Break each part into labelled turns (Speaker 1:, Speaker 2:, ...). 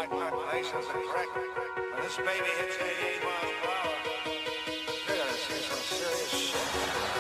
Speaker 1: My calculations are correct. When this baby hits 88 miles per hour, you're gonna see some serious shit.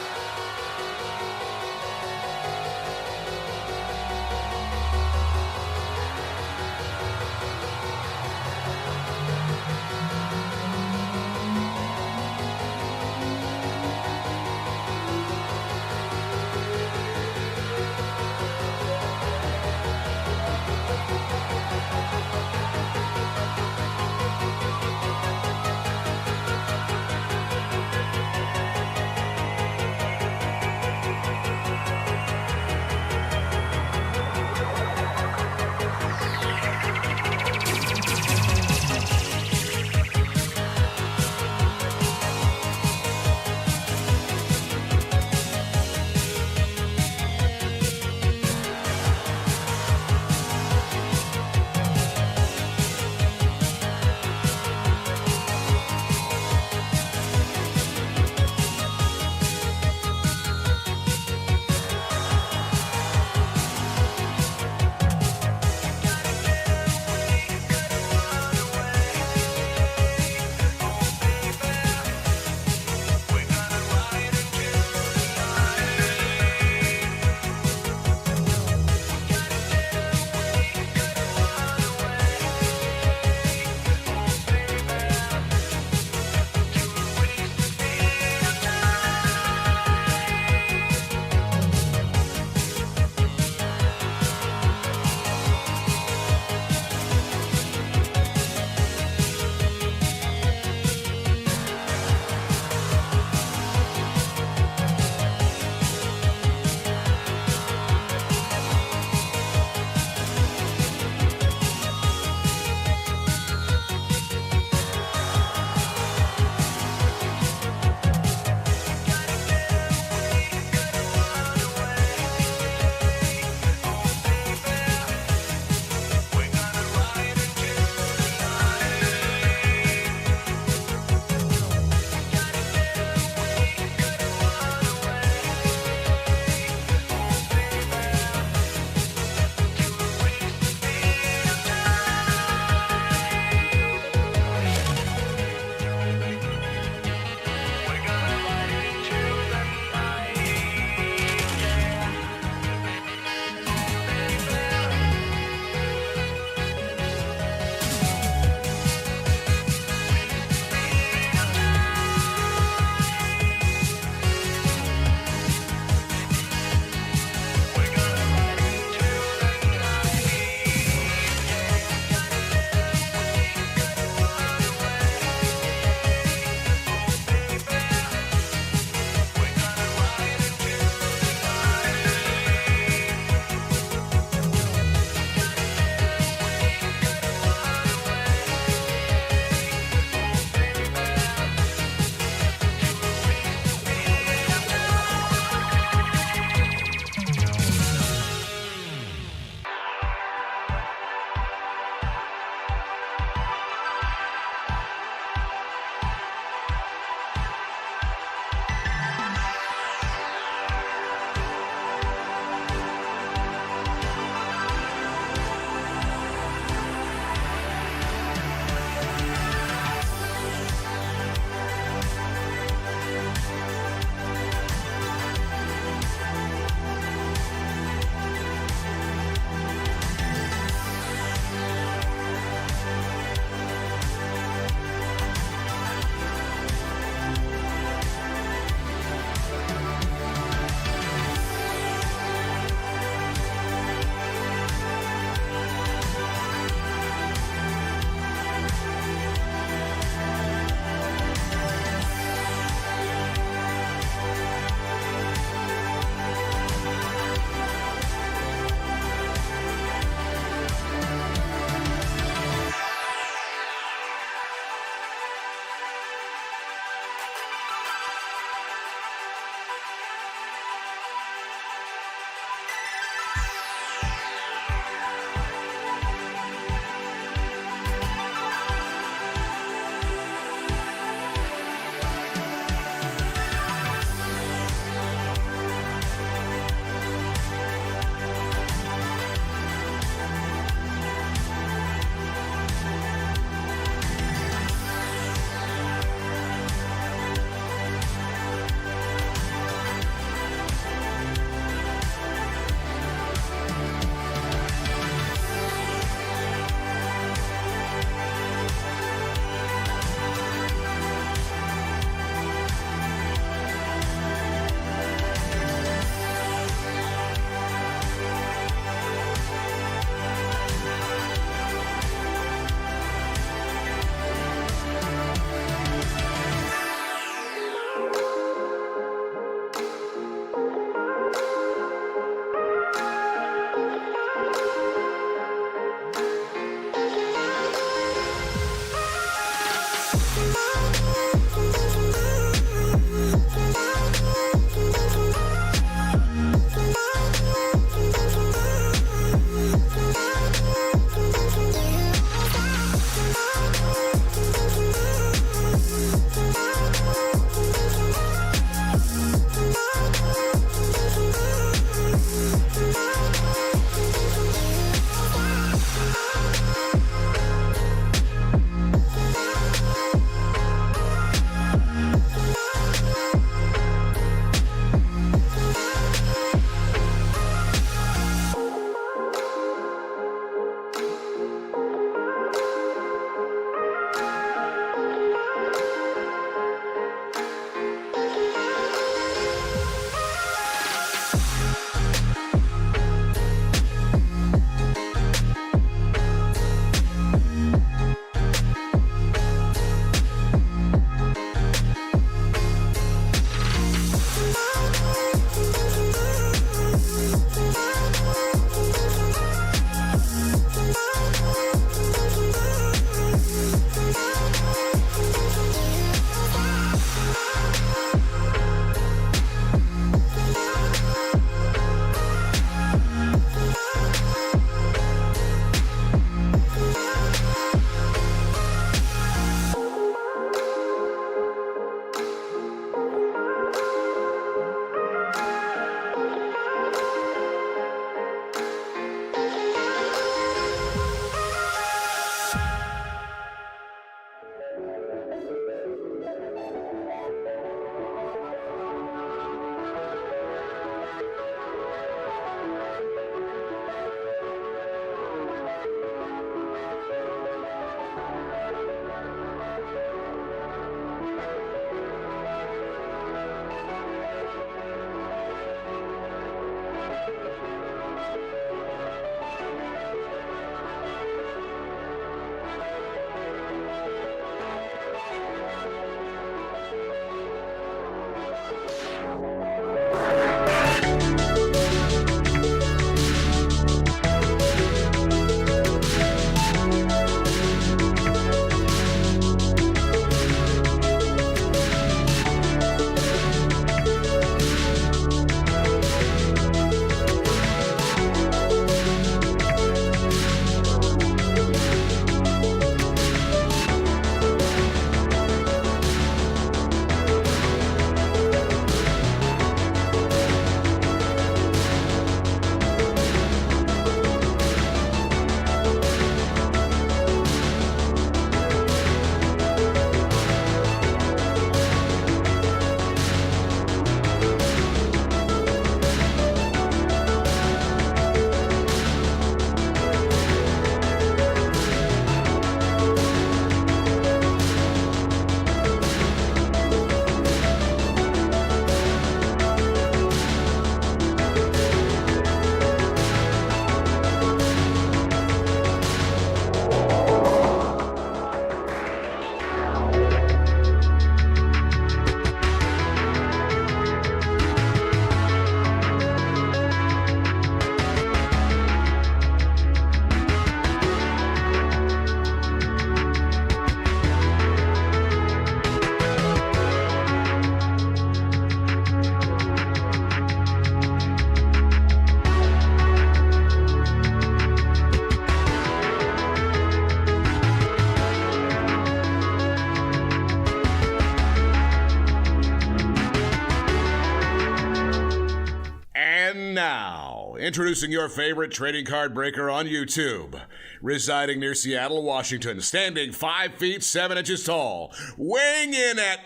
Speaker 2: now, introducing your favorite trading card breaker on YouTube. Residing near Seattle, Washington, standing 5 feet 7 inches tall, weighing in at...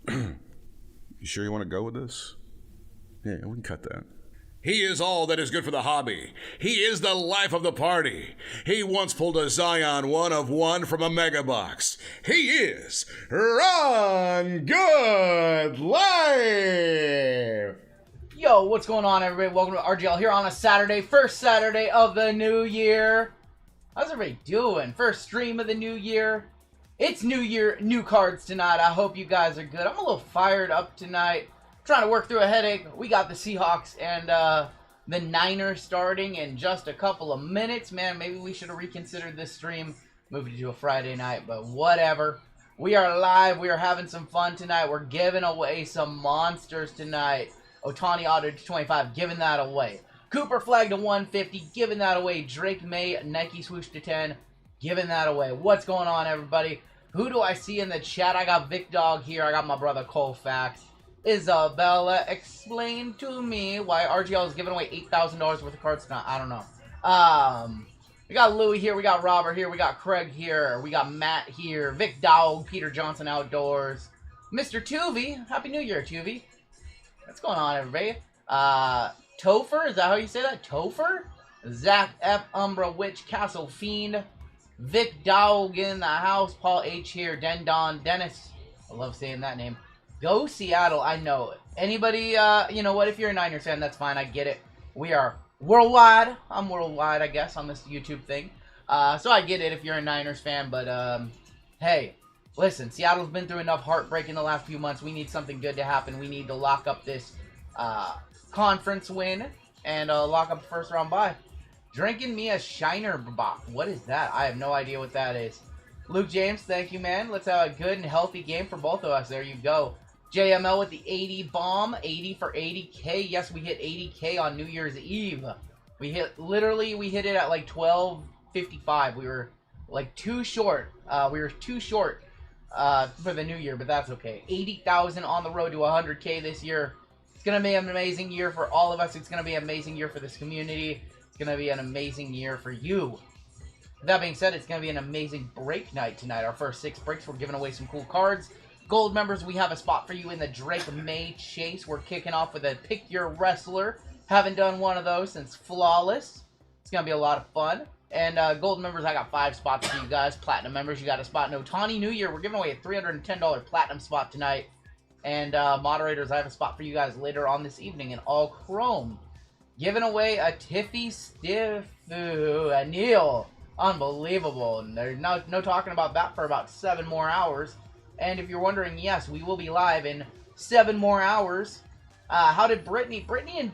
Speaker 2: You sure you want to go with this? Yeah, we can cut that. He is all that is good for the hobby. He is the life of the party. He once pulled a Zion 1 of 1 from a mega box. He is Rungoodlife.
Speaker 3: Yo, what's going on, everybody? Welcome to RGL here on a Saturday, first Saturday of the new year. How's everybody doing? First stream of the new year. It's New Year, new cards tonight. I hope you guys are good. I'm a little fired up tonight. Trying to work through a headache. We got the Seahawks and the Niners starting in just a couple of minutes. Man, maybe we should have reconsidered this stream. Moved it to a Friday night, but whatever. We are live. We are having some fun tonight. We're giving away some monsters tonight. Ohtani auto to 25, giving that away. Cooper Flagg to 150, giving that away. Drake May, Nike swoosh to 10, giving that away. What's going on, everybody? Who do I see in the chat? I got Vic Dog here. I got my brother Colfax. Isabella, explain to me why RGL is giving away $8,000 worth of cards tonight. I don't know. We got Louie here. We got Robert here. We got Craig here. We got Matt here. Vic Dog, Peter Johnson Outdoors. Mr. Tuvey. Happy New Year, Tuvey. What's going on, everybody? Topher, is that how you say that? Topher? Zach F. Umbra Witch, Castle Fiend. Vic Dog in the house. Paul H. here. Dendon Dennis. I love saying that name. Go Seattle, I know. Anybody, you know what, if you're a Niners fan, that's fine, I get it. We are worldwide. I'm worldwide, I guess, on this YouTube thing. So I get it if you're a Niners fan, but, hey, listen, Seattle's been through enough heartbreak in the last few months. We need something good to happen. We need to lock up this, conference win and, lock up the first round bye. Drinking me a Shiner Bach. What is that? I have no idea what that is. Luke James, thank you, man. Let's have a good and healthy game for both of us. There you go. JML with the 80 bomb, 80 for 80K. Yes, we hit 80K on New Year's Eve. We hit it at like 12:55. We were like too short. We were too short for the new year, but that's okay. 80,000 on the road to 100K this year. It's going to be an amazing year for all of us. It's going to be an amazing year for this community. It's going to be an amazing year for you. With that being said, it's going to be an amazing break night tonight. Our first 6 breaks, we're giving away some cool cards. Gold members, we have a spot for you in the Drake May Chase. We're kicking off with a Pick Your Wrestler. Haven't done one of those since Flawless. It's going to be a lot of fun. And gold members, I got 5 spots for you guys. Platinum members, you got a spot in Ohtani New Year. We're giving away a $310 platinum spot tonight. And moderators, I have a spot for you guys later on this evening in all chrome. Giving away a Tiffy Stiff Neil. Unbelievable. And there's no talking about that for about 7 more hours. And if you're wondering, yes, we will be live in 7 more hours. How did Brittany? Brittany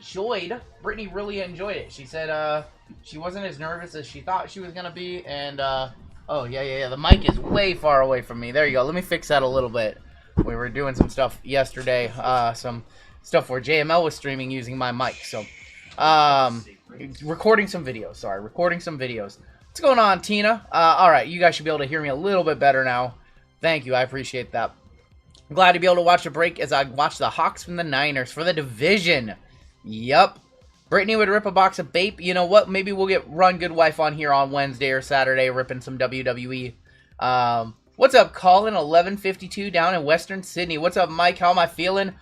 Speaker 3: really enjoyed it. She said she wasn't as nervous as she thought she was going to be. And, oh, yeah. The mic is way far away from me. There you go. Let me fix that a little bit. We were doing some stuff yesterday. Some stuff where JML was streaming using my mic. So, recording some videos. What's going on, Tina? All right, you guys should be able to hear me a little bit better now. Thank you. I appreciate that. I'm glad to be able to watch a break as I watch the Hawks from the Niners for the division. Yup. Brittany would rip a box of BAPE. You know what? Maybe we'll get Rungoodlife on here on Wednesday or Saturday ripping some WWE. What's up, Colin? 1152 down in Western Sydney. What's up, Mike? How am I feeling?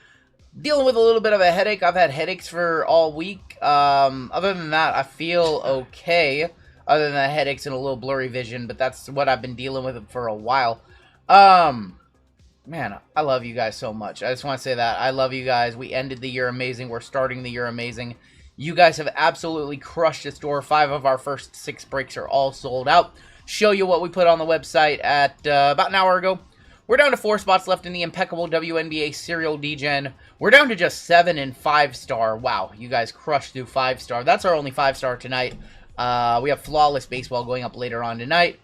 Speaker 3: Dealing with a little bit of a headache. I've had headaches for all week. Other than that, I feel okay. Other than the headaches and a little blurry vision. But that's what I've been dealing with for a while. Man, I love you guys so much. I just want to say that. I love you guys. We ended the year amazing. We're starting the year amazing. You guys have absolutely crushed the store. 5 of our first 6 breaks are all sold out. Show you what we put on the website at about an hour ago. We're down to 4 spots left in the Impeccable WNBA Serial Degen. We're down to just 7 and 5-star. Wow, you guys crushed through 5-star. That's our only 5-star tonight. We have Flawless Baseball going up later on tonight.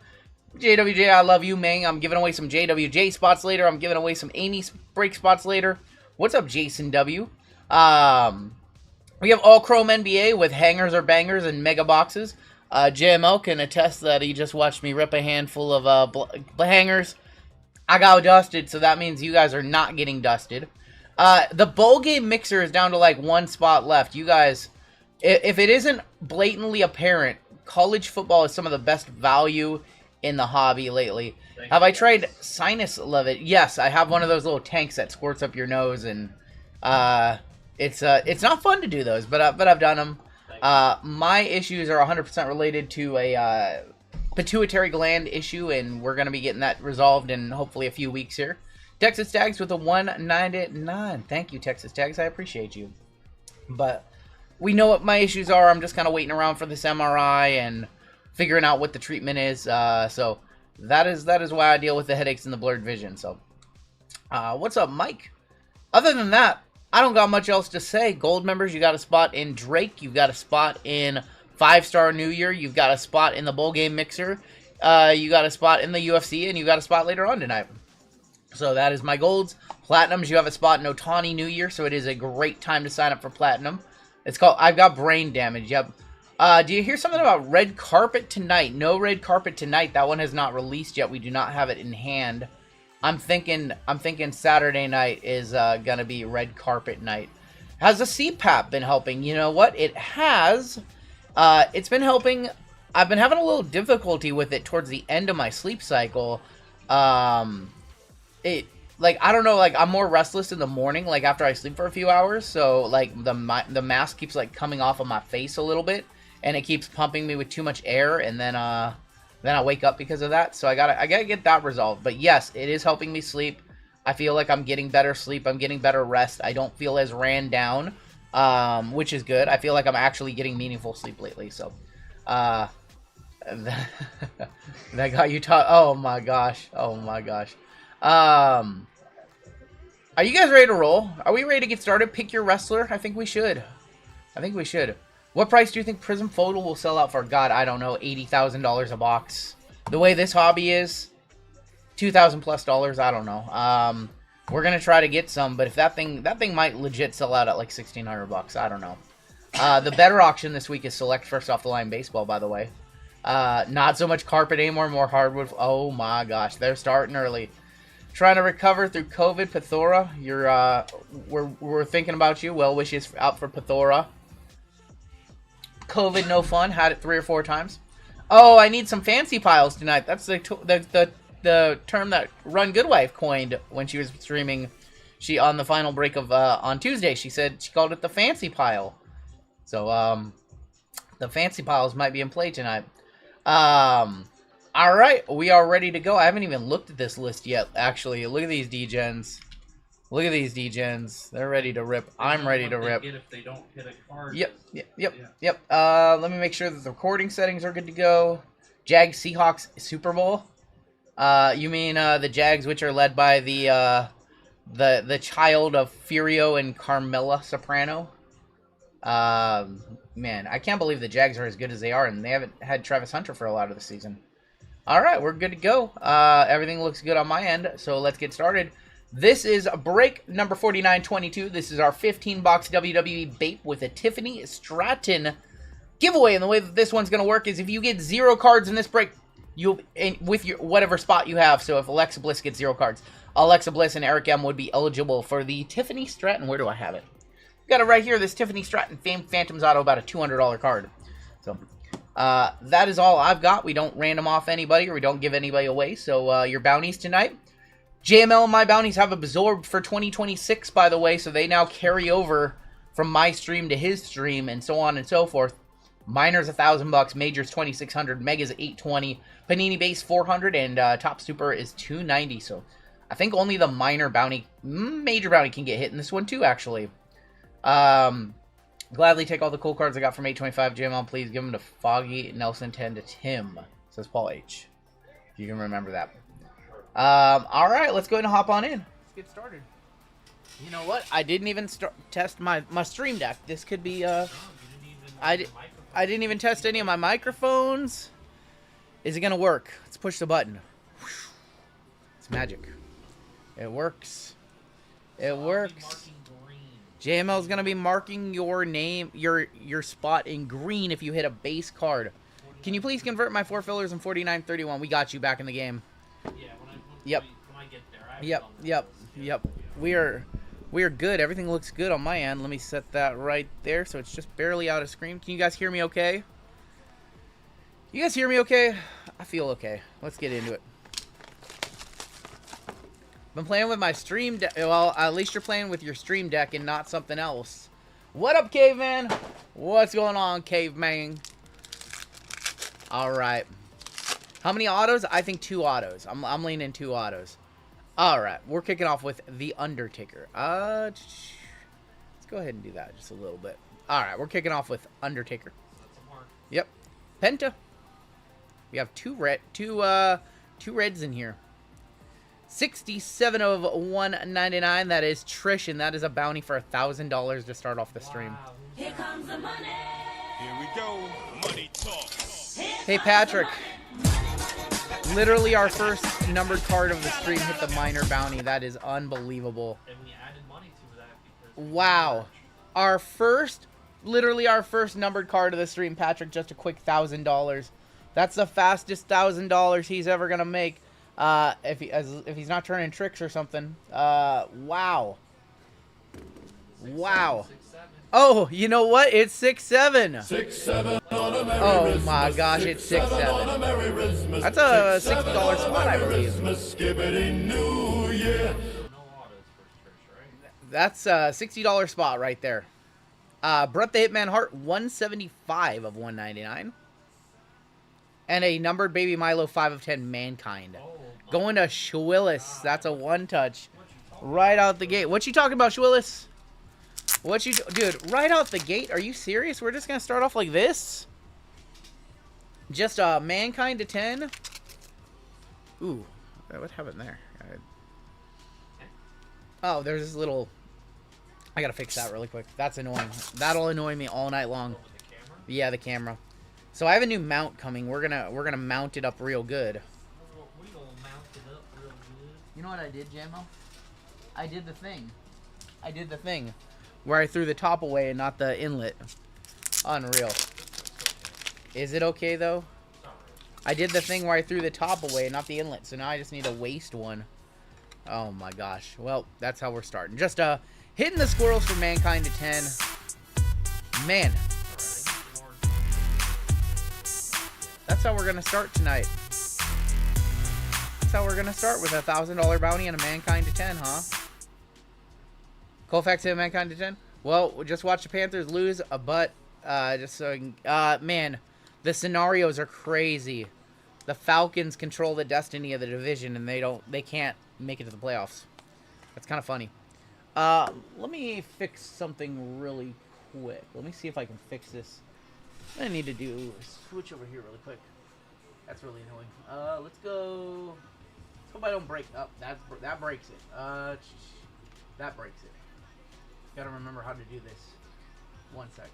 Speaker 3: JWJ, I love you, man. I'm giving away some JWJ spots later. I'm giving away some Amy break spots later. What's up, Jason W? We have all Chrome NBA with hangers or bangers and mega boxes. JML can attest that he just watched me rip a handful of hangers. I got dusted, so that means you guys are not getting dusted. The bowl game mixer is down to like 1 spot left. You guys if it isn't blatantly apparent, college football is some of the best value in the hobby lately. Have I tried Sinus Levitt? Yes, I have one of those little tanks that squirts up your nose, and it's not fun to do those, but I've done them. My issues are 100% related to a pituitary gland issue, and we're going to be getting that resolved in hopefully a few weeks here. Texas Tags with a 199. Thank you, Texas Tags. I appreciate you. But we know what my issues are. I'm just kind of waiting around for this MRI and figuring out what the treatment is. So that is why I deal with the headaches and the blurred vision. So what's up, Mike? Other than that, I don't got much else to say. Gold members, you got a spot in Drake. You've got a spot in 5-Star New Year. You've got a spot in the Bowl Game Mixer. You got a spot in the UFC, and you got a spot later on tonight. So that is my golds. Platinums, you have a spot in Ohtani New Year, so it is a great time to sign up for Platinum. It's called I've Got Brain Damage. Yep. Do you hear something about Red Carpet tonight? No Red Carpet tonight. That one has not released yet. We do not have it in hand. I'm thinking Saturday night is gonna be Red Carpet night. Has the CPAP been helping? You know what? It has. It's been helping. I've been having a little difficulty with it towards the end of my sleep cycle. I don't know, like, I'm more restless in the morning, like, after I sleep for a few hours, so, like, the mask keeps, like, coming off of my face a little bit, and it keeps pumping me with too much air, and then I wake up because of that, so I gotta get that resolved. But yes, it is helping me sleep. I feel like I'm getting better sleep, I'm getting better rest, I don't feel as ran down, which is good. I feel like I'm actually getting meaningful sleep lately, so, that got you oh my gosh, are you guys ready to roll? Are we ready to get started? Pick your wrestler? I think we should. What price do you think Prism Photo will sell out for? God, I don't know, $80,000 a box. The way this hobby is, $2,000 plus. I don't know. We're gonna try to get some, but if that thing might legit sell out at like $1,600. I don't know. The better auction this week is Select First Off the Line Baseball, by the way. Not so much carpet anymore, more hardwood. Oh my gosh, they're starting early. Trying to recover through COVID, Pithora. We're thinking about you. Well wishes out for Pithora. COVID, no fun. Had it 3 or 4 times. Oh, I need some fancy piles tonight. That's the term that Rungoodlife coined when she was streaming. She on the final break of on Tuesday. She said she called it the fancy pile. So the fancy piles might be in play tonight. All right, we are ready to go. I haven't even looked at this list yet, actually. Look at these D-Gens. They're ready to rip. I'm ready to rip.
Speaker 4: If they don't hit a card.
Speaker 3: Yep. Let me make sure that the recording settings are good to go. Jags Seahawks Super Bowl. You mean the Jags, which are led by the child of Furio and Carmela Soprano? Man, I can't believe the Jags are as good as they are, and they haven't had Travis Hunter for a lot of the season. All right, we're good to go. Everything looks good on my end, so let's get started. This is break number 4922. This is our 15-box WWE BAPE with a Tiffany Stratton giveaway. And the way that this one's going to work is if you get 0 cards in this break, with your whatever spot you have. So if Alexa Bliss gets 0 cards, Alexa Bliss and Eric M would be eligible for the Tiffany Stratton. Where do I have it? Got it right here. This Tiffany Stratton Famed Phantoms Auto, about a $200 card. So that is all I've got. We don't random off anybody, or we don't give anybody away. So your bounties tonight. JML and my bounties have absorbed for 2026, by the way, so they now carry over from my stream to his stream, and so on and so forth. Minors $1,000, Majors $2,600, Megas $820, Panini Base $400, and Top Super is $290. So I think only the minor bounty, major bounty can get hit in this one too, actually. Gladly take all the cool cards I got from 825. JML, please give them to Foggy, Nelson 10 to Tim, says Paul H. If you can remember that. All right, let's go ahead and hop on in. Let's get started. You know what? I didn't even test my Stream Deck. This could be, I didn't even test any of my microphones. Is it going to work? Let's push the button. It's magic. It works. It works. JML is going to be marking your name, your spot in green if you hit a base card. Can you please convert my 4 fillers in 4931? We got you back in the game.
Speaker 4: Yeah, when I get there.
Speaker 3: We are good. Everything looks good on my end. Let me set that right there so it's just barely out of screen. Can you guys hear me okay? You guys hear me okay? I feel okay. Let's get into it. Been playing with my stream deck. Well, at least you're playing with your stream deck and not something else. What up, Caveman? What's going on, Caveman? Alright. How many autos? I think 2 autos. I'm leaning 2 autos. Alright, we're kicking off with The Undertaker. Let's go ahead and do that just a little bit. Alright, we're kicking off with Undertaker. Yep. Penta. We have two reds in here. 67 of 199. That is Trish, and that is a bounty for $1,000 to start off the stream.
Speaker 4: Wow. Here comes the money.
Speaker 5: Here we go. Money talk.
Speaker 3: Hey, Patrick. Literally our first numbered card of the stream hit the minor bounty. That is unbelievable.
Speaker 4: And we added money to that because
Speaker 3: Wow. Literally our first numbered card of the stream, Patrick, just a quick $1,000. That's the fastest $1,000 he's ever gonna make. If he's not turning tricks or something. Wow. Wow.
Speaker 4: 6-7.
Speaker 3: Oh, you know what? It's 6-7.
Speaker 6: 6-7 on a Merry
Speaker 3: Oh my gosh, it's 6-7. That's a $60 spot, I believe.
Speaker 6: Skibbity New Year.
Speaker 4: No autos for Trish, right?
Speaker 3: That's a $60 spot right there. Brett the Hitman Hart, 175 of 199. And a numbered Baby Milo, 5 of 10 Mankind.
Speaker 4: Oh,
Speaker 3: Going to Schwillis. That's a 1 touch. Right out the gate. What you talking about, Schwillis? Dude, right out the gate? Are you serious? We're just going to start off like this? Just Mankind to 10? Ooh, what happened there? Oh, there's this little... I gotta fix that really quick. That's annoying. That'll annoy me all night long.
Speaker 4: with the camera?
Speaker 3: Yeah, the camera. So I have a new mount coming. We're gonna mount it up real good.
Speaker 4: We gonna mount it up real good.
Speaker 3: You know what I did, Jammo? I did the thing. Where I threw the top away and not the inlet. Unreal. Is it okay, though? I did the thing where I threw the top away and not the inlet. So now I just need a waste one. Oh, my gosh. Well, that's how we're starting. Just hitting the squirrels for Mankind to 10. Man. That's how we're going to start tonight. That's how we're going to start with a $1,000 bounty and a Mankind to 10, huh? Colfax hit Mankind to 10? Well, we'll just watch the Panthers lose, but just so man, the scenarios are crazy. The Falcons control the destiny of the division, and they can't make it to the playoffs. That's kind of funny. Let me fix something really quick. Let me see if I can fix this. What I need to do is switch over here really quick. That's really annoying. Let's go. Let's hope I don't break up. That breaks it. That breaks it. Gotta remember how to do this. 1 sec.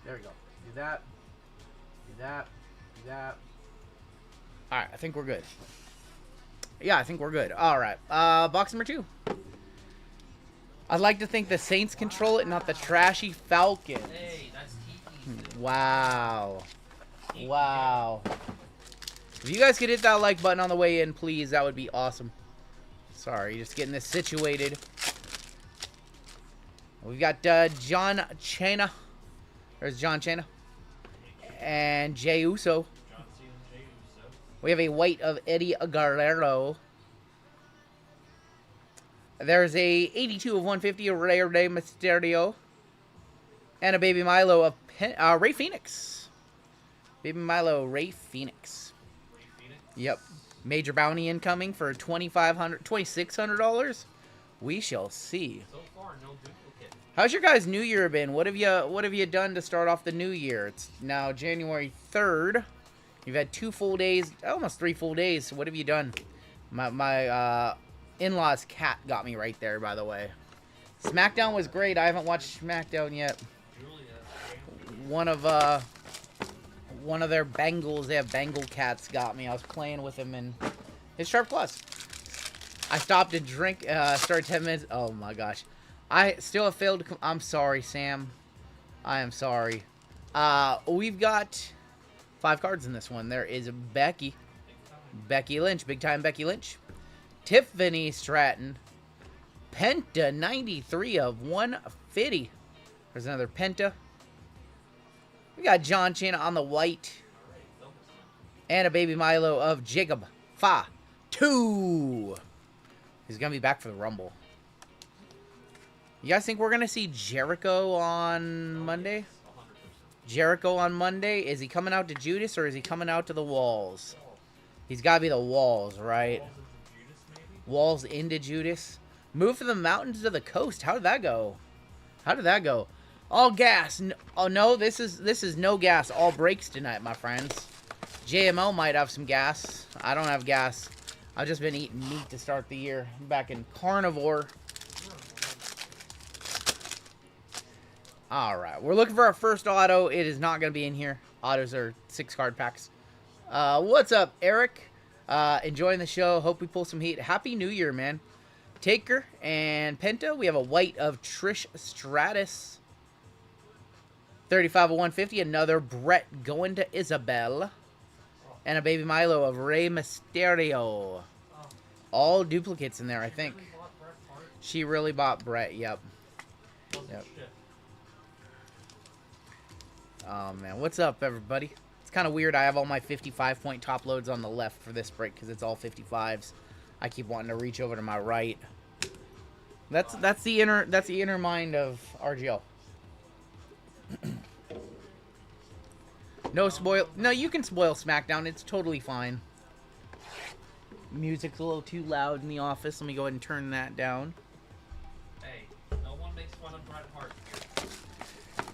Speaker 3: There we go. Do that. Do that. Do that. Alright, I think we're good. Yeah, I think we're good. Alright. Box number 2. I'd like to think the Saints control it, not the trashy Falcons.
Speaker 4: Hey, that's Tiki.
Speaker 3: Wow. Wow. If you guys could hit that like button on the way in, please, that would be awesome. Sorry, just getting this situated. We've got John Cena. There's John Cena. And Jey Uso.
Speaker 4: John Cena, Jey Uso.
Speaker 3: We have a white of Eddie Guerrero. There's a 82 of 150 of Rey Mysterio. And a Baby Milo of Ray Phoenix. Baby Milo, Ray Phoenix.
Speaker 4: Ray Phoenix.
Speaker 3: Yep. Major bounty incoming for $2,600. We shall see.
Speaker 4: So far, no duplicate.
Speaker 3: How's your guys' New Year been? What have you done to start off the New Year? It's now January 3rd. You've had 2 full days, almost 3 full days. What have you done? My in-laws' cat got me right there, by the way. SmackDown was great. I haven't watched SmackDown yet.
Speaker 4: Julia.
Speaker 3: One of their Bengals, they have Bengal cats, got me. I was playing with him in his Sharp Plus. I stopped to drink, started 10 minutes. Oh my gosh. I still have failed to I'm sorry, Sam. I am sorry. We've got 5 cards in this one. There is Becky Lynch, big time Becky Lynch. Tiffany Stratton. Penta 93 of 150. There's another Penta. We got John Cena on the white. And a Baby Milo of Jacob Fa 2. He's going to be back for the Rumble. You guys think we're going to see Jericho on Monday? Jericho on Monday? Is he coming out to Judas or is he coming out to the Walls? He's got to be the Walls, right? Walls into Judas. Move from the mountains to the coast. How did that go? How did that go? All gas. Oh, no, this is no gas. All brakes tonight, my friends. JML might have some gas. I don't have gas. I've just been eating meat to start the year. I'm back in carnivore. All right. We're looking for our first auto. It is not going to be in here. Autos are 6-card packs. What's up, Eric? Enjoying the show. Hope we pull some heat. Happy New Year, man. Taker and Penta. We have a white of Trish Stratus. 35 of 150. Another Brett going to Isabel. And a Baby Milo of Rey Mysterio. All duplicates in there, I think. She really bought Brett, yep. Oh, man. What's up, everybody? It's kind of weird. I have all my 55-point top loads on the left for this break because it's all 55s. I keep wanting to reach over to my right. That's the inner mind of RGL. No spoil. No, you can spoil SmackDown. It's totally fine. Music's a little too loud in the office. Let me go ahead and turn that down.
Speaker 4: Hey, no one makes fun of Bret Hart.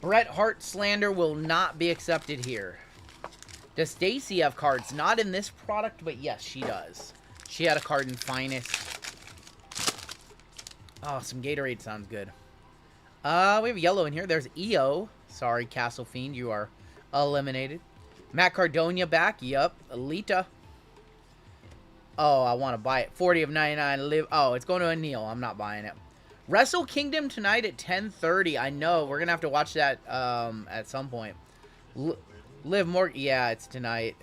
Speaker 3: Bret Hart slander will not be accepted here. Does Stacy have cards? Not in this product, but yes, she does. She had a card in Finest. Oh, some Gatorade sounds good. We have yellow in here. There's EO. Sorry, Castle Fiend, you are eliminated. Matt Cardona back. Yup. Alita. Oh, I want to buy it. 40 of 99. Live. Oh, it's going to a Neil. I'm not buying it. Wrestle Kingdom tonight at 10:30. I know. We're going to have to watch that at some point. Liv Morgan. Yeah, it's tonight.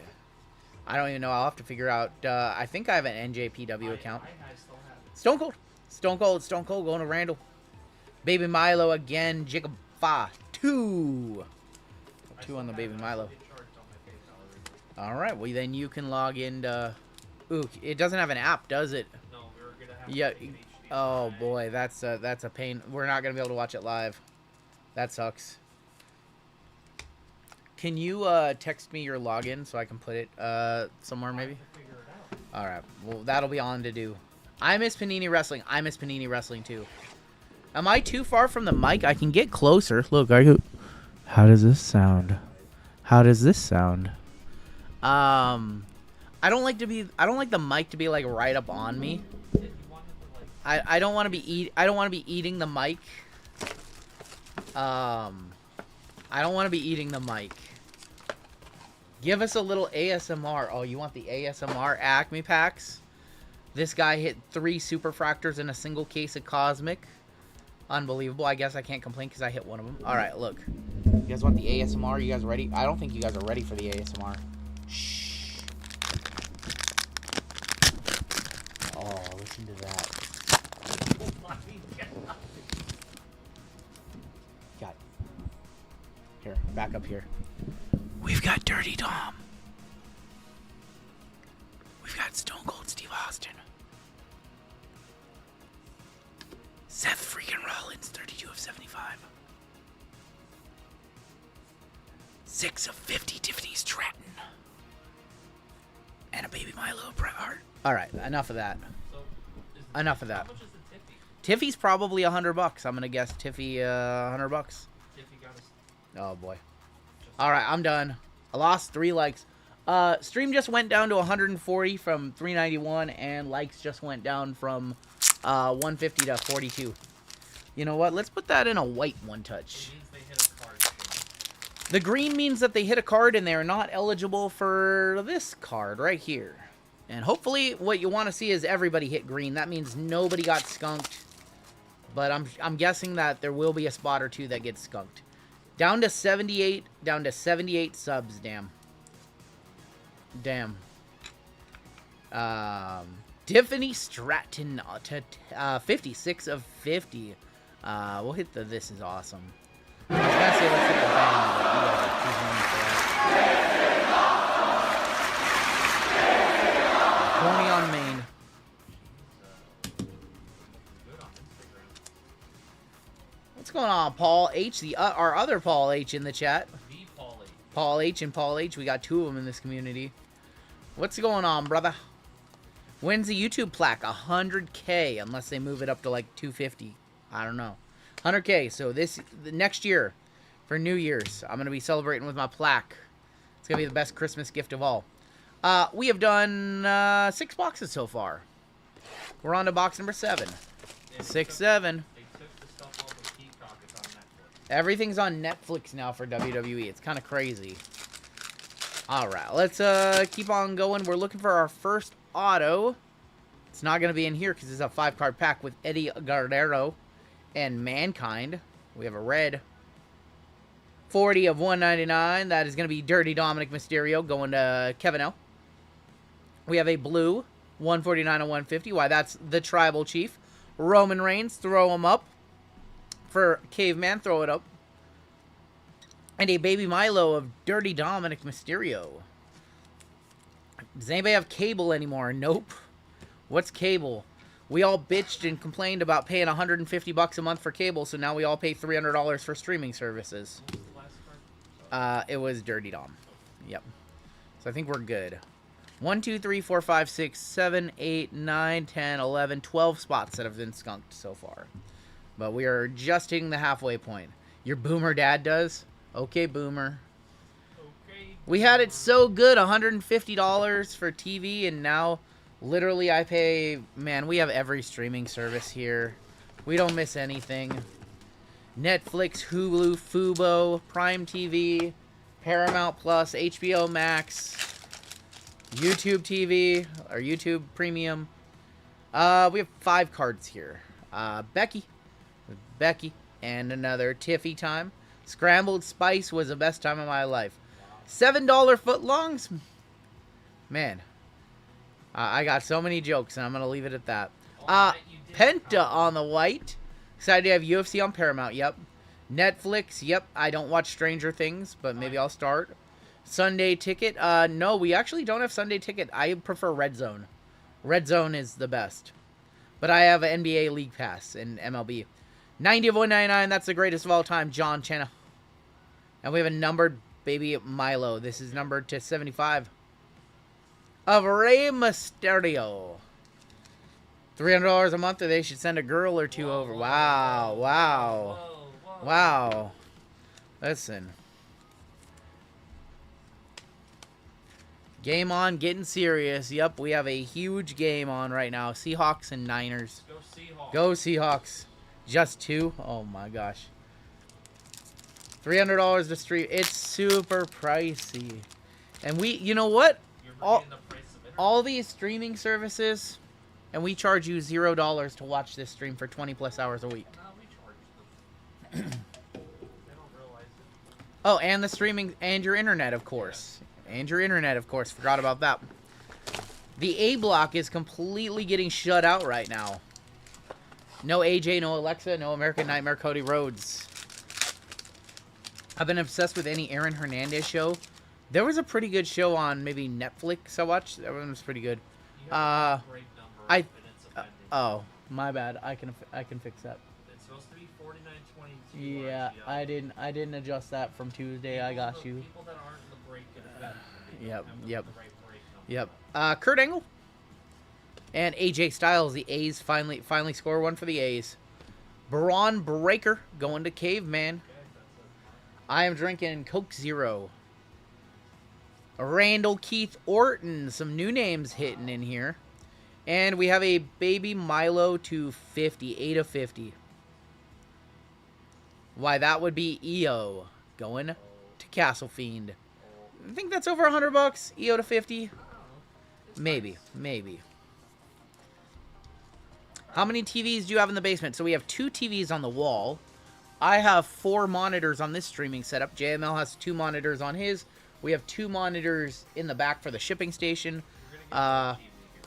Speaker 3: I don't even know. I'll have to figure out. I think I have an NJPW account.
Speaker 4: I still have it.
Speaker 3: Stone Cold. Stone Cold going to Randall. Baby Milo again. Jacob Fa 2. 2 on the Baby Milo. Alright, well then you can log into... Ooh, it doesn't have an app, does it?
Speaker 4: No, we were gonna have
Speaker 3: Yeah.
Speaker 4: HD.
Speaker 3: Oh boy, that's a pain. We're not going to be able to watch it live. That sucks. Can you text me your login so I can put it somewhere maybe?
Speaker 4: Figure it out.
Speaker 3: Alright, well that'll be on to do. I miss Panini Wrestling. I miss Panini Wrestling too. Am I too far from the mic? I can get closer. Look, I go... How does this sound? How does this sound? I don't like the mic to be like right up on me. I don't want to be eating the mic. I don't want to be eating the mic. Give us a little ASMR. Oh, you want the ASMR Acme packs? This guy hit 3 Superfractors in a single case of Cosmic. Unbelievable. I guess I can't complain because I hit one of them. Alright, look. You guys want the ASMR? You guys ready? I don't think you guys are ready for the ASMR. Shh. Oh, listen to that. Got it. Here, back up here. We've got Dirty Dom. We've got Stone Cold Steve Austin. Seth freaking Rollins, 32 of 75. 6 of 50, Tiffany Stratton. And a Baby Milo Bret Hart. Alright, enough of that.
Speaker 4: So,
Speaker 3: Enough of that.
Speaker 4: How much is the Tiffy?
Speaker 3: Tiffy's probably $100. I'm gonna guess Tiffy, $100.
Speaker 4: Tiffy got us.
Speaker 3: Oh boy. Alright, I'm done. I lost 3 likes. Stream just went down to 140 from 391, and likes just went down from 150 to 42. You know what? Let's put that in a white one touch.
Speaker 4: It means they hit a card.
Speaker 3: The green means that they hit a card and they're not eligible for this card right here. And hopefully what you want to see is everybody hit green. That means nobody got skunked. But I'm guessing that there will be a spot or two that gets skunked. Down to 78. Down to 78 subs, damn. Damn. Tiffany Stratton to 56 of 50. We'll hit the this is awesome. I was gonna say let's hit the bang, but you guys are too horny for that. Horny on Maine. What's going on, Paul H? Our other Paul H in the chat. Paul H and Paul H. We got two of them in this community. What's going on, brother? When's the YouTube plaque? 100K, unless they move it up to like 250. I don't know. 100K. So the next year, for New Year's, I'm gonna be celebrating with my plaque. It's gonna be the best Christmas gift of all. We have done 6 boxes so far. We're on to box number 7. 6, 7. Everything's on Netflix now for WWE. It's kind of crazy. All right, let's keep on going. We're looking for our first auto. It's not going to be in here because it's a 5-card pack with Eddie Guerrero and Mankind. We have a red 40 of 199. That is going to be Dirty Dominic Mysterio going to Kevin L. We have a blue 149 of 150. Why, that's the Tribal Chief. Roman Reigns, throw him up. For Caveman, throw it up. And a Baby Milo of Dirty Dominic Mysterio. Does anybody have cable anymore? Nope. What's cable? We all bitched and complained about paying $150 a month for cable, so now we all pay $300 for streaming services. It was Dirty Dom. Yep. So I think we're good. 1, 2, 3, 4, 5, 6, 7, 8, 9, 10, 11, 12 spots that have been skunked so far. But we are just hitting the halfway point. Your boomer dad does? Okay, boomer.
Speaker 4: Okay.
Speaker 3: We had it so good, $150 for TV, and now literally I pay... Man, we have every streaming service here. We don't miss anything. Netflix, Hulu, Fubo, Prime TV, Paramount Plus, HBO Max, YouTube TV, or YouTube Premium. We have 5 cards here. Becky, and another Tiffy time. Scrambled Spice was the best time of my life. $7 footlongs? Man, I got so many jokes, and I'm going to leave it at that. Penta on the white. Excited to have UFC on Paramount, yep. Netflix, yep. I don't watch Stranger Things, but maybe I'll start. Sunday Ticket, no, we actually don't have Sunday Ticket. I prefer Red Zone. Red Zone is the best. But I have an NBA League Pass and MLB. 90 of 199, that's the greatest of all time, John Chenna. And we have a numbered Baby Milo. This is numbered to 75. Of Rey Mysterio. $300 a month, or they should send a girl or two over. Wow, wow. Wow. Listen. Game on, getting serious. Yep, we have a huge game on right now. Seahawks and Niners.
Speaker 4: Go Seahawks.
Speaker 3: Go Seahawks. Just 2? Oh my gosh. $300 to stream. It's super pricey. And we, you know what? All these streaming services, and we charge you $0 to watch this stream for 20 plus hours a week.
Speaker 4: We charge them. They don't realize it.
Speaker 3: Oh, and the streaming, and your internet, of course. And your internet, of course. Forgot about that. The A block is completely getting shut out right now. No AJ, no Alexa, no American Nightmare, Cody Rhodes. I've been obsessed with any Aaron Hernandez show. There was a pretty good show on maybe Netflix I watched. That one was pretty good. Oh, my bad. I can fix that.
Speaker 4: It's supposed to be 49.22.
Speaker 3: Yeah,
Speaker 4: RGL.
Speaker 3: I didn't adjust that from Tuesday. I got you.
Speaker 4: People that aren't in the break get offended.
Speaker 3: Yep.
Speaker 4: The right break number.
Speaker 3: Yep. Kurt Angle and AJ Styles. The A's finally score one for the A's. Braun Breaker going to Caveman. I am drinking Coke Zero. Randall Keith Orton. Some new names hitting in here. And we have a Baby Milo to 50. 8 of 50. Why, that would be EO going to Castle Fiend. I think that's over $100. EO to 50. Maybe. How many TVs do you have in the basement? So we have 2 TVs on the wall. I have 4 monitors on this streaming setup. JML has 2 monitors on his. We have 2 monitors in the back for the shipping station.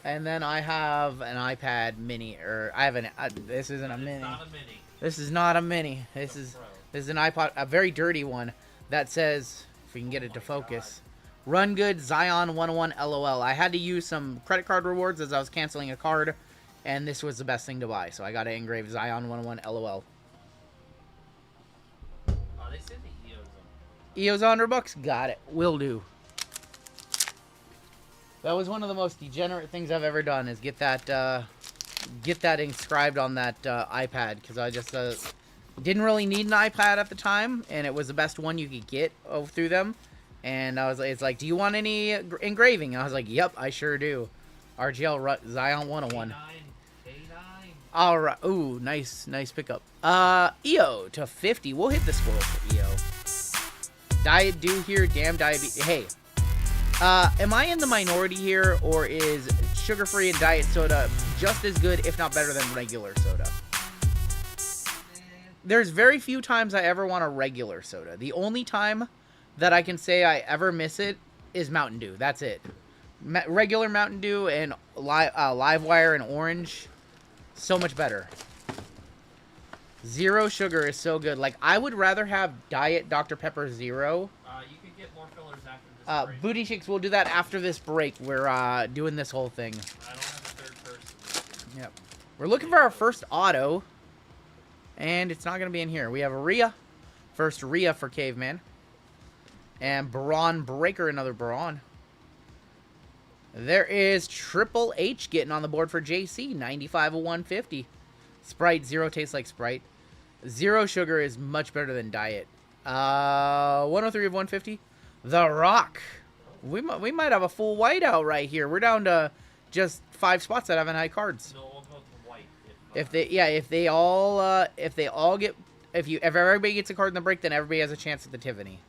Speaker 3: And then I have an iPad mini, or I have an, this isn't a
Speaker 4: It's
Speaker 3: mini.
Speaker 4: not a mini.
Speaker 3: This is not a mini. This is an iPod, a very dirty one that says, if we can get it to focus, Run Good Zion 101 LOL. I had to use some credit card rewards as I was canceling a card, and this was the best thing to buy. So I got to engrave Zion 101 LOL.
Speaker 4: Oh, they said the EO's on.
Speaker 3: EO's $100. Got it. Will do. That was one of the most degenerate things I've ever done, is get that inscribed on that iPad, because I just didn't really need an iPad at the time, and it was the best one you could get through them. And I was like, it's like, do you want any engraving? And I was like, yep, I sure do. RGL Zion 101.
Speaker 4: K9.
Speaker 3: All right. Ooh, nice pickup. EO to 50. We'll hit the squirrel for EO. Diet Dew here. Damn diabetes. Hey, am I in the minority here, or is sugar-free and diet soda just as good, if not better, than regular soda? There's very few times I ever want a regular soda. The only time that I can say I ever miss it is Mountain Dew. That's it. Regular Mountain Dew and Livewire and Orange, so much better. Zero sugar is so good. Like, I would rather have Diet Dr. Pepper Zero.
Speaker 4: You can get more fillers after this break.
Speaker 3: Booty Shakes, we'll do that after this break. We're doing this whole thing.
Speaker 4: I don't have a third person.
Speaker 3: Yep. We're looking for our first auto, and it's not going to be in here. We have Rhea. First Rhea for Caveman. And Braun Breaker, another Braun. There is Triple H getting on the board for JC, 95 of 150. Sprite, Zero tastes like Sprite. Zero sugar is much better than Diet. 103 of 150. The Rock. We might have a full whiteout right here. We're down to just 5 spots that haven't had cards.
Speaker 4: No, we'll go to white.
Speaker 3: If everybody gets a card in the break, then everybody has a chance at the Tiffany.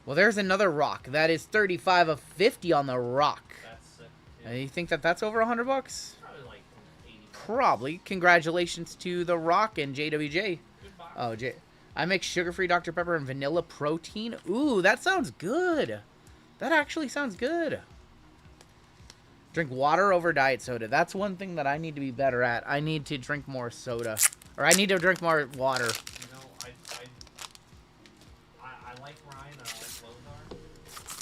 Speaker 3: Well, there's another Rock. That is 35 of 50 on the Rock.
Speaker 4: That's sick.
Speaker 3: And you think that that's over $100?
Speaker 4: Probably like 80.
Speaker 3: Probably. Congratulations to the Rock and JWJ.
Speaker 4: Good box.
Speaker 3: Oh, I make sugar-free Dr. Pepper and vanilla protein. Ooh, that sounds good. That actually sounds good. Drink water over diet soda. That's one thing that I need to be better at. I need to drink more soda. Or I need to drink more water.
Speaker 4: You know, I like Ryan and I like Lothar,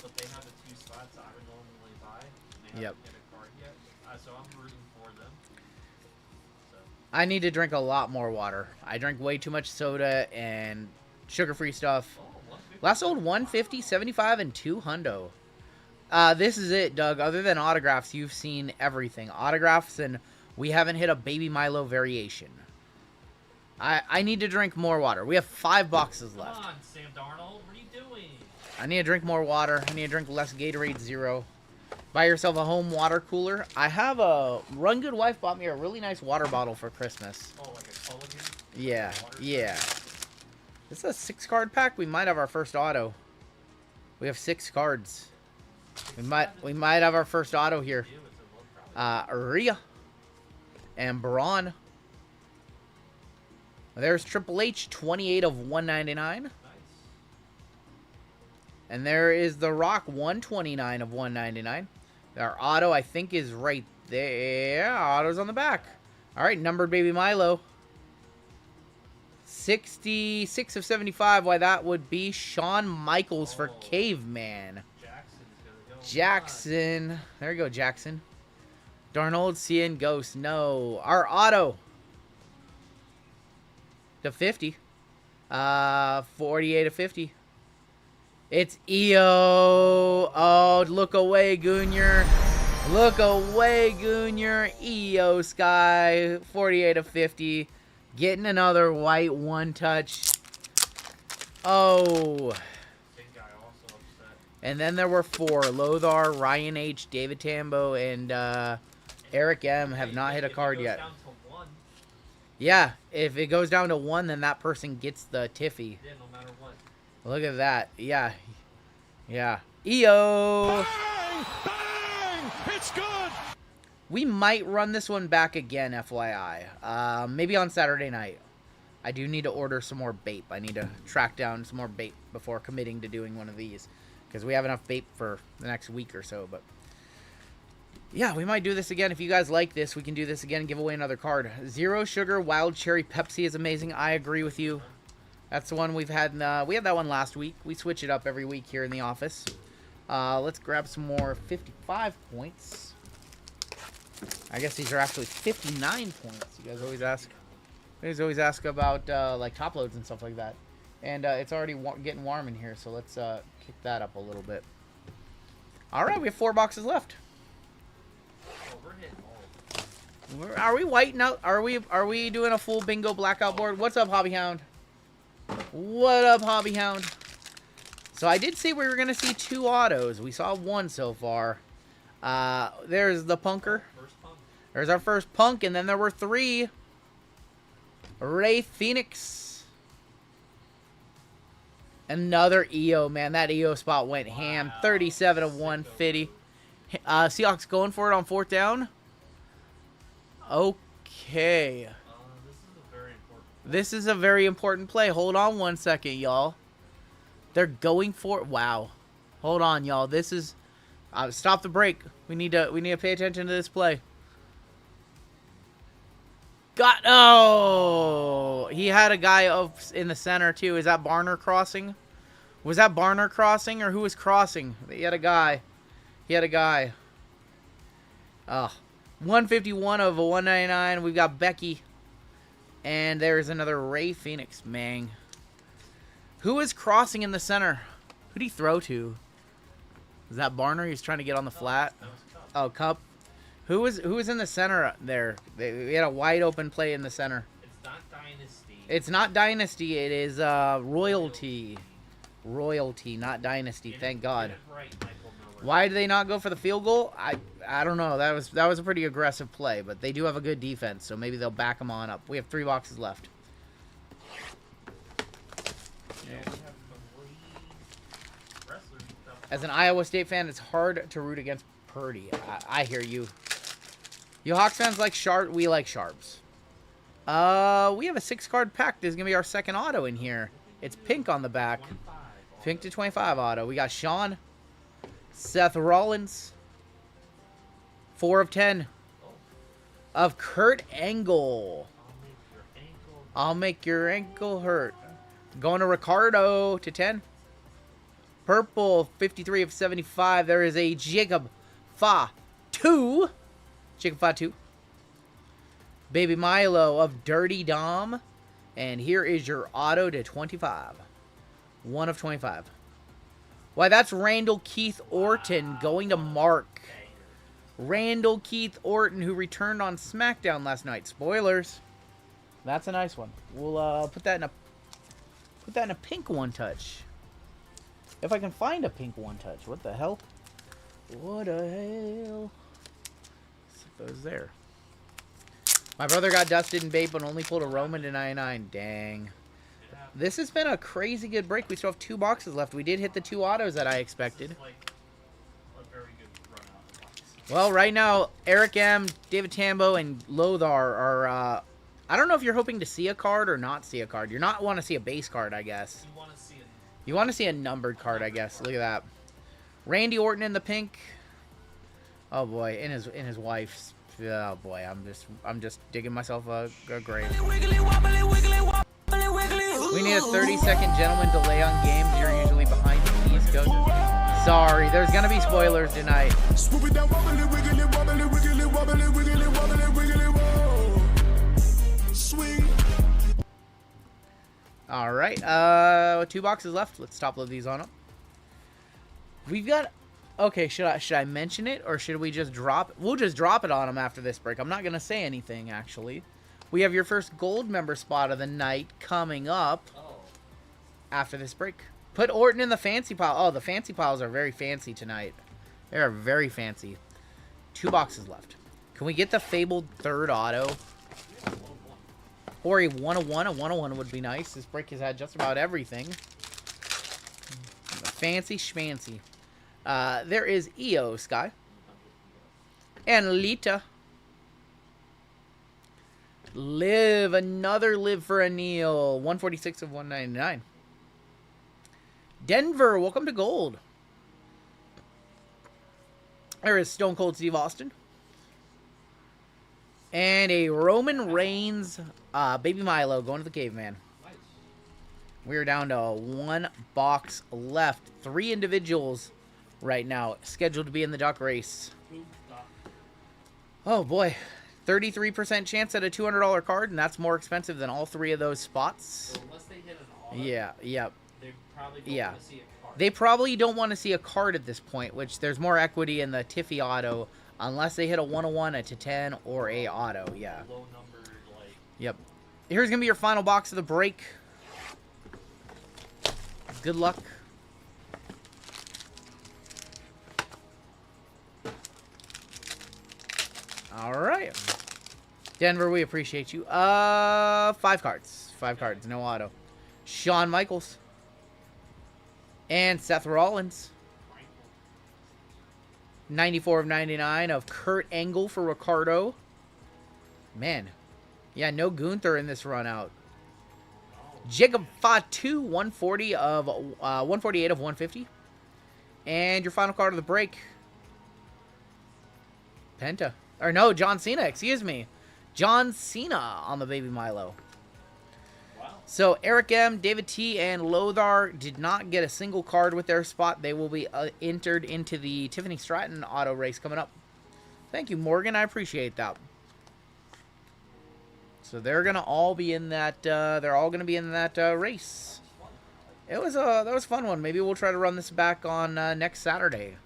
Speaker 4: but they have the 2 spots I would normally buy, and they
Speaker 3: Yep.
Speaker 4: haven't hit a card yet. So I'm rooting for them. So.
Speaker 3: I need to drink a lot more water. I drink way too much soda and sugar-free stuff.
Speaker 4: Oh, 150.
Speaker 3: Last old 150, 75, and 2 hundo. This is it, Doug. Other than autographs, you've seen everything. Autographs, and we haven't hit a Baby Milo variation. I need to drink more water. We have 5 boxes left.
Speaker 4: Come on, Sam Darnold. What are you doing?
Speaker 3: I need to drink more water. I need to drink less Gatorade Zero. Buy yourself a home water cooler. I have a Run Good wife bought me a really nice water bottle for Christmas.
Speaker 4: Oh, like a Culligan?
Speaker 3: Yeah,
Speaker 4: Water?
Speaker 3: yeah. This is a 6-card pack. We might have our first auto. We have 6 cards. We might have our first auto here.
Speaker 4: Ew, it's a low probably.
Speaker 3: Rhea and Braun. There's Triple H, 28 of 199.
Speaker 4: Nice.
Speaker 3: And there is The Rock, 129 of 199. Our auto, I think, is right there. Auto's on the back. All right, numbered Baby Milo. 66 of 75. Why, that would be Shawn Michaels for Caveman.
Speaker 4: Jackson's gonna go.
Speaker 3: Jackson. There you go, Jackson. Darnold, Cian, Ghost. No. Our auto. To 50. 48 of 50. It's EO. Oh, look away, Goonier. Look away, Goonier. EO Sky. 48 of 50. Getting another white 1-touch. Oh.
Speaker 4: Big guy also upset.
Speaker 3: And then there were 4. Lothar, Ryan H., David Tambo, and Eric M. have not hit a card
Speaker 4: If it goes
Speaker 3: yet.
Speaker 4: down to 1,
Speaker 3: Yeah, if it goes down to 1, then that person gets the Tiffy.
Speaker 4: yeah, no matter what.
Speaker 3: Look at that. Yeah. Yeah. EO!
Speaker 6: Bang! Bang! It's good!
Speaker 3: We might run this one back again, FYI. Maybe on Saturday night. I do need to order some more BAPE. I need to track down some more BAPE before committing to doing one of these. Because we have enough BAPE for the next week or so. But Yeah, we might do this again. If you guys like this, we can do this again and give away another card. Zero Sugar Wild Cherry Pepsi is amazing. I agree with you. That's the one we've had. We had that one last week. We switch it up every week here in the office. Let's grab some more 55 points. I guess these are actually 59 points. You guys always ask. You guys always ask about like top loads and stuff like that. And it's already getting warm in here, so let's kick that up a little bit. All right, we have 4 boxes left. Are we whiting out? Are we doing a full bingo blackout board? What's up, Hobby Hound? What up, Hobby Hound? So I did say we were gonna see 2 autos. We saw 1 so far. There's the punker. There's our first punk, and then there were 3. Ray Phoenix. Another EO, man. That EO spot went ham. 37 of 150. Seahawks going for it on 4th down. Okay. This is a very important play. Hold on 1 second, y'all. They're going for it. Wow. Hold on, y'all. This is stop the break. We need to pay attention to this play. Oh, he had a guy in the center too. Is that Barner crossing? Was that Barner crossing, or who was crossing? He had a guy. He had a guy. 151 of a 199. We've got Becky. And there's another Ray Phoenix, man. Who is crossing in the center? Who'd he throw to? Is that Barner? He's trying to get on the flat. Oh, Cup. Who was in the center there? We had a wide open play in the center.
Speaker 4: It's not Dynasty.
Speaker 3: It's not Dynasty. It is Royalty. Royalty, not Dynasty. Thank God. Why did they not go for the field goal? I don't know. That was a pretty aggressive play, but they do have a good defense, so maybe they'll back them on up. We have 3 boxes left. As an Iowa State fan, it's hard to root against Purdy. I hear you. You Hawks fans like Sharp. We like Sharps. We have a 6-card pack. This is going to be our second auto in here. It's pink on the back. Pink to 25 auto. We got Sean. Seth Rollins. 4 of 10. Of Kurt Angle. I'll make your ankle hurt. Going to Ricardo to 10. Purple, 53 of 75. There is a Jacob Fa 2. Jacob Fa 2. Baby Milo of Dirty Dom. And here is your auto to 25. 1 of 25. Why, that's Randall Keith Orton going to Mark. Randall Keith Orton, who returned on SmackDown last night. Spoilers. That's a nice one. We'll put that in a pink one touch. If I can find a pink one touch. What the hell? What the hell? Those there. My brother got dusted in BAPE but only pulled a Roman to 99. Dang. This has been a crazy good break. We still have 2 boxes left. We did hit the 2 autos that I expected. Well, right now, Eric M., David Tambo, and Lothar are... I don't know if you're hoping to see a card or not see a card. You're not want to see a base card, I guess. You want to see a numbered card, I guess. Look at that. Randy Orton in the pink. Oh boy, in his wife's. Oh boy, I'm just digging myself a grave. We need a 30-second gentleman delay on games. You're usually behind the keys, coach. Sorry, there's gonna be spoilers tonight. All right, 2 boxes left. Let's top load these on up. We've got. Okay, should I mention it or should we just drop it? We'll just drop it on them after this break. I'm not gonna say anything actually. We have your first gold member spot of the night coming up after this break. Put Orton in the fancy pile. Oh, the fancy piles are very fancy tonight. They are very fancy. 2 boxes left. Can we get the fabled 3rd auto? Or a 101. A 101 would be nice. This break has had just about everything. Fancy schmancy. There is EO Sky. And Lita. Live. Another live for a Neil. 146 of 199. Denver. Welcome to gold. There is Stone Cold Steve Austin. And a Roman Reigns Baby Milo going to the caveman.
Speaker 4: Nice.
Speaker 3: We're down to one box left. 3 individuals right now scheduled to be in the duck race.
Speaker 4: Boom, dot.
Speaker 3: Oh boy. 33% chance at a $200 card, and that's more expensive than all 3 of those spots.
Speaker 4: So unless they hit an auto,
Speaker 3: Yeah, yeah.
Speaker 4: they probably don't
Speaker 3: Yeah.
Speaker 4: want to see a card.
Speaker 3: They probably don't want to see a card at this point, which there's more equity in the Tiffy auto unless they hit a 101, a to 10, or a auto. Yeah.
Speaker 4: Low numbered, like,
Speaker 3: Yep. Here's going to be your final box of the break. Good luck. All right. Denver, we appreciate you. 5 cards. 5 cards, no auto. Shawn Michaels. And Seth Rollins. 94 of 99 of Kurt Angle for Ricardo. Man. Yeah, no Gunther in this run out. Jacob Fatu, 148 of 150. And your final card of the break. Penta. Or no, John Cena, excuse me. John Cena on the Baby Milo.
Speaker 4: wow.
Speaker 3: So Eric M, David T, and Lothar did not get a single card with their spot. They will be entered into the Tiffany Stratton auto race coming up. Thank you, Morgan. I appreciate that. So they're gonna all be in that. They're all gonna be in that race. It was that was a fun one. Maybe we'll try to run this back on next Saturday.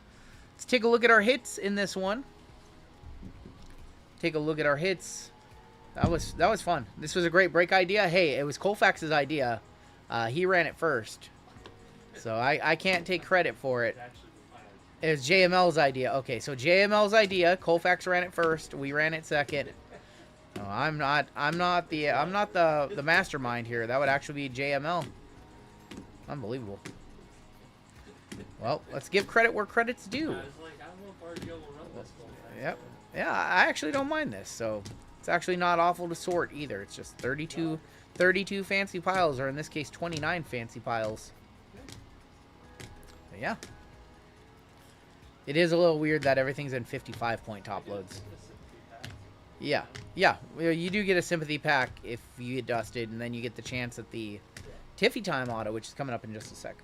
Speaker 3: Let's take a look at our hits in this one. Take a look at our hits. That was fun. This was a great break idea. Hey, it was Colfax's idea. He ran it first, so I can't take credit for it. It was JML's idea. Okay, so JML's idea. Colfax ran it first. We ran it second. No, I'm not the mastermind here. That would actually be JML. Unbelievable. Well, let's give credit where credit's due.
Speaker 4: I was like, I don't know if RGL will run this one.
Speaker 3: Yep. Yeah, I actually don't mind this. So it's actually not awful to sort either. It's just 32 fancy piles, or in this case 29 fancy piles. But yeah. It is a little weird that everything's in 55-point top loads. Yeah. Yeah. You do get a sympathy pack if you get dusted, and then you get the chance at the Tiffy Time auto, which is coming up in just a sec.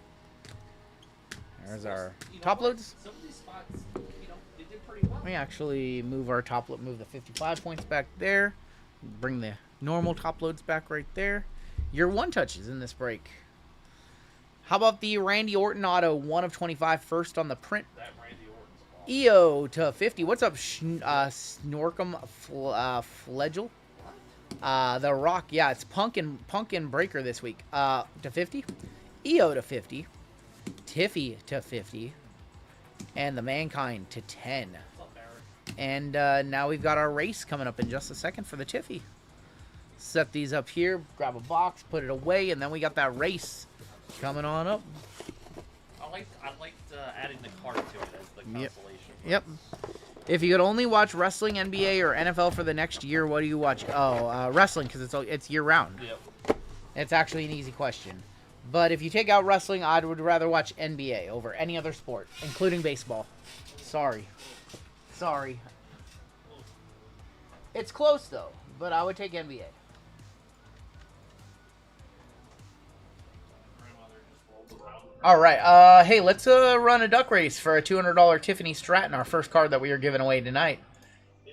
Speaker 3: There's our top loads.
Speaker 4: Some of these spots, they did pretty well.
Speaker 3: Let me actually move our top load, move the 55 points back there. Bring the normal top loads back right there. Your one touches in this break. How about the Randy Orton auto, 1 of 25, first on the print.
Speaker 4: That Randy Orton's ball.
Speaker 3: EO to 50. What's up, Snorkum Fledgel? The Rock. Yeah, it's Punk and Breaker this week. To 50. EO to 50. Tiffy to 50. And the Mankind to 10.
Speaker 4: What's up, Eric?
Speaker 3: And now we've got our race coming up in just a second for the Tiffy. Set these up here, grab a box, put it away, and then we got that race coming on up.
Speaker 4: I liked adding the card to it as the consolation.
Speaker 3: Yep. If you could only watch wrestling, NBA, or NFL for the next year, what do you watch? Oh, wrestling, because it's year-round.
Speaker 4: Yep.
Speaker 3: It's actually an easy question. But if you take out wrestling, I would rather watch NBA over any other sport, including baseball. Sorry. It's close, though, but I would take NBA. All right. Hey, let's run a duck race for a $200 Tiffany Stratton, our first card that we are giving away tonight.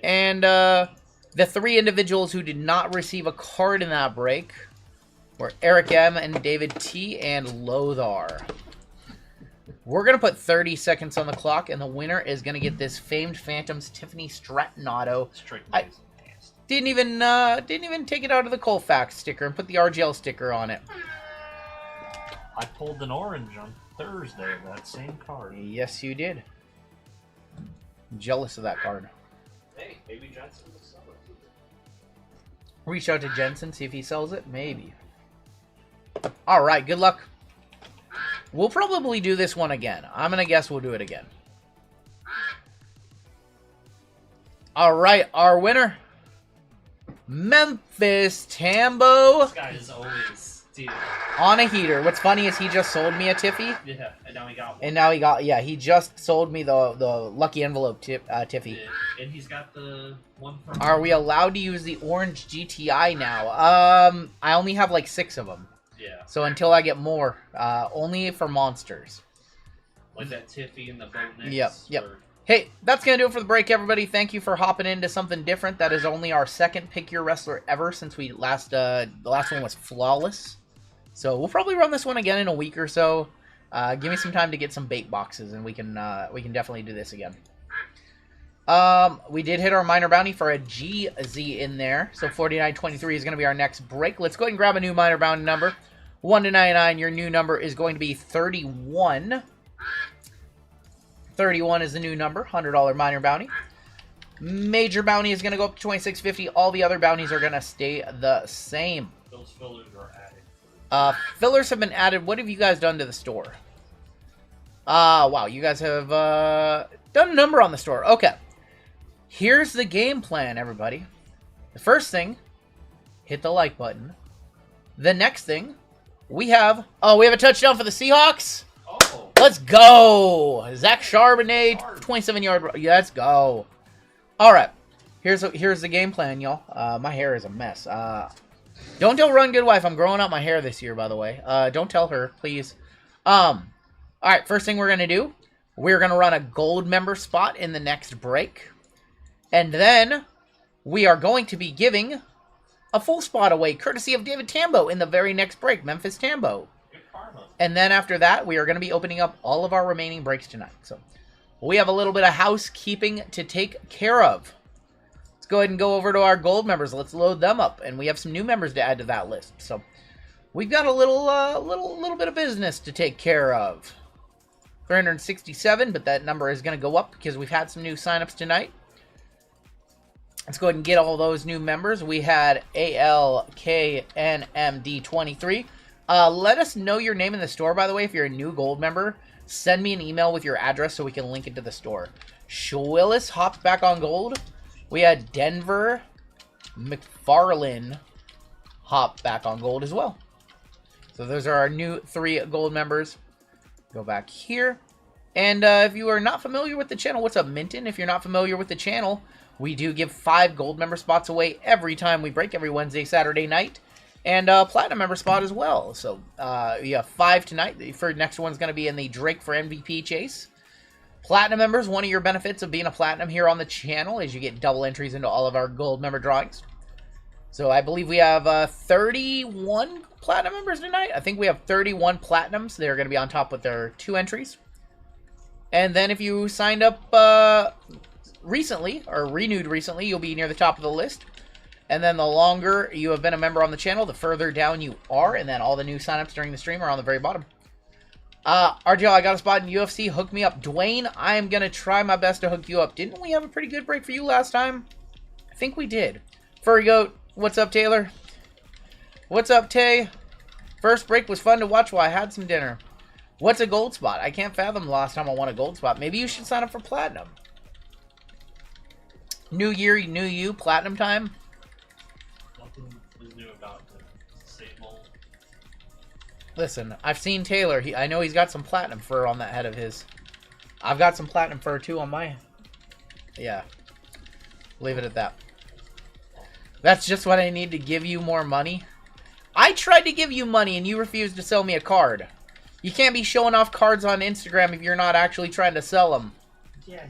Speaker 3: And the 3 individuals who did not receive a card in that break were Eric M. and David T. and Lothar. We're going to put 30 seconds on the clock, and the winner is going to get this famed Phantoms Tiffany Stratton auto. I didn't even take it out of the Colfax sticker and put the RGL sticker on it.
Speaker 7: I pulled an orange on Thursday of that same card.
Speaker 3: Yes, you did. Jealous of that card.
Speaker 4: Hey, maybe Jensen will sell it.
Speaker 3: Reach out to Jensen, see if he sells it. Maybe. All right, good luck. We'll probably do this one again. I'm going to guess we'll do it again. All right, our winner, Memphis Tambo.
Speaker 4: This guy is always Dude.
Speaker 3: On a heater. What's funny is he just sold me a Tiffy.
Speaker 4: Yeah, and now he got one.
Speaker 3: And now he just sold me the Lucky Envelope Tiffy.
Speaker 4: Yeah, and he's got the one from...
Speaker 3: Are we allowed to use the orange GTI now? I only have like 6 of them.
Speaker 4: Yeah.
Speaker 3: So until I get more, only for monsters.
Speaker 4: Like that Tiffy and the boat necks.
Speaker 3: Yep.
Speaker 4: Or...
Speaker 3: Hey, that's going to do it for the break, everybody. Thank you for hopping into something different. That is only our second Pick Your Wrestler ever since we the last one was Flawless. So we'll probably run this one again in a week or so. Give me some time to get some bait boxes, and we can definitely do this again. We did hit our minor bounty for a GZ in there. So 49.23 is going to be our next break. Let's go ahead and grab a new minor bounty number. 1 to 99, your new number is going to be 31. 31 is the new number, $100 minor bounty. Major bounty is going to go up to $26.50. All the other bounties are going to stay the same.
Speaker 7: Those fillers are added.
Speaker 3: Fillers have been added. What have you guys done to the store? Wow, you guys have done a number on the store. Okay. Here's the game plan, everybody. The first thing, hit the like button. The next thing, we have a touchdown for the Seahawks.
Speaker 4: Oh.
Speaker 3: Let's go! Zach Charbonnet, 27-yard. Yeah, let's go. All right, here's the game plan, y'all. My hair is a mess. Don't tell Rungoodlife I'm growing out my hair this year, by the way. Don't tell her, please. All right, first thing we're gonna do, we're gonna run a gold member spot in the next break, and then we are going to be giving a full spot away, courtesy of David Tambo, in the very next break, Memphis Tambo. And then after that, we are going to be opening up all of our remaining breaks tonight. So we have a little bit of housekeeping to take care of. Let's go ahead and go over to our gold members. Let's load them up. And we have some new members to add to that list. So we've got a little bit of business to take care of. 367, but that number is going to go up because we've had some new signups tonight. Let's go ahead and get all those new members. We had ALKNMD23. Let us know your name in the store, by the way. If you're a new gold member, send me an email with your address so we can link it to the store. Schwillis hopped back on gold. We had Denver McFarlane hop back on gold as well. So those are our new 3 gold members. Go back here. And if you are not familiar with the channel, what's up, Minton? If you're not familiar with the channel, we do give 5 gold member spots away every time we break, every Wednesday, Saturday night. And platinum member spot as well. So you have 5 tonight. The next one's going to be in the Drake for MVP chase. Platinum members, one of your benefits of being a platinum here on the channel is you get double entries into all of our gold member drawings. So I believe we have 31 platinum members tonight. I think we have 31 platinums. They're going to be on top with their 2 entries. And then if you signed up recently, or renewed recently, you'll be near the top of the list. And then the longer you have been a member on the channel, the further down you are. And then all the new signups during the stream are on the very bottom. RGL, I got a spot in UFC. Hook me up. Dwayne, I am going to try my best to hook you up. Didn't we have a pretty good break for you last time? I think we did. Furry Goat, what's up, Taylor? What's up, Tay? First break was fun to watch while I had some dinner. What's a gold spot? I can't fathom the last time I won a gold spot. Maybe you should sign up for platinum. New year, new you, platinum time.
Speaker 7: Nothing is new about the same old.
Speaker 3: Listen, I've seen Taylor. I know he's got some platinum fur on that head of his. I've got some platinum fur too on my. Yeah. Leave it at that. That's just what I need to give you more money. I tried to give you money and you refused to sell me a card. You can't be showing off cards on Instagram if you're not actually trying to sell them.
Speaker 7: Yeah.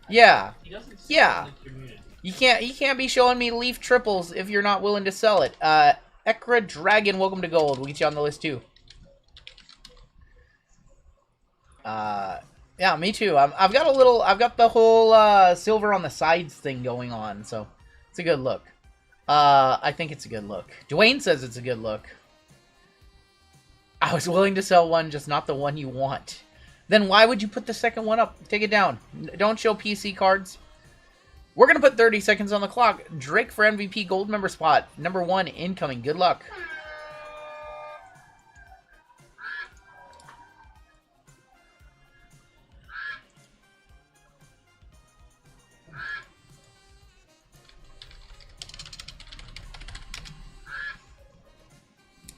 Speaker 3: Yeah.
Speaker 7: He doesn't sell
Speaker 3: Yeah.
Speaker 7: in the community.
Speaker 3: You can't be showing me leaf triples if you're not willing to sell it. Ekra Dragon, welcome to gold. We'll get you on the list too. Yeah, me too. I've got the whole silver on the sides thing going on, so it's a good look. I think it's a good look. Dwayne says it's a good look. I was willing to sell one, just not the one you want. Then why would you put the second one up? Take it down. Don't show PC cards. We're going to put 30 seconds on the clock. Drake for MVP gold member spot. Number 1 incoming. Good luck.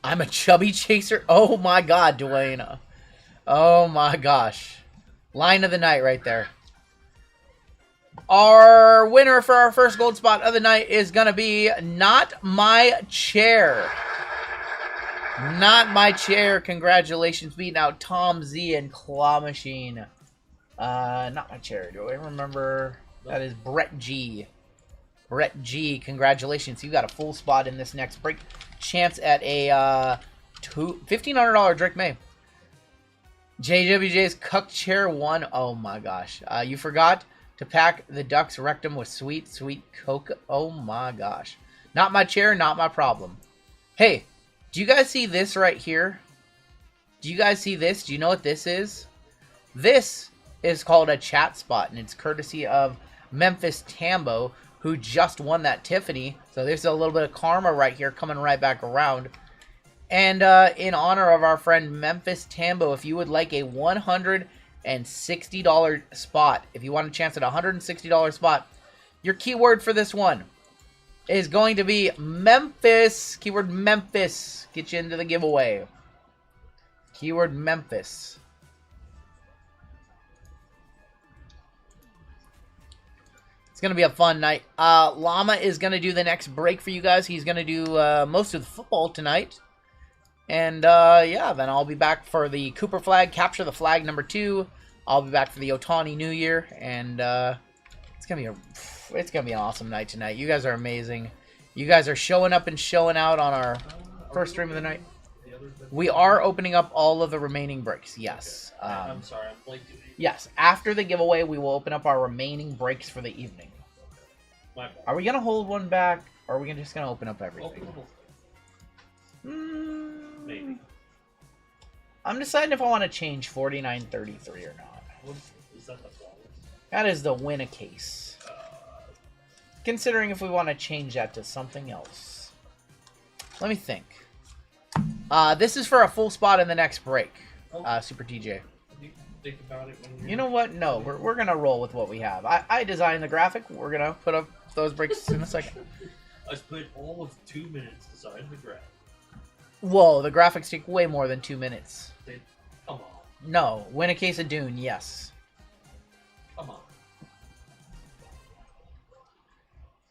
Speaker 3: I'm a chubby chaser. Oh my God, Dwayne. Oh my gosh. Line of the night right there. Our winner for our first gold spot of the night is going to be Not My Chair. Not My Chair. Congratulations. Beating out Tom Z and Claw Machine. Not My Chair. Do I remember? That is Brett G. Brett G. Congratulations. You got a full spot in this next break. Chance at a $1,500 Drake May. JWJ's Cuck Chair 1. Oh my gosh. You forgot to pack the duck's rectum with sweet, sweet coke. Oh my gosh. Not my chair, not my problem. Hey, do you guys see this right here? Do you guys see this? Do you know what this is? This is called a chat spot, and it's courtesy of Memphis Tambo, who just won that Tiffany. So there's a little bit of karma right here coming right back around. And in honor of our friend Memphis Tambo, if you would like a $160 spot, if you want a chance at a $160 spot, your keyword for this one is going to be Memphis. Keyword Memphis. Get you into the giveaway. Keyword Memphis. It's going to be a fun night. Llama is going to do the next break for you guys. He's going to do most of the football tonight. And, yeah, then I'll be back for the Cooper Flagg, Capture the Flag #2. I'll be back for the Ohtani New Year, and, it's gonna be an awesome night tonight. You guys are amazing. You guys are showing up and showing out on our first stream of the night. We are opening up all of the remaining breaks, yes.
Speaker 7: I'm sorry, I'm late doing it.
Speaker 3: Yes, after the giveaway, we will open up our remaining breaks for the evening.
Speaker 7: My bad.
Speaker 3: Are we gonna hold one back, or are we just gonna open up everything?
Speaker 7: Maybe.
Speaker 3: I'm deciding if I want to change 4933 or not.
Speaker 7: What is that the flawless?
Speaker 3: That is the win a case. Considering if we want to change that to something else. Let me think. This is for a full spot in the next break. Super TJ.
Speaker 7: Did you think about it when
Speaker 3: You know what? No, we're going to roll with what we have. I designed the graphic. We're going to put up those breaks in a second.
Speaker 7: I spent all of 2 minutes designing the graph.
Speaker 3: Whoa, the graphics take way more than 2 minutes.
Speaker 7: Come on.
Speaker 3: No, win a case of Dune, yes.
Speaker 7: Come on.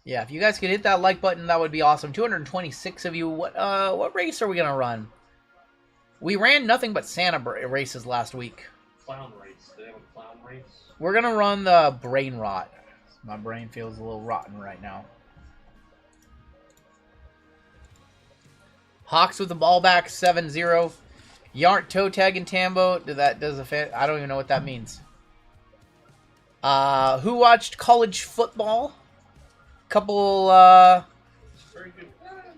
Speaker 3: Yeah, if you guys could hit that like button, that would be awesome. 226 of you. What race are we going to run? We ran nothing but Santa races last week.
Speaker 7: Clown race. Do they have a clown race?
Speaker 3: We're going to run the Brain Rot. My brain feels a little rotten right now. Hawks with the ball back, 7-0. Yarnt, toe tag, and Tambo. I don't even know what that means. Who watched college football? Couple,
Speaker 7: Very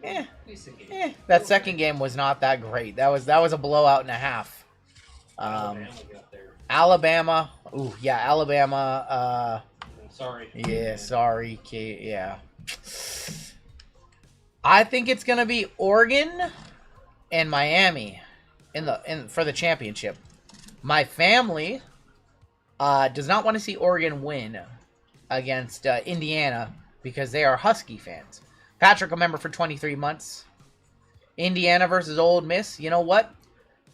Speaker 7: good. Decent game.
Speaker 3: that second game was not that great. That was a blowout and a half.
Speaker 7: Alabama got there.
Speaker 3: Alabama. Ooh, yeah, Alabama.
Speaker 7: Sorry.
Speaker 3: Yeah, sorry, Kate. Yeah. I think it's gonna be Oregon and Miami for the championship. My family does not want to see Oregon win against Indiana because they are Husky fans. Patrick, a member for 23 months. Indiana versus Ole Miss. You know what?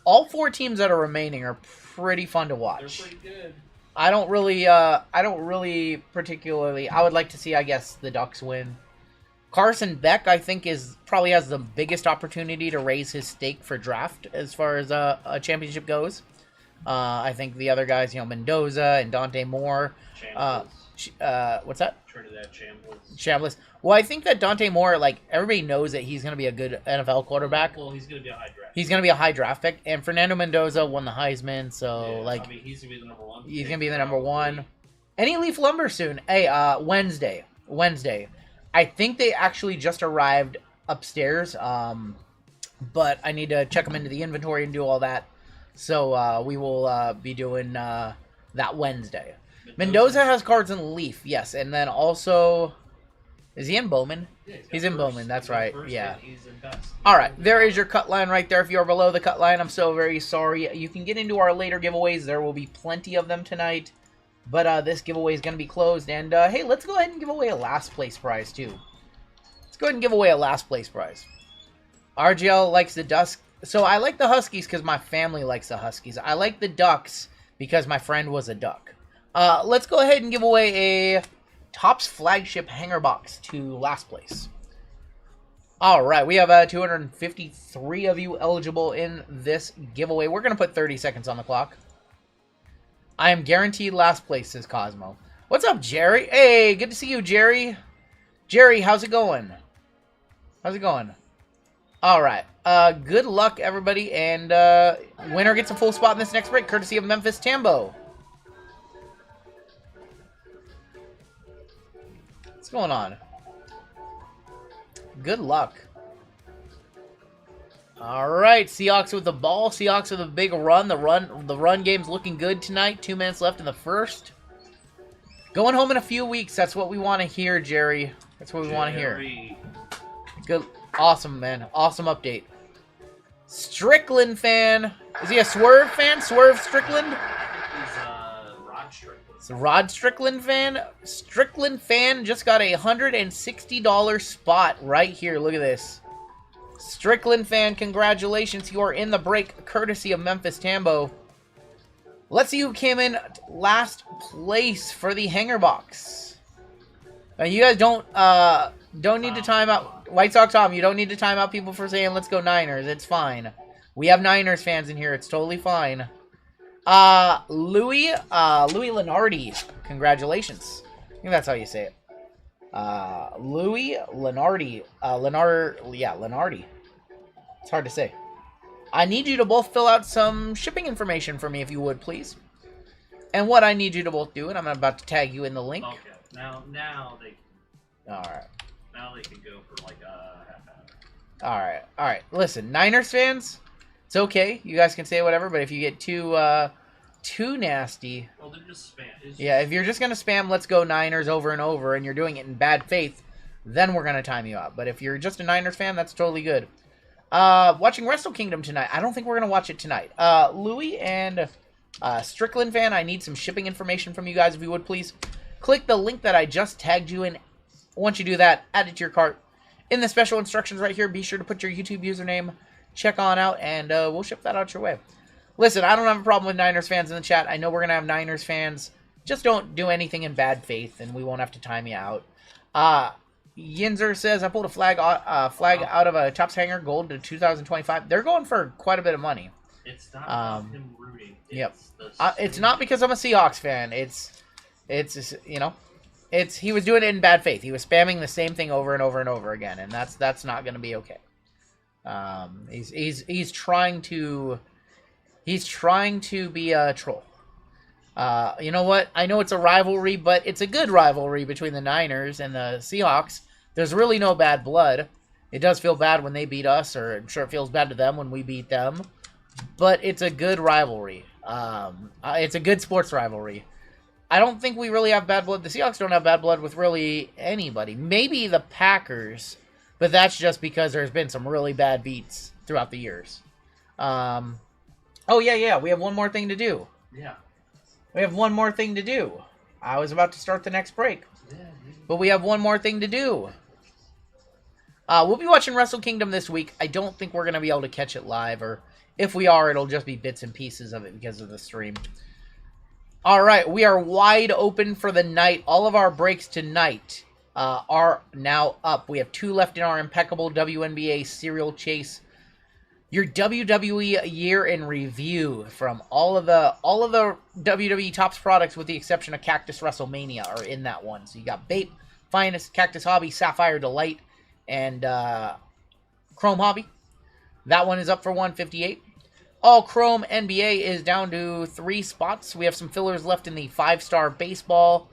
Speaker 3: All four teams that are remaining are pretty fun to watch.
Speaker 7: They're pretty good.
Speaker 3: I don't really particularly. I would like to see, I guess, the Ducks win. Carson Beck, I think, probably has the biggest opportunity to raise his stake for draft as far as a championship goes. I think the other guys, Mendoza and Dante Moore. What's that?
Speaker 7: Trinidad
Speaker 3: Chambliss. Well, I think that Dante Moore, everybody knows that he's going to be a good NFL quarterback.
Speaker 7: Well, he's going to be a high draft.
Speaker 3: He's going to be a high draft pick. And Fernando Mendoza won the Heisman, so,
Speaker 7: he's going to be the number one.
Speaker 3: He's going to be the number one. And he leaf lumber soon. Hey, Wednesday. I think they actually just arrived upstairs, but I need to check them into the inventory and do all that. So we will be doing that Wednesday. Mendoza has cards in the Leaf, yes. And then also, is he in Bowman?
Speaker 7: Yeah,
Speaker 3: he's in Bowman, that's right. Yeah.
Speaker 7: He's in best.
Speaker 3: All right, there is your cut line right there. If you're below the cut line, I'm so very sorry. You can get into our later giveaways. There will be plenty of them tonight. But this giveaway is going to be closed. And, hey, let's go ahead and give away a last place prize, too. Let's go ahead and give away a last place prize. RGL likes the Ducks. So I like the Huskies because my family likes the Huskies. I like the Ducks because my friend was a Duck. Let's go ahead and give away a Topps flagship hanger box to last place. All right, we have 253 of you eligible in this giveaway. We're going to put 30 seconds on the clock. I am guaranteed last place, says Cosmo. What's up, Jerry? Hey, good to see you, Jerry. Jerry, how's it going? How's it going? All right. Good luck, everybody, and winner gets a full spot in this next break, courtesy of Memphis Tambo. What's going on? Good luck. All right, Seahawks with the ball. Seahawks with a big run. The run game's looking good tonight. 2 minutes left in the first. Going home in a few weeks. That's what we want to hear, Jerry. That's what we want to hear. Good. Awesome, man. Awesome update. Strickland fan. Is he a Swerve fan? Swerve Strickland?
Speaker 7: He's Rod Strickland.
Speaker 3: It's a Rod Strickland fan. Strickland fan just got a $160 spot right here. Look at this. Strickland fan, congratulations. You are in the break, courtesy of Memphis Tambo. Let's see who came in last place for the hanger box. You guys don't need to time out. White Sox Tom, you don't need to time out people for saying let's go Niners. It's fine. We have Niners fans in here. It's totally fine. Louis Lenardi. Congratulations. I think that's how you say it. Louis Lenardi. Lenardi. It's hard to say. I need you to both fill out some shipping information for me, if you would, please. And what I need you to both do, and I'm about to tag you in the link.
Speaker 7: Okay, now they.
Speaker 3: All right.
Speaker 7: Now they can go for like a half hour.
Speaker 3: All right. Listen, Niners fans, it's okay. You guys can say whatever, but if you get too nasty,
Speaker 7: Well, they're just spam.
Speaker 3: yeah, if you're just gonna spam "Let's go Niners" over and over, and you're doing it in bad faith, then we're gonna time you out. But if you're just a Niners fan, that's totally good. Watching Wrestle Kingdom tonight. I don't think we're gonna watch it tonight. Louis and Strickland fan, I need some shipping information from you guys, if you would please. Click the link that I just tagged you in. Once you do that, add it to your cart. In the special instructions right here, be sure to put your YouTube username, check on out, and we'll ship that out your way. Listen, I don't have a problem with Niners fans in the chat. I know we're going to have Niners fans. Just don't do anything in bad faith, and we won't have to time you out. Yinzer says, I pulled a flag out of a Topps hanger, gold to 2025. They're going for quite a bit of money.
Speaker 7: It's not about him rooting.
Speaker 3: Yep. It's not because I'm a Seahawks fan. It's you know, he was doing it in bad faith. He was spamming the same thing over and over and over again, and that's not going to be okay. He's trying to be a troll. You know what? I know it's a rivalry, but it's a good rivalry between the Niners and the Seahawks. There's really no bad blood. It does feel bad when they beat us, or I'm sure it feels bad to them when we beat them. But it's a good rivalry. It's a good sports rivalry. I don't think we really have bad blood. The Seahawks don't have bad blood with really anybody. Maybe the Packers, but that's just because there's been some really bad beats throughout the years. Oh, yeah. We have one more thing to do.
Speaker 7: Yeah.
Speaker 3: We have one more thing to do. I was about to start the next break. But we have one more thing to do. We'll be watching Wrestle Kingdom this week. I don't think we're going to be able to catch it live, or if we are, it'll just be bits and pieces of it because of the stream. All right, we are wide open for the night. All of our breaks tonight are now up. We have 2 left in our Impeccable WNBA Serial Chase. Your WWE Year in Review from all of the WWE Topps products, with the exception of Cactus WrestleMania, are in that one. So you got BAPE, Finest, Cactus Hobby, Sapphire Delight, and Chrome Hobby. That one is up for $158. All Chrome NBA is down to 3 spots. We have some fillers left in the 5-star baseball.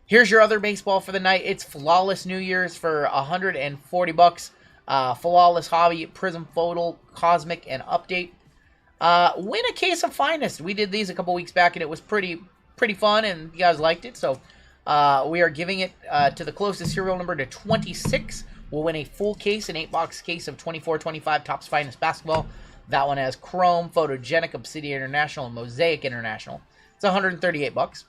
Speaker 3: Here's your other baseball for the night. It's Flawless New Year's for $140. Flawless Hobby, Prism Photo, Cosmic, and Update. Win a case of Finest. We did these a couple weeks back, and it was pretty fun, and you guys liked it. So we are giving it to the closest serial number to 26. We'll win a full case, an 8-box case of 24-25 Topps Finest Basketball. That one has Chrome, Photogenic, Obsidian International, and Mosaic International. It's $138.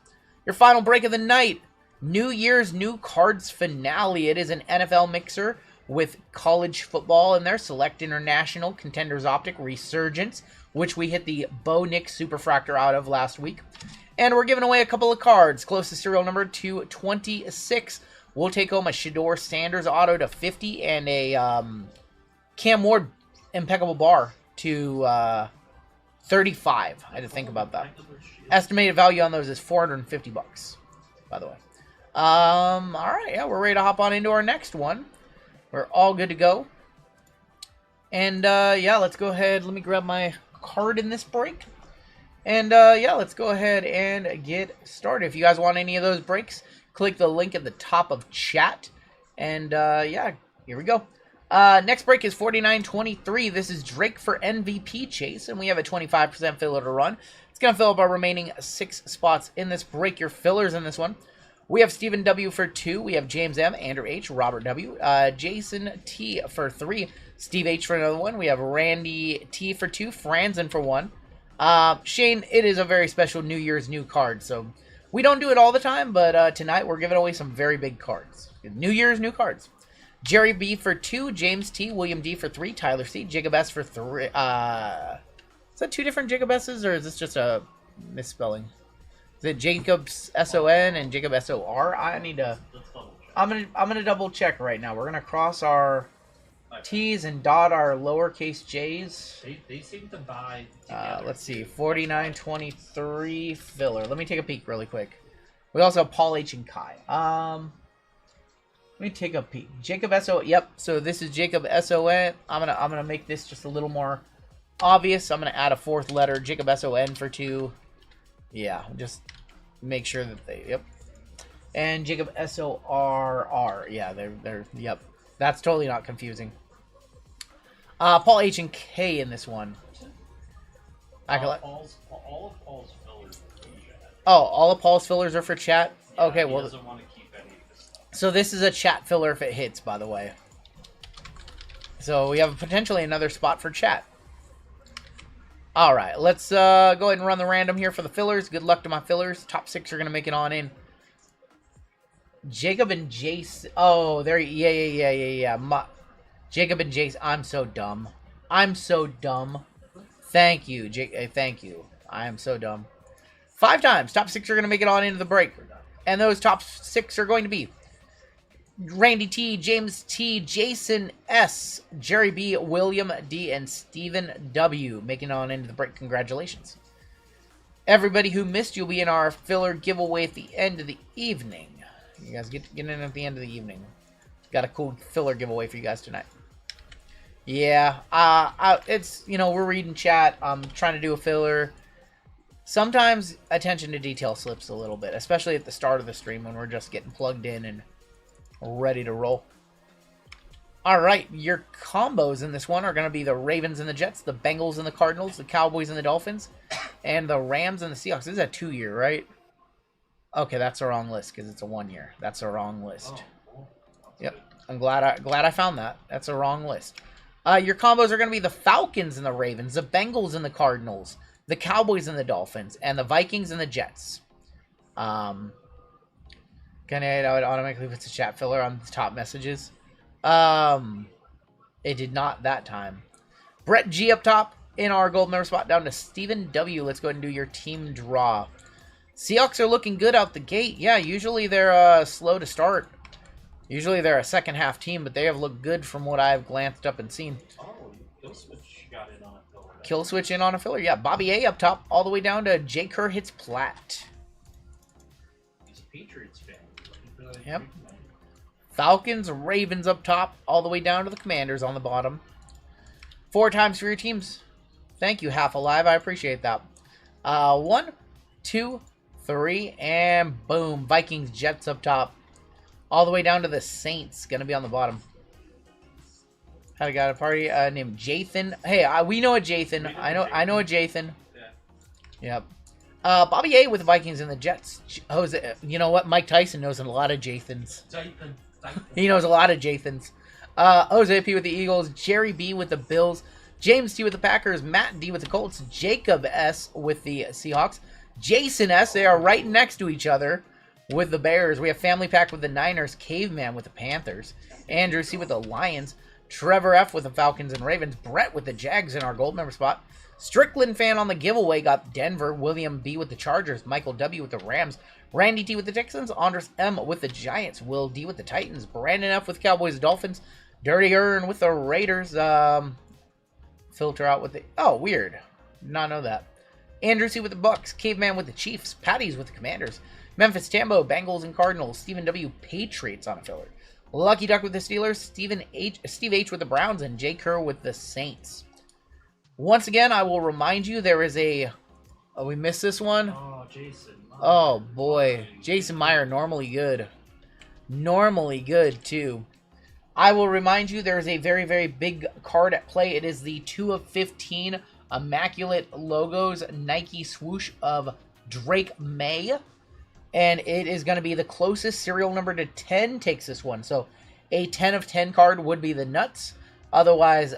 Speaker 3: Your final break of the night, New Year's New Cards Finale. It is an NFL mixer with college football in there. Select International, Contenders Optic, Resurgence, which we hit the Bo Nick Superfractor out of last week. And we're giving away a couple of cards. Closest serial number to 26. We'll take home a Shador Sanders auto to 50 and a Cam Ward Impeccable Bar to 35. I had to think about that. Estimated value on those is $450, by the way. All right, yeah, we're ready to hop on into our next one. We're all good to go. And, yeah, let's go ahead. Let me grab my card in this break. And, yeah, let's go ahead and get started. If you guys want any of those breaks, click the link at the top of chat. And, yeah, here we go. Next break is 49.23. This is Drake for MVP Chase, and we have a 25% filler to run. It's going to fill up our remaining 6 spots in this break. Your fillers in this one. We have Stephen W. for 2. We have James M., Andrew H., Robert W., Jason T. for 3, Steve H. for another 1. We have Randy T. for 2, Franzen for 1. Shane, it is a very special New Year's new card, so we don't do it all the time, but tonight we're giving away some very big cards. New Year's new cards. Jerry B. for 2, James T., William D. for 3, Tyler C., Jacob S. for 3. Is that 2 different Jacob S's, or is this just a misspelling? Is it Jacob's S-O-N and Jacob S-O-R? I need to... I'm gonna double check right now. We're gonna cross our T's and dot our lowercase J's.
Speaker 4: They seem to buy together.
Speaker 3: Let's see. 49.23 filler. Let me take a peek really quick. We also have Paul H. and Kai. Let me take a peek. Jacob S-O... Yep, so this is Jacob S-O-N. I'm gonna make this just a little more obvious. I'm gonna add a 4th letter. Jacob S-O-N for 2. Yeah, just make sure that they... Yep. And Jacob S-O-R-R. Yeah, they're... Yep. That's totally not confusing. Paul H. and K in this one.
Speaker 7: All of Paul's fillers are for chat.
Speaker 3: Oh, all of Paul's fillers are for chat?
Speaker 7: Yeah,
Speaker 3: okay,
Speaker 7: he
Speaker 3: well...
Speaker 7: doesn't want to keep any of this stuff.
Speaker 3: So this is a chat filler if it hits, by the way. So we have potentially another spot for chat. Alright, let's go ahead and run the random here for the fillers. Good luck to my fillers. Top 6 are going to make it on in. Jacob and Jace. Oh, there. Yeah. Jacob and Jace. I'm so dumb. Thank you, thank you. I am so dumb. 5 times. Top 6 are going to make it on into the break. And those top 6 are going to be Randy T, James T, Jason S, Jerry B, William D, and Stephen W. Making it on into the break. Congratulations. Everybody who missed, you'll be in our filler giveaway at the end of the evening. You guys get in at the end of the evening. Got a cool filler giveaway for you guys tonight. Yeah, it's, you know, we're reading chat. I'm trying to do a filler. Sometimes attention to detail slips a little bit, especially at the start of the stream when we're just getting plugged in and ready to roll. All right, your combos in this one are going to be the Ravens and the Jets, the Bengals and the Cardinals, the Cowboys and the Dolphins, and the Rams and the Seahawks. This is a 2-year, right? Okay, that's the wrong list because it's a 1-year. That's the wrong list. Yep, I'm glad I found that. That's a wrong list. Your combos are going to be the Falcons and the Ravens, the Bengals and the Cardinals, the Cowboys and the Dolphins, and the Vikings and the Jets. It automatically puts a chat filler on the top messages. It did not that time. Brett G up top in our gold member spot down to Stephen W. Let's go ahead and do your team draw. Seahawks are looking good out the gate. Yeah, usually they're slow to start. Usually they're a second half team, but they have looked good from what I've glanced up and seen.
Speaker 7: Oh, Killswitch got in on a filler.
Speaker 3: Killswitch in on a filler. Yeah, Bobby A up top all the way down to J. Kerr hits Platt.
Speaker 7: He's a Patriots fan.
Speaker 3: Yep. Falcons, Ravens up top, all the way down to the Commanders on the bottom. 4 times for your teams. Thank you, Half Alive. I appreciate that. 1, 2, 3, and boom. Vikings, Jets up top. All the way down to the Saints. Going to be on the bottom. Had a guy at a party named Jathan. Hey, we know a Jathan. I know a Jathan.
Speaker 4: Yeah.
Speaker 3: Yep. Bobby A with the Vikings and the Jets. Jose, you know what? Mike Tyson knows a lot of Jathans. He knows a lot of Jathans. Jose P with the Eagles. Jerry B with the Bills. James T with the Packers. Matt D with the Colts. Jacob S with the Seahawks. Jason S. They are right next to each other with the Bears. We have Family Pack with the Niners. Caveman with the Panthers. Andrew C with the Lions. Trevor F with the Falcons and Ravens. Brett with the Jags in our gold member spot. Strickland fan on the giveaway got Denver. William B with the Chargers. Michael W with the Rams. Randy T with the Texans. Andres M with the Giants. Will D with the Titans. Brandon F with Cowboys Dolphins. Dirty Earn with the Raiders. Filter out with the... Oh, weird. Did not know that. Andrew C with the Bucks. Caveman with the Chiefs. Patties with the Commanders. Memphis Tambo, Bengals and Cardinals. Stephen W. Patriots on a filler. Lucky Duck with the Steelers. Steve H with the Browns. And Jay Kerr with the Saints. Once again, I will remind you there is a... Oh, we missed this one?
Speaker 7: Oh, Jason.
Speaker 3: Oh, boy. Jason Meyer, normally good. Normally good, too. I will remind you there is a very, very big card at play. It is the 2 of 15 Immaculate Logos Nike swoosh of Drake May. And it is going to be the closest serial number to 10 takes this one. So a 10 of 10 card would be the nuts. Otherwise,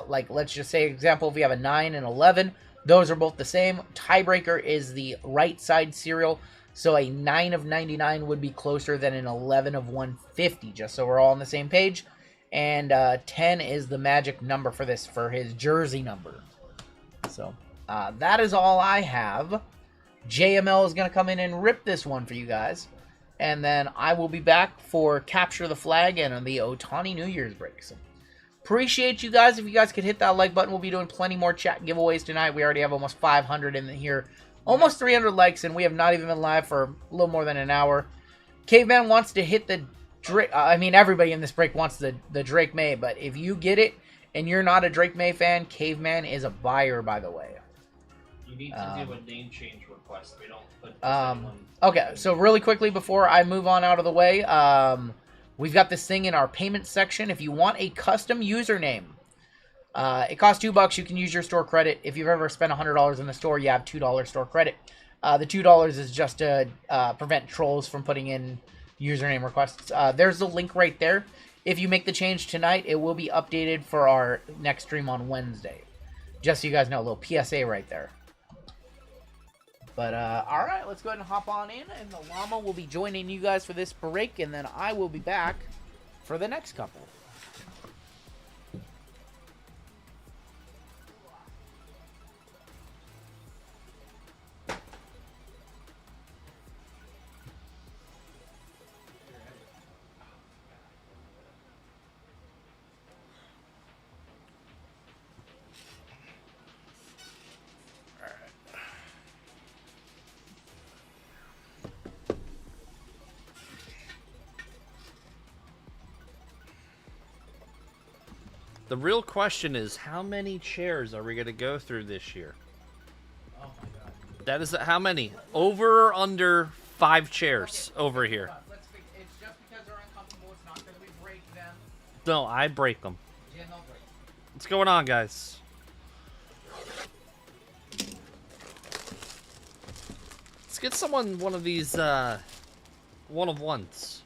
Speaker 3: like let's just say, example, if we have a 9 and 11, those are both the same. Tiebreaker is the right side serial. So a 9 of 99 would be closer than an 11 of 150, just so we're all on the same page. And 10 is the magic number for this, for his jersey number. So that is all I have. JML is going to come in and rip this one for you guys. And then I will be back for Capture the Flag and the Ohtani New Year's break. So appreciate you guys. If you guys could hit that like button, we'll be doing plenty more chat giveaways tonight. We already have almost 500 in here. Almost 300 likes, and we have not even been live for a little more than an hour. Caveman wants to hit the Drake. I mean, everybody in this break wants the Drake May, but if you get it and you're not a Drake May fan, Caveman is a buyer, by the way.
Speaker 7: You need to do a name change request. We don't put anyone...
Speaker 3: Okay, so really quickly before I move on out of the way, we've got this thing in our payment section. If you want a custom username, it costs $2. You can use your store credit. If you've ever spent $100 in the store, you have $2 store credit. The $2 is just to prevent trolls from putting in username requests. There's the link right there. If you make the change tonight, it will be updated for our next stream on Wednesday. Just so you guys know, a little PSA right there. But, all right, let's go ahead and hop on in. And the llama will be joining you guys for this break. And then I will be back for the next couple.
Speaker 8: The real question is, how many chairs are we going to go through this year?
Speaker 3: Oh, my God.
Speaker 8: That is how many? Over or under 5 chairs over here?
Speaker 3: It's just because they're uncomfortable. It's not because we break them.
Speaker 8: No, I break them.
Speaker 3: Yeah, no break.
Speaker 8: What's going on, guys? Let's get someone one of these, one of ones.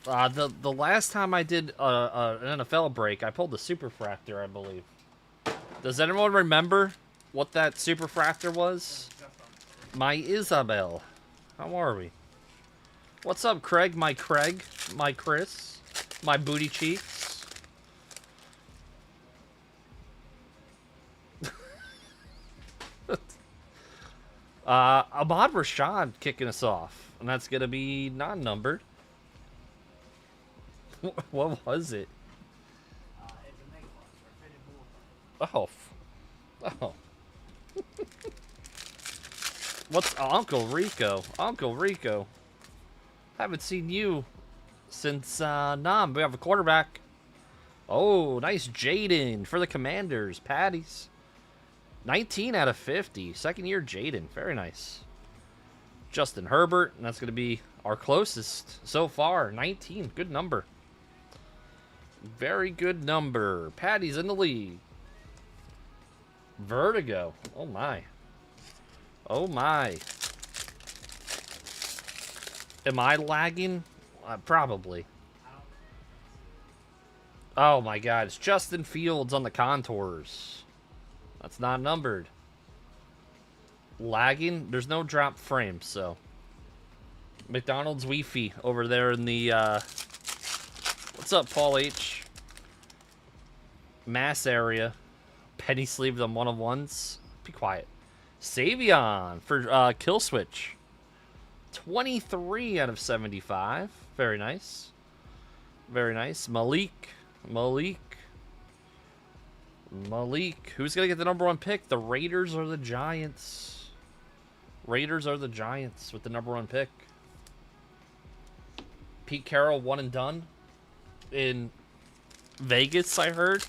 Speaker 8: The last time I did an NFL break, I pulled the Superfractor, I believe. Does anyone remember what that Superfractor was? My Isabel. How are we? What's up, Craig? My Chris? My booty cheeks? Ahmad Rashad kicking us off. And that's going to be non-numbered. What was it? Oh. Oh. What's Uncle Rico? Uncle Rico. Haven't seen you since, we have a quarterback. Oh, nice Jaden for the Commanders. Patties. 19 out of 50. Second year Jaden. Very nice. Justin Herbert, and that's going to be our closest so far. 19. Good number. Very good number. Patty's in the lead. Vertigo. Oh, my. Oh, my. Am I lagging? Probably. Oh, my God. It's Justin Fields on the contours. That's not numbered. lagging. There's no drop frame, so. McDonald's Wi-Fi over there in the, what's up, Paul H? Mass area. Penny sleeved on 1-of-1s. Be quiet. Savion for Kill Switch. 23 out of 75. Very nice. Very nice. Malik. Who's going to get the #1 pick? The Raiders or the Giants? Raiders are the Giants with the #1 pick. Pete Carroll, one and done. In Vegas, I heard.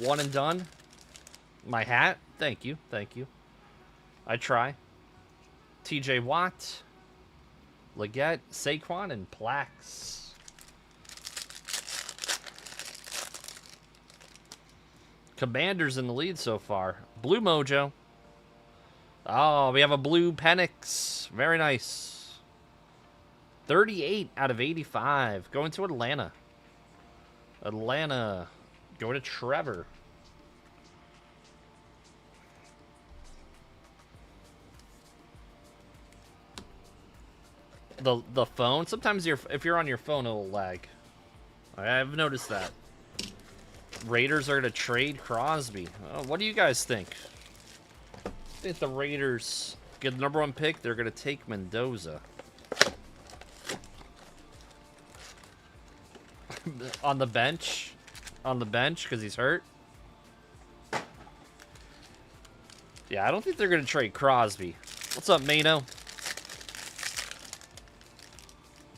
Speaker 8: One and done. My hat. Thank you. I try. TJ Watt. Leggett, Saquon, and Plax. Commanders in the lead so far. Blue Mojo. Oh, we have a blue Penix. Very nice. 38 out of 85. Going to Atlanta. Going to Trevor. The phone. Sometimes if you're on your phone, it'll lag. I've noticed that. Raiders are going to trade Crosby. What do you guys think? I think the Raiders get the #1 pick. They're going to take Mendoza. On the bench. Because he's hurt. Yeah, I don't think they're going to trade Crosby. What's up, Mano?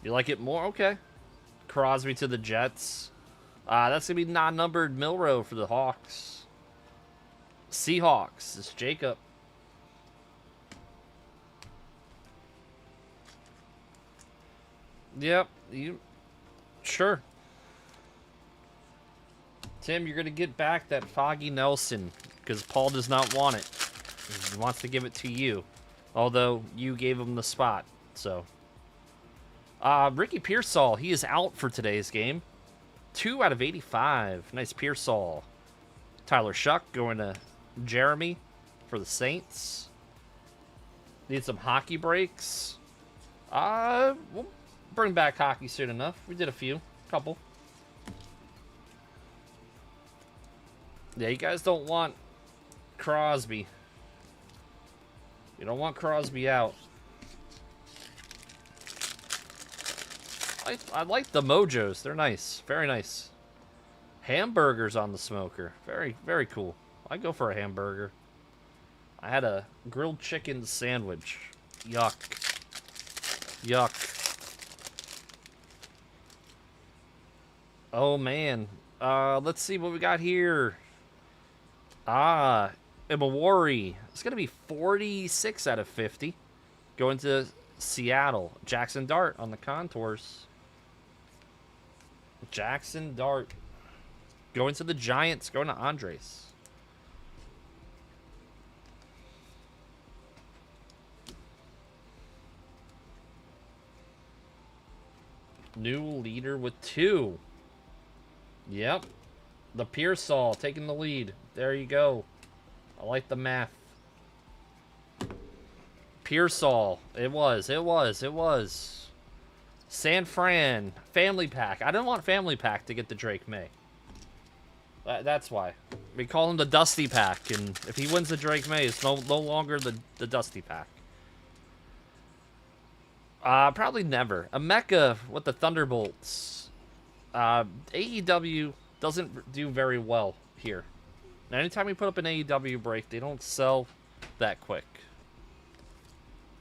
Speaker 8: You like it more? Okay. Crosby to the Jets. That's going to be non-numbered Milrow for the Hawks. Seahawks. It's Jacob. Yep. Sure. Tim, you're going to get back that Foggy Nelson because Paul does not want it. He wants to give it to you. Although you gave him the spot, so... Ricky Pearsall, he is out for today's game. 2 out of 85. Nice Pearsall. Tyler Shuck going to Jeremy for the Saints. Need some hockey breaks. We'll bring back hockey soon enough. We did a couple. Yeah, you guys don't want Crosby. You don't want Crosby out. I like the Mojos. They're nice. Very nice. Hamburgers on the smoker. Very, very cool. I'd go for a hamburger. I had a grilled chicken sandwich. Yuck. Oh, man. Let's see what we got here. Imawari. It's going to be 46 out of 50. Going to Seattle. Jackson Dart on the contours. Jackson Dart. Going to the Giants. Going to Andres. New leader with 2. Yep. The Pearsall taking the lead. There you go. I like the math. Pearsall. It was. San Fran. Family Pack. I didn't want Family Pack to get the Drake May. That's why. We call him the Dusty Pack, and if he wins the Drake May, it's no longer the Dusty Pack. Probably never. A Mecca with the Thunderbolts. AEW doesn't do very well here. Now, anytime we put up an AEW break, they don't sell that quick.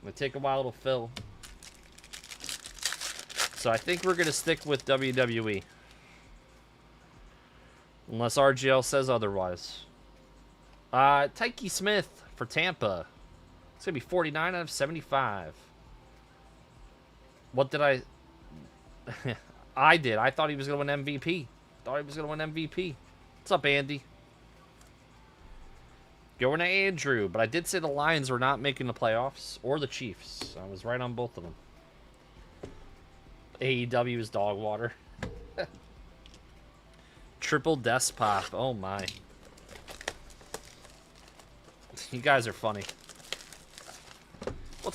Speaker 8: It'll take a while to fill. So I think we're going to stick with WWE. Unless RGL says otherwise. Tyke Smith for Tampa. It's going to be 49 out of 75. What did I... I did. I thought he was going to win MVP. What's up, Andy? Going to Andrew. But I did say the Lions were not making the playoffs. Or the Chiefs. I was right on both of them. AEW is dog water. Triple Despop. Oh, my. You guys are funny.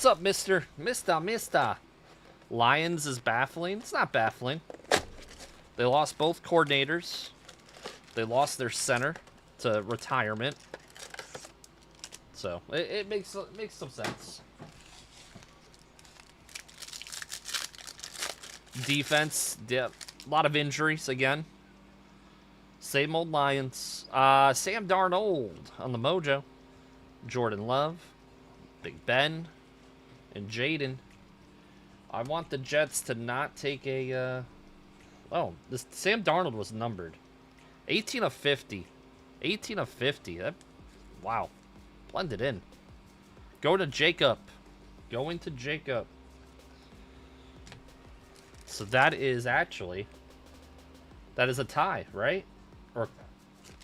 Speaker 8: What's up, mister? Mister. Lions is baffling. It's not baffling. They lost both coordinators. They lost their center to retirement. So, it makes some sense. Defense, a lot of injuries again. Same old Lions. Sam Darnold on the mojo. Jordan Love, Big Ben, and Jaden. I want the Jets to not take a... Oh, this Sam Darnold was numbered. 18 of 50. 18 of 50. Wow. Blended in. Go to Jacob. Going to Jacob. So that is actually... That is a tie, right? Or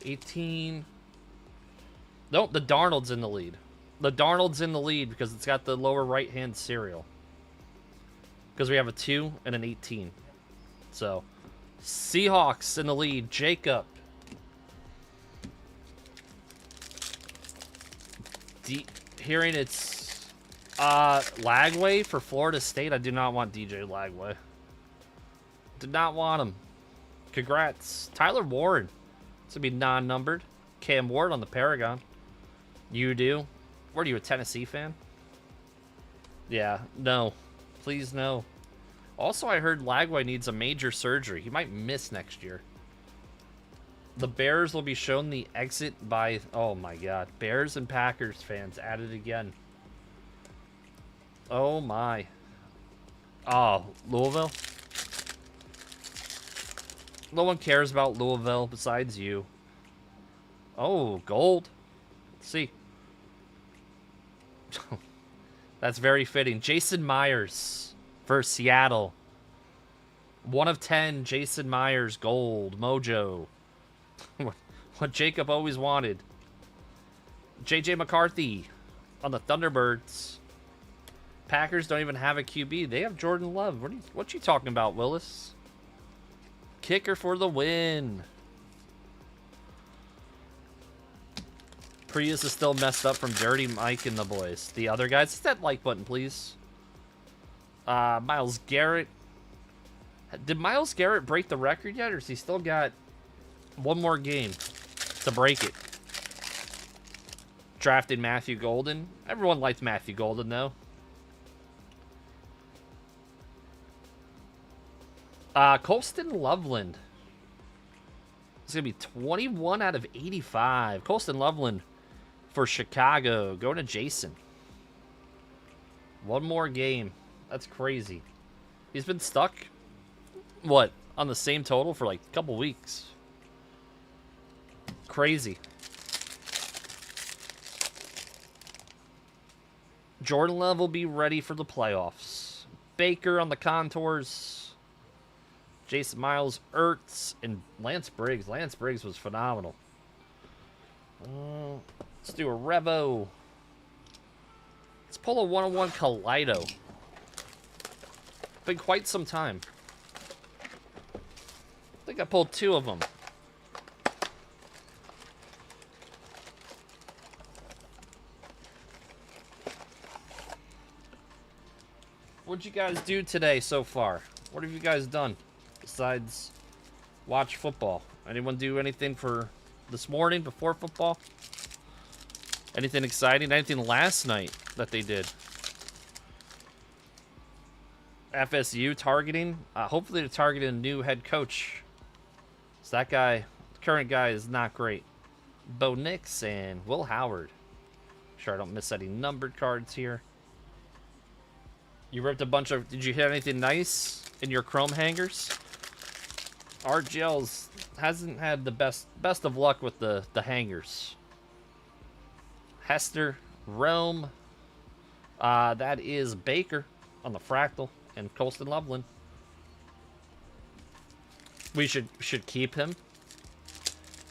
Speaker 8: 18... Nope, the Darnold's in the lead. The Darnold's in the lead because it's got the lower right-hand serial. Because we have a 2 and an 18. So, Seahawks in the lead. Jacob. Hearing it's Lagway for Florida State. I do not want DJ Lagway. Did not want him. Congrats. Tyler Ward. This would be non-numbered. Cam Ward on the Paragon. You do? What are you, a Tennessee fan? Yeah, no. Please, no. Also, I heard Lagway needs a major surgery. He might miss next year. The Bears will be shown the exit by... Oh, my God. Bears and Packers fans at it again. Oh, my. Oh, Louisville? No one cares about Louisville besides you. Oh, gold. Let's see. That's very fitting. Jason Myers for Seattle. 1 of 10, Jason Myers, gold, mojo. What Jacob always wanted. JJ McCarthy on the Thunderbirds. Packers don't even have a QB. They have Jordan Love. What you talking about, Willis? Kicker for the win. Prius is still messed up from Dirty Mike and the boys. The other guys, hit that like button, please. Myles Garrett. Did Myles Garrett break the record yet, or has he still got one more game to break it? Drafted Matthew Golden. Everyone liked Matthew Golden, though. Colston Loveland. It's going to be 21 out of 85. Colston Loveland for Chicago. Going to Jason. One more game. That's crazy. He's been stuck, what, on the same total for like a couple weeks. Crazy. Jordan Love will be ready for the playoffs. Baker on the contours. Jason Miles, Ertz, and Lance Briggs. Lance Briggs was phenomenal. Let's do a Revo. Let's pull a 101 Kaleido. Been quite some time. I think I pulled 2 of them. What'd you guys do today so far? What have you guys done besides watch football? Anyone do anything for this morning before football? Anything exciting? Anything last night that they did? FSU targeting? Hopefully they're targeting a new head coach. So that guy, the current guy, is not great. Bo Nix and Will Howard. Sure I don't miss any numbered cards here. You ripped a bunch of... Did you hit anything nice in your chrome hangers? RGL's hasn't had the best of luck with the hangers. Hester, Rome. That is Baker on the Fractal and Colston Loveland. We should keep him.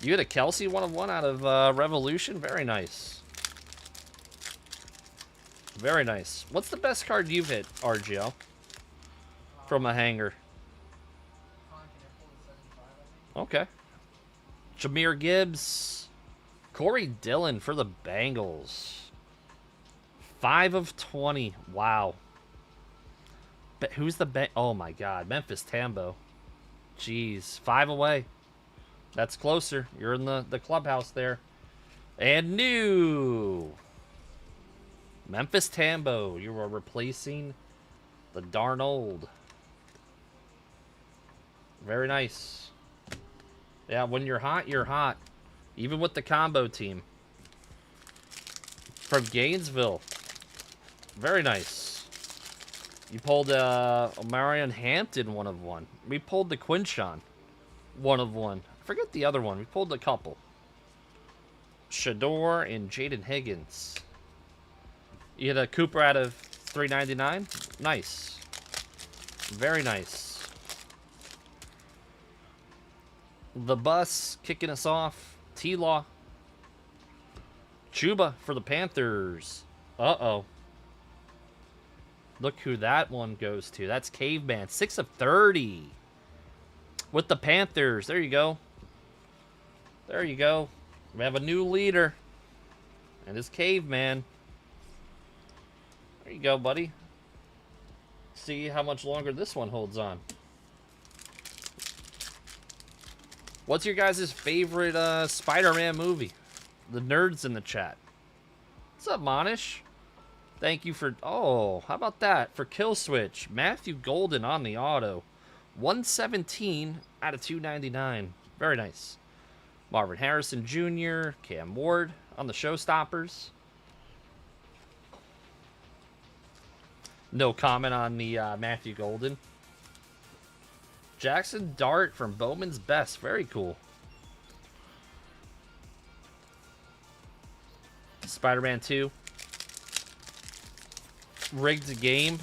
Speaker 8: You had a Kelsey 1 of 1 out of Revolution. Very nice. Very nice. What's the best card you've hit, RGL? From a hanger. Okay. Jameer Gibbs. Corey Dillon for the Bengals. 5 of 20. Wow. But who's the bet? Oh my God, Memphis Tambo. Jeez, 5 away. That's closer. You're in the clubhouse there. And new Memphis Tambo. You are replacing the Darnold. Very nice. Yeah, when you're hot, you're hot. Even with the combo team. From Gainesville. Very nice. You pulled Marion Hampton 1 of 1. We pulled the Quinshon 1 of 1. Forget the other one. We pulled a couple. Shador and Jaden Higgins. You had a Cooper out of 399. Nice. Very nice. The Bus kicking us off. T-Law. Chuba for the Panthers. Uh-oh. Look who that one goes to. That's Caveman. 6 of 30. With the Panthers. There you go. There you go. We have a new leader. And it's Caveman. There you go, buddy. See how much longer this one holds on. What's your guys' favorite Spider-Man movie? The nerds in the chat. What's up, Monish? Thank you for... Oh, how about that? For Kill Switch. Matthew Golden on the auto. 117 out of 299. Very nice. Marvin Harrison Jr., Cam Ward on the Showstoppers. No comment on the Matthew Golden. Jackson Dart from Bowman's Best. Very cool. Spider-Man 2. Rigged game.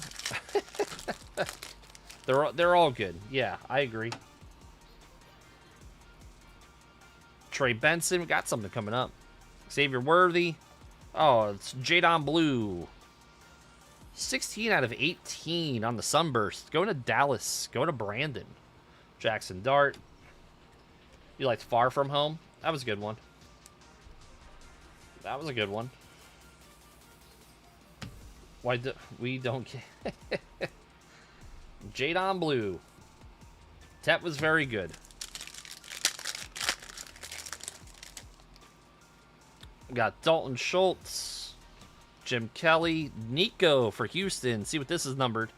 Speaker 8: They're all good. Yeah, I agree. Trey Benson, we got something coming up. Xavier Worthy. Oh, it's Jadon Blue. 16 out of 18 on the Sunburst. Going to Dallas. Going to Brandon. Jackson Dart. You liked Far From Home? That was a good one. That was a good one. Why do we don't get Jadon Blue. That was very good. We got Dalton Schultz, Jim Kelly, Nico for Houston. See what this is numbered.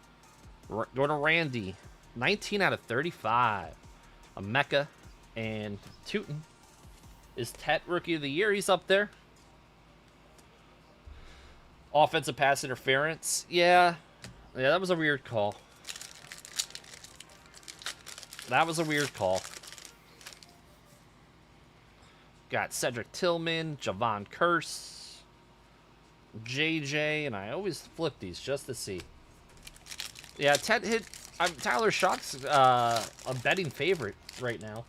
Speaker 8: Going to Randy. 19 out of 35. A Mecca and Tootin. Is Tet Rookie of the Year? He's up there. Offensive pass interference. Yeah, that was a weird call. That was a weird call. Got Cedric Tillman, Javon Curse, JJ, and I always flip these just to see. Yeah, Ted hit. Tyler Shock's a betting favorite right now.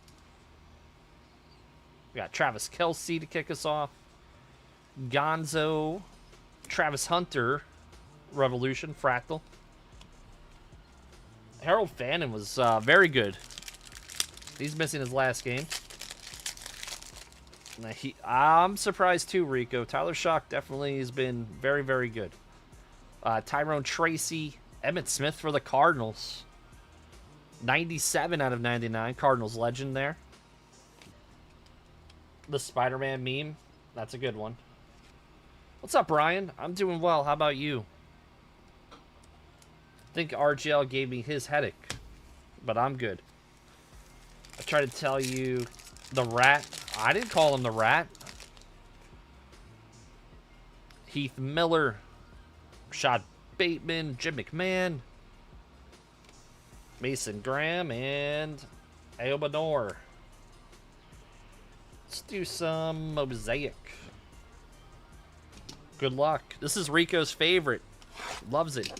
Speaker 8: We got Travis Kelce to kick us off. Gonzo, Travis Hunter, Revolution, Fractal. Harold Fannin was very good. He's missing his last game. I'm surprised too, Rico. Tyler Shock definitely has been very, very good. Tyrone Tracy, Emmitt Smith for the Cardinals. 97 out of 99. Cardinals legend there. The Spider-Man meme. That's a good one. What's up, Brian? I'm doing well. How about you? I think RGL gave me his headache, but I'm good. I tried to tell you the Rat. I didn't call him the Rat. Heath Miller, Rashad Bateman, Jim McMahon, Mason Graham, and Ayoba Noor. Let's do some Mosaic. Good luck. This is Rico's favorite. Loves it.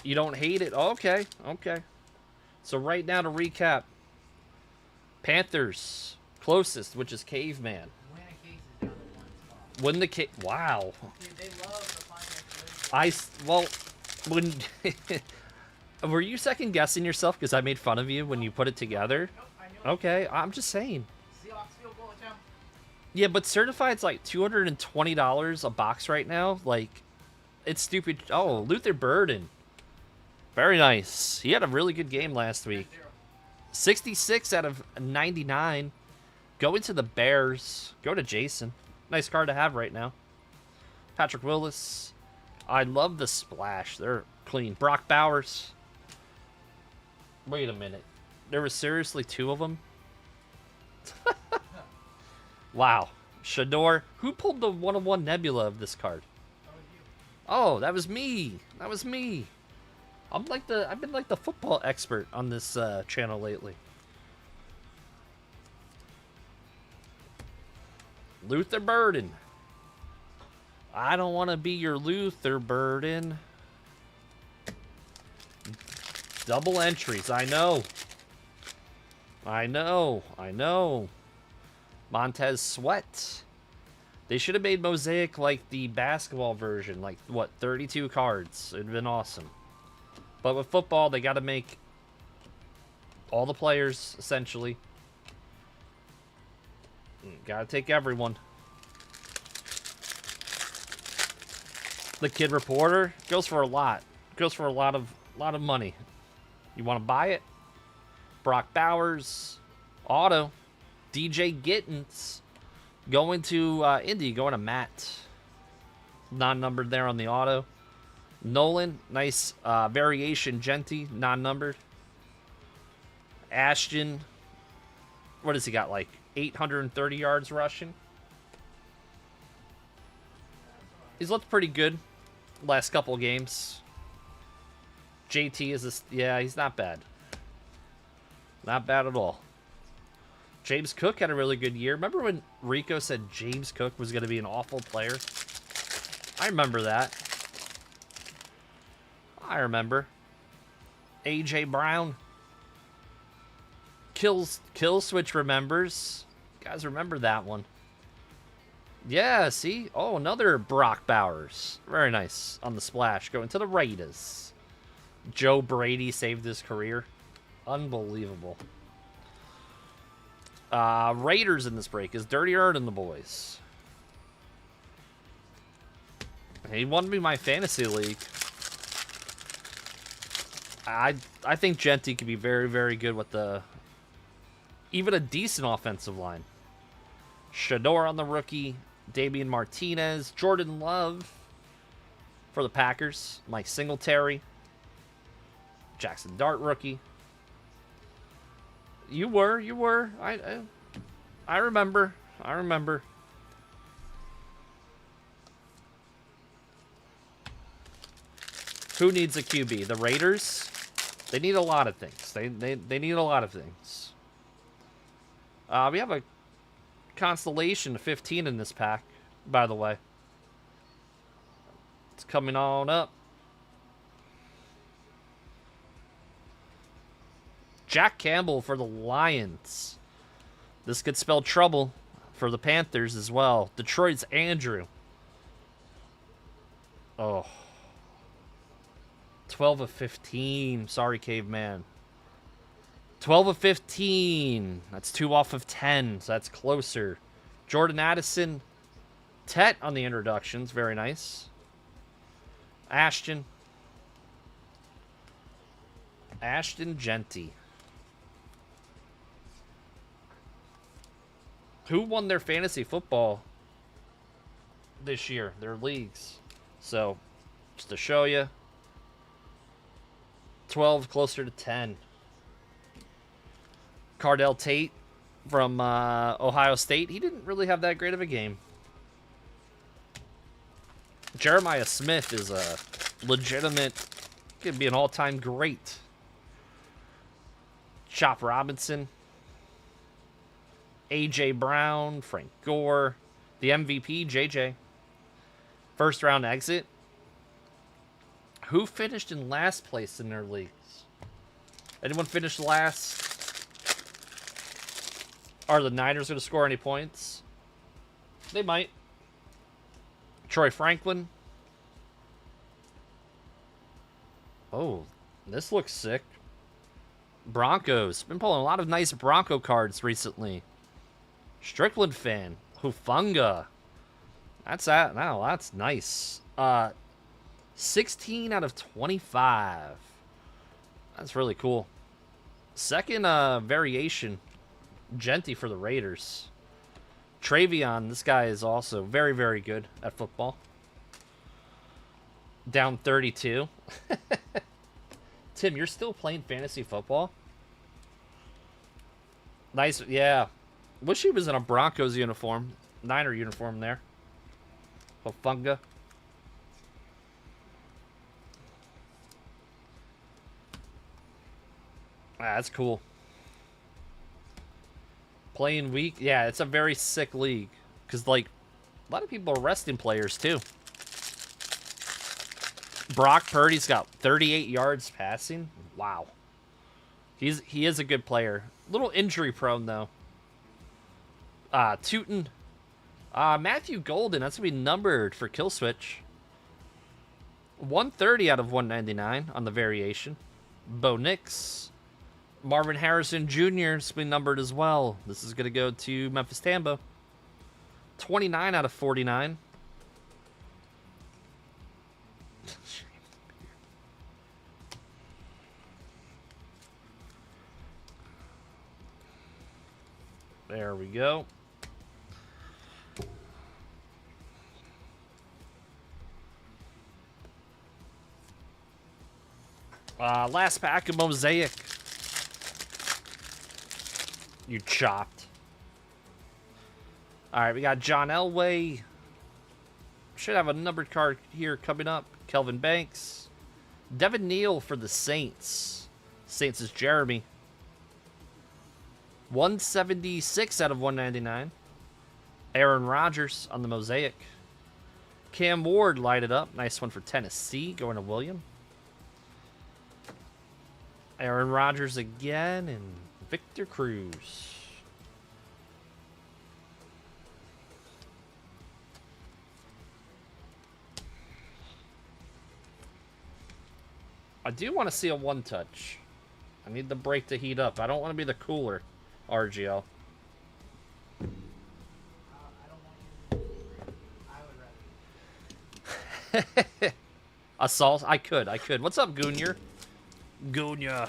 Speaker 8: You don't hate it? Okay, okay. So right now to recap. Panthers, closest, which is Caveman.
Speaker 3: Win a case is down to 1 spot.
Speaker 8: Win the Wow.
Speaker 3: Dude, they love to find their
Speaker 8: Well, when Were you second guessing yourself because I made fun of you when you put it together? Okay, I'm just saying. Yeah, but certified's like $220 a box right now. Like, it's stupid. Oh, Luther Burden. Very nice. He had a really good game last week. 66 out of 99. Go into the Bears. Go to Jason. Nice card to have right now. Patrick Willis. I love the splash. They're clean. Brock Bowers. Wait a minute. There was seriously 2 of them? Wow. Shador. Who pulled the 1-of-1 Nebula of this card? Oh, that was me. That was me. I've been like the football expert on this channel lately. Luther Burden. I don't want to be your Luther Burden. Double entries. I know. I know. Montez Sweat. They should have made Mosaic like the basketball version. Like, what, 32 cards. It would have been awesome. But with football, they got to make all the players, essentially. Got to take everyone. The Kid Reporter goes for a lot. Goes for a lot of money. You want to buy it? Brock Bowers, auto. DJ Gittins going to Indy, going to Matt. Non-numbered there on the auto. Nolan, nice variation. Genty, non-numbered. Ashton, what has he got, like 830 yards rushing? He's looked pretty good last couple games. JT is this, yeah, he's not bad. Not bad at all. James Cook had a really good year. Remember when Rico said James Cook was going to be an awful player? I remember that. I remember. AJ Brown. Kill Switch remembers. You guys remember that one. Yeah, see? Oh, another Brock Bowers. Very nice on the splash. Going to the Raiders. Joe Brady saved his career. Unbelievable. Raiders in this break is Dirty Earn and the boys. He won me my fantasy league. I think Genty could be very, very good with even a decent offensive line. Shador on the rookie. Damian Martinez. Jordan Love for the Packers. Mike Singletary. Jackson Dart rookie. You were. I remember. Who needs a QB? The Raiders? They need a lot of things. They need a lot of things. We have a Constellation of 15 in this pack, by the way. It's coming on up. Jack Campbell for the Lions. This could spell trouble for the Panthers as well. Detroit's Andrew. Oh. 12 of 15. Sorry, Caveman. 12 of 15. That's 2 off of 10, so that's closer. Jordan Addison. Tet on the introductions. Very nice. Ashton Genty. Who won their fantasy football this year? Their leagues. So, just to show you. 12 closer to 10. Cardell Tate from Ohio State. He didn't really have that great of a game. Jeremiah Smith is a legitimate, could be an all-time great. Chop Robinson. A.J. Brown. Frank Gore. The MVP, J.J. First round exit. Who finished in last place in their leagues? Anyone finish last? Are the Niners going to score any points? They might. Troy Franklin. Oh, This looks sick. Broncos. Been pulling a lot of nice Bronco cards recently. Strickland fan. Hufunga. That's that. Now that's nice. 16 out of 25. That's really cool. Second variation. Genty for the Raiders. Travion. This guy is also very, very good at football. Down 32. Tim, you're still playing fantasy football? Nice, yeah. Wish he was in a Broncos uniform. Niner uniform there. Hufunga. Ah, that's cool. Playing week? Yeah, it's a very sick league. Because, like, a lot of people are resting players, too. Brock Purdy's got 38 yards passing. Wow. He is a good player. A little injury prone, though. Tootin. Matthew Golden. That's going to be numbered for Kill Switch. 130 out of 199 on the variation. Bo Nix. Marvin Harrison Jr. is going to be numbered as well. This is going to go to Memphis Tambo. 29 out of 49. There we go. Last pack of Mosaic. You chopped. All right, we got John Elway. Should have a numbered card here coming up. Kelvin Banks. Devin Neal for the Saints. Saints is Jeremy. 176 out of 199. Aaron Rodgers on the Mosaic. Cam Ward lighted up. Nice one for Tennessee. Going to William. Aaron Rodgers again. And Victor Cruz. I do want to see a one-touch. I need the break to heat up. I don't want to be the cooler RGL. A sauce? I could. What's up, Goonier? Goonya.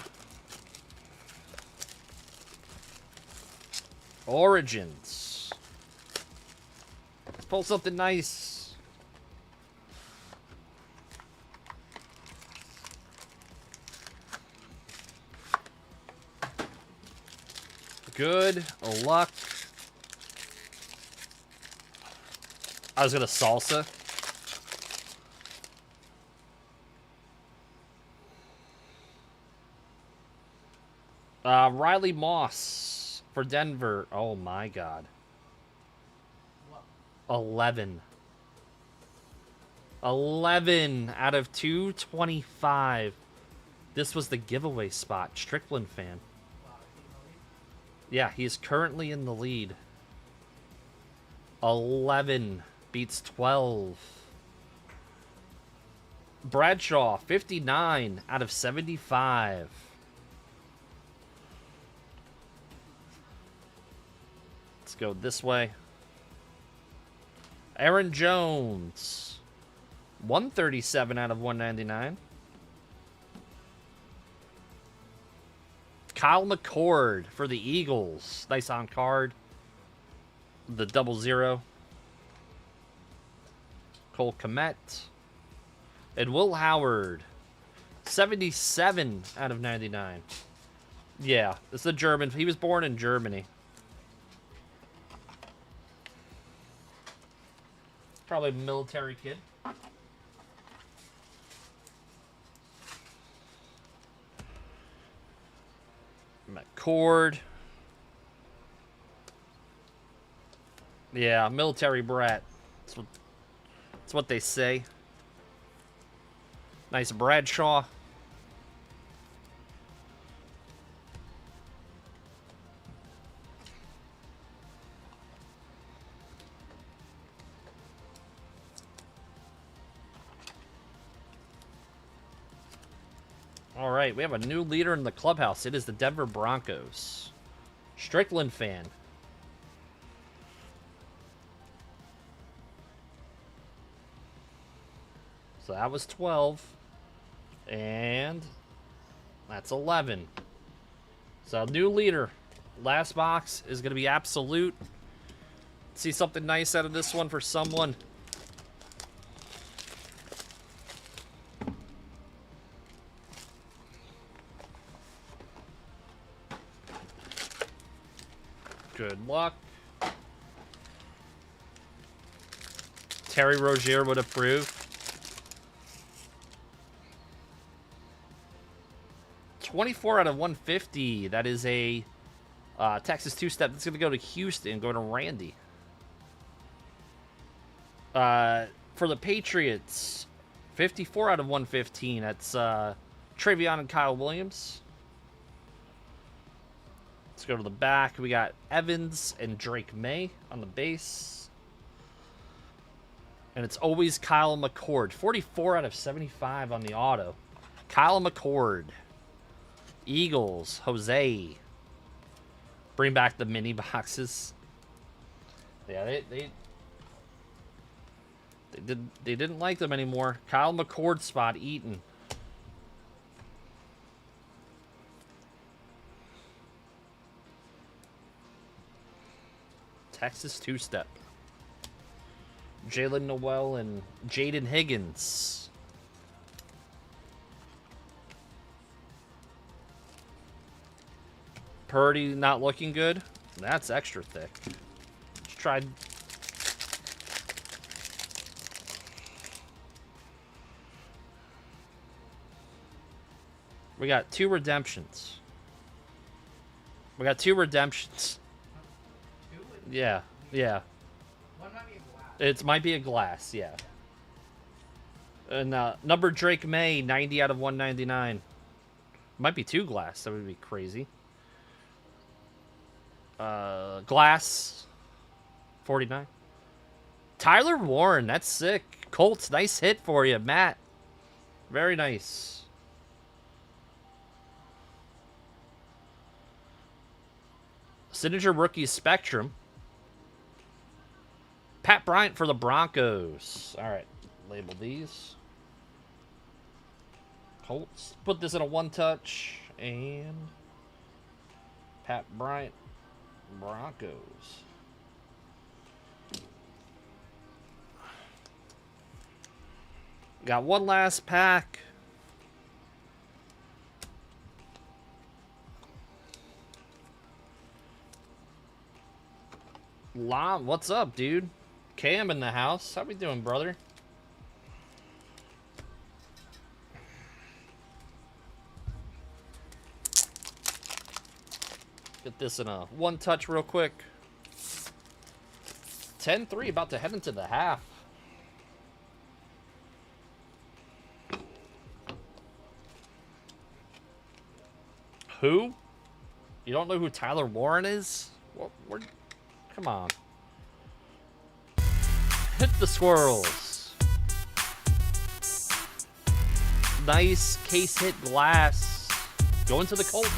Speaker 8: Origins. Let's pull something nice. Good luck. I was gonna salsa. Riley Moss for Denver. Oh my God. 11 out of 225. This was the giveaway spot. Strickland fan. Yeah, he's currently in the lead. 11 beats 12. Bradshaw, 59 out of 75. Let's go this way. Aaron Jones, 137 out of 199. Kyle McCord for the Eagles. Nice on card. The 00. Cole Kmet. And Will Howard. 77 out of 99. Yeah, it's the German. He was born in Germany. Probably a military kid. McCord. Yeah, military brat. That's what they say. Nice Bradshaw. All right, we have a new leader in the clubhouse. It is the Denver Broncos. Strickland fan. So that was 12. And that's 11. So new leader. Last box is going to be absolute. See something nice out of this one for someone. Good luck. Terry Rozier would approve. 24 out of 150. That is a Texas two-step. That's going to go to Houston, go to Randy. For the Patriots, 54 out of 115. That's Travion and Kyle Williams. Let's go to the back. We got Evans and Drake May on the base. And it's always Kyle McCord. 44 out of 75 on the auto. Kyle McCord. Eagles, Jose. Bring back the mini boxes. Yeah, they didn't like them anymore. Kyle McCord spot eaten. Texas two-step. Jalen Noel and Jaden Higgins. Purdy not looking good. That's extra thick. Just tried. We got two redemptions. We got two redemptions. Yeah, yeah.
Speaker 3: One might be a glass.
Speaker 8: It might be a glass, yeah. And number Drake May, 90 out of 199. Might be two glass. That would be crazy. Glass, 49. Tyler Warren, that's sick. Colts, nice hit for you, Matt. Very nice. Signature rookie Spectrum. Pat Bryant for the Broncos. All right, label these. Colts. Put this in a one-touch. And Pat Bryant, Broncos. Got one last pack. Lom, what's up, dude? Cam in the house. How we doing, brother? Get this in a one touch real quick. 10-3, about to head into the half. Who? You don't know who Tyler Warren is? What? Come on. Hit the squirrels. Nice case hit glass. Going to the Colts.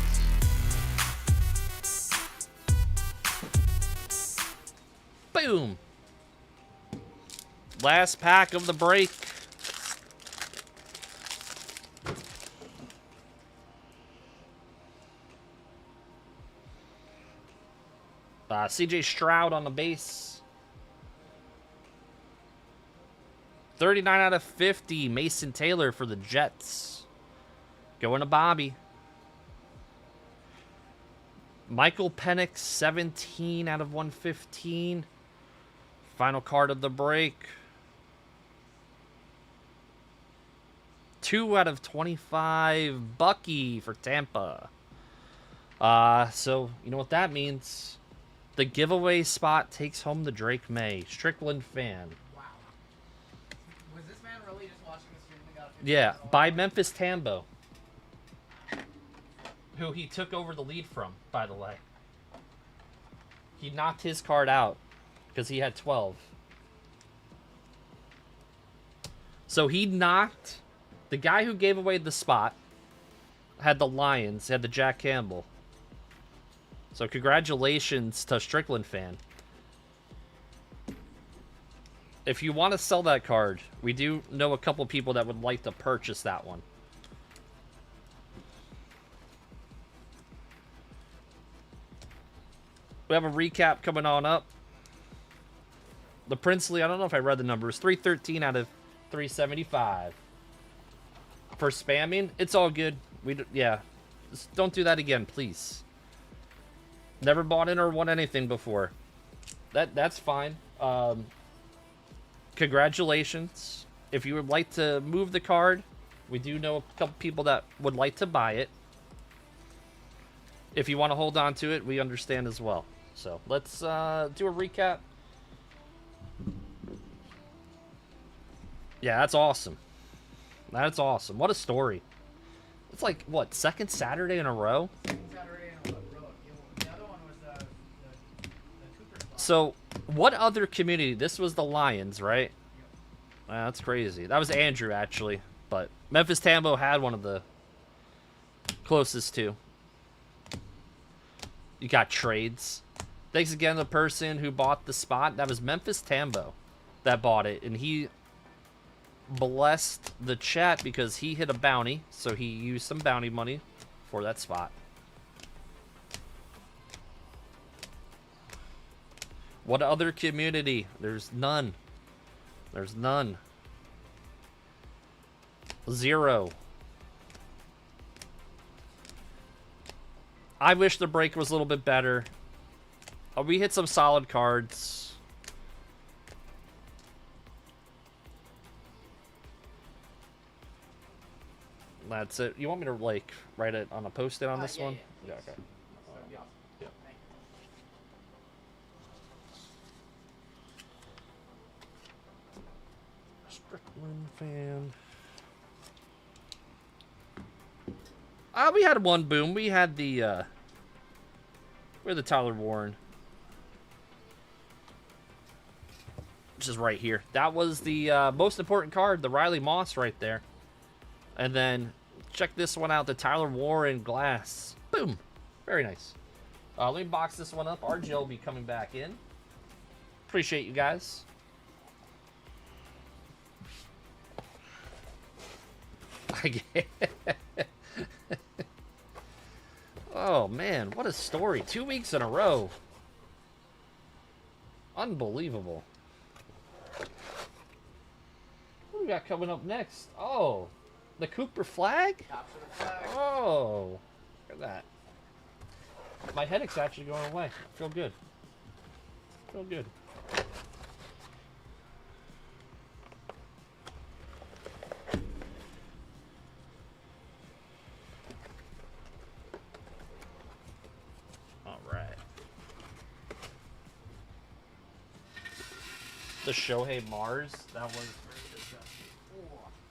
Speaker 8: Boom. Last pack of the break. CJ Stroud on the base. 39 out of 50. Mason Taylor for the Jets. Going to Bobby. Michael Penix, 17 out of 115. Final card of the break. 2 out of 25. Bucky for Tampa. So, you know what that means. The giveaway spot takes home the Drake May. Strickland fan.
Speaker 3: Wow. Was this man really just watching the stream and got a
Speaker 8: Yeah, by Memphis Tambo. Who he took over the lead from, by the way. He knocked his card out because he had 12. So he knocked the guy who gave away the spot. had the Lions, had the Jack Campbell. So congratulations to Strickland fan. If you want to sell that card, we do know a couple people that would like to purchase that one. We have a recap coming on up. The Princely, I don't know if I read the numbers, 313 out of 375. For spamming, it's all good. Yeah, just don't do that again, please. Never bought in or won anything before. That's fine. Congratulations. If you would like to move the card, we do know a couple people that would like to buy it. If you want to hold on to it, we understand as well. So let's do a recap. Yeah, that's awesome. That's awesome. What a story. It's like, what, second Saturday in a row?
Speaker 3: Saturday in a row. The other one was the Cooper spot.
Speaker 8: So, what other community? This was the Lions, right? Wow, that's crazy. That was Andrew, actually. But Memphis Tambo had one of the closest to. You got trades. Thanks again to the person who bought the spot. That was Memphis Tambo that bought it. And he blessed the chat because he hit a bounty. So he used some bounty money for that spot. What other community? There's none. There's none. 0. I wish the break was a little bit better. We hit some solid cards. That's it. You want me to, like, write it on a post-it on this one? Yeah, okay.
Speaker 3: That'd be awesome.
Speaker 8: Yeah.
Speaker 3: Thank you.
Speaker 8: Strickland fan. We had one boom. We had the, we're the Tyler Warren. Which is right here. That was the most important card, the Riley Moss right there. And then, check this one out, the Tyler Warren glass. Boom. Very nice. Let me box this one up. RGL will be coming back in. Appreciate you guys. Oh, man. What a story. 2 weeks in a row. Unbelievable. What do we got coming up next? Oh, the Cooper Flagg?
Speaker 3: Capture the flag.
Speaker 8: Oh, look at that. My headache's actually going away. I feel good. Feel good. All right. The Shohei Mars, that was very disgusting. Oh,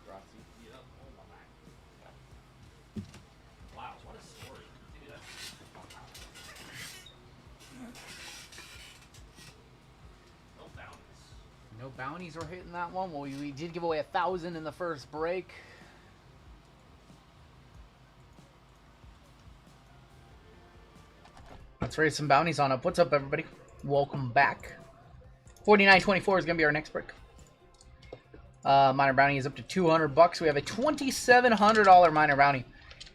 Speaker 8: grazie. Yep. Oh my. Wow, what a story. Dude, no bounties.
Speaker 3: No bounties were hitting that one. Well, we did give away 1,000 in the first break. Let's raise some bounties on up. What's up, everybody? Welcome back. 49.24 is going to be our next break. Minor bounty is up to $200. We have a $2,700 minor bounty.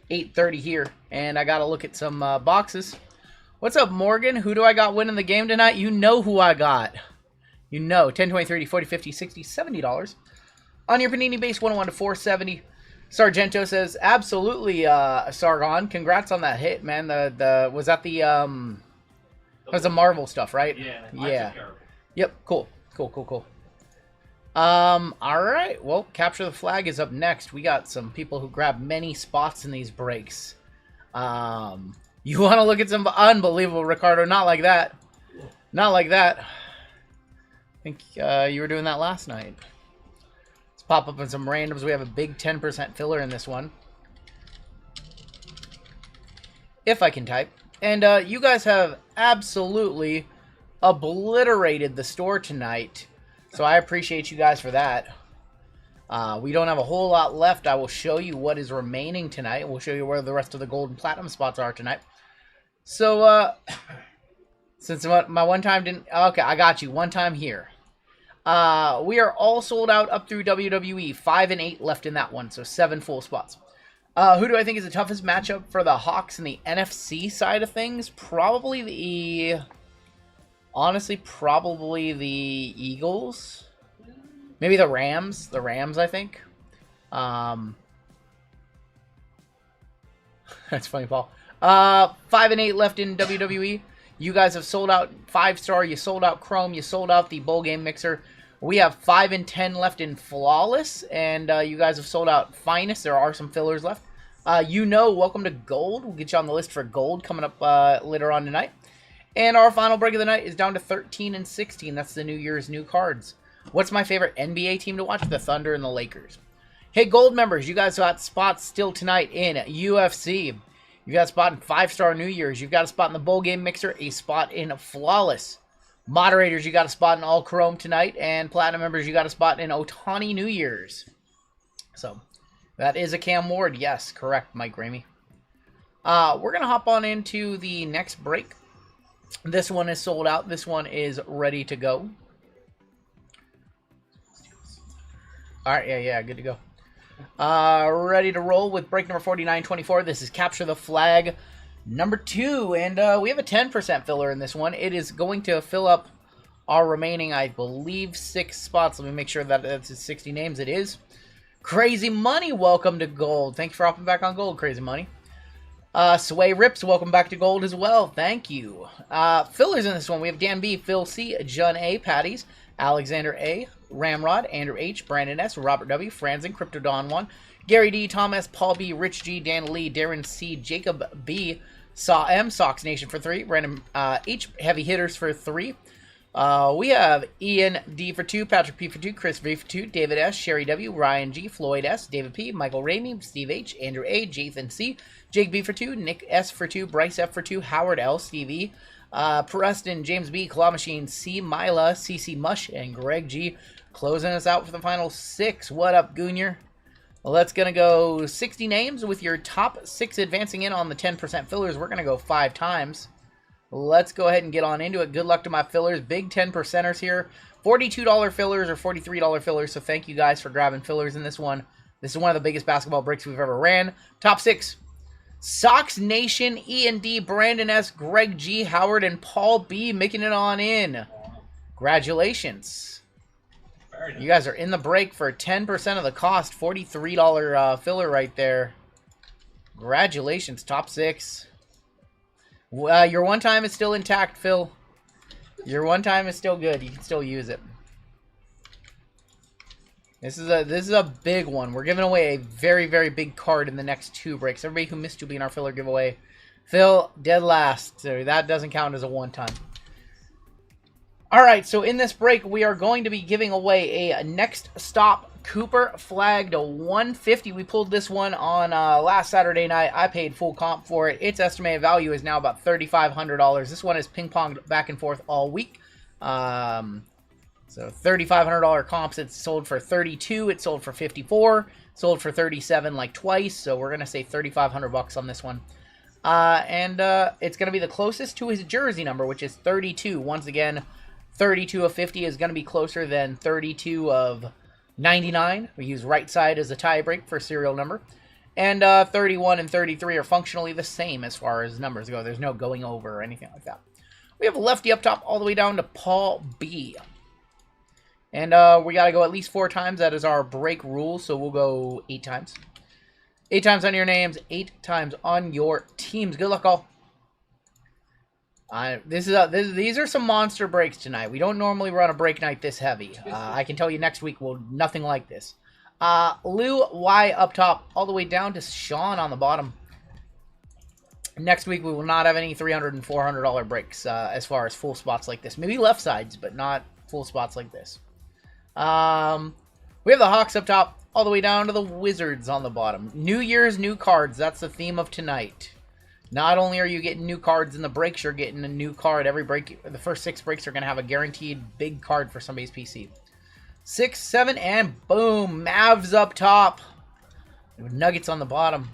Speaker 3: 8:30 here. And I got to look at some boxes. What's up, Morgan? Who do I got winning the game tonight? You know who I got. You know. 10, 20, 30, 40, 50, 60, $70. On your Panini base, 101 to 470. Sargento says, absolutely, Sargon. Congrats on that hit, man. Was that the was the Marvel stuff, right?
Speaker 7: Yeah.
Speaker 3: Yeah. Yep. Cool. All right. Well, Capture the Flag is up next. We got some people who grab many spots in these breaks. You want to look at some unbelievable, Ricardo? Not like that. Not like that. I think you were doing that last night. Let's pop up in some randoms. We have a big 10% filler in this one. If I can type. And you guys have absolutely obliterated the store tonight. So I appreciate you guys for that. We don't have a whole lot left. I will show you what is remaining tonight. We'll show you where the rest of the gold and platinum spots are tonight. So, since my one time didn't... Okay, I got you. One time here. We are all sold out up through WWE. 5 and 8 left in that one, so 7 full spots. Who do I think is the toughest matchup for the Hawks in the NFC side of things? Probably the... Honestly, probably the Eagles. Maybe the Rams. The Rams, I think. That's funny, Paul. 5 and 8 left in WWE. You guys have sold out 5-star. You sold out Chrome. You sold out the bowl game mixer. We have 5 and 10 left in Flawless. And you guys have sold out Finest. There are some fillers left. Welcome to Gold. We'll get you on the list for Gold coming up later on tonight. And our final break of the night is down to 13 and 16. That's the New Year's new cards. What's my favorite NBA team to watch? The Thunder and the Lakers. Hey, Gold members, you guys got spots still tonight in UFC. You got a spot in 5-star New Year's. You've got a spot in the Bowl Game Mixer, a spot in Flawless. Moderators, you got a spot in All Chrome tonight. And Platinum members, you got a spot in Ohtani New Year's. So, that is a Cam Ward. Yes, correct, Mike Ramey. We're going to hop on into the next break. This one is sold out. This one is ready to go. Alright, yeah, good to go. Ready to roll with break number 4924. This is Capture the Flag number 2. And we have a 10% filler in this one. It is going to fill up our remaining, I believe, 6 spots. Let me make sure that it's 60 names. It is. Crazy Money, welcome to Gold. Thanks for hopping back on Gold, Crazy Money. Sway Rips, welcome back to Gold as well. Thank you. Fillers in this one. We have Dan B, Phil C, John A, Patties, Alexander A, Ramrod, Andrew H, Brandon S, Robert W, Franzen, Crypto Don 1, Gary D, Thomas, Paul B, Rich G, Dan Lee, Darren C, Jacob B, Saw M, Sox Nation for 3, Random H, Heavy Hitters for 3. We have Ian D for 2, Patrick P for 2, Chris V for 2, David S, Sherry W, Ryan G, Floyd S, David P, Michael Ramey, Steve H, Andrew A, Jathan C, Jake B for 2, Nick S for 2, Bryce F for 2, Howard L, Steve E, Preston, James B, Claw Machine, C, Mila, CC Mush, and Greg G. Closing us out for the final 6. What up, Goonier? Well, that's going to go 60 names with your top 6 advancing in on the 10% fillers. We're going to go 5 times. Let's go ahead and get on into it. Good luck to my fillers. Big 10%ers here. $42 fillers or $43 fillers, so thank you guys for grabbing fillers in this one. This is one of the biggest basketball breaks we've ever ran. Top 6. Sox Nation, Ian D, Brandon S, Greg G, Howard, and Paul B making it on in. Congratulations. You guys are in the break for 10% of the cost. $43 filler right there. Congratulations, top 6. Your one time is still intact, Phil. Your one time is still good. You can still use it. This is a big one. We're giving away a very, very big card in the next 2 breaks. Everybody who missed to be in our filler giveaway. Phil, dead last. So that doesn't count as a one-time. Alright, so in this break, we are going to be giving away a Next Stop Cooper Flagg to 150. We pulled this one on last Saturday night. I paid full comp for it. Its estimated value is now about $3,500. This one is ping-ponged back and forth all week. So $3,500 comps. It's sold for $32. It sold for $54. Sold for $37 like twice. So we're going to say $3,500 on this one. It's going to be the closest to his jersey number, which is 32. Once again, 32 of 50 is going to be closer than 32 of 99. We use right side as a tie break for serial number. And 31 and 33 are functionally the same as far as numbers go. There's no going over or anything like that. We have a lefty up top all the way down to Paul B. And we got to go at least 4 times. That is our break rule, so we'll go 8 times. 8 times on your names, 8 times on your teams. Good luck, all. These are some monster breaks tonight. We don't normally run a break night this heavy. I can tell you next week will nothing like this. Lou Y up top, all the way down to Sean on the bottom. Next week we will not have any $300 and $400 breaks as far as full spots like this. Maybe left sides, but not full spots like this. We have the Hawks up top, all the way down to the Wizards on the bottom. New Year's, new cards. That's the theme of tonight. Not only are you getting new cards in the breaks, you're getting a new card every break. The first 6 breaks are going to have a guaranteed big card for somebody's PC. 6, 7, and boom. Mavs up top. Nuggets on the bottom.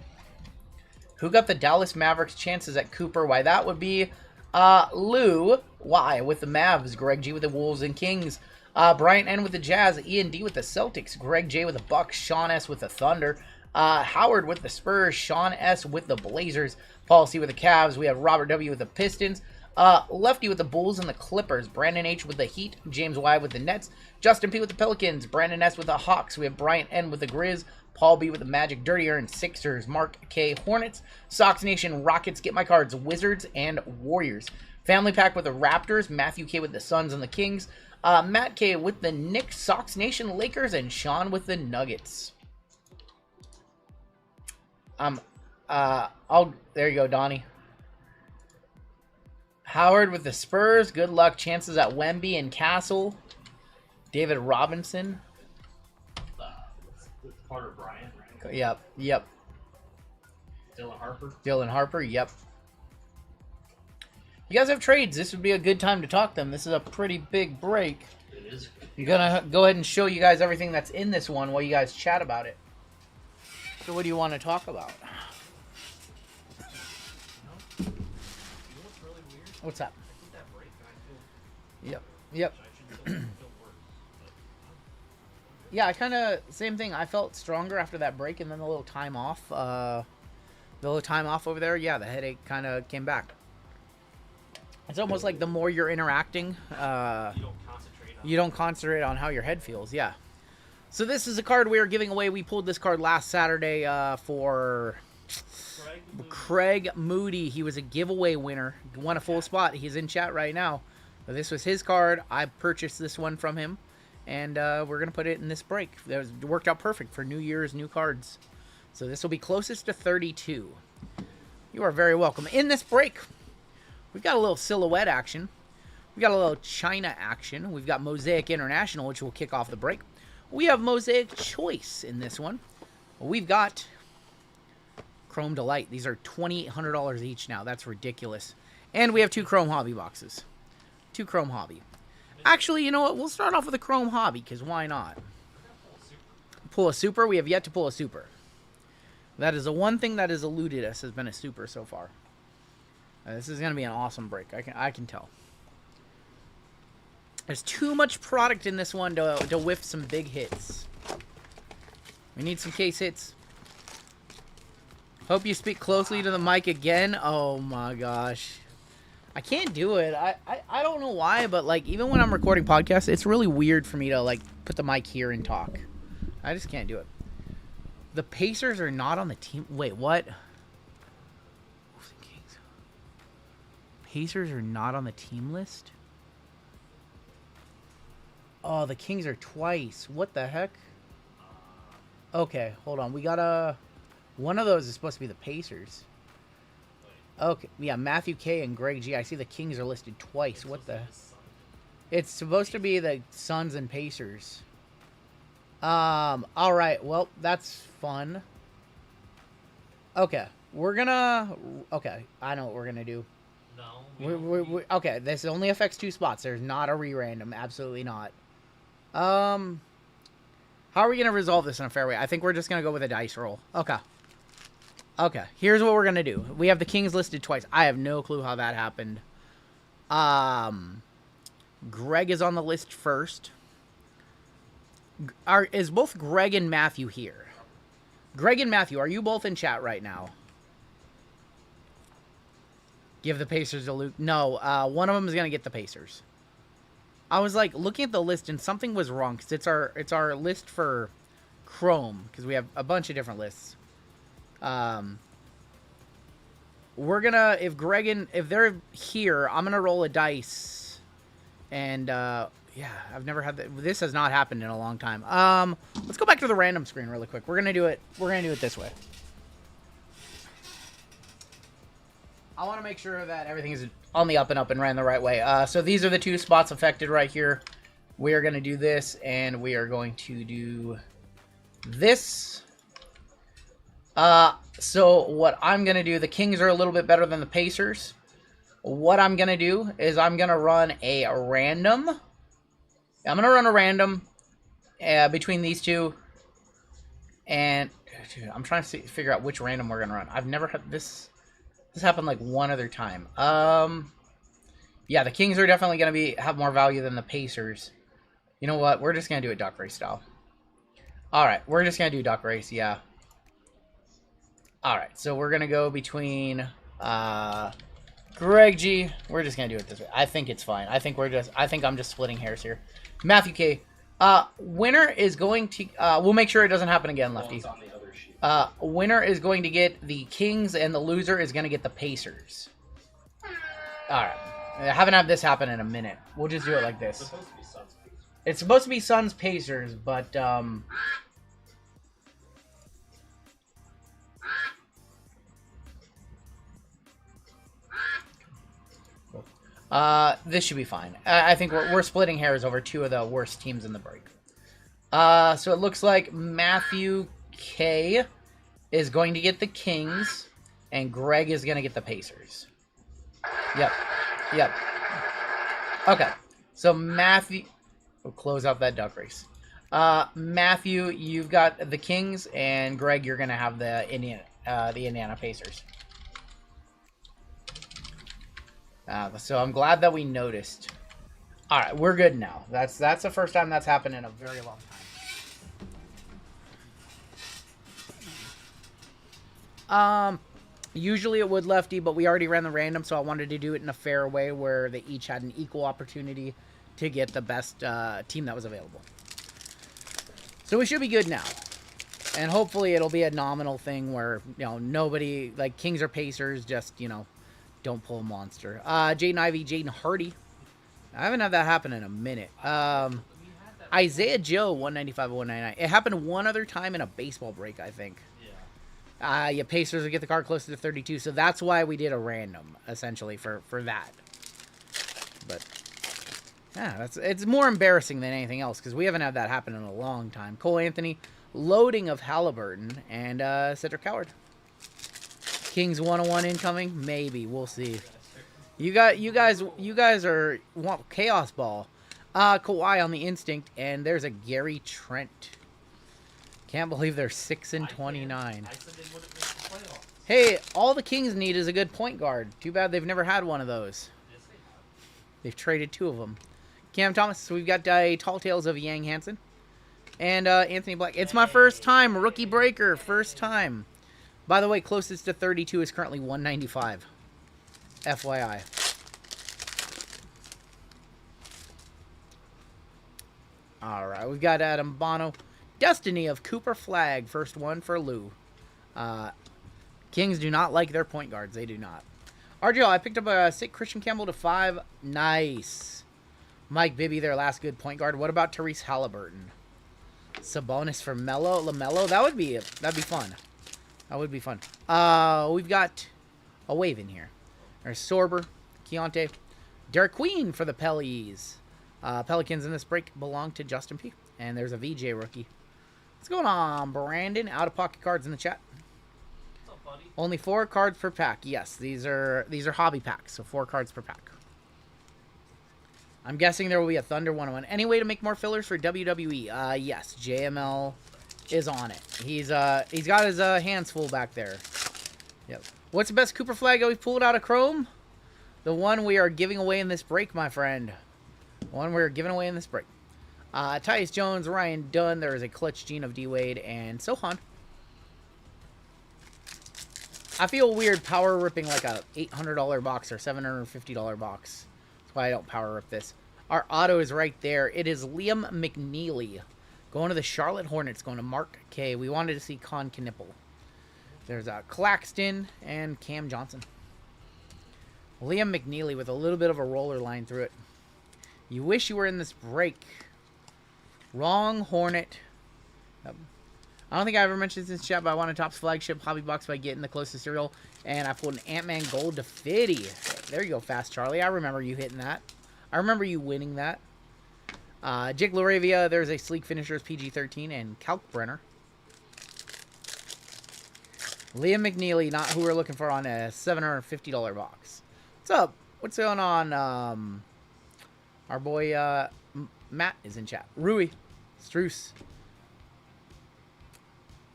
Speaker 3: Who got the Dallas Mavericks chances at Cooper? Why, that would be Lou Y with the Mavs. Greg G with the Wolves and Kings. Brian N with the Jazz. Ian D with the Celtics. Greg J with the Bucks. Sean S with the Thunder. Howard with the Spurs. Sean S with the Blazers. Paul C with the Cavs. We have Robert W with the Pistons. Lefty with the Bulls and the Clippers. Brandon H with the Heat. James Y with the Nets. Justin P with the Pelicans. Brandon S with the Hawks. We have Brian N with the Grizz. Paul B with the Magic. Dirty Aaron Sixers. Mark K Hornets. Sox Nation Rockets. Get my cards. Wizards and Warriors. Family Pack with the Raptors. Matthew K with the Suns and the Kings. Matt K with the Knicks. Sox Nation Lakers. And Sean with the Nuggets. There you go, Donnie. Howard with the Spurs. Good luck. Chances at Wemby and Castle. David Robinson.
Speaker 7: Carter Bryant, right?
Speaker 3: Yep. Dylan Harper, yep. You guys have trades. This would be a good time to talk them. This is a pretty big break.
Speaker 7: It is.
Speaker 3: I'm gonna go ahead and show you guys everything that's in this one while you guys chat about it. So what do you want to talk about?
Speaker 4: You know what's really weird?
Speaker 3: What's that?
Speaker 4: I think that break guy
Speaker 3: Yep.
Speaker 4: I should feel worse.
Speaker 3: Yeah, I kind of, same thing. I felt stronger after that break and then the little time off. Over there, yeah, the headache kind of came back. It's almost like the more you're interacting, you don't concentrate on how your head feels, yeah. So this is a card we are giving away. We pulled this card last Saturday for Craig Moody. He was a giveaway winner. Won a full spot. He's in chat right now. This was his card. I purchased this one from him. And we're going to put it in this break. It worked out perfect for New Year's new cards. So this will be closest to 32. You are very welcome. In this break, we've got a little silhouette action. We've got a little China action. We've got Mosaic International, which will kick off the break. We have Mosaic Choice in this one. We've got Chrome Delight. These are $2,800 each now. That's ridiculous. And we have 2 Chrome Hobby boxes. 2 Chrome Hobby. Actually, you know what? We'll start off with a Chrome Hobby, because why not? Pull a super? We have yet to pull a super. That is the one thing that has eluded us, has been a super so far. This is going to be an awesome break. I can tell. There's too much product in this one to whiff some big hits. We need some case hits. Hope you speak closely to the mic again. Oh my gosh. I can't do it. I don't know why, but like even when I'm recording podcasts, it's really weird for me to like put the mic here and talk. I just can't do it. The Pacers are not on the team. Wait, what? Pacers are not on the team list? Oh, the Kings are twice. What the heck? Okay, hold on. We got one of those is supposed to be the Pacers. Okay, yeah, Matthew K and Greg G. I see the Kings are listed twice. What the? It's supposed to be the Suns and Pacers. All right. Well, that's fun. Okay, okay, I know what we're gonna do.
Speaker 7: No.
Speaker 3: Okay, this only affects 2 spots. There's not a re-random. Absolutely not. How are we gonna resolve this in a fair way? I think we're just gonna go with a dice roll. Okay. Okay, here's what we're going to do. We have the Kings listed twice. I have no clue how that happened. Greg is on the list first. Is both Greg and Matthew here? Greg and Matthew, are you both in chat right now? Give the Pacers a loot. No, one of them is going to get the Pacers. I was like looking at the list and something was wrong because it's our list for Chrome because we have a bunch of different lists. We're gonna, if they're here, I'm gonna roll a dice, and yeah, I've never had that. This has not happened in a long time. Let's go back to the random screen really quick. We're gonna do it this way. I want to make sure that everything is on the up and ran the right way. So these are the 2 spots affected right here. We are gonna do this, and we are going to do this. So what I'm going to do, the Kings are a little bit better than the Pacers. What I'm going to do is I'm going to run a random. I'm going to run a random between these two. And dude, I'm trying to figure out which random we're gonna run. I've never had this. This happened like one other time. Yeah, the Kings are definitely gonna have more value than the Pacers. You know what? We're just gonna do it duck race style. All right, we're just gonna do duck race. Yeah. All right, so we're gonna go between Greg G. We're just gonna do it this way. I think it's fine. I think I'm just splitting hairs here. Matthew K. Winner is going to. We'll make sure it doesn't happen again, Lefty. Winner is going to get the Kings, and the loser is going to get the Pacers. All right. I haven't had this happen in a minute. We'll just do it like this. It's supposed to be Suns Pacers, but this should be fine. I think we're splitting hairs over two of the worst teams in the break. So it looks like Matthew K is going to get the Kings, and Greg is going to get the Pacers. Yep. Okay. So Matthew, we'll close out that duck race. Matthew, you've got the Kings, and Greg, you're going to have the Indiana Pacers. So I'm glad that we noticed. All right, we're good now. That's the first time that's happened in a very long time. Usually it would, Lefty, but we already ran the random, so I wanted to do it in a fair way where they each had an equal opportunity to get the best team that was available. So we should be good now. And hopefully it'll be a nominal thing where, nobody, like Kings or Pacers, just, don't pull a monster. Jaden Ivey, Jaden Hardy. I haven't had that happen in a minute. Isaiah Joe, 195 199. It happened one other time in a baseball break, I think. Yeah, Pacers would get the card closer to 32, so that's why we did a random, essentially, for that. But, yeah, it's more embarrassing than anything else, because we haven't had that happen in a long time. Cole Anthony, loading of Halliburton, and Cedric Howard. Kings 101 incoming? Maybe. We'll see. You guys want Chaos Ball. Kawhi on the Instinct, and there's a Gary Trent. Can't believe they're 6-29. Hey, all the Kings need is a good point guard. Too bad they've never had one of those. They've traded two of them. Cam Thomas, so we've got Tall Tales of Yang Hansen. And Anthony Black. It's my first time, rookie breaker, first time. By the way, closest to 32 is currently 195. FYI. Alright, we've got Adam Bono. Destiny of Cooper Flagg. First one for Lou. Kings do not like their point guards. They do not. RGL, I picked up a sick Christian Campbell to 5. Nice. Mike Bibby, their last good point guard. What about Therese Halliburton? Sabonis for LaMelo. That'd be fun. That would be fun. We've got a wave in here. There's Sorber, Keontae, Derek Queen for the Pellies. Pelicans in this break belong to Justin P. And there's a VJ rookie. What's going on, Brandon? Out-of-pocket cards in the chat.
Speaker 4: What's up, buddy?
Speaker 3: Only 4 cards per pack. Yes, these are hobby packs, so 4 cards per pack. I'm guessing there will be a Thunder 101. Any way to make more fillers for WWE? Yes, JML is on it. He's got his hands full back there. Yep. What's the best Cooper Flag we've pulled out of Chrome? The one we are giving away in this break, my friend. The one we're giving away in this break. Tyus Jones, Ryan Dunn. There is a clutch gene of D-Wade and Sohan. I feel weird power ripping like a $800 box or $750 box. That's why I don't power rip this. Our auto is right there. It is Liam McNeely. Going to the Charlotte Hornets. Going to Mark K. We wanted to see Con Knipple. There's Claxton and Cam Johnson. Liam McNeely with a little bit of a roller line through it. You wish you were in this break. Wrong Hornet. I don't think I ever mentioned this in chat, but I want a Topps flagship hobby box by getting the closest cereal. And I pulled an Ant-Man Gold to 50. There you go, Fast Charlie. I remember you hitting that. I remember you winning that. Jake Laravia, there's a Sleek Finishers PG-13 and Kalkbrenner. Liam McNeely, not who we're looking for on a $750 box. What's up? What's going on? Our boy Matt is in chat. Rui, Struce.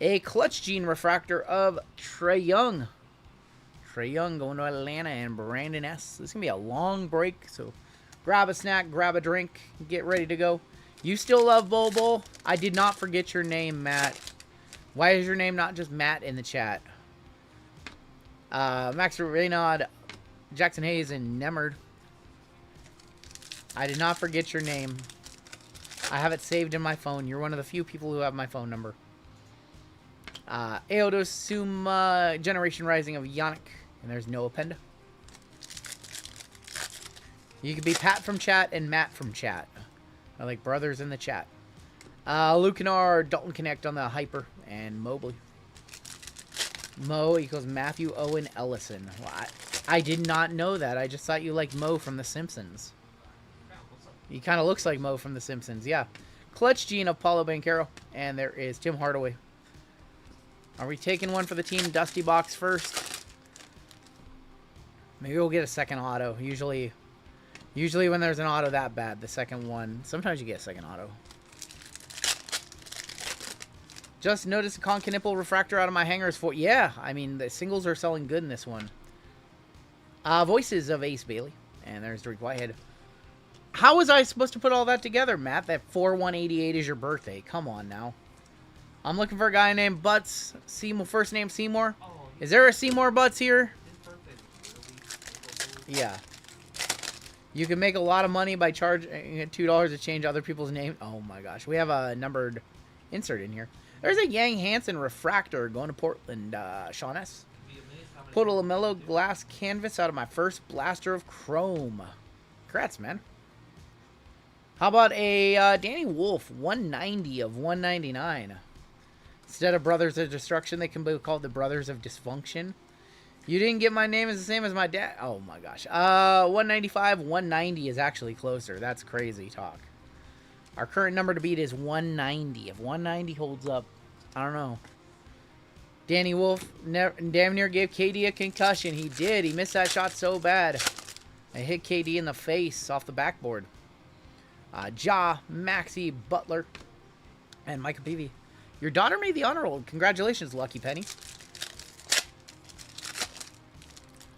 Speaker 3: A Clutch Gene refractor of Trae Young. Trae Young going to Atlanta and Brandon S. This is going to be a long break, so grab a snack, grab a drink, get ready to go. You still love Bobo? I did not forget your name, Matt. Why is your name not just Matt in the chat? Max Reynaud, Jackson Hayes, and Nemerd. I did not forget your name. I have it saved in my phone. You're one of the few people who have my phone number. Aodosum, Generation Rising of Yannick. And there's Noah Penda. You could be Pat from chat and Matt from chat. I like brothers in the chat. Lucanar, Dalton Connect on the Hyper, and Mobley. Mo equals Matthew Owen Ellison. Well, I did not know that. I just thought you liked Mo from The Simpsons. He kind of looks like Mo from The Simpsons, yeah. Clutch Gene of Paulo Banchero. And there is Tim Hardaway. Are we taking one for the team Dusty Box first? Maybe we'll get a second auto. Usually when there's an auto that bad, the second one. Sometimes you get a second auto. Just noticed a Con Knipple refractor out of my hangers for... Yeah, I mean, the singles are selling good in this one. Voices of Ace Bailey. And there's Drake Whitehead. How was I supposed to put all that together, Matt? That 4188 is your birthday. Come on now. I'm looking for a guy named Butts. Seymour, first name Seymour. Is there a Seymour Butts here? Yeah. You can make a lot of money by charging $2 to change other people's names. Oh my gosh. We have a numbered insert in here. There's a Yang Hansen refractor going to Portland. Sean S. Put a LaMelo glass canvas out of my first blaster of chrome. Congrats, man. How about a Danny Wolf 190 of 199? Instead of Brothers of Destruction, they can be called the Brothers of Dysfunction. You didn't get my name as the same as my dad. Oh my gosh. 195, 190 is actually closer. That's crazy talk. Our current number to beat is 190. If 190 holds up, I don't know. Danny Wolf damn near gave KD a concussion. He did. He missed that shot so bad. It hit KD in the face off the backboard. Ja, Maxi, Butler, and Micah Peavy. Your daughter made the honor roll. Congratulations, Lucky Penny.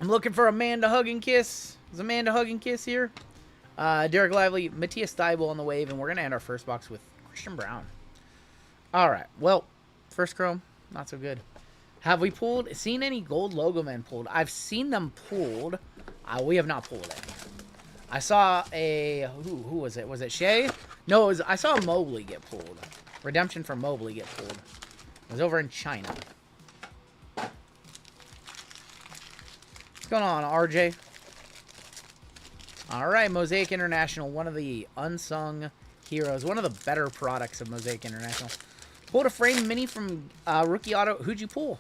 Speaker 3: I'm looking for Amanda Hug and Kiss. Is Amanda Hug and Kiss here? Derek Lively, Matthias Thibault on the wave, and we're going to end our first box with Christian Brown. All right. Well, first chrome, not so good. Have we seen any gold logo men pulled? I've seen them pulled. We have not pulled any. I saw a... Who was it? Was it Shea? No, I saw Mobley get pulled. Redemption from Mobley get pulled. It was over in China. What's going on, RJ? All right, Mosaic International, one of the unsung heroes, one of the better products of Mosaic International. Pulled a frame mini from Rookie Auto. Who'd you pull?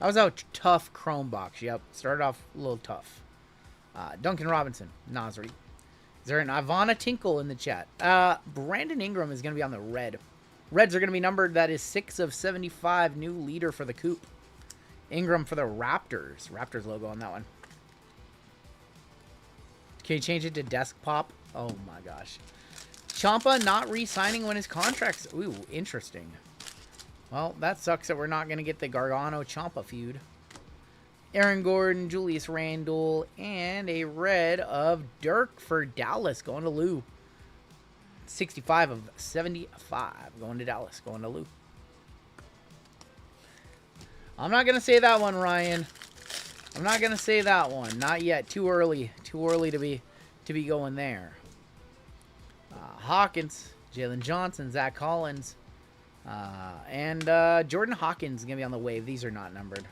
Speaker 3: That was a tough chrome box. Yep, started off a little tough. Duncan Robinson, Nasri. Is there an Ivana Tinkle in the chat? Brandon Ingram is going to be on the red. Reds are going to be numbered. That is 6 of 75. New leader for the Coop. Ingram for the Raptors. Raptors logo on that one. Can you change it to Desk Pop? Oh my gosh. Ciampa not re-signing when his contract's... Ooh, interesting. Well, that sucks that we're not going to get the Gargano-Ciampa feud. Aaron Gordon, Julius Randle, and a red of Dirk for Dallas going to Lou. 65 of 75 going to Dallas, going to Lou. I'm not going to say that one, Ryan. I'm not going to say that one. Not yet. Too early. Too early to be going there. Hawkins, Jalen Johnson, Zach Collins, and Jordan Hawkins is going to be on the wave. These are not numbered.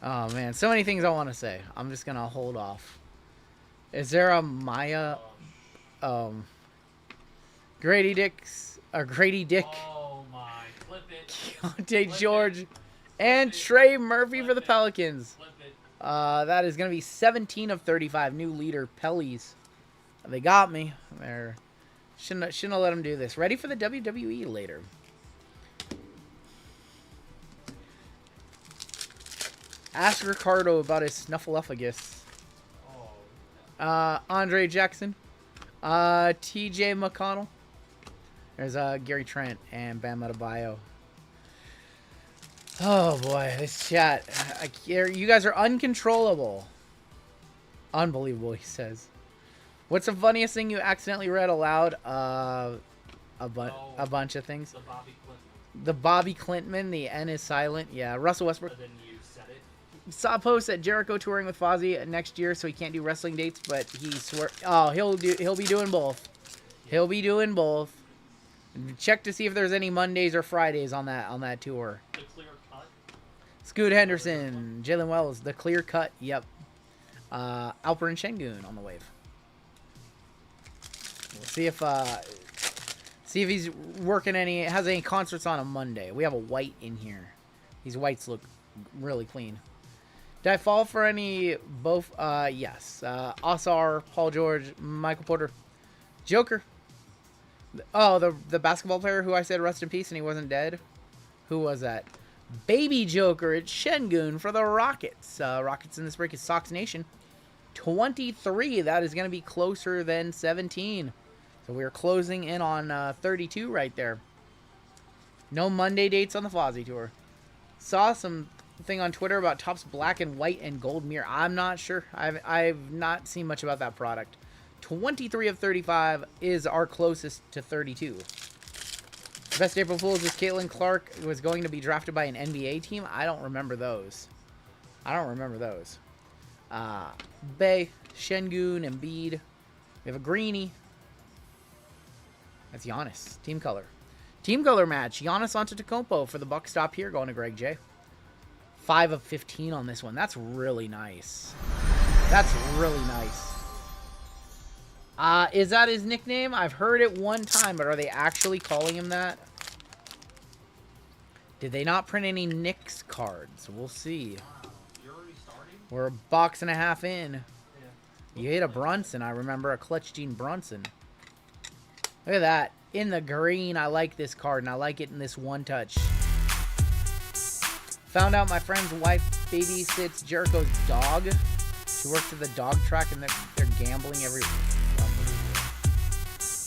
Speaker 3: Oh, man. So many things I want to say. I'm just going to hold off. Is there a Maya... Grady Dick...
Speaker 7: Oh, my. Flip it.
Speaker 3: Keontae George. And Trey Murphy for the Pelicans.
Speaker 7: Flip it.
Speaker 3: That is going to be 17 of 35. New leader, Pellies. They got me. They're... Shouldn't have let them do this. Ready for the WWE later. Ask Ricardo about his snuffleupagus.
Speaker 7: Oh.
Speaker 3: Andre Jackson. TJ McConnell. There's Gary Trent and Bam Adebayo. Oh boy, this chat. You guys are uncontrollable. Unbelievable, he says. What's the funniest thing you accidentally read aloud? A bunch of things.
Speaker 4: The Bobby Clinton.
Speaker 3: The Bobby Clinton, the N is silent. Yeah, Russell Westbrook.
Speaker 4: But then you said it.
Speaker 3: Saw a post that Jericho touring with Fozzy next year, so he can't do wrestling dates, but he swear. Oh, he'll be doing both. He'll be doing both. Check to see if there's any Mondays or Fridays on that tour.
Speaker 4: The clear cut.
Speaker 3: Scoot Henderson, Jalen Wells, the clear cut. Yep. Alper and Şengün on the wave. We'll see if he's working has any concerts on a Monday. We have a white in here. These whites look really clean. Did I fall for any both? Yes. Osar, Paul George, Michael Porter, Joker. Oh, the basketball player who I said rest in peace and he wasn't dead. Who was that? Baby Joker. It's Şengün for the Rockets. Rockets in this break is Sox Nation. 23. That is going to be closer than 17. So we are closing in on 32 right there. No Monday dates on the Fozzy tour. Saw some thing on Twitter about Topps black and white and gold mirror. I'm not sure. I've not seen much about that product. 23 of 35 is our closest to 32. Best April Fools is Caitlin Clark was going to be drafted by an NBA team. I don't remember those. Bay, Şengün, Embiid. We have a greenie. That's Giannis. Team color. Team color match. Giannis Antetokounmpo for the Buck stop here. Going to Greg J. 5 of 15 on this one. That's really nice. Is that his nickname? I've heard it one time, but are they actually calling him that? Did they not print any Knicks cards? We'll see.
Speaker 4: You're already starting?
Speaker 3: We're a box and a half in.
Speaker 4: Yeah.
Speaker 3: You hit a Brunson. I remember a Clutch Gene Brunson. Look at that. In the green, I like this card, and I like it in this one touch. Found out my friend's wife babysits Jericho's dog. She works at the dog track, and they're gambling every week.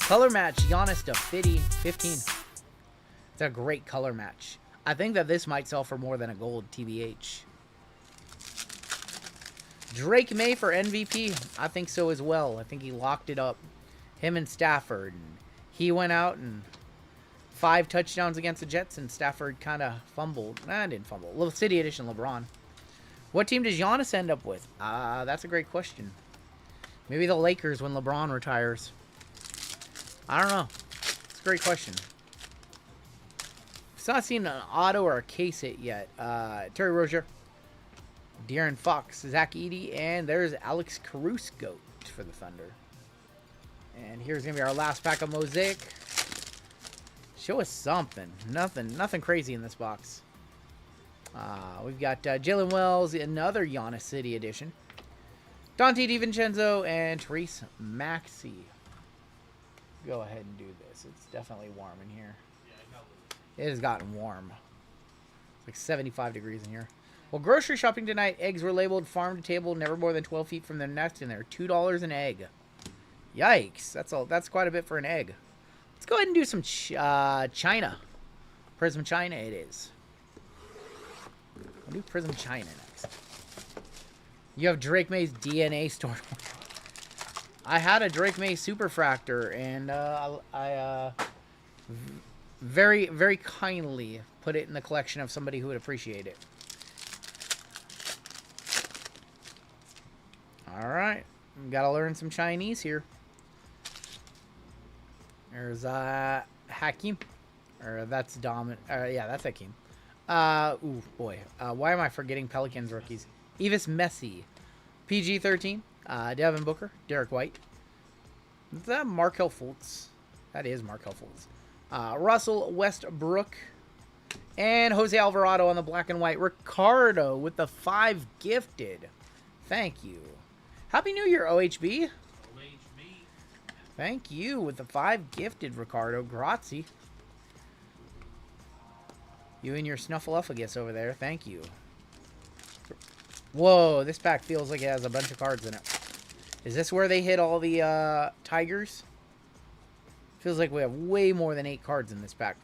Speaker 3: Color match, Giannis to 15. It's a great color match. I think that this might sell for more than a gold, TBH. Drake May for MVP. I think so as well. I think he locked it up. Him and Stafford. He went out and 5 touchdowns against the Jets, and Stafford kind of fumbled. Didn't fumble. Little City Edition LeBron. What team does Giannis end up with? That's a great question. Maybe the Lakers when LeBron retires. I don't know. It's a great question. I've not seen an auto or a case hit yet. Terry Rozier, De'Aaron Fox, Zach Edey, and there's Alex Caruso for the Thunder. And here's going to be our last pack of Mosaic. Show us something. Nothing crazy in this box. We've got Jalen Wells, another Giannis City edition. Dante DiVincenzo and Therese Maxey. Go ahead and do this. It's definitely warm in here. It has gotten warm. It's like 75 degrees in here. Well, grocery shopping tonight. Eggs were labeled farm to table, never more than 12 feet from their nest, and they're $2 an egg. Yikes. That's quite a bit for an egg. Let's go ahead and do some China. Prism China it is. We'll do Prism China next. You have Drake May's DNA stored. I had a Drake May Superfractor, and I very, very kindly put it in the collection of somebody who would appreciate it. All right. Got to learn some Chinese here. There's Hakim. Or that's Domin. Yeah, that's Hakim. Ooh, boy. Why am I forgetting Pelicans rookies? Evis Messi. PG-13. Devin Booker. Derek White. Is that Markelle Fultz? That is Markelle Fultz. Russell Westbrook. And Jose Alvarado on the black and white. Ricardo with the 5 gifted. Thank you. Happy New Year, OHB. Thank you with the 5 gifted, Ricardo. Grazie. You and your Snuffleupagus over there. Thank you. Whoa, this pack feels like it has a bunch of cards in it. Is this where they hit all the Tigers? Feels like we have way more than 8 cards in this pack.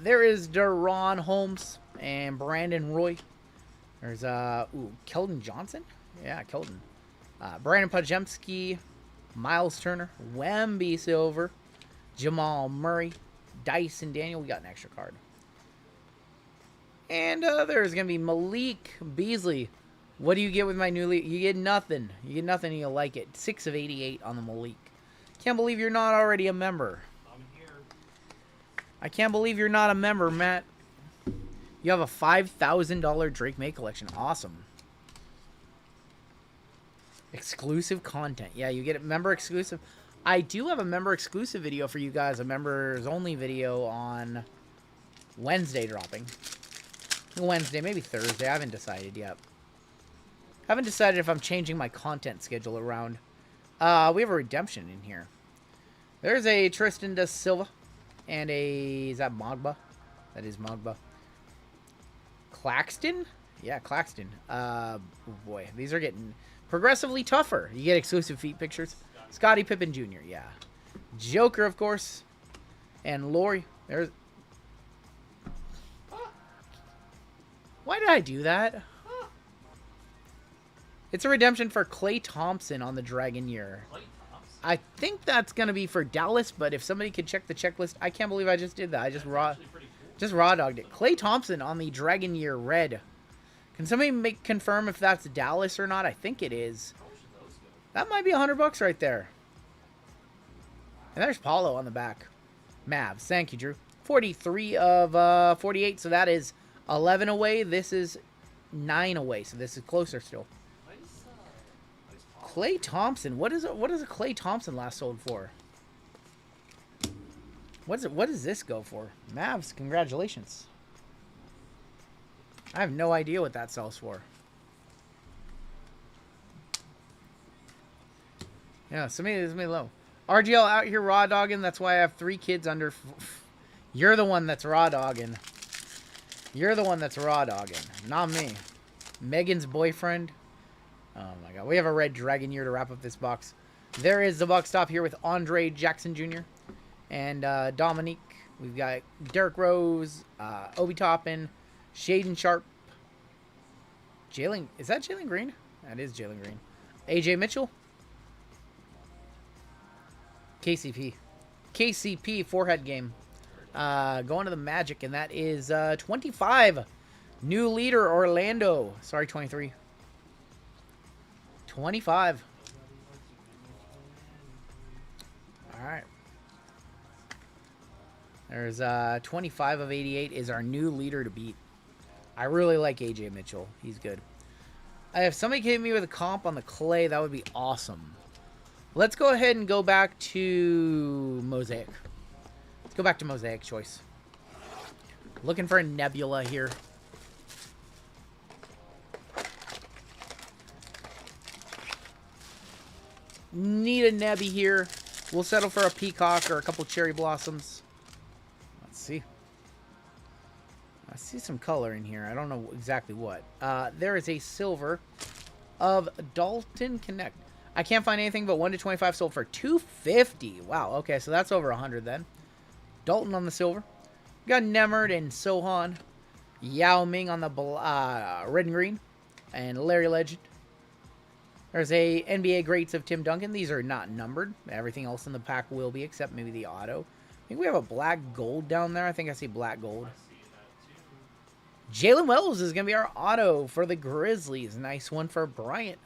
Speaker 3: There is Deron Holmes and Brandon Roy. There's, Keldon Johnson? Yeah, Keldon. Brandon Pajemski, Miles Turner, Wemby Silver, Jamal Murray, Dyson Daniel. We got an extra card. And there's going to be Malik Beasley. What do you get with my new lead? You get nothing. You get nothing and you'll like it. 6 of 88 on the Malik. Can't believe you're not already a member.
Speaker 7: I'm here.
Speaker 3: I can't believe you're not a member, Matt. You have a $5,000 Drake May collection. Awesome. Exclusive content. Yeah, you get a member exclusive. I do have a member exclusive video for you guys. A members only video on Wednesday dropping. Wednesday, maybe Thursday. I haven't decided yet. Haven't decided if I'm changing my content schedule around. We have a redemption in here. There's a Tristan da Silva. And a... Is that Mogba? That is Mogba. Claxton? Yeah, Claxton. Oh boy. These are getting progressively tougher. You get exclusive feet pictures. Scottie Pippen Jr., yeah. Joker, of course. And Lori. There's... Why did I do that? It's a redemption for Klay Thompson on the Dragon Year. I think that's going to be for Dallas, but if somebody could check the checklist, I can't believe I just did that. I just raw dogged it. Klay Thompson on the Dragon Year red. Can somebody confirm if that's Dallas or not? I think it is. That might be $100 right there. And there's Paulo on the back. Mavs. Thank you, Drew. 43 of 48, so that is 11 away. This is 9 away, so this is closer still. Klay Thompson. What is a Klay Thompson last sold for? What does this go for? Mavs, congratulations. I have no idea what that sells for. Yeah, somebody low. RGL out here raw dogging. That's why I have 3 kids under. You're the one that's raw dogging. You're the one that's raw dogging, not me. Megan's boyfriend. Oh my god. We have a red Dragon Year to wrap up this box. There is the box stop here with Andre Jackson Jr. and Dominique. We've got Derrick Rose, Obi Toppin, Shaden Sharp. Jalen. Is that Jalen Green? That is Jalen Green. AJ Mitchell. KCP. KCP forehead game. Going to the Magic, and that is 25. New leader, Orlando. Sorry, 23. 25. All right. There's 25 of 88 is our new leader to beat. I really like AJ Mitchell. He's good. If somebody could hit me with a comp on the clay, that would be awesome. Let's go ahead and go back to Mosaic. Let's go back to Mosaic choice. Looking for a Nebula here. Need a Nebby here. We'll settle for a Peacock or a couple Cherry Blossoms. Let's see. I see some color in here. I don't know exactly what. There is a silver of Dalton Connect. I can't find anything but 1 to 25 sold for $250. Wow. Okay, so that's over 100 then. Dalton on the silver. We got Nemert and Sohan. Yao Ming on the red and green. And Larry Legend. There's a NBA Greats of Tim Duncan. These are not numbered. Everything else in the pack will be, except maybe the auto. I think we have a black gold down there. I think I see black gold. Jalen Wells is going to be our auto for the Grizzlies. Nice one for Bryant.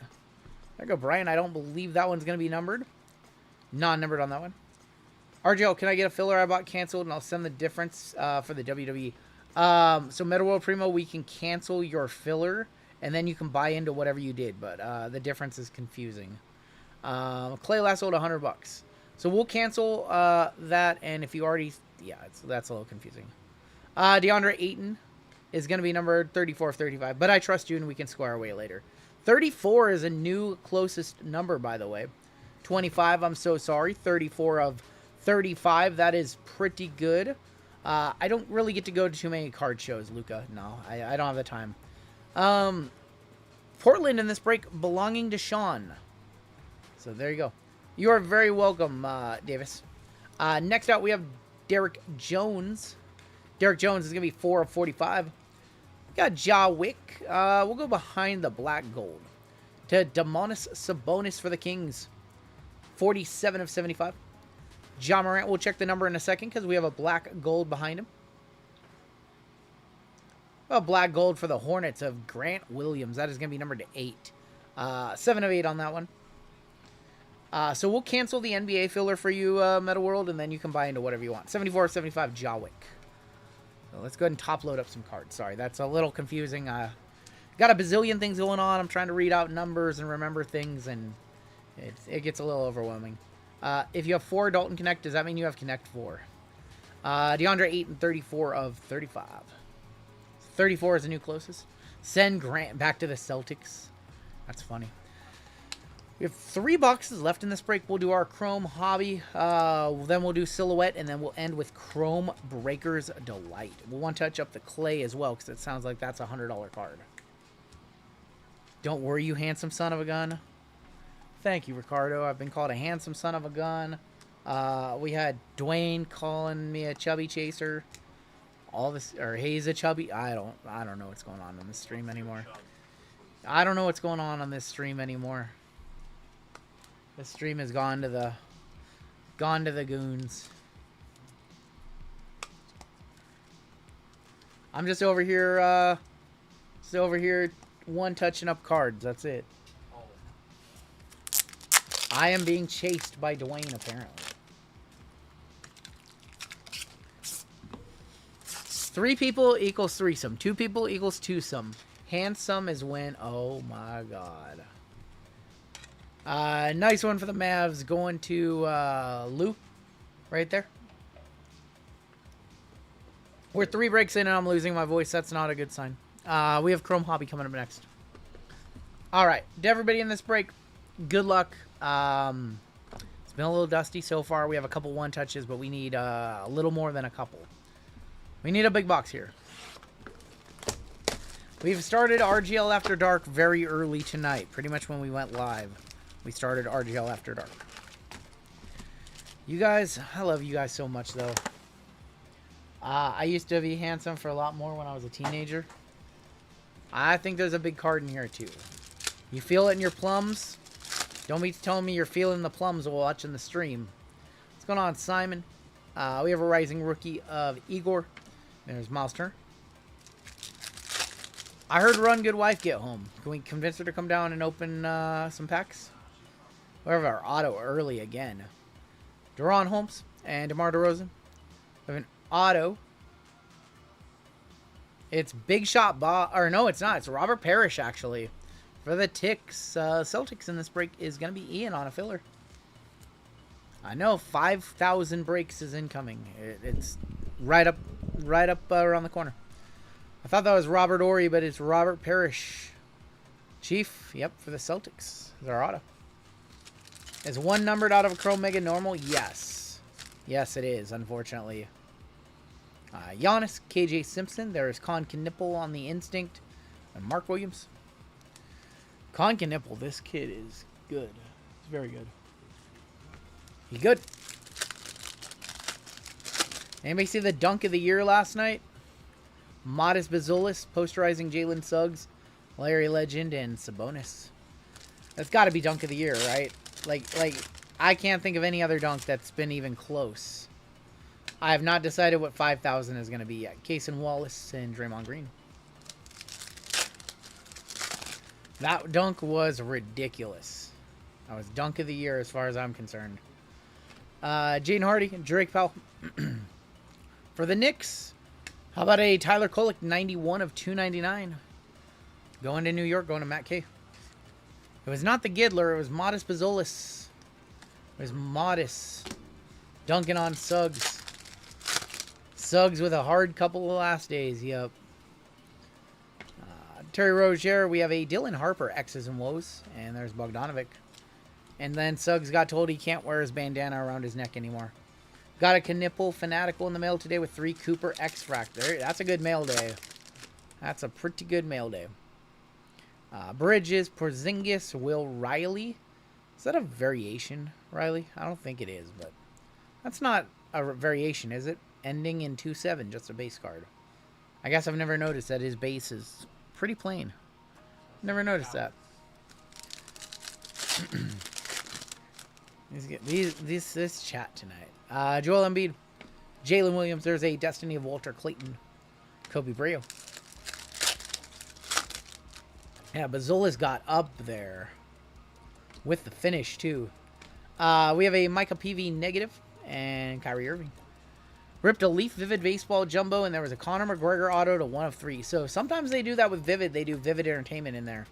Speaker 3: There you go, Bryant. I don't believe that one's going to be numbered. Non-numbered on that one. RGL, can I get a filler I bought canceled, and I'll send the difference for the WWE? So Meta World Primo, we can cancel your filler, and then you can buy into whatever you did, but the difference is confusing. Clay last sold $100. So we'll cancel that, and if you already... Yeah, that's a little confusing. DeAndre Ayton is going to be numbered 34 of 35, but I trust you, and we can square away later. 34 is a new closest number, by the way. 25, I'm so sorry. 34 of 35, that is pretty good. I don't really get to go to too many card shows, Luca. No, I don't have the time. Portland in this break belonging to Sean. So there you go. You are very welcome, Davis. Next out, we have Derek Jones. Derek Jones is going to be 4 of 45. We got Ja Wick. We'll go behind the black gold. To Demonis Sabonis for the Kings. 47 of 75. Ja Morant, we'll check the number in a second because we have a black gold behind him. A black gold for the Hornets of Grant Williams. That is going to be numbered to 8. 7 of 8 on that one. So we'll cancel the NBA filler for you, Meta World, and then you can buy into whatever you want. 74 of 75, Ja Wick. So let's go ahead and top load up some cards. Sorry, that's a little confusing. Got a bazillion things going on. I'm trying to read out numbers and remember things, and it gets a little overwhelming. If you have 4 Dalton Connect, does that mean you have Connect 4? DeAndre 8 and 34 of 35. 34 is the new closest. Send Grant back to the Celtics. That's funny. We have 3 boxes left in this break. We'll do our Chrome Hobby. Then we'll do Silhouette, and then we'll end with Chrome Breaker's Delight. We'll want to touch up the Clay as well, because it sounds like that's a $100 card. Don't worry, you handsome son of a gun. Thank you, Ricardo. I've been called a handsome son of a gun. We had Dwayne calling me a chubby chaser. All this, or he's a chubby. I don't know what's going on this stream anymore. I don't know what's going on this stream anymore. This stream has gone to the goons. I'm just over here, one touching up cards. That's it. I am being chased by Dwayne, apparently. 3 people equals threesome. 2 people equals twosome. Handsome is when... Oh, my God. Nice one for the Mavs. Going to Lou. Right there. We're 3 breaks in and I'm losing my voice. That's not a good sign. We have Chrome Hobby coming up next. Alright. To everybody in this break, good luck. It's been a little dusty so far. We have a couple one touches, but we need a little more than a couple. We need a big box here. We've started RGL After Dark very early tonight. Pretty much when we went live, we started RGL After Dark. You guys, I love you guys so much, though. I used to be handsome for a lot more when I was a teenager. I think there's a big card in here, too. You feel it in your plums? Don't be telling me you're feeling the plums while watching the stream. What's going on, Simon? We have a rising rookie of Igor. There's Miles Turner. I heard Rungoodlife get home. Can we convince her to come down and open some packs? We have our auto early again. Deron Holmes and DeMar DeRozan. We have an auto. It's Big Shot Bob. Or no, it's not. It's Robert Parrish, actually. For the Ticks. Celtics in this break is going to be Ian on a filler. I know 5,000 breaks is incoming. It's right up around the corner. I thought that was Robert Ory, but it's Robert Parrish. Chief, yep, for the Celtics. Is our auto. Is 1 numbered out of a Chrome Mega normal? Yes. Yes, it is, unfortunately. Giannis, KJ Simpson. There's Con Knipple on the Instinct. And Mark Williams. Con Knipple, this kid is good. He's very good. He's good. Anybody see the dunk of the year last night? Modest Bazulis, posterizing Jalen Suggs, Larry Legend, and Sabonis. That's got to be dunk of the year, right? Like, I can't think of any other dunk that's been even close. I have not decided what 5,000 is going to be yet. Cason Wallace and Draymond Green. That dunk was ridiculous. That was dunk of the year as far as I'm concerned. Jaden Hardy and Drake Powell. For the Knicks, how about a Tyler Kolek 91 of 299? Going to New York, going to Matt K. It was not the Giddler, it was Modest Bazulis. It was Modest dunking on Suggs. Suggs with a hard couple of last days, yep. Terry Rozier, we have a Dylan Harper X's and Woes, and there's Bogdanovic. And then Suggs got told he can't wear his bandana around his neck anymore. Got a Knipple Fanatical in the mail today with 3 Cooper X-Fractor. That's a good mail day. That's a pretty good mail day. Bridges, Porzingis, Will Riley, Is that a variation, Riley? I don't think it is, but that's not a variation, is it? Ending in 2/7, just a base card. I guess I've never noticed that his base is pretty plain. Never noticed that. This chat tonight. Joel Embiid, Jalen Williams. There's a Destiny of Walter Clayton, Kobe Bryant. Yeah, but Zola's got up there with the finish too. We have a Micah PV negative and Kyrie Irving. Ripped a Leaf Vivid Baseball Jumbo, and there was a Conor McGregor auto to 1/3. So sometimes they do that with Vivid. They do Vivid Entertainment in there.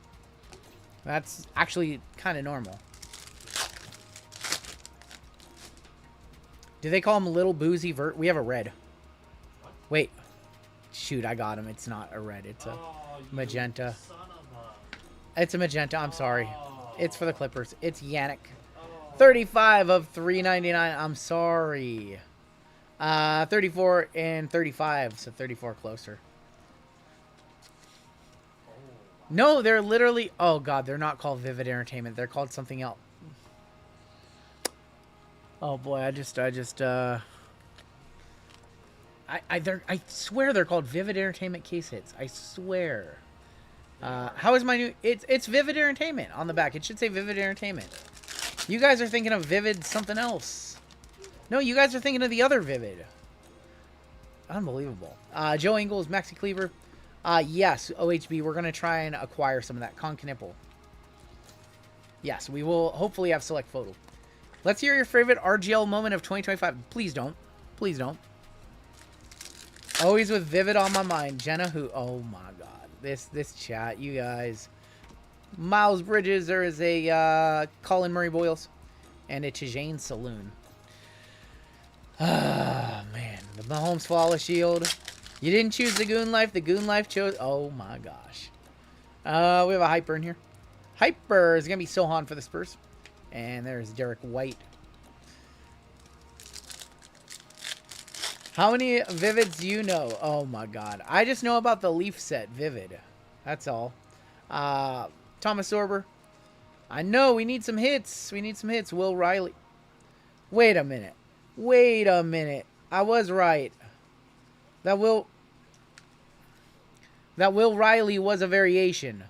Speaker 3: That's actually kind of normal. Do they call him Little Boozy Vert? We have a red. Wait. Shoot, I got him. It's not a red. It's a magenta. It's a magenta. I'm sorry. It's for the Clippers. It's Yannick. 35 of 399. I'm sorry. 34 and 35. So 34 closer. No, they're literally... Oh, God. They're not called Vivid Entertainment. They're called something else. Oh boy, I swear they're called Vivid Entertainment case hits. I swear. How is my new... It's Vivid Entertainment on the back. It should say Vivid Entertainment. You guys are thinking of Vivid something else. No, you guys are thinking of the other Vivid. Unbelievable. Joe Ingles, Maxi Cleaver. Yes, OHB, we're going to try and acquire some of that. Con Knipple. Yes, we will hopefully have select photo. Let's hear your favorite RGL moment of 2025. Please don't. Please don't. Always with Vivid on my mind. Jenna who... Oh my God. This chat, you guys. Miles Bridges. There is a Colin Murray Boyles. And a Chijane Saloon. Ah, man. The Mahomes Flawless Shield. You didn't choose the Goon Life. The Goon Life chose... Oh my gosh. We have a Hyper in here. Hyper is going to be Sohan for the Spurs. And there's Derek White. How many Vivids do you know? Oh my God. I just know about the Leaf set Vivid. That's all. Thomas Sorber. I know we need some hits. We need some hits. Will Riley. Wait a minute. Wait a minute. I was right. That Will Riley was a variation.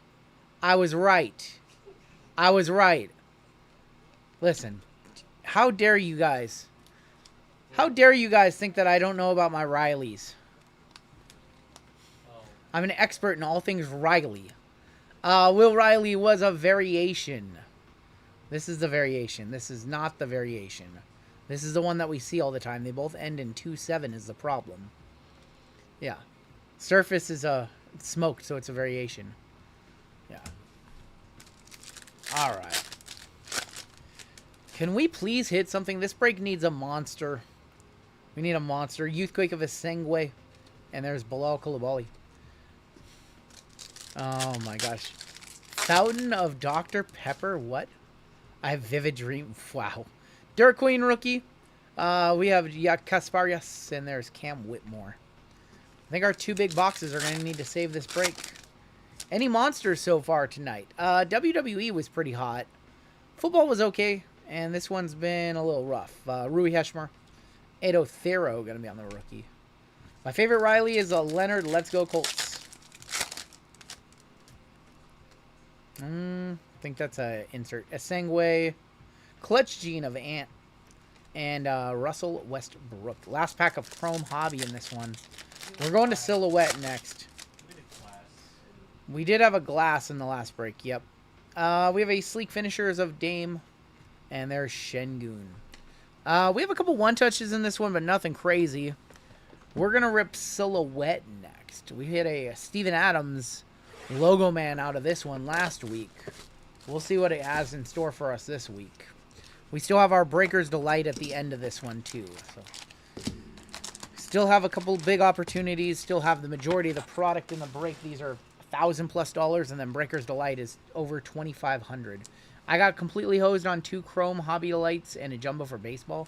Speaker 3: I was right. I was right. Listen, how dare you guys? How dare you guys think that I don't know about my Rileys? I'm an expert in all things Riley. Will Riley was a variation. This is the variation. This is not the variation. This is the one that we see all the time. They both end in 2/7 is the problem. Yeah. Surface is smoked, so it's a variation. Yeah. All right. Can we please hit something? This break needs a monster. We need a monster. Youthquake of a Sengway. And there's Bilal Koulibaly. Oh my gosh. Fountain of Dr. Pepper. What? I have Vivid Dream. Wow. Derek Queen rookie. We have Kasparias. And there's Cam Whitmore. I think our two big boxes are going to need to save this break. Any monsters so far tonight? WWE was pretty hot. Football was okay. And this one's been a little rough. Rui Heshmar. Edo Thero going to be on the rookie. My favorite Riley is a Leonard Let's Go Colts. I think that's a insert. Asengwe. Clutch Gene of Ant. And Russell Westbrook. Last pack of Chrome Hobby in this one. We're going to Silhouette next. We did have a glass in the last break. Yep. We have a Sleek Finishers of Dame. And there's Şengün. We have a couple one-touches in this one, but nothing crazy. We're going to rip Silhouette next. We hit a Steven Adams logo man out of this one last week. We'll see what it has in store for us this week. We still have our Breaker's Delight at the end of this one, too. So, still have a couple big opportunities. Still have the majority of the product in the break. These are $1,000+, and then Breaker's Delight is over $2,500. I got completely hosed on 2 Chrome Hobby Delights and a Jumbo for baseball.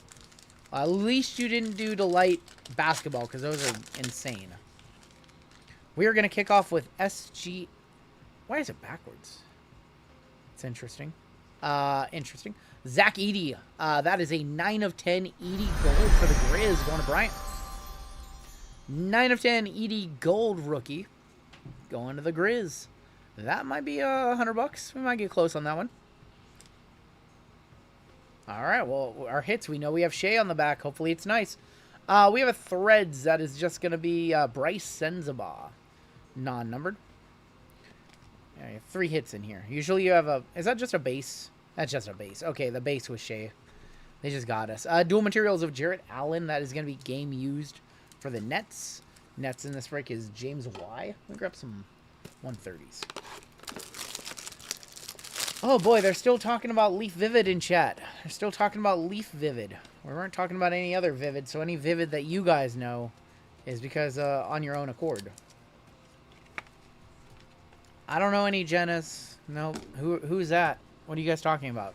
Speaker 3: At least you didn't do Delight basketball, because those are insane. We are going to kick off with SG... Why is it backwards? It's interesting. Interesting. Zach Edey. That is a 9 of 10 Edey gold for the Grizz going to Bryant. 9 of 10 Edey gold rookie going to the Grizz. That might be $100. We might get close on that one. All right, well, our hits, we know we have Shea on the back. Hopefully it's nice. We have a Threads that is just going to be Bryce Sensabaugh, non-numbered. Yeah, you have 3 hits in here. Usually you have a... Is that just a base? That's just a base. Okay, the base was Shea. They just got us. Dual materials of Jarrett Allen. That is going to be game used for the Nets. Nets in this break is James Y. Let me grab some 130s. Oh boy, they're still talking about Leaf Vivid in chat. They're still talking about Leaf Vivid. We weren't talking about any other Vivid, so any Vivid that you guys know is because on your own accord. I don't know any Jennas. No, who's that? What are you guys talking about?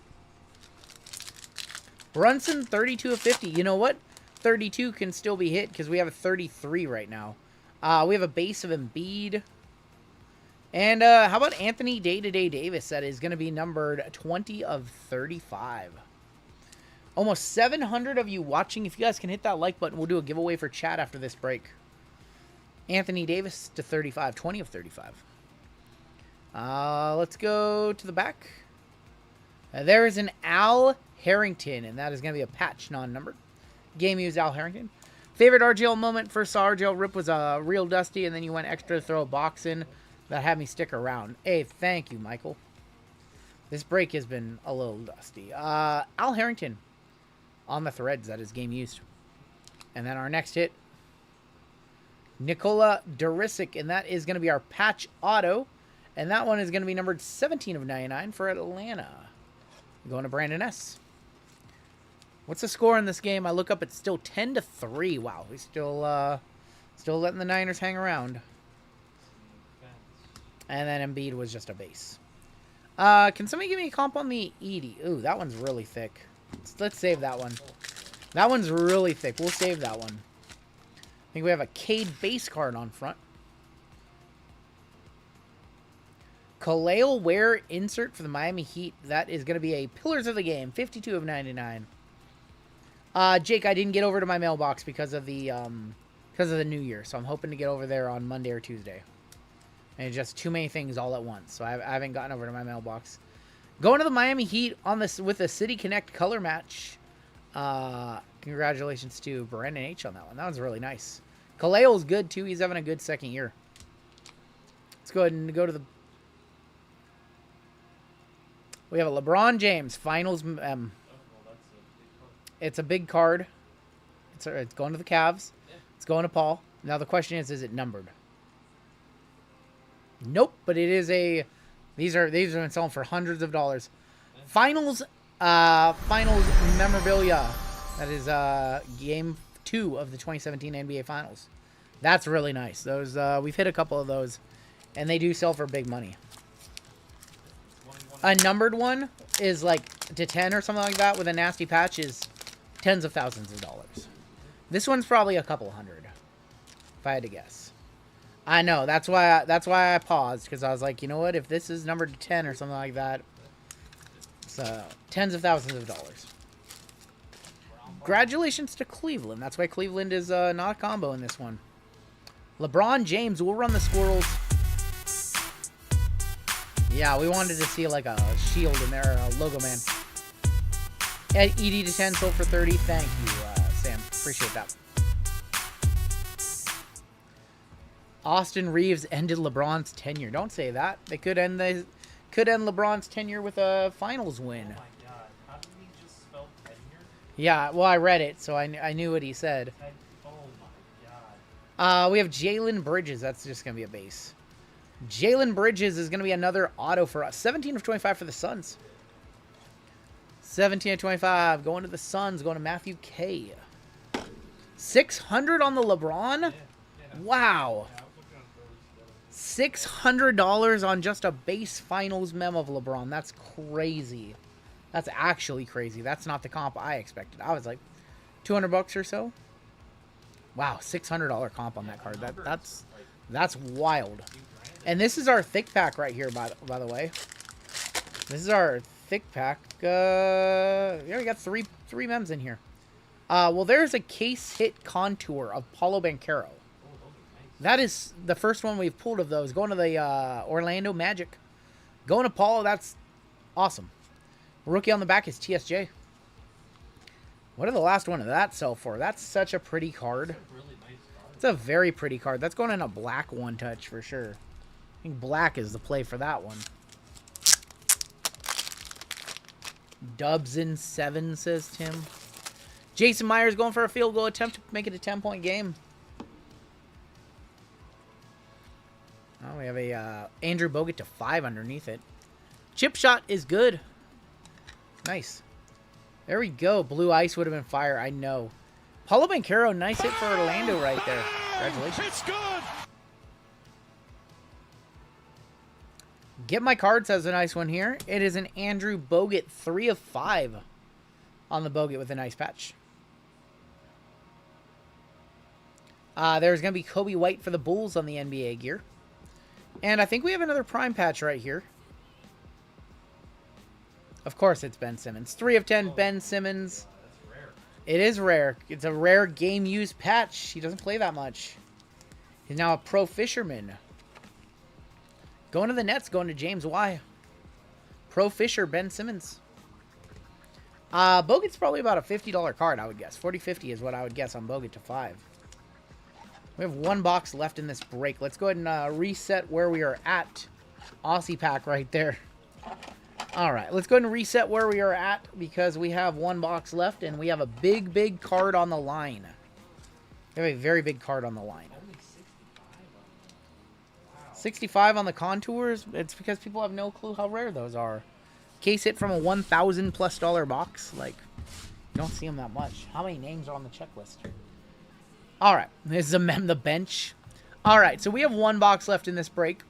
Speaker 3: Brunson, 32 of 50. You know what? 32 can still be hit because we have a 33 right now. We have a base of Embiid. And how about Anthony Day-to-Day Davis? That is going to be numbered 20 of 35. Almost 700 of you watching. If you guys can hit that like button, we'll do a giveaway for chat after this break. Anthony Davis to 35. 20 of 35. Let's go to the back. There is an Al Harrington, and that is going to be a patch non-numbered. Game used Al Harrington. Favorite RGL moment. First saw RGL rip was real dusty, and then you went extra to throw a box in. That had me stick around. Hey, thank you, Michael. This break has been a little dusty. Al Harrington on the Threads. That is game used. And then our next hit, Nikola Durisic, and that is going to be our patch auto. And that one is going to be numbered 17 of 99 for Atlanta. Going to Brandon S. What's the score in this game? I look up, it's still 10-3. Wow, we still letting the Niners hang around. And then Embiid was just a base. Can somebody give me a comp on the Edey? Ooh, that one's really thick. Let's save that one. That one's really thick. We'll save that one. I think we have a Cade base card on front. Kalale Ware insert for the Miami Heat. That is going to be a Pillars of the Game. 52 of 99. Jake, I didn't get over to my mailbox because of the New Year. So I'm hoping to get over there on Monday or Tuesday. And just too many things all at once. So I haven't gotten over to my mailbox. Going to the Miami Heat on this with a City Connect color match. Congratulations to Brandon H on that one. That one's really nice. Kaleo's good too. He's having a good second year. Let's go ahead and go to the... We have a LeBron James Finals. It's a big card. It's going to the Cavs. It's going to Paul. Now the question is it numbered? Nope, but it is a... These have been selling for hundreds of dollars. Finals memorabilia. That is game 2 of the 2017 NBA Finals. That's really nice. Those we've hit a couple of those, and they do sell for big money. A numbered one is like to 10 or something like that with a nasty patch is tens of thousands of dollars. This one's probably a couple hundred, if I had to guess. I know, that's why I paused, because I was like, you know what, if this is numbered to 10 or something like that, it's tens of thousands of dollars. Congratulations to Cleveland. That's why Cleveland is not a combo in this one. LeBron James will run the Squirrels. Yeah, we wanted to see like a shield in there, a logo man. Ed ED to 10 sold for 30. Thank you, Sam. Appreciate that. Austin Reeves ended LeBron's tenure. Don't say that. They could end LeBron's tenure with a finals win.
Speaker 4: Oh my god. How did he just spell tenure?
Speaker 3: Yeah, well, I read it, so I knew what he said.
Speaker 4: Oh my god.
Speaker 3: We have Jalen Bridges. That's just going to be a base. Jalen Bridges is going to be another auto for us. 17 of 25 for the Suns. 17 of 25 going to the Suns, going to Matthew K. 600 on the LeBron?
Speaker 4: Yeah.
Speaker 3: Wow. $600 on just a base finals mem of LeBron. That's crazy. That's actually crazy. That's not the comp I expected. I was like $200 or so. Wow, $600 comp on that card. That's wild. And this is our thick pack right here, by the way. This is our thick pack. Yeah, we got three mems in here. Well, there's a case hit contour of Paulo Banchero. That is the first one we've pulled of those. Going to the Orlando Magic. Going to Paulo, that's awesome. Rookie on the back is TSJ. What did the last one of that sell for? That's such a pretty card. It's a very pretty card. That's going in a black one touch for sure. I think black is the play for that one. Dubs in 7, says Tim. Jason Myers going for a field goal attempt to make it a 10-point game. Oh, we have a Andrew Bogut to 5 underneath it. Chip shot is good. Nice. There we go. Blue ice would have been fire. I know. Paulo Banchero, nice hit for Orlando right there. Congratulations.
Speaker 6: It's good.
Speaker 3: Get My Cards has a nice one here. It is an Andrew Bogut 3 of 5 on the Bogut with a nice patch. There's going to be Kobe White for the Bulls on the NBA gear. And I think we have another prime patch right here. Of course it's Ben Simmons. 3 of 10 Ben Simmons. It is rare. It's a rare game used patch. He doesn't play that much. He's now a pro fisherman. Going to the Nets, going to James Y. Pro Fisher, Ben Simmons. Bogut's probably about a $50 card, I would guess. 40-50 is what I would guess on Bogut to 5. We have one box left in this break. Let's go ahead and reset where we are at. Aussie pack right there. All right, let's go ahead and reset where we are at because we have one box left and we have a big card on the line. We have a very big card on the line. 65 on the contours. It's because people have no clue how rare those are. Case hit from a $1,000+ box. Like, you don't see them that much. How many names are on the checklist? All right, this is the bench. All right, so we have one box left in this break.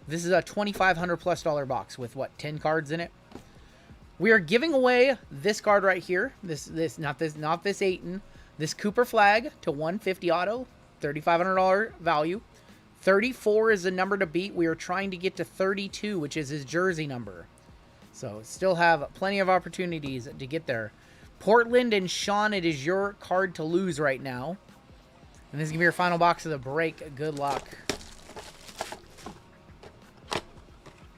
Speaker 3: This is a $2,500+ box with what, 10 cards in it. We are giving away this card right here. Not this Ayton. This Cooper Flagg to 150 auto, $3,500 value. 34 is the number to beat. We are trying to get to 32, which is his jersey number. So still have plenty of opportunities to get there. Portland and Sean, it is your card to lose right now. And this is going to be your final box of the break. Good luck.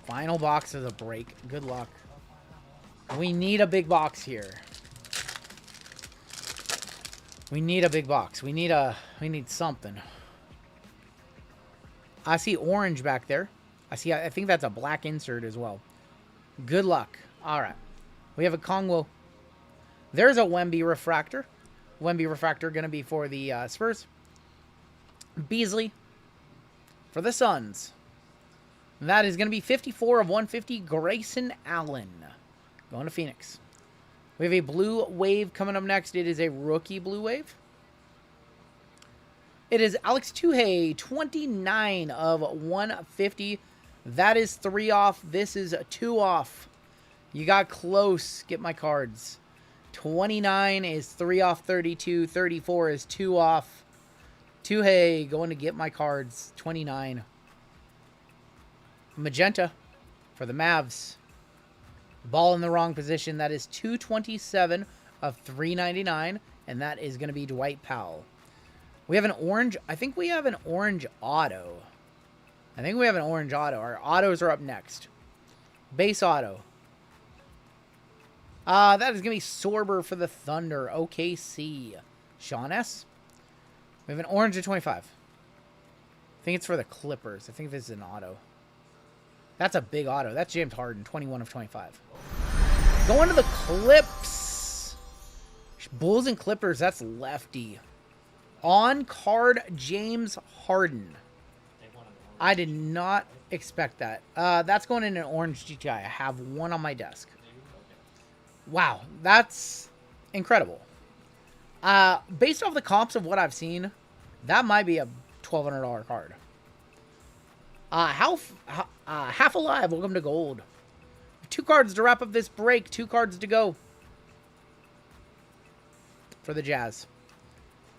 Speaker 3: Final box of the break. Good luck. We need a big box here. We need a big box. We need something. I see orange back there. I think that's a black insert as well. Good luck. All right. We have a Kongwo. There's a Wemby refractor. Wemby refractor going to be for the Spurs. Beasley for the Suns. That is going to be 54 of 150. Grayson Allen going to Phoenix. We have a blue wave coming up next. It is a rookie blue wave. It is Alex Tuhey, 29 of 150. That is 3 off. This is 2 off. You got close. Get my cards. 29 is 3 off 32. 34 is 2 off. Tuhey going to get my cards. 29. Magenta for the Mavs. Ball in the wrong position. That is 227 of 399. And that is going to be Dwight Powell. We have an orange. I think we have an orange auto. Our autos are up next. Base auto. That is going to be Sorber for the Thunder. OKC. Sean S. We have an orange of 25. I think it's for the Clippers. I think this is an auto. That's a big auto. That's James Harden. 21 of 25. Going to the Clips. Bulls and Clippers. That's lefty. On card, James Harden. I did not expect that. That's going in an orange GTI. I have one on my desk. Wow, that's incredible. Based off the comps of what I've seen, that might be a $1,200 card. Half Alive, welcome to Gold. 2 cards to wrap up this break. 2 cards to go for the Jazz.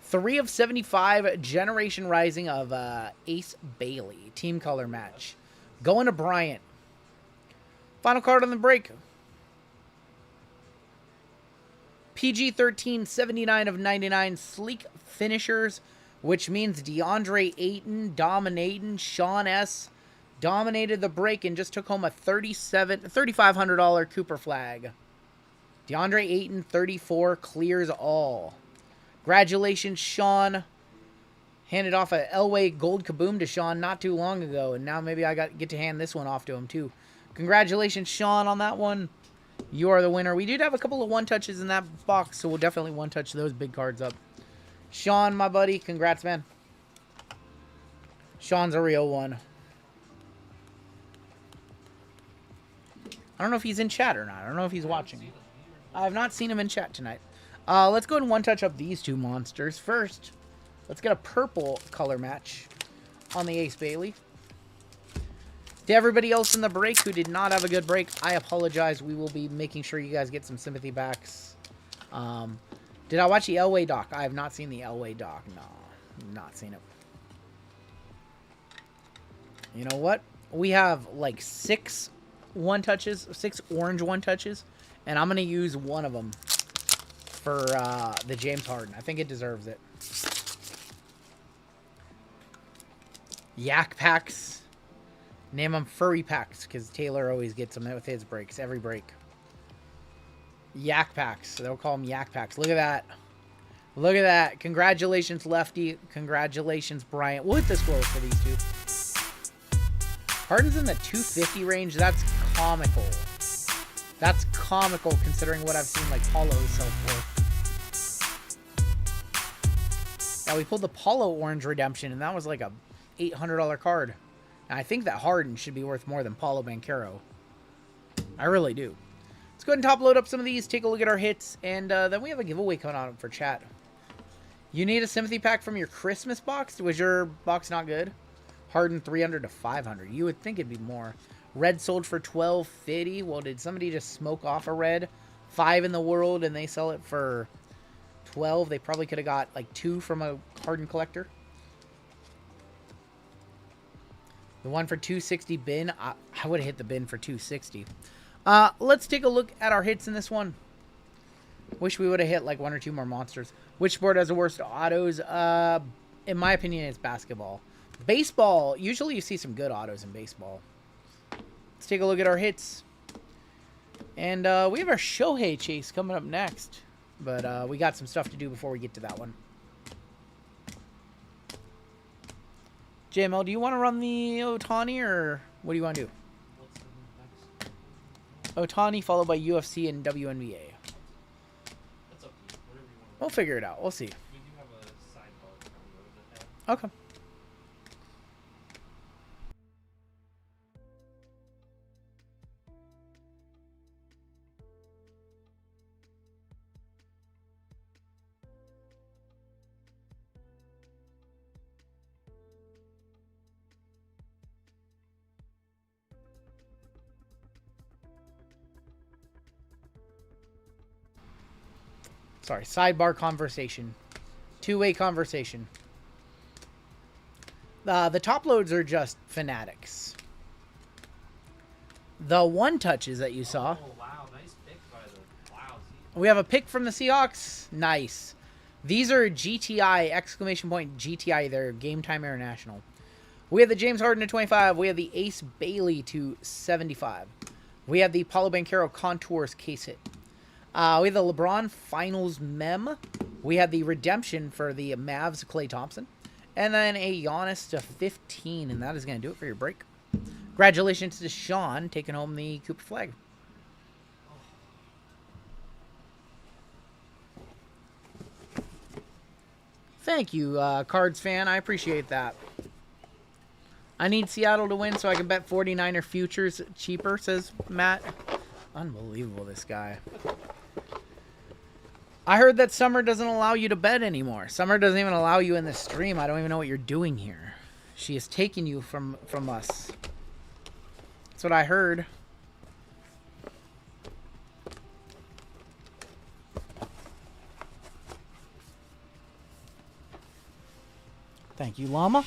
Speaker 3: 3 of 75, Generation Rising of Ace Bailey. Team color match. Going to Bryant. Final card on the break. PG-13, 79 of 99 sleek finishers, which means DeAndre Ayton dominating. Sean S. dominated the break and just took home a $3,500 Cooper Flagg. DeAndre Ayton, 34, clears all. Congratulations, Sean. Handed off a Elway Gold Kaboom to Sean not too long ago, and now maybe I get to hand this one off to him too. Congratulations, Sean, on that one. You are the winner. We did have a couple of one-touches in that box, so we'll definitely one-touch those big cards up. Sean, my buddy, congrats, man. Sean's a real one. I don't know if he's in chat or not. I don't know if he's watching. I have not seen him in chat tonight. Let's go ahead and one-touch up these two monsters. First, let's get a purple color match on the Ace Bailey. To everybody else in the break who did not have a good break, I apologize. We will be making sure you guys get some sympathy backs. Did I watch the Elway doc? I have not seen the Elway doc. No, not seen it. You know what? We have like 6 one-touches, 6 orange one-touches, and I'm going to use one of them for the James Harden. I think it deserves it. Yak packs. Name them furry packs, because Taylor always gets them with his breaks, every break. Yak packs. They'll call them yak packs. Look at that. Look at that. Congratulations, Lefty. Congratulations, Bryant. We'll hit the scroll for these two. Harden's in the 250 range. That's comical. That's comical considering what I've seen like Paulo sell for. Yeah, we pulled the Paulo Orange Redemption, and that was like a $800 card. And I think that Harden should be worth more than Paulo Banchero. I really do. Let's go ahead and top load up some of these, take a look at our hits, and then we have a giveaway coming on for chat. You need a sympathy pack from your Christmas box? Was your box not good? Harden 300 to 500. You would think it'd be more. Red sold for $12.50. Well, did somebody just smoke off a red? 5 in the world, and they sell it for 12. They probably could have got like 2 from a Harden collector. The one for 260 bin, I would have hit the bin for 260. Let's take a look at our hits in this one. Wish we would have hit like 1 or 2 more monsters. Which sport has the worst autos? In my opinion, it's basketball. Baseball, usually you see some good autos in baseball. Let's take a look at our hits. And we have our Shohei chase coming up next. But we got some stuff to do before we get to that one. JML, do you want to run the Ohtani, or what do you want to do?
Speaker 4: What's the next?
Speaker 3: Ohtani followed by UFC and WNBA.
Speaker 4: That's up to you. Whatever you want.
Speaker 3: We'll figure it out. We'll see.
Speaker 4: We do have a sidebar down the road that
Speaker 3: Okay. Sorry, sidebar conversation. Two-way conversation. The top loads are just fanatics. The one touches that you saw.
Speaker 4: Oh, wow. Nice pick by the Wowzy.
Speaker 3: We have a pick from the Seahawks. Nice. These are GTI, exclamation point GTI. They're Game Time International. We have the James Harden to 25. We have the Ace Bailey to 75. We have the Paulo Banchero Contours case hit. We have the LeBron Finals mem. We have the redemption for the Mavs, Klay Thompson. And then a Giannis to 15. And that is going to do it for your break. Congratulations to Sean taking home the Cooper Flagg. Thank you, Cards fan. I appreciate that. I need Seattle to win so I can bet 49er futures cheaper, says Matt. Unbelievable, this guy. I heard that Summer doesn't allow you to bet anymore. Summer doesn't even allow you in the stream. I don't even know what you're doing here. She has taken you from us. That's what I heard. Thank you, Llama.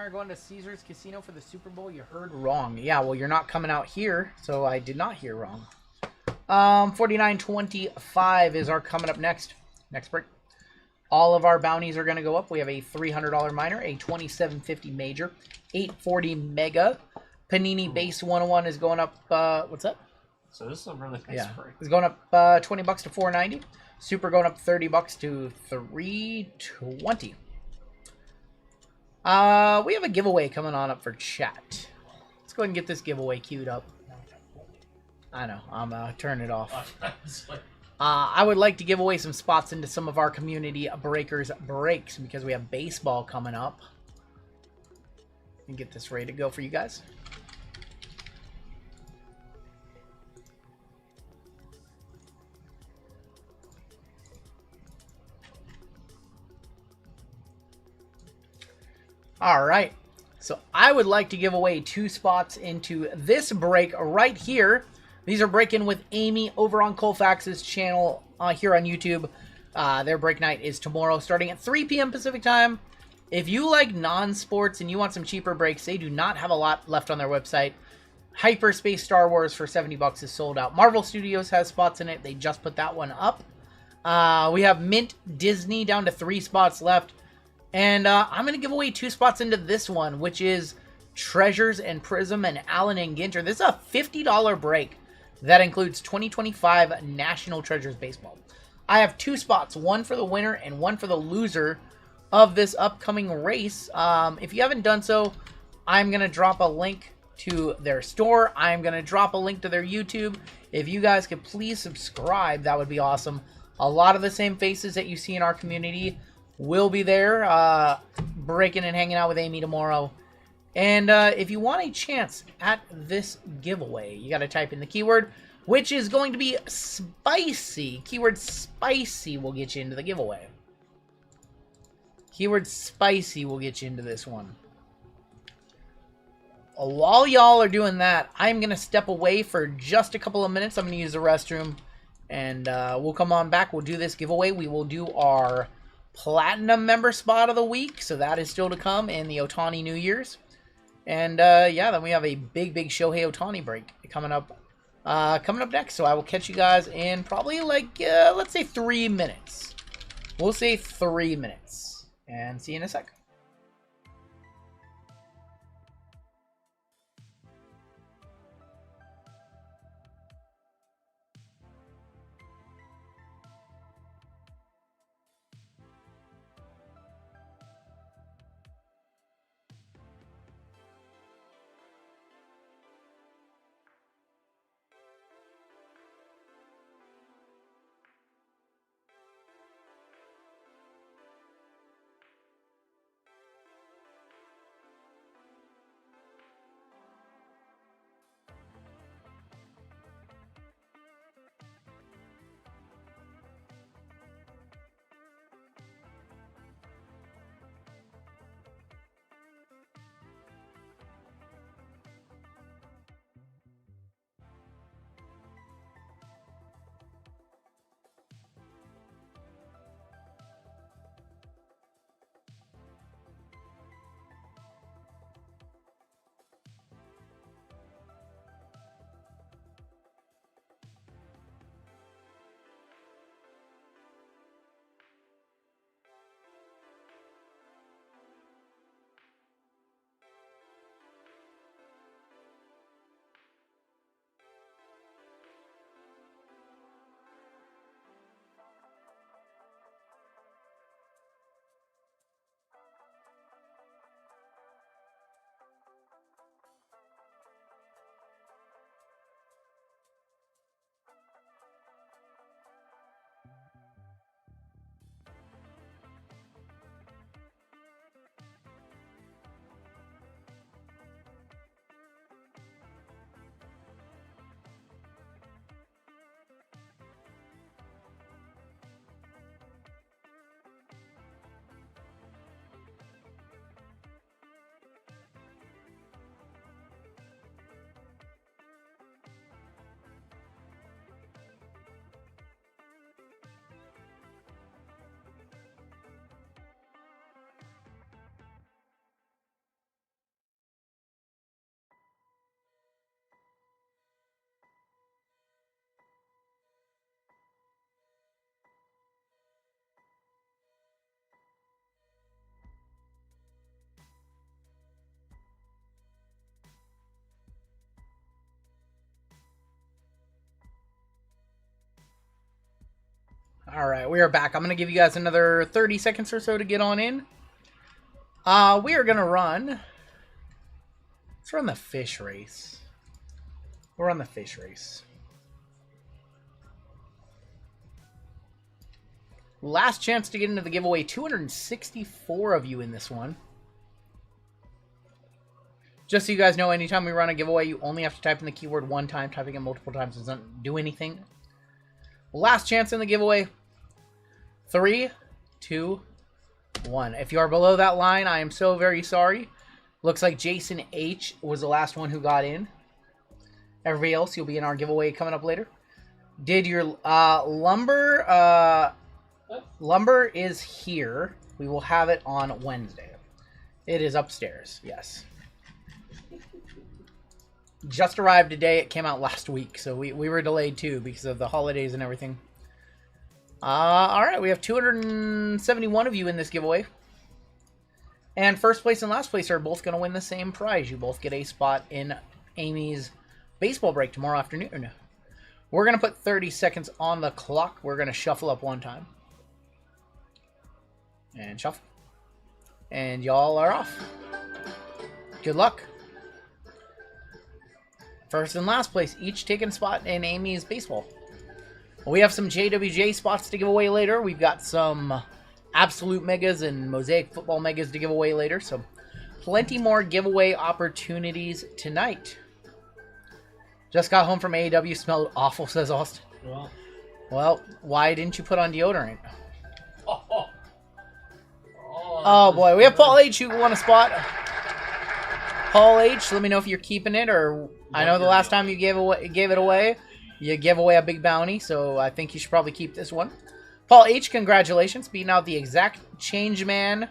Speaker 3: I are going to Caesar's Casino for the Super Bowl. You heard wrong. Yeah, well, you're not coming out here, so I did not hear wrong. 49.25 is our coming up next. Next break. All of our bounties are going to go up. We have a $300 minor, a $27.50 major, $8.40 mega. Panini base 101 is going up. What's up?
Speaker 7: So this is a really nice break.
Speaker 3: It's going up $20 to $4.90. Super going up $30 to $3.20. We have a giveaway coming on up for chat. Let's go ahead and get this giveaway queued up. I know, I'm turning it off. I would like to give away some spots into some of our community breakers breaks because we have baseball coming up. And get this ready to go for you guys. All right, so I would like to give away 2 spots into this break right here. These are breaking with Amy over on Colfax's channel here on YouTube. Their break night is tomorrow starting at 3 p.m. Pacific time. If you like non-sports and you want some cheaper breaks, they do not have a lot left on their website. Hyperspace Star Wars for $70 is sold out. Marvel Studios has spots in it. They just put that one up. We have Mint Disney down to 3 spots left. And I'm going to give away 2 spots into this one, which is Treasures and Prism and Allen and Ginter. This is a $50 break that includes 2025 National Treasures Baseball. I have 2 spots, one for the winner and one for the loser of this upcoming race. If you haven't done so, I'm going to drop a link to their store. I'm going to drop a link to their YouTube. If you guys could please subscribe, that would be awesome. A lot of the same faces that you see in our community will be there, breaking and hanging out with Amy tomorrow. And if you want a chance at this giveaway, you got to type in the keyword, which is going to be spicy. Keyword spicy will get you into the giveaway. Keyword spicy will get you into this one. While y'all are doing that, I'm going to step away for just a couple of minutes. I'm going to use the restroom. And we'll come on back. We'll do this giveaway. We will do our Platinum member spot of the week. So that is still to come in the Ohtani New Year's. And yeah, then we have a big Shohei Ohtani break coming up next. So I will catch you guys in probably like, let's say 3 minutes. We'll say 3 minutes. And see you in a sec. All right, we are back. I'm going to give you guys another 30 seconds or so to get on in. We are going to run... Let's run the fish race. We'll run the fish race. Last chance to get into the giveaway. 264 of you in this one. Just so you guys know, anytime we run a giveaway, you only have to type in the keyword one time. Typing it multiple times doesn't do anything. Last chance in the giveaway. 3, 2, 1. If you are below that line, I am so very sorry. Looks like Jason H was the last one who got in. Everybody else, you'll be in our giveaway coming up later. Did your lumber... lumber is here. We will have it on Wednesday. It is upstairs, yes. Just arrived today. It came out last week, so we were delayed too because of the holidays and everything. Alright, we have 271 of you in this giveaway. And first place and last place are both going to win the same prize. You both get a spot in Amy's baseball break tomorrow afternoon. We're going to put 30 seconds on the clock. We're going to shuffle up one time. And shuffle. And y'all are off. Good luck. First and last place, each taking a spot in Amy's baseball. We have some JWJ spots to give away later. We've got some Absolute Megas and Mosaic Football Megas to give away later. So plenty more giveaway opportunities tonight. Just got home from AEW. Smelled awful, says Austin. Well, why didn't you put on deodorant? Oh boy, we have Paul H who won a spot. Paul H, let me know if you're keeping it, or I know the last time you gave it away, you gave away a big bounty, so I think you should probably keep this one. Paul H, congratulations, beating out the Exact Change Man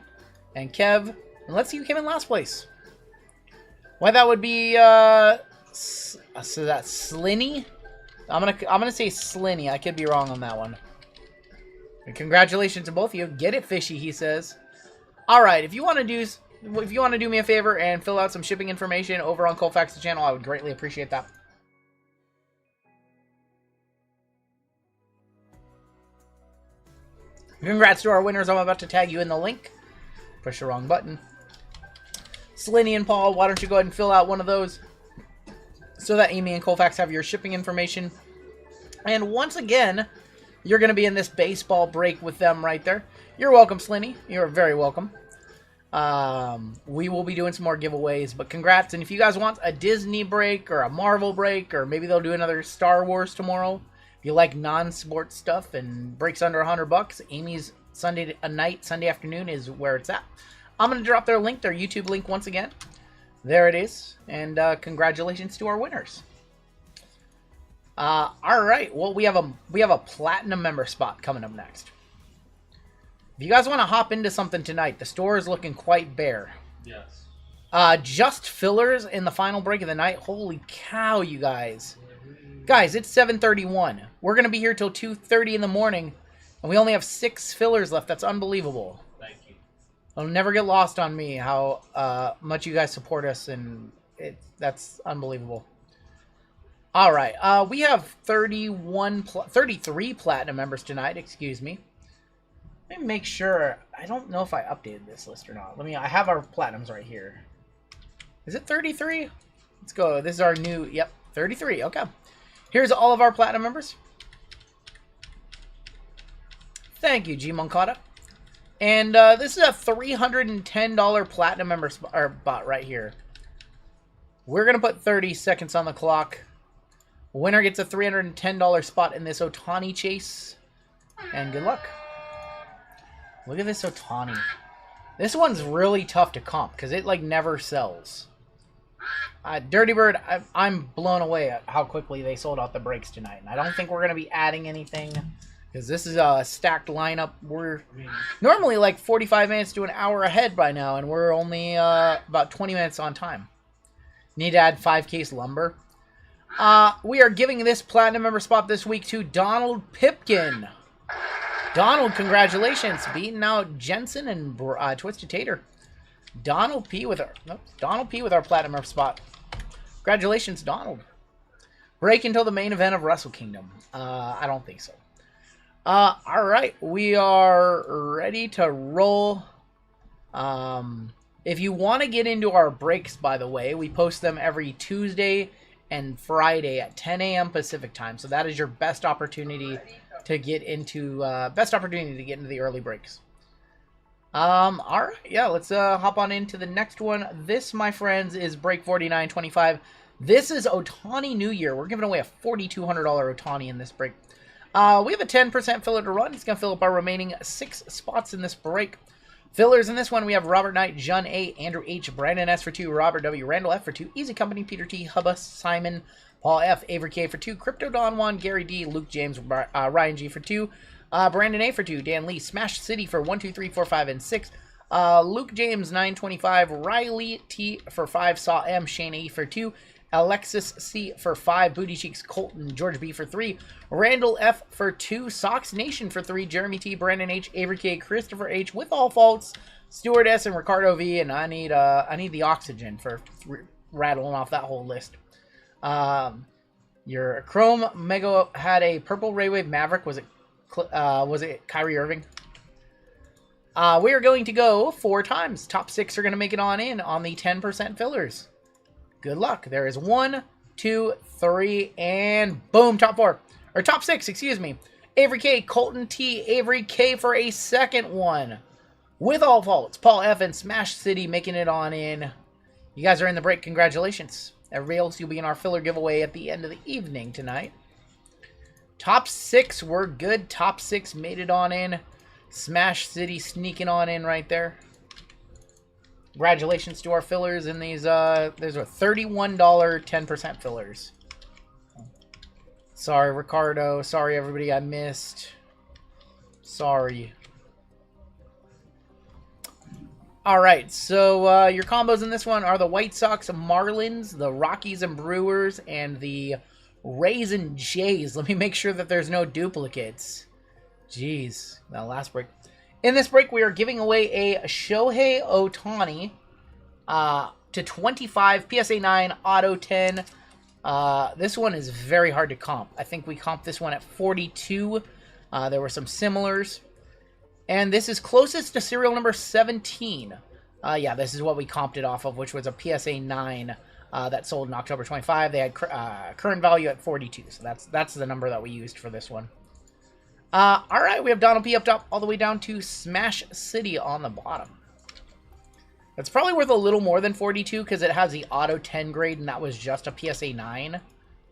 Speaker 3: and Kev. And let's see who came in last place. Why that would be so that's Slinny. I'm gonna say Slinny. I could be wrong on that one. And congratulations to both of you. Get it, fishy, he says. All right, if you want to do me a favor and fill out some shipping information over on Colfax's channel, I would greatly appreciate that. Congrats to our winners. I'm about to tag you in the link. Push the wrong button. Slinny and Paul, why don't you go ahead and fill out one of those so that Amy and Colfax have your shipping information. And once again, you're going to be in this baseball break with them right there. You're welcome, Slinny. You're very welcome. We will be doing some more giveaways, but congrats. And if you guys want a Disney break or a Marvel break, or maybe they'll do another Star Wars tomorrow, if you like non-sports stuff and breaks under $100, Amy's Sunday afternoon is where it's at. I'm going to drop their link, their YouTube link once again. There it is. And congratulations to our winners. All right. Well, we have a platinum member spot coming up next. If you guys want to hop into something tonight, the store is looking quite bare.
Speaker 4: Yes.
Speaker 3: Just fillers in the final break of the night. Holy cow, you guys. Guys, it's 7:31. We're going to be here till 2:30 in the morning, and we only have 6 fillers left. That's unbelievable.
Speaker 4: Thank you.
Speaker 3: It'll never get lost on me how much you guys support us, and that's unbelievable. All right. We have 33 platinum members tonight, excuse me. Let me make sure. I don't know if I updated this list or not. I have our platinums right here. Is it 33? Let's go. This is our new, yep, 33. Okay. Here's all of our platinum members. Thank you, G Moncada. And this is a $310 platinum member bot right here. We're going to put 30 seconds on the clock. Winner gets a $310 spot in this Ohtani Chase. And good luck. Look at this Ohtani. This one's really tough to comp because it like never sells. Dirty Bird, I'm blown away at how quickly they sold out the breaks tonight. And I don't think we're going to be adding anything because this is a stacked lineup. We're normally like 45 minutes to an hour ahead by now, and we're only about 20 minutes on time. Need to add 5 lumber. We are giving this platinum member spot this week to Donald Pipkin. Donald, congratulations, beating out Jensen and Twisted Tater. Donald P with our platinum member spot. Congratulations, Donald. Break until the main event of Wrestle Kingdom. I don't think so. All right, we are ready to roll. If you want to get into our breaks, by the way, we post them every Tuesday and Friday at 10 a.m. Pacific time. So that is your best opportunity to get into the early breaks. All right, yeah, let's hop on into the next one. This, my friends, is break 4925. This is Ohtani New Year. We're giving away a $4,200 Ohtani in this break. We have a 10% filler to run. It's going to fill up our remaining 6 spots in this break. Fillers in this one, we have Robert Knight, John A., Andrew H., Brandon S. for 2, Robert W., Randall F. for 2, Easy Company, Peter T., Hubba, Simon, Paul F., Avery K. for 2, Crypto Don 1, Gary D., Luke James, Ryan G. for 2, Brandon A. for 2, Dan Lee, Smash City for 1, 2, 3, 4, 5, and 6, Luke James 925, Riley T. for 5, Saw M., Shane E. for 2, Alexis C. for 5, Booty Cheeks, Colton, George B. for 3, Randall F. for 2, Sox Nation for 3, Jeremy T., Brandon H., Avery K., Christopher H. with all faults, Stuart S. and Ricardo V. And I need the oxygen for rattling off that whole list. Your Chrome Mega had a purple Ray Wave Maverick. Was it Kyrie Irving? We are going to go 4 times. Top 6 are going to make it on in on the 10% fillers. Good luck. There is 1, 2, 3, and boom, top 4. Or top 6, excuse me. Avery K, Colton T, Avery K for a second one. With all faults, Paul F and Smash City making it on in. You guys are in the break. Congratulations. Everybody else, you'll be in our filler giveaway at the end of the evening tonight. Top 6 were good. Top 6 made it on in. Smash City sneaking on in right there. Congratulations to our fillers in these. There's a $31 10% fillers. Sorry, Ricardo. Sorry, everybody I missed. Sorry. All right, so your combos in this one are the White Sox, Marlins, the Rockies and Brewers, and the Rays and Jays. Let me make sure that there's no duplicates. Jeez, that last break. In this break, we are giving away a Shohei Ohtani to 25, PSA 9, Auto 10. This one is very hard to comp. I think we comped this one at 42. There were some similars. And this is closest to serial number 17. Yeah, this is what we comped it off of, which was a PSA 9 that sold in October 25. They had current value at 42. So that's the number that we used for this one. All right, we have Donald P up top all the way down to Smash City on the bottom. It's probably worth a little more than 42 because it has the Auto 10 grade, and that was just a PSA 9.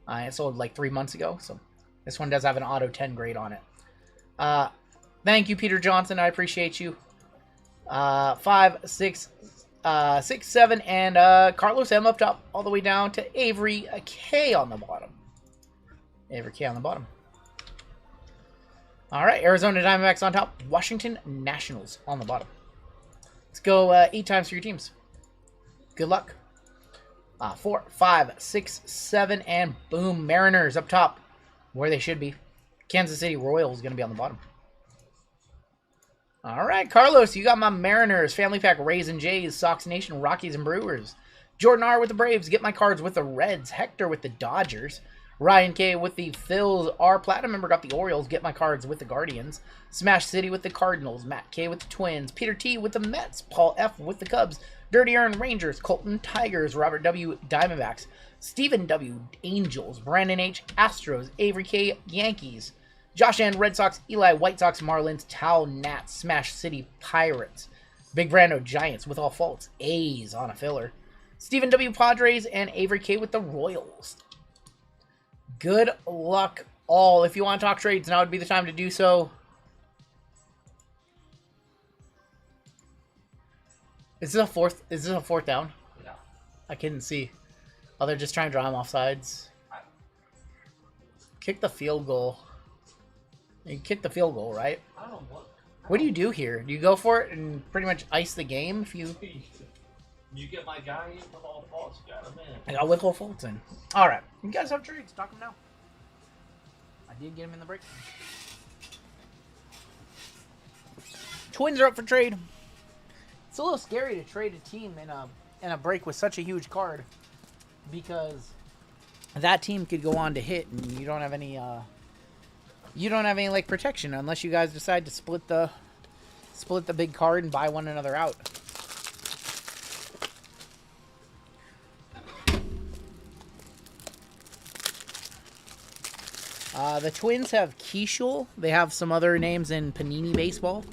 Speaker 3: It sold like 3 months ago, so this one does have an Auto 10 grade on it. Thank you, Peter Johnson. I appreciate you. 5, 6, 7, and Carlos M up top all the way down to Avery K on the bottom. Avery K on the bottom. All right, Arizona Diamondbacks on top. Washington Nationals on the bottom. Let's go 8 times for your teams. Good luck. 4, 5, 6, 7, and boom. Mariners up top, where they should be. Kansas City Royals is going to be on the bottom. All right, Carlos, you got my Mariners. Family Pack, Rays and Jays, Sox Nation, Rockies and Brewers. Jordan R with the Braves. Get my cards with the Reds. Hector with the Dodgers. Ryan K with the Phils. R Platinum member got the Orioles. Get my cards with the Guardians. Smash City with the Cardinals. Matt K with the Twins. Peter T with the Mets. Paul F with the Cubs. Dirty Earn Rangers. Colton Tigers. Robert W Diamondbacks. Stephen W Angels. Brandon H Astros. Avery K Yankees. Josh N Red Sox. Eli White Sox. Marlins. Tal Nats. Smash City Pirates. Big Brando Giants with all faults. A's on a filler. Stephen W Padres and Avery K with the Royals. Good luck, all. If you want to talk trades, now would be the time to do so. Is this a fourth down?
Speaker 7: Yeah.
Speaker 3: I couldn't see. Oh, they're just trying to draw him off sides. Kick the field goal. You kick the field goal, right?
Speaker 7: I don't know what.
Speaker 3: What do you do here? Do you go for it and pretty much ice the game if you...
Speaker 7: You get my guy in with all faults, you got him in.
Speaker 3: I got Whittle Fulton. All right. You guys have trades. Talk them now. I did get him in the break. Twins are up for trade. It's a little scary to trade a team in a break with such a huge card because that team could go on to hit and you don't have any You don't have any like protection unless you guys decide to split the big card and buy one another out. The Twins have Keishel. They have some other names in Panini baseball.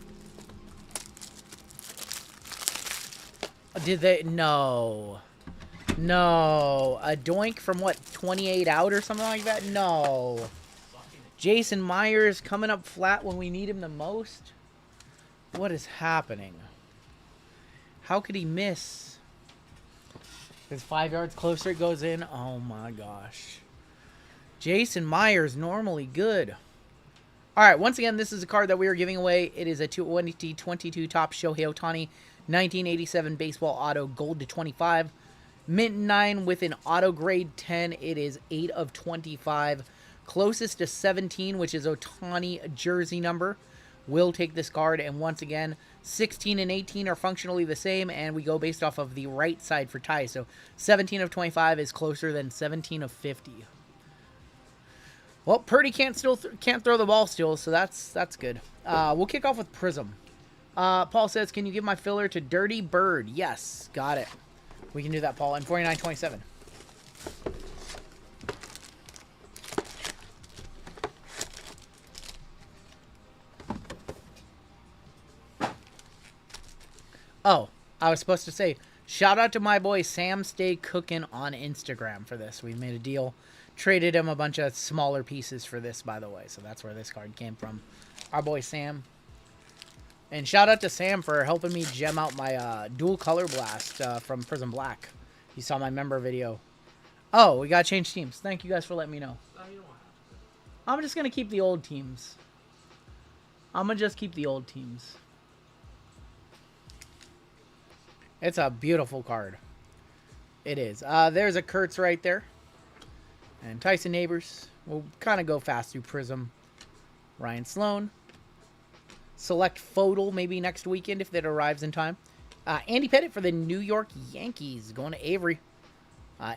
Speaker 3: Did they? No. No. A doink from what, 28 out or something like that? No. Jason Myers coming up flat when we need him the most? What is happening? How could he miss? Because 5 yards closer it goes in. Oh my gosh. Jason Myers, normally good. Alright, once again, this is a card that we are giving away. It is a 2022 Top Shohei Ohtani 1987 Baseball Auto Gold to 25. Mint 9 with an Auto Grade 10. It is 8 of 25. Closest to 17, which is Ohtani jersey number, will take this card. And once again, 16 and 18 are functionally the same, and we go based off of the right side for ties. So 17 of 25 is closer than 17 of 50. Well, Purdy can't throw the ball still, so that's good. We'll kick off with Prism. Paul says, can you give my filler to Dirty Bird? Yes, got it. We can do that, Paul. And 49.27. Oh, I was supposed to say, shout out to my boy Sam Stay Cookin' on Instagram for this. We made a deal. Traded him a bunch of smaller pieces for this, by the way. So that's where this card came from. Our boy Sam. And shout out to Sam for helping me gem out my dual color blast from Prism Black. You saw my member video. Oh, we got to change teams. Thank you guys for letting me know. I'm just going to keep the old teams. It's a beautiful card. It is. There's a Kurtz right there. And Tyson Neighbors. We'll kind of go fast through Prism. Ryan Sloan. Select Fodal maybe next weekend if that arrives in time. Andy Pettitte for the New York Yankees. Going to Avery.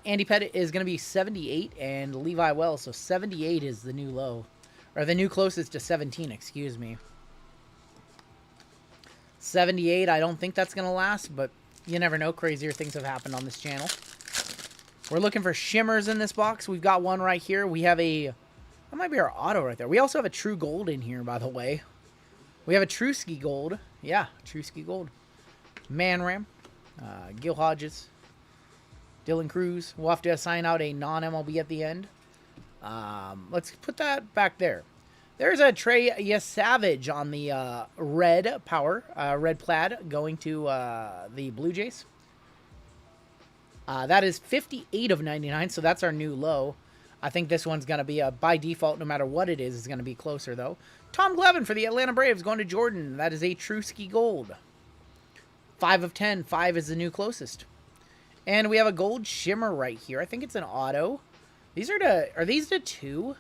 Speaker 3: Andy Pettitte is going to be 78 and Levi Wells. So 78 is the new low. Or the new closest to 17, excuse me. 78, I don't think that's going to last, but you never know. Crazier things have happened on this channel. We're looking for shimmers in this box. We've got one right here. We have a... That might be our auto right there. We also have a True Gold in here, by the way. We have a Trusky Gold. Yeah, Trusky Gold. Man Ram. Gil Hodges. Dylan Cruz. We'll have to assign out a non-MLB at the end. Let's put that back there. There's a Trey Savage on the red power. Red plaid going to the Blue Jays. That is 58 of 99, so that's our new low. I think this one's going to be, by default, no matter what it is going to be closer, though. Tom Glavine for the Atlanta Braves going to Jordan. That is a Trusky Gold. 5 of 10. 5 is the new closest. And we have a Gold Shimmer right here. I think it's an auto. These are these the 2?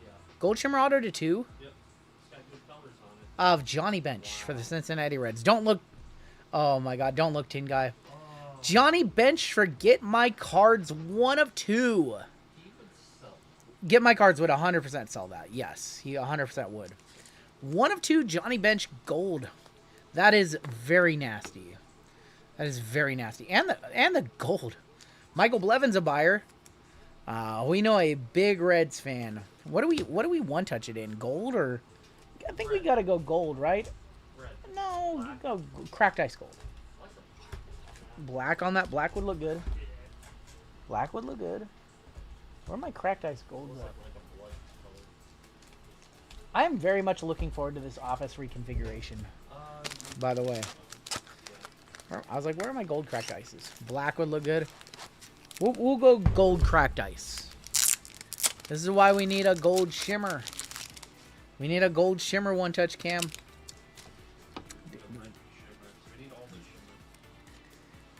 Speaker 4: Yeah.
Speaker 3: Gold Shimmer auto to 2?
Speaker 4: Yep. It's got good colors on it.
Speaker 3: Of Johnny Bench for the Cincinnati Reds. Don't look... Oh, my God. Don't look, Tin Guy. Johnny Bench for Get My Cards 1 of 2. Get My Cards would 100% sell that. Yes, he 100% would. 1 of 2 Johnny Bench Gold. That is very nasty. That is very nasty. And the gold. Michael Blevin's a buyer. We know a big Reds fan. What do we one touch it in? Gold or I think we gotta go gold, right?
Speaker 4: Red.
Speaker 3: No, go cracked ice gold. Black on that. Black would look good. Black would look good. Where are my cracked ice golds at? I am very much looking forward to this office reconfiguration. By the way. I was like, where are my gold cracked ices? Black would look good. We'll go gold cracked ice. This is why we need a gold shimmer. We need a gold shimmer one-touch cam.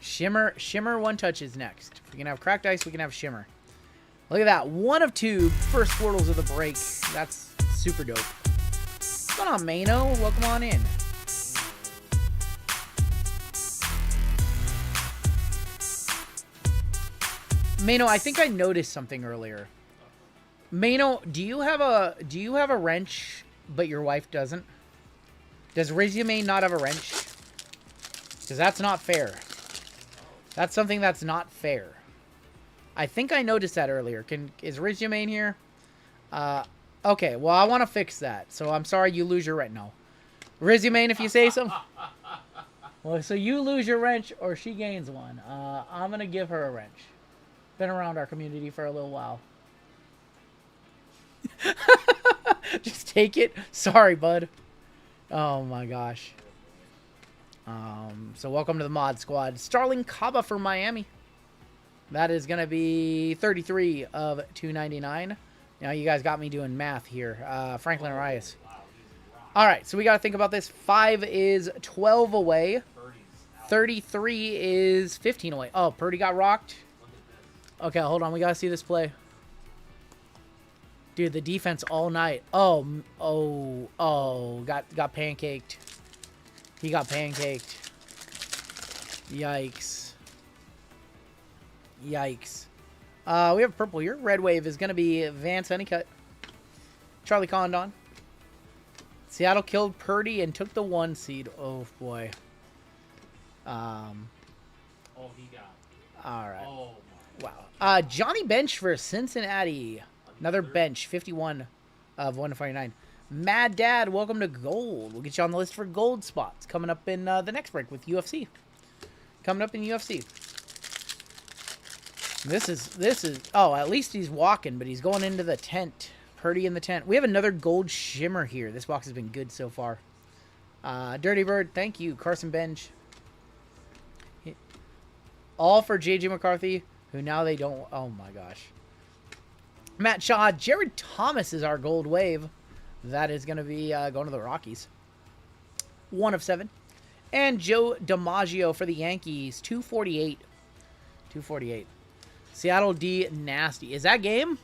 Speaker 3: Shimmer one-touch is next. If we can have cracked ice, we can have shimmer. Look at that. 1 of 2 first portals of the break. That's super dope. What's going on, Mano? Welcome on in. Mano, I think I noticed something earlier. Mano, do you have a wrench, but your wife doesn't? Does Resume not have a wrench? Because that's not fair. That's something that's not fair. I think I noticed that earlier. Is Resume in here? Okay, well, I want to fix that. So I'm sorry you lose your wrench. No. Resume, if you say so. Well, so you lose your wrench or she gains one. I'm going to give her a wrench. Been around our community for a little while. Just take it. Sorry, bud. Oh, my gosh. So welcome to the mod squad. Starling Kaba for Miami. That is going to be 33 of 299. Now, you guys got me doing math here. Franklin Arias. All right, so we got to think about this. 5 is 12 away. 33 is 15 away. Oh, Purdy got rocked. Okay, hold on. We got to see this play. Dude, the defense all night. Oh, got pancaked. He got pancaked. Yikes. Yikes. We have purple here. Red wave is going to be Vance Honeycutt. Charlie Condon. Seattle killed Purdy and took the 1 seed. Oh, boy.
Speaker 7: Oh, he got.
Speaker 3: All right.
Speaker 7: Oh,
Speaker 3: wow. Johnny Bench for Cincinnati. Another bench. 51 of 149. Mad Dad, welcome to Gold. We'll get you on the list for gold spots coming up in the next break with UFC. Coming up in UFC. This is. Oh, at least he's walking, but he's going into the tent. Purdy in the tent. We have another gold shimmer here. This box has been good so far. Dirty Bird, thank you. Carson Bench. All for JJ McCarthy, who now they don't. Oh my gosh. Matt Shaw, Jared Thomas is our gold wave. That is going to be going to the Rockies. 1 of 7. And Joe DiMaggio for the Yankees. 248. 248. Seattle D nasty. Is that game?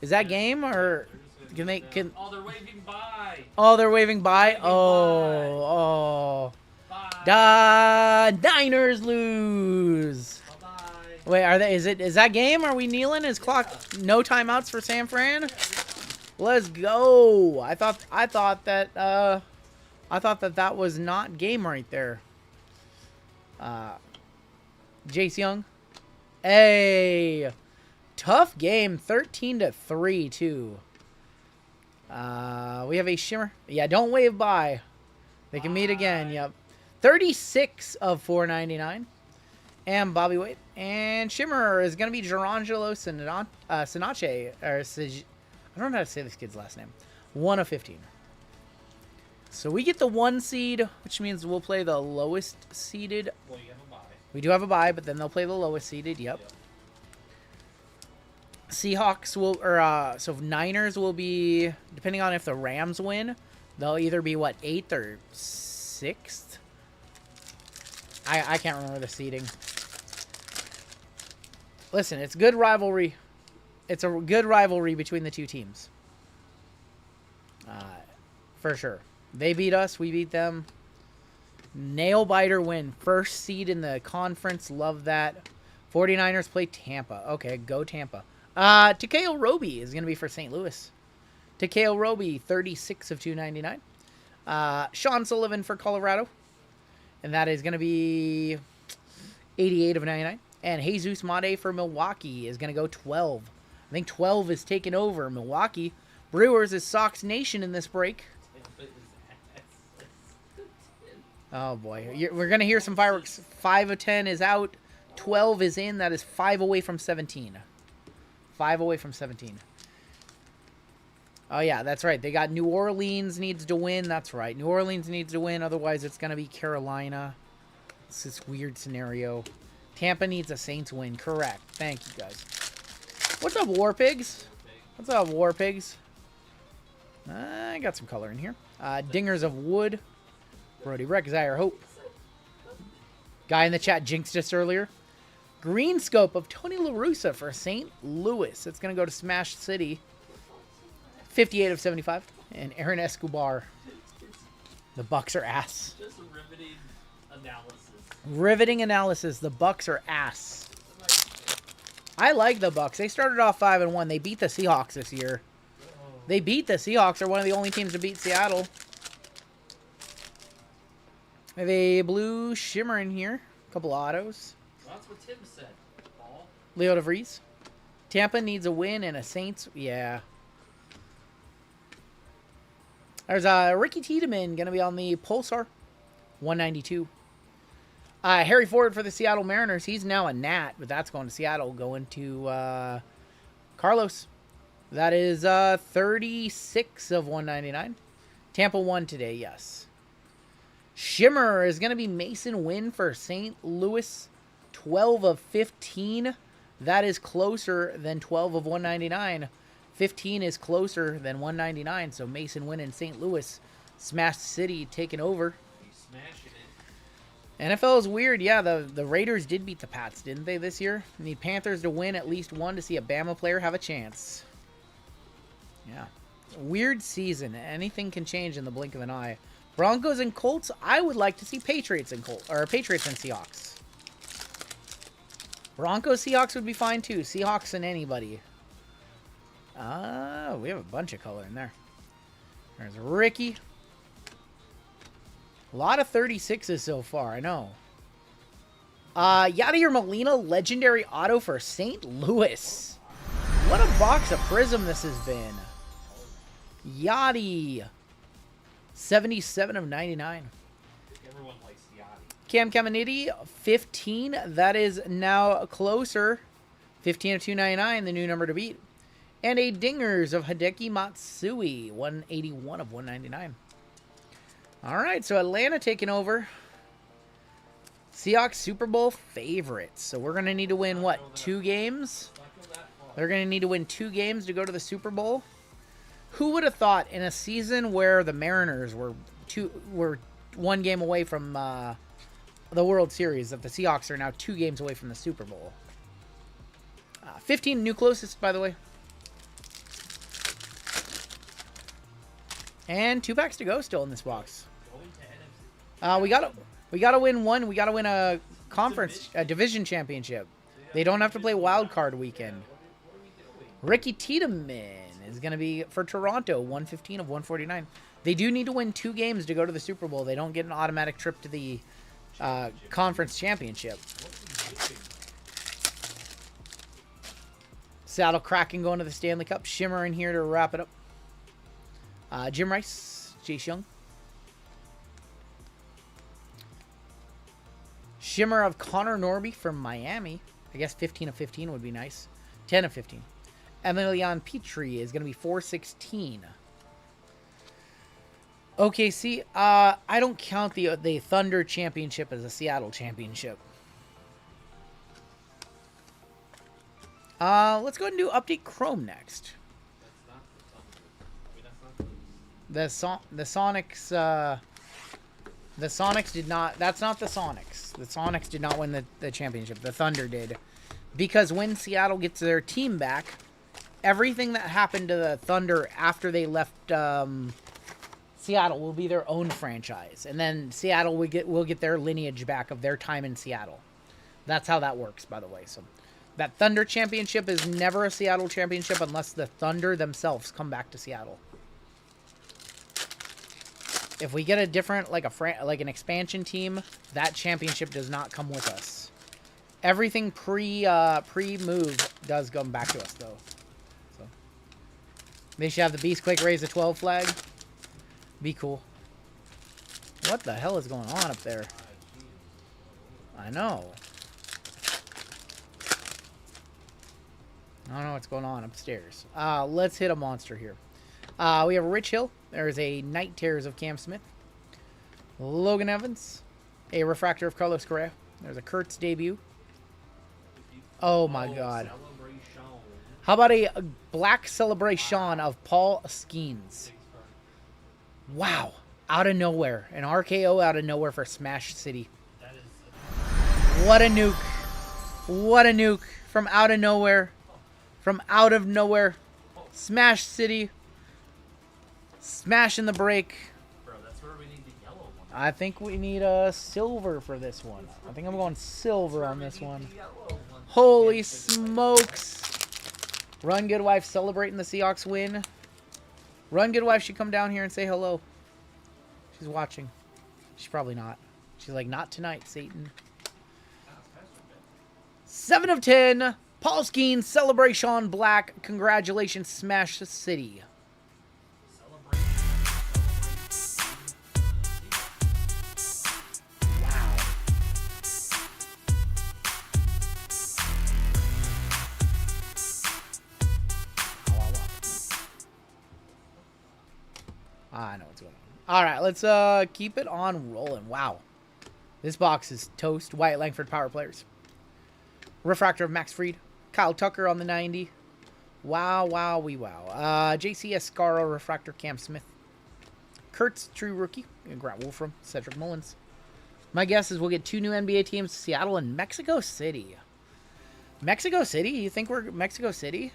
Speaker 3: Is that game or can they can?
Speaker 7: Oh, they're waving by.
Speaker 3: Oh, they're waving by. Oh. Niners lose.
Speaker 7: Bye-bye.
Speaker 3: Wait, are they? Is that game? Are we kneeling? Is clock no timeouts for San Fran? Let's go. I thought that was not game right there. Jace Young. Hey. Tough game. 13-3 too. We have a shimmer. Yeah, don't wave by. They can meet again. Yep. 36 of 499. And Bobby Wade. And shimmer is going to be Gerangelo Sinache. I don't know how to say this kid's last name. 1 of 15. So we get the 1 seed, which means we'll play the lowest seeded.
Speaker 7: Well, you have a bye.
Speaker 3: We do have a bye, but then they'll play the lowest seeded. Yep. Seahawks will, so Niners will be, depending on if the Rams win, they'll either be, what, 8th or 6th? I can't remember the seeding. Listen, it's good rivalry. It's a good rivalry between the two teams. For sure. They beat us. We beat them. Nail-biter win. First seed in the conference. Love that. 49ers play Tampa. Okay, go Tampa. Takeo Roby is going to be for St. Louis. Takeo Roby, 36 of 299. Sean Sullivan for Colorado. And that is going to be 88 of 99. And Jesus Made for Milwaukee is going to go 12. I think 12 is taking over. Milwaukee. Brewers is Sox Nation in this break. Oh, boy. We're going to hear some fireworks. 5 of 10 is out. 12 is in. That is 5 away from 17. 5 away from 17. Oh, yeah, that's right. They got New Orleans needs to win. That's right. New Orleans needs to win. Otherwise, it's going to be Carolina. It's this weird scenario. Tampa needs a Saints win. Correct. Thank you, guys. What's up, War Pigs? What's up, War Pigs? I got some color in here. Dingers of Wood. Brody Rex, Zaire Hope. Guy in the chat jinxed us earlier. Green Scope of Tony La Russa for St. Louis. It's going to go to Smash City. 58 of 75. And Aaron Escobar. The Bucks are ass.
Speaker 7: Just riveting analysis.
Speaker 3: Riveting analysis. The Bucks are ass. I like the Bucks. They started off 5-1. They beat the Seahawks this year. They beat the Seahawks. They're one of the only teams to beat Seattle. I have a blue shimmer in here. A couple autos.
Speaker 4: That's what Tim said. Paul.
Speaker 3: Leo DeVries. Tampa needs a win and a Saints. Yeah. There's Ricky Tiedemann going to be on the Pulsar. 192. Harry Ford for the Seattle Mariners. He's now a Nat, but that's going to Seattle. Going to Carlos. That is 36 of 199. Tampa won today, yes. Shimmer is going to be Mason Wynn for St. Louis. 12 of 15. That is closer than 12 of 199. 15 is closer than 199. So Mason Wynn in St. Louis. Smash City taking over.
Speaker 4: He's smashing it.
Speaker 3: NFL is weird. Yeah, the Raiders did beat the Pats, didn't they, this year? Need Panthers to win at least one to see a Bama player have a chance. Yeah. Weird season. Anything can change in the blink of an eye. Broncos and Colts. I would like to see Patriots and Patriots and Seahawks. Broncos, Seahawks would be fine too. Seahawks and anybody. We have a bunch of color in there. There's Ricky. A lot of 36s so far, I know. Yadier Molina, legendary auto for St. Louis. What a box of Prism this has been. Yachty. 77 of 99.
Speaker 4: Everyone likes Yachty.
Speaker 3: Cam Caminiti, 15. That is now closer. 15 of 299, the new number to beat. And a Dingers of Hideki Matsui, 181 of 199. All right, so Atlanta taking over. Seahawks Super Bowl favorites. So we're going to need to win, what, 2 games? They're going to need to win 2 games to go to the Super Bowl. Who would have thought in a season where the Mariners were 1 game away from the World Series that the Seahawks are now 2 games away from the Super Bowl? 15 new closest, by the way. And 2 packs to go still in this box. We gotta win one. We gotta win a division championship. They don't have to play wild card weekend. Ricky Tiedemann is gonna be for Toronto, 115 of 149. They do need to win 2 games to go to the Super Bowl. They don't get an automatic trip to the conference championship. Seattle Kraken going to the Stanley Cup. Shimmer in here to wrap it up. Jim Rice, Jace Young. Shimmer of Connor Norby from Miami. I guess 15 of 15 would be nice. 10 of 15. Emilion Petrie is going to be 416. OKC, I don't count the Thunder Championship as a Seattle Championship. Let's go ahead and do Update Chrome next. The Sonics did not. That's not the Sonics. The Sonics did not win the championship. The Thunder did, because when Seattle gets their team back, everything that happened to the Thunder after they left Seattle will be their own franchise, and then Seattle will get their lineage back of their time in Seattle. That's how that works, by the way. So that Thunder championship is never a Seattle championship unless the Thunder themselves come back to Seattle. If we get a different, like an expansion team, that championship does not come with us. Everything pre-move does come back to us, though. So they should have the Beastquake raise a 12 flag. Be cool. What the hell is going on up there? I know. I don't know what's going on upstairs. Let's hit a monster here. We have Rich Hill. There's a Night Terrors of Cam Smith. Logan Evans. A Refractor of Carlos Correa. There's a Kurtz debut. Oh my god. How about a Black Celebration of Paul Skeens? Wow. Out of nowhere. An RKO out of nowhere for Smash City. What a nuke. What a nuke. From out of nowhere. From out of nowhere. Smash City. Smash in the break.
Speaker 4: Bro, that's where we need the yellow one.
Speaker 3: I think we need a silver for this one. I think I'm going silver on this one. Holy smokes. Run Good Wife celebrating the Seahawks win. Run Good Wife should come down here and say hello. She's watching. She's probably not. She's like, not tonight, Satan. 7 of 10. Paul Skeen, Celebration Black. Congratulations, Smash City. Wow. I know what's going on. All right, let's keep it on rolling. Wow. This box is toast. Wyatt Langford power players. Refractor of Max Fried. Kyle Tucker on the 90. Wow, wow, wee wow. JC Escaro refractor Cam Smith. Kurtz, true rookie. Grant Wolfram. Cedric Mullins. My guess is we'll get 2 new NBA teams, Seattle and Mexico City. Mexico City? You think we're Mexico City?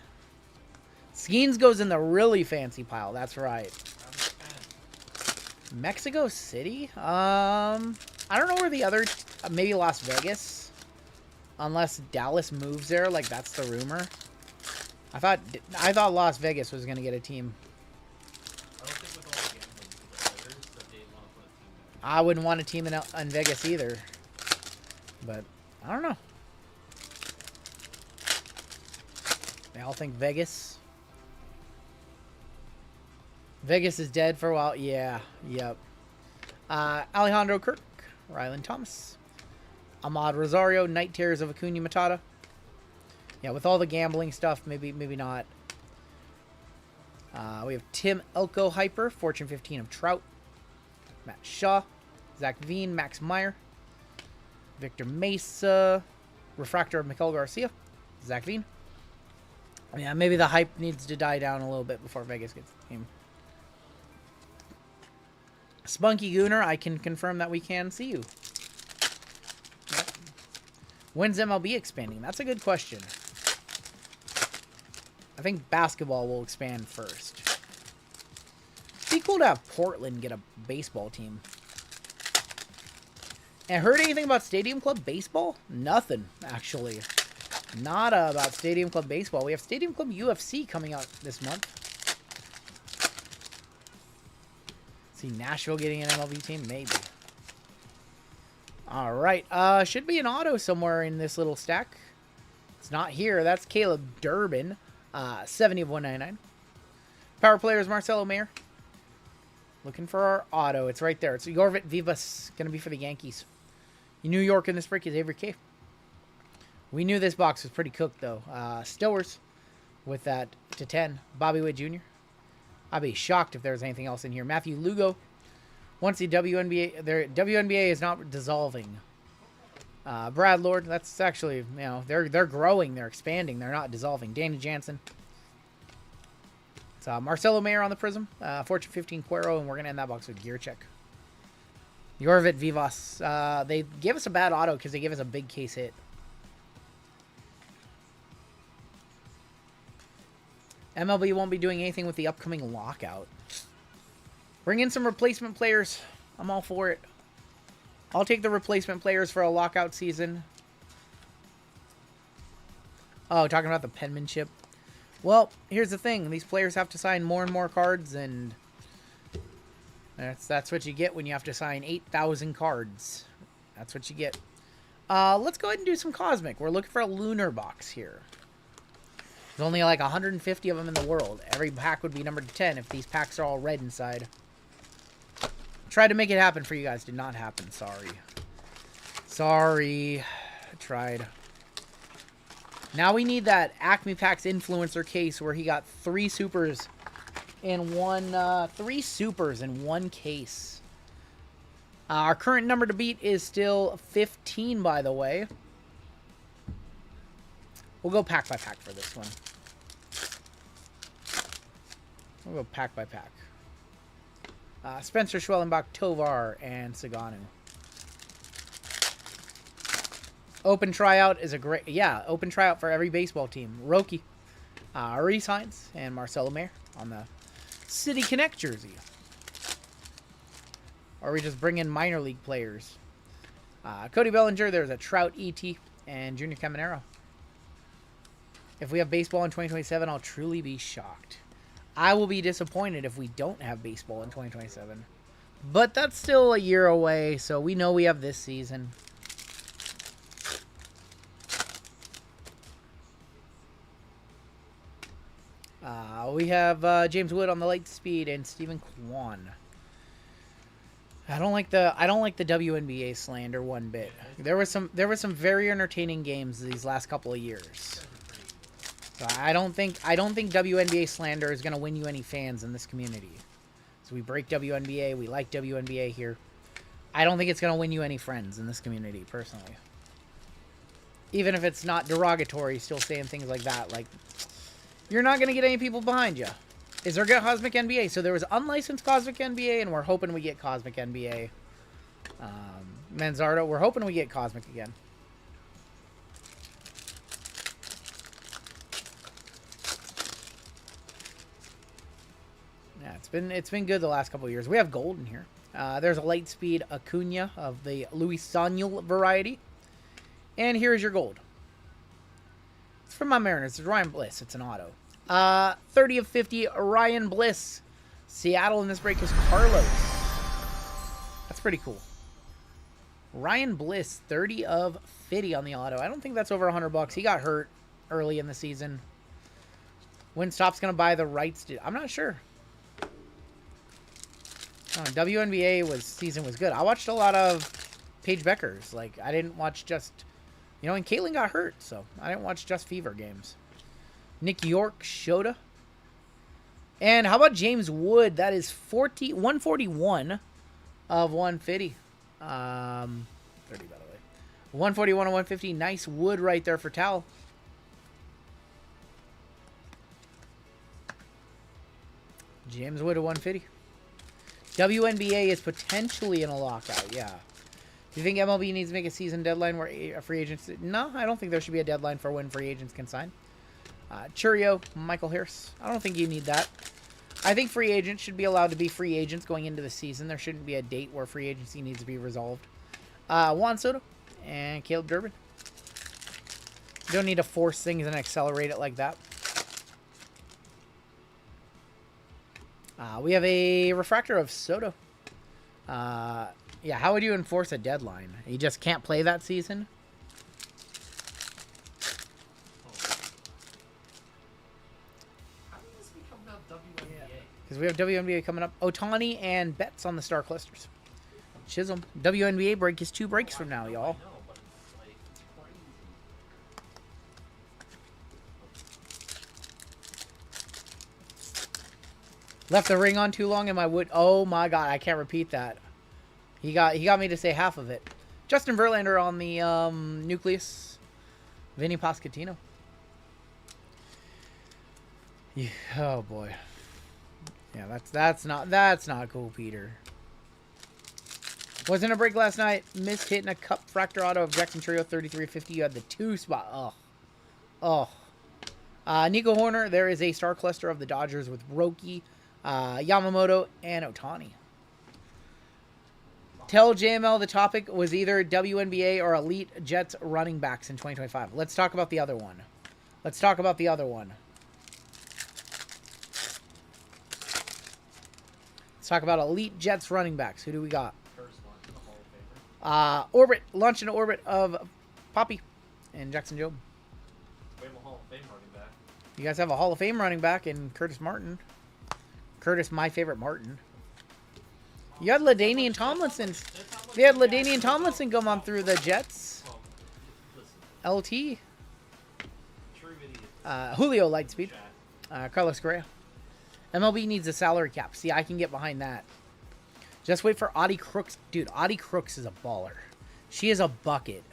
Speaker 3: Skeens goes in the really fancy pile. That's right. Mexico City? I don't know where the other... maybe Las Vegas. Unless Dallas moves there, like that's the rumor. I thought Las Vegas was going to get a team.
Speaker 4: I don't think with all the gambling players that they want to put a team there.
Speaker 3: I wouldn't want a team in Vegas either. But, I don't know. They all think Vegas. Vegas is dead for a while. Yeah, yep. Alejandro Kirk, Rylan Thomas. Ahmad Rosario, Night Terrors of Acuna Matata. Yeah, with all the gambling stuff, maybe not. We have Tim Elko Hyper, Fortune 15 of Trout. Matt Shaw, Zach Veen, Max Meyer. Victor Mesa, Refractor of Miguel Garcia. Zach Veen. Yeah, maybe the hype needs to die down a little bit before Vegas gets the team. Spunky Gooner, I can confirm that we can see you. When's MLB expanding? That's a good question. I think basketball will expand first. It'd be cool to have Portland get a baseball team. And heard anything about Stadium Club Baseball? Nothing, actually. Not about Stadium Club Baseball. We have Stadium Club UFC coming out this month. See Nashville getting an MLB team? Maybe. All right. Should be an auto somewhere in this little stack. It's not here. That's Caleb Durbin. 70 of 199. Power players Marcelo Mayer. Looking for our auto. It's right there. It's Yorvit Vivas. Going to be for the Yankees. New York in this break is Avery K. We knew this box was pretty cooked, though. Stowers with that to 10. Bobby Witt Jr. I'd be shocked if there was anything else in here. Matthew Lugo. Once the WNBA is not dissolving. Brad Lord, that's actually, you know, they're growing, they're expanding, they're not dissolving. Danny Jansen. It's Marcelo Mayer on the Prism. Fortune 15 Cuero, and we're going to end that box with Gear Check. Yorvit Vivas. They gave us a bad auto because they gave us a big case hit. MLB won't be doing anything with the upcoming lockout. Bring in some replacement players. I'm all for it. I'll take the replacement players for a lockout season. Oh, talking about the penmanship. Well, here's the thing. These players have to sign more and more cards, and that's what you get when you have to sign 8,000 cards. That's what you get. Let's go ahead and do some Cosmic. We're looking for a lunar box here. There's only like 150 of them in the world. Every pack would be numbered to 10 if these packs are all red inside. Tried to make it happen for you guys. Did not happen. Sorry. Sorry. I tried. Now we need that Acme Packs influencer case where he got 3 supers in one case. Our current number to beat is still 15, by the way. We'll go pack by pack for this one. We'll go pack by pack. Spencer Schwellenbach, Tovar, and Saganu. Open tryout is a great... Yeah, open tryout for every baseball team. Roki, Reese Hines, and Marcelo Mayer on the City Connect jersey. Or we just bring in minor league players. Cody Bellinger, there's a Trout ET, and Junior Caminero.
Speaker 9: If we have baseball in 2027, I'll truly be shocked. I will be disappointed if we don't have baseball in 2027. But that's still a year away, so we know we have this season. We have James Wood on the light speed and Stephen Kwan. I don't like the WNBA slander one bit. There was some very entertaining games these last couple of years. So I don't think WNBA slander is going to win you any fans in this community. So we break WNBA, we like WNBA here. I don't think it's going to win you any friends in this community personally. Even if it's not derogatory, still saying things like that, like you're not going to get any people behind you. Is there good Cosmic NBA? So there was unlicensed Cosmic NBA, and we're hoping we get Cosmic NBA. Manzardo, we're hoping we get Cosmic again. Yeah, it's been good the last couple of years. We have gold in here. There's a light speed Acuna of the Luis Samuel variety. And here's your gold. It's from my Mariners. It's Ryan Bliss. It's an auto. 30 of 50, Ryan Bliss. Seattle in this break is Carlos. That's pretty cool. Ryan Bliss, 30 of 50 on the auto. I don't think that's over $100. He got hurt early in the season. When Stop's going to buy the rights to... I'm not sure. WNBA season was good. I watched a lot of Paige Beckers. Like, I didn't watch just... and Caitlyn got hurt, so I didn't watch just Fever games. Nick York, Shota. And how about James Wood? That is 141 of 150. 30, by the way. 141 of 150. Nice Wood right there for Tal. James Wood at 150. WNBA is potentially in a lockout, yeah. Do you think MLB needs to make a season deadline where free agents... No, I don't think there should be a deadline for when free agents can sign. Churio, Michael Harris. I don't think you need that. I think free agents should be allowed to be free agents going into the season. There shouldn't be a date where free agency needs to be resolved. Juan Soto and Caleb Durbin. You don't need to force things and accelerate it like that. We have a refractor of Soto. Yeah, how would you enforce a deadline? You just can't play that season? Because we have WNBA coming up. Ohtani and Betts on the Star Clusters. Chisholm. WNBA break is 2 breaks from now, y'all. Left the ring on too long and my wood. Oh my god, I can't repeat that. He got me to say half of it. Justin Verlander on the nucleus. Vinny Pasquantino. Yeah, oh boy. Yeah, that's not cool, Peter. Wasn't a break last night. Missed hitting a cup fractor auto of Jackson Trio 3350. You had the 2 spot. Oh. Nico Horner. There is a star cluster of the Dodgers with Roki, Yamamoto, and Ohtani. Tell JML the topic was either WNBA or Elite Jets running backs in 2025. Let's talk about the other one. Let's talk about Elite Jets running backs. Who do we got? Orbit. Launch into orbit of Poppy and Jackson Jobe.
Speaker 4: We have a Hall of Fame running back.
Speaker 9: You guys have a Hall of Fame running back in Curtis Martin. Curtis, my favorite Martin. You had LaDainian Tomlinson. They had LaDainian Tomlinson come on through the Jets. LT. Julio Lightspeed. Carlos Correa. MLB needs a salary cap. See, I can get behind that. Just wait for Audie Crooks. Dude, Audie Crooks is a baller. She is a bucket.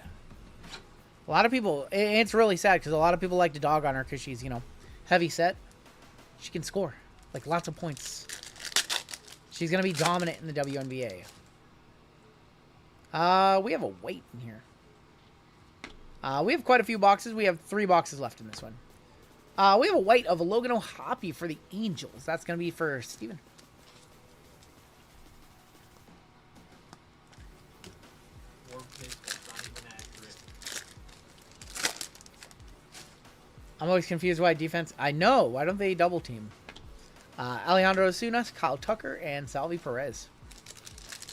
Speaker 9: A lot of people... It's really sad because a lot of people like to dog on her because she's, heavy set. She can score. Like, lots of points. She's going to be dominant in the WNBA. We have a weight in here. We have quite a few boxes. We have 3 boxes left in this one. We have a white of a Logan O'Hoppe for the Angels. That's going to be for Steven. I'm always confused why defense. I know. Why don't they double team? Alejandro Asunas, Kyle Tucker, and Salvi Perez.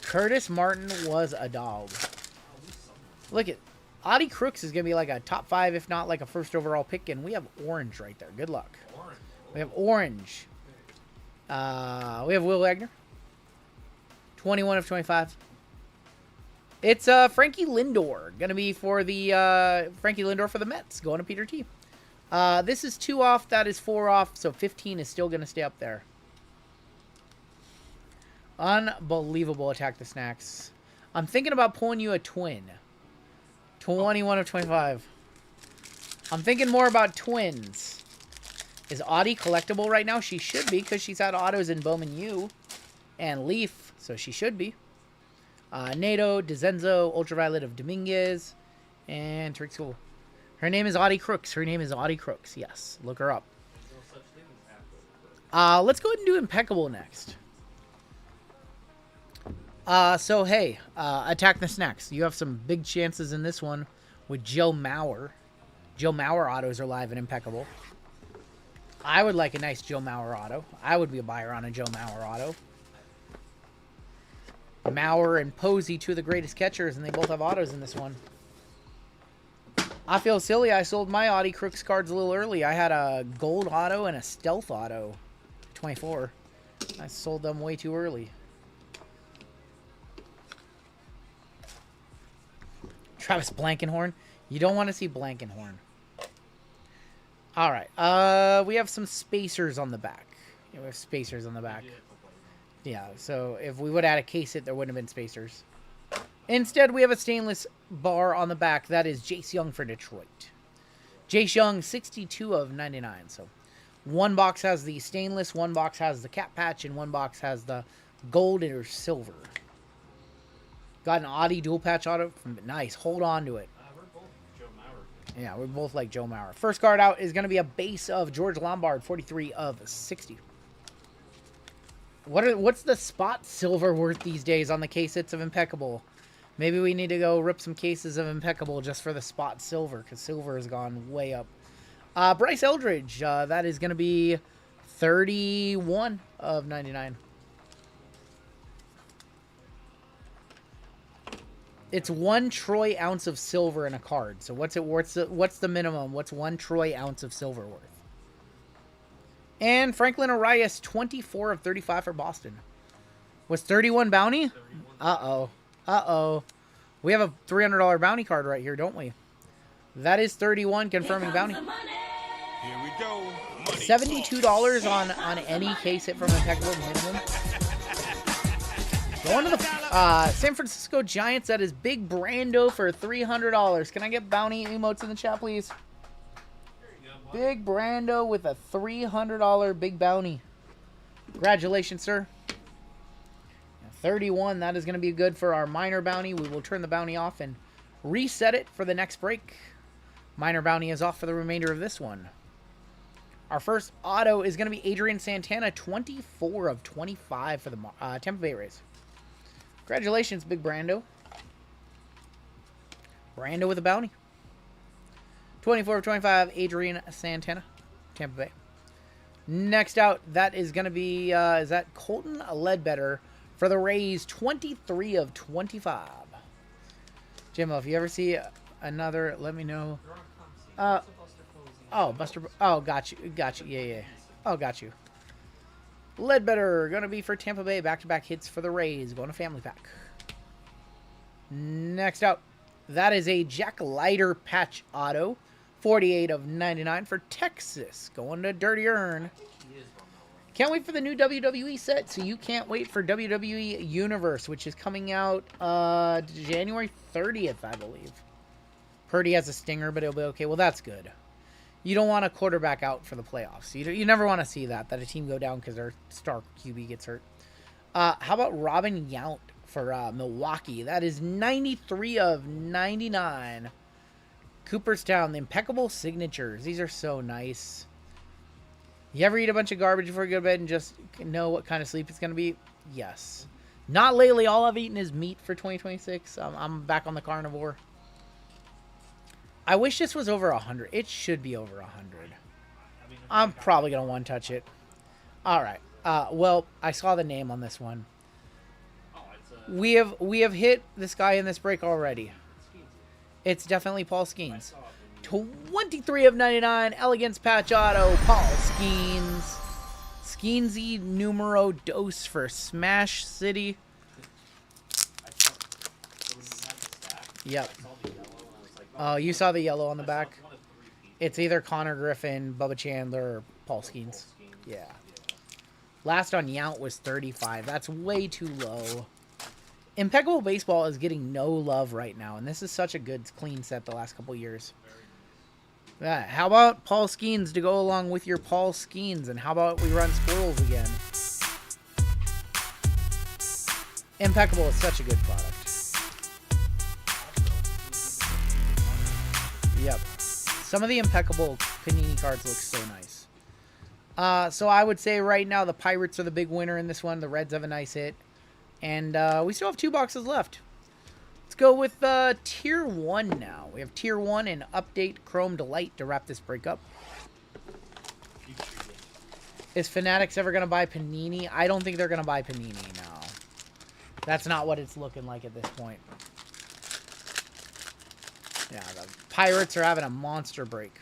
Speaker 9: Curtis Martin was a dog. Look at Audie Crooks is going to be like a top 5, if not like a first overall pick, and we have orange right there. Good luck. We have orange. We have Will Wagner. 21 of 25. It's Frankie Lindor. Going to be for the Frankie Lindor for the Mets. Going to Peter T. This is 2 off. That is 4 off. So 15 is still going to stay up there. Unbelievable. Attack the Snacks. I'm thinking about pulling you a twin. 21 of 25. I'm thinking more about twins. Is Audie collectible right now? She should be because she's had autos in Bowman U and Leaf. So she should be. Nato, DeZenzo, Ultraviolet of Dominguez, and Tariq School. Her name is Audie Crooks. Her name is Audie Crooks. Yes, look her up. Let's go ahead and do Impeccable next. So, hey, Attack the Snacks. You have some big chances in this one with Joe Mauer. Joe Mauer autos are live and Impeccable. I would like a nice Joe Mauer auto. I would be a buyer on a Joe Mauer auto. Mauer and Posey, 2 of the greatest catchers, and they both have autos in this one. I feel silly. I sold my Audie Crooks cards a little early. I had a gold auto and a stealth auto. 24. I sold them way too early. Travis Blankenhorn. You don't want to see Blankenhorn. All right. We have some spacers on the back. Yeah, we have spacers on the back. Yeah, so if we would add a case it, there wouldn't have been spacers. Instead, we have a stainless bar on the back. That is Jace Young for Detroit. Jace Young, 62 of 99. So one box has the stainless, one box has the cap patch, and one box has the gold or silver. Got an Audi dual patch auto. Nice. Hold on to it.
Speaker 4: We're both Joe Mauer.
Speaker 9: Yeah, we're both like Joe Mauer. First card out is going to be a base of George Lombard, 43 of 60. What's the spot silver worth these days on the case hits of Impeccable? Maybe we need to go rip some cases of Impeccable just for the spot silver, because silver has gone way up. Bryce Eldridge, that is going to be 31 of 99. It's 1 troy ounce of silver in a card. So what's it worth? What's the minimum? What's 1 troy ounce of silver worth? And Franklin Arias, 24 of 35 for Boston. Was 31 bounty? Uh-oh. Uh-oh. We have a $300 bounty card right here, don't we? That is 31, confirming bounty.
Speaker 5: Here we go. Money
Speaker 9: $72 on any case hit from Impeccable minimum. Going to the San Francisco Giants. That is Big Brando for $300. Can I get bounty emotes in the chat, please? Big Brando with a $300 big bounty. Congratulations, sir. 31, that is going to be good for our minor bounty. We will turn the bounty off and reset it for the next break. Minor bounty is off for the remainder of this one. Our first auto is going to be Adrian Santana, 24 of 25 for the Tampa Bay Rays. Congratulations, Big Brando. Brando with a bounty. 24 of 25, Adrian Santana, Tampa Bay. Next out, that is going to be, is that Colton Ledbetter for the Rays, 23 of 25. Jimbo, if you ever see another, let me know. Oh, Buster, oh, got you, yeah. Oh, got you. Ledbetter, going to be for Tampa Bay, back-to-back hits for the Rays, going to family pack. Next out, that is a Jack Leiter patch auto. 48 of 99 for Texas. Going to Dirty Earn. Can't wait for the new WWE set, so you can't wait for WWE Universe, which is coming out January 30th, I believe. Purdy has a stinger, but it'll be okay. Well, that's good. You don't want a quarterback out for the playoffs. You never want to see that a team go down because their star QB gets hurt. How about Robin Yount for Milwaukee? That is 93 of 99. Cooperstown, the Impeccable Signatures. These are so nice. You ever eat a bunch of garbage before you go to bed and just know what kind of sleep it's going to be? Yes. Not lately. All I've eaten is meat for 2026. I'm back on the carnivore. I wish this was over 100. It should be over 100. I'm probably going to one-touch it. All right. Well, I saw the name on this one. We have hit this guy in this break already. It's definitely Paul Skeens. 23 of 99, Elegance Patch Auto, Paul Skeens. Skeensy numero dos for Smash City. Yep. Oh, you saw the yellow on the back? It's either Connor Griffin, Bubba Chandler, or Paul Skeens. Yeah. Last on Yount was 35. That's way too low. Impeccable Baseball is getting no love right now, and this is such a good, clean set the last couple years. Yeah, how about Paul Skeens to go along with your Paul Skeens, and how about we run Squirrels again? Impeccable is such a good product. Yep. Some of the Impeccable Panini cards look so nice. So I would say right now the Pirates are the big winner in this one. The Reds have a nice hit. And we still have 2 boxes left. Let's go with Tier 1 now. We have Tier 1 and Update Chrome Delight to wrap this break up. Is Fanatics ever going to buy Panini? I don't think they're going to buy Panini, no. That's not what it's looking like at this point. Yeah, the Pirates are having a monster break.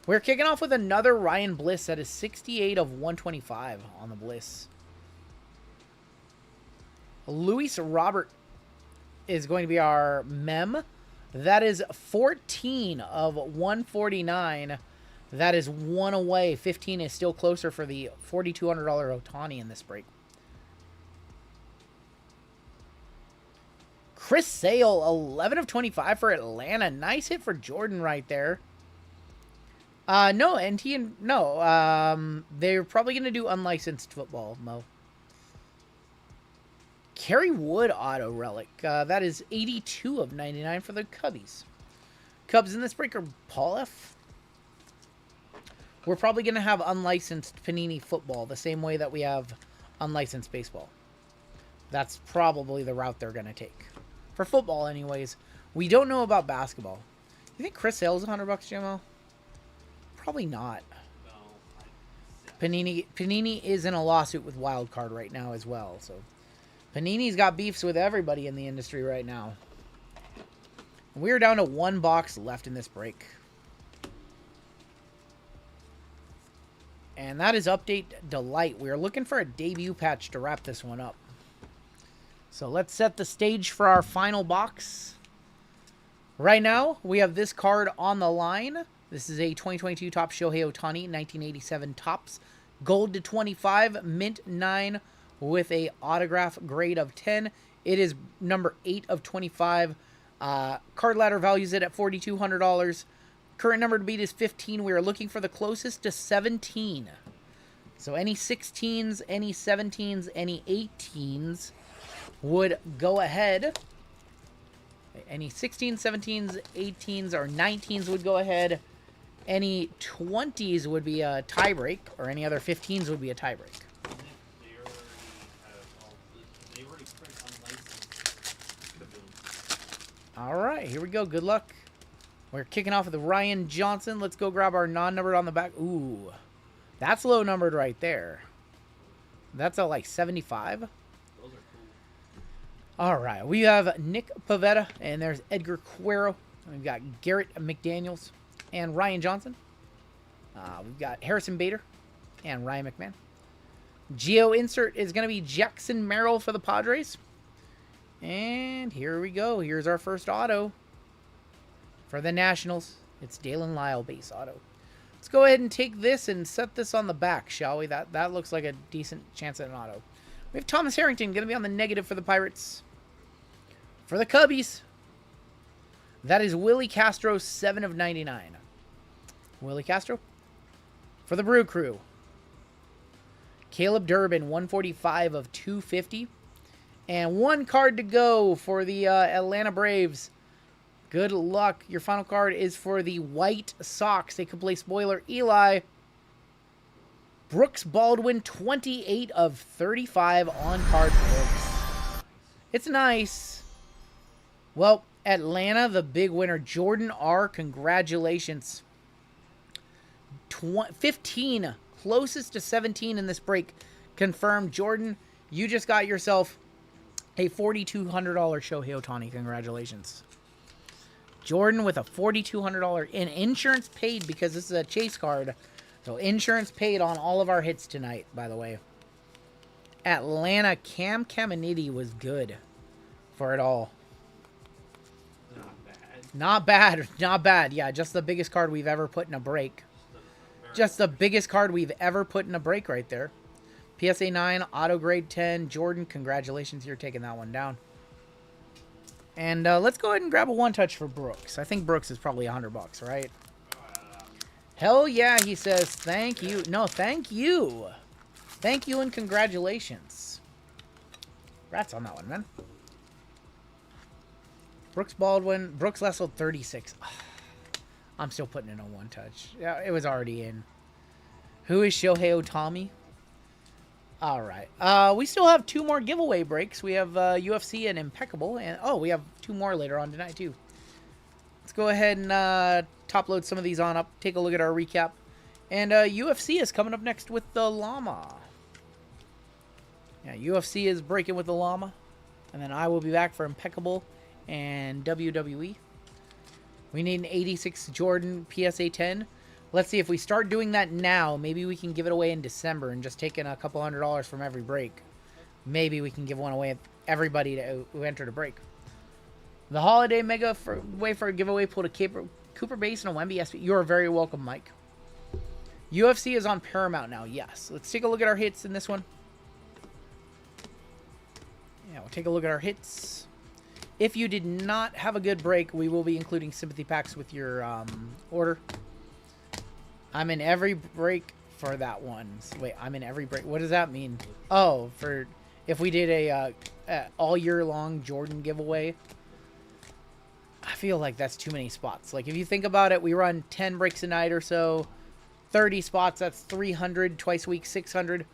Speaker 9: We're kicking off with another Ryan Bliss that is 68 of 125 on the Bliss. Luis Robert is going to be our mem. That is 14 of 149. That is 1 away. 15 is still closer for the $4,200 Ohtani in this break. Chris Sale, 11 of 25 for Atlanta. Nice hit for Jordan right there. No, they're probably going to do unlicensed football, Mo. Kerry Wood auto relic. That is 82 of 99 for the Cubbies. Cubs in this break are Paul F. We're probably going to have unlicensed Panini football the same way that we have unlicensed baseball. That's probably the route they're going to take. For football, anyways. We don't know about basketball. You think Chris Sale is $100, GMO? Probably not. Panini is in a lawsuit with Wildcard right now as well, so... Panini's got beefs with everybody in the industry right now. We're down to 1 box left in this break. And that is Update Delight. We are looking for a debut patch to wrap this one up. So let's set the stage for our final box. Right now, we have this card on the line. This is a 2022 Topps Shohei Ohtani, 1987 Topps. Gold to 25, mint 9, with a autograph grade of 10. It is number 8 of 25. Card ladder values it at $4,200. Current number to beat is 15. We are looking for the closest to 17. So any 16s, any 17s, any 18s would go ahead. Any 16s, 17s, 18s, or 19s would go ahead. Any 20s would be a tiebreak, or any other 15s would be a tiebreak. All right, here we go. Good luck. We're kicking off with Ryan Johnson. Let's go grab our non-numbered on the back. Ooh, that's low numbered right there. That's a like 75. All right, we have Nick Pavetta, and there's Edgar Cuero. We've got Garrett McDaniels and Ryan Johnson. We've got Harrison Bader and Ryan McMahon. Geo insert is going to be Jackson Merrill for the Padres. And here we go. Here's our first auto for the Nationals. It's Dalen Lyle base auto. Let's go ahead and take this and set this on the back, shall we? That looks like a decent chance at an auto. We have Thomas Harrington going to be on the negative for the Pirates. For the Cubbies, that is Willie Castro, 7 of 99. Willie Castro. For the Brew Crew, Caleb Durbin, 145 of 250. And 1 card to go for the Atlanta Braves. Good luck. Your final card is for the White Sox. They could play spoiler Eli. Brooks Baldwin, 28 of 35 on card Brooks. It's nice. Well, Atlanta, the big winner. Jordan R. Congratulations. 15. Closest to 17 in this break. Confirmed. Jordan, you just got yourself a $4,200 Shohei Ohtani. Congratulations. Jordan with a $4,200 in insurance paid because this is a chase card. So insurance paid on all of our hits tonight, by the way. Atlanta, Cam Caminiti was good for it all. Not bad. Not bad. Yeah, just the biggest card we've ever put in a break. Just the biggest card we've ever put in a break right there. PSA 9, auto grade 10. Jordan, congratulations. You're taking that one down. And let's go ahead and grab a one-touch for Brooks. I think Brooks is probably $100, right? Hell yeah, he says. Thank you. No, thank you. Thank you and congratulations. Rats on that one, man. Brooks Baldwin. Brooks Lessel, 36. I'm still putting in a one-touch. Yeah, it was already in. Who is Shohei Ohtani? All right. We still have 2 more giveaway breaks. We have UFC and Impeccable. And oh, we have 2 more later on tonight, too. Let's go ahead and top load some of these on up. Take a look at our recap. And UFC is coming up next with the Llama. Yeah, UFC is breaking with the Llama. And then I will be back for Impeccable and WWE. We need an 86 Jordan PSA 10. Let's see if we start doing that now. Maybe we can give it away in December and just taking a couple $100 from every break. Maybe we can give one away to everybody who entered a break. The holiday mega way for a giveaway pulled a Cooper Base and a Wemby SP. You are very welcome, Mike. UFC is on Paramount now. Yes. Let's take a look at our hits in this one. Yeah, we'll take a look at our hits. If you did not have a good break, we will be including sympathy packs with your order. I'm in every break for that one. Wait, I'm in every break. What does that mean? Oh, for if we did a all year long Jordan giveaway. I feel like that's too many spots. Like if you think about it, we run 10 breaks a night or so. 30 spots, that's 300 twice a week, 600.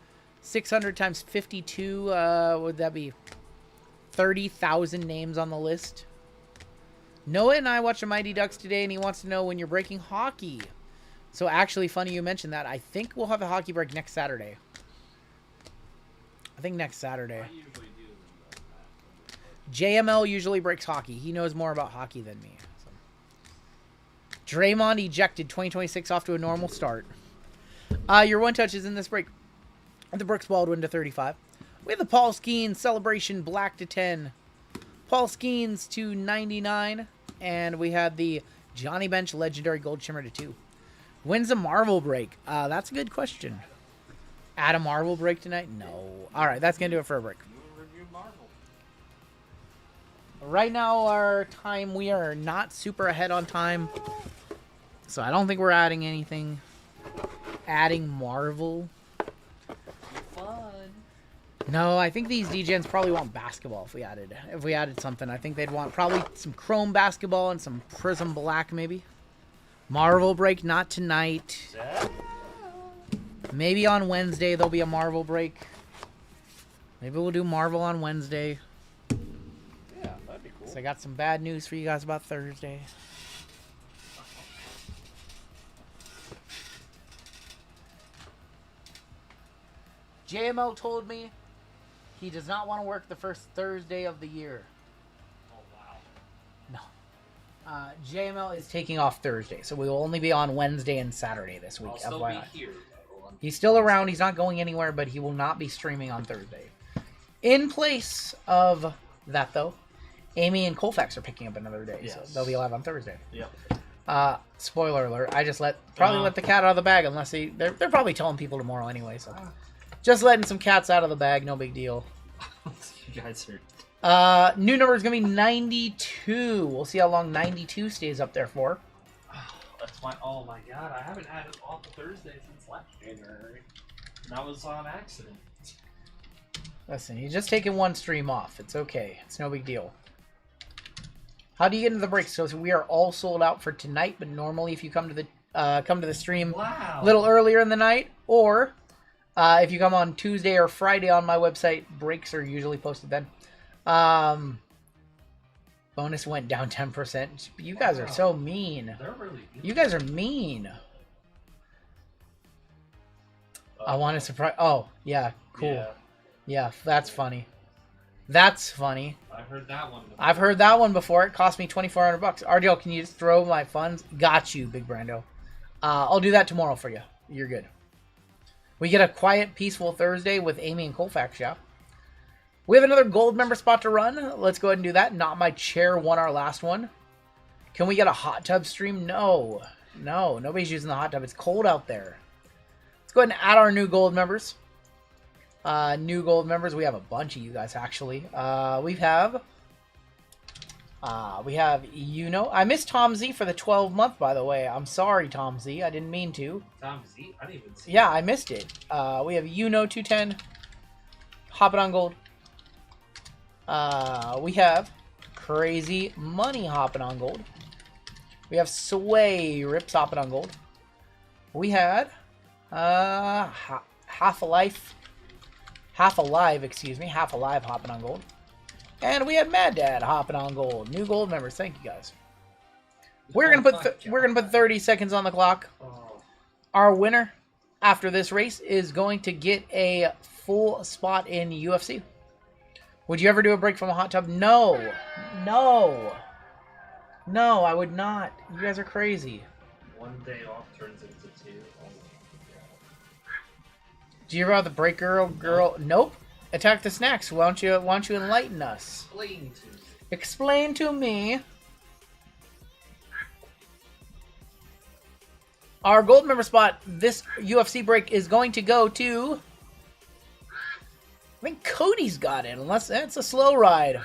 Speaker 9: 600 times 52, would that be 30,000 names on the list? Noah and I watched the Mighty Ducks today, and he wants to know when you're breaking hockey. So actually, funny you mentioned that. I think we'll have a hockey break next Saturday. I think next Saturday. JML usually breaks hockey. He knows more about hockey than me. So. Draymond ejected 2026 off to a normal start. Your one touch is in this break. The Brooks Baldwin to 35. We have the Paul Skeens Celebration Black to 10. Paul Skeens to 99. And we have the Johnny Bench Legendary Gold Shimmer to 2. When's the Marvel break? That's a good question. At a Marvel break tonight? No. All right, that's going to do it for a break. Right now, our time, we are not super ahead on time. So I don't think we're adding anything. Adding Marvel.
Speaker 4: Fun.
Speaker 9: No, I think these DGens probably want basketball if we added something. I think they'd want probably some Chrome basketball and some Prism Black maybe. Marvel break, not tonight. Maybe on Wednesday there'll be a Marvel break. Maybe we'll do Marvel on Wednesday.
Speaker 8: Yeah, that'd be cool.
Speaker 9: So I got some bad news for you guys about Thursday. JMO told me he does not want to work the first Thursday of the year.
Speaker 4: Oh, wow.
Speaker 9: No. JML is taking off Thursday, so we will only be on Wednesday and Saturday this week.
Speaker 4: I'll still
Speaker 9: FYI.
Speaker 4: be here.
Speaker 9: He's still around. He's not going anywhere, but he will not be streaming on Thursday. In place of that, though, Amy and Colfax are picking up another day, so they'll be live on Thursday.
Speaker 7: Yep.
Speaker 9: Spoiler alert: I just let the cat out of the bag, unless they're probably telling people tomorrow anyway. So just letting some cats out of the bag, no big deal.
Speaker 7: You guys are...
Speaker 9: New number is gonna be 92. We'll see how long 92 stays up there for.
Speaker 4: That's my. Oh my god! I haven't had it off a Thursday since last January. And that was on accident.
Speaker 9: Listen, he's just taking one stream off. It's okay. It's no big deal. How do you get into the break? So we are all sold out for tonight, but normally if you come to the stream a little earlier in the night, or if you come on Tuesday or Friday on my website, breaks are usually posted then. Bonus went down 10%. You guys are so mean.
Speaker 4: They're really good.
Speaker 9: You guys are mean. I want to surprise. Oh, yeah, cool.
Speaker 4: Yeah,
Speaker 9: Yeah, that's funny. That's funny.
Speaker 4: I've heard that one before.
Speaker 9: I've heard that one before. It cost me $2,400. RGL, can you just throw my funds? Got you, Big Brando. I'll do that tomorrow for you. You're good. We get a quiet, peaceful Thursday with Amy and Colfax, yeah. We have another gold member spot to run. Let's go ahead and do that. Not My Chair won our last one. Can we get a hot tub stream? No. No, nobody's using the hot tub. It's cold out there. Let's go ahead and add our new gold members. New gold members. We have a bunch of you guys, actually. We have, I missed Tom Z for the 12-month, by the way. I'm sorry, Tom Z. I didn't mean to.
Speaker 4: Tom Z? I didn't even see
Speaker 9: Yeah, I missed it. We have 210. Hopping on gold. We have Crazy Money hopping on gold. We have Sway Rips hopping on gold. We had Half Alive, excuse me, Half Alive hopping on gold. And we had Mad Dad hopping on gold. New gold members, thank you guys. We're gonna put 30 seconds on the clock.
Speaker 4: Oh.
Speaker 9: Our winner after this race is going to get a full spot in UFC. Would you ever do a break from a hot tub? No. No. No, I would not. You guys are crazy.
Speaker 4: One day off turns into two. Oh,
Speaker 9: Do you ever have the break girl? Nope. Attack the snacks. Why don't you enlighten us?
Speaker 4: explain to me.
Speaker 9: Explain to me. Our gold member spot this UFC break is going to go to... I think Cody's got it, unless that's a slow ride.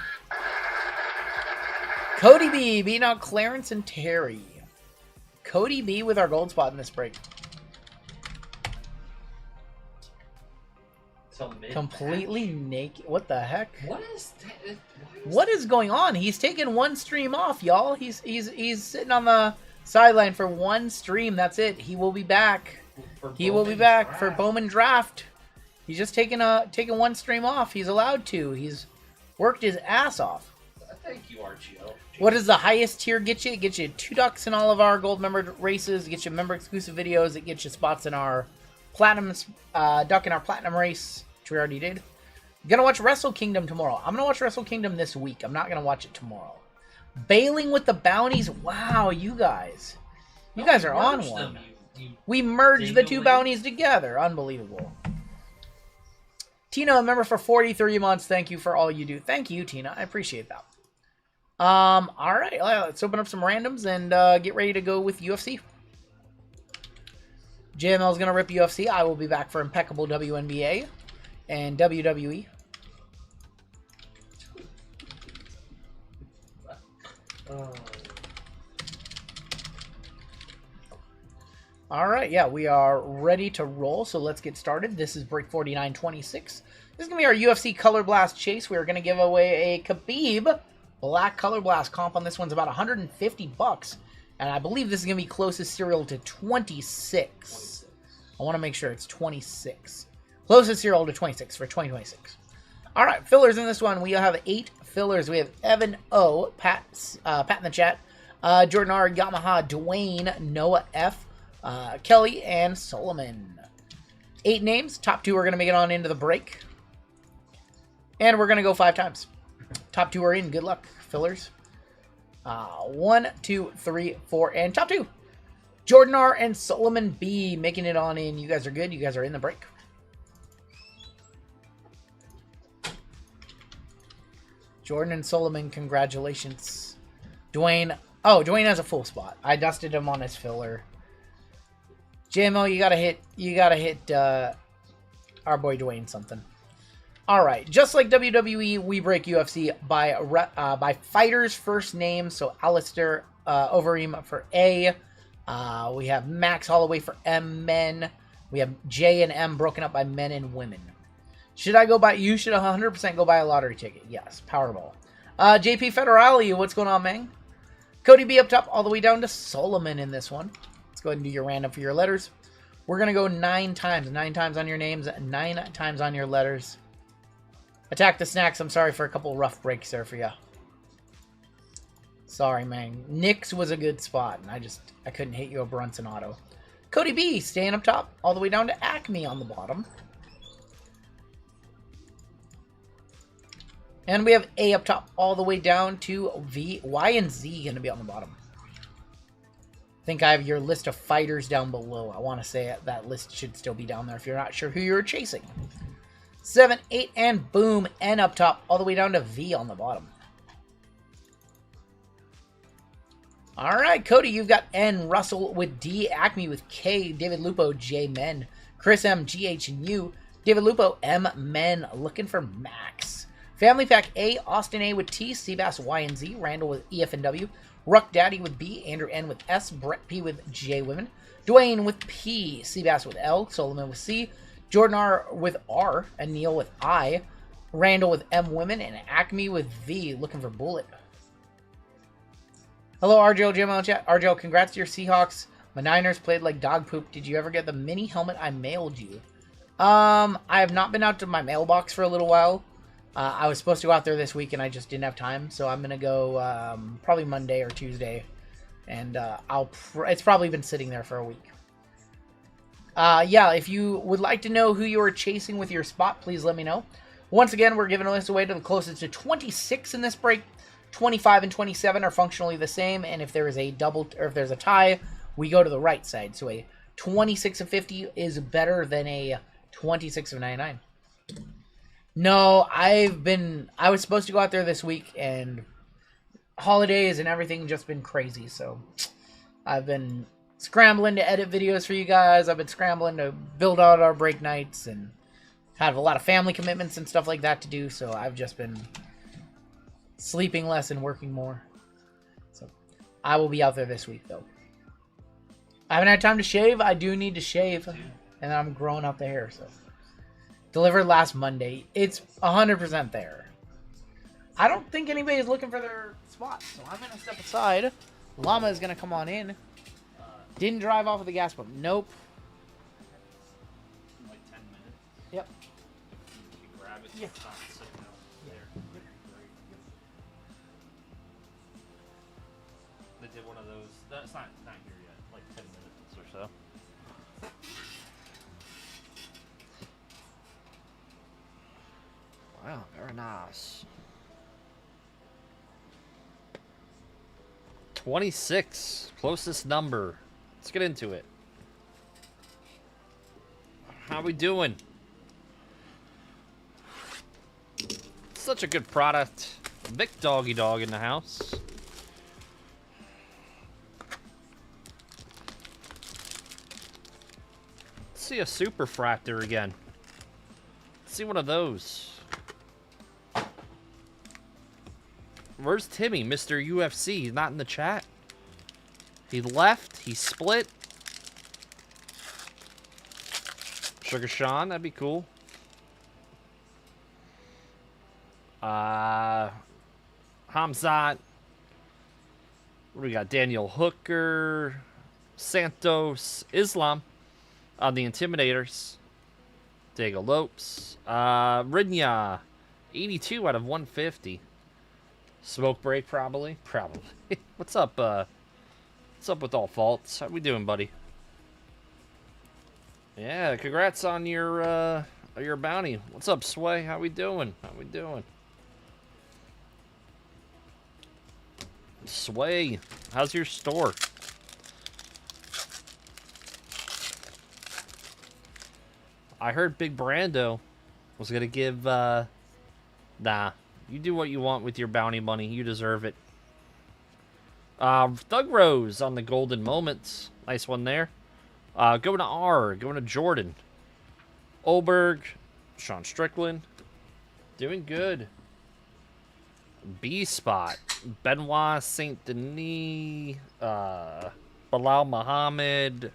Speaker 9: Cody B beating out Clarence and Terry. Cody B with our gold spot in this break. Completely naked. What the heck?
Speaker 4: What is that?
Speaker 9: What is going on? He's taking one stream off, y'all. He's sitting on the sideline for one stream. That's it. He will be back. He will be back for Bowman Draft. He's just taking one stream off. He's allowed to. He's worked his ass off.
Speaker 4: Thank you, RGL.
Speaker 9: What does the highest tier get you? It gets you 2 ducks in all of our gold member races. It gets you member exclusive videos. It gets you spots in our platinum duck in our platinum race, which we already did. I'm gonna watch Wrestle Kingdom tomorrow. I'm gonna watch Wrestle Kingdom this week. I'm not gonna watch it tomorrow. Bailing with the bounties. Wow, you guys are on one. We merged the 2 bounties together. Unbelievable. Tina, a member for 43 months. Thank you for all you do. Thank you, Tina. I appreciate that. All right, let's open up some randoms and get ready to go with UFC. JML is going to rip UFC. I will be back for Impeccable WNBA and WWE. All right, yeah, we are ready to roll, so let's get started. This is break 4926. This is going to be our UFC Colorblast Chase. We are going to give away a Khabib Black Colorblast comp on this one's about $150. And I believe this is going to be closest serial to 26. I want to make sure it's 26. Closest serial to 26 for 2026. All right, fillers in this one. We have 8 fillers. We have Evan O, Pat in the chat, Jordan R, Yamaha, Dwayne, Noah F, Kelly, and Solomon. 8 names. Top 2 are going to make it on into the break. And we're going to go 5 times. Top 2 are in. Good luck, fillers. 1, 2, 3, 4, and top 2. Jordan R and Solomon B making it on in. You guys are good. You guys are in the break. Jordan and Solomon, congratulations. Dwayne. Oh, Dwayne has a full spot. I dusted him on his filler. JMO, you gotta hit our boy Dwayne something. All right, just like WWE, we break UFC by fighters' first names. So Alistair Overeem for A. We have Max Holloway for M, men. We have J and M broken up by men and women. Should I go buy? You should 100% go buy a lottery ticket. Yes, Powerball. JP Federali, what's going on, man? Cody B up top, all the way down to Solomon in this one. Let's go ahead and do your random for your letters. We're gonna go 9 times. 9 times on your names, 9 times on your letters. Attack the snacks. I'm sorry for a couple rough breaks there for you. Sorry, man. Knicks was a good spot, and I couldn't hit you a Brunson auto. Cody B staying up top, all the way down to Acme on the bottom. And we have A up top, all the way down to V, Y, and Z going to be on the bottom. I think I have your list of fighters down below. I want to say that list should still be down there if you're not sure who you're chasing. 7, 8, and boom, N up top, all the way down to V on the bottom. All right, Cody, you've got N, Russell with D, Acme with K, David Lupo, J, Men, Chris M, GH, and U, David Lupo, M, Men, looking for Max. Family Pack A, Austin A with T, Seabass Y and Z, Randall with EF and W, Ruck Daddy with B, Andrew N with S, Brett P with J Women, Dwayne with P, Seabass with L, Solomon with C, Jordan R with R, and Neil with I, Randall with M Women, and Acme with V, looking for Bullet. Hello, RGL Jim on chat. RGL, congrats to your Seahawks. My Niners played like dog poop. Did you ever get the mini helmet I mailed you? I have not been out to my mailbox for a little while. I was supposed to go out there this week, and I just didn't have time. So I'm gonna go probably Monday or Tuesday, and it's probably been sitting there for a week. Yeah, if you would like to know who you are chasing with your spot, please let me know. Once again, we're giving this away to the closest to 26 in this break. 25 and 27 are functionally the same, and if there is a double or if there's a tie, we go to the right side. So a 26 of 50 is better than a 26 of 99. No, I was supposed to go out there this week, and holidays and everything just been crazy. So I've been scrambling to edit videos for you guys. I've been scrambling to build out our break nights and have a lot of family commitments and stuff like that to do. So I've just been sleeping less and working more. So I will be out there this week, though. I haven't had time to shave. I do need to shave, and I'm growing out the hair. So delivered last Monday. It's 100% there. I don't think anybody's looking for their spot, so I'm gonna step aside. Llama is gonna come on in. Didn't drive off of the gas pump. Nope.
Speaker 7: Like 10 minutes.
Speaker 9: Yep.
Speaker 7: You can grab it.
Speaker 9: Yeah.
Speaker 7: It's not sitting out there. They did one of those. That's not here yet. Like 10 minutes or so.
Speaker 8: Wow, very nice. 26, closest number. Let's get into it. How we doing? Such a good product. Vic Doggy Dog in the house. Let's see a Super Fractor again. Let's see one of those. Where's Timmy, Mr. UFC? He's not in the chat. He left. He split. Sugar Sean, that'd be cool. Hamzat. What do we got? Daniel Hooker. Santos. Islam. On the Intimidators. Diego Lopes. Ridnya. 82 out of 150. Smoke break, probably. Probably. What's up, what's up with all faults? How we doing, buddy? Yeah, congrats on your bounty. What's up, Sway? How we doing? How we doing? Sway, how's your store? I heard Big Brando was gonna give, nah. You do what you want with your bounty money. You deserve it. Thug Rose on the Golden Moments. Nice one there. Going to R. Going to Jordan. Olberg. Sean Strickland. Doing good. B spot. Benoit Saint Denis. Bilal Muhammad.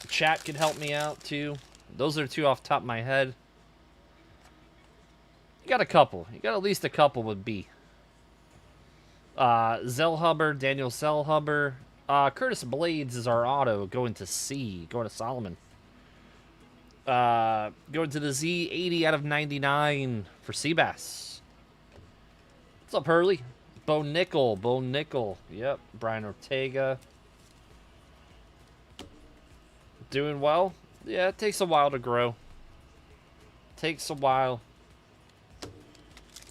Speaker 8: Chat could help me out too. Those are two off the top of my head. You got a couple. You got at least a couple with B. Zellhuber, Daniel Zellhuber. Curtis Blades is our auto. Going to C. Going to Solomon. Going to the Z. 80 out of 99 for Seabass. What's up, Hurley? Bo Nickel. Yep, Brian Ortega. Doing well. Yeah, it takes a while to grow. Takes a while.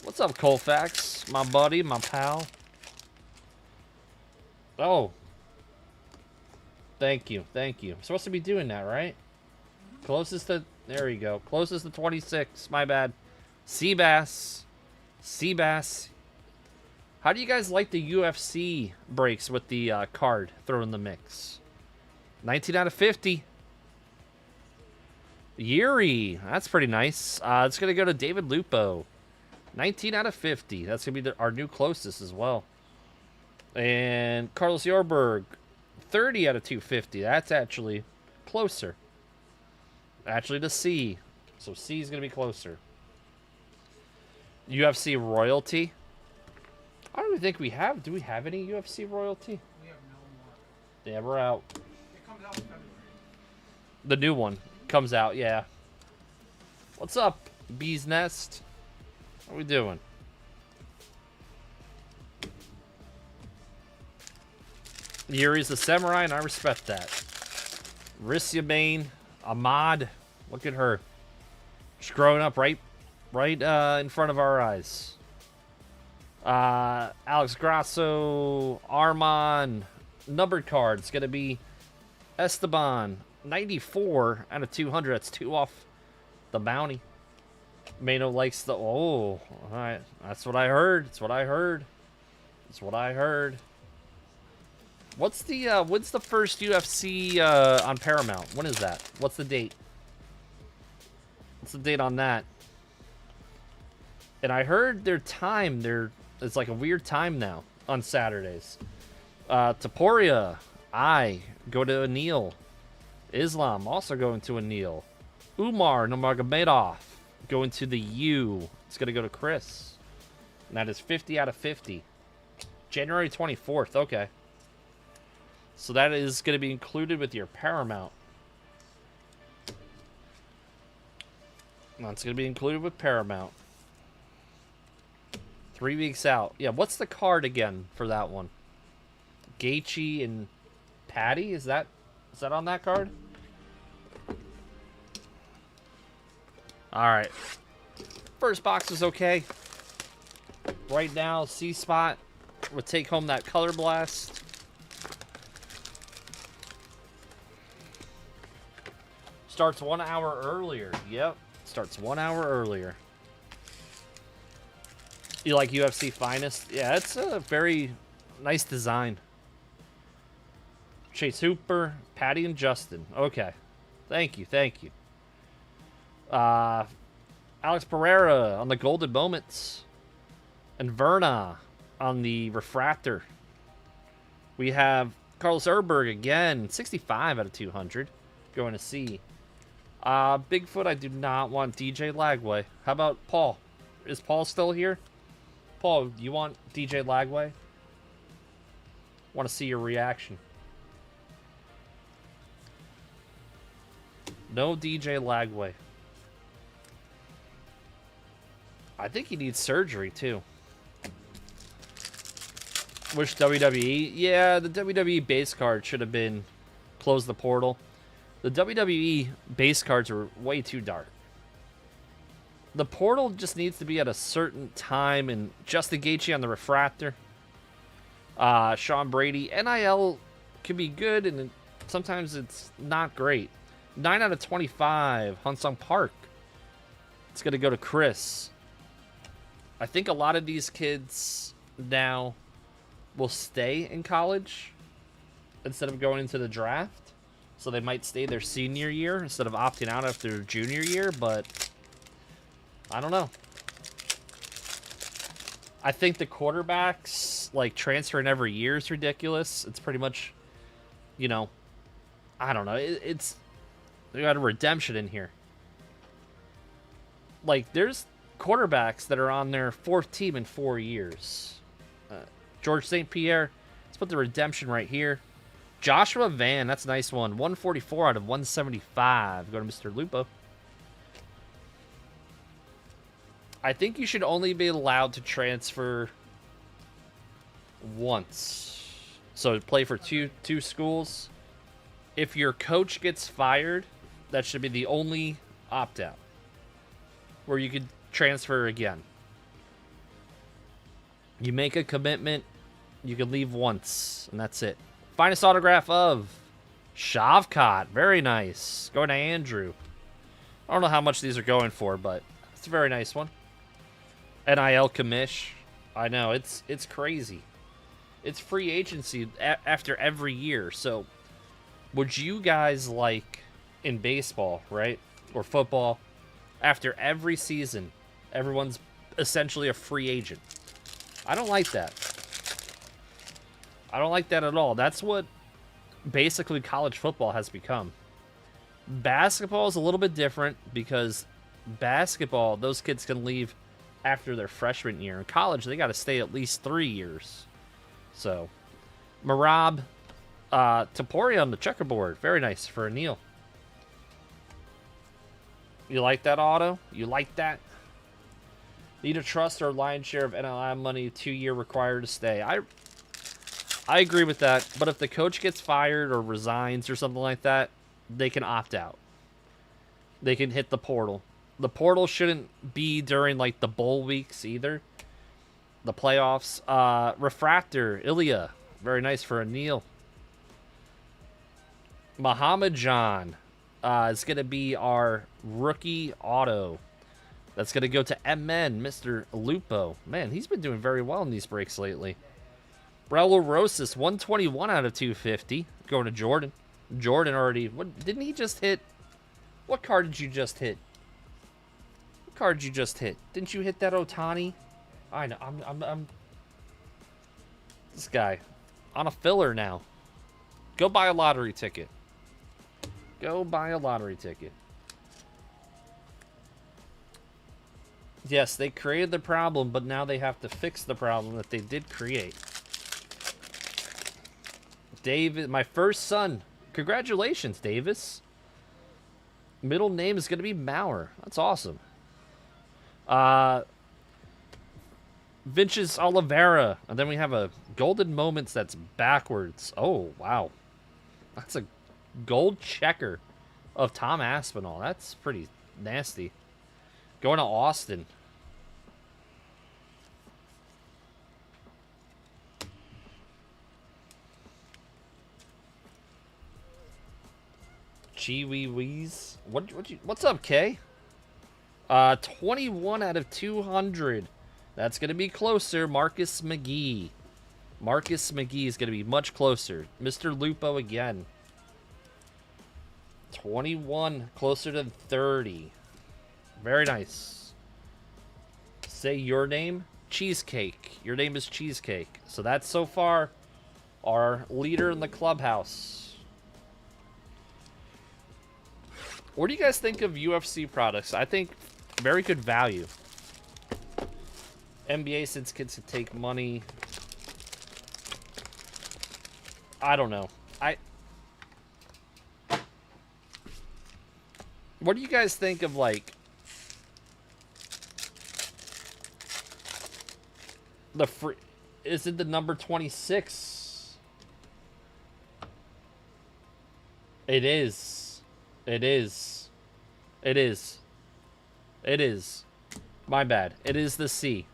Speaker 8: What's up, Colfax? My buddy, my pal. Oh. Thank you. I'm supposed to be doing that, right? Closest to... There you go. Closest to 26. My bad. Seabass. How do you guys like the UFC breaks with the card thrown in the mix? 19 out of 50. Yuri. That's pretty nice. It's going to go to David Lupo. 19 out of 50. That's going to be our new closest as well. And Carlos Yorberg. 30 out of 250. That's actually closer. Actually to C. So C is going to be closer. UFC royalty. I don't even think we have. Do we have any UFC royalty?
Speaker 9: We have no more.
Speaker 8: Yeah, we're out.
Speaker 9: It comes out in February.
Speaker 8: The new one comes out, yeah. What's up, Bee's Nest? What are we doing? Yuri's the samurai, and I respect that. Rissia Bane, Ahmad. Look at her. She's growing up right in front of our eyes. Alex Grasso, Armand, numbered card. It's going to be Esteban, 94 out of 200. That's 2 off the bounty. Mano likes the... Oh, all right. That's what I heard. What's the, when's the first UFC, on Paramount? When is that? What's the date? What's the date on that? And I heard their time, it's like a weird time now on Saturdays. Taporia, I go to Anil. Islam also going to Anil. Umar Nurmagomedov going to the U. It's going to go to Chris. And that is 50 out of 50. January 24th. Okay. So that is going to be included with your Paramount. That's going to be included with Paramount. 3 weeks out. Yeah, what's the card again for that one? Gaethje and Patty? Is that on that card? Alright. First box is okay. Right now, C-Spot will take home that Colorblast. Starts 1 hour earlier. Yep. Starts 1 hour earlier. You like UFC Finest? Yeah, it's a very nice design. Chase Hooper, Patty, and Justin. Okay. Thank you. Alex Pereira on the Golden Moments. And Verna on the Refractor. We have Carlos Urberg again. 65 out of 200. Going to C. Bigfoot, I do not want DJ Lagway. How about Paul? Is Paul still here? Paul, you want DJ Lagway? Want to see your reaction. No DJ Lagway. I think he needs surgery, too. Wish WWE... Yeah, the WWE base card should have been... Close the portal. The WWE base cards are way too dark. The portal just needs to be at a certain time, and Justin Gaethje on the Refractor. Sean Brady. NIL can be good, and sometimes it's not great. 9 out of 25. Hunsung Park. It's going to go to Chris. I think a lot of these kids now will stay in college instead of going into the draft. So they might stay their senior year instead of opting out after their junior year, but... I don't know. I think the quarterbacks, like, transferring every year is ridiculous. It's pretty much, you know, I don't know. It's, they got a redemption in here. Like, there's quarterbacks that are on their 4th team in 4 years. George St. Pierre, let's put the redemption right here. Joshua Van, that's a nice one. 144 out of 175. Go to Mr. Lupo. I think you should only be allowed to transfer once. So play for two schools. If your coach gets fired, that should be the only opt-out where you could transfer again. You make a commitment, you can leave once, and that's it. Finest autograph of Shavkat. Very nice. Going to Andrew. I don't know how much these are going for, but it's a very nice one. NIL commish. I know, it's crazy. It's free agency after every year. So would you guys like in baseball, right? Or football, after every season, everyone's essentially a free agent? I don't like that. I don't like that at all. That's what basically college football has become. Basketball is a little bit different because basketball, those kids can leave after their freshman year. In college, they got to stay at least 3 years. So, Marab Tapori on the checkerboard. Very nice for Neil. You like that, Auto? You like that? Need a trust or lion's share of NLI money, 2-year required to stay. I agree with that, but if the coach gets fired or resigns or something like that, they can opt out. They can hit the portal. The portal shouldn't be during, like, the bowl weeks either. The playoffs. Refractor, Ilya. Very nice for Anil. Muhammad John is going to be our rookie auto. That's going to go to MN, Mr. Lupo. Man, he's been doing very well in these breaks lately. Raul Rosas, 121 out of 250. Going to Jordan. Jordan already... didn't he just hit... What card did you just hit? What card did you just hit? Didn't you hit that Ohtani? I know. I'm... This guy. On a filler now. Go buy a lottery ticket. Go buy a lottery ticket. Yes, they created the problem, but now they have to fix the problem that they did create. David, my first son. Congratulations, Davis. Middle name is going to be Maurer. That's awesome. Vinicius Oliveira. And then we have a Golden Moments that's backwards. Oh, wow. That's a gold checker of Tom Aspinall. That's pretty nasty. Going to Austin. Chee-wee-wees. What's up, Kay? 21 out of 200. That's going to be closer. Marcus McGee. Marcus McGee is going to be much closer. Mr. Lupo again. 21, closer to 30. Very nice. Say your name. Cheesecake. Your name is Cheesecake. So that's so far our leader in the clubhouse. What do you guys think of UFC products? I think very good value. NBA, since kids can take money. I don't know. What do you guys think of, like, the free? Is it the number 26? It is. It is. It is. It is. My bad. It is the C.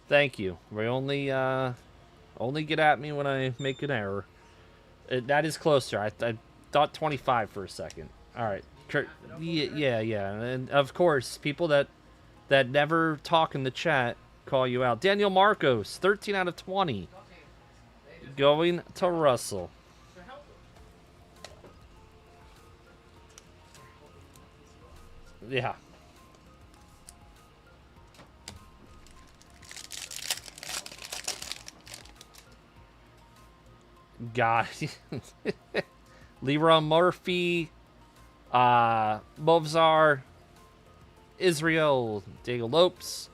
Speaker 8: Thank you. We only get at me when I make an error. That is closer. I thought 25 for a second. All right. Yeah. And of course, people that never talk in the chat call you out. Daniel Marcos, 13 out of 20. Going to Russell. Yeah. God. Leroy Murphy. Movzar. Israel. Diego Lopes.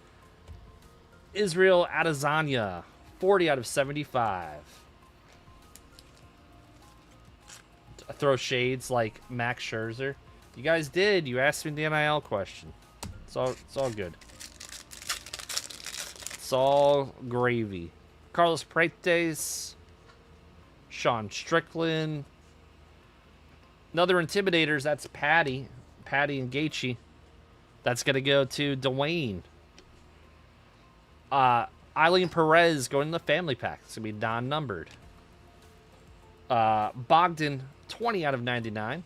Speaker 8: Israel Adesanya. 40 out of 75. Throw shades like Max Scherzer. You guys did. You asked me the NIL question. It's all good. It's all gravy. Carlos Paredes. Sean Strickland. Another Intimidators. That's Patty. Patty and Gaethje. That's going to go to Dwayne. Eileen Perez going in the family pack. It's going to be non-numbered. Bogdan, 20 out of 99.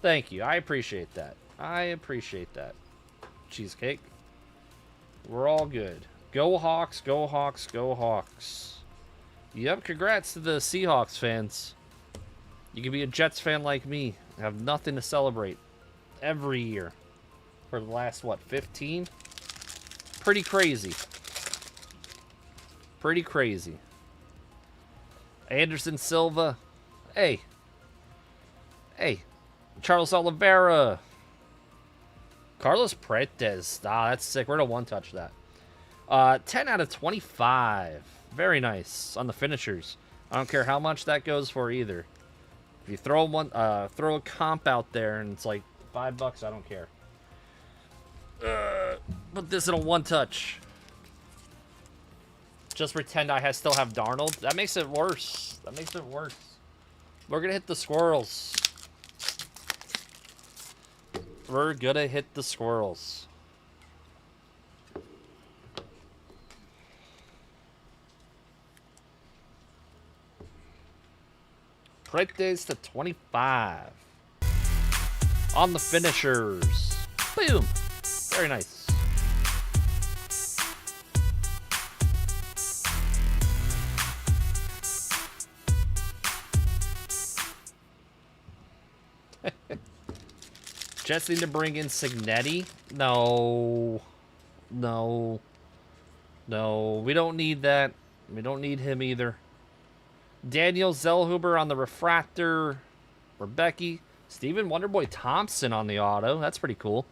Speaker 8: Thank you. I appreciate that. I appreciate that. Cheesecake. We're all good. Go Hawks, go Hawks, go Hawks. Yep, congrats to the Seahawks fans. You can be a Jets fan like me. Have nothing to celebrate every year. For the last, what, 15? Pretty crazy. Pretty crazy. Anderson Silva. Hey. Hey. Charles Oliveira. Carlos Paredes. Ah, that's sick. We're going to one-touch that. 10 out of 25. Very nice on the finishers. I don't care how much that goes for either. If you throw a comp out there and it's like $5, I don't care. Put this in a one-touch. Just pretend I still have Darnold. That makes it worse. That makes it worse. We're gonna hit the squirrels. We're gonna hit the squirrels. Paredes to 25. On the finishers. Boom. Very nice. Just need to bring in Signetti? No. No. No. We don't need that. We don't need him either. Daniel Zellhuber on the refractor. Rebecca. Steven Wonderboy Thompson on the auto. That's pretty cool.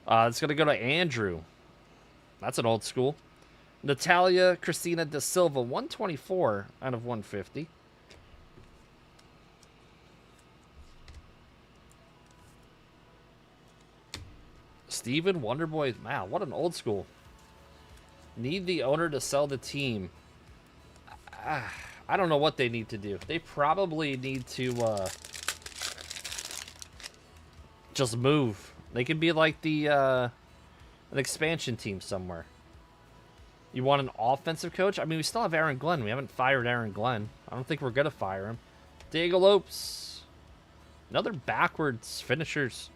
Speaker 8: It's going to go to Andrew. That's an old school. Natalia Christina Da Silva. 124 out of 150. Steven Wonderboy. Wow, what an old school. Need the owner to sell the team. I don't know what they need to do. They probably need to just move. They could be like the an expansion team somewhere. You want an offensive coach? I mean, we still have Aaron Glenn. We haven't fired Aaron Glenn. I don't think we're going to fire him. Diego Lopes. Another backwards finishers.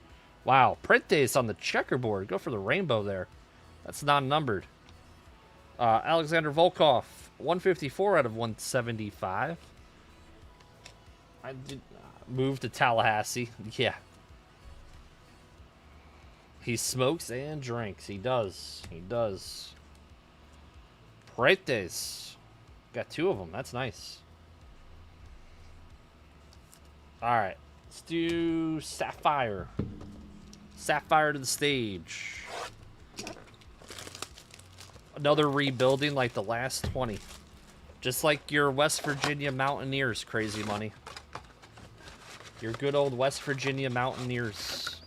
Speaker 8: Wow, Paredes on the checkerboard. Go for the rainbow there. That's non-numbered. Alexander Volkov, 154 out of 175. I did move to Tallahassee. Yeah. He smokes and drinks. He does. He does. Paredes. Got two of them. That's nice. All right. Let's do Sapphire. Sapphire to the stage. Another rebuilding like the last 20. Just like your West Virginia Mountaineers, Crazy Money. Your good old West Virginia Mountaineers.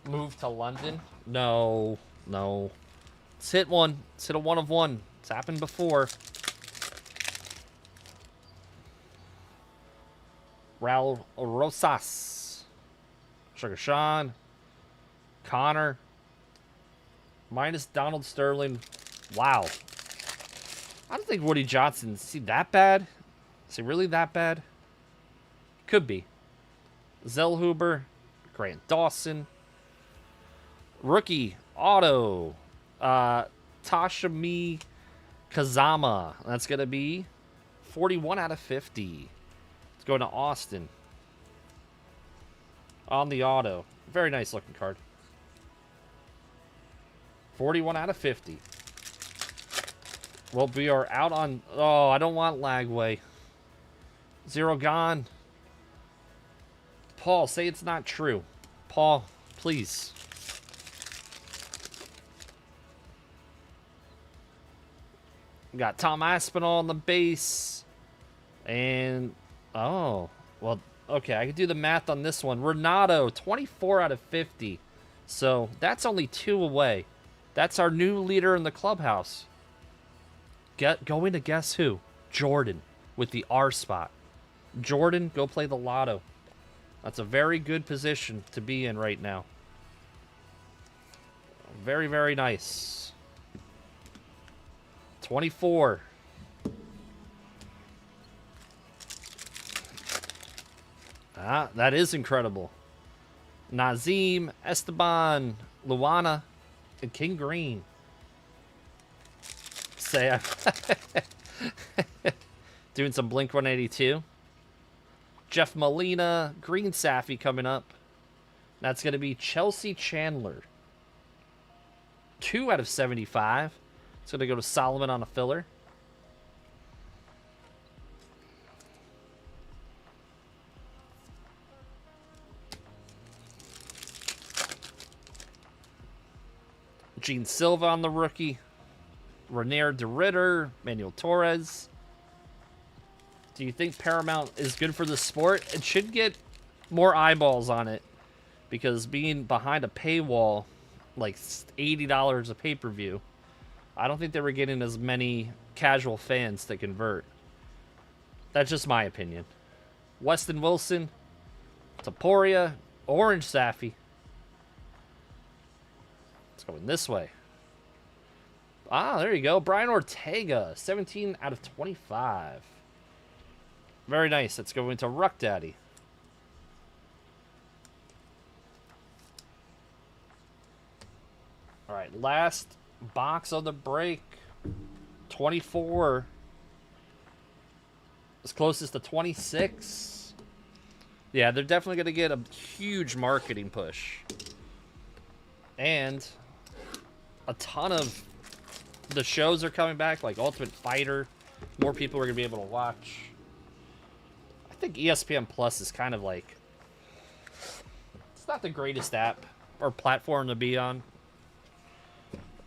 Speaker 8: Move to London? No. No. Let's hit one. Let's hit a one of one. It's happened before. Raul Rosas. Sugar Sean. Connor. Minus Donald Sterling. Wow. I don't think Woody Johnson is he that bad. Is he really that bad? Could be. Zellhuber. Grant Dawson. Rookie. Auto. Toshimi Kazama. That's going to be 41 out of 50. Let's go to Austin. On the auto. Very nice looking card. 41 out of 50. Well, we are out on... Oh, I don't want Lagway. Zero gone. Paul, say it's not true. Paul, please. We got Tom Aspinall on the base. And... Oh. Well, okay. I can do the math on this one. Renato, 24 out of 50. So, that's only 2 away. That's our new leader in the clubhouse. going to guess who? Jordan with the R spot. Jordan, go play the lotto. That's a very good position to be in right now. Very, very nice. 24. Ah, that is incredible. Nazim, Esteban, Luana, and King Green. Say doing some Blink 182. Jeff Molina, Green Safi coming up. That's going to be Chelsea Chandler. 2 out of 75. It's going to go to Solomon on a filler. Gene Silva on the rookie. Renier de Ritter, Manuel Torres. Do you think Paramount is good for the sport? It should get more eyeballs on it, because being behind a paywall, like $80 a pay-per-view, I don't think they were getting as many casual fans to convert. That's just my opinion. Weston Wilson, Taporia, Orange Safi. It's going this way. Ah, there you go. Brian Ortega, 17 out of 25. Very nice. Let's go into Ruck Daddy. All right, last box of the break. 24. As closest to 26. Yeah, they're definitely going to get a huge marketing push. And a ton of the shows are coming back, like Ultimate Fighter. More people are going to be able to watch. I think ESPN Plus is kind of like, it's not the greatest app or platform to be on.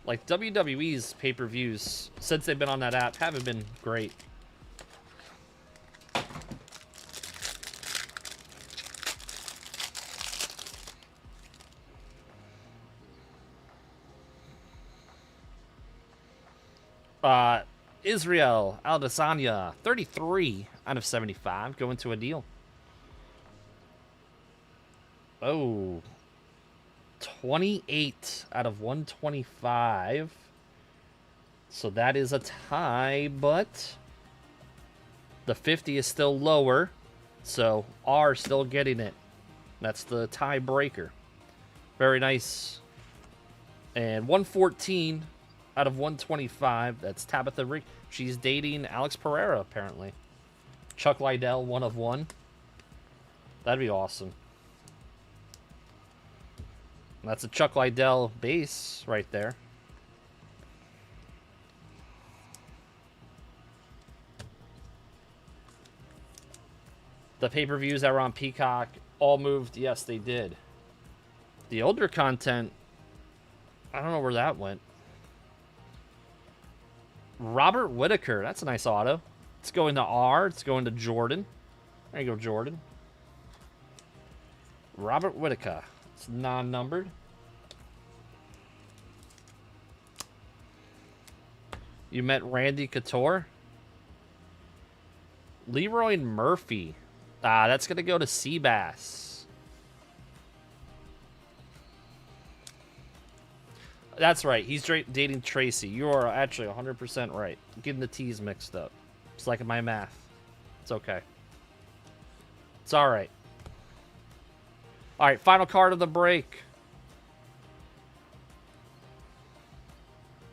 Speaker 8: Like WWE's pay-per-views, since they've been on that app, haven't been great. Israel Adesanya, 33 out of 75, going to a deal. Oh, 28 out of 125. So that is a tie, but the 50 is still lower, so R still getting it. That's the tiebreaker. Very nice. And 114 out of 125. That's Tabitha Rick. She's dating Alex Pereira, apparently. Chuck Liddell, 1 of 1. That'd be awesome. That's a Chuck Liddell base right there. The pay-per-views that were on Peacock all moved. Yes, they did. The older content, I don't know where that went. Robert Whitaker. That's a nice auto. It's going to R. It's going to Jordan. There you go, Jordan. Robert Whitaker. It's non-numbered. You met Randy Couture. Leroy Murphy. That's going to go to Seabass. That's right. He's dating Tracy. You are actually 100% right. I'm getting the T's mixed up. It's like my math. It's okay. It's all right. All right, final card of the break.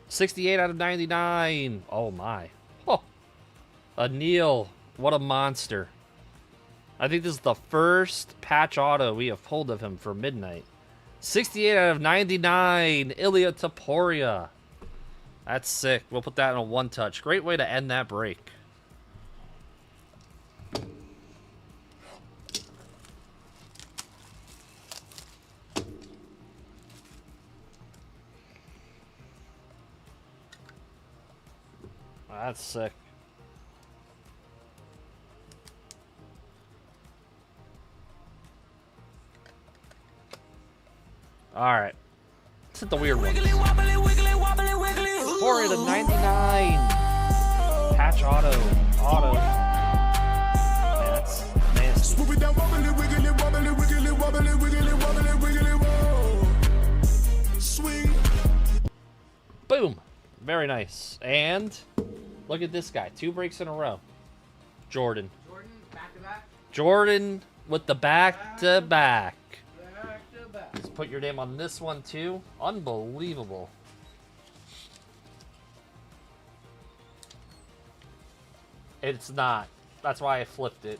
Speaker 8: 68 out of 99. Oh, my. Oh. Anil. What a monster. I think this is the first patch auto we have pulled of him for midnight. 68 out of 99. Ilya Taporia. That's sick. We'll put that in a one-touch. Great way to end that break. That's sick. Alright. Let's hit the weird one. 4 to 99. Patch auto. Auto. Man, that's nasty.
Speaker 6: Swoop it down, wobbly, wiggly, wobbly, wiggly, wobbly, wiggly, wobbly, wiggly, whoa. Swing.
Speaker 8: Boom. Very nice. And look at this guy. 2 breaks in a row. Jordan.
Speaker 3: Jordan, back to back.
Speaker 8: Jordan with the back-to-back.
Speaker 3: Back to back.
Speaker 8: Just put your name on this one, too. Unbelievable. It's not. That's why I flipped it.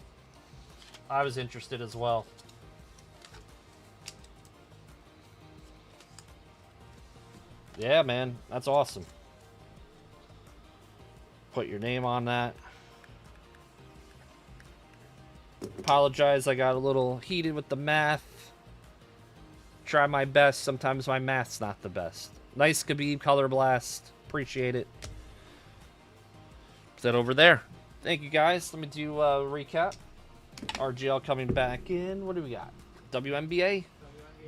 Speaker 8: I was interested as well. Yeah, man. That's awesome. Put your name on that. Apologize, I got a little heated with the math. Try my best. Sometimes my math's not the best. Nice Khabib Colorblast. Appreciate it. Put that over there. Thank you, guys. Let me do a recap. RGL coming back in. What do we got? WNBA?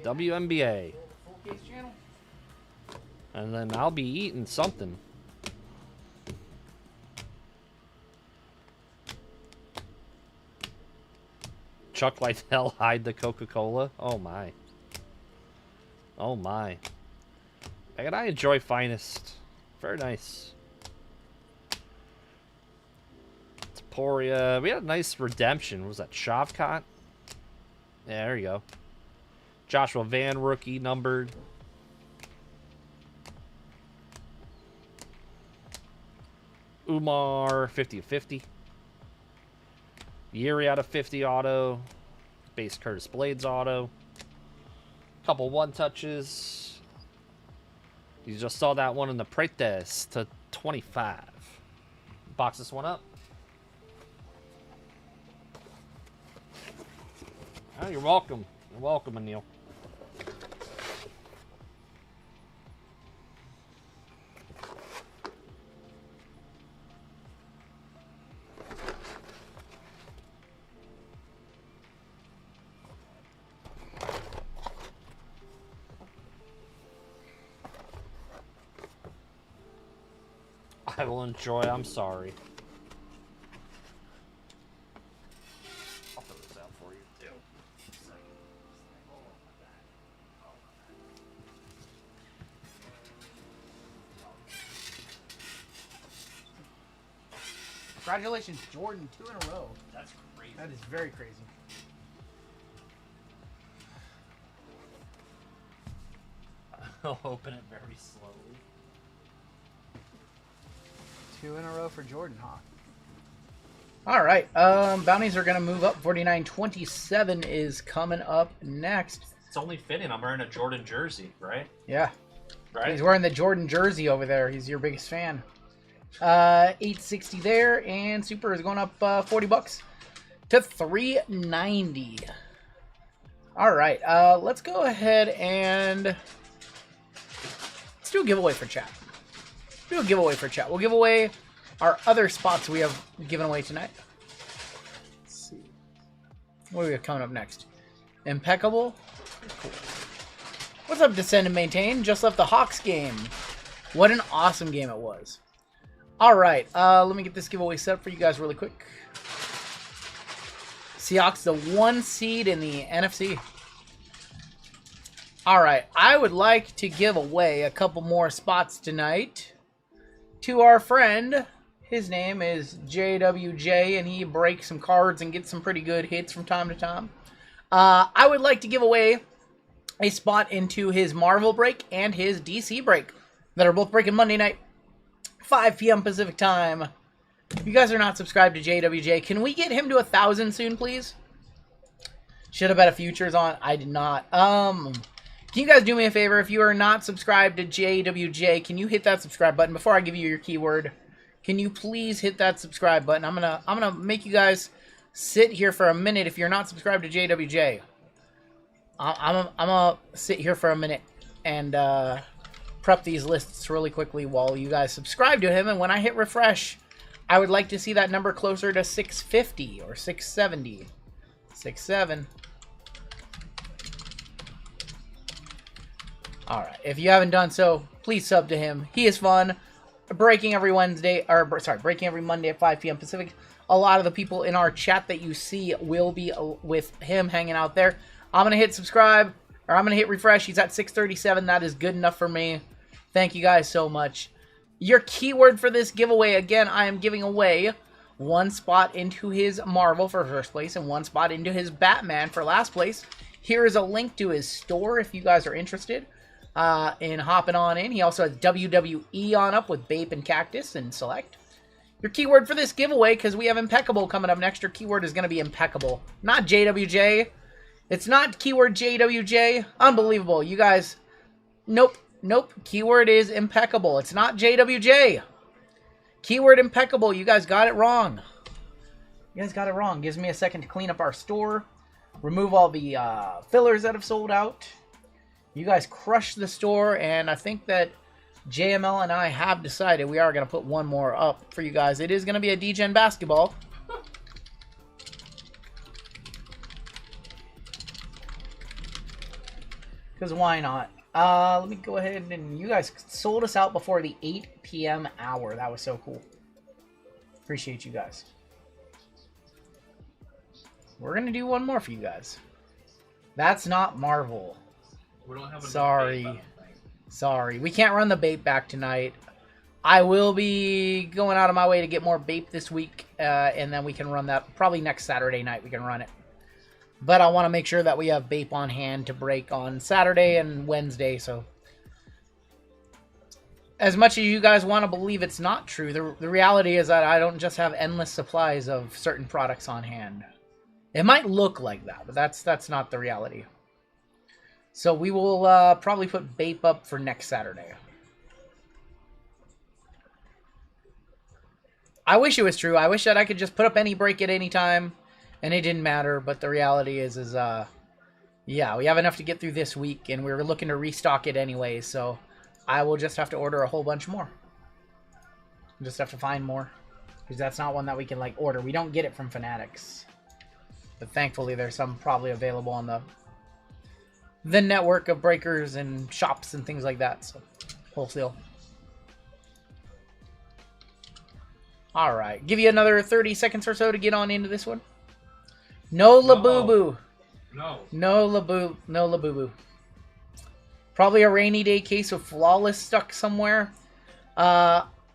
Speaker 8: WNBA.
Speaker 3: Full case channel.
Speaker 8: And then I'll be eating something. Chuck Liddell hide the Coca-Cola. Oh my. Oh my. And I enjoy Finest. Very nice. Taporia. We had a nice redemption. What was that? Shavkat? Yeah, there you go. Joshua Van rookie numbered. Umar 50/50. Yuri out of 50 auto. Base Curtis Blades auto. Couple 1-touches. You just saw that one in the Pretes to 25. Box this one up. Oh, you're welcome. You're welcome, Anil. I will enjoy. I'm sorry. I'll throw this out for you too.
Speaker 3: Congratulations, Jordan. 2 in a row.
Speaker 4: That's crazy.
Speaker 3: That is very crazy.
Speaker 7: I'll open it very slowly.
Speaker 3: 2 in a row for Jordan, huh? All right. Bounties are going to move up. 49.27 is coming up next.
Speaker 7: It's only fitting. I'm wearing a Jordan jersey, right?
Speaker 3: Yeah.
Speaker 7: Right?
Speaker 3: He's wearing the Jordan jersey over there. He's your biggest fan. 860 there, and Super is going up $40 to 390. All right. Let's go ahead and let's do a giveaway for chat. Do a giveaway for chat. We'll give away our other spots we have given away tonight. Let's see. What do we have coming up next? Impeccable. Cool. What's up, Descend and Maintain? Just left the Hawks game. What an awesome game it was. All right. Let me get this giveaway set up for you guys really quick. Seahawks, the 1 seed in the NFC. All right. I would like to give away a couple more spots tonight to our friend. His name is JWJ, and he breaks some cards and gets some pretty good hits from time to time. I would like to give away a spot into his Marvel break and his DC break that are both breaking Monday night, 5 p.m. Pacific time. If you guys are not subscribed to JWJ, can we get him to 1,000 soon, please? Should have bet a futures on. I did not. Can you guys do me a favor? If you are not subscribed to JWJ, can you hit that subscribe button before I give you your keyword? Can you please hit that subscribe button? I'm gonna make you guys sit here for a minute. If you're not subscribed to JWJ, I'm gonna sit here for a minute and prep these lists really quickly while you guys subscribe to him. And when I hit refresh, I would like to see that number closer to 650 or 670. 67. All right. If you haven't done so, please sub to him. He is fun.
Speaker 9: breaking every Wednesday, or sorry, breaking every Monday at 5 p.m. Pacific. A lot of the people in our chat that you see will be with him hanging out there. I'm going to hit subscribe, or I'm going to hit refresh. He's at 637. That is good enough for me. Thank you guys so much. Your keyword for this giveaway, again, I am giving away 1 spot into his Marvel for first place and 1 spot into his Batman for last place. Here is a link to his store if you guys are interested in hopping on in. He also has WWE on up with Bape and Cactus and Select. Your keyword for this giveaway, because we have Impeccable coming up next, your keyword is going to be Impeccable, not JWJ. It's not keyword JWJ. Unbelievable. You guys, nope. Keyword is Impeccable. It's not JWJ. Keyword Impeccable. You guys got it wrong. Gives me a second to clean up our store. Remove all the fillers that have sold out. You guys crushed the store, and I think that JML and I have decided we are going to put one more up for you guys. It is going to be a D-Gen basketball. Because why not? Let me go ahead and you guys sold us out before the 8 p.m. hour. That was so cool. Appreciate you guys. We're going to do one more for you guys. That's not Marvel.
Speaker 4: We don't have
Speaker 9: Sorry. We can't run the BAPE back tonight. I will be going out of my way to get more BAPE this week, and then we can run that probably next Saturday night. We can run it. But I want to make sure that we have BAPE on hand to break on Saturday and Wednesday. So, as much as you guys want to believe it's not true, the reality is that I don't just have endless supplies of certain products on hand. It might look like that, but that's not the reality. So we will probably put BAPE up for next Saturday. I wish it was true. I wish that I could just put up any break at any time, and it didn't matter. But the reality is yeah, we have enough to get through this week, and we were looking to restock it anyway. So I will just have to order a whole bunch more. Just have to find more, because that's not one that we can like order. We don't get it from Fanatics, but thankfully there's some probably available on the network of breakers and shops and things like that. So wholesale. All right, give you another 30 seconds or so to get on into this one. No Labubu. No Labubu. Probably a rainy day case of Flawless stuck somewhere.
Speaker 4: WWE.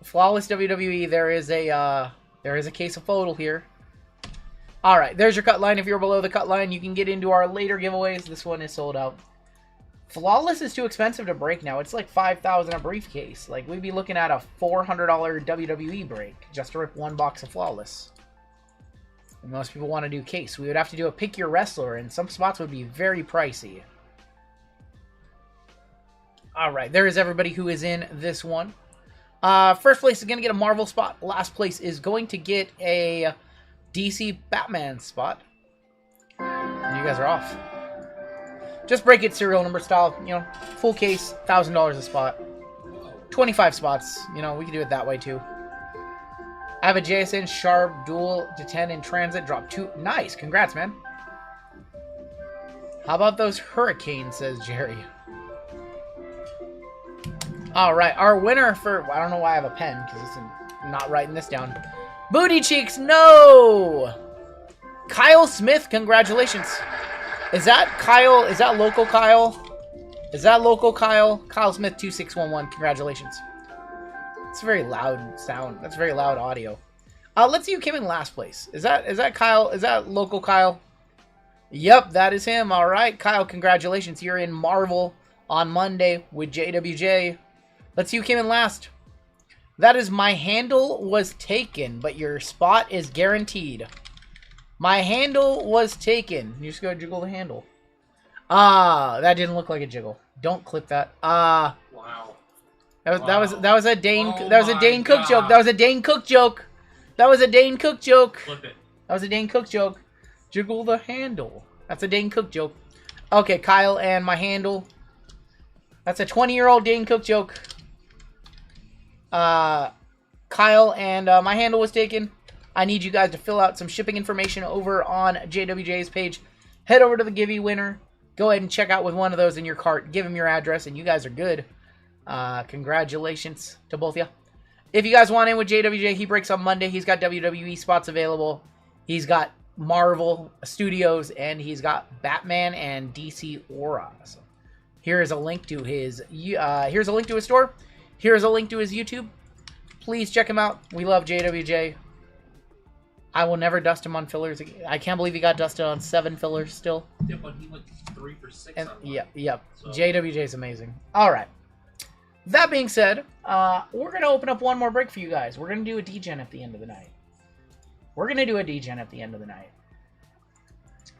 Speaker 9: Flawless WWE. There is a case of photo here. All right, there's your cut line. If you're below the cut line, you can get into our later giveaways. This one is sold out. Flawless is too expensive to break now. It's like $5,000 a briefcase. Like, we'd be looking at a $400 WWE break just to rip one box of Flawless. And most people want to do case. We would have to do a pick your wrestler, and some spots would be very pricey. All right, there is everybody who is in this one. First place is going to get a Marvel spot. Last place is going to get a DC Batman spot. And you guys are off. Just break it serial number style, you know, full case, $1,000 a spot. 25 spots, you know, we can do it that way too. I have a JSN Sharp dual to 10 in transit, drop 2. Nice, congrats, man. How about those hurricanes, says Jerry. All right, our winner for, I don't know why I have a pen, because I'm not writing this down. Booty Cheeks, no! Kyle Smith, congratulations. Is that Kyle? Is that local Kyle? Is that local Kyle? Kyle Smith 2611. Congratulations. It's a very loud sound. That's very loud audio. Let's see who came in last place. Is that Kyle? Is that local Kyle? Yep, that is him. All right, Kyle, congratulations. You're in Marvel on Monday with JWJ. Let's see who came in last. That is My Handle Was Taken, but your spot is guaranteed. My handle was taken. You just go jiggle the handle. That didn't look like a jiggle. Don't clip that.
Speaker 4: Wow.
Speaker 9: That was a Dane Cook joke. That was a Dane Cook joke. That was a Dane Cook joke.
Speaker 4: Flip it.
Speaker 9: That was a Dane Cook joke. Jiggle the handle. That's a Dane Cook joke. Okay, Kyle and My Handle. That's a 20-year-old Dane Cook joke. Kyle and My Handle was taken. I need you guys to fill out some shipping information over on JWJ's page. Head over to the Givey winner. Go ahead and check out with one of those in your cart. Give him your address, and you guys are good. Congratulations to both of you. If you guys want in with JWJ, he breaks on Monday. He's got WWE spots available. He's got Marvel Studios, and he's got Batman and DC Aura. So here is a link to his here's a link to his store. Here's a link to his YouTube. Please check him out. We love JWJ. I will never dust him on fillers again. I can't believe he got dusted on 7 fillers still.
Speaker 4: Yeah, but he went 3 for 6
Speaker 9: And,
Speaker 4: on one.
Speaker 9: yep.
Speaker 4: So-
Speaker 9: JWJ is amazing. All right. That being said, we're going to open up one more break for you guys. We're going to do a DGen at the end of the night.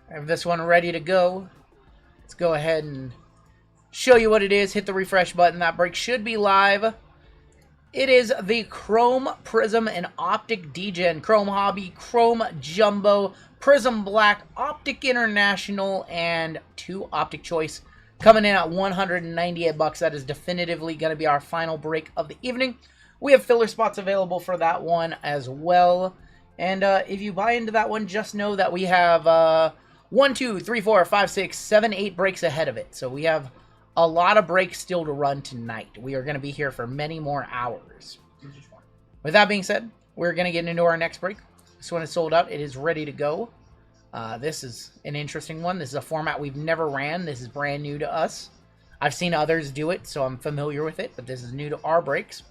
Speaker 9: I have this one ready to go. Let's go ahead and show you what it is. Hit the refresh button. That break should be live. It is the Chrome Prism and Optic DGen. Chrome Hobby, Chrome Jumbo, Prism Black, Optic International, and 2 Optic Choice. Coming in at $198. That is definitively going to be our final break of the evening. We have filler spots available for that one as well. And if you buy into that one, just know that we have 1, 2, 3, 4, 5, 6, 7, 8 breaks ahead of it. So we have a lot of breaks still to run tonight. We are going to be here for many more hours. With that being said, we're going to get into our next break. This one is sold out. It is ready to go. This is an interesting one. This is a format we've never ran. This is brand new to us. I've seen others do it, so I'm familiar with it, but this is new to our breaks.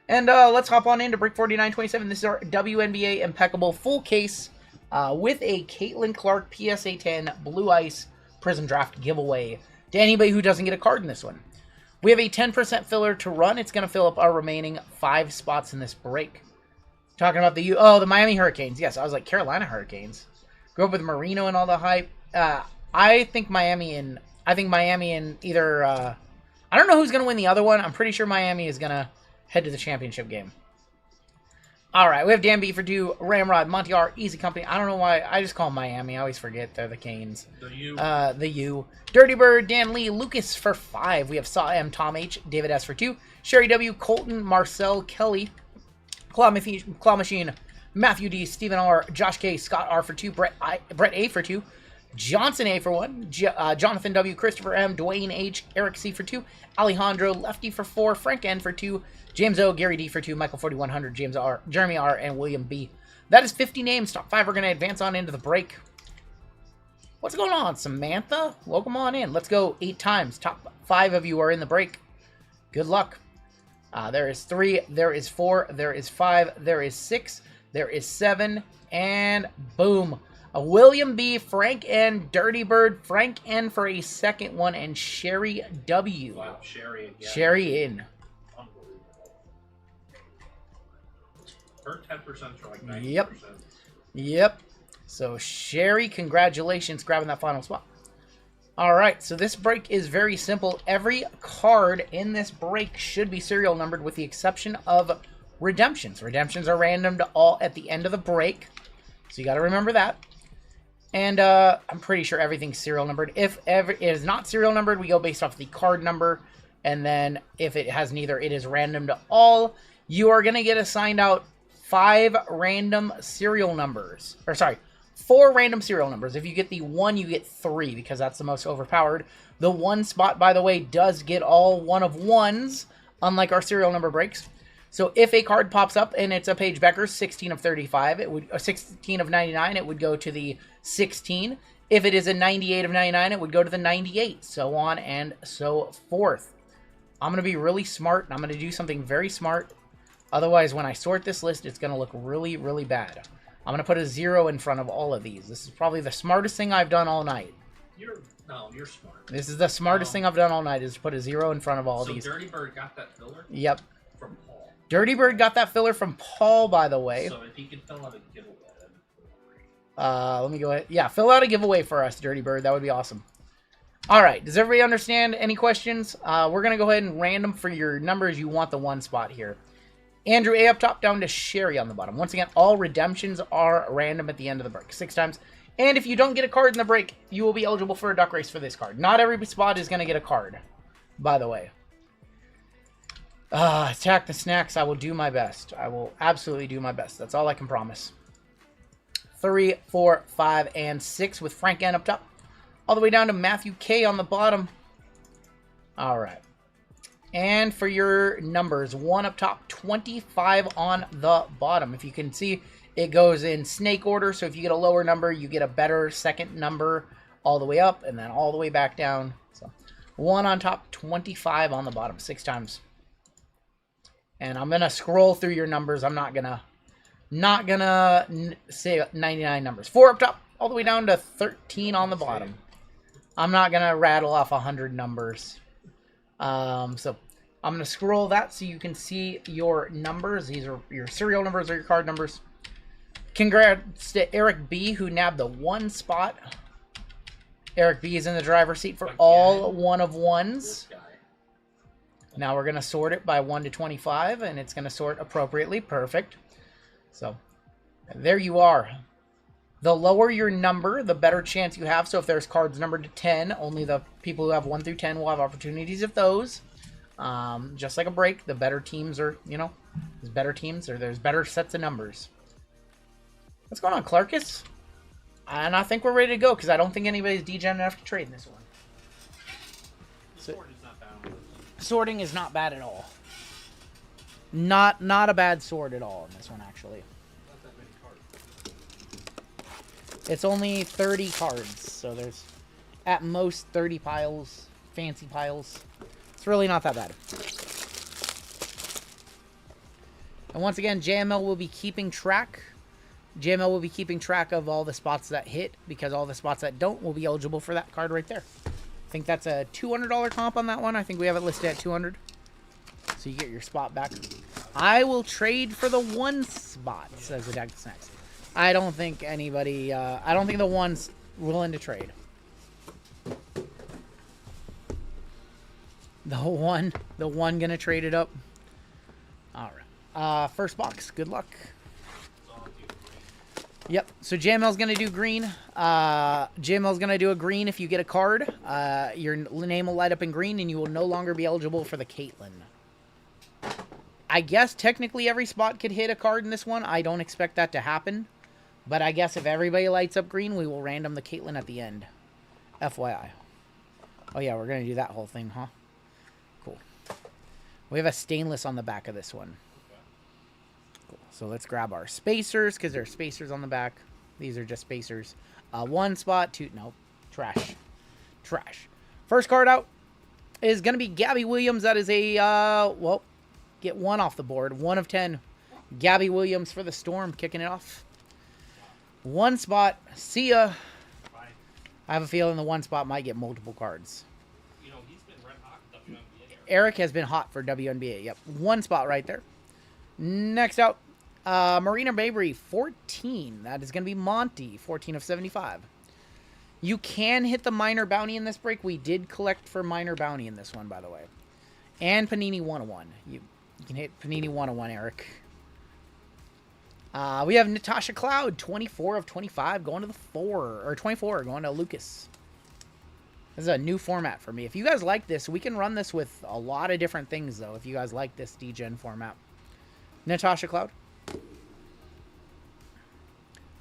Speaker 9: And let's hop on into break 4927. This is our WNBA Impeccable full case with a Caitlin Clark PSA 10 Blue Ice Prism Draft giveaway to anybody who doesn't get a card in this one. We have a 10% filler to run. It's going to fill up our remaining 5 spots in this break. Talking about the Miami Hurricanes. Yes, I was like, Carolina Hurricanes. Grew up with Marino and all the hype. I think Miami and either I don't know who's going to win the other one. I'm pretty sure Miami is going to head to the championship game. All right, we have Dan B for 2, Ramrod, Monty R, Easy Company. I don't know why. I just call them Miami. I always forget they're the Canes. The U. Dirty Bird, Dan Lee, Lucas for 5. We have Saw M, Tom H, David S for 2, Sherry W, Colton, Marcel, Kelly, Claw Machine, Matthew D, Stephen R, Josh K, Scott R for 2, Brett A for 2, Johnson A for 1, Jonathan W, Christopher M, Dwayne H, Eric C for 2, Alejandro, Lefty for 4, Frank N for 2, James O, Gary D for 2, Michael 4100, James R, Jeremy R, and William B. That is 50 names. Top 5 are going to advance on into the break. What's going on, Samantha? Welcome on in. Let's go 8 times. Top 5 of you are in the break. Good luck. There is 3, there is 4, there is 5, there is 6, there is 7, and boom. William B, Frank N, Dirty Bird, Frank N for a second one, and Sherry W.
Speaker 4: Wow, Sherry again.
Speaker 9: Sherry in.
Speaker 4: Unbelievable. Her 10% for like 90%.
Speaker 9: Yep. So, Sherry, congratulations grabbing that final spot. Alright, so this break is very simple. Every card in this break should be serial numbered with the exception of redemptions. Redemptions are random to all at the end of the break. So you got to remember that. And I'm pretty sure everything's serial numbered. If ever it is not serial numbered, we go based off the card number. And then if it has neither, it is random to all. You are going to get assigned out 5 random serial numbers. Or sorry, 4 random serial numbers. If you get the 1, you get 3 because that's the most overpowered. The 1 spot, by the way, does get all 1 of 1s, unlike our serial number breaks. So if a card pops up and it's a Paige Becker 16 of 35, it would 16 of 99, it would go to the 16. If it is a 98 of 99, it would go to the 98, so on and so forth. I'm going to be really smart, and I'm going to do something very smart. Otherwise, when I sort this list, it's going to look really, really bad. I'm going to put a 0 in front of all of these. This is probably the smartest thing I've done all night.
Speaker 4: You're smart.
Speaker 9: This is the smartest thing I've done all night, is to put a 0 in front of all these.
Speaker 4: So Dirty Bird got that filler?
Speaker 9: Yep.
Speaker 4: From Paul.
Speaker 9: Dirty Bird got that filler from Paul, by the way.
Speaker 4: So if he could fill out a giveaway, that'd be
Speaker 9: let me go ahead. Yeah, fill out a giveaway for us, Dirty Bird. That would be awesome. All right. Does everybody understand? Any questions? We're going to go ahead and random for your numbers. You want the 1 spot here. Andrew A up top, down to Sherry on the bottom. Once again, all redemptions are random at the end of the break. 6 times. And if you don't get a card in the break, you will be eligible for a duck race for this card. Not every spot is going to get a card, by the way. Attack the snacks. I will do my best. I will absolutely do my best. That's all I can promise. 3, 4, 5, and 6 with Frank N up top. All the way down to Matthew K on the bottom. All right. And for your numbers, 1 up top, 25 on the bottom. If you can see, it goes in snake order. So if you get a lower number, you get a better second number all the way up and then all the way back down. So 1 on top, 25 on the bottom, 6 times. And I'm going to scroll through your numbers. I'm not gonna say 99 numbers. 4 up top, all the way down to 13 on the bottom. I'm not going to rattle off 100 numbers. So I'm going to scroll that so you can see your numbers. These are your serial numbers or your card numbers. Congrats to Eric B, who nabbed the 1 spot. Eric B is in the driver's seat for all 1 of 1s. Now we're going to sort it by 1 to 25, and it's going to sort appropriately. Perfect. So there you are. The lower your number, the better chance you have. So if there's cards numbered to 10, only the people who have 1 through 10 will have opportunities of those. Just like a break, the better teams are, you know, there's better teams or there's better sets of numbers. What's going on, Clarkus? And I think we're ready to go because I don't think anybody's degen enough to trade in this one. Sorting is not bad at all. Not a bad sort at all in this one, actually. It's only 30 cards, so there's at most 30 piles, fancy piles. It's really not that bad. And once again, JML will be keeping track. JML will be keeping track of all the spots that hit, because all the spots that don't will be eligible for that card right there. I think that's a $200 comp on that one. I think we have it listed at 200. So you get your spot back. I will trade for the 1 spot, says the Deck Snacks. I don't think anybody, I don't think the 1's willing to trade. The one gonna trade it up. All right. First box, good luck. Yep, so JML's gonna do green. JML's gonna do a green if you get a card. Your name will light up in green and you will no longer be eligible for the Caitlyn. I guess technically every spot could hit a card in this one. I don't expect that to happen. But I guess if everybody lights up green, we will random the Caitlyn at the end. FYI. Oh yeah, we're going to do that whole thing, huh? Cool. We have a stainless on the back of this one. Cool. So let's grab our spacers, because there are spacers on the back. These are just spacers. 1 spot, 2... Nope. Trash. Trash. First card out is going to be Gabby Williams. That is a... well, get 1 off the board. 1 of 10. Gabby Williams for the Storm, kicking it off. 1 spot. See ya. Bye. I have a feeling the 1 spot might get multiple cards.
Speaker 7: You know, he's been red hot WNBA.
Speaker 9: Eric has been hot for WNBA. Yep. 1 spot right there. Next out, Marina Mabry, 14. That is going to be Monty, 14 of 75. You can hit the minor bounty in this break. We did collect for minor bounty in this one, by the way. And Panini 101. You can hit Panini 101, Eric. We have Natasha Cloud, 24 of 25, going to the 4, or 24, going to Lucas. This is a new format for me. If you guys like this, we can run this with a lot of different things, though, if you guys like this degen format. Natasha Cloud.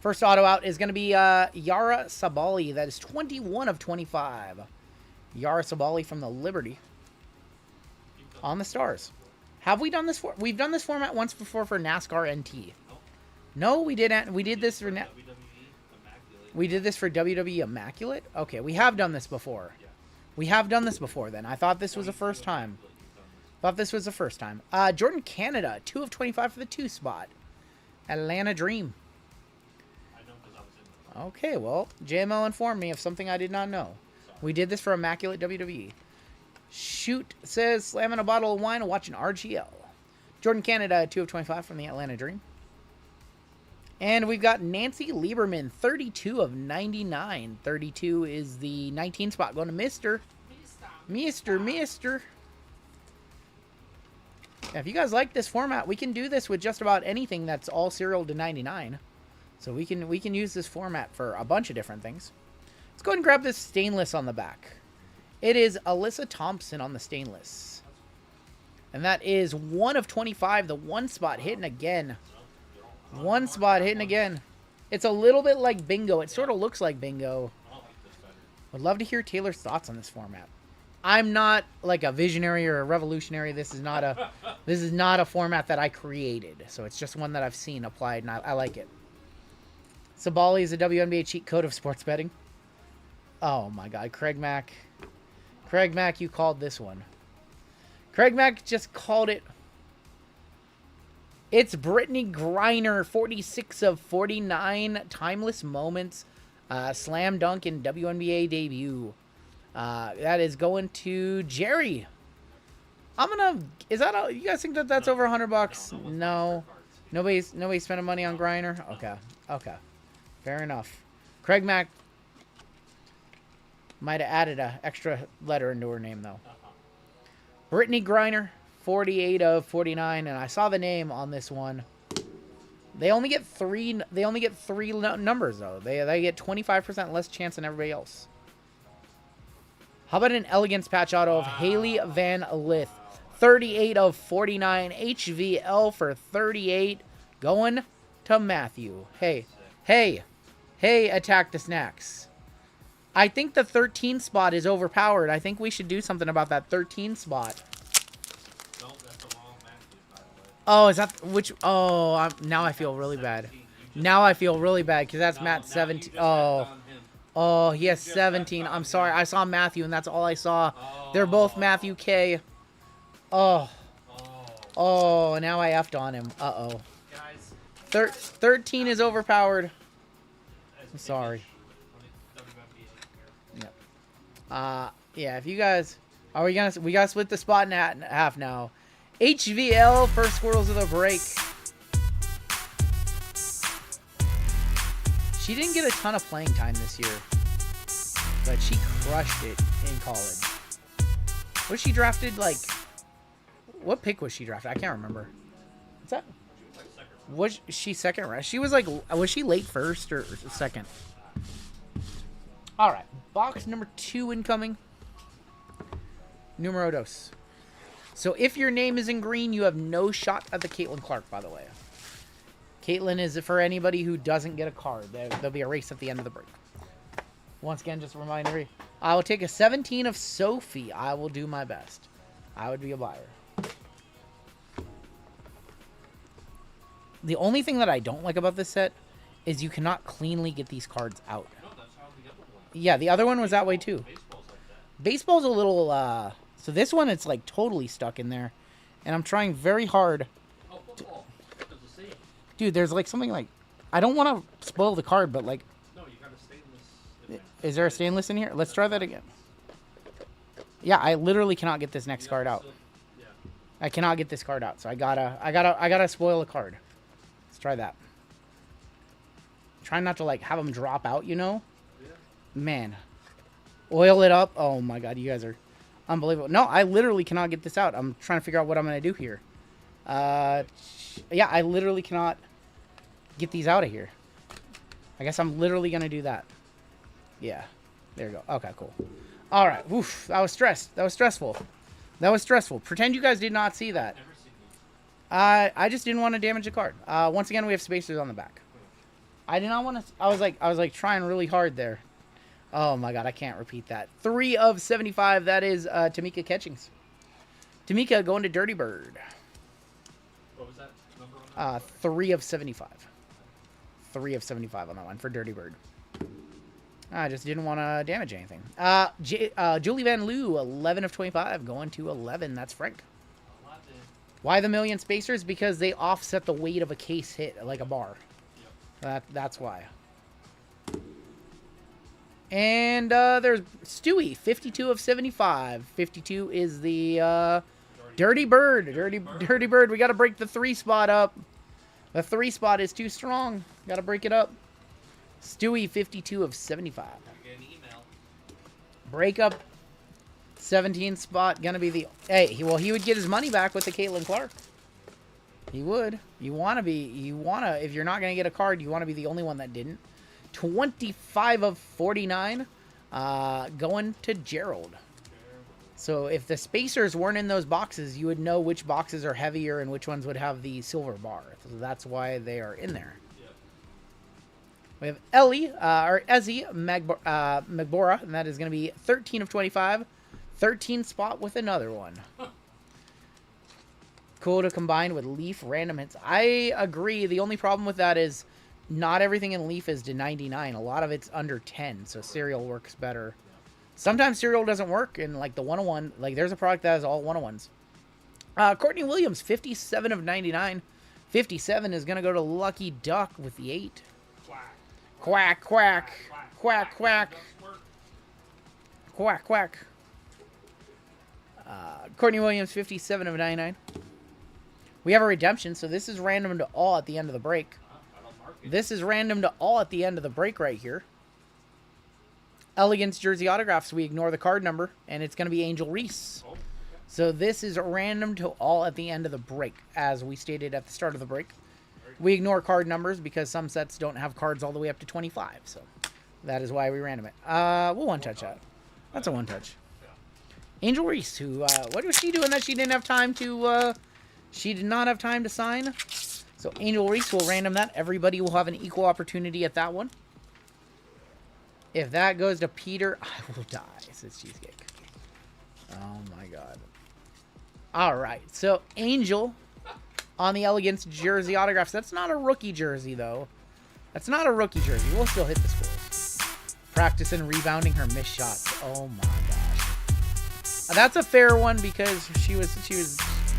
Speaker 9: First auto out is going to be Yara Sabali. That is 21 of 25. Yara Sabali from the Liberty. On the Stars. Have we done this? We've done this format once before for NASCAR NT. No, we didn't. We did this for we did this for WWE Immaculate. Okay, we have done this before. We have done this before. Then I thought this was the first time. Jordan Canada, 2 of 25 for the 2 spot. Atlanta Dream. Okay, well, JML informed me of something I did not know. We did this for Immaculate WWE. Shoot says slamming a bottle of wine and watching RGL. Jordan Canada, 2 of 25 from the Atlanta Dream. And we've got Nancy Lieberman, 32 of 99. 32 is the 19 spot, going to Mister. Yeah, if you guys like this format, we can do this with just about anything that's all serial to 99. So we can use this format for a bunch of different things. Let's go ahead and grab this stainless on the back. It is Alyssa Thompson on the stainless. And that is 1 of 25, the 1 spot hitting again. 1 spot hitting again. It's a little bit like bingo. It sort of looks like bingo. Would love to hear Taylor's thoughts on this format. I'm not like a visionary or a revolutionary. This is not a format that I created. So it's just one that I've seen applied, and I like it. Sabali is a WNBA cheat code of sports betting. Oh my God, Craig Mack. Craig Mack, you called this one. Craig Mack just called it. It's Brittany Griner, 46 of 49 timeless moments. Slam dunk in WNBA debut. That is going to Jerry. You guys think that that's over $100? No. Nobody's spending money on Griner? Okay. Fair enough. Craig Mack might have added an extra letter into her name, though. Brittany Griner, 48 of 49, and I saw the name on this one. They only get three numbers, though. They get 25% less chance than everybody else. How about an elegance patch auto of Haley Van Lith, 38 of 49, HVL for 38, going to Matthew. Hey, Attack the Snacks. I think the 13 spot is overpowered. I think we should do something about that 13 spot. Oh, is that which? Oh, now I feel really bad. Now I feel really bad because that's Matt 17. Oh, he has 17. I'm sorry. I saw Matthew, and that's all I saw. They're both Matthew K. Oh, now I effed on him. Uh-oh. 13 is overpowered. I'm sorry. Yep. Yeah, if you guys... we gotta split the spot in half now. HVL for Squirrels of the Break. She didn't get a ton of playing time this year, but she crushed it in college. Was she drafted, like... What pick was she drafted? I can't remember. What's that? Was she second round? She was like... Was she late first or second? Alright. Box number 2 incoming. Numero dos. So if your name is in green, you have no shot at the Caitlin Clark, by the way. Caitlin is for anybody who doesn't get a card. There'll be a race at the end of the break. Once again, just a reminder, I will take a 17 of Sophie. I will do my best. I would be a buyer. The only thing that I don't like about this set is you cannot cleanly get these cards out. Yeah, the other one was that way too. Baseball's a little, so this one, it's like totally stuck in there. And I'm trying very hard. Dude, there's like something like, I don't want to spoil the card, but like, is there a stainless in here? Let's try that again. Yeah, I literally cannot get this next card out. I cannot get this card out, so I gotta spoil a card. Let's try that. Trying not to like have them drop out, you know? Man. Oil it up. Oh my god, you guys are unbelievable. No, I literally cannot get this out. I'm trying to figure out what I'm gonna do here. Yeah, I literally cannot get these out of here. I guess I'm literally gonna do that. Yeah. There you go. Okay, cool. Alright. Oof. That was stressed. That was stressful. That was stressful. Pretend you guys did not see that. I just didn't want to damage the card. Once again, we have spacers on the back. I did not want to... I was like trying really hard there. Oh my god, I can't repeat that. 3 of 75. That is Tamika Catchings. Tamika going to Dirty Bird.
Speaker 4: What was that number on that?
Speaker 9: 3 of 75. 3 of 75 on that one for Dirty Bird. I just didn't want to damage anything. Julie Van Loo, 11 of 25, going to 11. That's Frank. Why the million spacers? Because they offset the weight of a case hit, like a bar. Yep. That's why. And there's Stewie, 52 of 75. 52 is the Dirty Bird. Dirty Bird. We got to break the 3 spot up. The 3 spot is too strong. Got to break it up. Stewie, 52 of 75. Break up. 17 spot. Gonna be the... Hey, he would get his money back with the Caitlin Clark. He would. You want to... If you're not going to get a card, you want to be the only one that didn't. 25 of 49. Going to Gerald. So if the spacers weren't in those boxes, you would know which boxes are heavier and which ones would have the silver bar. So that's why they are in there. We have Ellie, or Ezzy Magbora, and that is going to be 13 of 25. 13 spot with another one. Cool to combine with Leaf random hits. I agree. The only problem with that is not everything in Leaf is to 99. A lot of it's under 10, so Serial works better. Sometimes Serial doesn't work, and like the 101, like there's a product that has all 101s. Courtney Williams, 57 of 99. 57 is going to go to Lucky Duck with the 8. Quack, quack. Quack, quack. Quack, quack. Courtney Williams, 57 of 99. We have a redemption, so this is random to all at the end of the break. This is random to all at the end of the break right here. Elegance jersey autographs, we ignore the card number, and it's going to be Angel Reese. So this is random to all at the end of the break, as we stated at the start of the break. We ignore card numbers because some sets don't have cards all the way up to 25, so that is why we random it. We'll one-touch that. That's a one-touch. Angel Reese, who, what was she doing that she didn't have time to, she did not have time to sign? So Angel Reese will random that. Everybody will have an equal opportunity at that one. If that goes to Peter, I will die, says Cheesecake. Oh my god. Alright, so Angel on the Elegance jersey autographs. That's not a rookie jersey, though. That's not a rookie jersey. We'll still hit the schools. Practicing rebounding her missed shots. Oh my gosh. That's a fair one because she was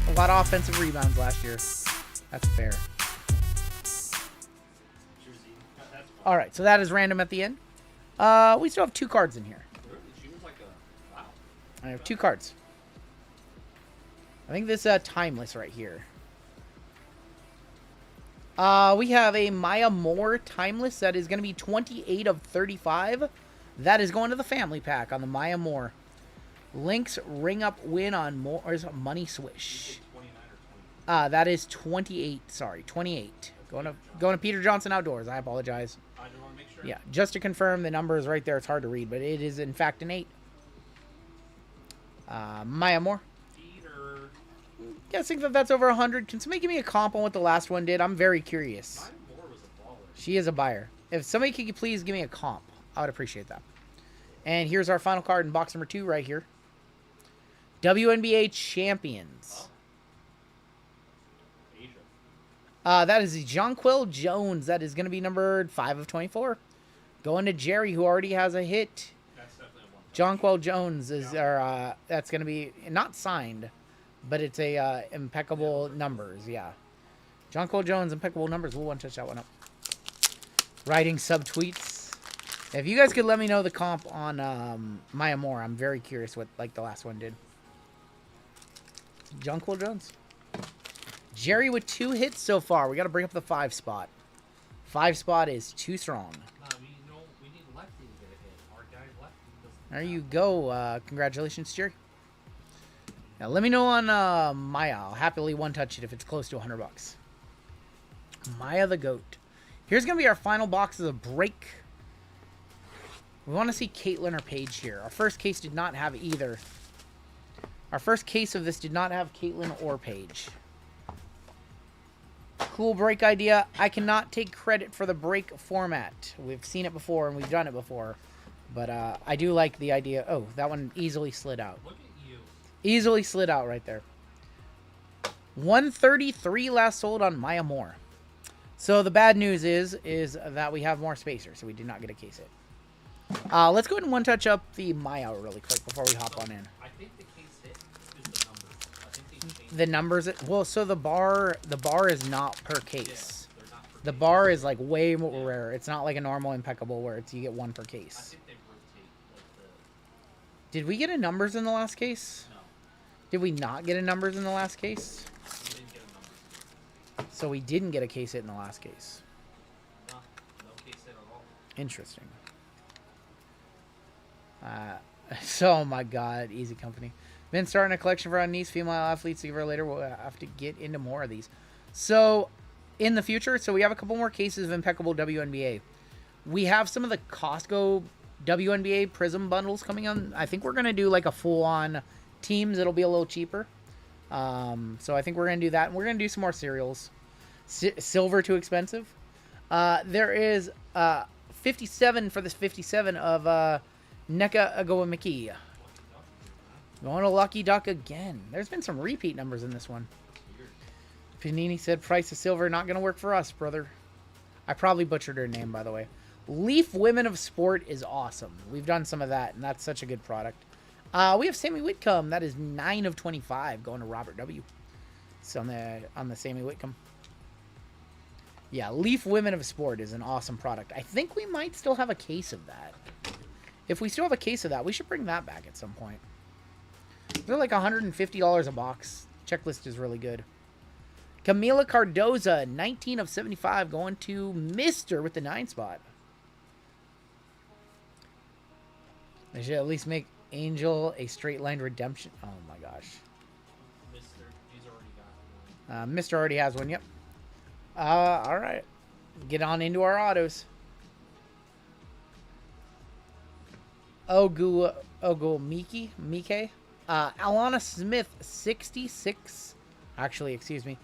Speaker 9: a lot of offensive rebounds last year. That's fair. Alright, so that is random at the end. We still have 2 cards in here. I have 2 cards. I think this is timeless right here. We have a Maya Moore timeless that is going to be 28 of 35. That is going to the family pack on the Maya Moore. Links ring up win on Moore's money swish. That is 28. Sorry, 28. Going to Peter Johnson Outdoors. I apologize. Yeah, just to confirm, the number is right there. It's hard to read, but it is in fact an 8. Maya Moore. Guessing that that's over 100. Can somebody give me a comp on what the last one did? I'm very curious. She is a buyer. If somebody could please give me a comp, I would appreciate that. And here's our final card in box number 2 right here. WNBA Champions. That is the Jonquil Jones. That is going to be numbered 5 of 24. Going to Jerry, who already has a hit. Jonquil Jones is that's going to be not signed, but it's a impeccable numbers. Yeah, Jonquil Jones, impeccable numbers. We'll one-touch that one up. Writing subtweets. If you guys could let me know the comp on Maya Moore, I'm very curious what like the last one did. Jonquil Jones. Jerry with 2 hits so far. We got to bring up the 5 spot. 5 spot is too strong.
Speaker 7: We need Lefty to get a hit. Our guy Lefty doesn't.
Speaker 9: There you go. Congratulations, Jerry. Now let me know on Maya. I'll happily one-touch it if it's close to $100. Maya the GOAT. Here's gonna be our final box of the break. We want to see Caitlyn or Paige here. Our first case did not have either. Our first case of this did not have Caitlyn or Paige. Cool break idea. I cannot take credit for the break format. We've seen it before and we've done it before. But I do like the idea. Oh, that one easily slid out.
Speaker 7: Look at you.
Speaker 9: Easily slid out right there. 133 last sold on Maya Moore. So the bad news is that we have more spacers, so we did not get a case hit. Let's go ahead and one-touch up the Maya really quick before we hop on in.
Speaker 7: I think the case hit is the numbers. I think they changed
Speaker 9: The numbers, well, so the bar is not per case.
Speaker 7: they're not for
Speaker 9: The bar is like way more rare. It's not like a normal impeccable where it's you get 1 per
Speaker 7: I
Speaker 9: case.
Speaker 7: think they rotate like
Speaker 9: Did we get a numbers in the last case?
Speaker 7: no.
Speaker 9: Did we not get a numbers in the last case?
Speaker 7: We didn't get a numbers.
Speaker 9: So we didn't get a case hit in the last case.
Speaker 7: No case hit at all.
Speaker 9: Interesting. So, oh my god, easy company. Been starting a collection for our niece, female athletes. See her later. We'll have to get into more of these. So, in the future, so we have a couple more cases of Impeccable WNBA. We have some of the Costco WNBA Prism bundles coming on. I think we're going to do like a full-on teams. It'll be a little cheaper. So I think we're going to do that. And we're going to do some more cereals. Silver too expensive. There is 57 for this 57 of Neka Agowamiki. Going to Lucky Duck again. There's been some repeat numbers in this one. Panini said price of silver not going to work for us, brother. I probably butchered her name, by the way. Leaf Women of Sport is awesome. We've done some of that, and that's such a good product. We have Sammy Whitcomb. That is 9 of 25 going to Robert W. It's on the Sammy Whitcomb. Yeah, Leaf Women of Sport is an awesome product. I think we might still have a case of that. If we still have a case of that, we should bring that back at some point. They're like $150 a box. Checklist is really good. Camila Cardoza, 19 of 75, going to Mr. with the 9 spot. They should at least make Angel a straight line redemption. Oh my gosh.
Speaker 7: He's already got one.
Speaker 9: Mr. already has one, yep. All right. Get on into our autos. Mike. Alana Smith, 66. Actually, excuse me.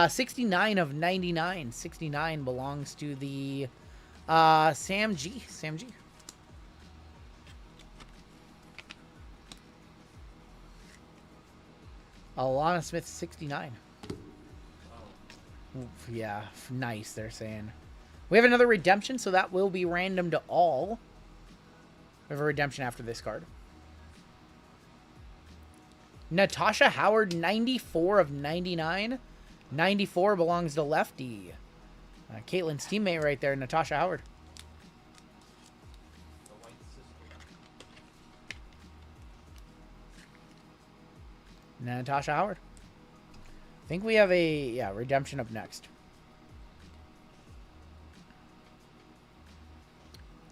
Speaker 9: 69 of 99. 69 belongs to the Sam G. Alana Smith, 69. Oof, yeah, nice, they're saying. We have another redemption, so that will be random to all. We have a redemption after this card. Natasha Howard, 94 of 99. 94 belongs to Lefty. Caitlin's teammate right there, Natasha Howard. Natasha Howard. I think we have a, redemption up next.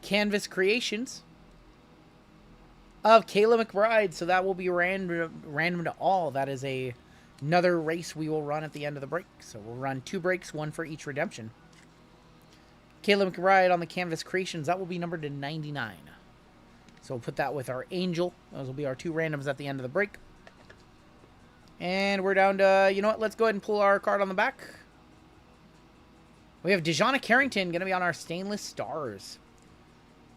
Speaker 9: Canvas Creations of Kayla McBride. So that will be random to all. That is another race we will run at the end of the break. So we'll run 2 breaks, 1 for each redemption. Kayla McBride on the Canvas Creations. That will be numbered to 99. So we'll put that with our Angel. Those will be our 2 randoms at the end of the break. And we're down to, you know what, let's go ahead and pull our card on the back. We have Dejana Carrington going to be on our Stainless Stars.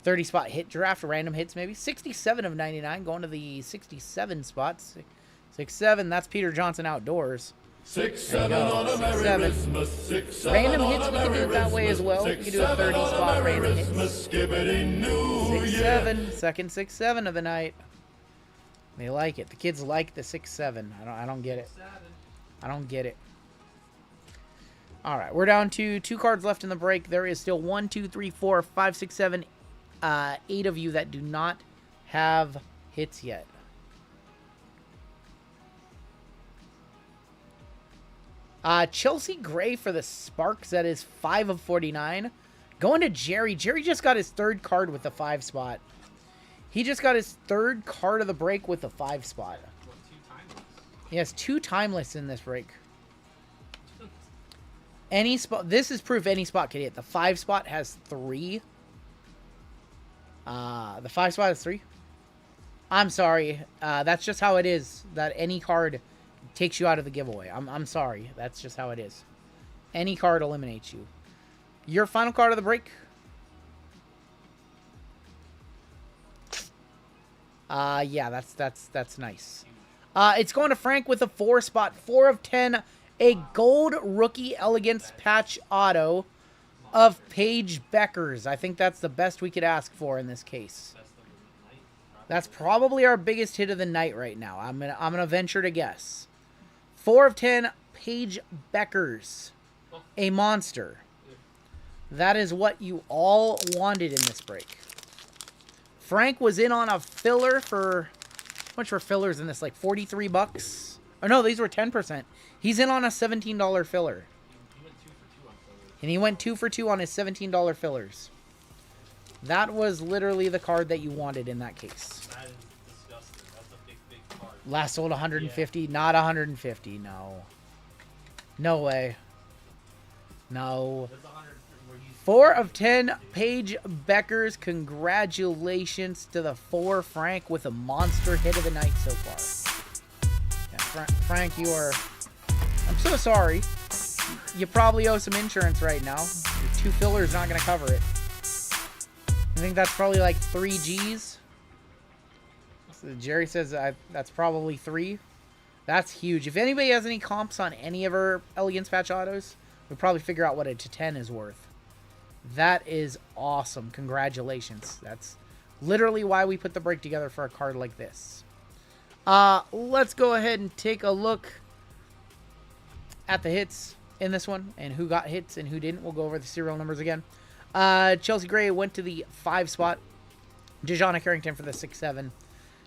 Speaker 9: 30 spot hit draft, random hits maybe. 67 of 99 going to the 67 spots. 6-7, that's Peter Johnson Outdoors.
Speaker 6: 6-7 on a Merry Christmas. 6-7
Speaker 9: random
Speaker 6: on
Speaker 9: hits,
Speaker 6: a
Speaker 9: we can do it
Speaker 6: Merry
Speaker 9: that way as well. We can do a 30 spot random hits. 6-7, second 6-7 of the night. They like it. The kids like the 6-7. I don't get it. I don't get it. All right, we're down to 2 cards left in the break. There is still 1, 2, 3, 4, 5, 6, 7, 8 of you that do not have hits yet. Chelsea Gray for the Sparks. That is 5 of 49. Going to Jerry. Jerry just got his 3rd card with the 5 spot. He just got his 3rd card of the break with the 5 spot. He has 2 timeless in this break. Any spot. This is proof any spot can hit. The 5 spot has 3. The 5 spot has 3. I'm sorry. That's just how it is. That any card takes you out of the giveaway. I'm sorry. That's just how it is. Any card eliminates you. Your final card of the break. Yeah, that's nice. It's going to Frank with a 4 spot, 4 of 10, a gold rookie elegance patch auto of Paige Beckers. I think that's the best we could ask for in this case. That's probably our biggest hit of the night right now. I'm gonna venture to guess. 4 of 10, Paige Beckers, a monster. That is what you all wanted in this break. Frank was in on a filler for, how much were fillers in this? Like 43 bucks? Oh no, these were 10%. He's in on a $17 filler. And he went 2 for 2 on his $17 fillers. That was literally the card that you wanted in that case.
Speaker 7: That is disgusting. That's a big card.
Speaker 9: Last sold 150, not 150, no. No way. No. 4 of 10, Paige Beckers. Congratulations to the 4 Frank with a monster hit of the night so far. Yeah, Frank, you are... I'm so sorry. You probably owe some insurance right now. Your 2 fillers not going to cover it. I think that's probably like 3 G's. Jerry says that's probably 3. That's huge. If anybody has any comps on any of our Elegance Patch autos, we'll probably figure out what a to 10 is worth. That is awesome. Congratulations. That's literally why we put the break together for a card like this. Let's go ahead and take a look at the hits in this one and who got hits and who didn't. We'll go over the serial numbers again. Chelsea Gray went to the 5 spot. Dejana Carrington for the 6-7.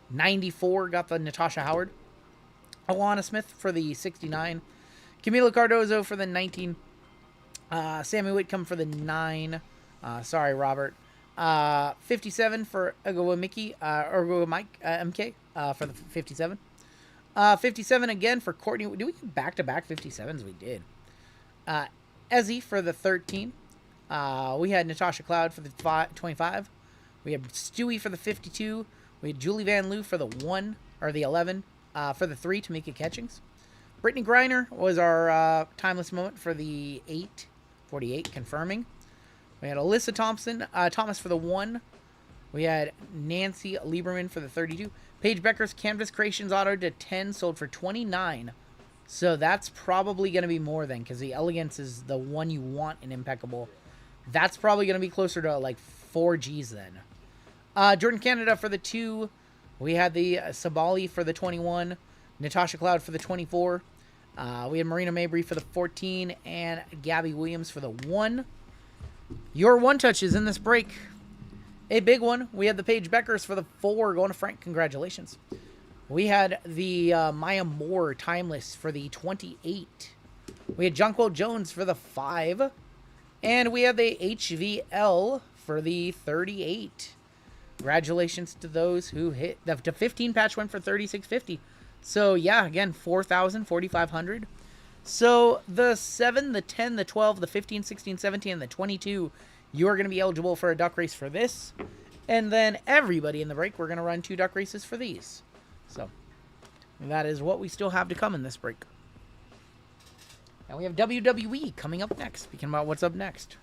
Speaker 9: 94 got the Natasha Howard. Alana Smith for the 69. Camila Cardozo for the 19. Sammy Whitcomb for the 9. Sorry, Robert. 57 for Ergo Mike MK for the 57. 57 again for Courtney. Do we get back-to-back 57s? We did. Ezzy for the 13. We had Natasha Cloud for the 25. We had Stewie for the 52. We had Julie Van Loo for the 1, or the 11, for the 3, Tamika Catchings. Brittany Griner was our timeless moment for the 8, 48, confirming. We had Alyssa Thomas for the 1. We had Nancy Lieberman for the 32. Paige Becker's Canvas Creations auto to 10 sold for 29. So that's probably going to be more than, because the Elegance is the one you want in Impeccable. That's probably going to be closer to like 4 Gs then. Jordan Canada for the 2. We had the Sabali for the 21. Natasha Cloud for the 24. We had Marina Mabry for the 14. And Gabby Williams for the 1. Your 1 touches in this break. A big one. We had the Paige Beckers for the 4. Going to Frank. Congratulations. We had the Maya Moore Timeless for the 28. We had Jonquil Jones for the 5. And we had the HVL for the 38. Congratulations to those who hit. The 15 patch went for $36.50. So, yeah, again, $4,000, $4,500. So, the 7, the 10, the 12, the 15, 16, 17, and the 22, you are going to be eligible for a duck race for this. And then everybody in the break, we're going to run 2 duck races for these. So, that is what we still have to come in this break. And we have WWE coming up next. Speaking about what's up next.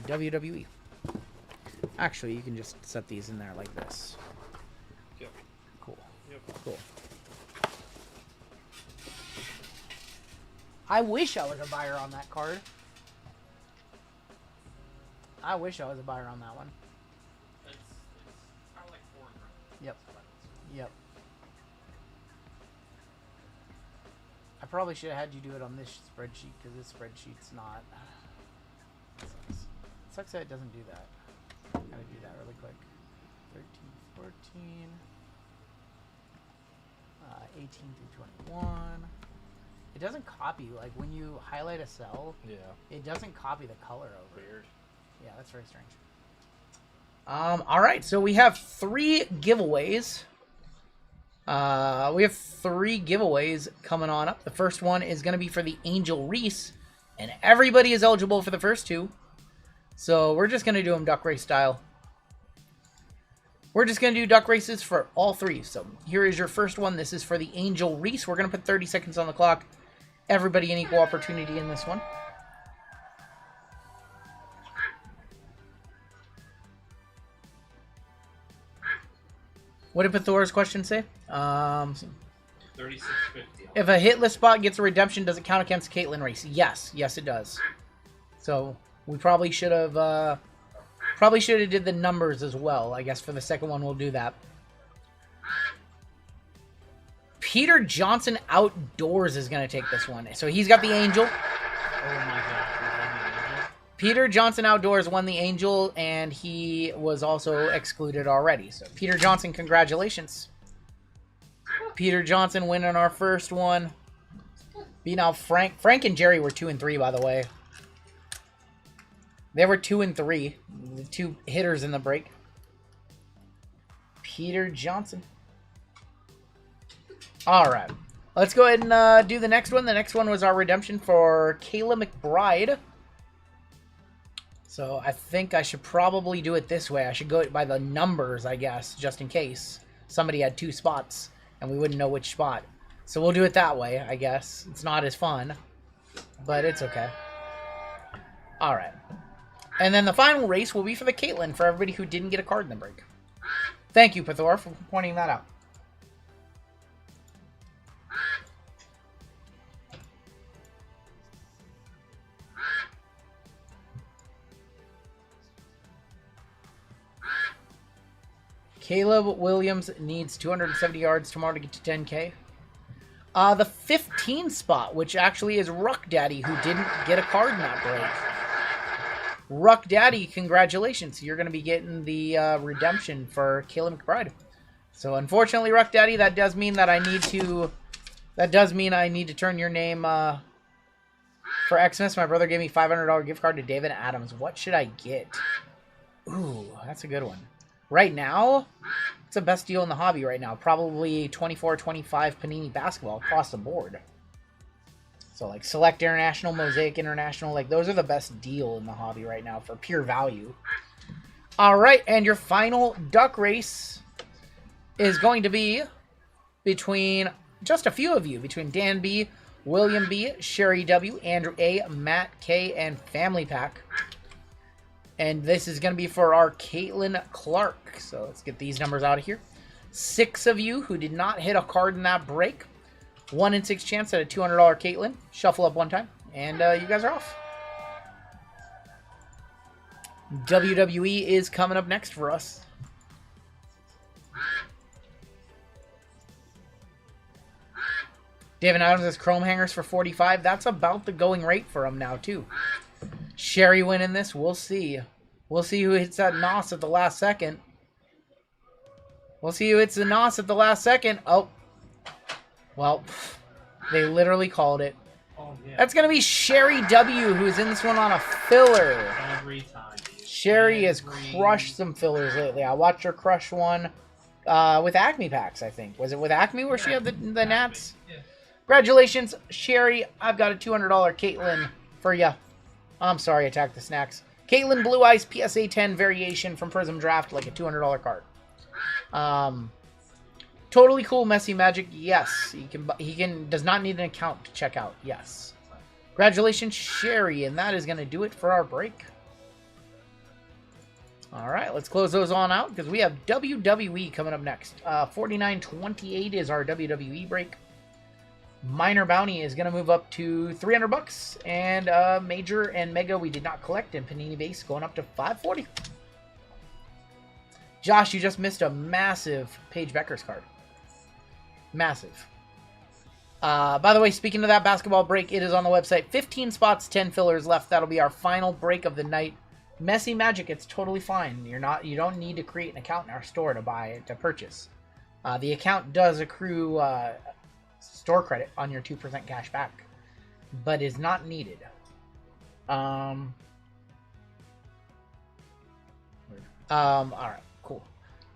Speaker 9: WWE. Actually, you can just set these in there like this.
Speaker 7: Yep.
Speaker 9: Cool.
Speaker 7: Yep.
Speaker 9: Cool. I wish I was a buyer on that card. I wish I was a buyer on that one.
Speaker 7: It's kind of like 4 grand.
Speaker 9: Yep. Yep. I probably should have had you do it on this spreadsheet, because this spreadsheet's not... Sucks that it doesn't do that. Gotta do that really quick. 13, 14, 18 through 21. It doesn't copy, like when you highlight a cell,
Speaker 7: Yeah.
Speaker 9: it doesn't copy the color over.
Speaker 7: Weird.
Speaker 9: Yeah, that's very strange. Alright, so we have 3 giveaways. We have 3 giveaways coming on up. The first one is going to be for the Angel Reese, and everybody is eligible for the first 2. So we're just going to do them duck race style. We're just going to do duck races for all 3. So here is your first one. This is for the Angel Reese. We're going to put 30 seconds on the clock. Everybody an equal opportunity in this one. What did Pythora's question say?
Speaker 7: 36.50.
Speaker 9: If a hitless spot gets a redemption, does it count against Caitlyn race? Yes. Yes, it does. So we probably should have did the numbers as well. I guess for the second one, we'll do that. Peter Johnson Outdoors is going to take this one. So he's got the Angel.
Speaker 7: Oh my god.
Speaker 9: Peter Johnson Outdoors won the Angel, and he was also excluded already. So Peter Johnson, congratulations. Peter Johnson winning our first one. Beating out Frank. Frank and Jerry were 2 and 3, by the way. They were 2 and 3. The 2 hitters in the break. Peter Johnson. Alright. Let's go ahead and do the next one. The next one was our redemption for Kayla McBride. So I think I should probably do it this way. I should go by the numbers, I guess, just in case somebody had 2 spots and we wouldn't know which spot. So we'll do it that way, I guess. It's not as fun, but it's okay. Alright. And then the final race will be for the Caitlyn, for everybody who didn't get a card in the break. Thank you, Pythor, for pointing that out. Caleb Williams needs 270 yards tomorrow to get to 10K. The 15 spot, which actually is Ruck Daddy, who didn't get a card in that break. Ruck Daddy, congratulations. You're going to be getting the redemption for Kayla McBride. So unfortunately, Ruck Daddy, that does mean that I need to... That does mean I need to turn your name for Xmas. My brother gave me $500 gift card to David Adams. What should I get? Ooh, that's a good one. Right now, it's the best deal in the hobby right now. Probably 24-25 Panini basketball across the board. So like Select International, Mosaic International, like those are the best deal in the hobby right now for pure value. All right, and your final duck race is going to be between just a few of you, between Dan B, William B, Sherry W, Andrew A, Matt K, and Family Pack. And this is going to be for our Caitlin Clark. So let's get these numbers out of here. 6 of you who did not hit a card in that break. 1 in 6 chance at a $200 Caitlin. Shuffle up one time, and you guys are off. WWE is coming up next for us. David Adams has chrome hangers for 45. That's about the going rate for him now, too. Sherry winning this. We'll see. We'll see who hits that NOS at the last second. We'll see who hits the NOS at the last second. Oh. Well, they literally called it.
Speaker 4: Oh, yeah.
Speaker 9: That's going to be Sherry W, who's in this one on a filler.
Speaker 4: Every time.
Speaker 9: Sherry has crushed some fillers lately. I watched her crush one with Acme packs, I think. Was it with Acme where she had the Nats?
Speaker 4: Yeah.
Speaker 9: Congratulations, Sherry. I've got a $200 Caitlin for ya. I'm sorry, Attack the Snacks. Caitlin Blue Ice PSA 10 variation from Prism Draft, like a $200 card. Totally cool, Messy Magic. Yes, he does not need an account to check out. Yes. Congratulations, Sherry, and that is going to do it for our break. All right, let's close those on out because we have WWE coming up next. 49.28 is our WWE break. Minor Bounty is going to move up to $300, and Major and Mega we did not collect, and Panini Base going up to $540. Josh, you just missed a massive Paige Becker's card. Massive. By the way, speaking of that basketball break, it is on the website. 15 spots, 10 fillers left. That'll be our final break of the night. Messy Magic, it's totally fine. You don't need to create an account in our store to purchase. The account does accrue store credit on your 2% cash back, but is not needed. All right, cool.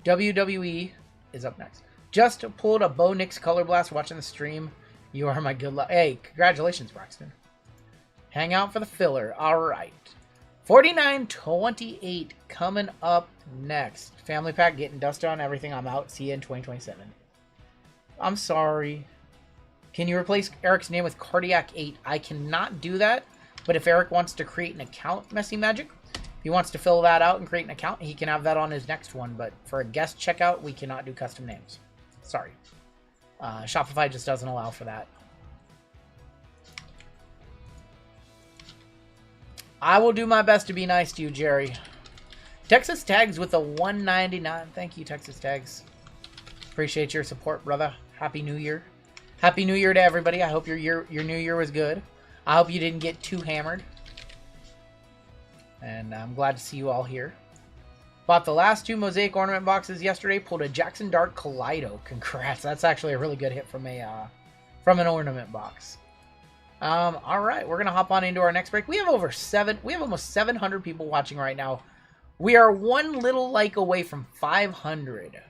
Speaker 9: WWE is up next. Just pulled a Bo Nix Colorblast watching the stream. You are my good luck. Hey, congratulations, Braxton. Hang out for the filler. All right. 49.28 coming up next. Family Pack getting dust on everything. I'm out. See you in 2027. I'm sorry. Can you replace Eric's name with Cardiac 8? I cannot do that, but if Eric wants to create an account, Messy Magic, if he wants to fill that out and create an account, he can have that on his next one, but for a guest checkout, we cannot do custom names. Sorry. Shopify just doesn't allow for that. I will do my best to be nice to you, Jerry. Texas Tags with a $1.99. Thank you, Texas Tags. Appreciate your support, brother. Happy New Year. Happy New Year to everybody. I hope your New Year was good. I hope you didn't get too hammered. And I'm glad to see you all here. Bought the last 2 Mosaic Ornament boxes yesterday. Pulled a Jackson Dart Kaleido. Congrats. That's actually a really good hit from an ornament box. All right, we're gonna hop on into our next break. We have almost 700 people watching right now. We are one little like away from 500.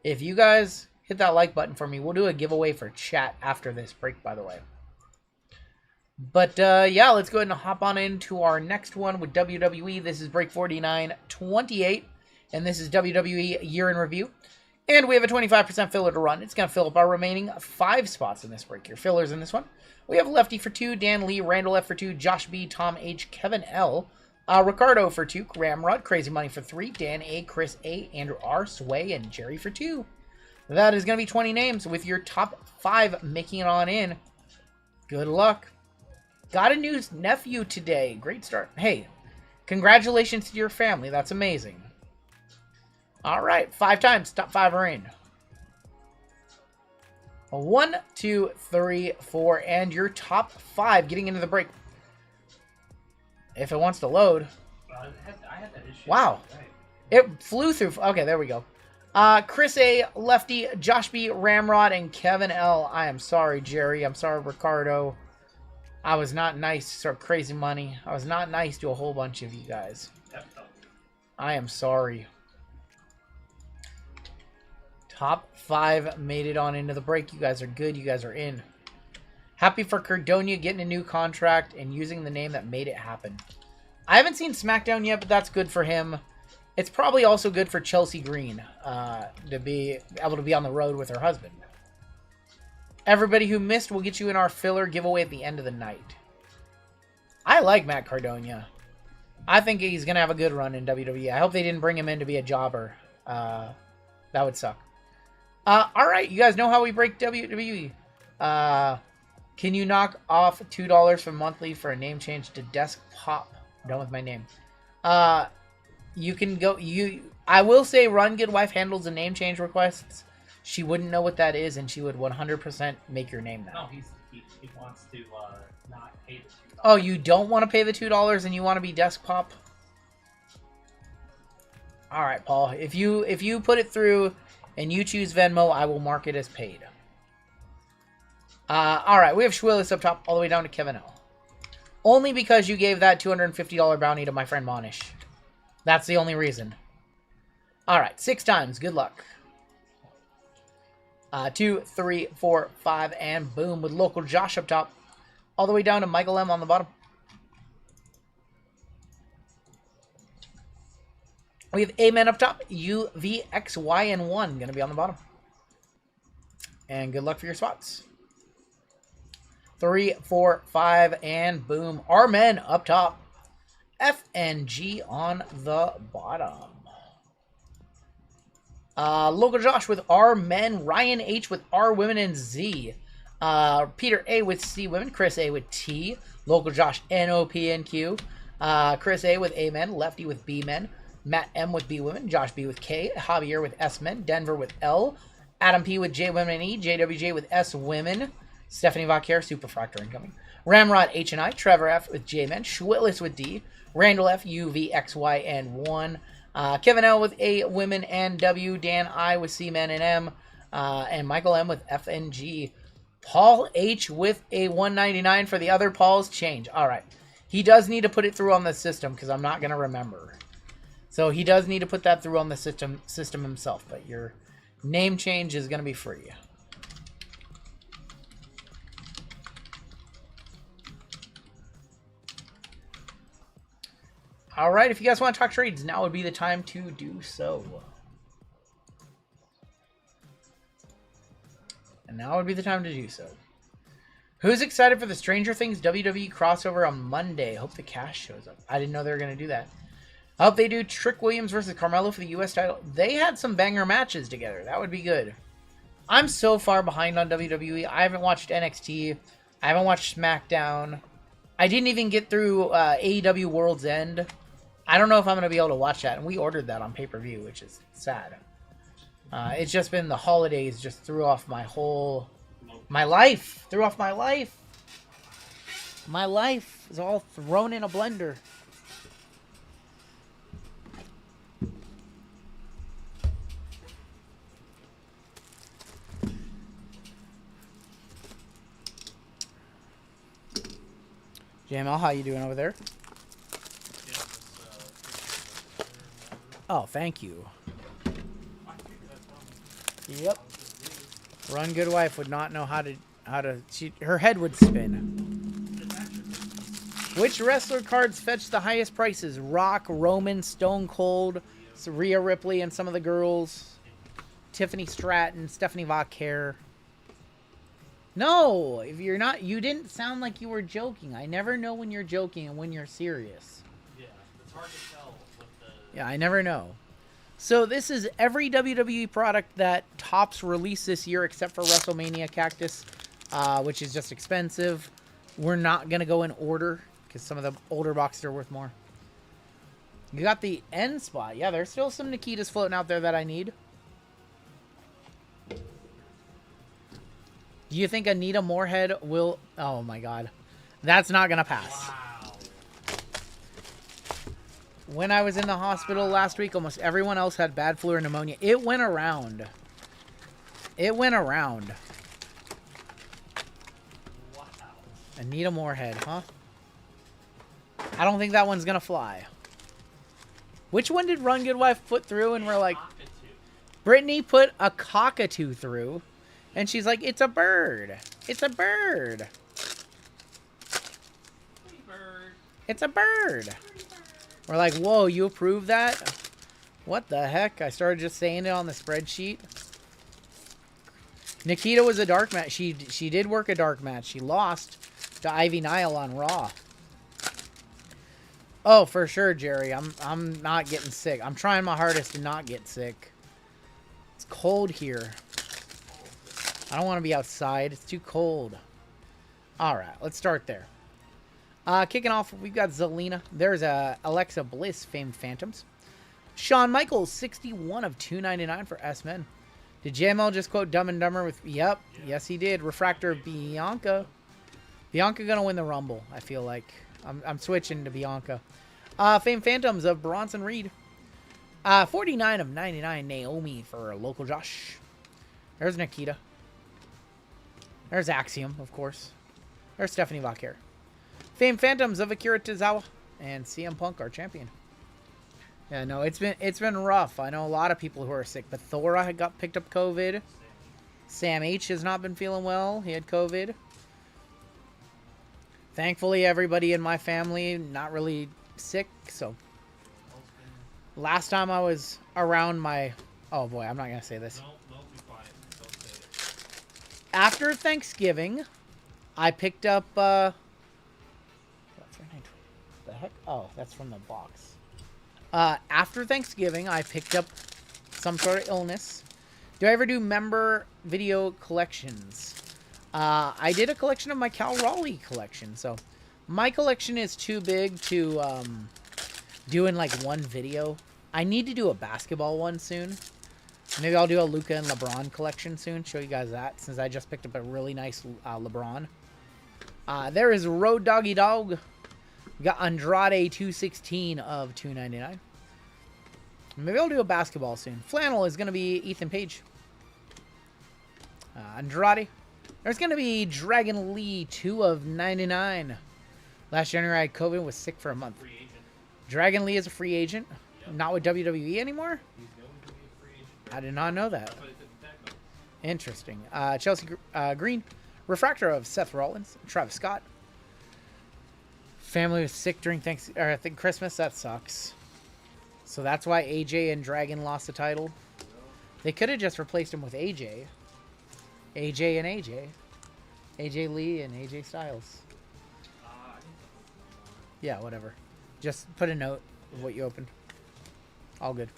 Speaker 9: If you guys hit that like button for me, we'll do a giveaway for chat after this break, by the way. But yeah, let's go ahead and hop on into our next one with WWE. This is break 49.28, and this is WWE Year in Review. And we have a 25% filler to run. It's going to fill up our remaining 5 spots in this break. Your fillers in this one. We have Lefty for 2, Dan Lee, Randall F for 2, Josh B, Tom H, Kevin L, Ricardo for 2, Ramrod, Crazy Money for 3, Dan A, Chris A, Andrew R, Sway, and Jerry for 2. That is going to be 20 names with your top 5 making it on in. Good luck. Got a new nephew today. Great start. Hey, congratulations to your family. That's amazing. All right, 5 times. Top 5 are in. 1, 2, 3, 4, and your top 5 getting into the break. If it wants to load.
Speaker 4: I had that issue.
Speaker 9: Wow.
Speaker 4: Right.
Speaker 9: It flew through. Okay, there we go. Chris A, Lefty, Josh B, Ramrod, and Kevin L. I am sorry, Jerry. I'm sorry, Ricardo. I was not nice to start Crazy Money. I was not nice to a whole bunch of you guys.
Speaker 4: Yep.
Speaker 9: I am sorry. Top 5 made it on into the break. You guys are good. You guys are in. Happy for Cardonia getting a new contract and using the name that made it happen. I haven't seen SmackDown yet, but that's good for him. It's probably also good for Chelsea Green to be able to be on the road with her husband. Everybody who missed will get you in our filler giveaway at the end of the night. I like Matt Cardonia. I think he's going to have a good run in WWE. I hope they didn't bring him in to be a jobber. That would suck. All right, you guys know how we break WWE. Can you knock off $2 for monthly for a name change to Desk Pop? I'm done with my name. You can go. I will say, Rungoodlife handles the name change requests. She wouldn't know what that is, and she would 100% make your name that.
Speaker 4: No, he wants to not pay the $2.
Speaker 9: Oh, you don't want to pay the $2 and you want to be Desk Pop? All right, Paul. If you put it through and you choose Venmo, I will mark it as paid. All right, we have Schwillis up top all the way down to Kevin L. Only because you gave that $250 bounty to my friend Monish. That's the only reason. All right, 6 times. Good luck. 2, 3, 4, 5, and boom with local Josh up top. All the way down to Michael M on the bottom. We have Amen up top. U, V, X, Y, and 1 going to be on the bottom. And good luck for your spots. 3, 4, 5, and boom. R-Men up top. F and G on the bottom. Local Josh with R-Men. Ryan H with R-Women and Z. Peter A with C Women. Chris A with T. Local Josh N-O-P and Q. Chris A with A-Men. Lefty with B-Men. Matt M with B Women. Josh B with K. Javier with S Men. Denver with L. Adam P with J Women and E. JWJ with S Women. Stephanie Vaquer, Superfractor incoming. Ramrod H and I. Trevor F with J Men. Schwittless with D. Randall F, U, V, X, Y, and 1. Kevin L with A Women and W. Dan I with C Men and M. And Michael M with F and G. Paul H with a 199 for the other Paul's change. All right. He does need to put it through on the system because I'm not going to remember. So he does need to put that through on the system himself. But your name change is going to be free. All right. If you guys want to talk trades, now would be the time to do so. And now would be the time to do so. Who's excited for the Stranger Things WWE crossover on Monday? Hope the cash shows up. I didn't know they were going to do that. I hope they do Trick Williams versus Carmelo for the U.S. title. They had some banger matches together. That would be good. I'm so far behind on WWE. I haven't watched NXT. I haven't watched SmackDown. I didn't even get through AEW World's End. I don't know if I'm going to be able to watch that. And we ordered that on pay-per-view, which is sad. It's just been the holidays just threw off my whole... My life. Threw off my life. My life is all thrown in a blender. JML, how you doing over there? Oh, thank you. Yep. Rungoodlife would not know how to her head would spin. Which wrestler cards fetch the highest prices? Rock, Roman, Stone Cold, Rhea Ripley, and some of the girls. Tiffany Stratton, Stephanie Vaquer. No, if you're not, you didn't sound like you were joking. I never know when you're joking and when you're serious.
Speaker 7: Yeah, it's hard to tell with the...
Speaker 9: Yeah, I never know. So this is every WWE product that Topps released this year except for WrestleMania Cactus, which is just expensive. We're not going to go in order because some of the older boxes are worth more. You got the N spot. Yeah, there's still some Nikitas floating out there that I need. Do you think Anita Moorhead will... Oh, my God. That's not going to pass.
Speaker 4: Wow.
Speaker 9: When I was in the hospital last week, almost everyone else had bad flu or pneumonia. It went around. It went around.
Speaker 4: Wow.
Speaker 9: Anita Moorhead, huh? I don't think that one's going to fly. Which one did Rungoodlife put through and we're like...
Speaker 4: Cockatoo.
Speaker 9: Brittany put a cockatoo through. And she's like, it's a bird. It's a bird.
Speaker 4: Pretty bird.
Speaker 9: It's a bird. We're like, whoa, you approve that? What the heck? I started just saying it on the spreadsheet. Nikita was a dark match. She did work a dark match. She lost to Ivy Nile on Raw. Oh, for sure, Jerry. I'm not getting sick. I'm trying my hardest to not get sick. It's cold here. I don't want to be outside. It's too cold. All right, let's start there. Kicking off, we've got Zelina. There's Alexa Bliss, Famed Phantoms. Shawn Michaels, 61 of 299 for S-Men. Did JML just quote Dumb and Dumber with... Yep. Yes, he did. Refractor of Bianca. Bianca going to win the Rumble, I feel like. I'm switching to Bianca. Famed Phantoms of Bronson Reed. 49 of 99, Naomi for local Josh. There's Nikita. There's Axiom, of course. There's Stephanie Vaquer. Famed Phantoms of Akira Tozawa. And CM Punk, our champion. Yeah, no, it's been rough. I know a lot of people who are sick. But Thora had picked up COVID. Sam H has not been feeling well. He had COVID. Thankfully, everybody in my family not really sick. So, last time I was around my... Oh, boy, I'm not going to say this.
Speaker 4: No, be quiet. Don't say it.
Speaker 9: After Thanksgiving, I picked up... The heck? Oh, that's from the box. After Thanksgiving, I picked up some sort of illness. Do I ever do member video collections? I did a collection of my Cal Raleigh collection. So, my collection is too big to do in like one video. I need to do a basketball one soon. Maybe I'll do a Luka and LeBron collection soon. Show you guys that since I just picked up a really nice LeBron. There is Road Doggy Dog. We got Andrade 216 of 299. Maybe I'll do a basketball soon. Flannel is going to be Ethan Page. Andrade. There's going to be Dragon Lee 2 of 99. Last January I had COVID and was sick for a month.
Speaker 4: Free agent.
Speaker 9: Dragon Lee is a free agent.
Speaker 4: Yep.
Speaker 9: Not with WWE anymore?
Speaker 4: He's going to be a free agent.
Speaker 9: I did not know that.
Speaker 4: That's why they took the tag off.
Speaker 9: Interesting. Chelsea Green. Refractor of Seth Rollins. Travis Scott. Family was sick during Christmas. That sucks. So that's why AJ and Dragon lost the title. They could have just replaced him with AJ. AJ and AJ. AJ Lee and AJ Styles. Yeah, whatever. Just put a note of what you opened. All good.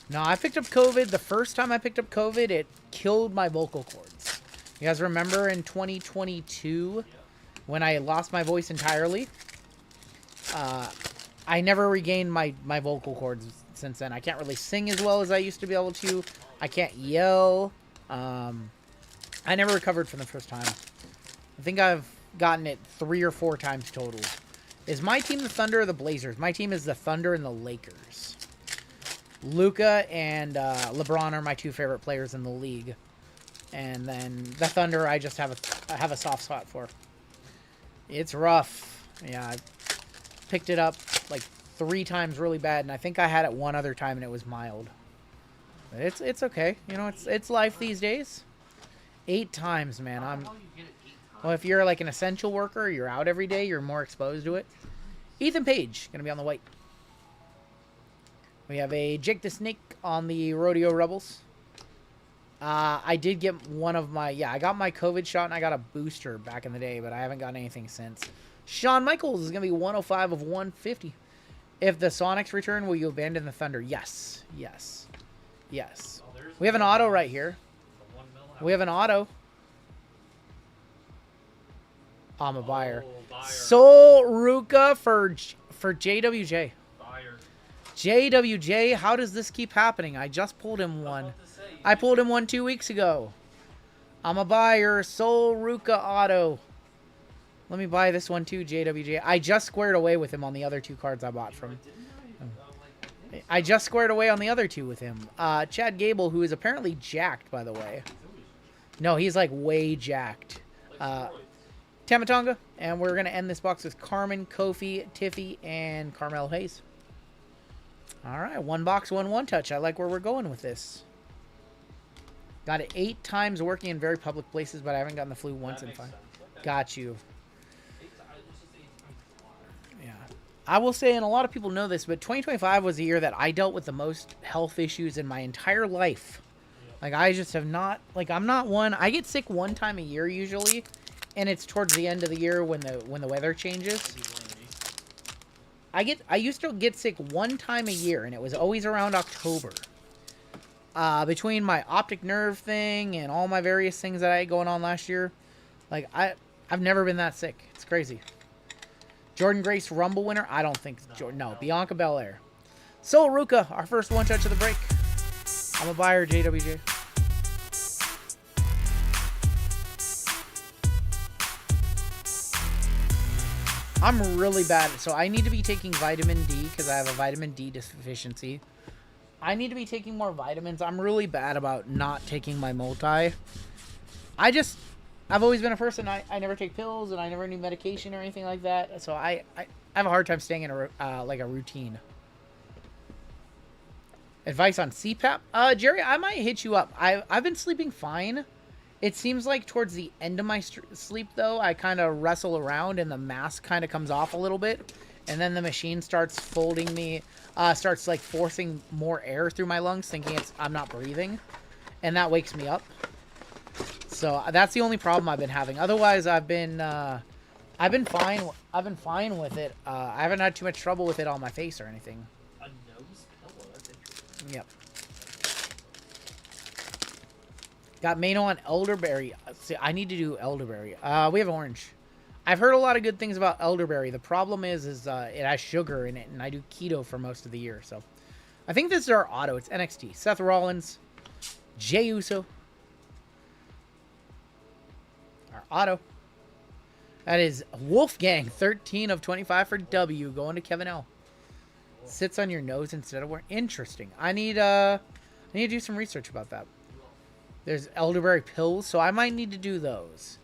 Speaker 9: No, I picked up COVID. The first time I picked up COVID, it killed my vocal cords. You guys remember in 2022 when I lost my voice entirely? I never regained my vocal cords since then. I can't really sing as well as I used to be able to. I can't yell. I never recovered from the first time. I think I've gotten it 3 or 4 times total. Is my team the Thunder or the Blazers? My team is the Thunder and the Lakers. Luka and LeBron are my 2 favorite players in the league. And then the Thunder I just have a soft spot for. It's rough. Yeah, I picked it up like 3 times really bad, and I think I had it 1 other time and it was mild. But it's okay. You know, it's life these days. 8 times, man. Well, if you're like an essential worker, you're out every day, you're more exposed to it. Ethan Page, gonna be on the white. We have a Jake the Snake on the Rodeo Rebels. I did get one of my... Yeah, I got my COVID shot and I got a booster back in the day, but I haven't gotten anything since. Shawn Michaels is going to be 105 of 150. If the Sonics return, will you abandon the Thunder? Yes. Yes. Yes. We have an auto right here. We have an auto. I'm a buyer. Soul Ruka for JWJ. JWJ, how does this keep happening? I just pulled him one. I pulled him one 2 weeks ago. I'm a buyer. Sol Ruka auto. Let me buy this one too, JWJ. I just squared away with him on the other 2 cards I bought from. I just squared away on the other 2 with him. Chad Gable, who is apparently jacked, by the way. No, he's like way jacked. Tamatonga. And we're going to end this box with Carmen, Kofi, Tiffy, and Carmelo Hayes. All right, 1 box, 1 touch. I like where we're going with this. Got it 8 times working in very public places, but I haven't gotten the flu once in 5. Got you. Yeah. I will say, and a lot of people know this, but 2025 was the year that I dealt with the most health issues in my entire life. Like, I just have not, like, I'm not one, I get sick 1 time a year usually, and it's towards the end of the year when the weather changes. I used to get sick 1 time a year, and it was always around October. Between my optic nerve thing and all my various things that I had going on last year, like, I've never been that sick. It's crazy. Jordan Grace Rumble winner? I don't think Jordan. No, Bianca Belair. Sol Ruka, our first 1 touch of the break. I'm a buyer, JWJ. I'm really bad. So I need to be taking vitamin D because I have a vitamin D deficiency. I need to be taking more vitamins. I'm really bad about not taking my multi. I've always been a person, I never take pills and I never need medication or anything like that. So I have a hard time staying in a routine. Advice on CPAP? Jerry, I might hit you up. I've been sleeping fine. It seems like towards the end of my sleep, though, I kind of wrestle around and the mask kind of comes off a little bit. And then the machine starts folding me, starts like forcing more air through my lungs, thinking I'm not breathing. And that wakes me up. So that's the only problem I've been having. Otherwise, I've been fine. I've been fine with it. I haven't had too much trouble with it on my face or anything.
Speaker 4: A nose pillow? That's interesting.
Speaker 9: Yep. Got Mano on Elderberry. See, I need to do Elderberry. We have orange. I've heard a lot of good things about Elderberry. The problem is it has sugar in it, and I do keto for most of the year. So I think this is our auto. It's NXT. Seth Rollins, Jey Uso. Our auto. That is Wolfgang, 13 of 25 for W, going to Kevin L. Sits on your nose instead of wearing. Interesting. I need to do some research about that. There's elderberry pills, so I might need to do those.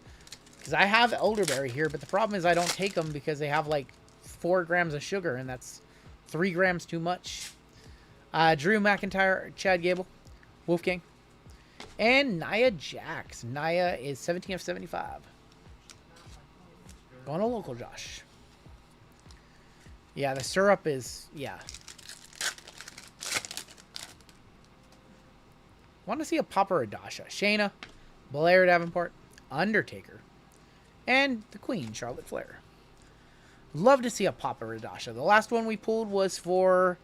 Speaker 9: Because I have elderberry here, but the problem is I don't take them because they have like 4 grams of sugar, and that's 3 grams too much. Drew McIntyre, Chad Gable, Wolfgang, and Nia Jax. Nia is 17 of 75. Going to local Josh. Yeah, the syrup is, yeah. Want to see a Papa Radasha. Shayna, Blair Davenport, Undertaker, and the Queen, Charlotte Flair. Love to see a Papa Radasha. The last one we pulled was for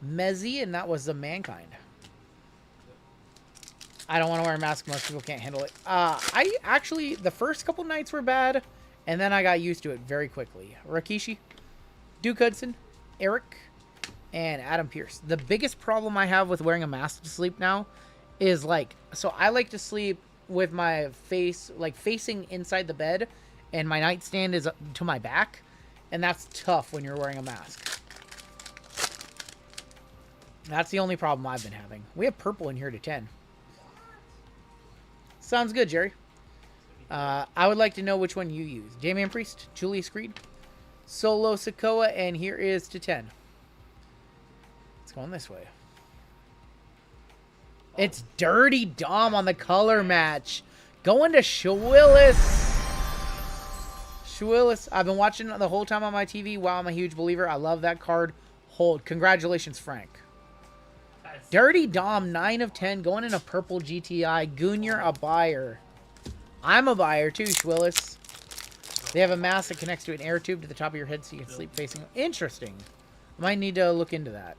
Speaker 9: Mezzy, and that was the Mankind. I don't want to wear a mask. Most people can't handle it. I actually, the first couple nights were bad, and then I got used to it very quickly. Rikishi, Duke Hudson, Eric, and Adam Pearce. The biggest problem I have with wearing a mask to sleep now is like, so I like to sleep with my face like facing inside the bed, and my nightstand is to my back, and that's tough when you're wearing a mask. That's the only problem I've been having. We have purple in here to 10. Sounds good, Jerry. I would like to know which one you use. Damian Priest, Julius Creed, Solo Sikoa, and here is to 10. It's going this way. It's Dirty Dom on the color match. Going to Schwillis. Schwillis. I've been watching the whole time on my TV. Wow, I'm a huge believer. I love that card. Hold. Congratulations, Frank. Dirty Dom, 9 of 10. Going in a purple GTI. Goonier, a buyer. I'm a buyer too, Schwillis. They have a mask that connects to an air tube to the top of your head so you can sleep facing. Interesting. I might need to look into that.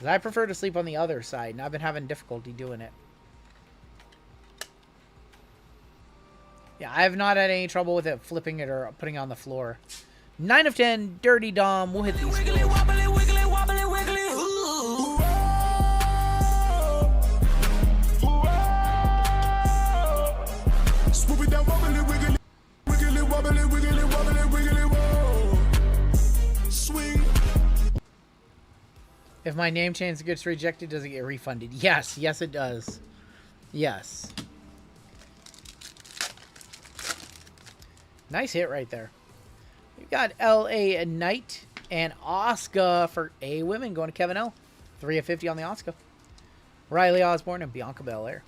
Speaker 9: I prefer to sleep on the other side, and I've been having difficulty doing it. Yeah, I have not had any trouble with it flipping it or putting it on the floor. 9 of 10, Dirty Dom. We'll hit these. Wiggly, wobbly, wiggly, wobbly, wiggly. If my name change gets rejected, does it get refunded? Yes. Yes, it does. Yes. Nice hit right there. We've got L.A. Knight and Asuka for A women going to Kevin L. 3 of 50 on the Asuka. Riley Osborne and Bianca Belair.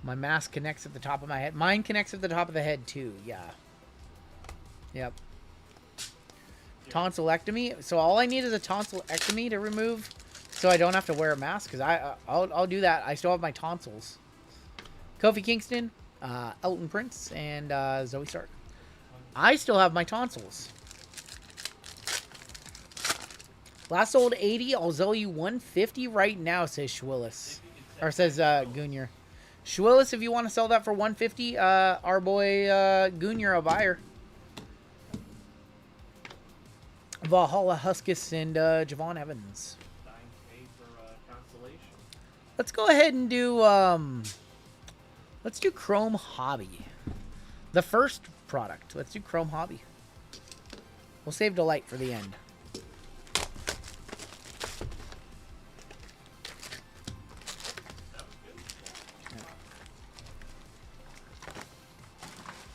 Speaker 9: My mask connects at the top of my head. Mine connects at the top of the head too. Yeah. Yep. Tonsillectomy. So all I need is a tonsillectomy to remove, so I don't have to wear a mask. Because I'll do that. I still have my tonsils. Kofi Kingston, Elton Prince, and Zoe Stark. I still have my tonsils. Last sold 80. I'll sell you 150 right now, says Schwillis. Or says Goonier. Schwillis, if you want to sell that for 150, our boy Goonier, a buyer. Valhalla Huskus and Javon Evans. Let's go ahead and do let's do Chrome Hobby. The first product. Let's do Chrome Hobby. We'll save Delight for the end.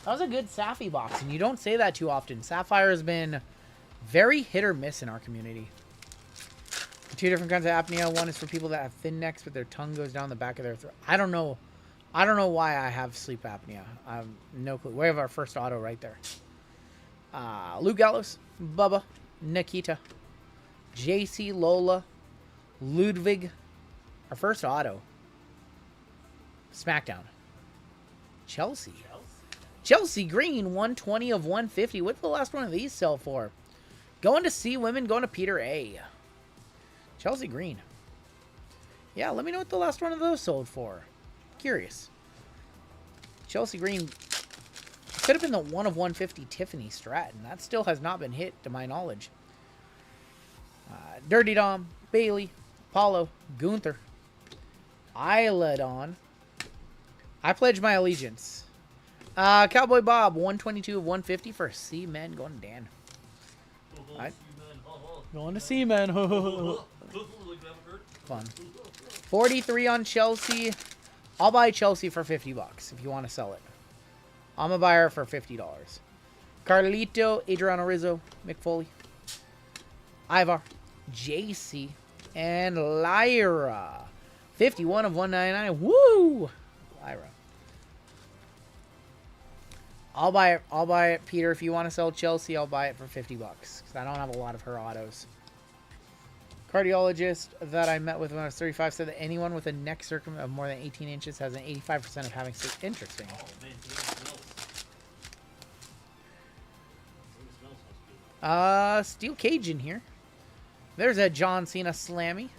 Speaker 9: That was a good Safi box, and you don't say that too often. Sapphire has been very hit or miss in our community. Two different kinds of apnea. One is for people that have thin necks, but their tongue goes down the back of their throat. I don't know why I have sleep apnea. I have no clue. We have our first auto right there. Luke Gallows, Bubba, Nikita, JC, Lola, Ludwig. Our first auto. SmackDown. Chelsea Green, 120 of 150. What did the last one of these sell for? Going to C Women, going to Peter A. Chelsea Green. Yeah, let me know what the last one of those sold for. Curious. Chelsea Green could have been the 1 of 150 Tiffany Stratton. That still has not been hit to my knowledge. Dirty Dom, Bailey, Paulo, Gunther, Iladon. I pledge my allegiance. Cowboy Bob, 122 of 150 for C-Men going to Dan. Right. Going to C-Men. Fun. 43 on Chelsea. I'll buy Chelsea for $50 if you want to sell it. I'm a buyer for $50. Carlito, Adriano Rizzo, Mick Foley, Ivar, JC, and Lyra. 51 of 199. Woo! Lyra. I'll buy it, Peter. If you want to sell Chelsea, I'll buy it for $50 because I don't have a lot of her autos. Cardiologist that I met with when I was 35 said that anyone with a neck circum of more than 18 inches has an 85% of having sleep. Interesting. Steel Cage in here. There's a John Cena Slammy.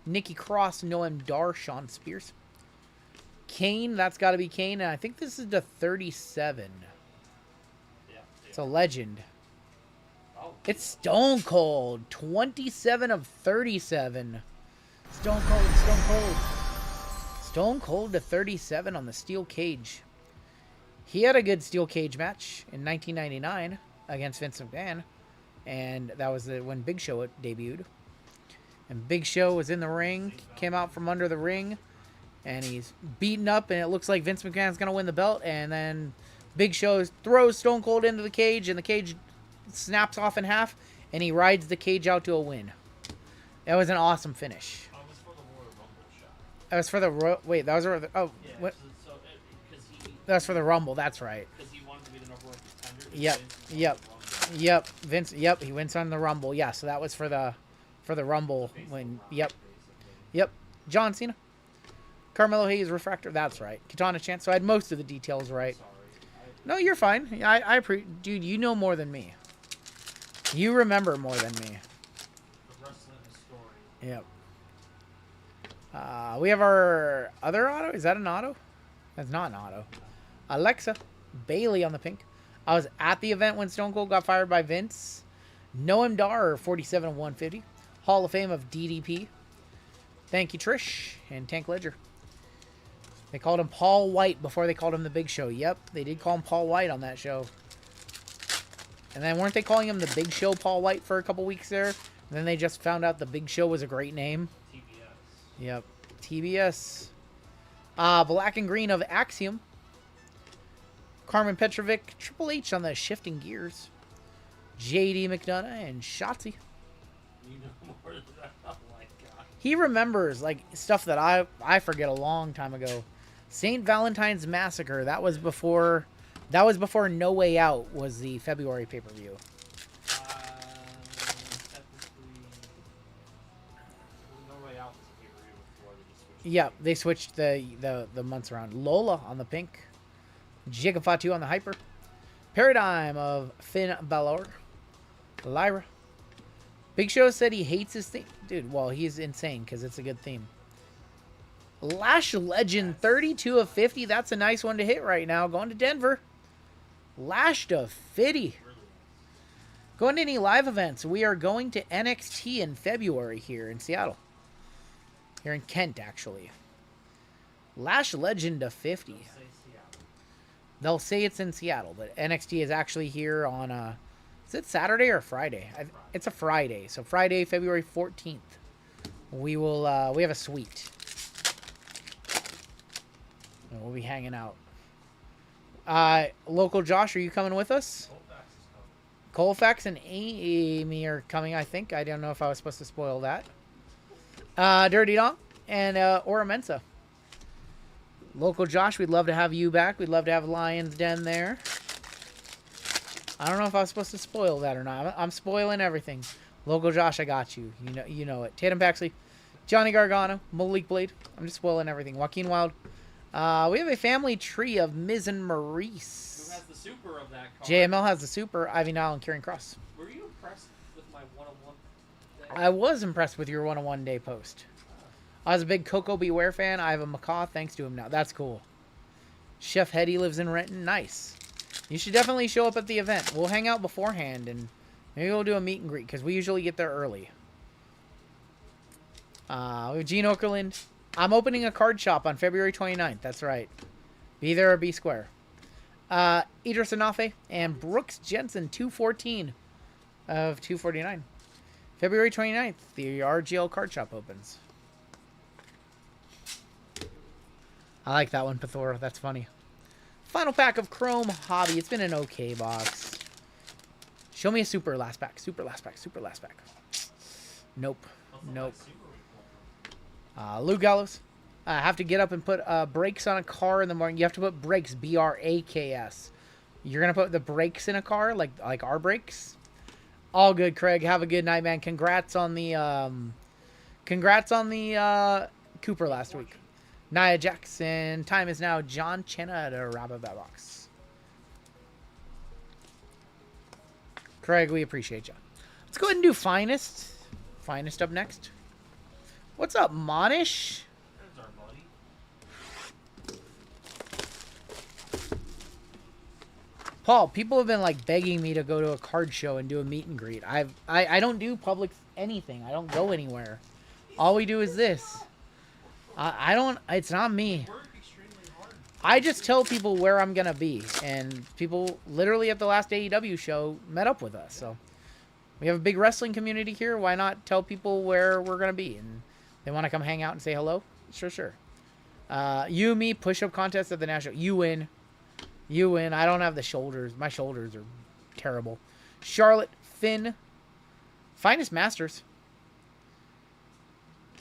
Speaker 9: Nikki Cross, Noam Dar, Sean Spears. Kane, that's got to be Kane. And I think this is the 37. It's a legend. It's Stone Cold. 27 of 37. Stone Cold, Stone Cold. Stone Cold to 37 on the Steel Cage. He had a good Steel Cage match in 1999 against Vince McMahon. And that was when Big Show debuted. And Big Show was in the ring, came out from under the ring, and he's beaten up, and it looks like Vince McMahon's going to win the belt. And then Big Show throws Stone Cold into the cage, and the cage snaps off in half, and he rides the cage out to a win. That was an awesome finish. That was for the wait, that was for the what? That was for the Rumble. That's right. Because he wanted to be the number one contender. Yep. Vince. Yep. He wins on the Rumble. Yeah. So that was for the Rumble when. Yep. John Cena. Carmelo Hayes Refractor. That's right. Katana Chance. So I had most of the details right. No, you're fine. I dude, you know more than me. You remember more than me. Yep. We have our other auto. Is that an auto? That's not an auto. Alexa Bailey on the pink. I was at the event when Stone Cold got fired by Vince. Noam Dar, 47 of 150. Hall of Fame of DDP. Thank you, Trish. And Tank Ledger. They called him Paul White before they called him the Big Show. Yep, they did call him Paul White on that show. And then weren't they calling him the Big Show Paul White for a couple weeks there? Then they just found out the Big Show was a great name.
Speaker 7: TBS.
Speaker 9: Yep. TBS. Black and green of Axiom. Carmen Petrovic. Triple H on the shifting gears. JD McDonough and Shotzi.
Speaker 7: You know more than that. Oh my god.
Speaker 9: He remembers like stuff that I forget a long time ago. St. Valentine's Massacre. That was before No Way Out was the February pay-per-view. Yeah, they switched the months around. Lola on the pink. Jigafatu on the hyper. Paradigm of Finn Balor. Lyra. Big Show said he hates his theme. Dude, well, he's insane because it's a good theme. Lash Legend, 32 of 50. That's a nice one to hit right now. Going to Denver. Lash to 50. Going to any live events. We are going to NXT in February here in Seattle. Here in Kent, actually. Lash Legend to 50. They'll say it's in Seattle, but NXT is actually here on, is it Saturday or Friday? It's a Friday. So Friday, February 14th. We will, we have a suite. And we'll be hanging out. Local Josh, are you coming with us? Colfax and Amy are coming, I think. I don't know if I was supposed to spoil that. Dirty Dong and Ora Mensa. Local Josh, we'd love to have you back. We'd love to have Lion's Den there. I don't know if I was supposed to spoil that or not. I'm spoiling everything. Local Josh, I got you. You know it. Tatum Paxley, Johnny Gargano, Malik Blade. I'm just spoiling everything. Joaquin Wild. We have a family tree of Miz and Maurice.
Speaker 7: Who has the super of that card?
Speaker 9: JML has the super. Ivy Nile and Kieran Cross.
Speaker 7: Were you impressed with my one-on-one day?
Speaker 9: I was impressed with your 101 day post. I was a big Coco Beware fan. I have a macaw thanks to him now. That's cool. Chef Hetty lives in Renton. Nice. You should definitely show up at the event. We'll hang out beforehand and maybe we'll do a meet and greet because we usually get there early. We have Gene Okerlund. I'm opening a card shop on February 29th. That's right. Be there or be square. Idris Anafe and Brooks Jensen, 214 of 249. February 29th, the RGL card shop opens. I like that one, Pithora. That's funny. Final pack of Chrome Hobby. It's been an okay box. Show me a super last pack. Super last pack. Super last pack. Nope. Nope. Lou Gallows. I have to get up and put brakes on a car in the morning. You have to put brakes. B-R-A-K-S. You're going to put the brakes in a car? Like our brakes? All good, Craig. Have a good night, man. Congrats on the Cooper last week. Nia Jackson. Time is now John Chenna to wrap up that box. Craig, we appreciate you. Let's go ahead and do Finest. Finest up next. What's up, Monish?
Speaker 7: There's our buddy.
Speaker 9: Paul, people have been like begging me to go to a card show and do a meet and greet. I don't do public anything. I don't go anywhere. All we do is this. I don't. It's not me. I just tell people where I'm gonna be, and people literally at the last AEW show met up with us. So we have a big wrestling community here. Why not tell people where we're gonna be? And they want to come hang out and say hello? Sure. You, me, push-up contest at the national. You win. You win. I don't have the shoulders. My shoulders are terrible. Charlotte, Finn, Finest Masters.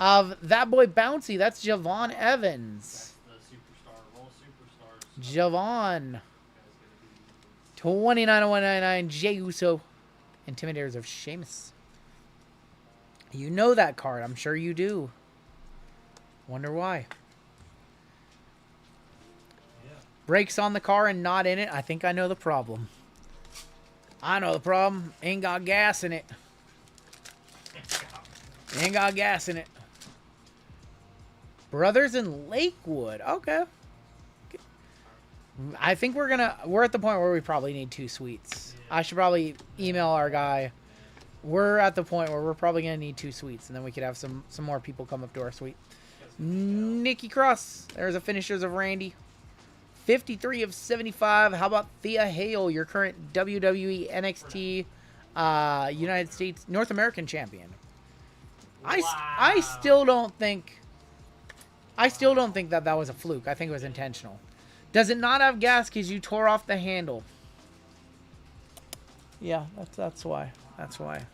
Speaker 9: Of That Boy Bouncy, that's Javon Evans.
Speaker 7: That's the superstar of all superstars.
Speaker 9: Javon. 290199, Jey Uso. Intimidators of Sheamus. You know that card. I'm sure you do. Wonder why.
Speaker 7: Yeah.
Speaker 9: Brakes on the car and not in it. I think I know the problem. I know the problem. Ain't got gas in it. Ain't got gas in it. Brothers in Lakewood. Okay. I think we're at the point where we probably need 2 suites. Yeah. I should probably email our guy. We're at the point where we're probably going to need 2 suites, and then we could have some more people come up to our suite. Nikki Cross. There's a finishers of Randy. 53 of 75. How about Thea Hale, your current WWE NXT United States North American champion? I still don't think that that was a fluke. I think it was intentional. Does it not have gas because you tore off the handle? Yeah, that's why. That's why.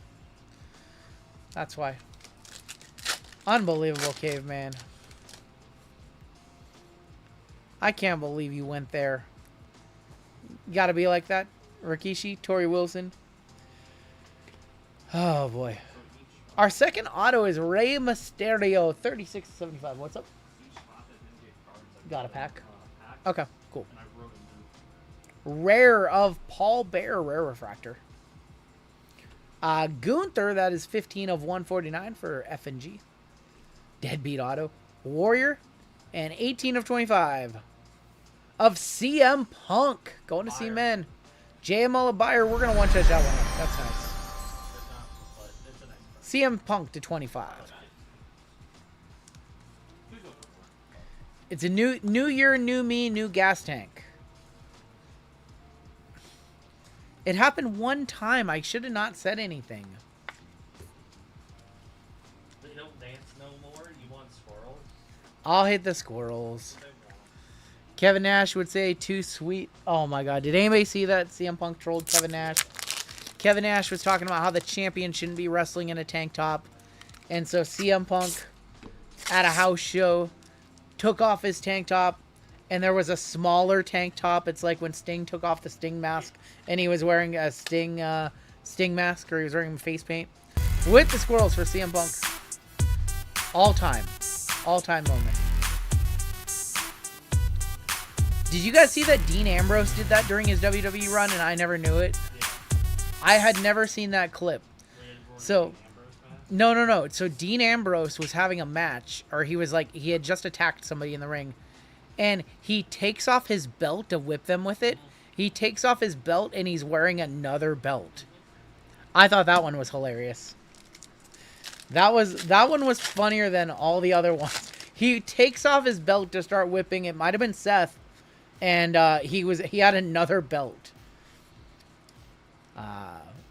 Speaker 9: That's why. Unbelievable, Caveman. I can't believe you went there. Gotta be like that. Rikishi, Tori Wilson. Oh, boy. Our second auto is Rey Mysterio, 36.75. What's up? Got a pack. Okay, cool. Rare of Paul Bear, rare refractor. Gunther, that is 15 of 149 for F&G. Deadbeat auto. Warrior, and 18 of 25 of CM Punk. Going to see men. JML buyer, we're going to one-shot that one up. That's nice. CM Punk to 25. It's a new year, new me, new gas tank. It happened one time. I should have not said anything.
Speaker 7: They don't dance no more. You want squirrels?
Speaker 9: I'll hit the squirrels. Kevin Nash would say too sweet. Oh my god. Did anybody see that CM Punk trolled Kevin Nash? Kevin Nash was talking about how the champion shouldn't be wrestling in a tank top. And so CM Punk at a house show took off his tank top, and there was a smaller tank top. It's like when Sting took off the Sting mask and he was wearing a Sting mask, or he was wearing face paint. With the squirrels for CM Punk. All-time moment. Did you guys see that Dean Ambrose did that during his WWE run and I never knew it?
Speaker 7: Yeah.
Speaker 9: I had never seen that clip. So, no. So Dean Ambrose was having a match, or he had just attacked somebody in the ring, and he takes off his belt to whip them with it. He takes off his belt and he's wearing another belt. I thought that one was hilarious. That one was funnier than all the other ones. He takes off his belt to start whipping. It might have been Seth, and he had another belt.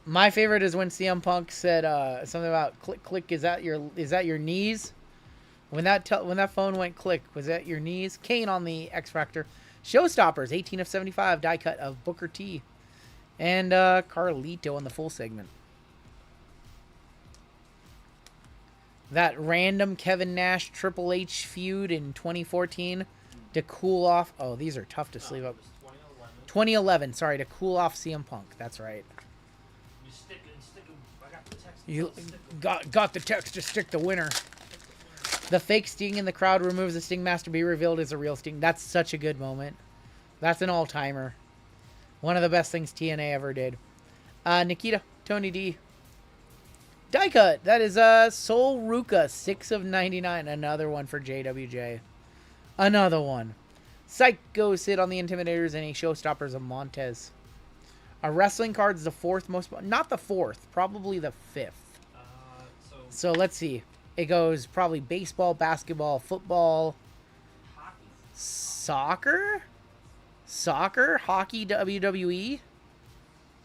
Speaker 9: My favorite is when CM Punk said something about click. Is that your knees? When that phone went click, was that your knees? Kane on the X Factor. Showstoppers, 18 of 75 die cut of Booker T, and Carlito on the full segment. That random Kevin Nash Triple H feud in 2014 to cool off. Oh, these are tough to sleeve up. 2011. Sorry, to cool off CM Punk. That's right. You got the text to stick the winner. The fake Sting in the crowd removes the Sting mask to be revealed as a real Sting. That's such a good moment. That's an all-timer. One of the best things TNA ever did. Nikita, Tony D. Die cut. That is Sol Ruka, 6 of 99. Another one for JWJ. Another one. Psycho Sid on the Intimidators and a Showstoppers of Montez. A wrestling card's the fourth most... Not the fourth. Probably the fifth. So let's see. It goes probably baseball, basketball, football, soccer, hockey, WWE.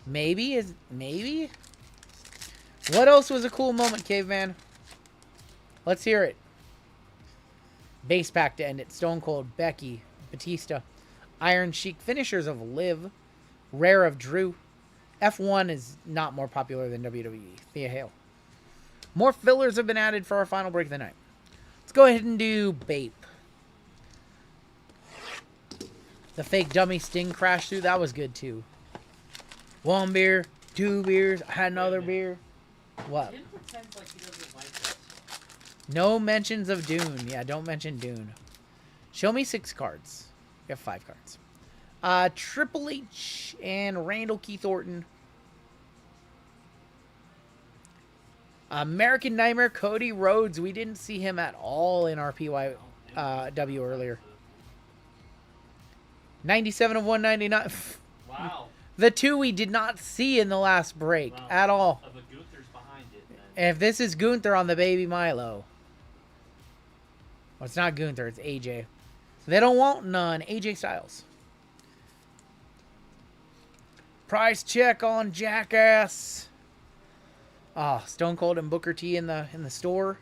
Speaker 9: Maybe. What else was a cool moment, Caveman? Let's hear it. Base pack to end it. Stone Cold, Becky, Batista, Iron Sheik, finishers of Liv, rare of Drew. F1 is not more popular than WWE. Thea Hale. More fillers have been added for our final break of the night. Let's go ahead and do BAPE. The fake dummy Sting crash through. That was good too. 1 beer, 2 beers. I had another beer. What? No mentions of Dune. Yeah, don't mention Dune. Show me 6 cards. We have 5 cards. Triple H and Randall Keith Orton. American Nightmare, Cody Rhodes. We didn't see him at all in our PYW earlier. 97 of 199.
Speaker 7: Wow.
Speaker 9: The 2 we did not see in the last break at all.
Speaker 7: But Gunther's behind it, man.
Speaker 9: If this is Gunther on the Baby Milo. Well, it's not Gunther, it's AJ. They don't want none. AJ Styles. Price check on Jackass. Stone Cold and Booker T in the store.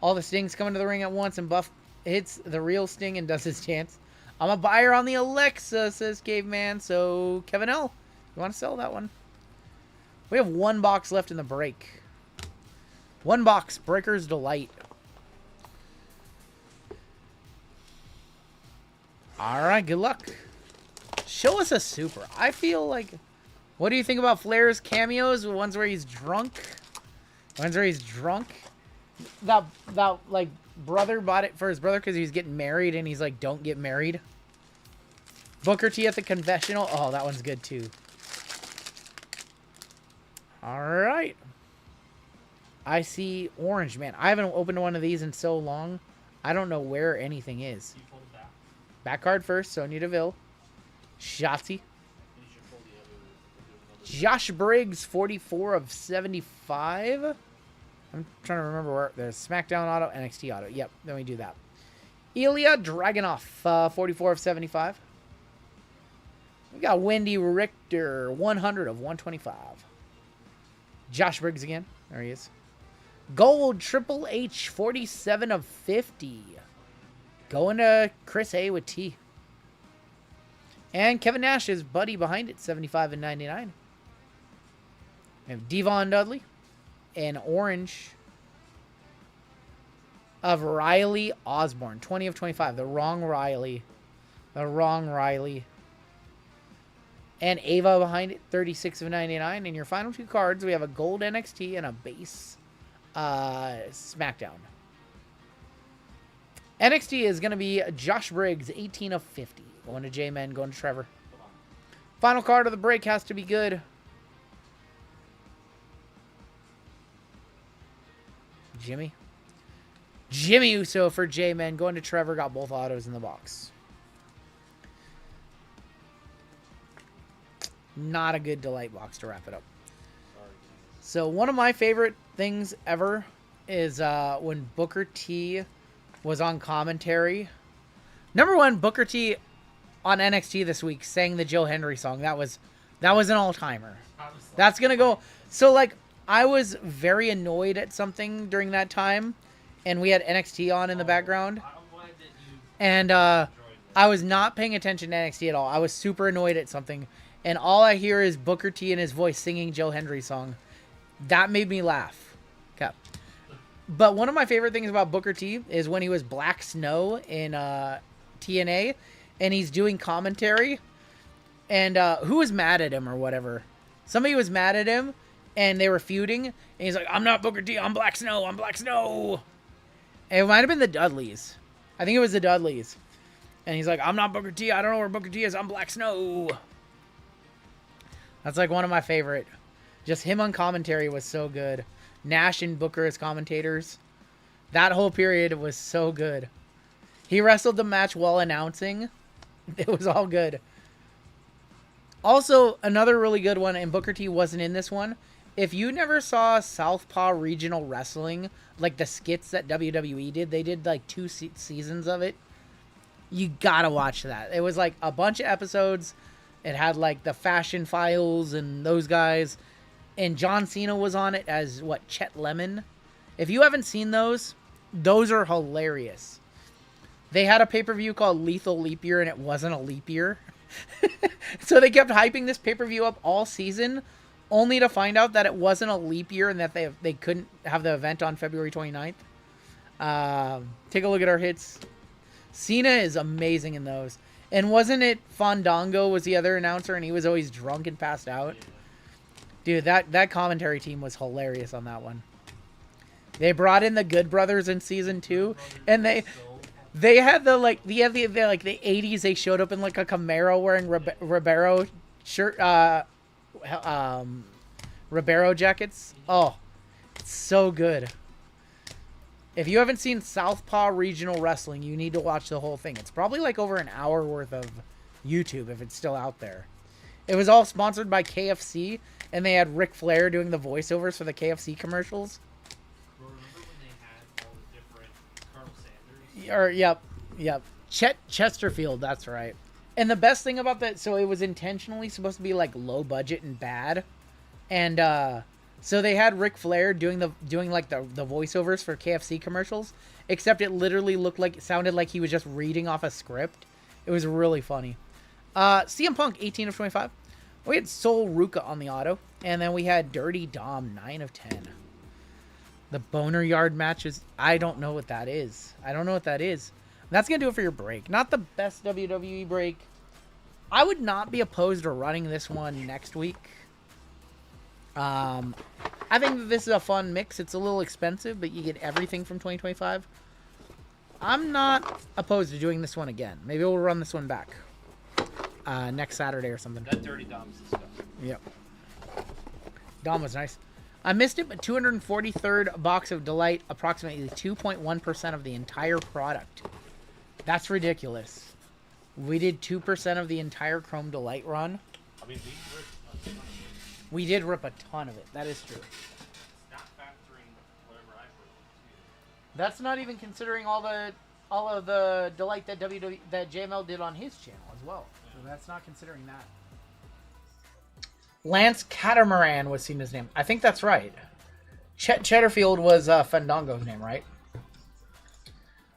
Speaker 9: All the Stings coming to the ring at once, and Buff hits the real Sting and does his dance. I'm a buyer on the Alexa, says Caveman. So, Kevin L., you want to sell that one? We have one box left in the break. One box, Breaker's Delight. All right, good luck. Show us a super. I feel like... What do you think about Flair's cameos? The ones where he's drunk? Ones where he's drunk? That like, brother bought it for his brother because he was getting married, and he's like, don't get married. Booker T at the confessional. Oh, that one's good, too. All right. I see orange, man. I haven't opened one of these in so long. I don't know where anything is. Back card first, Sonya Deville. Shotzi. Josh Briggs, 44 of 75. I'm trying to remember where. There's SmackDown auto, NXT auto. Yep, then we do that. Ilya Dragunov, 44 of 75. We got Wendy Richter, 100 of 125. Josh Briggs again. There he is. Gold Triple H, 47 of 50. Going to Chris A with T. And Kevin Nash's buddy behind it, 75 and 99. We have Devon Dudley. And orange of Riley Osborne, 20 of 25. The wrong Riley. The wrong Riley. And Ava behind it, 36 of 99. In your final two cards, we have a gold NXT and a base SmackDown. NXT is going to be Josh Briggs, 18 of 50. Going to J-Men, going to Trevor. Final card of the break has to be good. Jimmy Uso for J-Men. Going to Trevor. Got both autos in the box. Not a good delight box to wrap it up. So one of my favorite things ever is when Booker T was on commentary. Number one, Booker T on NXT this week sang the Joe Hendry song. That was an all-timer. That's going to go. So, like, I was very annoyed at something during that time, and we had NXT on in the background. And I was not paying attention to NXT at all. I was super annoyed at something, and all I hear is Booker T and his voice singing Joe Hendry's song. That made me laugh. Okay. But one of my favorite things about Booker T is when he was Black Snow in TNA, and he's doing commentary, and who was mad at him or whatever? Somebody was mad at him, and they were feuding, and he's like, I'm not Booker T, I'm Black Snow, I'm Black Snow. And it might have been the Dudleys. I think it was the Dudleys. And he's like, I'm not Booker T, I don't know where Booker T is, I'm Black Snow. That's like one of my favorite. Just him on commentary was so good. Nash and Booker as commentators. That whole period was so good. He wrestled the match while announcing. It was all good. Also, another really good one, and Booker T wasn't in this one. If you never saw Southpaw Regional Wrestling, like the skits that WWE did, they did like 2 seasons of it. You gotta watch that. It was like a bunch of episodes. It had like the Fashion Files and those guys. And John Cena was on it as, Chet Lemon. If you haven't seen those are hilarious. They had a pay-per-view called Lethal Leap Year, and it wasn't a leap year. So they kept hyping this pay-per-view up all season, only to find out that it wasn't a leap year and that they couldn't have the event on February 29th. Take a look at our hits. Cena is amazing in those. And wasn't it Fandango was the other announcer, and he was always drunk and passed out? Dude, that commentary team was hilarious on that one. They brought in the Good Brothers in season 2, and they had the 80s. They showed up in like a Camaro wearing Ribeiro shirt, Ribeiro jackets. Oh, it's so good. If you haven't seen Southpaw Regional Wrestling, you need to watch the whole thing. It's probably like over an hour worth of YouTube if it's still out there. It was all sponsored by KFC, and they had Ric Flair doing the voiceovers for the KFC commercials.
Speaker 4: Remember when they had all the different Colonel Sanders?
Speaker 9: Yep. Chesterfield, that's right. And the best thing about that, so it was intentionally supposed to be like low budget and bad. And So they had Ric Flair doing like the voiceovers for KFC commercials, except it literally sounded like he was just reading off a script. It was really funny. CM Punk 18 of 25. We had Sol Ruka on the auto, and then we had Dirty Dom 9 of 10. The Boner Yard matches, I don't know what that is. That's gonna do it for your break. Not the best WWE break. I would not be opposed to running this one next week. I think that this is a fun mix. It's a little expensive, but you get everything from 2025. I'm not opposed to doing this one again. Maybe we'll run this one back next Saturday or something.
Speaker 7: That Dirty Dom's disgusting.
Speaker 9: Yep. Dom was nice. I missed it, but 243rd box of Delight, approximately 2.1% of the entire product. That's ridiculous. We did 2% of the entire Chrome Delight run.
Speaker 7: I mean,
Speaker 9: We did rip a ton of it. That is true.
Speaker 7: not factoring whatever I put.
Speaker 9: That's not even considering all of the Delight that that JML did on his channel as well. So that's not considering that. Lance Catamaran was seen his name. I think that's right. Chet Cheddarfield was Fandango's name, right?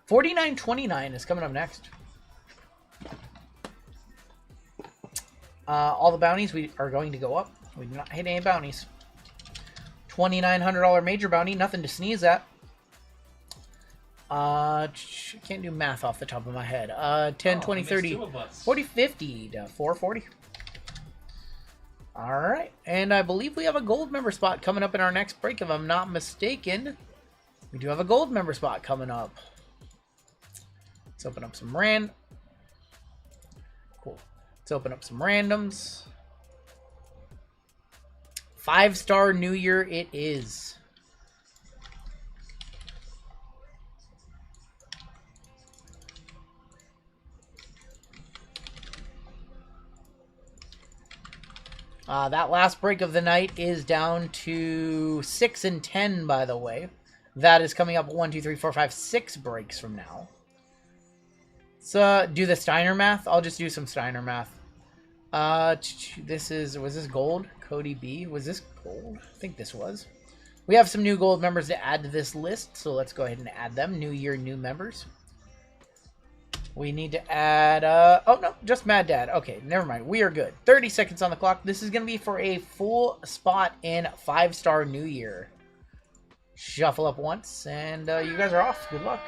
Speaker 9: 4929 is coming up next. All the bounties we are going to go up. We do not hit any bounties. $2,900 major bounty, nothing to sneeze at. Can't do math off the top of my head. 10, 20, 30, 40, 50 to 440. All right, and I believe we have a gold member spot coming up in our next break, if I'm not mistaken. We do have a gold member spot coming up. Let's open up some Cool. Let's open up some randoms. 5-star New Year it is. That last break of the night is down to 6 and 10, by the way. That is coming up 1, 2, 3, 4, 5, 6 breaks from now. So do the Steiner math. I'll just do some Steiner math. Was this gold? Cody B. Was this gold? I think this was. We have some new gold members to add to this list, so let's go ahead and add them. New year, new members. We need to add, oh no, just Mad Dad. Okay, never mind. We are good. 30 seconds on the clock. This is going to be for a full spot in 5-star New Year. Shuffle up once, and you guys are off. Good luck.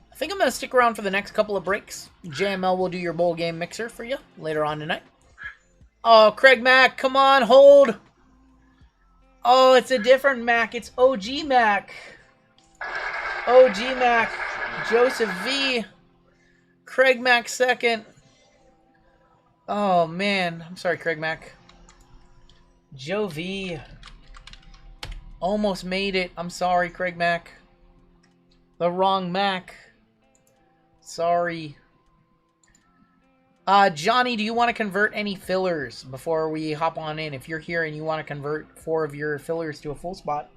Speaker 9: I think I'm going to stick around for the next couple of breaks. JML will do your bowl game mixer for you later on tonight. Oh, Craig Mack, come on, hold. Oh, it's a different Mac. It's OG Mac. OG Mac. Joseph V. Craig Mack second. Oh, man. I'm sorry, Craig Mack. Joe V. Almost made it. I'm sorry, Craig Mack. The wrong Mac. Sorry. Johnny, do you want to convert any fillers before we hop on in? If you're here and you want to convert 4 of your fillers to a full spot,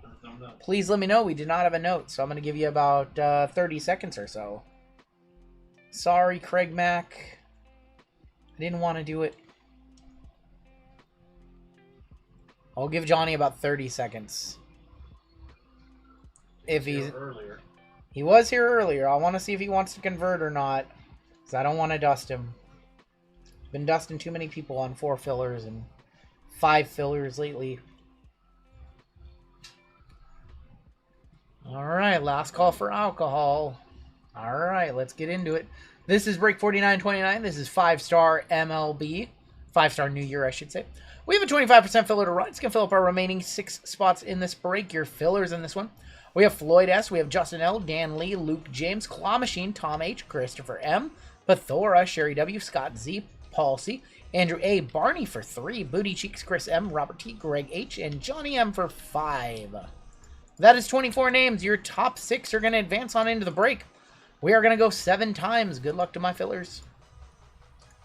Speaker 9: please let me know. We did not have a note, so I'm going to give you about 30 seconds or so. Sorry, Craig Mack. I didn't want to do it. I'll give Johnny about 30 seconds. If he's... He was here earlier. I want to see if he wants to convert or not, because I don't want to dust him. Been dusting too many people on 4 fillers and 5 fillers lately. Alright, last call for alcohol. Alright, let's get into it. This is break 4929. This is 5-star MLB. 5-star New Year, I should say. We have a 25% filler to run. It's going to fill up our remaining 6 spots in this break. Your fillers in this one. We have Floyd S. We have Justin L. Dan Lee. Luke James. Claw Machine. Tom H. Christopher M. Pathora. Sherry W. Scott Z. Paul C. Andrew A. Barney for 3. Booty Cheeks. Chris M. Robert T. Greg H. And Johnny M. for 5. That is 24 names. Your top 6 are going to advance on into the break. We are going to go 7 times. Good luck to my fillers.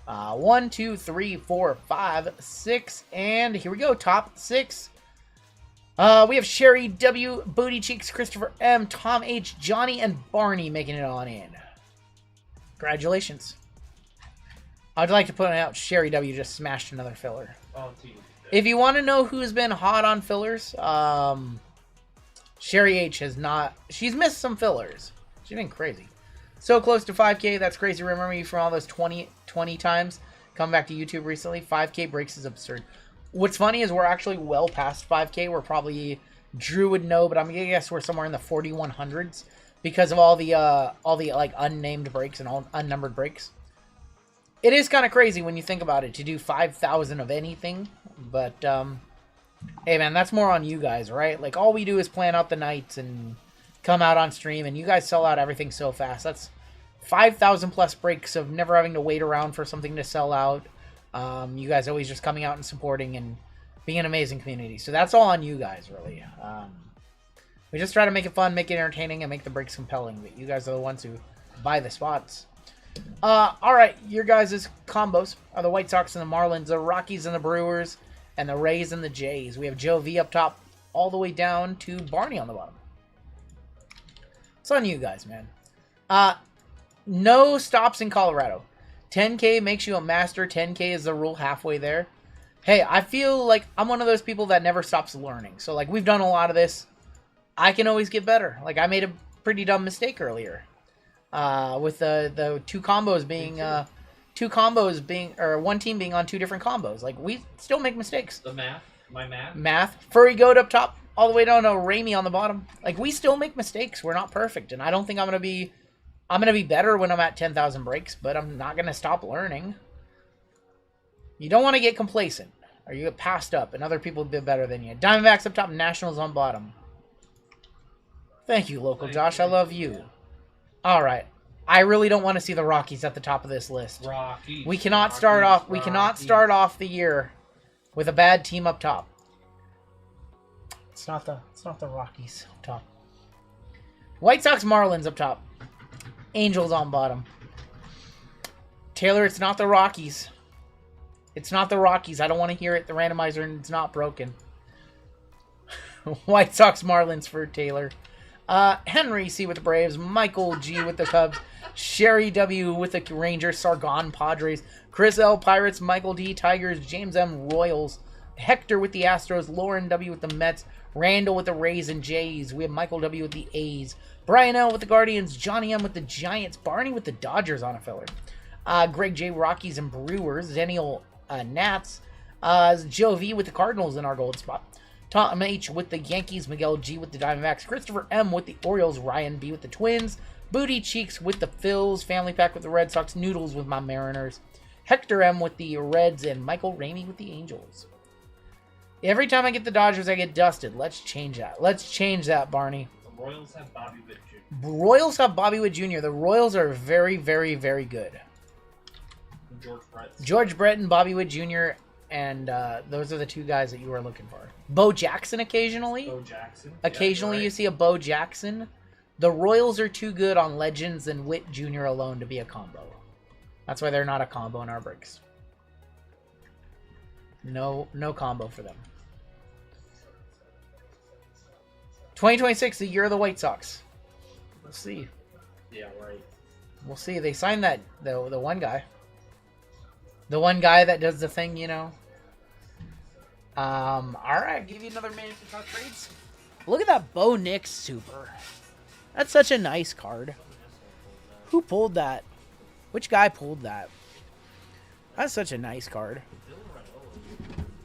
Speaker 9: 1, 2, 3, 4, 5, 6. And here we go. Top 6. We have Sherry W, Booty Cheeks, Christopher M, Tom H, Johnny, and Barney making it on in. Congratulations. I'd like to point out Sherry W just smashed another filler.
Speaker 4: Oh, geez.
Speaker 9: If you want to know who's been hot on fillers, Sherry H has not. She's missed some fillers. She's been crazy. So close to 5K. That's crazy. Remember you from all those 20 times coming back to YouTube recently. 5K breaks is absurd. What's funny is we're actually well past 5K. We're probably, Drew would know, but I'm gonna guess we're somewhere in the 4100s because of all the like unnamed breaks and all unnumbered breaks. It is kind of crazy when you think about it to do 5,000 of anything, but hey man, that's more on you guys, right? Like all we do is plan out the nights and come out on stream, and you guys sell out everything so fast. That's 5,000 plus breaks of never having to wait around for something to sell out. You guys always just coming out and supporting and being an amazing community. So that's all on you guys, really. We just try to make it fun, make it entertaining, and make the breaks compelling. But you guys are the ones who buy the spots. All right, your guys' combos are the White Sox and the Marlins, the Rockies and the Brewers, and the Rays and the Jays. We have Joe V up top all the way down to Barney on the bottom. It's on you guys, man. No stops in Colorado. 10K makes you a master. 10K is the rule halfway there. Hey, I feel like I'm one of those people that never stops learning. So, like, we've done a lot of this. I can always get better. Like, I made a pretty dumb mistake earlier. With the two combos being, or one team being on two different combos. Like, we still make mistakes.
Speaker 4: The math? My math?
Speaker 9: Math. Furry Goat up top, all the way down to Ramey on the bottom. Like, we still make mistakes. We're not perfect. And I don't think I'm going to be better when I'm at 10,000 breaks, but I'm not going to stop learning. You don't want to get complacent, or you get passed up, and other people do better than you. Diamondbacks up top, Nationals on bottom. Thank you, local Josh. I love you. All right. I really don't want to see the Rockies at the top of this list.
Speaker 4: Rockies.
Speaker 9: We cannot start off the year with a bad team up top. It's not the Rockies up top. White Sox, Marlins up top. Angels on bottom. Taylor, it's not the Rockies. It's not the Rockies. I don't want to hear it. The randomizer is not broken. White Sox, Marlins for Taylor. Henry C with the Braves. Michael G with the Cubs. Sherry W with the Rangers. Sargon Padres. Chris L Pirates. Michael D Tigers. James M Royals. Hector with the Astros. Lauren W with the Mets. Randall with the Rays and Jays. We have Michael W with the A's. Brian L with the Guardians. Johnny M with the Giants. Barney with the Dodgers on a filler. Greg J Rockies and Brewers. Zennial Nats. Joe V with the Cardinals in our gold spot. Tom H with the Yankees. Miguel G with the Diamondbacks. Christopher M with the Orioles. Ryan B with the Twins. Booty Cheeks with the Phils. Family Pack with the Red Sox. Noodles with my Mariners. Hector M with the Reds. And Michael Ramey with the Angels. Every time I get the Dodgers, I get dusted. Let's change that. Let's change that, Barney.
Speaker 4: The Royals have Bobby Witt Jr.
Speaker 9: Royals have Bobby Witt Jr. The Royals are very, very, very good. George Brett and Bobby Witt Jr. And those are the two guys that you were looking for. Bo Jackson occasionally.
Speaker 4: Bo Jackson.
Speaker 9: Occasionally
Speaker 4: yeah,
Speaker 9: you see a Bo Jackson. The Royals are too good on Legends and Witt Jr. alone to be a combo. That's why they're not a combo in our breaks. No combo for them. 2026, the year of the White Sox. We'll see.
Speaker 4: Yeah, right.
Speaker 9: We'll see. They signed that the one guy. The one guy that does the thing, you know. All right, give you another minute to talk trades. Look at that Bo Nix super. That's such a nice card. Who pulled that? Which guy pulled that? That's such a nice card.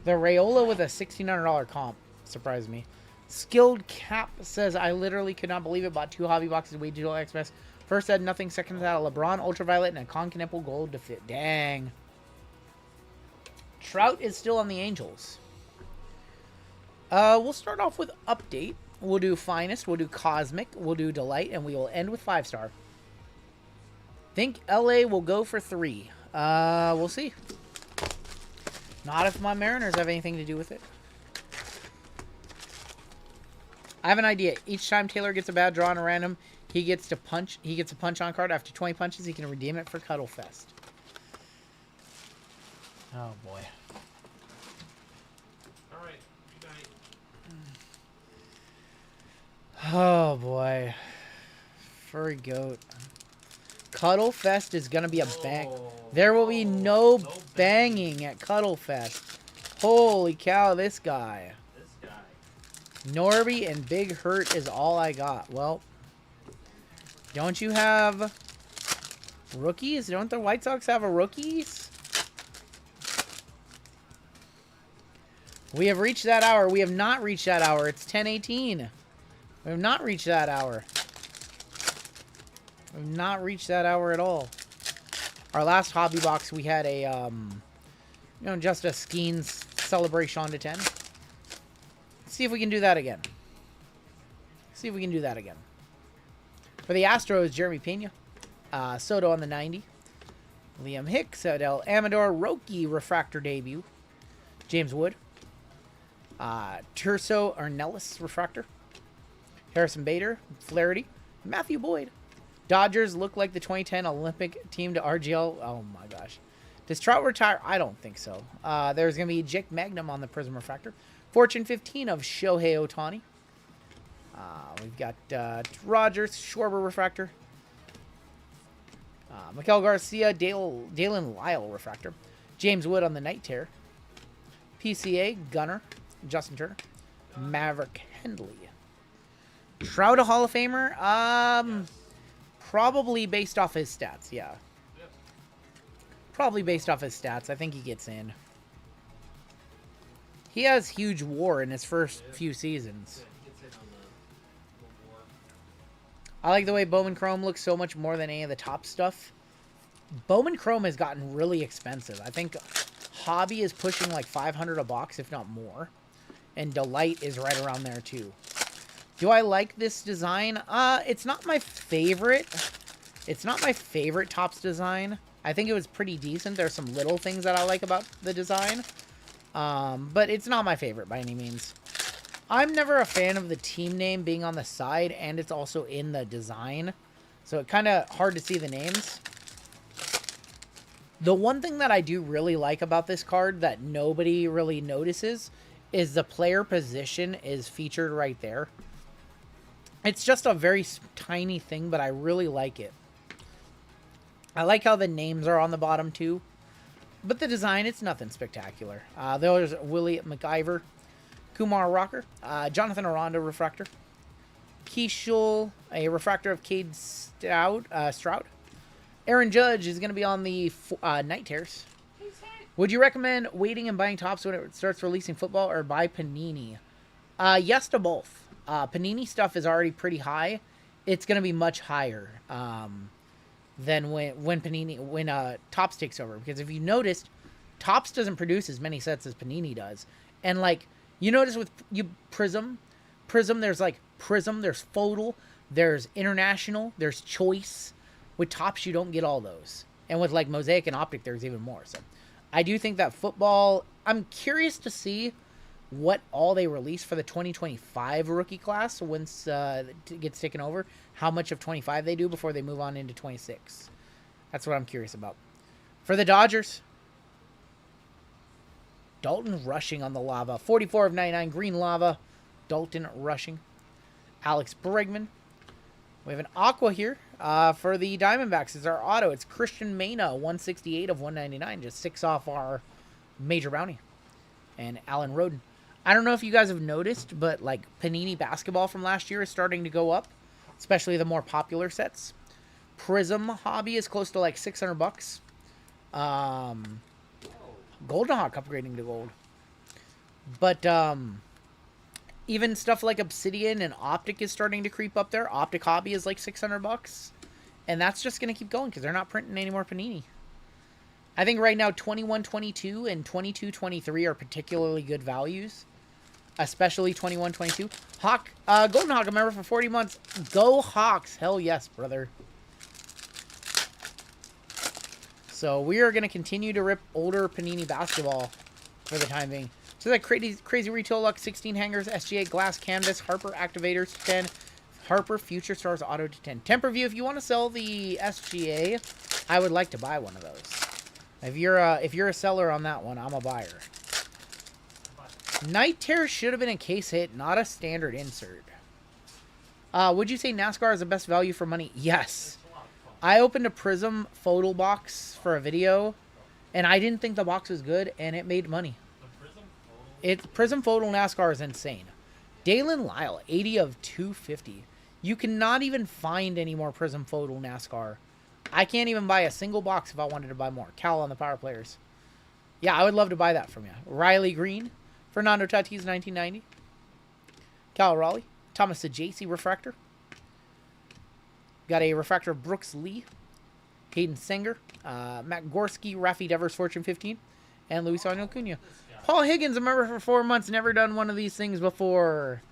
Speaker 9: The Rayola with a $1,600 comp surprised me. Skilled Cap says, I literally could not believe it. Bought 2 hobby boxes of Wade Digital Express. First had nothing, second had a LeBron Ultraviolet and a Concanepal Gold to fit. Dang. Trout is still on the Angels. We'll start off with Update. We'll do Finest, we'll do Cosmic, we'll do Delight, and we will end with 5-star. Think LA will go for 3. We'll see. Not if my Mariners have anything to do with it. I have an idea. Each time Taylor gets a bad draw on a random, he gets a punch on card. After 20 punches, he can redeem it for Cuddle Fest. Oh boy.
Speaker 4: Alright, good night.
Speaker 9: Oh boy. Furry goat. Cuddle Fest is gonna be a bang. There will be no banging at Cuddle Fest. Holy cow, this guy.
Speaker 7: This guy.
Speaker 9: Norby and Big Hurt is all I got. Well, don't you have rookies? Don't the White Sox have a rookies? We have reached that hour. We have not reached that hour. It's 10:18. We have not reached that hour. We have not reached that hour at all. Our last hobby box, we had a, just a Skeens celebration on to 10. Let's see if we can do that again. See if we can do that again. For the Astros, Jeremy Pena. Soto on the 90. Liam Hicks, Odell Amador, Roki refractor debut. James Wood. Terso Arnellis refractor. Harrison Bader, Flaherty. Matthew Boyd. Dodgers look like the 2010 Olympic team to RGL. Oh my gosh. Does Trout retire? I don't think so. There's going to be Jake Magnum on the Prism refractor. Fortune 15 of Shohei Ohtani. We've got Rogers, Schwarber refractor. Miguel Garcia, Dalen Lyle refractor. James Wood on the Night Terror. PCA, Gunner, Justin Turner. Maverick Hendley. Trout a Hall of Famer? Probably based off his stats, yeah. Probably based off his stats. I think he gets in. He has huge WAR in his first few seasons. I like the way Bowman Chrome looks so much more than any of the top stuff. Bowman Chrome has gotten really expensive. I think Hobby is pushing like $500 a box, if not more. And Delight is right around there too. Do I like this design? It's not my favorite. It's not my favorite Topps design. I think it was pretty decent. There's some little things that I like about the design. But it's not my favorite by any means. I'm never a fan of the team name being on the side, and it's also in the design. So it's kind of hard to see the names. The one thing that I do really like about this card that nobody really notices is the player position is featured right there. It's just a very tiny thing, but I really like it. I like how the names are on the bottom too. But the design, it's nothing spectacular. There's Willie McIver, Kumar Rocker, Jonathan Aranda refractor, Keishul, a refractor of Cade Stroud. Aaron Judge is going to be on the Night Terrace. Would you recommend waiting and buying Topps when it starts releasing football, or buy Panini? Yes to both. Panini stuff is already pretty high. It's going to be much higher than when Topps takes over. Because if you noticed, Topps doesn't produce as many sets as Panini does. And like you notice with Prism, there's like Prism, there's Photo, there's International, there's Choice. With Topps, you don't get all those. And with like Mosaic and Optic, there's even more. So I do think that football, I'm curious to see what all they release for the 2025 rookie class once it gets taken over. How much of 25 they do before they move on into 26. That's what I'm curious about. For the Dodgers, Dalton Rushing on the lava. 44 of 99 green lava. Dalton Rushing. Alex Bregman. We have an Aqua here for the Diamondbacks. It's our auto. It's Christian Mena, 168 of 199. Just 6 off our major bounty. And Alan Roden. I don't know if you guys have noticed, but like Panini basketball from last year is starting to go up. Especially the more popular sets. Prism Hobby is close to like $600. Golden Hawk upgrading to gold. But even stuff like Obsidian and Optic is starting to creep up there. Optic Hobby is like $600. And that's just going to keep going because they're not printing any more Panini. I think right now 21-22 and 22-23 are particularly good values. Especially 21-22. Hawk, Golden Hawk, remember, for 40 months. Go Hawks. Hell yes, brother. So we are going to continue to rip older Panini basketball for the time being. So that crazy retail luck, 16 hangers, SGA glass canvas, Harper activators to 10, Harper Future Stars auto to 10. Temper View, if you want to sell the SGA, I would like to buy one of those. If you're a seller on that one, I'm a buyer. Night Terror should have been a case hit, not a standard insert. Would you say NASCAR is the best value for money? Yes. I opened a Prism photo box for a video, and I didn't think the box was good, and it made money. Prism Photo NASCAR is insane. Dalen Lyle, 80 of 250. You cannot even find any more Prism Photo NASCAR. I can't even buy a single box if I wanted to buy more. Cal on the Power Players. Yeah, I would love to buy that from you. Riley Green, Fernando Tatis, 1990. Cal Raleigh, Thomas Sajaci refractor. Got a refractor of Brooks Lee, Hayden Singer, Matt Gorski, Rafi Devers, Fortune 15, and Luis Angel Cunha. Paul Higgins, a member for 4 months, never done one of these things before.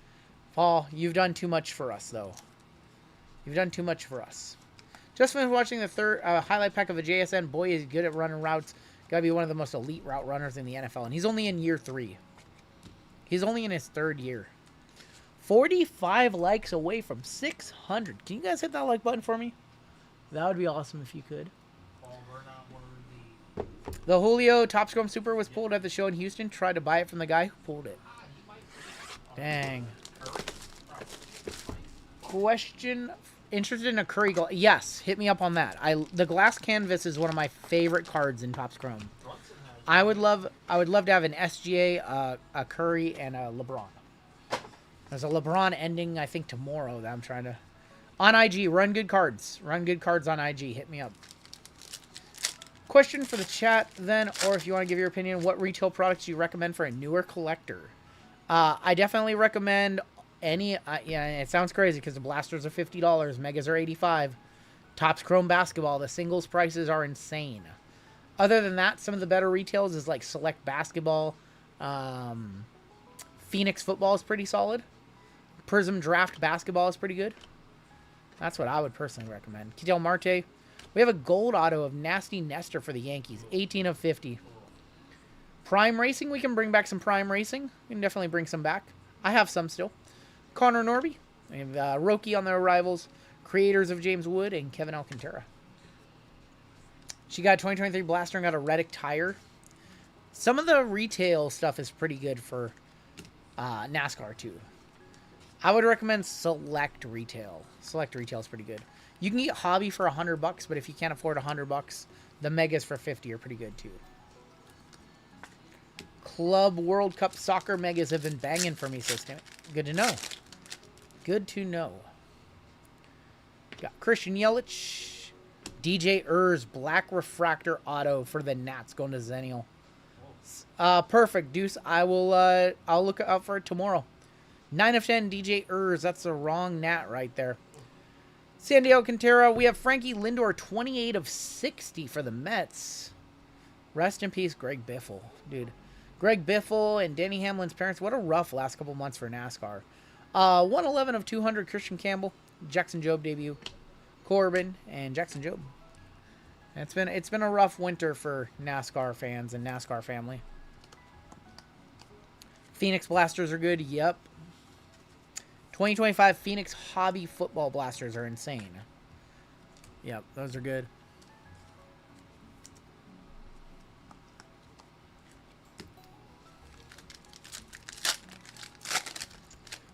Speaker 9: Paul, you've done too much for us, though. You've done too much for us. Just finished watching the third highlight pack of a JSN. Boy, he's good at running routes. Got to be one of the most elite route runners in the NFL. And he's only in year 3. He's only in his 3rd year. 45 likes away from 600. Can you guys hit that like button for me? That would be awesome if you could. The Julio Top Scrum Super was pulled at the show in Houston. Tried to buy it from the guy who pulled it. Dang. Question. Interested in a Curry glass? Yes, hit me up on that. The glass canvas is one of my favorite cards in Topps Chrome. I would love to have an SGA, a Curry, and a LeBron. There's a LeBron ending, I think, tomorrow that I'm trying to... On IG, run good cards. Run good cards on IG. Hit me up. Question for the chat, then, or if you want to give your opinion, what retail products do you recommend for a newer collector? I definitely recommend any... yeah, it sounds crazy because the blasters are $50. Megas are $85. Topps Chrome Basketball, the singles prices are insane. Other than that, some of the better retails is like Select Basketball. Phoenix Football is pretty solid. Prism Draft Basketball is pretty good. That's what I would personally recommend. Ketel Marte. We have a gold auto of Nasty Nestor for the Yankees. 18 of 50. Prime Racing. We can bring back some Prime Racing. We can definitely bring some back. I have some still. Connor Norby. We have Roki on the arrivals. Creators of James Wood and Kevin Alcantara. She got a 2023 Blaster and got a Reddick tire. Some of the retail stuff is pretty good for NASCAR too. I would recommend Select Retail. Select Retail is pretty good. You can get Hobby for $100, but if you can't afford $100, the Megas for $50 are pretty good too. Club World Cup Soccer Megas have been banging for me, so it's good to know. Good to know. Got Christian Yelich, DJ Urs Black Refractor Auto for the Nats going to Zennial. Perfect, Deuce. I'll look out for it tomorrow. 9 of 10, DJ Urs. That's the wrong Nat right there. Sandy Alcantara. We have Frankie Lindor, 28 of 60 for the Mets. Rest in peace, Greg Biffle. Dude, Greg Biffle and Danny Hamlin's parents. What a rough last couple months for NASCAR. 111 of 200, Christian Campbell. Jackson Jobe debut. Corbin and Jackson Jobe. It's been a rough winter for NASCAR fans and NASCAR family. Phoenix Blasters are good. Yep. 2025 Phoenix Hobby Football Blasters are insane. Yep, those are good.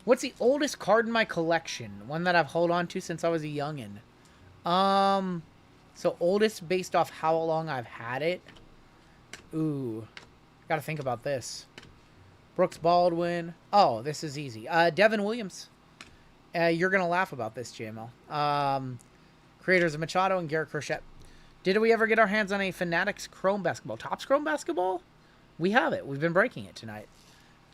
Speaker 9: What's the oldest card in my collection? One that I've held on to since I was a youngin'. So oldest based off how long I've had it. Ooh. Gotta think about this. Brooks Baldwin. Oh, this is easy. Devin Williams. You're going to laugh about this, JML. Creators of Machado and Garrett Crochet. Did we ever get our hands on a Fanatics Chrome Basketball? Topps Chrome Basketball? We have it. We've been breaking it tonight.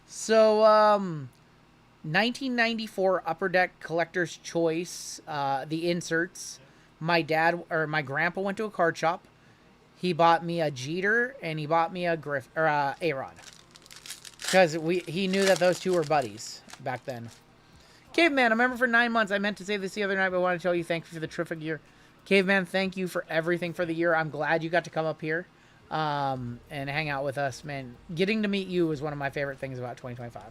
Speaker 9: So, 1994 Upper Deck Collector's Choice. The inserts. My grandpa went to a card shop. He bought me a Jeter and he bought me a A-Rod. Because he knew that those two were buddies back then. Caveman, I remember for 9 months. I meant to say this the other night, but I want to tell you thank you for the terrific year. Caveman, thank you for everything for the year. I'm glad you got to come up here and hang out with us, man. Getting to meet you was one of my favorite things about 2025.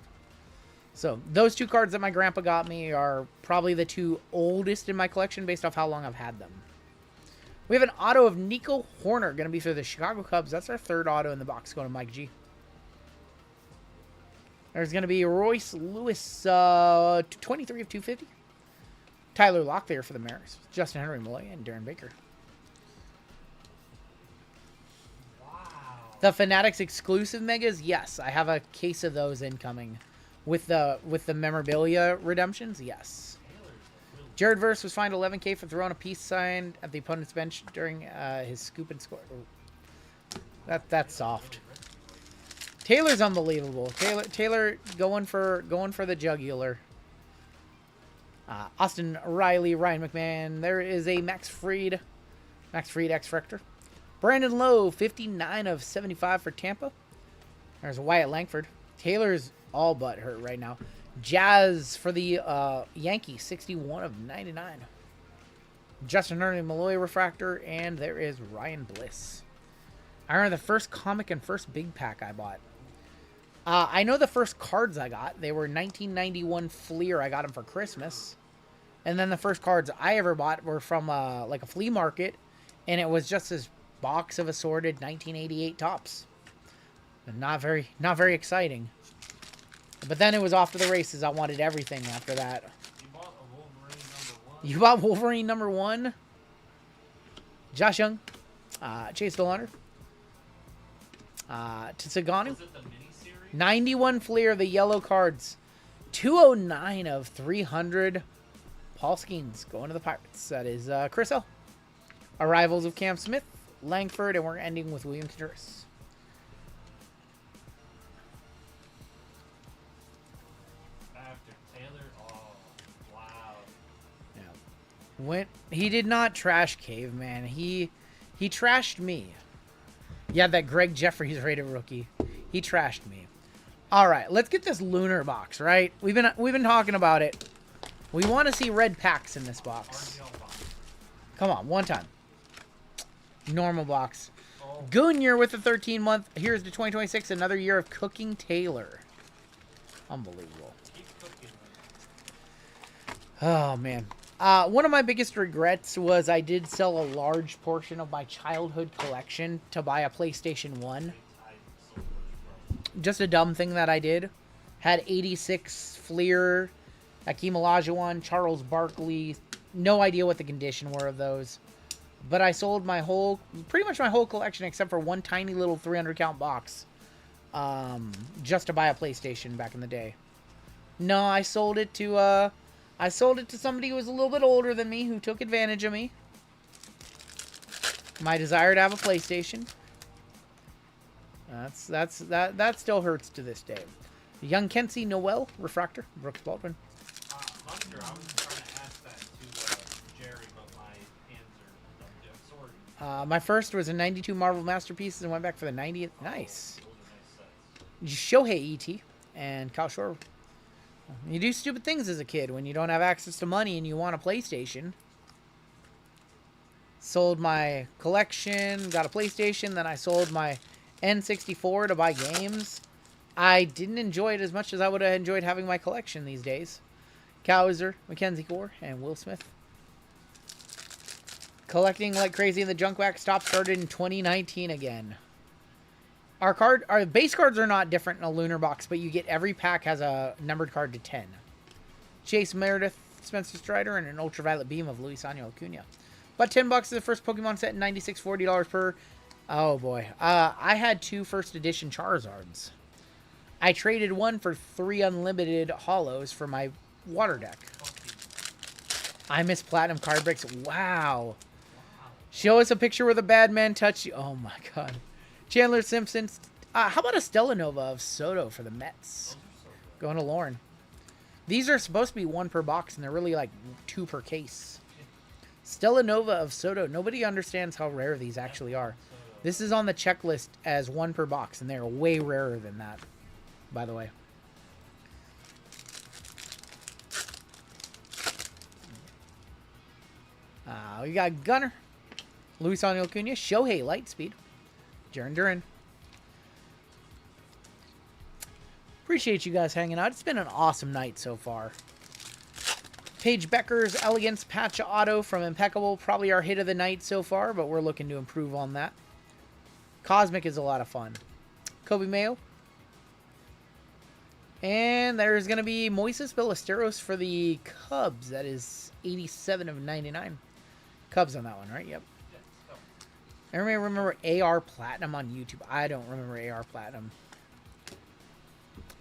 Speaker 9: So those two cards that my grandpa got me are probably the two oldest in my collection based off how long I've had them. We have an auto of Nico Horner going to be for the Chicago Cubs. That's our third auto in the box going to Mike G. There's going to be Royce Lewis, 23 of 250. Tyler Locklear for the Mariners. Justin Henry Malloy and Darren Baker. The Fanatics exclusive megas, yes, I have a case of those incoming. With the memorabilia redemptions, yes. Jared Verse was fined $11K for throwing a peace sign at the opponent's bench during his scoop and score. That's soft. Taylor's unbelievable. Taylor going for the jugular. Austin Riley, Ryan McMahon. There is a Max Fried X-Fractor. Brandon Lowe, 59 of 75 for Tampa. There's Wyatt Langford. Taylor's all but hurt right now. Jazz for the Yankees, 61 of 99. Justin Henry Malloy refractor, and there is Ryan Bliss. I remember the first comic and first big pack I bought. I know the first cards I got. They were 1991 Fleer. I got them for Christmas. And then the first cards I ever bought were from like a flea market, and it was just this box of assorted 1988 tops. And not very exciting. But then it was off to the races. I wanted everything after that. You bought Wolverine number 1? Josh Young. Chase Delander. Tsuganu. 91 Fleer, the yellow cards. 209 of 300. Paul Skeens going to the Pirates. That is Chris L. Arrivals of Cam Smith, Langford, and we're ending with William Contreras. He did not trash Caveman. He trashed me. Yeah, that Greg Jeffries rated rookie. He trashed me. All right, let's get this lunar box, right? We've been talking about it. We want to see red packs in this box. Come on, one time. Normal box. Goonier with the 13-month. Here's the 2026, another year of cooking Taylor. Unbelievable. Oh, man. One of my biggest regrets was I did sell a large portion of my childhood collection to buy a PlayStation 1. Just a dumb thing that I did. Had 86 Fleer, Hakeem Olajuwon, Charles Barkley. No idea what the condition were of those. But I sold pretty much my whole collection except for one tiny little 300 count box. Just to buy a PlayStation back in the day. No, I sold it to somebody who was a little bit older than me who took advantage of me. My desire to have a PlayStation. That still hurts to this day. Young Kensey Noel refractor, Brooks Baldwin.
Speaker 7: Buster, I was trying to ask that to Jerry, but my hands are sorry.
Speaker 9: My first was a 92 Marvel Masterpieces and went back for the 90th. Nice. Shohei E.T. and Kyle Shore. You do stupid things as a kid when you don't have access to money and you want a PlayStation. Sold my collection, got a PlayStation, then I sold my N64 to buy games. I didn't enjoy it as much as I would have enjoyed having my collection these days. Cowser, Mackenzie Gore, and Will Smith. Collecting like crazy in the junk wax started in 2019 again. Our base cards are not different in a lunar box, but you get every pack has a numbered card to 10. Chase Meredith, Spencer Strider, and an ultraviolet beam of Luis Angel Acuna. But $10 is the first Pokemon set, $96, $40 per. Oh boy. I had 2 first edition Charizards. I traded one for 3 unlimited holos for my water deck. I miss platinum card breaks. Wow. Show us a picture where the bad man touched you. Oh my god. Chandler Simpson. How about a Stellanova of Soto for the Mets? Going to Lauren. These are supposed to be 1 per box, and they're really like 2 per case. Stellanova of Soto. Nobody understands how rare these actually are. This is on the checklist as 1 per box, and they're way rarer than that, by the way. We got Gunner, Luis Angel Acuna, Shohei Lightspeed, Jaron Duran. Appreciate you guys hanging out. It's been an awesome night so far. Paige Becker's Elegance Patch Auto from Impeccable. Probably our hit of the night so far, but we're looking to improve on that. Cosmic is a lot of fun. Kobe Mayo. And there's going to be Moises Ballesteros for the Cubs. That is 87 of 99. Cubs on that one, right? Yep. Everybody remember AR Platinum on YouTube? I don't remember AR Platinum.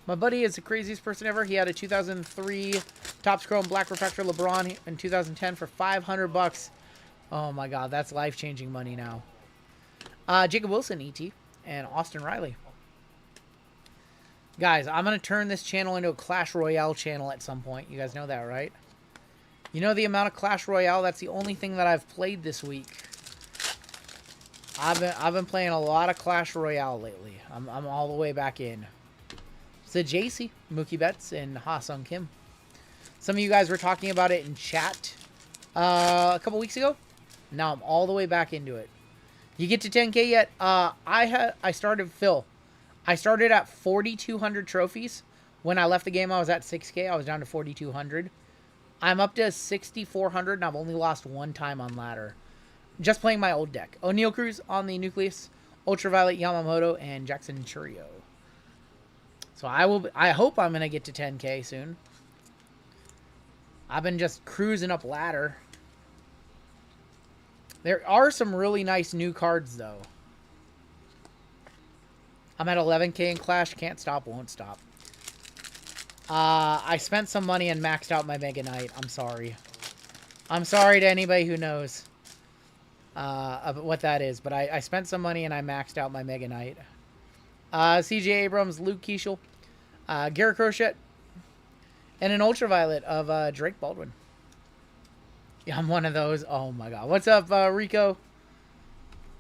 Speaker 9: My buddy is the craziest person ever. He had a 2003 Topps Chrome Black Refractor LeBron in 2010 for $500. Oh my God, that's life-changing money now. Jacob Wilson, ET, and Austin Riley. Guys, I'm going to turn this channel into a Clash Royale channel at some point. You guys know that, right? You know the amount of Clash Royale? That's the only thing that I've played this week. I've been playing a lot of Clash Royale lately. I'm all the way back in. So JC, Mookie Betts, and Ha-Sung Kim. Some of you guys were talking about it in chat a couple weeks ago. Now I'm all the way back into it. You get to 10K yet? I started at 4,200 trophies. When I left the game, I was at 6K. I was down to 4,200. I'm up to 6,400, and I've only lost one time on ladder. Just playing my old deck. O'Neal Cruz on the Nucleus, Ultraviolet Yamamoto, and Jackson Churio. So I hope I'm going to get to 10K soon. I've been just cruising up ladder. There are some really nice new cards, though. I'm at 11K in Clash. Can't stop, won't stop. I spent some money and maxed out my Mega Knight. I'm sorry. I'm sorry to anybody who knows what that is. But I spent some money and I maxed out my Mega Knight. CJ Abrams, Luke Keishel, Garrett Crochet, and an Ultraviolet of Drake Baldwin. Yeah, I'm one of those. Oh my God. What's up, Rico?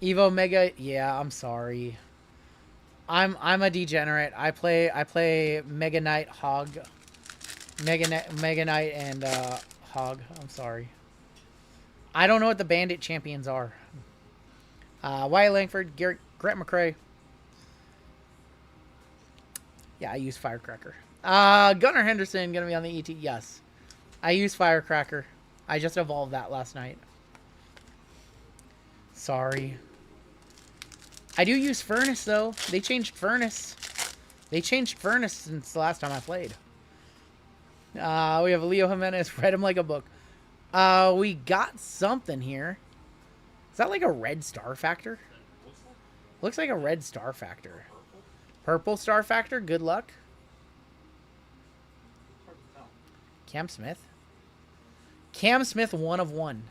Speaker 9: Evo Mega. Yeah, I'm sorry. I'm a degenerate. I play Mega Knight Hog. Mega Knight and Hog. I'm sorry. I don't know what the Bandit champions are. Wyatt Langford, Grant McCrae. Yeah, I use Firecracker. Gunnar Henderson gonna be on the ET. Yes, I use Firecracker. I just evolved that last night. Sorry. I do use Furnace, though. They changed Furnace. They changed Furnace since the last time I played. We have Leo Jimenez. Read him like a book. We got something here. Is that like a red Star Factor? Looks like a red Star Factor. Purple Star Factor? Good luck. Cam Smith. Cam Smith, 1 of 1.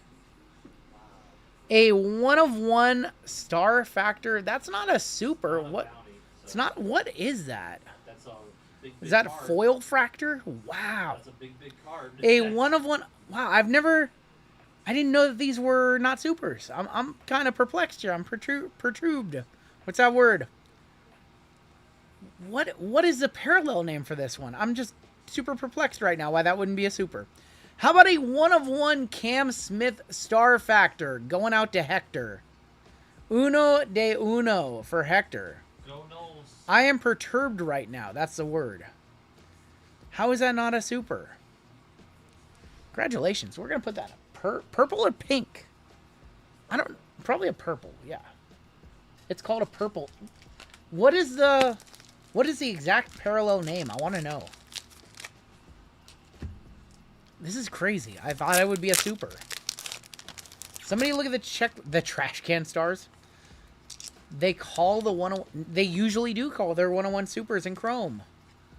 Speaker 9: A 1 of 1 Star Factor. That's not a super. What? It's not. What is that?
Speaker 4: That's a big
Speaker 9: Is that
Speaker 4: card.
Speaker 9: foil fractor? Wow.
Speaker 4: That's a big card.
Speaker 9: A 1 of 1. Wow. I didn't know that these were not supers. I'm kind of perplexed here. I'm perturbed. What's that word? What is the parallel name for this one? I'm just super perplexed right now why that wouldn't be a super. How about a 1 of 1 Cam Smith Star Factor going out to Hector? Uno de uno for Hector.
Speaker 4: Go Knowles.
Speaker 9: I am perturbed right now. That's the word. How is that not a super? Congratulations. We're going to put that purple or pink? Probably a purple. Yeah. It's called a purple. What is the exact parallel name? I want to know. This is crazy. I thought I would be a super. Somebody look at the trash can stars. They call they usually do call their 101 supers in Chrome.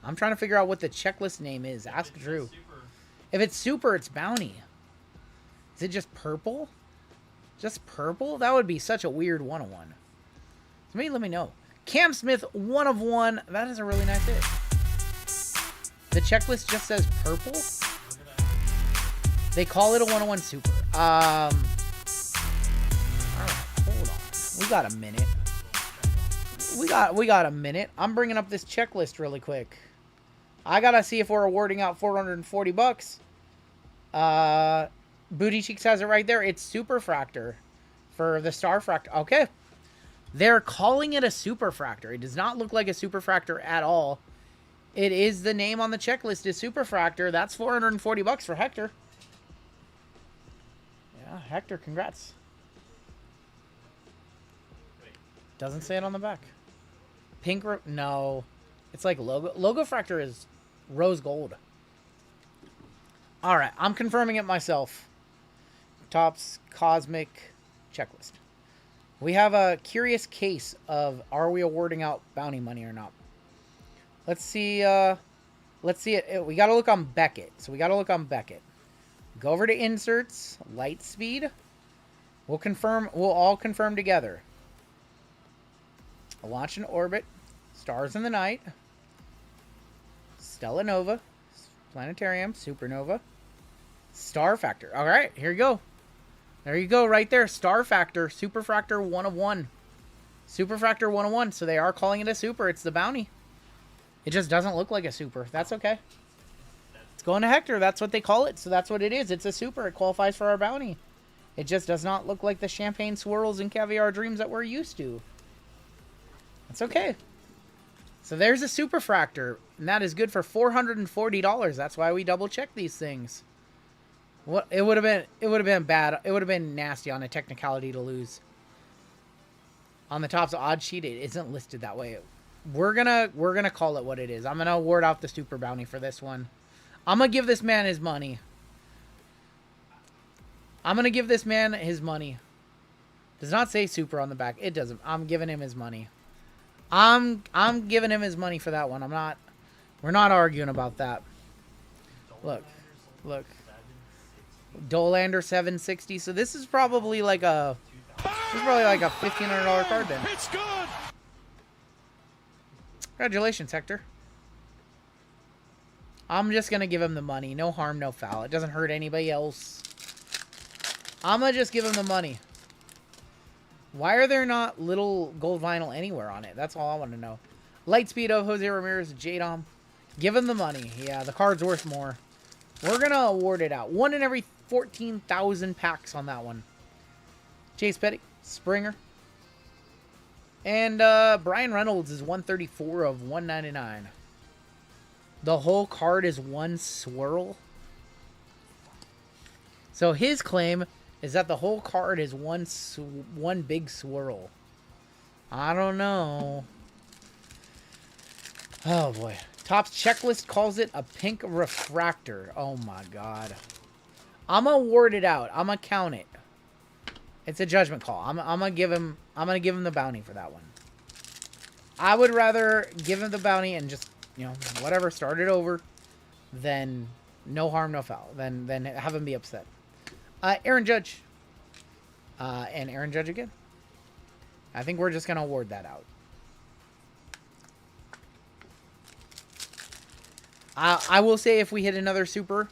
Speaker 9: I'm trying to figure out what the checklist name is. Ask Drew. If it's super, it's bounty. Is it just purple? Just purple? That would be such a weird 101. Somebody let me know. Cam Smith, 1 of 1. That is a really nice hit. The checklist just says purple. They call it a 101 super. Alright, hold on. We got a minute. We got a minute. I'm bringing up this checklist really quick. I gotta see if we're awarding out $440. Booty Cheeks has it right there. It's Super Fractor for the Star Fractor. Okay. They're calling it a Super Fractor. It does not look like a Super Fractor at all. It is the name on the checklist is Super Fractor. That's $440 for Hector. Yeah, Hector, congrats. Doesn't say it on the back. Pink, no. It's like logo. Logo Fractor is Rose gold. All right, I'm confirming it myself. Topps Cosmic checklist. We have a curious case of, are we awarding out bounty money or not? Let's see. Let's see it. We got to look on Beckett. So we got to look on Beckett. Go over to inserts, light speed. We'll confirm. We'll all confirm together. A launch in orbit, stars in the night, Stella Nova, planetarium, supernova, star factor. All right, here you go. There you go, right there. Star factor, superfractor 1 of 1. Superfractor 1 of 1. So they are calling it a super. It's the bounty. It just doesn't look like a super. That's okay. It's going to Hector. That's what they call it. So that's what it is. It's a super. It qualifies for our bounty. It just does not look like the champagne swirls and caviar dreams that we're used to. That's okay. So there's a superfractor, and that is good for $440. That's why we double check these things. What it would have been bad. It would have been nasty on a technicality to lose. On the Topps odd sheet, it isn't listed that way. We're gonna call it what it is. I'm gonna award out the super bounty for this one. I'm gonna give this man his money. Does not say super on the back. It doesn't. I'm giving him his money. I'm giving him his money for that one. We're not arguing about that. Look. Dolander 760. So this is probably like a $1,500 card then.
Speaker 5: It's good.
Speaker 9: Congratulations, Hector. I'm just gonna give him the money. No harm, no foul. It doesn't hurt anybody else. I'm gonna just give him the money. Why are there not little gold vinyl anywhere on it? That's all I want to know. Lightspeed of Jose Ramirez, Jadom. Give him the money. Yeah, the card's worth more. We're going to award it out. 1 in every 14,000 packs on that one. Chase Petty, Springer. And Brian Reynolds is 134 of 199. The whole card is one swirl. So his claim is that the whole card is one big swirl. I don't know. Oh boy. Topps checklist calls it a pink refractor. Oh my god. I'm gonna award it out. I'm gonna count it. It's a judgment call. I'm gonna give him the bounty for that one. I would rather give him the bounty and just, you know, whatever, start it over than no harm, no foul. Then have him be upset. Aaron Judge. And Aaron Judge again. I think we're just going to award that out. I will say if we hit another super,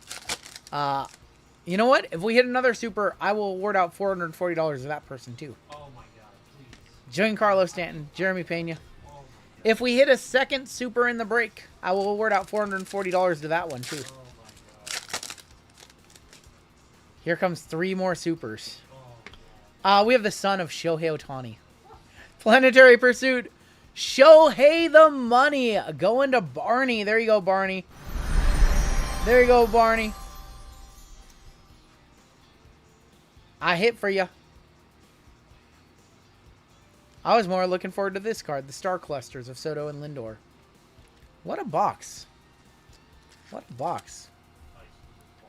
Speaker 9: you know what? If we hit another super, I will award out $440 to that person too.
Speaker 7: Oh my god, please.
Speaker 9: Giancarlo Stanton, Jeremy Pena. If we hit a second super in the break, I will award out $440 to that one too.
Speaker 7: Oh my god.
Speaker 9: Here comes 3 more supers. We have the son of Shohei Ohtani. Planetary Pursuit. Shohei the money. Going to Barney. There you go, Barney. There you go, Barney. I hit for you. I was more looking forward to this card. The Star Clusters of Soto and Lindor. What a box. What a box.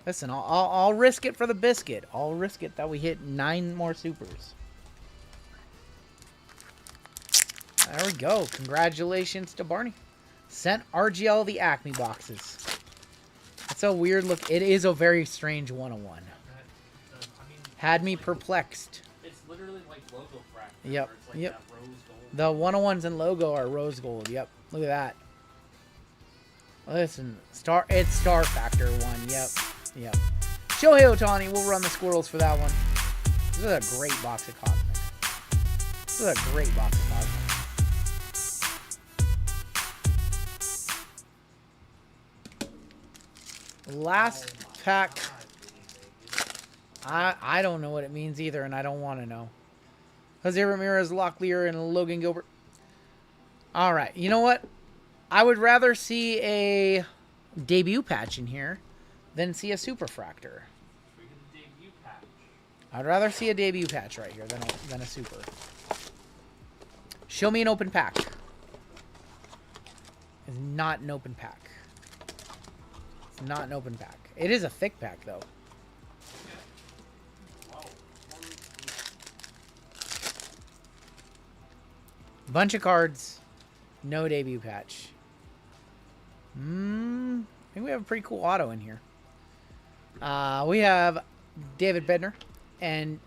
Speaker 9: Listen, I'll risk it for the biscuit. I'll risk it that we hit 9 more supers. There we go. Congratulations to Barney. Sent RGL the Acme boxes. It's a weird look. It is a very strange 101. Had me perplexed.
Speaker 7: It's literally like logo fracture.
Speaker 9: Yep.
Speaker 7: It's like
Speaker 9: Yep.
Speaker 7: that rose gold.
Speaker 9: The 101s and logo are rose gold. Yep. Look at that. Listen, it's Star Factor 1. Yep. Yep. Shohei Ohtani, we'll run the squirrels for that one. This is a great box of Cosmic. This is a great box of Cosmic. Last pack. I don't know what it means either, and I don't want to know. Jose Ramirez, Locklear, and Logan Gilbert. All right. You know what? I would rather see a debut patch in here than see a superfractor. I'd rather see a debut patch right here than a super. Show me an open pack. It's not an open pack. It's not an open pack. It is a thick pack, though. Bunch of cards. No debut patch. I think we have a pretty cool auto in here. We have David Bednar and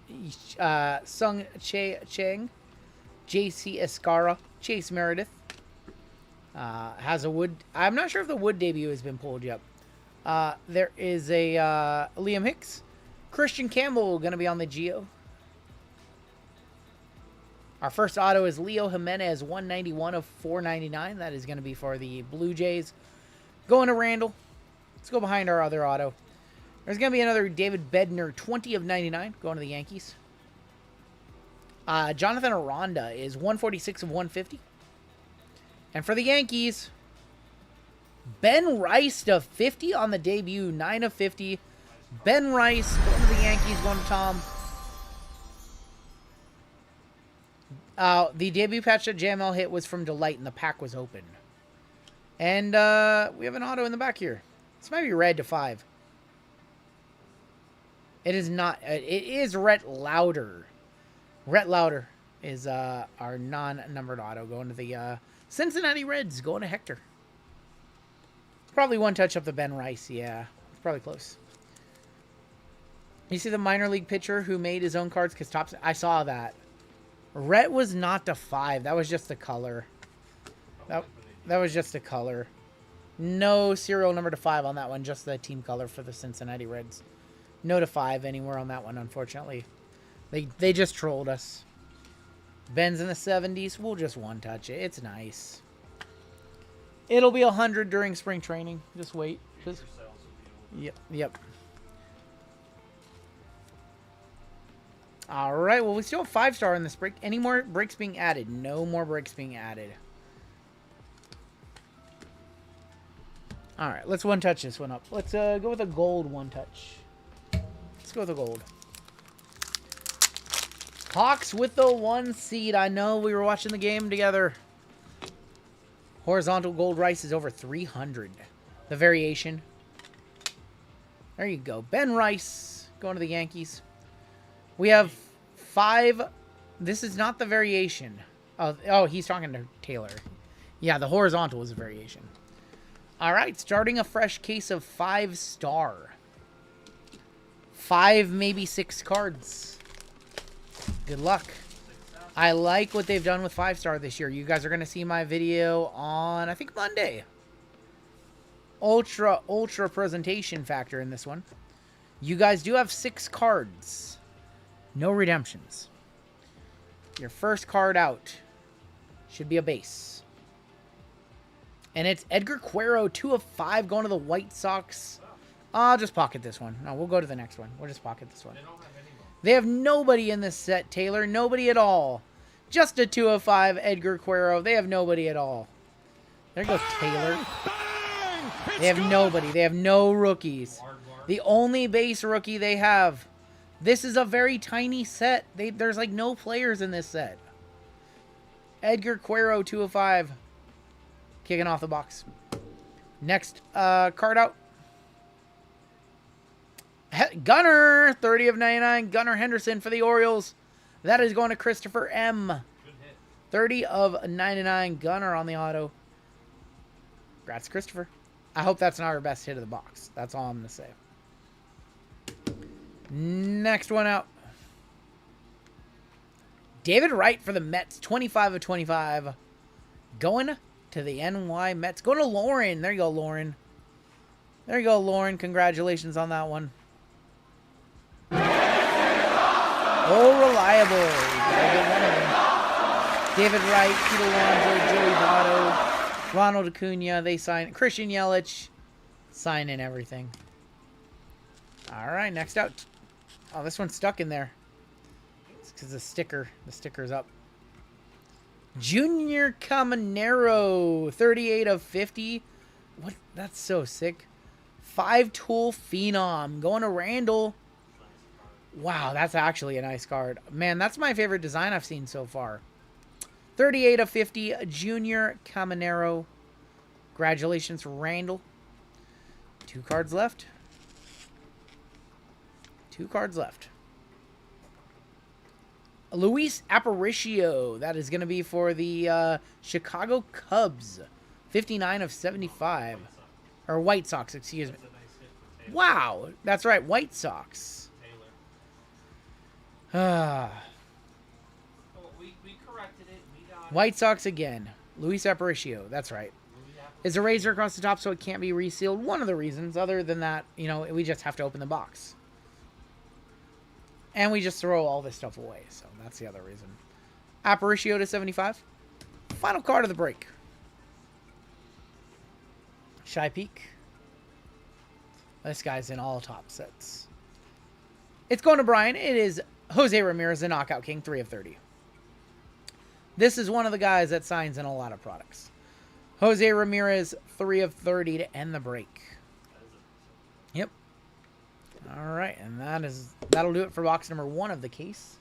Speaker 9: Sung Chang, JC Escara, Chase Meredith. Has a wood. I'm not sure if the wood debut has been pulled yet. There is a Liam Hicks. Christian Campbell going to be on the Geo. Our first auto is Leo Jimenez, 191 of 499. That is going to be for the Blue Jays. Going to Randall. Let's go behind our other auto. There's going to be another David Bednar, 20 of 99, going to the Yankees. Jonathan Aranda is 146 of 150. And for the Yankees, Ben Rice to 50 on the debut, 9 of 50. Ben Rice going to the Yankees, going to Tom. The debut patch that JML hit was from Delight, and the pack was open. And we have an auto in the back here. This might be red to 5. It is not. It is Rhett Lauder. Rhett Lauder is our non-numbered auto going to the Cincinnati Reds, going to Hector. Probably one touch up the Ben Rice. Yeah, it's probably close. You see the minor league pitcher who made his own cards because Topps. I saw that. Rhett was not to 5. That was just the color. That was just the color. No serial number to 5 on that one. Just the team color for the Cincinnati Reds. No to 5 anywhere on that one, unfortunately. They just trolled us. Ben's in the 70s. We'll just one touch it. It's nice. It'll be 100 during spring training. Just wait. Yep. All right. Well, we still have 5-star in this break. Any more breaks being added? No more breaks being added. All right. Let's one touch this one up. Let's go with a gold one touch. Let's go with a gold. Hawks with the 1 seed. I know we were watching the game together. Horizontal gold Rice is over 300. The variation. There you go. Ben Rice going to the Yankees. We have 5. This is not the variation. Oh, he's talking to Taylor. Yeah, the horizontal is a variation. All right, starting a fresh case of 5-star. 5, maybe 6 cards. Good luck. I like what they've done with 5-star this year. You guys are going to see my video on, I think, Monday. Ultra presentation factor in this one. You guys do have 6 cards. No redemptions. Your first card out should be a base. And it's Edgar Cuero, 2 of 5, going to the White Sox. I'll just pocket this one. No, we'll go to the next one. We'll just pocket this one. They have nobody in this set, Taylor. Nobody at all. Just a 2 of 5, Edgar Cuero. They have nobody at all. There goes Taylor. They have nobody. They have no rookies. The only base rookie they have. This is a very tiny set. There's like no players in this set. Edgar Cuero, 2 of 5. Kicking off the box. Next card out. Gunner, 30 of 99. Gunner Henderson for the Orioles. That is going to Christopher M. 30 of 99. Gunner on the auto. Congrats, Christopher. I hope that's not our best hit of the box. That's all I'm going to say. Next one out. David Wright for the Mets. 25 of 25. Going to the NY Mets. Going to Lauren. There you go, Lauren. There you go, Lauren. Congratulations on that one. Oh, reliable. Gotta get one of them. David Wright, Pete Alonso, Joey Votto, Ronald Acuna. They sign. Christian Yelich. Signing everything. All right, next out. Oh, this one's stuck in there. It's because the sticker's up. Junior Caminero, 38 of 50. What? That's so sick. 5-tool Phenom. Going to Randall. Wow, that's actually a nice card. Man, that's my favorite design I've seen so far. 38 of 50, Junior Caminero. Congratulations, Randall. 2 cards left. 2 cards left. Luis Aparicio. That is going to be for the Chicago Cubs. 59 of 75. Or White Sox, excuse me. Wow. That's right. White Sox.
Speaker 7: Well, we corrected it. We got
Speaker 9: White Sox again. Luis Aparicio. That's right. It's a razor across the top, so it can't be resealed. One of the reasons. Other than that, you know, we just have to open the box. And we just throw all this stuff away. So that's the other reason. Aparicio to 75. Final card of the break. Shy Peak. This guy's in all top sets. It's going to Brian. It is Jose Ramirez, the Knockout King, 3 of 30. This is one of the guys that signs in a lot of products. Jose Ramirez, 3 of 30 to end the break. Yep. All right, and that'll do it for box number 1 of the case.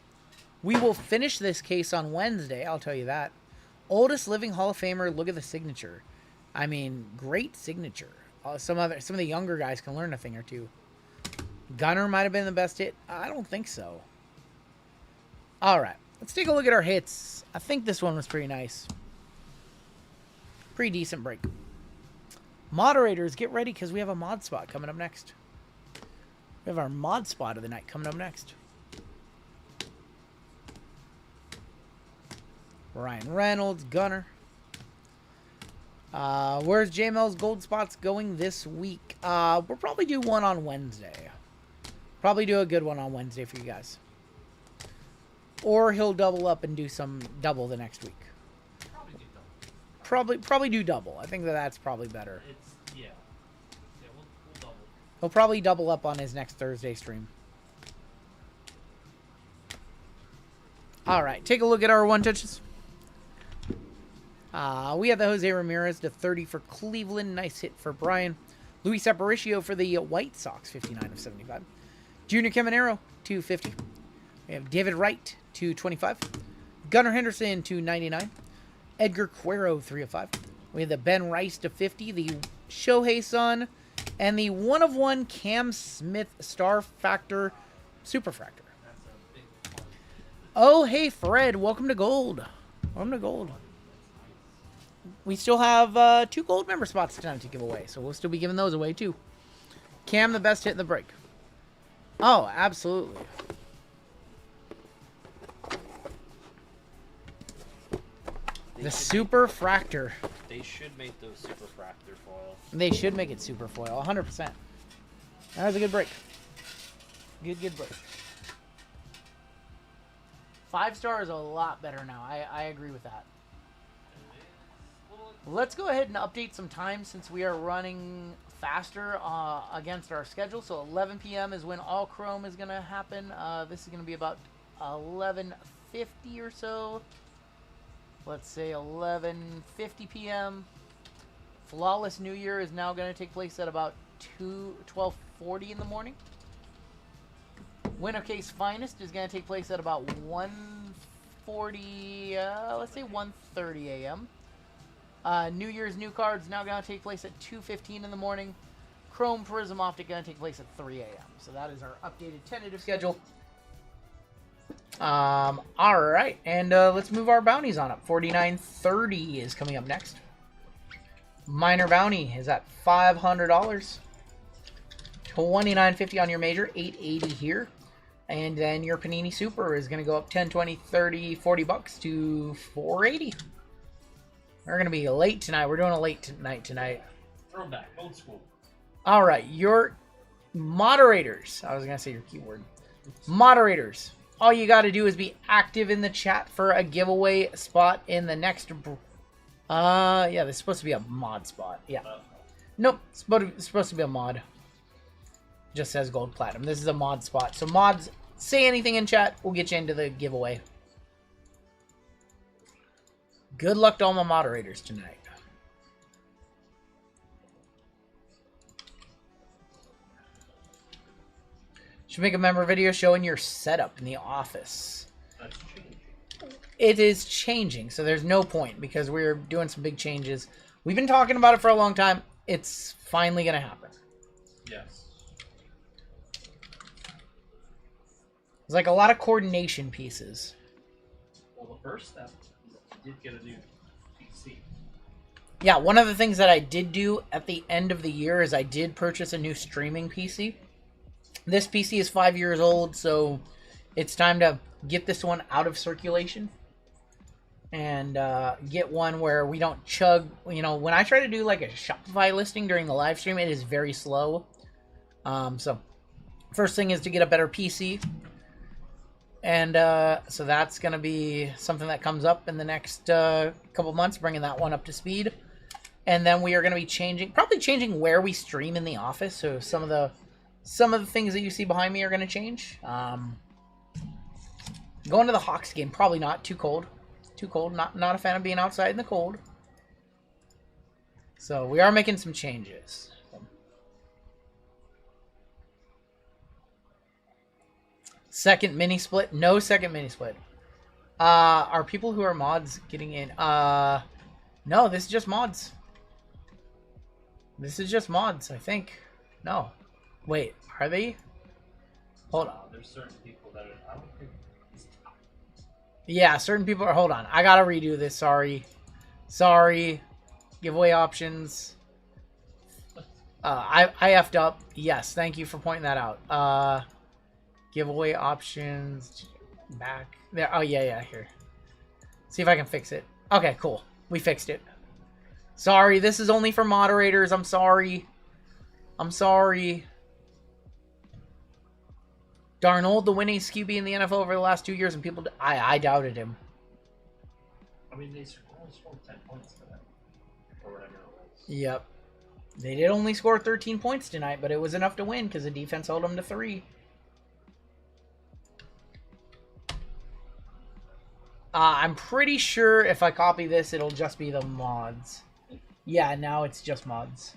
Speaker 9: We will finish this case on Wednesday, I'll tell you that. Oldest living Hall of Famer, look at the signature. I mean, great signature. Some of the younger guys can learn a thing or two. Gunner might have been the best hit. I don't think so. All right, let's take a look at our hits. I think this one was pretty nice. Pretty decent break. Moderators, get ready because we have a mod spot coming up next. We have our mod spot of the night coming up next. Ryan Reynolds, Gunner. Where's JML's gold spots going this week? We'll probably do one on Wednesday. Probably do a good one on Wednesday for you guys. Or he'll double up and do some double the next week. Probably do double. I think that's probably better.
Speaker 7: Yeah, we'll double.
Speaker 9: He'll probably double up on his next Thursday stream. All right, take a look at our one touches. We have the Jose Ramirez to 30 for Cleveland. Nice hit for Brian. Luis Aparicio for the White Sox, 59 of 75. Junior Caminero, 250. We have David Wright, 225. Gunnar Henderson, 299. Edgar Cuero, 3 of 5. We have the Ben Rice to 50, the Shohei Sun, and the 1 of 1 Cam Smith Star Factor Superfractor. Oh, hey, Fred. Welcome to Gold. Welcome to Gold. We still have 2 gold member spots tonight to give away, so we'll still be giving those away, too. Cam, the best hit in the break. Oh, absolutely. The Superfractor.
Speaker 8: They should make those Superfractor foil.
Speaker 9: They should make it super foil, 100%. That was a good break. Good break. 5-star is a lot better now. I agree with that. Let's go ahead and update some time since we are running faster against our schedule. So 11 p.m. is when all Chrome is going to happen. This is going to be about 11:50 or so. Let's say 11:50 p.m. Flawless New Year is now going to take place at about 12:40 in the morning. Winner Case Finest is going to take place at about 1:40, let's say 1:30 a.m. New Year's New Cards now going to take place at 2:15 in the morning. Chrome Prism Optic going to take place at 3 a.m. So that is our updated tentative schedule. All right, and let's move our bounties on up. 49.30 is coming up next. Minor bounty is at $500. 29.50 on your major, 8.80 here. And then your Panini Super is going to go up 10, 20, 30, 40 bucks to 480. We're going to be late tonight. We're doing a late night tonight.
Speaker 7: Throwback, old school.
Speaker 9: All right, your moderators. I was going to say your keyword. Moderators. All you got to do is be active in the chat for a giveaway spot in the next... yeah, this is supposed to be a mod spot. Yeah. Nope, it's supposed to be a mod. Just says gold platinum. This is a mod spot. So mods, say anything in chat. We'll get you into the giveaway. Good luck to all my moderators tonight. Should make a member video showing your setup in the office.
Speaker 7: That's changing.
Speaker 9: It is changing, so there's no point because we're doing some big changes. We've been talking about it for a long time. It's finally going to happen.
Speaker 4: Yes.
Speaker 9: It's like a lot of coordination pieces.
Speaker 4: Well, the first step is you did get a new PC.
Speaker 9: Yeah, one of the things that I did do at the end of the year is I did purchase a new streaming PC. This PC is 5 years old, so it's time to get this one out of circulation and get one where we don't chug. You know, when I try to do like a Shopify listing during the live stream, it is very slow. So first thing is to get a better PC. And so that's going to be something that comes up in the next couple months, bringing that one up to speed. And then we are going to be probably changing where we stream in the office. So some of the things that you see behind me are going to change. Going to the Hawks game, probably not. Too cold. Too cold. Not a fan of being outside in the cold. So we are making some changes. Second mini split? No second mini split. Are people who are mods getting in? No, this is just mods. This is just mods, I think. No. Wait, are they? Hold on.
Speaker 4: There's certain people that are, I don't think.
Speaker 9: Yeah, certain people are. Hold on. I gotta redo this. Sorry. Giveaway options. I effed up. Yes, thank you for pointing that out. Giveaway options. Back. There. Oh, yeah, here. See if I can fix it. Okay, cool. We fixed it. Sorry, this is only for moderators. I'm sorry. Darnold, the winningest QB in the NFL over the last 2 years, and people... I doubted him.
Speaker 4: I mean, they only scored 10 points for that. Or whatever it was.
Speaker 9: Yep. They did only score 13 points tonight, but it was enough to win because the defense held them to 3. I'm pretty sure if I copy this, it'll just be the mods. Yeah, now it's just mods.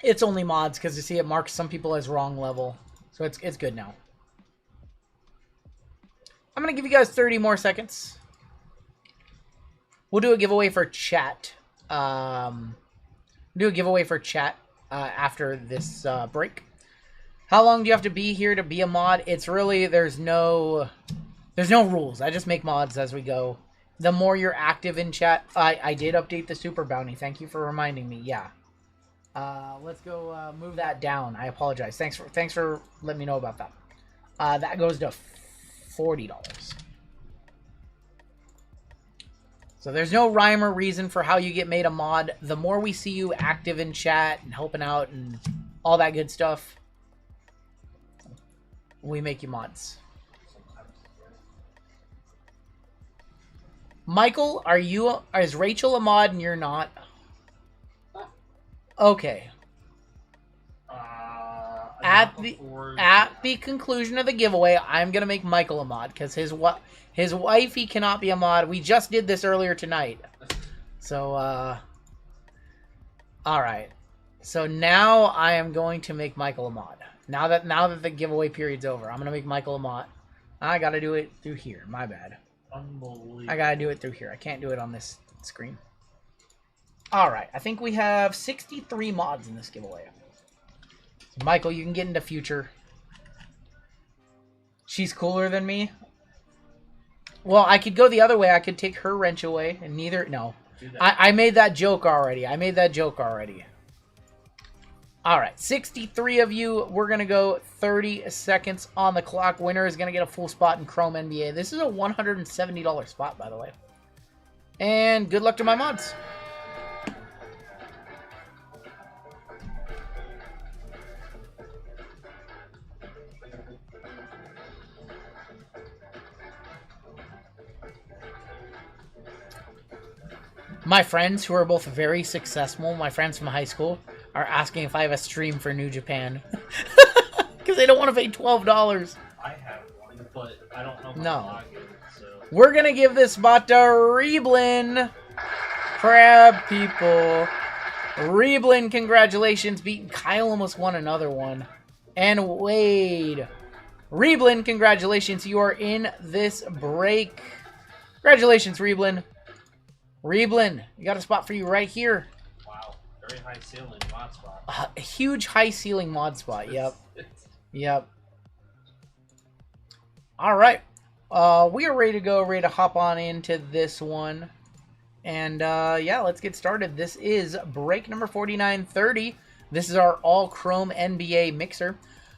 Speaker 9: It's only mods because you see it marks some people as wrong level. So it's good now. I'm going to give you guys 30 more seconds. We'll do a giveaway for chat. After this break. How long do you have to be here to be a mod? It's really, there's no rules. I just make mods as we go. The more you're active in chat, I did update the super bounty. Thank you for reminding me. Yeah. Let's go move that down. I apologize. Thanks for letting me know about that. That goes to $40. So there's no rhyme or reason for how you get made a mod. The more we see you active in chat and helping out and all that good stuff, we make you mods. Michael, is Rachel a mod and you're not? Okay. At the conclusion of the giveaway, I'm gonna make Michael a mod because his wife, he cannot be a mod. We just did this earlier tonight. So all right. So now I am going to make Michael a mod. Now that the giveaway period's over, I'm gonna make Michael a mod. I gotta do it through here. My bad. I gotta do it through here. I can't do it on this screen. Alright, I think we have 63 mods in this giveaway. So Michael, you can get into future. She's cooler than me? Well, I could go the other way. I could take her wrench away, and neither... No. I made that joke already. Alright, 63 of you. We're going to go 30 seconds on the clock. Winner is going to get a full spot in Chrome NBA. This is a $170 spot, by the way. And good luck to my mods. My friends, who are both very successful, my friends from high school, are asking if I have a stream for New Japan. Because they don't want to pay $12.
Speaker 4: I have one, but I don't know
Speaker 9: No. We're going to give this spot to Reblin. Crab people. Reblin, congratulations. Beating Kyle almost won another one. And Wade. Reblin, congratulations. You are in this break. Congratulations, Reblin. Reblin, you got a spot for you right here.
Speaker 4: Wow.
Speaker 7: Very high ceiling mod spot.
Speaker 9: A huge high ceiling mod spot. Yep. Yep. All right. We are ready to go, ready to hop on into this one. And yeah, let's get started. This is break number 4930. This is our all chrome NBA mixer.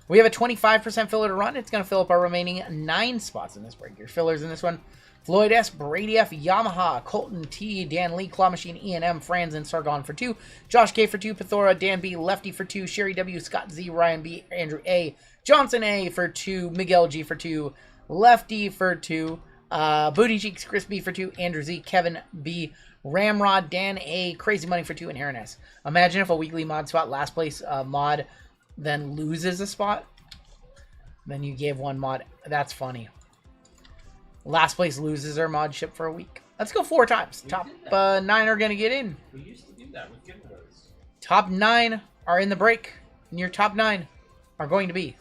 Speaker 9: We have a 25% filler to run. It's going to fill up our remaining 9 spots in this break. Your fillers in this one: Floyd S., Brady F., Yamaha, Colton T., Dan Lee, Claw Machine, E&M, Franz, and Sargon for 2, Josh K for 2, Pithora, Dan B, Lefty for 2, Sherry W, Scott Z, Ryan B, Andrew A, Johnson A for 2, Miguel G for 2, Lefty for 2, Booty Cheeks, Chris B for 2, Andrew Z, Kevin B, Ramrod, Dan A, Crazy Money for 2, and Aaron S. Imagine if a weekly mod spot, last place mod, then loses a spot. Then you gave one mod. That's funny. Last place loses their mod ship for a week. Let's go 4 times. Top 9 are going to get in.
Speaker 7: We used to do that with giveaways.
Speaker 9: Top 9 are in the break. And your top 9 are going to be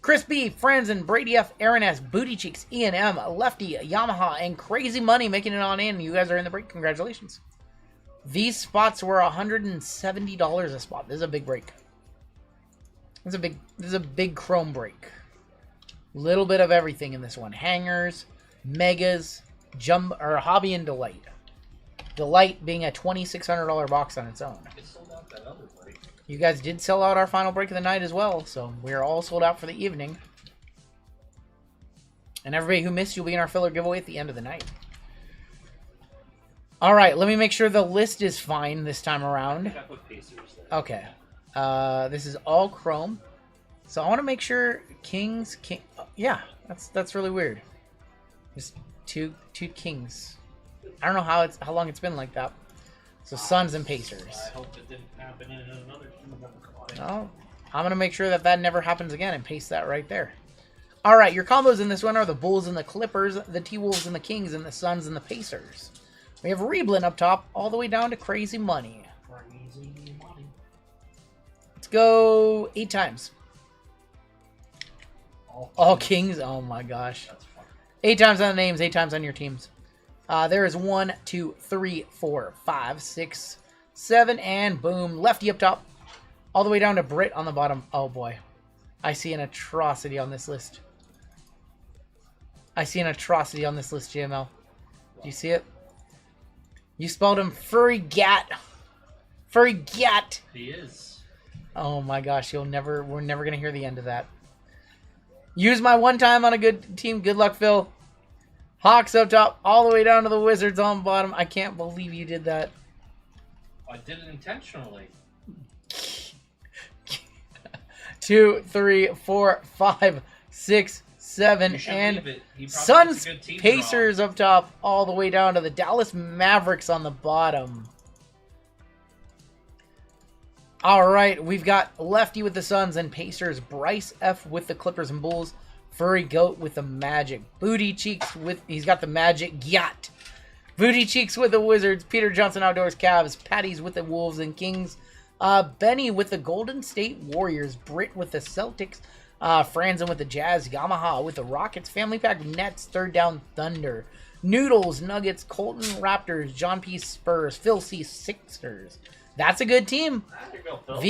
Speaker 9: Chris B, Franzen, Brady F, Aaron S, Booty Cheeks, Ian M, Lefty, Yamaha, and Crazy Money making it on in. You guys are in the break. Congratulations. These spots were $170 a spot. This is a big break. This is a big chrome break. Little bit of everything in this one. Hangers, megas, hobby and delight. Delight being a $2,600 box on its own.
Speaker 7: It sold out that other break.
Speaker 9: You guys did sell out our final break of the night as well, so we're all sold out for the evening. And everybody who missed, you'll be in our filler giveaway at the end of the night. All right, let me make sure the list is fine this time around.
Speaker 7: I put Pacers there.
Speaker 9: Okay. This is all chrome. So I want to make sure Kings. Yeah, that's really weird. Just two Kings. I don't know how long it's been like that. So Suns and Pacers.
Speaker 7: I hope it didn't happen in another team.
Speaker 9: Oh, I'm gonna make sure that never happens again and paste that right there. All right, your combos in this one are the Bulls and the Clippers, the T-Wolves and the Kings, and the Suns and the Pacers. We have Reblin up top, all the way down to Crazy Money.
Speaker 7: Crazy Money.
Speaker 9: Let's go 8 times. All Kings. Oh my gosh.
Speaker 7: That's fun.
Speaker 9: 8 times on the names, 8 times on your teams. There is 1, 2, 3, 4, 5, 6, 7, and boom. Lefty up top. All the way down to Brit on the bottom. Oh boy. I see an atrocity on this list. I see an atrocity on this list, JML. Do you see it? You spelled him Furry Gat. Furry Gat.
Speaker 7: He is.
Speaker 9: Oh my gosh, we're never gonna hear the end of that. Use my one time on a good team. Good luck, Phil. Hawks up top, all the way down to the Wizards on bottom. I can't believe you did that.
Speaker 7: I did it intentionally.
Speaker 9: 2, 3, 4, 5, 6, 7, and Suns, Pacers up top, all the way down to the Dallas Mavericks on the bottom. All right, we've got Lefty with the Suns and Pacers, Bryce F with the Clippers and Bulls, Furry Goat with the Magic, Booty Cheeks with, he's got the Magic Yacht, Booty Cheeks with the Wizards, Peter Johnson Outdoors Cavs, Patties with the Wolves and Kings, Benny with the Golden State Warriors, Britt with the Celtics, Franzen with the Jazz, Yamaha with the Rockets, Family Pack Nets, Third Down Thunder, Noodles, Nuggets, Colton Raptors, John P Spurs, Phil C Sixers. That's a good team.
Speaker 7: There you go, Phil.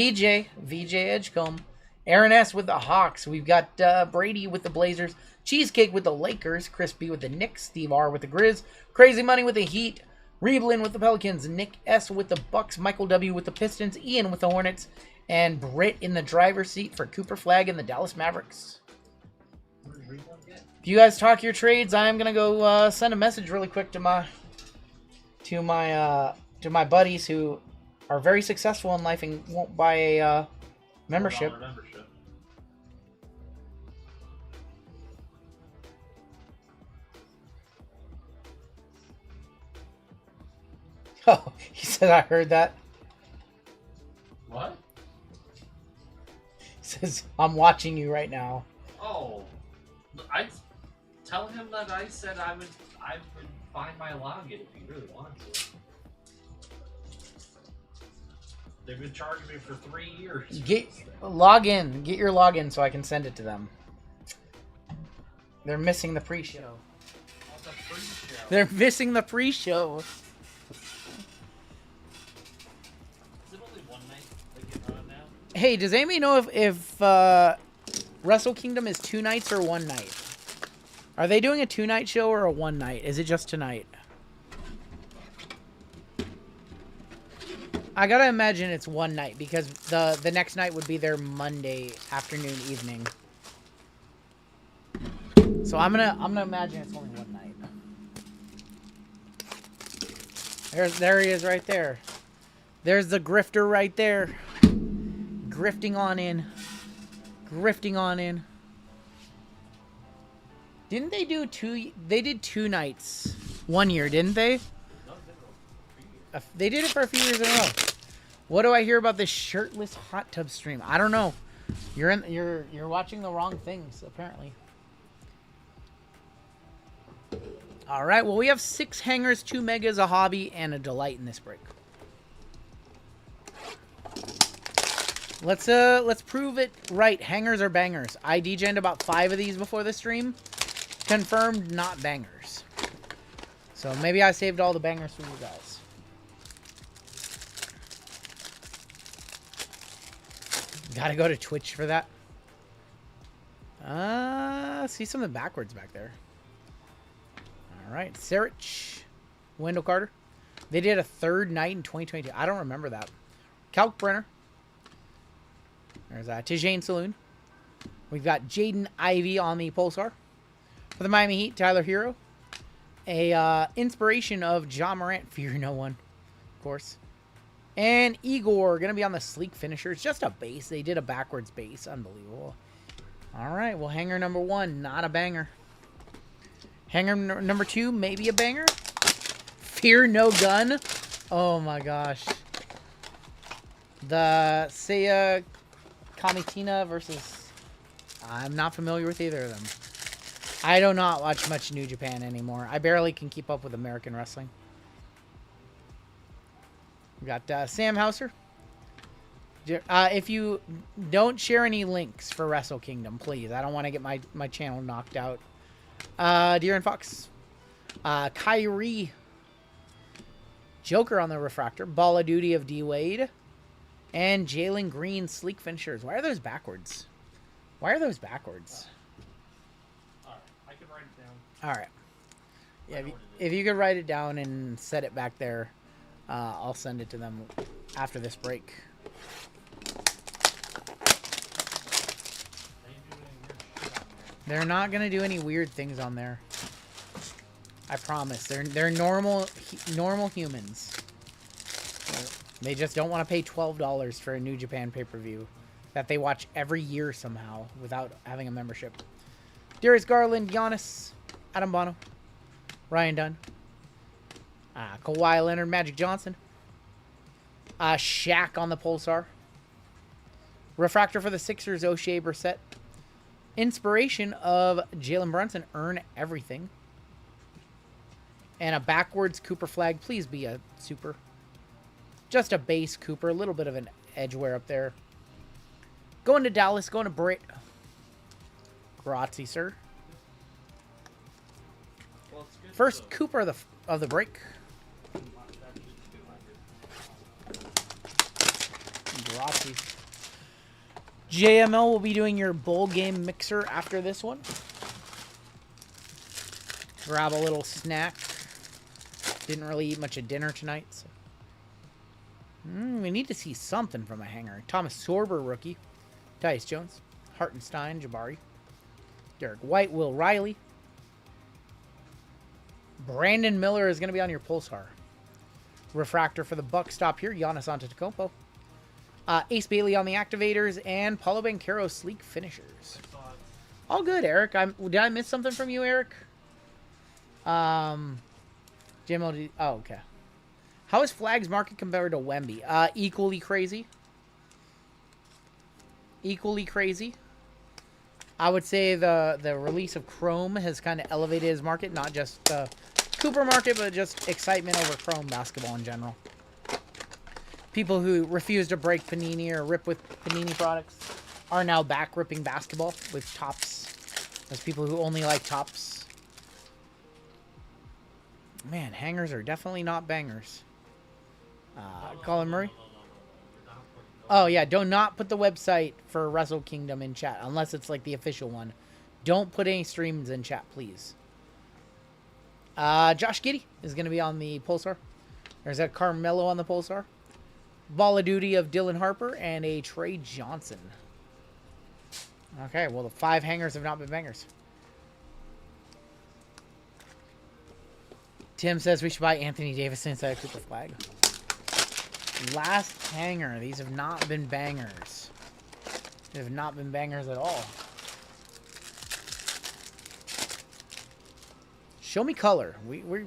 Speaker 9: VJ Edgecombe, Aaron S with the Hawks. We've got Brady with the Blazers, Cheesecake with the Lakers, Chris B with the Knicks, Steve R with the Grizz, Crazy Money with the Heat, Reblin with the Pelicans, Nick S with the Bucks, Michael W with the Pistons, Ian with the Hornets, and Britt in the driver's seat for Cooper Flagg and the Dallas Mavericks. If you guys talk your trades, I'm gonna go send a message really quick to my buddies who are very successful in life and won't buy a membership. Oh, he said I heard that.
Speaker 7: What?
Speaker 9: He says, I'm watching you right now.
Speaker 7: Oh, I tell him that I said I would find my login if he really wanted to. They've been charging me for 3 years.
Speaker 9: Get your login so I can send it to them. They're missing the pre-show.
Speaker 7: Oh, the pre-show.
Speaker 9: They're missing the pre-show. Hey, does anybody know if Wrestle Kingdom is 2 nights or 1 night? Are they doing a 2-night show or a 1 night? Is it just tonight? I gotta imagine it's 1 night because the next night would be their Monday afternoon, evening. So I'm gonna imagine it's only 1 night. There he is right there. There's the grifter right there. Grifting on in. Grifting on in. Didn't they do 2? They did 2 nights 1 year, didn't they? They did it for a few years in a row. What do I hear about this shirtless hot tub stream? I don't know. You're watching the wrong things apparently. All right. Well, we have 6 hangers, 2 megas, a hobby, and a delight in this break. Let's prove it right. Hangers or bangers? I DJ'd about 5 of these before the stream. Confirmed not bangers. So maybe I saved all the bangers for you guys. Gotta go to Twitch for that. See something backwards back there. All right, Sarich, Wendell Carter. They did a 3rd night in 2022. I don't remember that. Kalkbrenner. There's Tijane Saloon. We've got Jaden Ivey on the Pulsar. For the Miami Heat, Tyler Hero. A inspiration of John Morant, Fear No One, of course. And Igor, going to be on the sleek finisher. It's just a base. They did a backwards base. Unbelievable. All right, well, hanger number 1, not a banger. Hanger number 2, maybe a banger. Fear No Gun. Oh, my gosh. The Seiya Kamitina versus... I'm not familiar with either of them. I do not watch much New Japan anymore. I barely can keep up with American wrestling. We got Sam Hauser. If you don't share any links for Wrestle Kingdom, please. I don't want to get my channel knocked out. De'Aaron Fox. Kyrie. Joker on the refractor. Ball of Duty of D. Wade. And Jalen Green sleek finishers. Why are those backwards? Why are those backwards?
Speaker 4: Alright, I can write it down.
Speaker 9: Alright. Yeah, if you could write it down and set it back there, I'll send it to them after this break. They're not gonna do any weird things on there. I promise. They're normal humans. They just don't want to pay $12 for a New Japan pay-per-view that they watch every year somehow without having a membership. Darius Garland, Giannis, Adam Bono, Ryan Dunn, Kawhi Leonard, Magic Johnson, Shaq on the Pulsar, refractor for the Sixers, O'Shea Brissett, inspiration of Jalen Brunson, Earn Everything, and a backwards Cooper Flagg. Please be a super. Just a base Cooper, a little bit of an edge wear up there. Going to Dallas, going to Britt. Grazie, sir.
Speaker 7: Well, it's good
Speaker 9: First Cooper of the break. Grazie. JML will be doing your bowl game mixer after this one. Grab a little snack. Didn't really eat much of dinner tonight, so. We need to see something from a hanger. Thomas Sorber, rookie. Tyus Jones. Hartenstein, Jabari. Derek White, Will Riley. Brandon Miller is going to be on your Pulsar. Refractor for the Bucks stop here. Giannis Antetokounmpo. Ace Bailey on the activators. And Paulo Banchero sleek finishers. All good, Eric. Did I miss something from you, Eric? JMLD. Oh, okay. How is Flagg's market compared to Wemby? Equally crazy. Equally crazy. I would say the release of Chrome has kind of elevated his market, not just the Cooper market, but just excitement over Chrome basketball in general. People who refuse to break Panini or rip with Panini products are now back ripping basketball with tops. Those people who only like tops. Man, hangers are definitely not bangers. Colin Murray. Oh, yeah. Do not put the website for Wrestle Kingdom in chat unless it's like the official one. Don't put any streams in chat, please. Josh Giddey is going to be on the Pulsar. There's a Carmelo on the Pulsar. Ball of Duty of Dylan Harper and a Trey Johnson. Okay, well, the 5 hangers have not been bangers. Tim says we should buy Anthony Davis inside of Cooper Flagg. Last hanger. These have not been bangers. They have not been bangers at all. Show me color. We're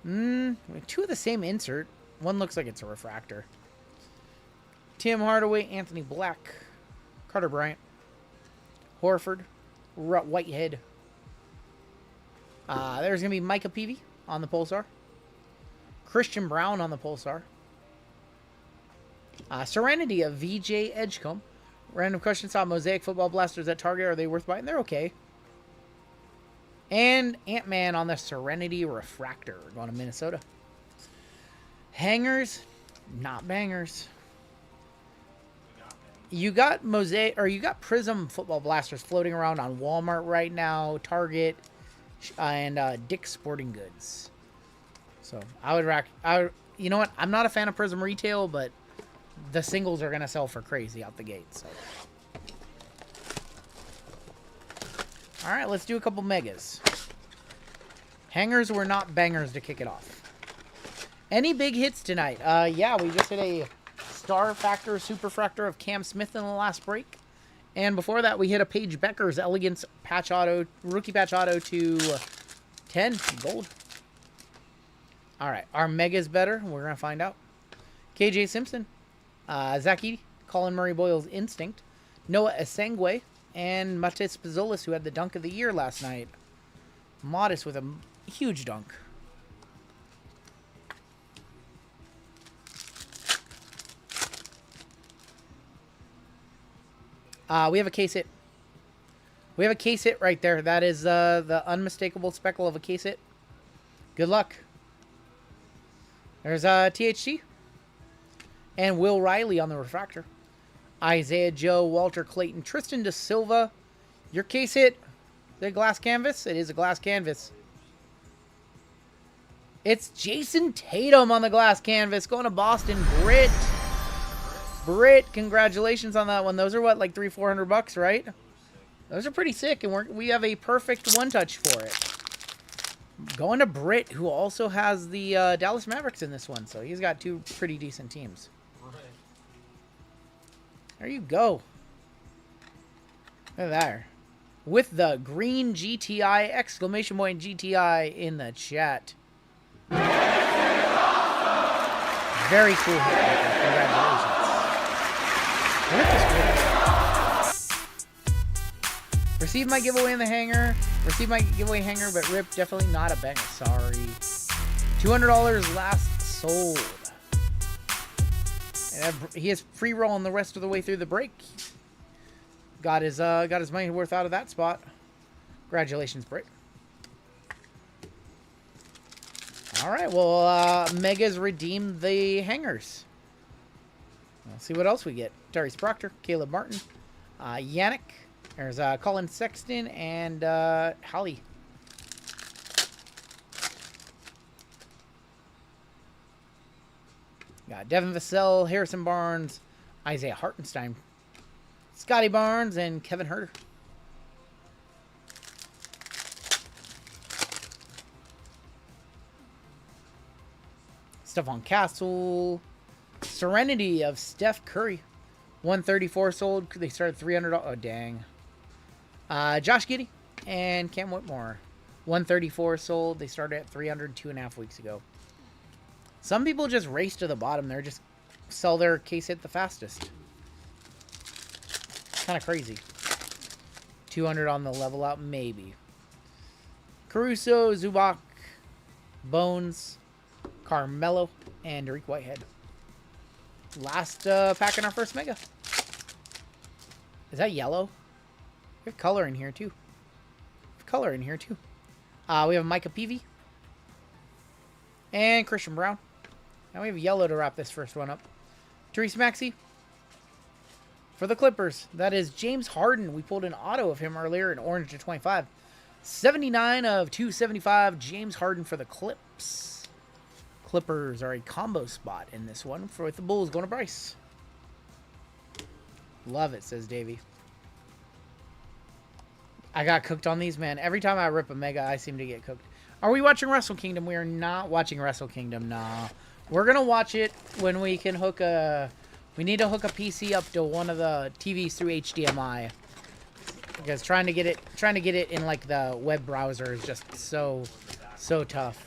Speaker 9: 2 of the same insert. One looks like it's a refractor. Tim Hardaway, Anthony Black, Carter Bryant, Horford, Whitehead. There's going to be Micah Peavy on the Pulsar. Christian Brown on the Pulsar. Serenity of VJ Edgecombe. Random question, saw Mosaic Football Blasters at Target. Are they worth buying? They're okay. And Ant-Man on the Serenity Refractor. We're going to Minnesota. Hangers, not bangers. You got Mosaic, or you got Prism Football Blasters floating around on Walmart right now, Target, and Dick's Sporting Goods. So I would, you know what? I'm not a fan of Prism retail, but the singles are gonna sell for crazy out the gate. So, all right, let's do a couple megas. Hangers were not bangers to kick it off. Any big hits tonight? Yeah, we just hit a Star Factor Superfractor of Cam Smith in the last break. And before that, we hit a Paige Becker's Elegance Patch Auto, Rookie Patch Auto to 10 gold. All right, our mega's better. We're going to find out. KJ Simpson, Zach Edey, Colin Murray Boyle's Instinct, Noah Esengwe, and Matis Pizzolis, who had the dunk of the year last night. Modest with a huge dunk. We have a case hit. We have a case hit right there. That is the unmistakable speckle of a case hit. Good luck. There's THC. And Will Riley on the refractor. Isaiah Joe, Walter Clayton, Tristan Da Silva. Your case hit. The glass canvas? It is a glass canvas. It's Jason Tatum on the glass canvas. Going to Boston. Britt, congratulations on that one. Those are what, like $300-400, right? Those are pretty sick, and we have a perfect one-touch for it. Going to Britt, who also has the Dallas Mavericks in this one, so he's got 2 pretty decent teams. There you go. Look at that. With the green GTI, exclamation point GTI in the chat. Very cool hit. Congratulations. Receive my giveaway in the hanger. Receive my giveaway hanger, but rip, definitely not a banger. Sorry. $200 last sold. And he is free rolling the rest of the way through the break. Got his money worth out of that spot. Congratulations, Britt. All right, well, Megas redeemed the hangers. Let's see what else we get. Darius Proctor, Caleb Martin, Yannick. There's Colin Sexton and Holly. Got Devin Vassell, Harrison Barnes, Isaiah Hartenstein, Scotty Barnes, and Kevin Herter. Stephon Castle. Serenity of Steph Curry. 134 sold. They started $300. Oh, dang. Josh Giddey and Cam Whitmore. 134 sold. They started at 300 2.5 weeks ago. Some people just race to the bottom. They're just sell their case hit the fastest. Kind of crazy. 200 on the level out, maybe. Caruso, Zubac, Bones, Carmelo, and Derek Whitehead. Last pack in our first mega. Is that yellow? We have color in here too. We have Micah Peavy. And Christian Brown. Now we have yellow to wrap this first one up. Therese Maxey. For the Clippers, that is James Harden. We pulled an auto of him earlier in orange to 25. 79 of 275, James Harden for the Clips. Clippers are a combo spot in this one for with the Bulls going to Bryce. Love it, says Davey. I got cooked on these, man. Every time I rip a mega, I seem to get cooked. Are we watching Wrestle Kingdom? We are not watching Wrestle Kingdom, nah. We're going to watch it when we can hook a... We need to hook a PC up to one of the TVs through HDMI. Because trying to get it in like the web browser is just so tough.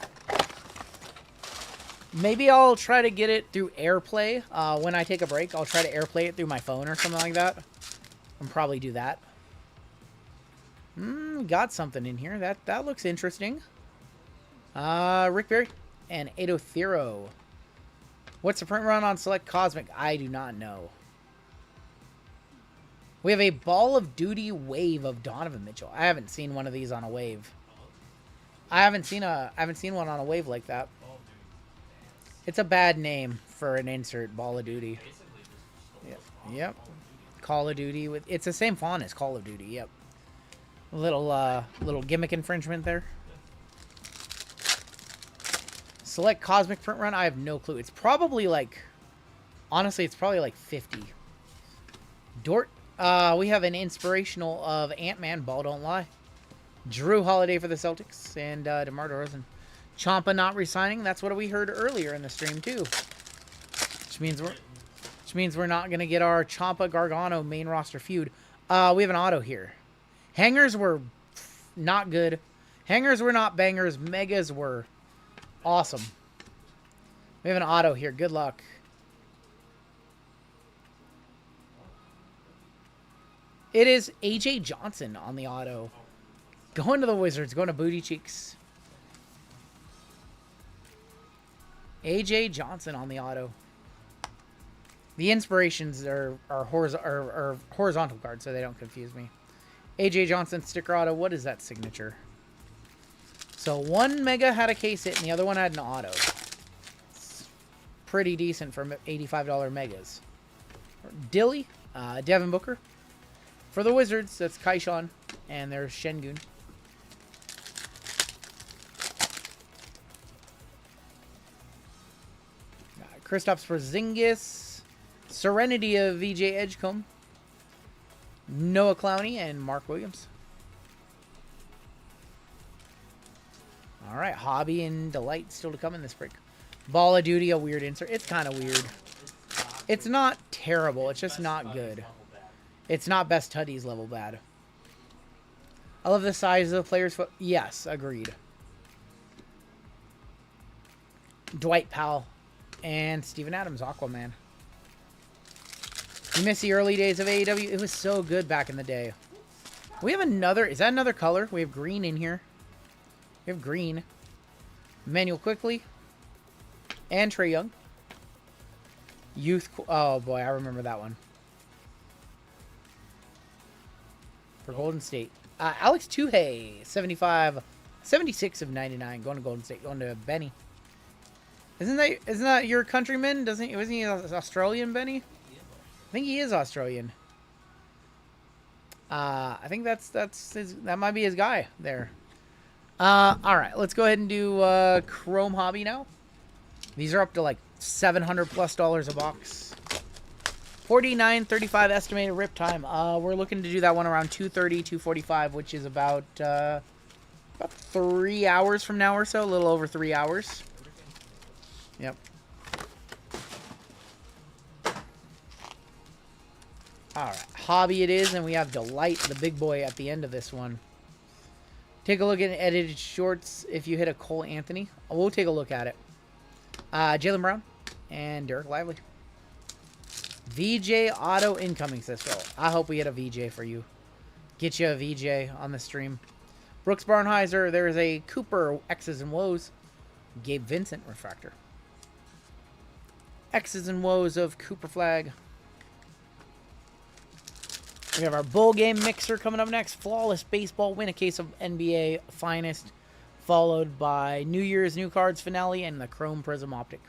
Speaker 9: Maybe I'll try to get it through AirPlay when I take a break. I'll try to AirPlay it through my phone or something like that. I'll probably do that. Got something in here. That looks interesting. Rick Barry and Edo Thero. What's the print run on Select Cosmic? I do not know. We have a Ball of Duty wave of Donovan Mitchell. I haven't seen one of these on a wave. I haven't seen one on a wave like that. It's a bad name for an insert, Ball of Duty. Yep. Call of Duty with it's the same font as Call of Duty. Yep. Little gimmick infringement there. Select Cosmic print run. I have no clue. It's probably like, honestly, it's probably like 50. Dort. We have an inspirational of Ant-Man. Ball don't lie. Drew Holiday for the Celtics and DeMar DeRozan. Ciampa not resigning. That's what we heard earlier in the stream too. Which means we're not gonna get our Ciampa Gargano main roster feud. We have an auto here. Hangers were not good. Hangers were not bangers. Megas were awesome. We have an auto here. Good luck. It is AJ Johnson on the auto. Going to the Wizards. Going to Booty Cheeks. AJ Johnson on the auto. The inspirations are horizontal cards, so they don't confuse me. AJ Johnson sticker auto. What is that signature? So one mega had a case hit, and the other one had an auto. It's pretty decent for $85 megas. Dilly, Devin Booker. For the Wizards, that's Kaishan, and there's Şengün. Kristaps Porzingis, Serenity of VJ Edgecombe, Noah Clowney, and Mark Williams. All right, Hobby and Delight still to come in this break. Ball of Duty, a weird insert. It's kind of weird. It's not terrible. It's just not good. It's not Best Tuddies level bad. I love the size of the player's foot. Yes, agreed. Dwight Powell and Steven Adams, Aquaman. You miss the early days of AEW? It was so good back in the day. We have another. Is that another color? We have green in here. We have green. Emmanuel Quickly. And Trae Young. Youth. Oh, boy. I remember that one. For Golden State. Alex Tuhey. 76 of 99. Going to Golden State. Going to Benny. Isn't that your countryman? Wasn't he Australian, Benny? I think he is Australian. I think that might be his guy there. All right, let's go ahead and do Chrome Hobby now. These are up to like $700+ a box. 49.35 estimated rip time. We're looking to do that one around 2:30, 2:45, which is about 3 hours from now or so, a little over 3 hours. Yep. All right, Hobby it is, and we have Delight, the big boy, at the end of this one. Take a look at edited shorts if you hit a Cole Anthony. We'll take a look at it. Jaylen Brown and Derek Lively. VJ Auto incoming, says Phil. I hope we get a VJ for you. Get you a VJ on the stream. Brooks Barnheiser. There is a Cooper X's and Woes. Gabe Vincent refractor. X's and Woes of Cooper Flagg. We have our bowl game mixer coming up next. Flawless Baseball. Win a case of NBA Finest. Followed by New Year's New Cards finale and the Chrome Prism Optic.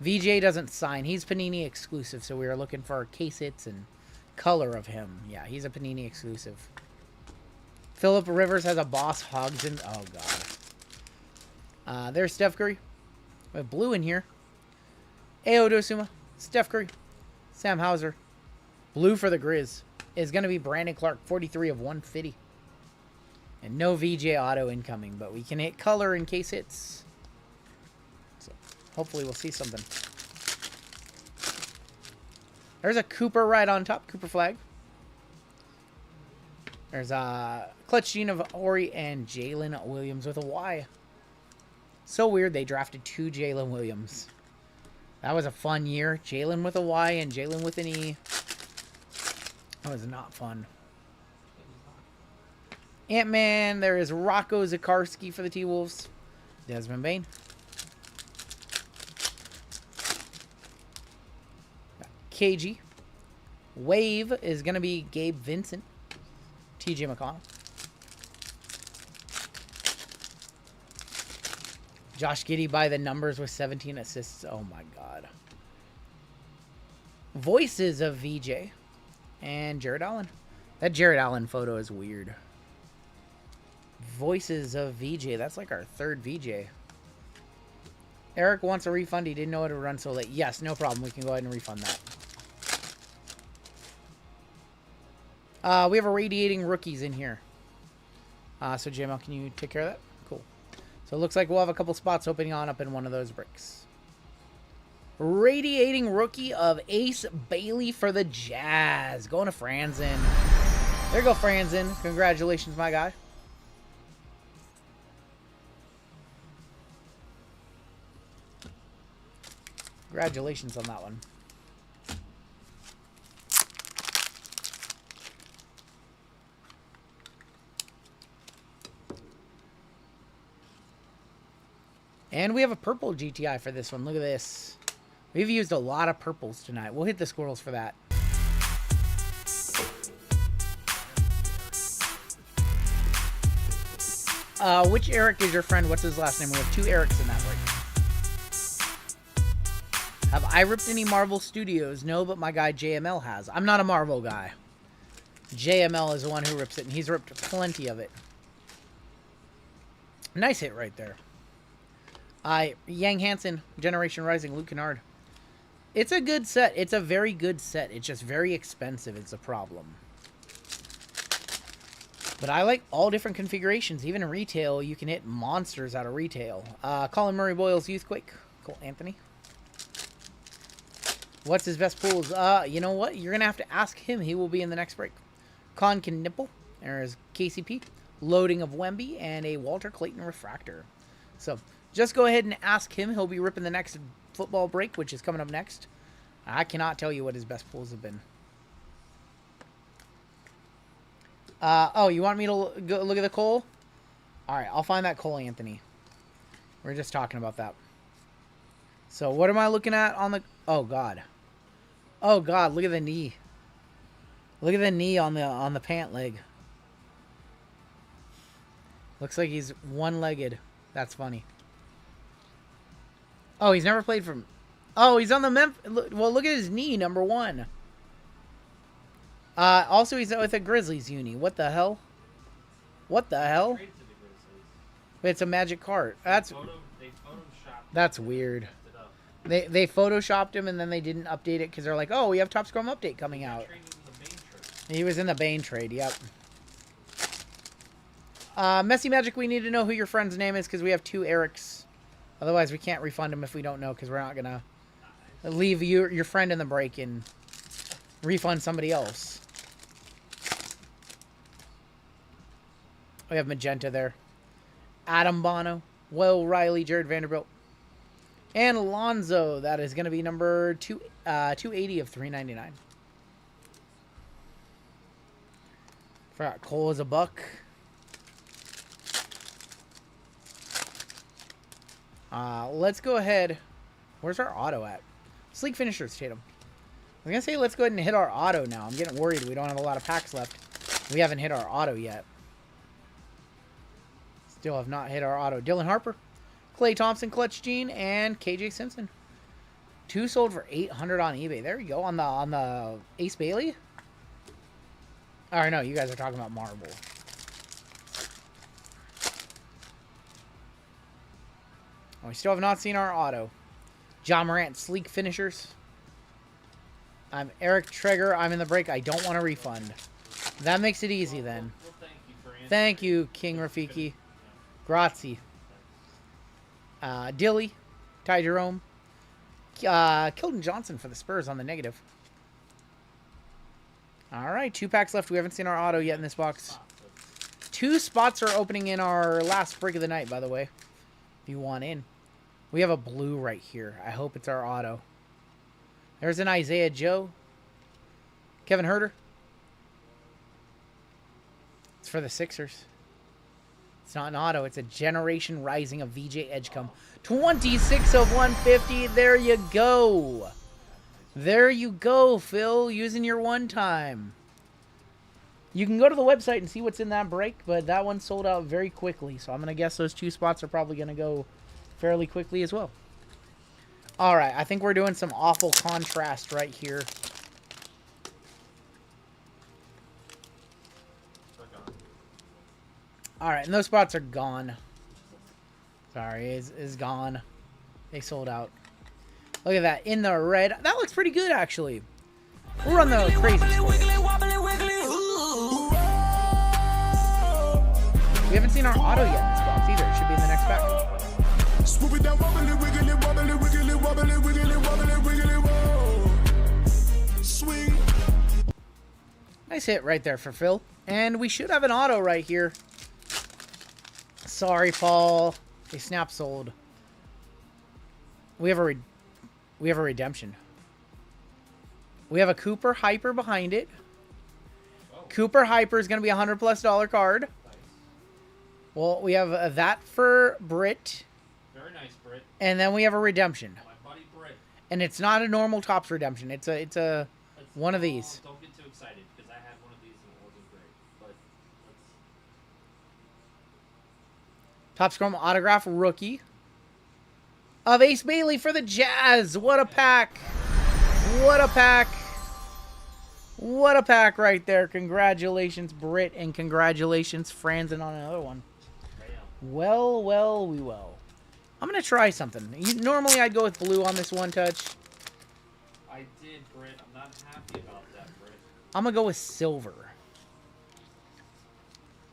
Speaker 9: VJ doesn't sign. He's Panini exclusive, so we were looking for case hits and color of him. Yeah, he's a Panini exclusive. Phillip Rivers has a Boss Hodgson. Oh, God. There's Steph Curry. We have blue in here. Ayo Dosuma. Steph Curry. Sam Hauser. Blue for the Grizz is going to be Brandon Clark, 43 of 150. And no VJ auto incoming, but we can hit color in case hits. So hopefully we'll see something. There's a Cooper right on top. Cooper Flagg. There's a Clutch Gene of Ori and Jalen Williams with a Y. So weird they drafted 2 Jalen Williams. That was a fun year. Jalen with a Y and Jalen with an E. That was not fun. Ant-Man. There is Rocco Zakarski for the T-Wolves. Desmond Bain. KG. Wave is going to be Gabe Vincent. TJ McConnell. Josh Giddey by the numbers with 17 assists. Oh my God. Voices of VJ. And Jared Allen. That Jared Allen photo is weird. Voices of VJ. That's like our 3rd VJ. Eric wants a refund. He didn't know how to run so late. Yes, no problem. We can go ahead and refund that. We have a radiating rookies in here. So JML, can you take care of that? Cool. So it looks like we'll have a couple spots opening on up in one of those bricks. Radiating rookie of Ace Bailey for the Jazz. Going to Franzen. There you go, Franzen. Congratulations, my guy. Congratulations on that one. And we have a purple GTI for this one. Look at this. We've used a lot of purples tonight. We'll hit the squirrels for that. Which Eric is your friend? What's his last name? We have 2 Erics in that break. Have I ripped any Marvel Studios? No, but my guy JML has. I'm not a Marvel guy. JML is the one who rips it, and he's ripped plenty of it. Nice hit right there. Yang Hansen, Generation Rising, Luke Kennard. It's a good set. It's a very good set. It's just very expensive. It's a problem. But I like all different configurations. Even in retail, you can hit monsters out of retail. Colin Murray Boyles, Youthquake. Cole Anthony. What's his best pools? You know what? You're going to have to ask him. He will be in the next break. Con Can Nipple. There's KCP. Loading of Wemby. And a Walter Clayton Refractor. So, just go ahead and ask him. He'll be ripping the next football break, which is coming up next. I cannot tell you what his best pulls have been. Oh, you want me to go look at the Cole? All right, I'll find that Cole Anthony. We're just talking about that. So what am I looking at on the... Oh, God. Oh, God, look at the knee. Look at the knee on the pant leg. Looks like he's one-legged. That's funny. Oh, he's never played from... Oh, he's on the Well, look at his knee, number 1. Also, he's with a Grizzlies uni. What the hell? What the hell? It's a magic card. That's weird. They photoshopped him and then they didn't update it because they're like, oh, we have Top Scrum update coming out. He was in the Bane trade, yep. Messy Magic, we need to know who your friend's name is because we have 2 Erics. Otherwise, we can't refund him if we don't know because we're not going to leave your friend in the break and refund somebody else. We have Magenta there. Adam Bono, Will Riley, Jared Vanderbilt. And Alonzo, that is going to be number 280 of 399. Forgot Cole is a buck. Let's go ahead. Where's our auto at? Sleek Finishers, Tatum. I was going to say let's go ahead and hit our auto now. I'm getting worried we don't have a lot of packs left. We haven't hit our auto yet. Still have not hit our auto. Dylan Harper, Klay Thompson, Clutch Gene, and KJ Simpson. 2 sold for $800 on eBay. There we go. On the Ace Bailey. Or no, you guys are talking about Marble. Oh, we still have not seen our auto. John Morant, sleek finishers. I'm Eric Traeger. I'm in the break. I don't want a refund. That makes it easy then. Thank you, King Rafiki. Grazie. Dilly. Ty Jerome. Keldon Johnson for the Spurs on the negative. All right, 2 packs left. We haven't seen our auto yet in this box. 2 spots are opening in our last break of the night, by the way. If you want in. We have a blue right here. I hope it's our auto. There's an Isaiah Joe. Kevin Herter. It's for the Sixers. It's not an auto. It's a Generation Rising of VJ Edgecombe. 26 of 150. There you go. There you go, Phil. Using your one time. You can go to the website and see what's in that break, but that one sold out very quickly. So I'm going to guess those 2 spots are probably going to go fairly quickly as well. All right. I think we're doing some awful contrast right here. All right, and those spots are gone. Sorry, is gone. They sold out. Look at that in the red. That looks pretty good, actually. We'll run the crazy. We haven't seen our auto yet in this box either. It should be in the next pack.
Speaker 6: Swoop it down, wobbly, wiggly, wobbly, wiggly, wobbly, wiggly, wobbly, wiggly, whoa. Swing.
Speaker 9: Nice hit right there for Phil. And we should have an auto right here. Sorry, Paul. They snap sold. We have a redemption. We have a Cooper Hyper behind it.
Speaker 7: Oh.
Speaker 9: Cooper Hyper is going to be a $100+ card.
Speaker 7: Nice.
Speaker 9: Well, we have that for Britt.
Speaker 7: Very nice, Britt.
Speaker 9: And then we have a redemption.
Speaker 7: My buddy Britt.
Speaker 9: And it's not a normal Topps redemption. It's a one of
Speaker 7: Oh,
Speaker 9: these.
Speaker 7: Don't get too excited because I had one of these and it wasn't great. But let's.
Speaker 9: Topps Chrome autograph rookie of Ace Bailey for the Jazz. What a pack. What a pack. What a pack right there. Congratulations, Britt, and congratulations, Franzen, on another one. Well, well, we will. I'm going to try something. Normally, I'd go with blue on this one touch.
Speaker 7: I did, Britt. I'm not happy about that, Britt.
Speaker 9: I'm going to go with silver.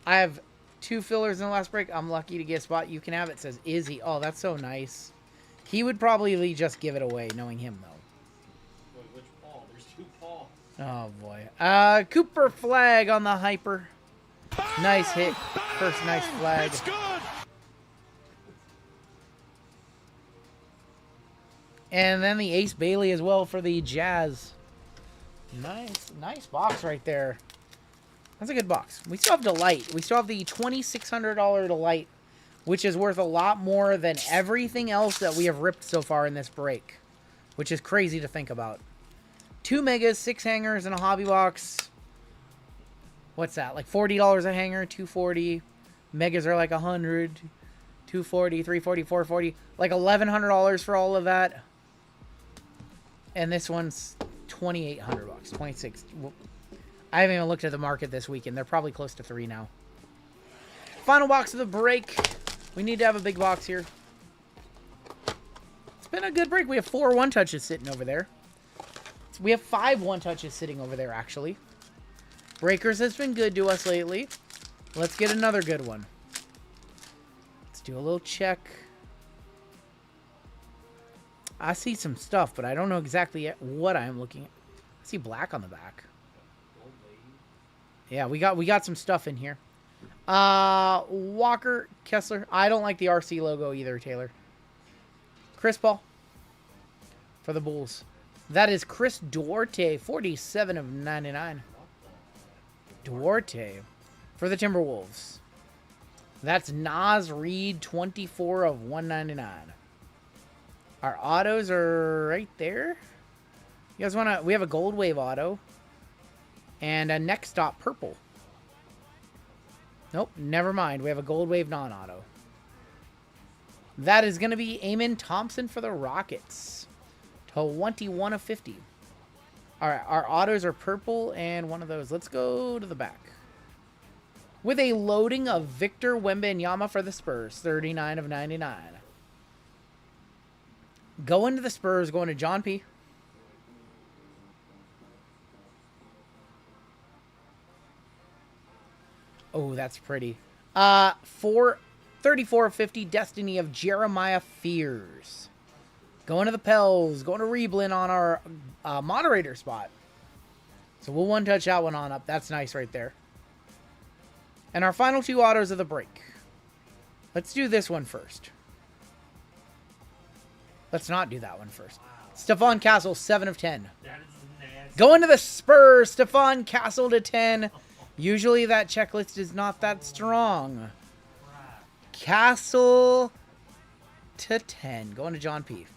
Speaker 9: I have 2 fillers in the last break. I'm lucky to get a spot. You can have it. Says Izzy. Oh, that's so nice. He would probably just give it away, knowing him, though.
Speaker 7: Wait, which Paul? There's 2 Paul.
Speaker 9: Oh, boy. Cooper Flagg on the Hyper. Nice hit. First nice flag. And then the Ace Bailey as well for the Jazz. Nice box right there. That's a good box. We still have Delight. We still have the $2,600 Delight, which is worth a lot more than everything else that we have ripped so far in this break, which is crazy to think about. 2 megas, 6 hangers, and a hobby box. What's that? Like $40 a hanger, $240. Megas are like $100, $240, $340, $440. Like $1,100 for all of that. And this one's $2,800, 26. I haven't even looked at the market this weekend. They're probably close to 3 now. Final box of the break. We need to have a big box here. It's been a good break. We have 4 one-touches sitting over there. We have 5 one-touches sitting over there, actually. Breakers has been good to us lately. Let's get another good one. Let's do a little check. I see some stuff, but I don't know exactly what I'm looking at. I see black on the back. Yeah, we got some stuff in here. Walker, Kessler. I don't like the RC logo either, Taylor. Chris Paul for the Bulls. That is Chris Duarte, 47 of 99. Duarte for the Timberwolves. That's Nas Reed, 24 of 199. Our autos are right there. You guys want to... We have a Gold Wave auto. And a Next Stop purple. Nope, never mind. We have a Gold Wave non-auto. That is going to be Amen Thompson for the Rockets. 21 of 50. All right, our autos are purple and one of those. Let's go to the back. With a loading of Victor Wembanyama for the Spurs, 39 of 99. Going to the Spurs, going to John P. Oh, that's pretty. 34 of 50, Destiny of Jeremiah Fears. Going to the Pels, going to Reblin on our moderator spot. So we'll one-touch that one on up. That's nice right there. And our final 2 autos of the break. Let's do this one first. Let's not do that one first. Stephon Castle, 7 of 10. Going to the Spurs, Stephon Castle to 10. Usually that checklist is not that strong. Castle to 10. Going to John P.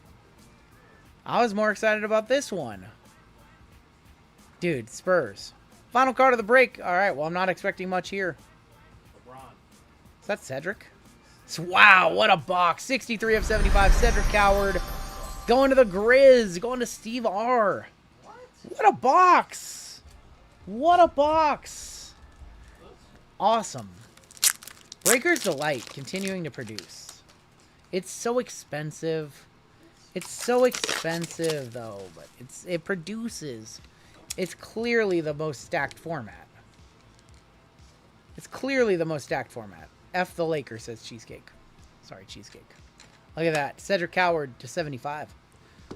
Speaker 9: I was more excited about this one. Dude, Spurs. Final card of the break. All right, well, I'm not expecting much here. Is that Cedric? Wow, what a box. 63 of 75, Cedric Coward. Going to the Grizz. Going to Steve R. What a box. What a box. Awesome. Breaker's Delight continuing to produce. It's so expensive. It's so expensive, though, but it produces. It's clearly the most stacked format. It's clearly the most stacked format. F the Lakers, says Cheesecake. Sorry, Cheesecake. Look at that. Cedric Coward to 75.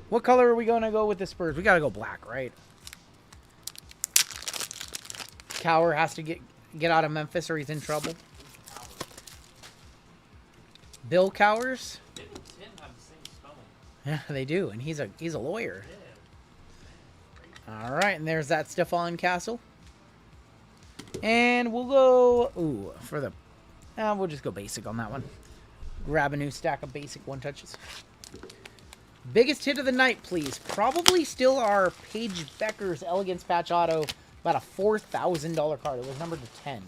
Speaker 9: What color are we going to go with the Spurs? We got to go black, right? Coward has to get out of Memphis or he's in trouble. Bill Cowers? Yeah, they do, and he's a lawyer. All right, and there's that Stephon Castle. And we'll go for the we'll just go basic on that one. Grab a new stack of basic one-touches. Biggest hit of the night, please. Probably still our Paige Becker's Elegance Patch Auto. About a $4,000 card. It was numbered to 10.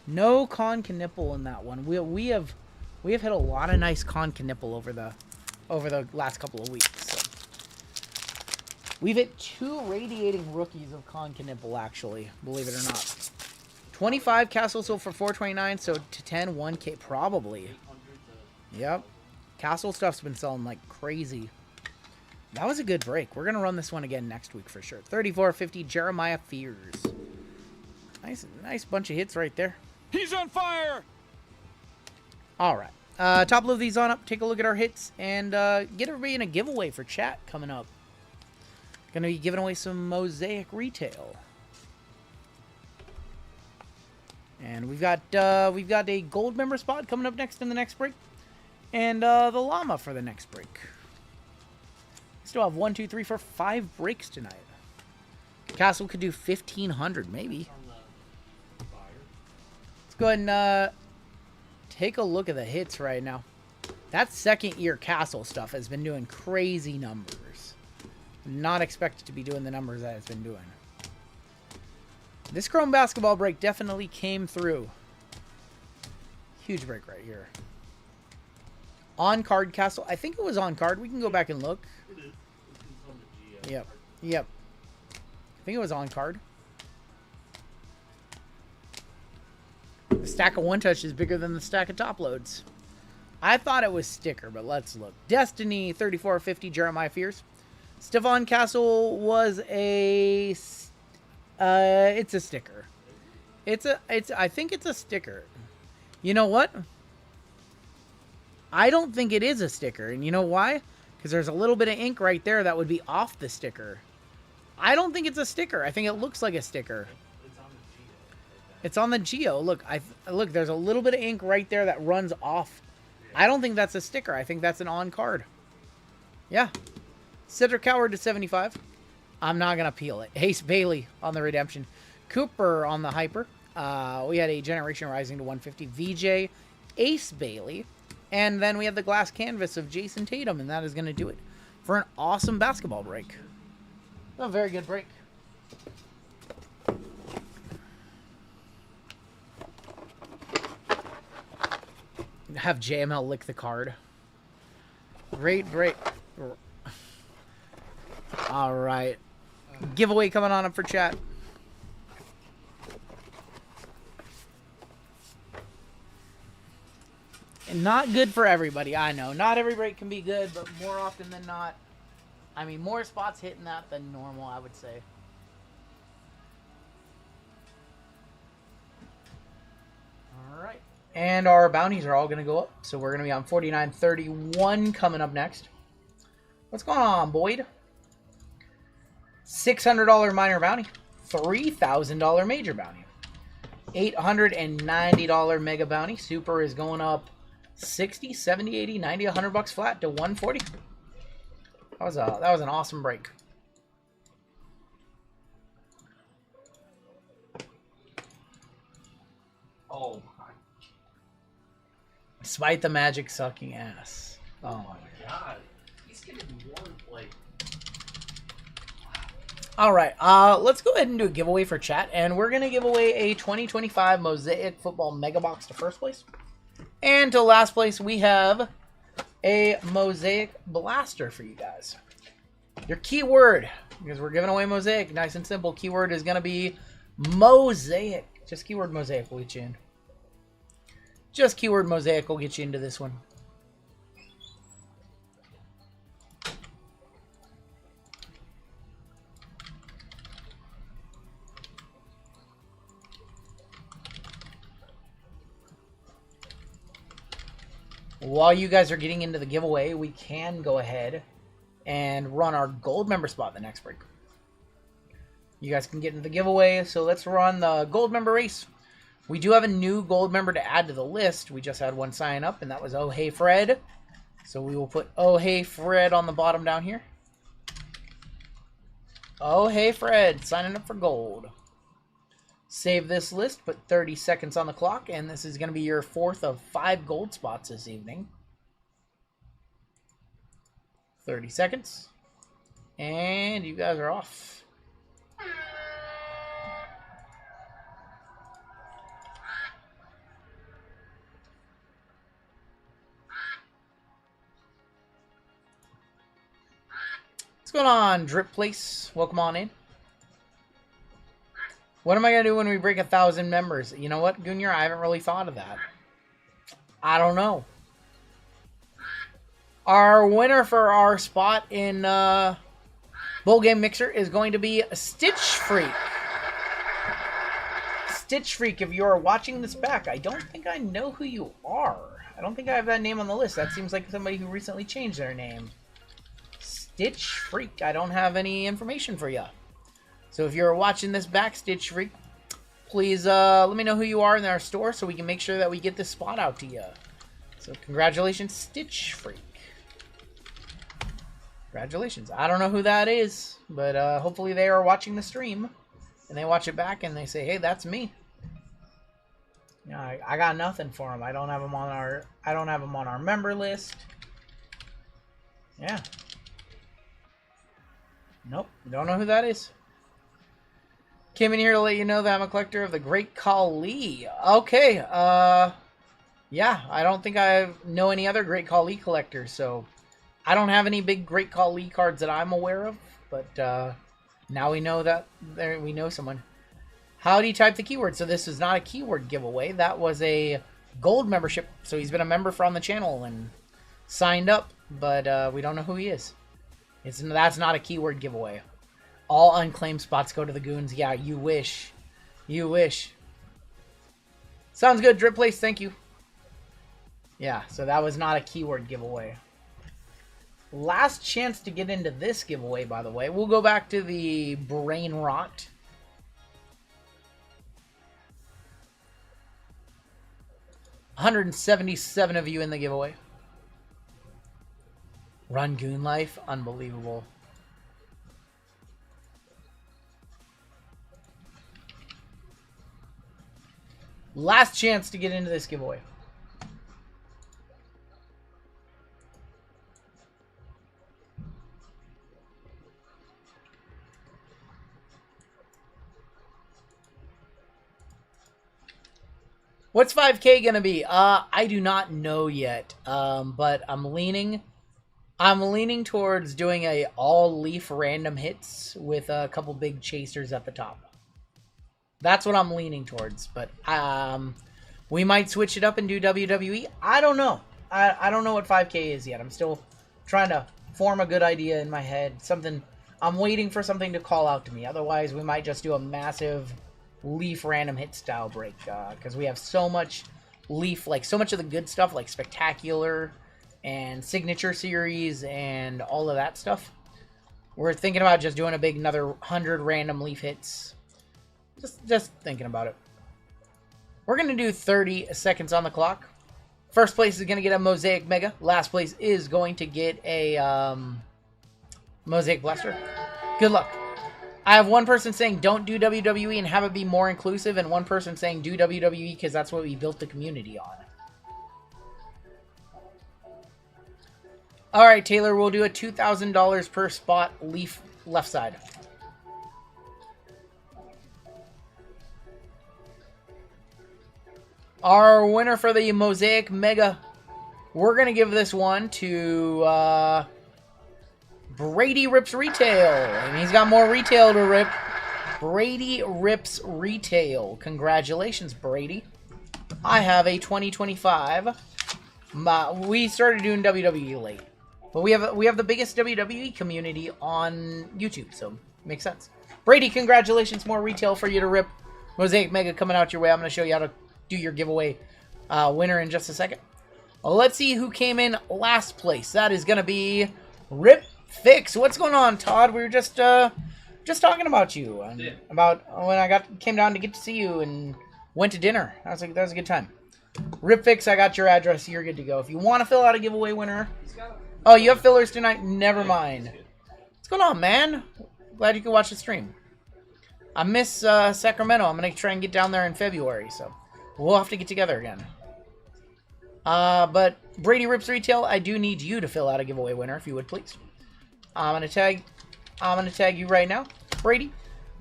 Speaker 9: No Con Knipple in that one. We have hit a lot of nice Con Knipple over the last couple of weeks. So. We've hit 2 radiating rookies of Con Knipple, actually, believe it or not. 25 Castle sold for $429, so to 10, 1K probably. Yep. Castle stuff's been selling like crazy. That was a good break. We're gonna run this one again next week for sure. 34.50 Jeremiah Fears. Nice bunch of hits right there.
Speaker 5: He's on fire!
Speaker 9: All right. Top load these on up. Take a look at our hits and get everybody in a giveaway for chat coming up. Gonna be giving away some Mosaic Retail. And we've got a gold member spot coming up next in the next break. And the llama for the next break. Still have 1, 2, 3, 4, 5 breaks tonight. Castle could do 1,500 maybe. Let's go ahead and take a look at the hits right now. That second year Castle stuff has been doing crazy numbers. Not expected to be doing the numbers that it's been doing. This Chrome basketball break definitely came through. Huge break right here. On card Castle. I think it was on card. We can go back and look.
Speaker 7: It is. It's on the GL.
Speaker 9: Yep. I think it was on card. The stack of one touch is bigger than the stack of top loads. I thought it was sticker, but let's look. Destiny 34.50 Jeremiah Fears. Stephon Castle was a it's a sticker. I think it's a sticker. You know what? I don't think it is a sticker. And you know why? Because there's a little bit of ink right there that would be off the sticker. I don't think it's a sticker. I think it looks like a sticker. It's on the Geo. Look, look, there's a little bit of ink right there that runs off. I don't think that's a sticker. I think that's an on card. Yeah. Cedric Coward to 75. I'm not going to peel it. Ace Bailey on the redemption. Cooper on the hyper. We had a Generation Rising to 150. VJ, Ace Bailey. And then we have the glass canvas of Jason Tatum. And that is going to do it for an awesome basketball break. A very good break. Have JML lick the card. Great break. All right. Giveaway coming on up for chat. And not good for everybody, I know. Not every break can be good, but more often than not, I mean, more spots hitting that than normal, I would say. All right. And our bounties are all going to go up. So we're going to be on 49.31 coming up next. What's going on, Boyd? $600 minor bounty. $3,000 major bounty. $890 mega bounty. Super is going up 60, 70, 80, 90, 100 bucks flat to 140. That was an awesome break.
Speaker 7: Oh my
Speaker 9: Despite the Magic sucking ass. Oh my
Speaker 7: god. He's getting more like.
Speaker 9: All right, let's go ahead and do a giveaway for chat, and we're going to give away a 2025 Mosaic Football Mega Box to first place. And to last place, we have a Mosaic Blaster for you guys. Your keyword, because we're giving away Mosaic, nice and simple, keyword is going to be Mosaic. Just keyword Mosaic will get you in. Just keyword Mosaic will get you into this one. While you guys are getting into the giveaway, we can go ahead and run our gold member spot the next break. You guys can get into the giveaway, so let's run the gold member race. We do have a new gold member to add to the list. We just had one sign up, and that was Oh Hey Fred. So we will put Oh Hey Fred on the bottom down here. Oh Hey Fred, signing up for gold. Save this list, put 30 seconds on the clock, and this is going to be your 4th of 5 gold spots this evening. 30 seconds. And you guys are off. What's going on, Drip Place? Welcome on in. What am I going to do when we break 1,000 members? You know what, Goonier? I haven't really thought of that. I don't know. Our winner for our spot in Bowl Game Mixer is going to be Stitch Freak. Stitch Freak, if you're watching this back, I don't think I know who you are. I don't think I have that name on the list. That seems like somebody who recently changed their name. Stitch Freak. I don't have any information for you. So if you're watching this back, Stitch Freak, please let me know who you are in our store so we can make sure that we get this spot out to you. So congratulations, Stitch Freak. Congratulations. I don't know who that is, but hopefully they are watching the stream and they watch it back and they say, "Hey, that's me." You know, I got nothing for them. I don't have them on our member list. Yeah. Nope. Don't know who that is. Came in here to let you know that I'm a collector of the Great Khali. Okay, yeah, I don't think I know any other Great Khali collectors, so I don't have any big Great Khali cards that I'm aware of, but now we know that we know someone. How do you type the keyword? So this is not a keyword giveaway. That was a gold membership, so he's been a member from the channel and signed up, but we don't know who he is. That's not a keyword giveaway. All unclaimed spots go to the goons. Yeah, you wish. You wish. Sounds good, Drip Place. Thank you. Yeah, so that was not a keyword giveaway. Last chance to get into this giveaway, by the way. We'll go back to the Brain Rot. $177 of you in the giveaway. Rungoodlife. Unbelievable. Last chance to get into this giveaway. What's 5K gonna be? I do not know yet. But I'm leaning I'm leaning towards doing a all leaf random hits with a couple big chasers at the top. That's what I'm leaning towards, but we might switch it up and do WWE. I don't know. I don't know what 5K is yet. I'm still trying to form a good idea in my head. I'm waiting for something to call out to me. Otherwise, we might just do a massive leaf random hit style break because we have so much leaf, like so much of the good stuff, like Spectacular and Signature Series and all of that stuff. We're thinking about just doing a big another 100 random leaf hits. Just thinking about it. We're going to do 30 seconds on the clock. First place is going to get a Mosaic Mega. Last place is going to get a Mosaic Blaster. Good luck. I have one person saying don't do WWE and have it be more inclusive, and one person saying do WWE because that's what we built the community on. Alright, Taylor, we'll do a $2,000 per spot leaf left side. Our winner for the Mosaic Mega, we're going to give this one to Brady Rips Retail. And he's got more retail to rip. Brady Rips Retail. Congratulations, Brady. I have a 2025. We started doing WWE late. But we have the biggest WWE community on YouTube, so makes sense. Brady, congratulations. More retail for you to rip. Mosaic Mega coming out your way. I'm going to show you how to do your giveaway winner in just a second. Let's see who came in last place. That is going to be Rip Fix. What's going on, Todd? We were just talking about you and about when I came down to get to see you and went to dinner. That was a good time. Rip Fix, I got your address. You're good to go. If you want to fill out a giveaway winner. Oh, you have fillers tonight? Never mind. What's going on, man? Glad you could watch the stream. I miss Sacramento. I'm going to try and get down there in February, so we'll have to get together again. But Brady Rips Retail, I do need you to fill out a giveaway winner, if you would, please. I'm gonna tag you right now, Brady.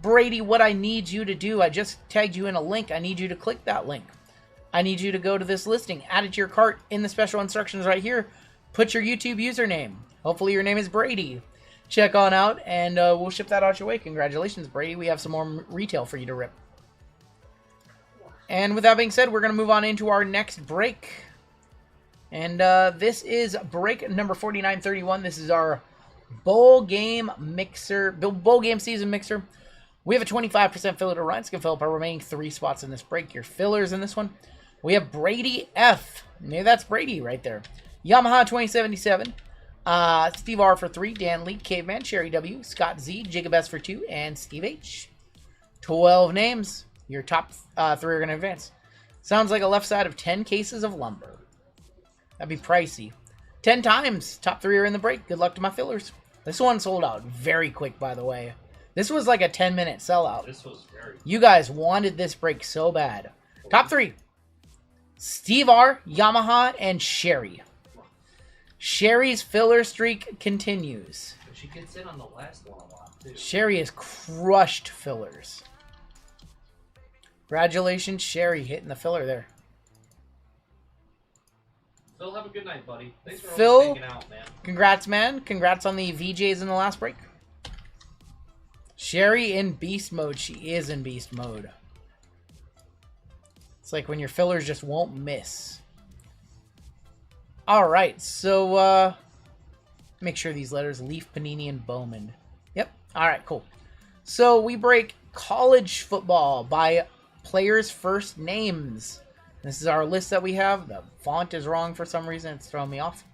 Speaker 9: Brady, what I need you to do, I just tagged you in a link. I need you to click that link. I need you to go to this listing, add it to your cart in the special instructions right here. Put your YouTube username. Hopefully your name is Brady. Check on out, and we'll ship that out your way. Congratulations, Brady. We have some more retail for you to rip. And with that being said, we're going to move on into our next break. And this is break number 4931. This is our bowl game mixer, bowl game season mixer. We have a 25% filler to run. It's going to fill up our remaining 3 spots in this break. Your fillers in this one. We have Brady F. Maybe that's Brady right there. Yamaha 2077. Steve R for 3. Dan Lee, Caveman, Sherry W, Scott Z, Jigabest for 2, and Steve H. 12 names. Your top 3 are going to advance. Sounds like a left side of 10 cases of lumber. That'd be pricey. 10 times. Top 3 are in the break. Good luck to my fillers. This one sold out very quick, by the way. This was like a 10-minute sellout.
Speaker 7: This was very...
Speaker 9: You guys wanted this break so bad. Top 3. Steve R, Yamaha, and Sherry. Sherry's filler streak continues.
Speaker 7: She gets in on the last one a lot, too.
Speaker 9: Sherry has crushed fillers. Congratulations, Sherry, hitting the filler there.
Speaker 7: Phil, have a good night, buddy. Thanks for
Speaker 9: Phil,
Speaker 7: always hanging out, man.
Speaker 9: Congrats, man. Congrats on the VJs in the last break. Sherry in beast mode. She is in beast mode. It's like when your fillers just won't miss. Alright, so make sure these letters, Leaf, Panini, and Bowman. Yep. Alright, cool. So we break college football by players' first names. This is our list that we have. The font is wrong for some reason. It's throwing me off.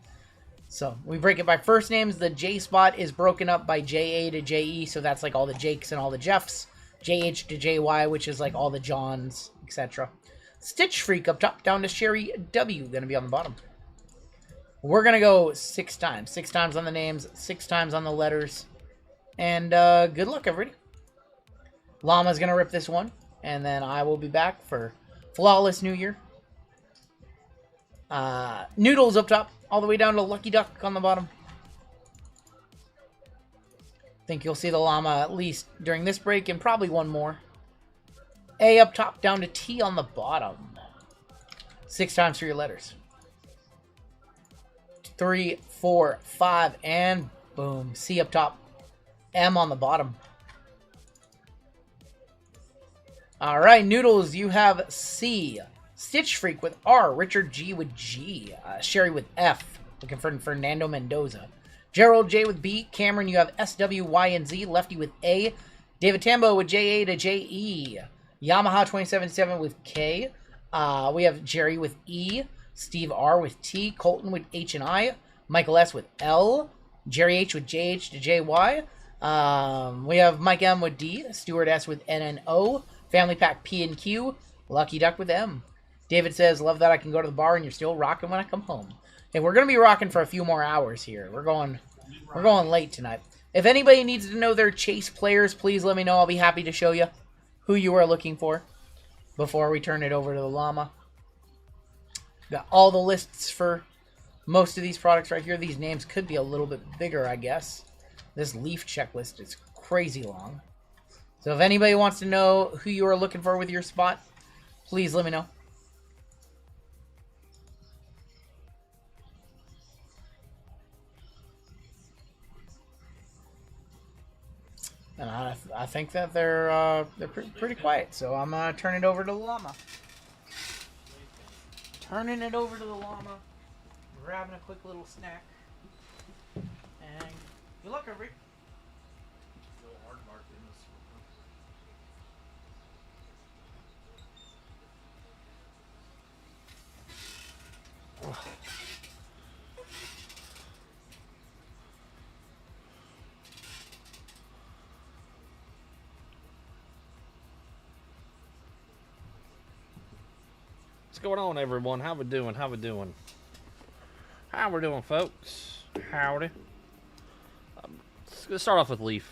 Speaker 9: So we break it by first names. The J spot is broken up by JA to JE. So that's like all the Jakes and all the Jeffs. JH to JY, which is like all the Johns, etc. Stitch Freak up top, down to Sherry W. Going to be on the bottom. We're going to go 6 times. 6 times on the names, 6 times on the letters. And good luck, everybody. Llama's going to rip this one. And then I will be back for Flawless New Year. Noodles up top, all the way down to Lucky Duck on the bottom. I think you'll see the llama at least during this break and probably one more. A up top, down to T on the bottom. 6 times for your letters. 3, 4, 5, and boom. C up top. M on the bottom. All right, Noodles, you have C. Stitch Freak with R. Richard G with G. Sherry with F. Looking for Fernando Mendoza. Gerald J with B. Cameron, you have S, W, Y, and Z. Lefty with A. David Tambo with J, A to J, E. Yamaha 277 with K. We have Jerry with E. Steve R with T. Colton with H and I. Michael S with L. Jerry H with JH to JY. We have Mike M with D. Stuart S with N and O. Family Pack P and Q. Lucky Duck with M. David says, love that I can go to the bar and you're still rocking when I come home. Hey, we're going to be rocking for a few more hours here. We're going late tonight. If anybody needs to know their Chase players, please let me know. I'll be happy to show you who you are looking for before we turn it over to the llama. Got all the lists for most of these products right here. These names could be a little bit bigger, I guess. This Leaf checklist is crazy long. So if anybody wants to know who you are looking for with your spot, please let me know. And I think that they're pretty quiet, so I'm gonna turn it over to the llama. Turning it over to the llama, grabbing a quick little snack, and good luck, everybody.
Speaker 8: What's going on, everyone? How we doing? How we doing, folks? Howdy. Let's start off with Leaf.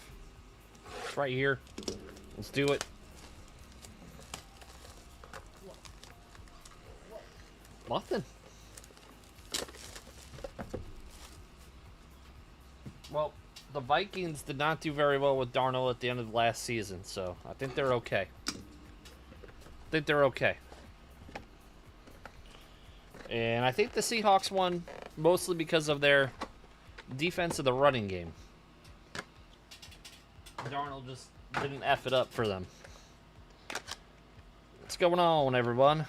Speaker 8: It's right here. Let's do it. Nothing. Well, the Vikings did not do very well with Darnold at the end of the last season, so I think they're okay. And I think the Seahawks won mostly because of their defense of the running game. Darnold just didn't F it up for them. What's going on, everyone?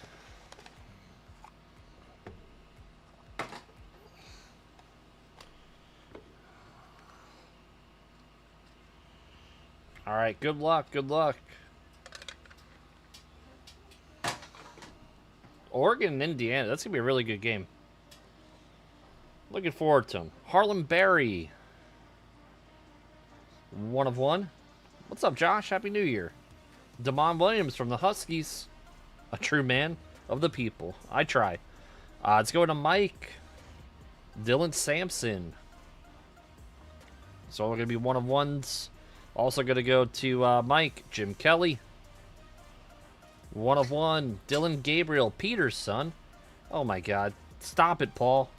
Speaker 8: All right, good luck, good luck. Oregon and Indiana, that's going to be a really good game. Looking forward to them. Harlem Berry. 1 of 1. What's up, Josh? Happy New Year. Damon Williams from the Huskies. A true man of the people. I try. Let's go to Mike. Dylan Sampson. So we're going to be 1 of 1s. Also going to go to Mike. Jim Kelly. 1 of 1. Dylan Gabriel. Peter's son. Oh my god. Stop it, Paul.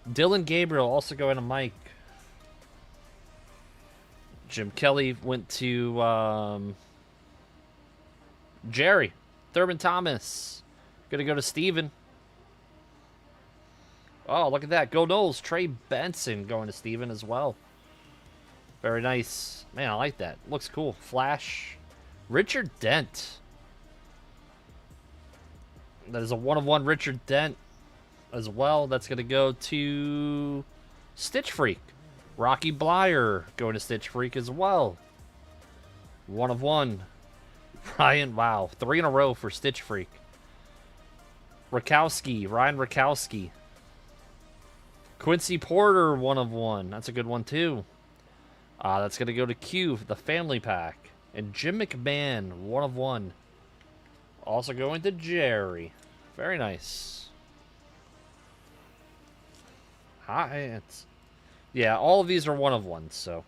Speaker 8: Dylan Gabriel also going to Mike. Jim Kelly went to Jerry. Thurman Thomas. Gonna go to Steven. Oh, look at that. Go Knowles. Trey Benson going to Steven as well. Very nice. Man, I like that. Looks cool. Flash. Richard Dent. That is a 1 of 1 Richard Dent as well. That's going to go to Stitch Freak. Rocky Blyer going to Stitch Freak as well. 1 of 1. Ryan, wow. 3 in a row for Stitch Freak. Rakowski. Ryan Rakowski. Quincy Porter, 1 of 1. That's a good one, too. That's going to go to Q, the family pack. And Jim McMahon, 1 of 1. Also going to Jerry. Very nice. Hi. Yeah, all of these are 1 of 1s, so.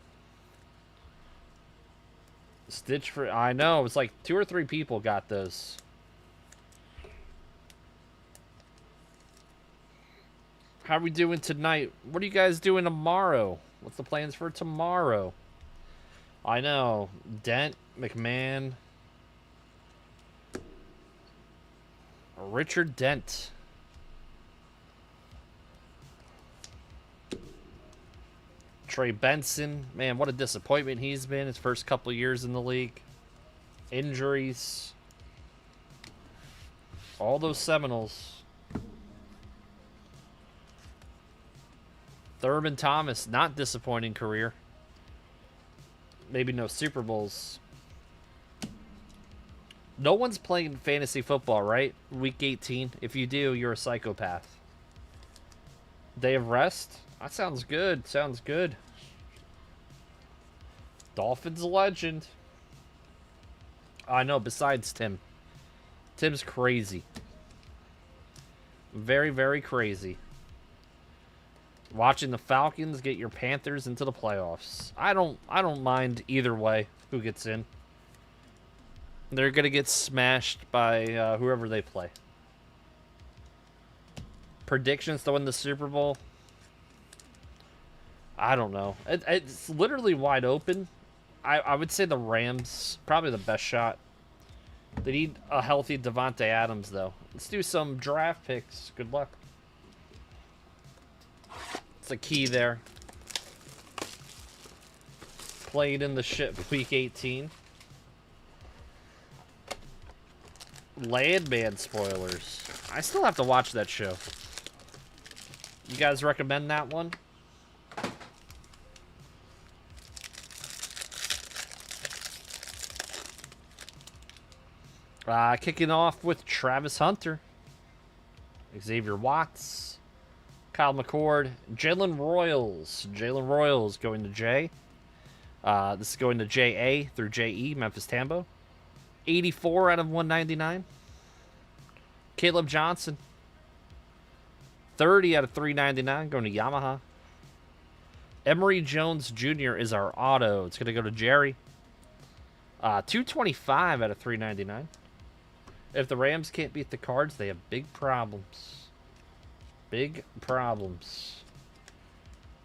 Speaker 8: Stitch for. I know, it's like 2 or 3 people got those. How are we doing tonight? What are you guys doing tomorrow? What's the plans for tomorrow? I know. Dent, McMahon. Richard Dent. Trey Benson, man, what a disappointment he's been his first couple years in the league. Injuries. All those Seminoles. Thurman Thomas, not disappointing career. Maybe no Super Bowls. No one's playing fantasy football, right? Week 18. If you do, you're a psychopath. Day of rest? That sounds good. Sounds good. Dolphins legend. I know, besides Tim. Tim's crazy. Very, very crazy. Watching the Falcons get your Panthers into the playoffs. I don't mind either way who gets in. They're going to get smashed by whoever they play. Predictions to win the Super Bowl? I don't know. It's literally wide open. I would say the Rams, probably the best shot. They need a healthy Devontae Adams, though. Let's do some draft picks. Good luck. It's a key there. Played in the ship week 18. Landman spoilers. I still have to watch that show. You guys recommend that one? Kicking off with Travis Hunter, Xavier Watts, Kyle McCord, Jalen Royals. Jalen Royals going to J. This is going to JA through JE, Memphis Tambo. 84 out of 199. Caleb Johnson. 30 out of 399 going to Yamaha. Emory Jones Jr. is our auto. It's going to go to Jerry. 225 out of 399. If the Rams can't beat the Cards, they have big problems. Big problems.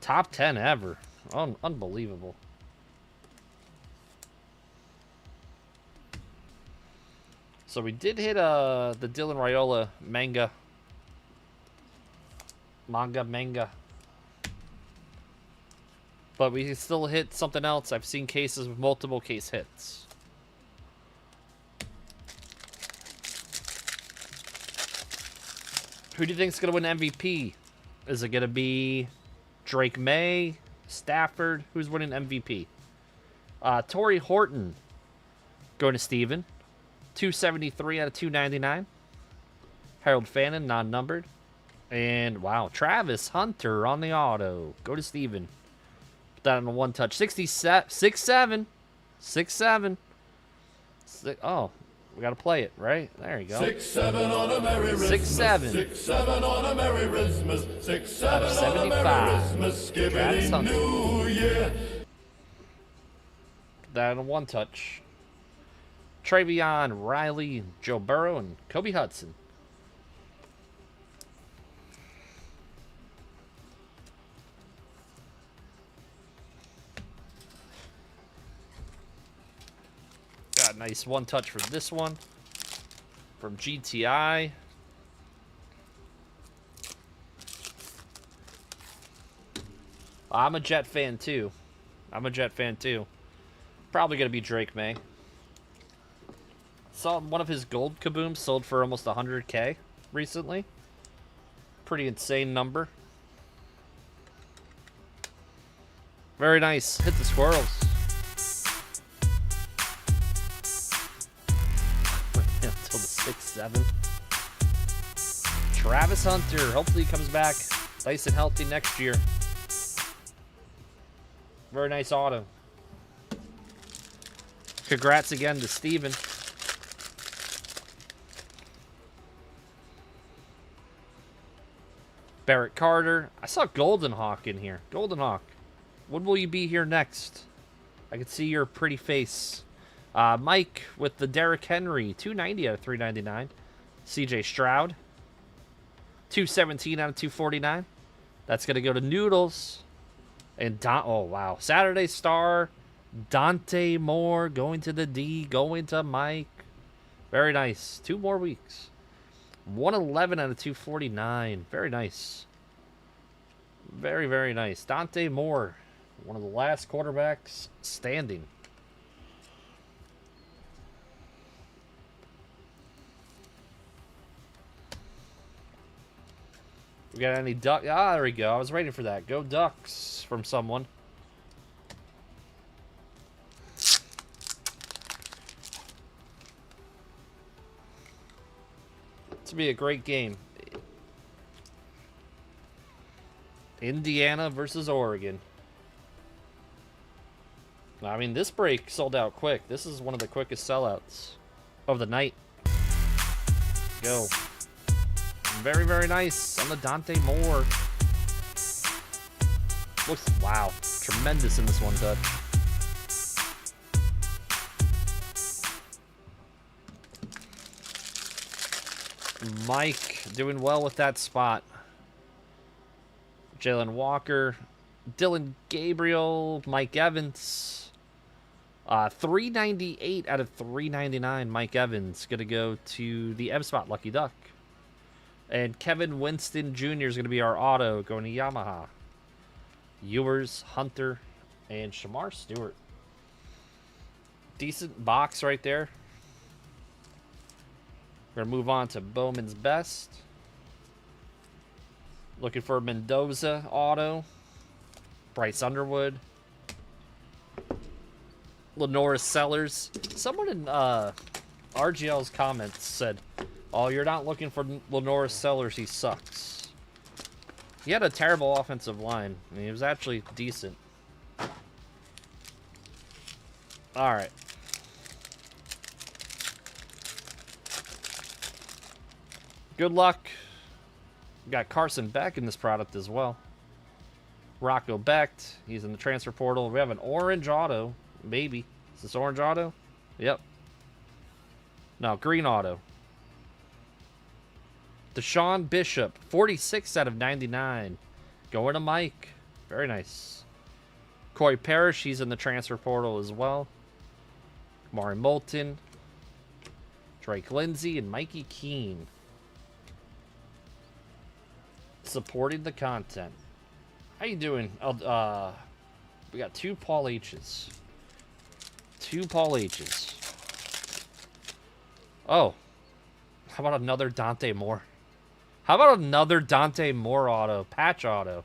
Speaker 8: Top 10 ever. Unbelievable. So we did hit the Dylan Raiola manga. But we still hit something else. I've seen cases with multiple case hits. Who do you think is going to win MVP? Is it going to be Drake May, Stafford? Who's winning MVP? Torrey Horton going to Steven. 273 out of 299. Harold Fannin, non-numbered. And, wow, Travis Hunter on the auto. Go to Steven. Put that on a one-touch. 6'7". 6'7". Oh, we got to play it, right? There you go.
Speaker 6: 6'7" on a Merry Christmas.
Speaker 8: 6'7".
Speaker 6: 6'7" on a Merry Christmas. 6'7" on a Merry Christmas. Skippity New Year.
Speaker 8: Put that on a one-touch. Travion, Riley, Joe Burrow, and Kobe Hudson. Got a nice one touch for this one. From GTI. I'm a Jet fan too. Probably going to be Drake May. Saw one of his gold kabooms sold for almost 100K recently. Pretty insane number. Very nice. Hit the squirrels. Until the 6'7". Travis Hunter. Hopefully he comes back nice and healthy next year. Very nice auto. Congrats again to Steven. Barrett Carter. I saw Golden Hawk in here. Golden Hawk. When will you be here next? I can see your pretty face. Mike with the Derrick Henry. 290 out of 399. CJ Stroud. 217 out of 249. That's going to go to Noodles. And oh, wow. Saturday Star. Dante Moore going to the D. Going to Mike. Very nice. 2 more weeks. 111 out of 249. Very nice. Very, very nice. Dante Moore. One of the last quarterbacks standing. We got any duck? Ah, there we go. I was waiting for that. Go Ducks from someone. To be a great game. Indiana versus Oregon. I mean, this break sold out quick. This is one of the quickest sellouts of the night. Go. Very, very nice on the Dante Moore. Looks, wow, tremendous in this one touch. Mike doing well with that spot. Jalen Walker, Dylan Gabriel, Mike Evans. 398 out of 399. Mike Evans going to go to the M spot, Lucky Duck. And Kevin Winston Jr. is going to be our auto going to Yamaha. Ewers, Hunter, and Shamar Stewart. Decent box right there. We're going to move on to Bowman's Best. Looking for Mendoza auto. Bryce Underwood. Lenora Sellers. Someone in RGL's comments said, "Oh, you're not looking for Lenora Sellers, he sucks." He had a terrible offensive line. I mean, he was actually decent. Alright. Good luck. We got Carson Beck in this product as well. Rocco Becht. He's in the transfer portal. We have an orange auto. Maybe. Is this orange auto? Yep. No, green auto. Deshaun Bishop. 46 out of 99. Going to Mike. Very nice. Corey Parrish. He's in the transfer portal as well. Mari Moulton. Drake Lindsay and Mikey Keene. Supporting the content. How you doing? We got 2 Paul H's. 2 Paul H's. Oh. How about another Dante Moore? How about another Dante Moore auto? Patch auto.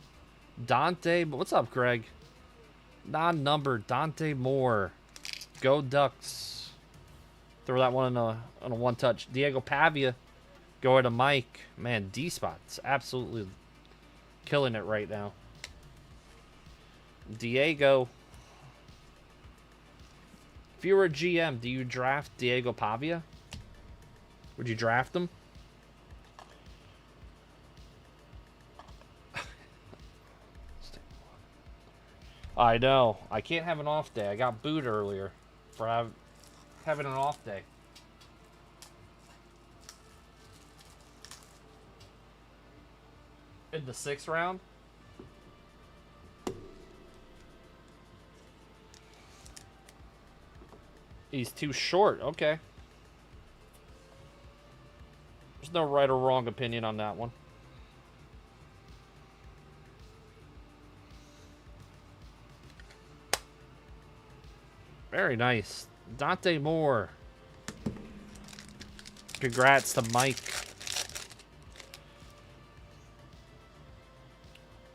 Speaker 8: Dante, what's up, Greg? Non-numbered Dante Moore. Go Ducks. Throw that one on a one-touch. Diego Pavia. Going to Mike. Man, D-Spot's absolutely killing it right now. Diego. If you were a GM, do you draft Diego Pavia? Would you draft him? I know. I can't have an off day. I got booed earlier for having an off day. In the 6th round? He's too short. Okay. There's no right or wrong opinion on that one. Very nice. Dante Moore. Congrats to Mike.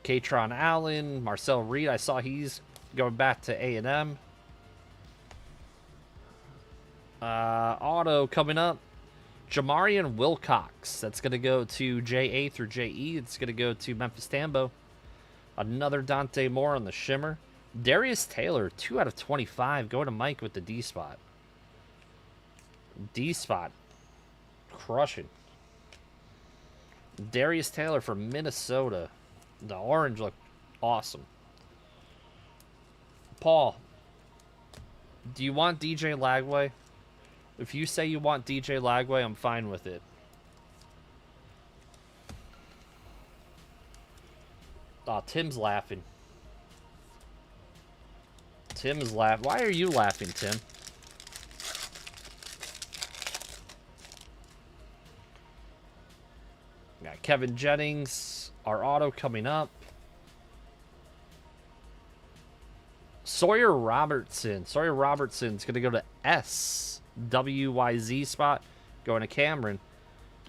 Speaker 8: Katron Allen, Marcel Reed. I saw he's going back to A&M. Auto coming up. Jamarian Wilcox. That's going to go to JA through JE. It's going to go to Memphis Tambo. Another Dante Moore on the shimmer. Darius Taylor, 2 out of 25. Going to Mike with the D-spot. D-spot. Crushing. Darius Taylor from Minnesota. The orange looked awesome. Paul, do you want DJ Lagway? If you say you want DJ Lagway, I'm fine with it. Oh, Tim's laughing. Tim is laughing. Why are you laughing, Tim? Got Kevin Jennings. Our auto coming up. Sawyer Robertson. Sawyer Robertson's going to go to SWYZ spot. Going to Cameron.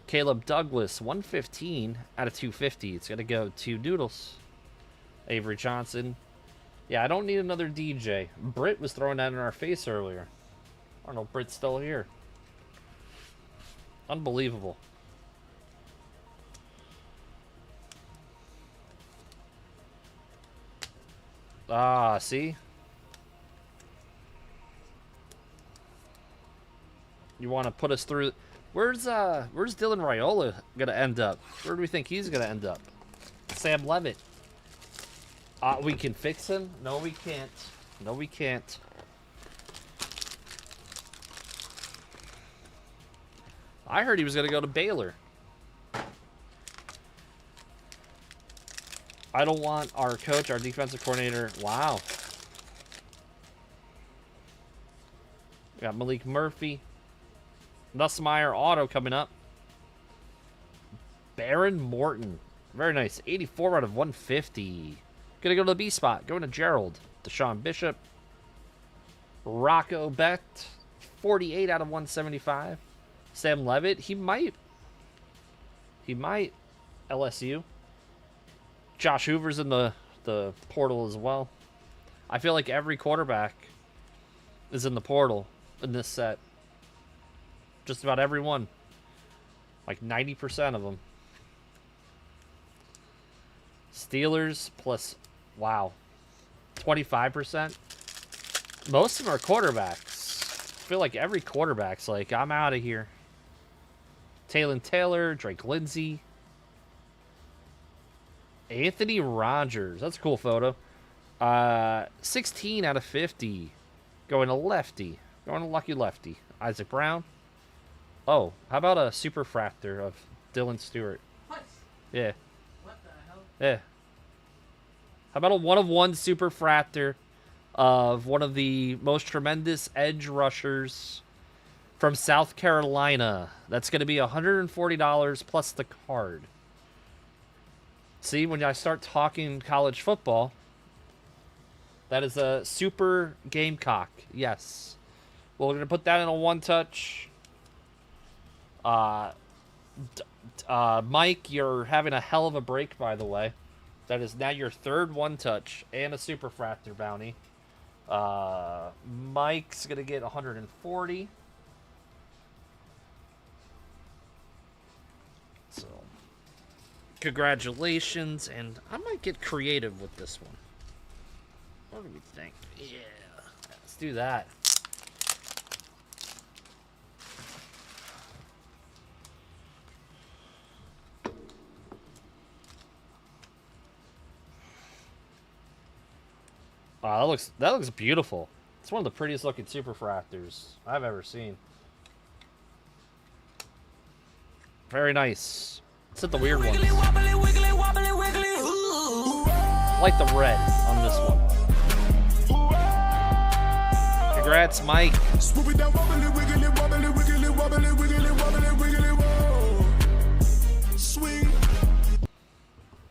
Speaker 8: Caleb Douglas, 115 out of 250. It's going to go to Noodles. Avery Johnson. Yeah, I don't need another DJ. Britt was throwing that in our face earlier. I don't know if Britt's still here. Unbelievable. Ah, see? You want to put us through... Where's Dylan Raiola gonna end up? Where do we think he's gonna end up? Sam Levitt. We can fix him? No, we can't. No, we can't. I heard he was gonna go to Baylor. I don't want our coach, our defensive coordinator. Wow. We got Malik Murphy. Nussmeier auto coming up. Baron Morton. Very nice. 84 out of 150. Gonna go to the B spot. Going to Gerald. Deshaun Bishop. Rocco Becht. 48 out of 175. Sam Levitt. He might. LSU. Josh Hoover's in the portal as well. I feel like every quarterback is in the portal in this set. Just about every one. Like 90% of them. Steelers plus, wow, 25%. Most of them are quarterbacks. I feel like every quarterback's like, I'm out of here. Taylor, Drake Lindsey. Anthony Rogers. That's a cool photo. 16 out of 50. Going to lefty. Going to lucky lefty. Isaac Brown. Oh, how about a superfractor of Dylan Stewart?
Speaker 4: What?
Speaker 8: Yeah.
Speaker 4: What the hell?
Speaker 8: Yeah. How about a 1-of-1 superfractor of one of the most tremendous edge rushers from South Carolina? That's going to be $140 plus the card. See, when I start talking college football, that is a super Gamecock. Yes. Well, we're going to put that in a one-touch. Mike, you're having a hell of a break, by the way. That is now your third one-touch and a superfractor bounty. Mike's going to get 140. So, congratulations, and I might get creative with this one. What do we think? Yeah, let's do that. Wow, that looks beautiful. It's one of the prettiest looking superfractors I've ever seen. Very nice. Let's hit the weird ones. I like the red on this one. Congrats, Mike.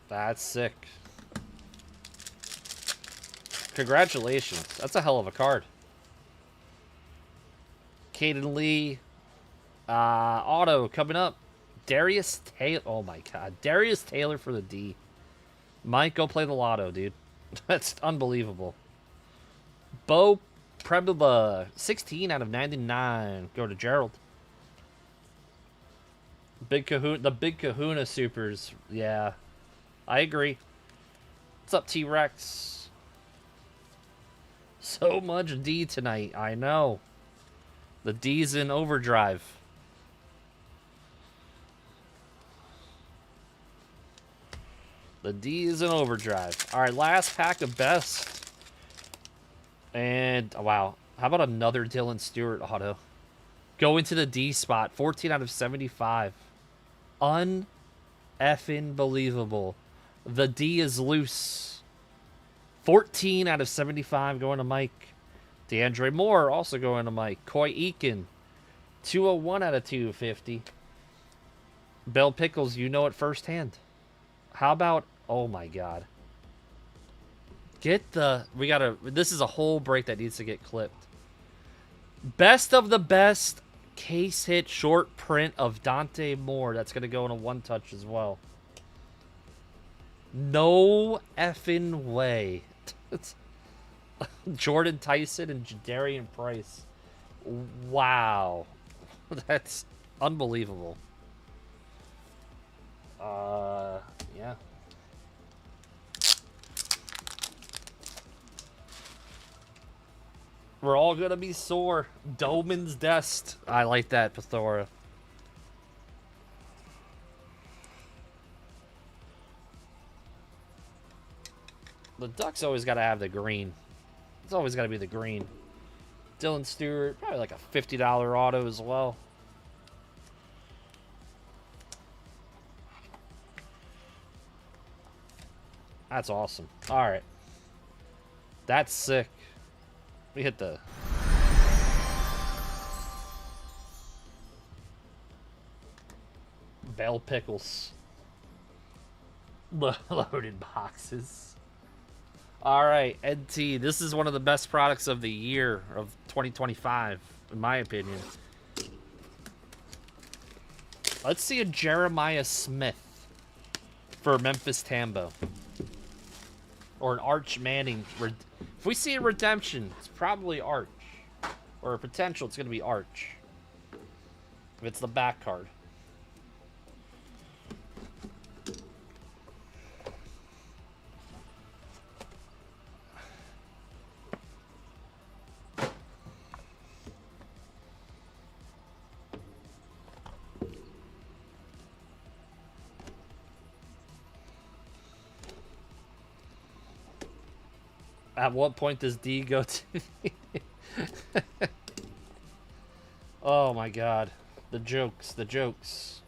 Speaker 8: That's sick. Congratulations. That's a hell of a card. Caden Lee. Auto coming up. Darius Taylor. Oh my god. Darius Taylor for the D. Mike, go play the lotto, dude. That's unbelievable. Bo Prebula. 16 out of 99. Go to Gerald. The Big Kahuna Supers. Yeah. I agree. What's up, T-Rex? So much D tonight. I know. The D's in overdrive. The D is in overdrive. All right, last pack of best. And, wow. How about another Dylan Stewart auto? Going to the D spot. 14 out of 75. Un-effing believable. The D is loose. 14 out of 75 going to Mike. DeAndre Moore also going to Mike. Coy Eakin. 201 out of 250. Bell Pickles, you know it firsthand. How about... Oh, my God. This is a whole break that needs to get clipped. Best of the best case hit short print of Dante Moore. That's going to go in a one-touch as well. No effing way. Jordan Tyson and Jadarian Price. Wow. That's unbelievable. Yeah. We're all gonna be sore. Doman's Dest. I like that, Pathora. The Ducks always gotta have the green. It's always gotta be the green. Dylan Stewart, probably like a $50 auto as well. That's awesome. Alright. That's sick. We hit the... Bell pickles. Loaded boxes. Alright, NT. This is one of the best products of the year of 2025, in my opinion. Let's see a Jeremiah Smith for Memphis Tambo. Or an Arch Manning. If we see a redemption, it's probably Arch. Or a potential, it's going to be Arch. If it's the back card. At what point does D go to... Oh my god. The jokes, the jokes.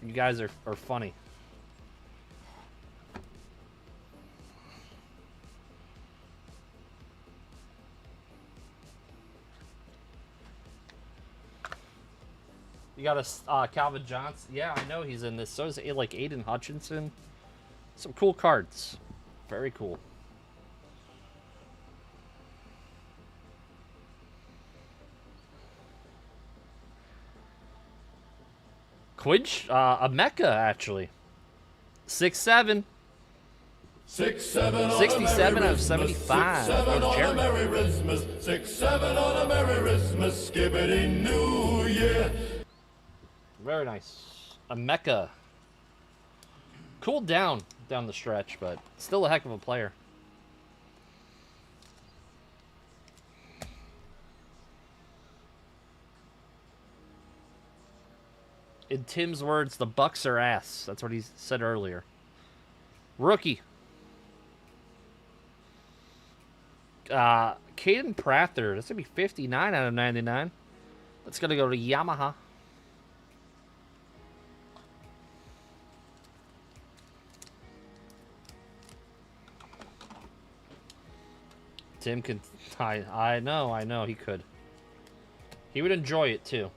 Speaker 8: You guys are funny. You got a Calvin Johnson. Yeah, I know he's in this. So is like Aiden Hutchinson. Some cool cards. Very cool. Quidge? A Mecca, actually. 6'7".
Speaker 6: 6'7"
Speaker 8: 67 out of 75.
Speaker 6: 6'7" on
Speaker 8: Jerry.
Speaker 6: a Merry Christmas. 6'7" on a Merry Christmas. Skibbity New Year.
Speaker 8: Very nice. A Mecca. Cooled down the stretch, but still a heck of a player. In Tim's words, the Bucks are ass. That's what he said earlier. Rookie. Caden Prather. That's going to be 59 out of 99. That's going to go to Yamaha. Tim can... I know, he could. He would enjoy it, too.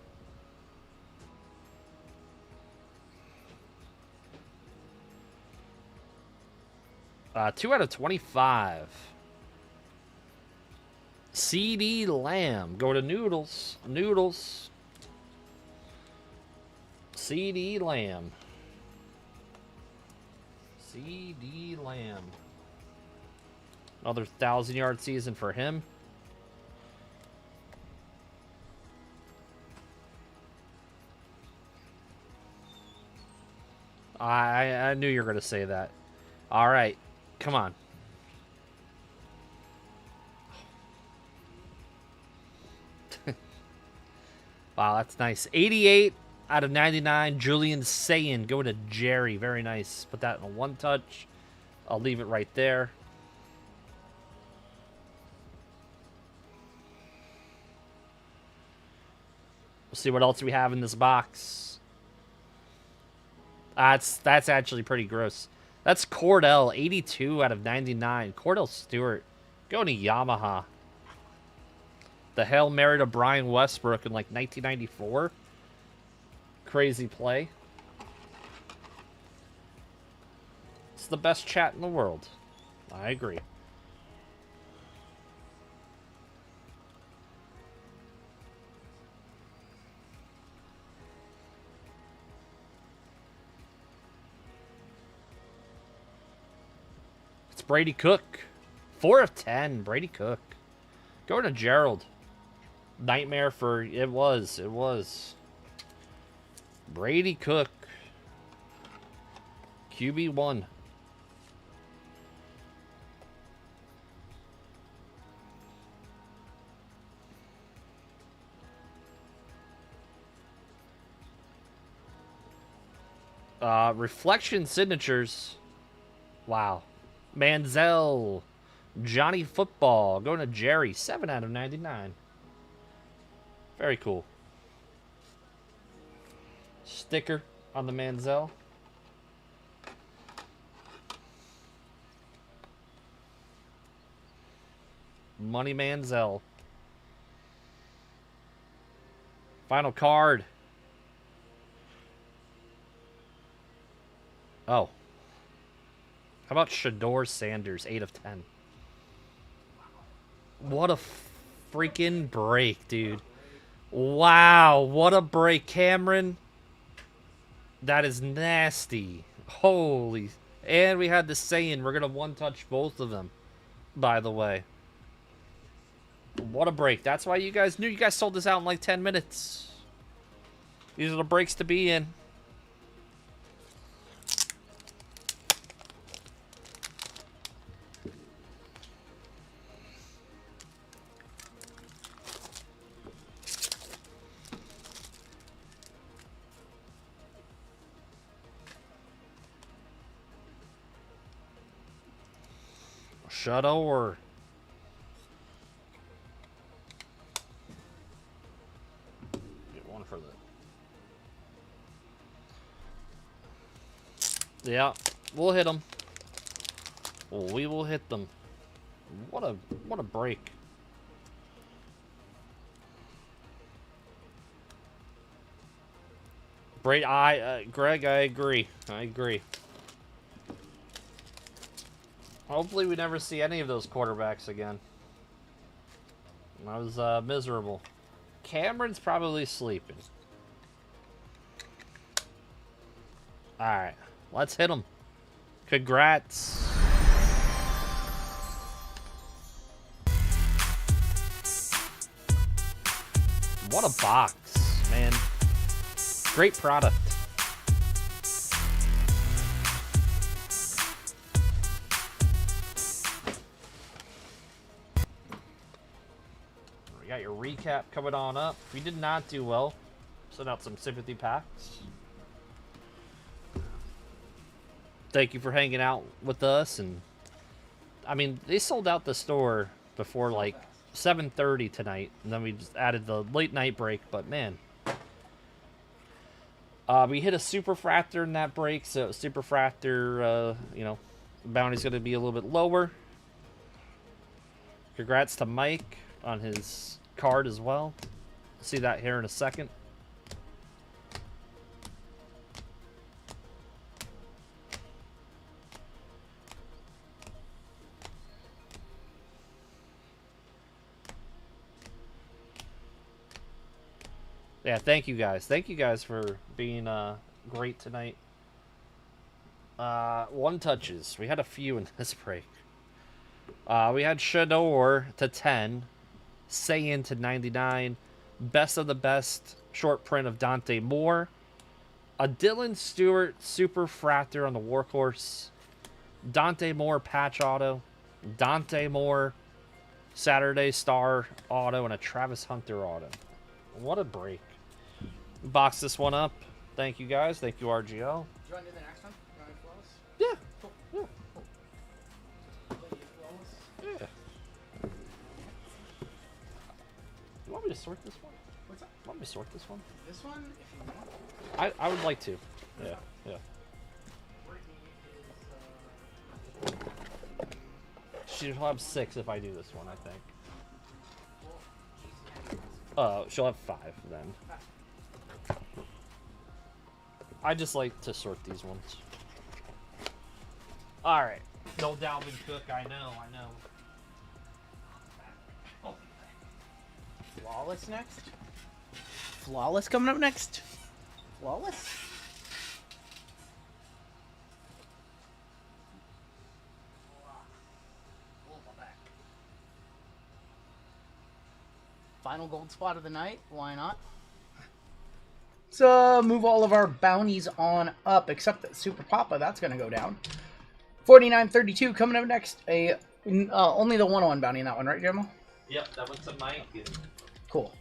Speaker 8: Uh, 2 out of 25. CD Lamb. Go to Noodles. Noodles. CD Lamb. CD Lamb. Another 1,000-yard season for him. I knew you were going to say that. All right. Come on. Wow, that's nice. 88 out of 99. Julian Sayin going to Jerry. Very nice. Put that in a one-touch. I'll leave it right there. We'll see what else we have in this box. That's actually pretty gross. That's Cordell, 82 out of 99. Cordell Stewart going to Yamaha. The Hail Mary to Brian Westbrook in like 1994. Crazy play. It's the best chat in the world. I agree. It's Brady Cook. 4 of 10. Brady Cook. Going to Gerald. Nightmare for... It was. Brady Cook. QB1. Reflection signatures. Wow. Manziel. Johnny Football. Going to Jerry. 7 out of 99. Very cool. Sticker on the Manziel. Money Manziel. Final card. Oh. How about Shador Sanders, 8 of 10? What a freaking break, dude. Wow, what a break, Cameron. That is nasty. Holy. And we had the saying, we're going to one-touch both of them, by the way. What a break. That's why you guys knew. You guys sold this out in like 10 minutes. These are the breaks to be in. Shador. Get one for the... Yeah, we'll hit them. We will hit them. What a break. Greg, I agree. Hopefully we never see any of those quarterbacks again. That was miserable. Cameron's probably sleeping. Alright, let's hit him. Congrats. What a box, man. Great product. We got your recap coming on up. We did not do well. Sent out some sympathy packs. Thank you for hanging out with us. And I mean, they sold out the store before like 7:30 tonight, and then we just added the late night break. But man, we hit a super fractor in that break, so super fractor, you know, the bounty's going to be a little bit lower. Congrats to Mike on his card as well. See that here in a second. Yeah, thank you guys. Thank you guys for being great tonight. One touches. We had a few in this break. We had Shador to 10. Sayin to 99. Best of the best short print of Dante Moore. A Dylan Stewart super fractor on the Workhorse. Dante Moore patch auto. Dante Moore Saturday Star auto. And a Travis Hunter auto. What a break. Box this one up. Thank you guys. Thank you, RGL.
Speaker 9: Do you want to do the next one? You want me to
Speaker 8: Yeah.
Speaker 9: Cool.
Speaker 8: Yeah. Yeah. You want me to sort this one?
Speaker 9: What's up?
Speaker 8: You want me to sort this one?
Speaker 9: This one, if you want.
Speaker 8: I would like to. Yeah. Yeah. She'll have 6 if I do this one, I think. She'll have 5 then. I just like to sort these ones. All right. No Dalvin Cook. I know.
Speaker 9: Flawless next. Flawless coming up next. Flawless. Final gold spot of the night. Why not? Let's move all of our bounties on up, except that Super Papa. That's going to go down. 49.32 coming up next. Only the 1-on bounty in that one, right, Jimmo?
Speaker 7: Yep, that one's a Mike.
Speaker 9: Cool.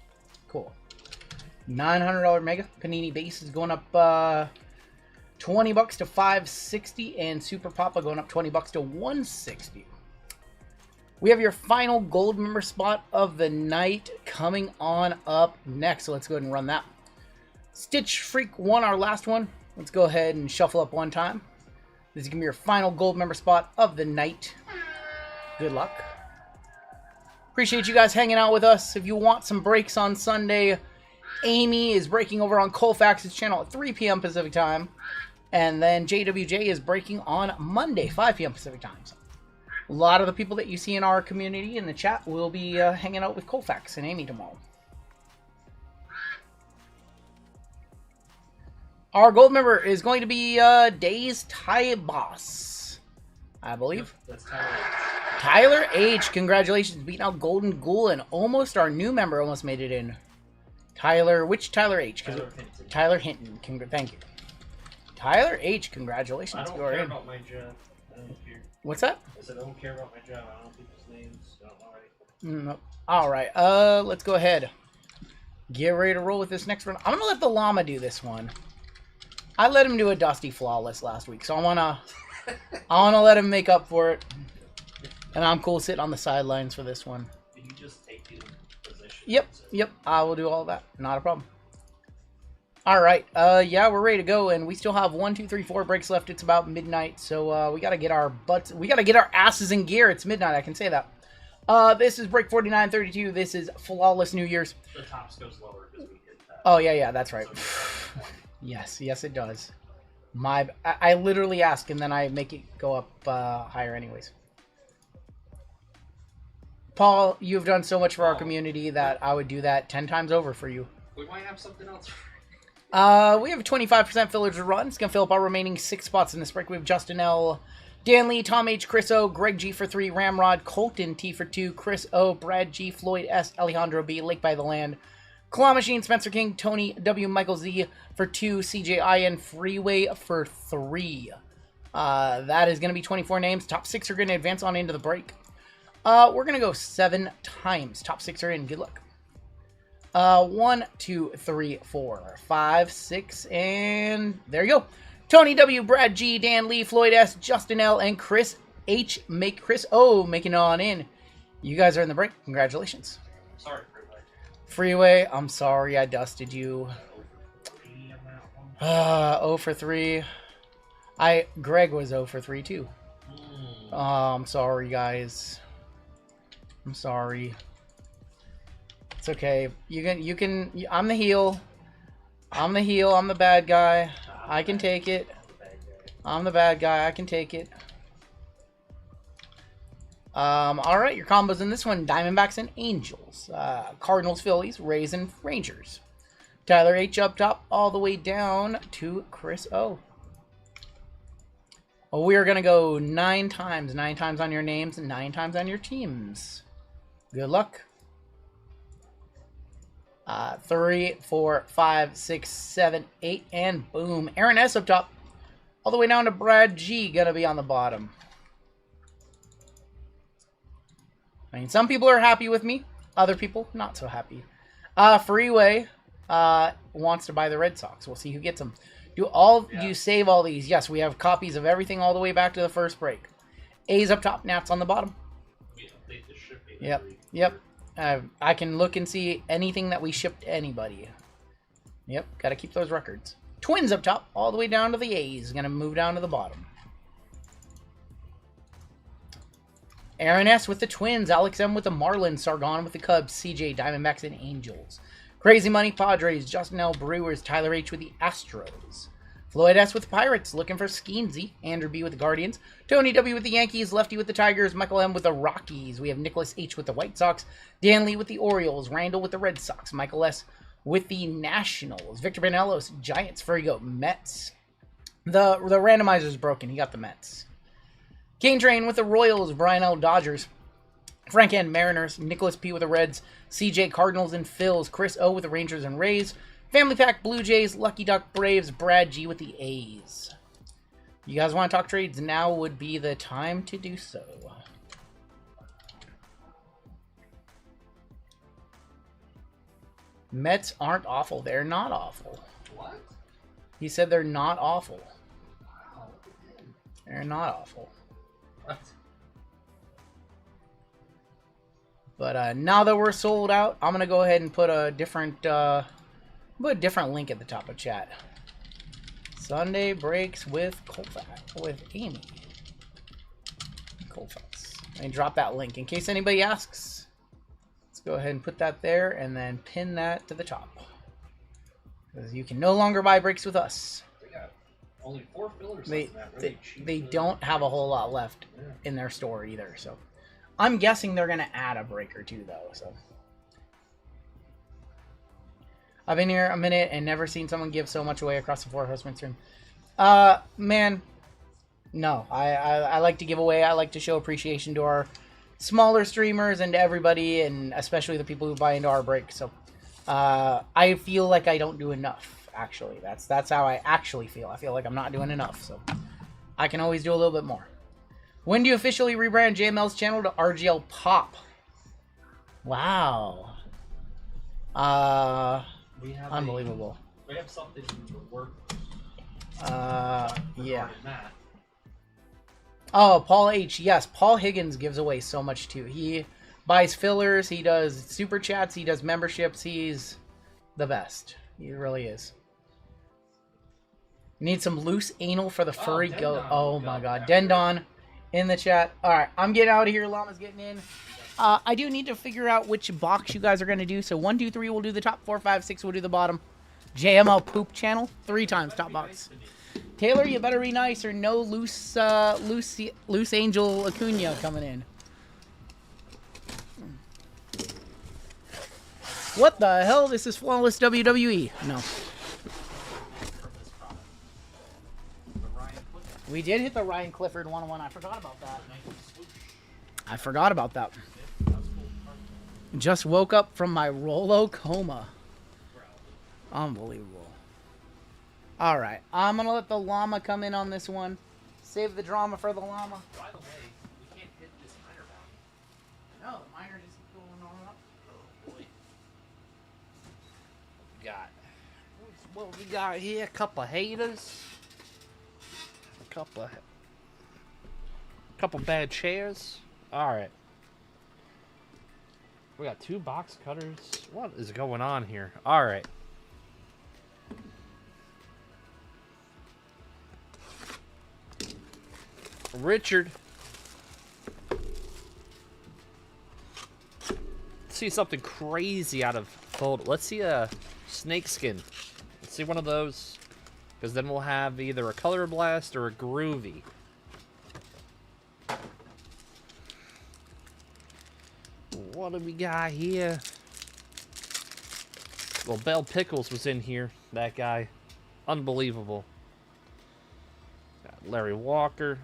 Speaker 9: $900 mega. Panini base is going up $20 to $560, and Super Papa going up $20 to $160. We have your final gold member spot of the night coming on up next. So let's go ahead and run that. Stitch Freak won our last one. Let's go ahead and shuffle up one time. This is going to be your final gold member spot of the night. Good luck. Appreciate you guys hanging out with us. If you want some breaks on Sunday, Amy is breaking over on Colfax's channel at 3 p.m. Pacific time. And then JWJ is breaking on Monday, 5 p.m. Pacific time. So a lot of the people that you see in our community in the chat will be hanging out with Colfax and Amy tomorrow. Our gold member is going to be Days Ty Boss, I believe.
Speaker 7: That's Tyler H.
Speaker 9: Tyler H. Congratulations, beating out Golden Ghoul, and almost our new member almost made it in. Tyler, which Tyler H? Tyler Hinton. Thank you. Tyler H. Congratulations.
Speaker 7: I don't
Speaker 9: You are
Speaker 7: care
Speaker 9: in.
Speaker 7: about my job. I don't care.
Speaker 9: What's that?
Speaker 7: I said I don't care about my job. I don't know people's names. Don't worry.
Speaker 9: No. All right. Let's go ahead. Get ready to roll with this next one. I'm gonna let the llama do this one. I let him do a Dusty Flawless last week, so I wanna let him make up for it. And I'm cool sitting on the sidelines for this one.
Speaker 7: Did you just take the position?
Speaker 9: Yep. I will do all that. Not a problem. All right. Yeah, we're ready to go, and we still have 1, 2, 3, 4 breaks left. It's about midnight, so we gotta get our asses in gear. It's midnight. I can say that. This is break 49.32. This is Flawless New Year's.
Speaker 7: The tops goes lower because we hit that.
Speaker 9: Oh yeah, that's right. Yes, it does. I literally ask, and then I make it go up higher anyways. Paul, you've done so much for our community that I would do that 10 times over for you.
Speaker 7: We might have something else.
Speaker 9: We have 25% fillers to run. It's going to fill up our remaining 6 spots in this break. We have Justin L., Dan Lee, Tom H., Chris O., Greg G for 3, Ramrod, Colton T for 2, Chris O., Brad G., Floyd S., Alejandro B., Lake by the Land, Claw Machine, Spencer King, Tony W., Michael Z for 2, CJ IN, Freeway for 3. That is going to be 24 names. Top 6 are going to advance on into the break. We're going to go 7 times. Top 6 are in. Good luck. 1, 2, 3, 4, 5, 6, and there you go. Tony W., Brad G., Dan Lee, Floyd S., Justin L., and Chris H. Chris O. making it on in. You guys are in the break. Congratulations.
Speaker 7: Sorry,
Speaker 9: Freeway, I'm sorry I dusted you. 0 for 3. Greg was 0 for 3 too. I'm sorry, guys. I'm sorry. It's okay. You can. I'm the heel. I'm the bad guy. I can take it. I'm the bad guy. I can take it. All right, your combos in this one: Diamondbacks and Angels, Cardinals, Phillies, Rays, and Rangers. Tyler H up top, all the way down to Chris O. Well, we are gonna go 9 times. 9 times on your names and 9 times on your teams. Good luck. 3, 4, 5, 6, 7, 8, and boom. Aaron S up top, all the way down to Brad G. Gonna be on the bottom. I mean, some people are happy with me. Other people, not so happy. Freeway wants to buy the Red Sox. We'll see who gets them. Do you save all these? Yes, we have copies of everything all the way back to the first break. A's up top, Nats on the bottom. Yep. I can look and see anything that we shipped to anybody. Yep, got to keep those records. Twins up top, all the way down to the A's. Going to move down to the bottom. Aaron S with the Twins, Alex M with the Marlins, Sargon with the Cubs, CJ, Diamondbacks, and Angels. Crazy Money, Padres, Justin L, Brewers, Tyler H with the Astros. Floyd S. with the Pirates, looking for Skeensy. Andrew B. with the Guardians. Tony W. with the Yankees. Lefty with the Tigers. Michael M. with the Rockies. We have Nicholas H. with the White Sox. Dan Lee with the Orioles. Randall with the Red Sox. Michael S. with the Nationals. Victor Benelos, Giants. Fergo, Mets. The randomizer's broken. He got the Mets. Kane Train with the Royals. Brian L. Dodgers. Frank N. Mariners. Nicholas P. with the Reds. CJ Cardinals and Phils. Chris O. with the Rangers and Rays. Family Pack Blue Jays. Lucky Duck Braves. Brad G. with the A's. You guys want to talk trades? Now would be the time to do so. Mets aren't awful. They're not awful.
Speaker 7: What?
Speaker 9: He said they're not awful.
Speaker 7: Wow.
Speaker 9: They're not awful.
Speaker 7: What?
Speaker 9: But now that we're sold out, I'm gonna go ahead and put a different link at the top of chat. Sunday breaks with Amy Colfax. And drop that link in case anybody asks. Let's go ahead and put that there and then pin that to the top. Because you can no longer buy breaks with us.
Speaker 7: They got only 4 fillers
Speaker 9: They,
Speaker 7: left in that really cheap
Speaker 9: they
Speaker 7: filler.
Speaker 9: don't have a whole lot left in their store either. So I'm guessing they're going to add a break or two though. So I've been here a minute and never seen someone give so much away across the 4 Horsemen stream. Man, no. I like to give away. I like to show appreciation to our smaller streamers and to everybody, and especially the people who buy into our break. So I feel like I don't do enough, actually. That's how I actually feel. I feel like I'm not doing enough, so I can always do a little bit more. When do you officially rebrand JML's channel to RGL Pop? Wow.
Speaker 7: We have
Speaker 9: Unbelievable.
Speaker 7: We have something to work.
Speaker 9: Yeah.
Speaker 7: regarding that.
Speaker 9: Oh, Paul H. Yes, Paul Higgins gives away so much too. He buys fillers, he does super chats, he does memberships. He's the best. He really is. Need some loose anal for the furry goat. Oh my god. Dendon in the chat. Alright, I'm getting out of here. Llama's getting in. I do need to figure out which box you guys are going to do. So 1, 2, 3 will do the top, 4, 5, 6 will do the bottom. JML Poop Channel, 3 times top box. Taylor, you better be nice or no loose Angel Acuna coming in. What the hell? This is flawless WWE. No. We did hit the Ryan Clifford 101. I forgot about that. I forgot about that. Just woke up from my Rolo coma. Unbelievable. Alright, I'm going to let the llama come in on this one. Save the drama for the llama.
Speaker 7: By the way, we can't hit this minor bound.
Speaker 9: No, the minor just keeps going on up.
Speaker 7: Oh boy.
Speaker 8: What we got here? A couple haters. A couple bad chairs. Alright. We got 2 box cutters. What is going on here? Alright. Richard. Let's see something crazy out of fold. Let's see a snakeskin. Let's see one of those. Because then we'll have either a Colorblast or a Groovy. What do we got here? Well, Bell Pickles was in here. That guy. Unbelievable. Got Larry Walker.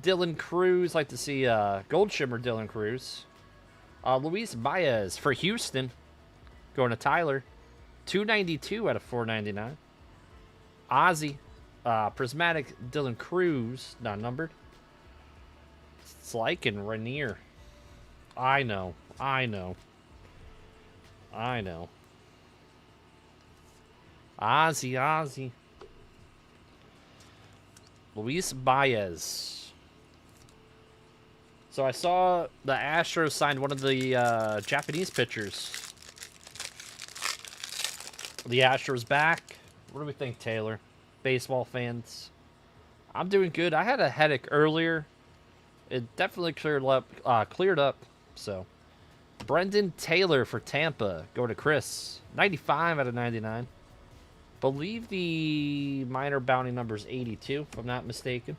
Speaker 8: Dylan Cruz. Like to see Gold Shimmer Dylan Cruz. Luis Baez for Houston. Going to Tyler. 292 out of 499. Ozzy. Prismatic Dylan Cruz. Not numbered. Slyke and Rainier. I know. Ozzy. Luis Baez. So I saw the Astros signed one of the Japanese pitchers. The Astros back. What do we think, Taylor? Baseball fans. I'm doing good. I had a headache earlier. It definitely cleared up. So, Brendan Taylor for Tampa. Go to Chris. 95 out of 99. Believe the minor bounty number is 82, if I'm not mistaken.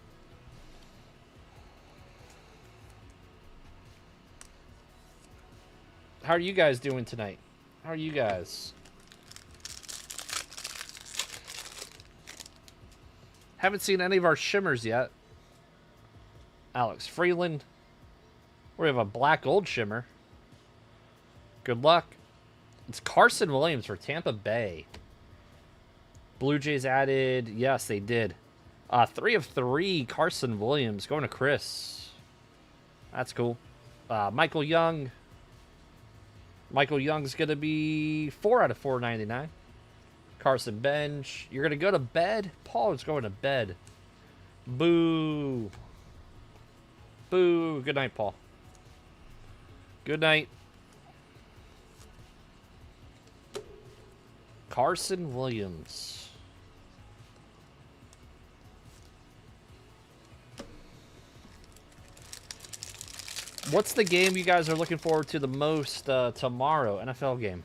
Speaker 8: How are you guys doing tonight? How are you guys? Haven't seen any of our shimmers yet. Alex Freeland. We have a black gold shimmer. Good luck. It's Carson Williams for Tampa Bay. Blue Jays added. Yes, they did. 3 of 3. Carson Williams going to Chris. That's cool. Michael Young. Michael Young's going to be 4 out of 499. Carson Bench. You're going to go to bed? Paul is going to bed. Boo. Boo. Good night, Paul. Good night. Carson Williams. What's the game you guys are looking forward to the most tomorrow? NFL game.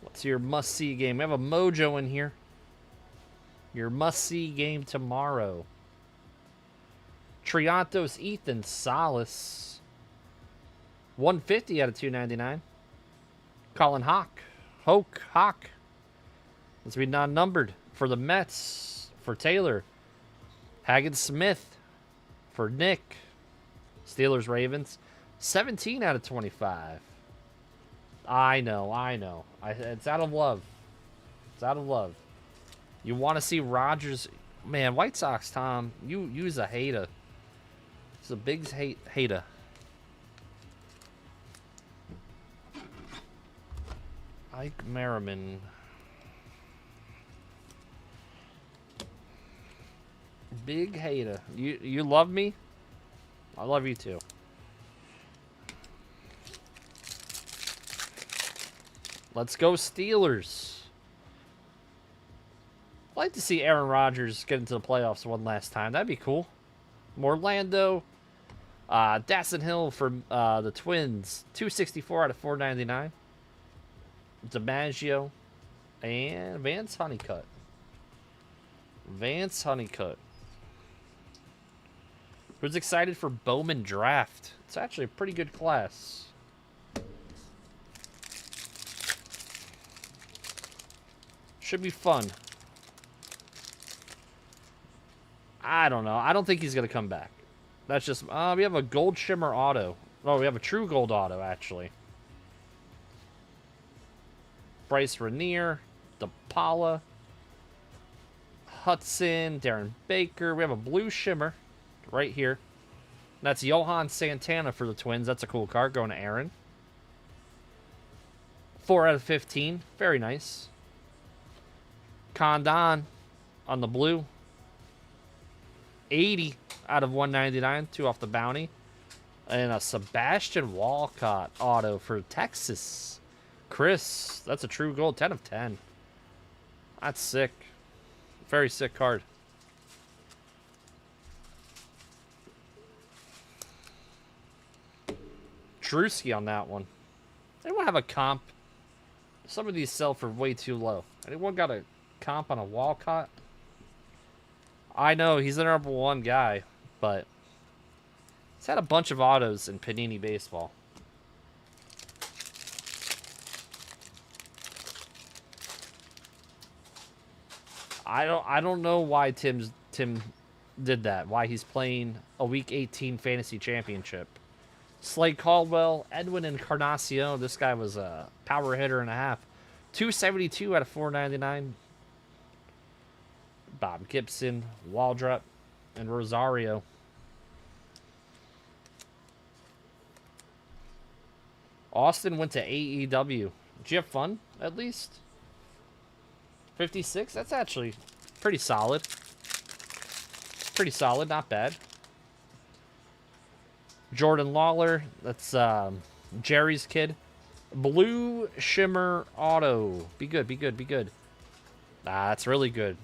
Speaker 8: What's your must-see game? We have a Mojo in here. Your must-see game tomorrow. Triantos Ethan Salas. 150 out of 299. Colin Hawk. Hawk. Let's be non-numbered. For the Mets. For Taylor. Hagen Smith. For Nick. Steelers Ravens. 17 out of 25. I know. It's out of love. It's out of love. You want to see Rodgers. Man, White Sox, Tom. You's a hater. It's a big hater. Ike Merriman. Big hater. You love me? I love you too. Let's go Steelers. I'd like to see Aaron Rodgers get into the playoffs one last time. That'd be cool. Orlando. Dasson Hill for the Twins. 264 out of 499. DiMaggio. And Vance Honeycutt. Who's excited for Bowman Draft? It's actually a pretty good class. Should be fun. I don't know. I don't think he's going to come back. That's just... we have a gold shimmer auto. Oh, we have a true gold auto, actually. Bryce Rainier. DePaula. Hudson. Darren Baker. We have a blue shimmer right here. That's Johan Santana for the Twins. That's a cool card. Going to Aaron. 4 out of 15. Very nice. Condon on the blue. 80 out of 199. 2 off the bounty. And a Sebastian Walcott auto for Texas. Chris. That's a true gold. 10 of 10. That's sick. Very sick card. Drewski on that one. Anyone have a comp? Some of these sell for way too low. Anyone got a comp on a Walcott? I know he's the number 1 guy, but he's had a bunch of autos in Panini baseball. I don't know why Tim did that. Why he's playing a Week 18 fantasy championship. Slade Caldwell, Edwin Encarnacion. This guy was a power hitter and a half. 272 out of 499. Bob Gibson, Waldrop, and Rosario. Austin went to AEW. Did you have fun, at least? 56? That's actually pretty solid. Pretty solid, not bad. Jordan Lawler, that's Jerry's kid. Blue Shimmer Auto. Be good, be good, be good. That's really good.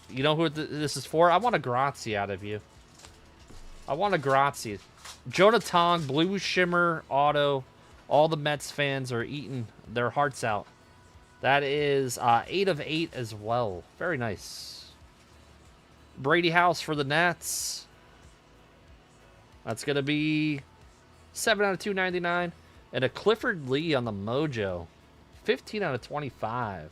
Speaker 8: You know who this is for? I want a Grazie out of you. I want a Grazie. Jonah Tong, Blue Shimmer Auto. All the Mets fans are eating their hearts out. That is 8 of 8 as well. Very nice. Brady House for the Nats. That's going to be 7 out of 299. And a Clifford Lee on the Mojo. 15 out of 25.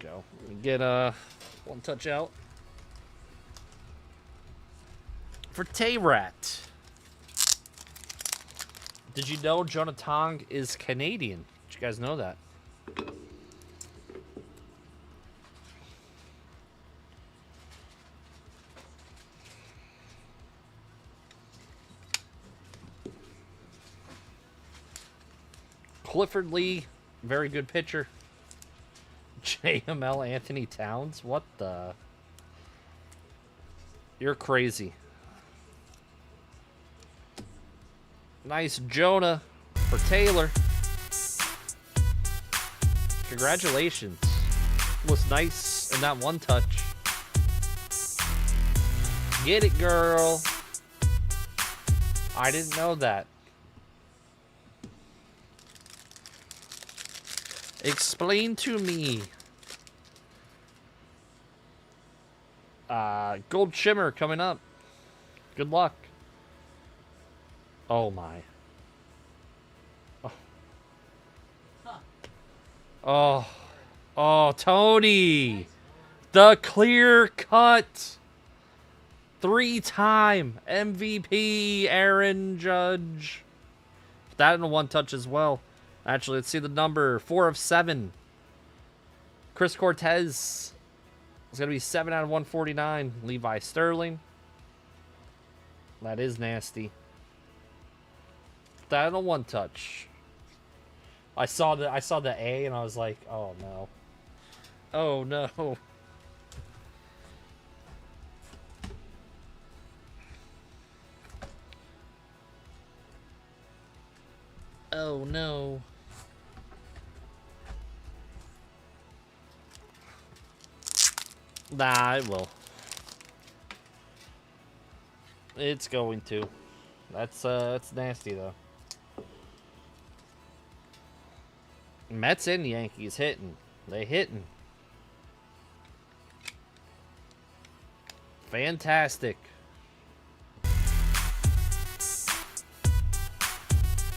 Speaker 8: Go. We get one touch out. For Tay-Rat. Did you know Jonah Tong is Canadian? Did you guys know that? Clifford Lee, very good pitcher. JML Anthony Towns, what the? You're crazy. Nice Jonah for Taylor. Congratulations. Was nice in that one touch. Get it, girl. I didn't know that. Explain to me. Gold Shimmer coming up. Good luck. Oh my. Oh. Oh, Tony. The clear cut. 3-time MVP Aaron Judge. That in a one touch as well. Actually, let's see the number. 4 of 7. Chris Cortez. It's going to be 7 out of 149. Levi Sterling. That is nasty. That in a one touch. I saw the A and I was like, oh no. Oh no. Oh no. Nah, it will. It's going to. That's nasty though. Mets and Yankees hitting. They hitting. Fantastic.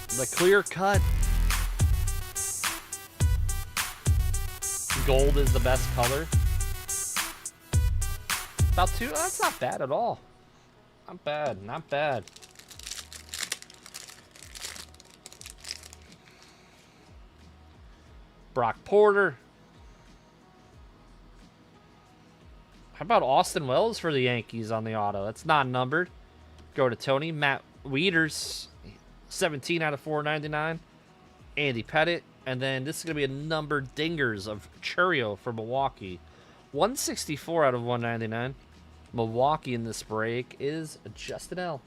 Speaker 8: The clear cut. Gold is the best color. About 2. That's not bad at all. Not bad. Not bad. Brock Porter. How about Austin Wells for the Yankees on the auto? That's not numbered. Go to Tony. Matt Wieters. 17 out of 499. Andy Pettit. And then this is going to be a number dingers of Churio for Milwaukee. 164 out of 199. Milwaukee in this break is just an L.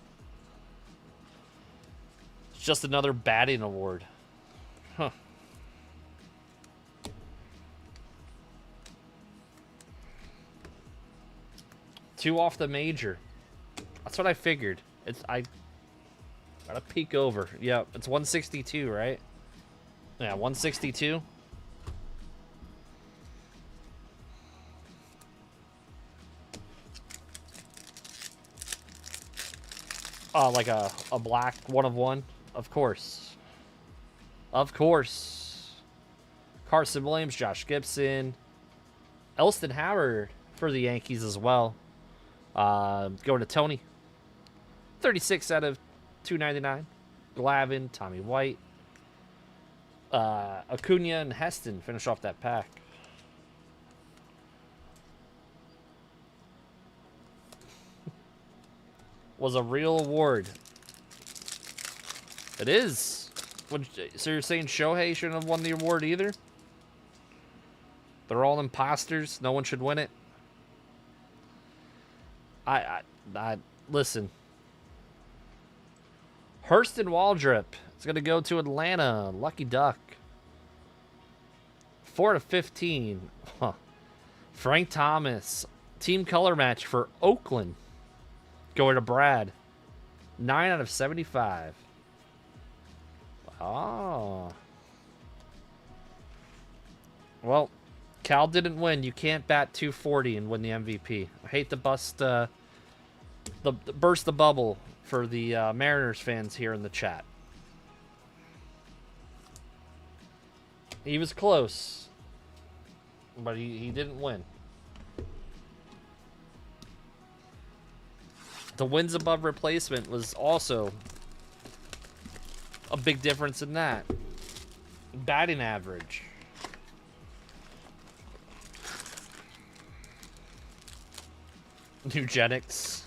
Speaker 8: It's just another batting award. Huh. Two off the major. That's what I figured. I gotta peek over. Yeah, it's 162, right? Yeah, 162. Like a black 1 of 1, of course. Of course. Carson Williams, Josh Gibson, Elston Howard for the Yankees as well. Going to Tony. 36 out of 299. Glavin, Tommy White. Acuna and Heston finish off that pack. Was a real award. It is. So you're saying Shohei shouldn't have won the award either? They're all imposters. No one should win it. I listen. Hurston Waldrop. It's going to go to Atlanta. Lucky Duck. 4 to 15. Huh. Frank Thomas. Team color match for Oakland. Going to Brad. 9 out of 75. Oh. Well, Cal didn't win. You can't bat 240 and win the MVP. I hate to burst the bubble for the Mariners fans here in the chat. He was close, but he didn't win. The wins above replacement was also a big difference in that. Batting average. Eugenics.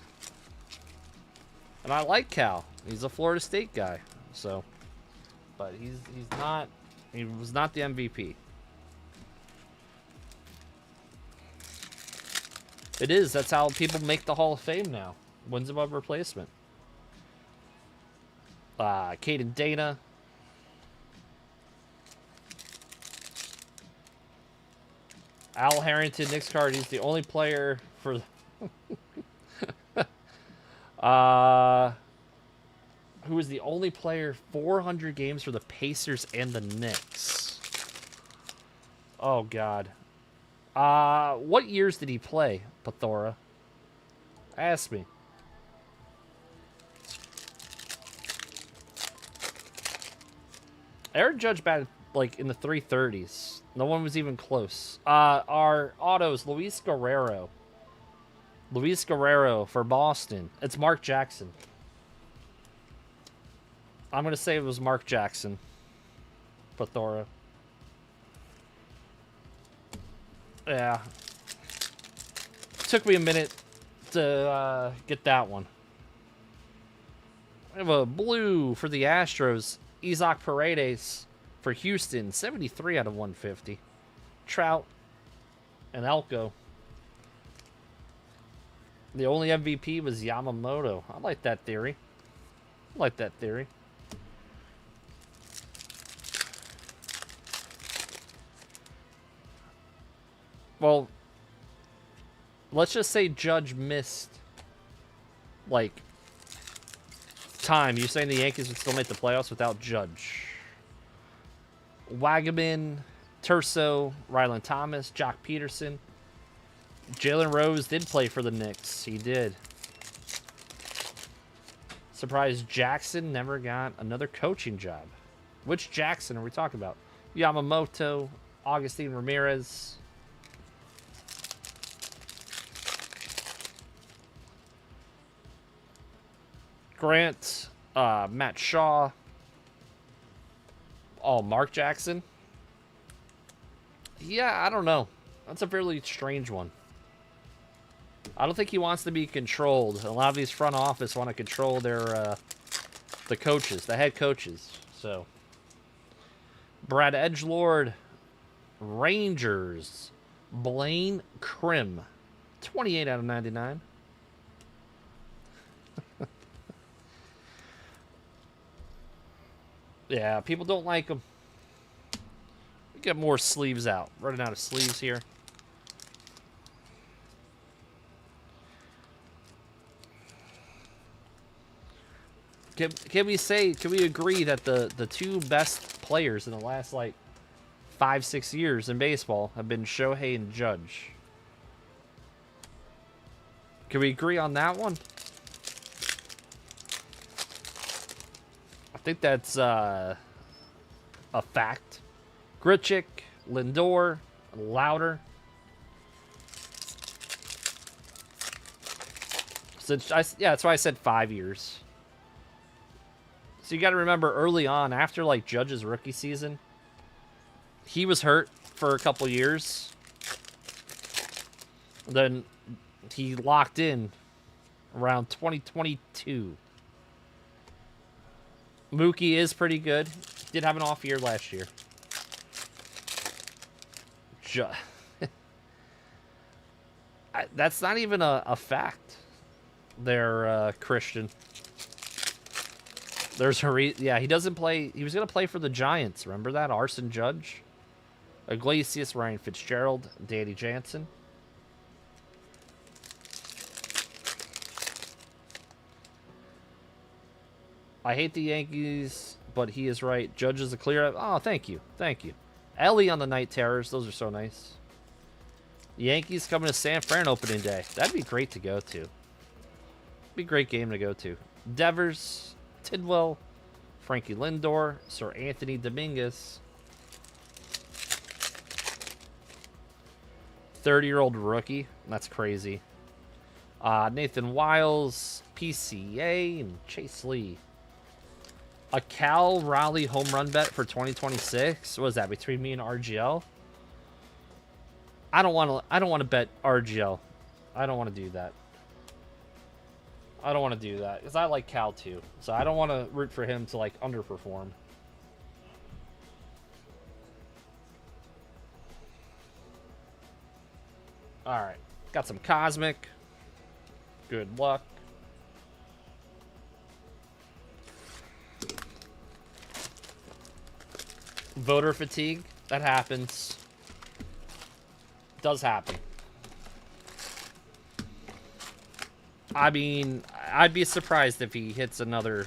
Speaker 8: And I like Cal. He's a Florida State guy. So, but he's not, he was not the MVP. It is. That's how people make the Hall of Fame now. Wins above replacement. Caden Dana. Al Harrington, Knicks card. He's the only player for... who was the only player 400 games for the Pacers and the Knicks? Oh, God. What years did he play, Pathora? Ask me. Aaron Judge batted, like, in the 330s. No one was even close. Our autos, Luis Guerrero. Luis Guerrero for Boston. It's Mark Jackson. I'm going to say it was Mark Jackson. Pathora. Yeah. Took me a minute to get that one. We have a blue for the Astros. Isaac Paredes for Houston. 73 out of 150. Trout and Elko. The only MVP was Yamamoto. I like that theory. I like that theory. Well, let's just say Judge missed, like, time. You saying the Yankees would still make the playoffs without Judge? Wagaman, Turso, Ryland Thomas, Jock Peterson. Jalen Rose did play for the Knicks. He did. Surprised Jackson never got another coaching job. Which Jackson are we talking about? Yamamoto, Augustine Ramirez. Grant, Matt Shaw. Oh, Mark Jackson? Yeah, I don't know. That's a fairly strange one. I don't think he wants to be controlled. A lot of these front office want to control their the coaches, the head coaches. So, Brad Edgelord, Rangers, Blaine Krim, 28 out of 99. Yeah, people don't like them. Get more sleeves out. Running out of sleeves here. Can we agree that the two best players in the last, like, 5-6 years in baseball have been Shohei and Judge? Can we agree on that one? I think that's a fact. Grichuk, Lindor, Louder. Yeah, that's why I said 5 years. So you got to remember early on, after like Judge's rookie season, he was hurt for a couple years. Then he locked in around 2022. Mookie is pretty good. Did have an off year last year. That's not even a fact. They're Christian. There's a yeah, he doesn't play. He was going to play for the Giants. Remember that? Arson Judge, Iglesias, Ryan Fitzgerald, Danny Jansen. I hate the Yankees, but he is right. Judge is a clear... Oh, thank you. Thank you. Ellie on the Night Terrors. Those are so nice. Yankees coming to San Fran opening day. That'd be great to go to. Be a great game to go to. Devers, Tidwell, Frankie Lindor, Sir Anthony Dominguez. 30-year-old rookie. That's crazy. Nathan Wiles, PCA, and Chase Lee. A Cal Raleigh home run bet for 2026. What was that, between me and RGL? I don't want to bet RGL. I don't want to do that. I don't want to do that because I like Cal too. So I don't want to root for him to like underperform. All right, got some Cosmic. Good luck. Voter fatigue, that happens. Does happen. I mean, I'd be surprised if he hits another,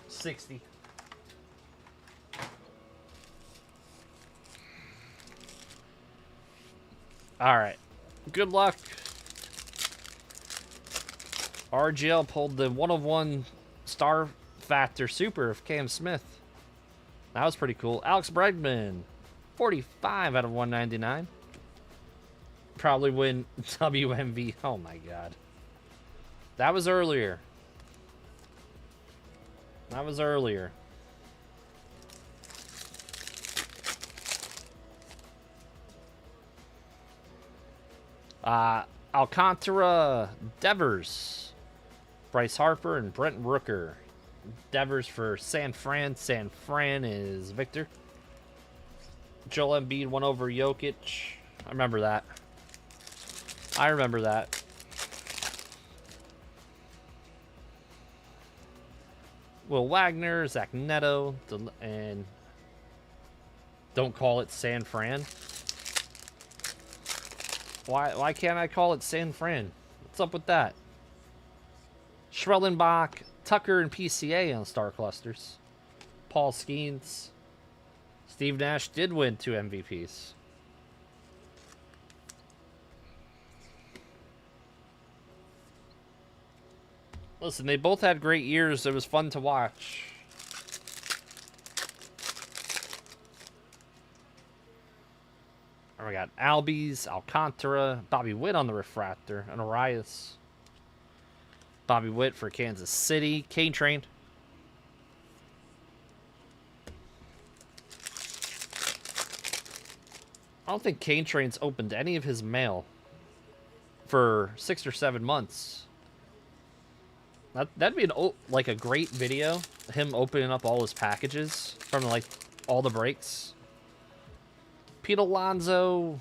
Speaker 8: 60. All right. Good luck. RGL pulled the 1-of-1 star factor super of Cam Smith. That was pretty cool. Alex Bregman, 45 out of 199. Probably win WMV. Oh my god. That was earlier. That was earlier. Alcantara, Devers, Bryce Harper, and Brent Rooker. Devers for San Fran. San Fran is Victor. Joel Embiid won over Jokic. I remember that. I remember that. Will Wagner, Zach Neto, and don't call it San Fran. Why can't I call it San Fran? What's up with that? Schrellenbach, Tucker, and PCA on Star Clusters. Paul Skeens. Steve Nash did win 2 MVPs. Listen, they both had great years. It was fun to watch. We got Albies, Alcantara, Bobby Witt on the refractor, and Arias. Bobby Witt for Kansas City. Kane Train. I don't think Kane Train's opened any of his mail for 6 or 7 months. That'd be like a great video. Him opening up all his packages from like all the breaks. Pete Alonso,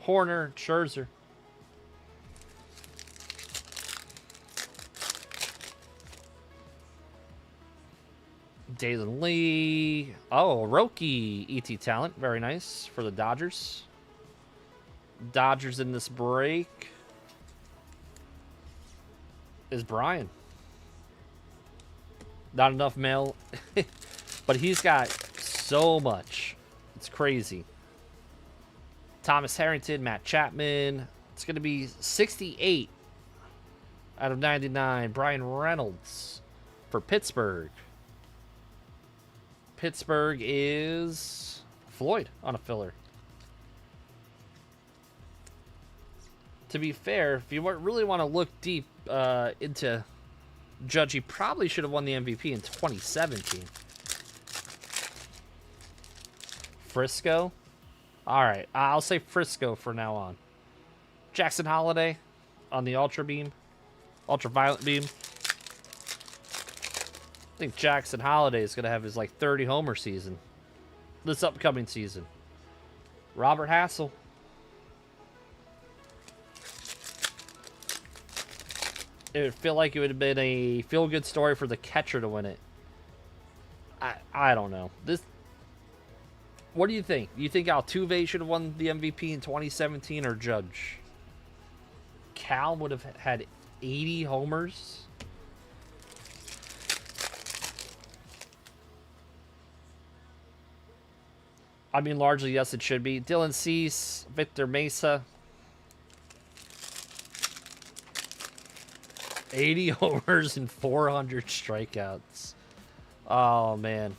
Speaker 8: Horner, Scherzer. Dalen Lee. Oh, Roki ET talent. Very nice for the Dodgers. Dodgers in this break is Brian. Not enough mail, but he's got so much. It's crazy. Thomas Harrington, Matt Chapman. It's going to be 68 out of 99. Brian Reynolds for Pittsburgh. Pittsburgh is Floyd on a filler. To be fair, if you really want to look deep into Judge, he probably should have won the MVP in 2017. Frisco. All right, I'll say Frisco for now on. Jackson Holiday on the ultraviolet beam. I think Jackson Holiday is going to have his like 30 homer season this upcoming season. Robert Hassel. It would feel like it would have been a feel-good story for the catcher to win it. I don't know. What do you think? Do you think Altuve should have won the MVP in 2017 or Judge? Cal would have had 80 homers. I mean, largely, yes, it should be. Dylan Cease, Victor Mesa. 80 homers and 400 strikeouts. Oh, man.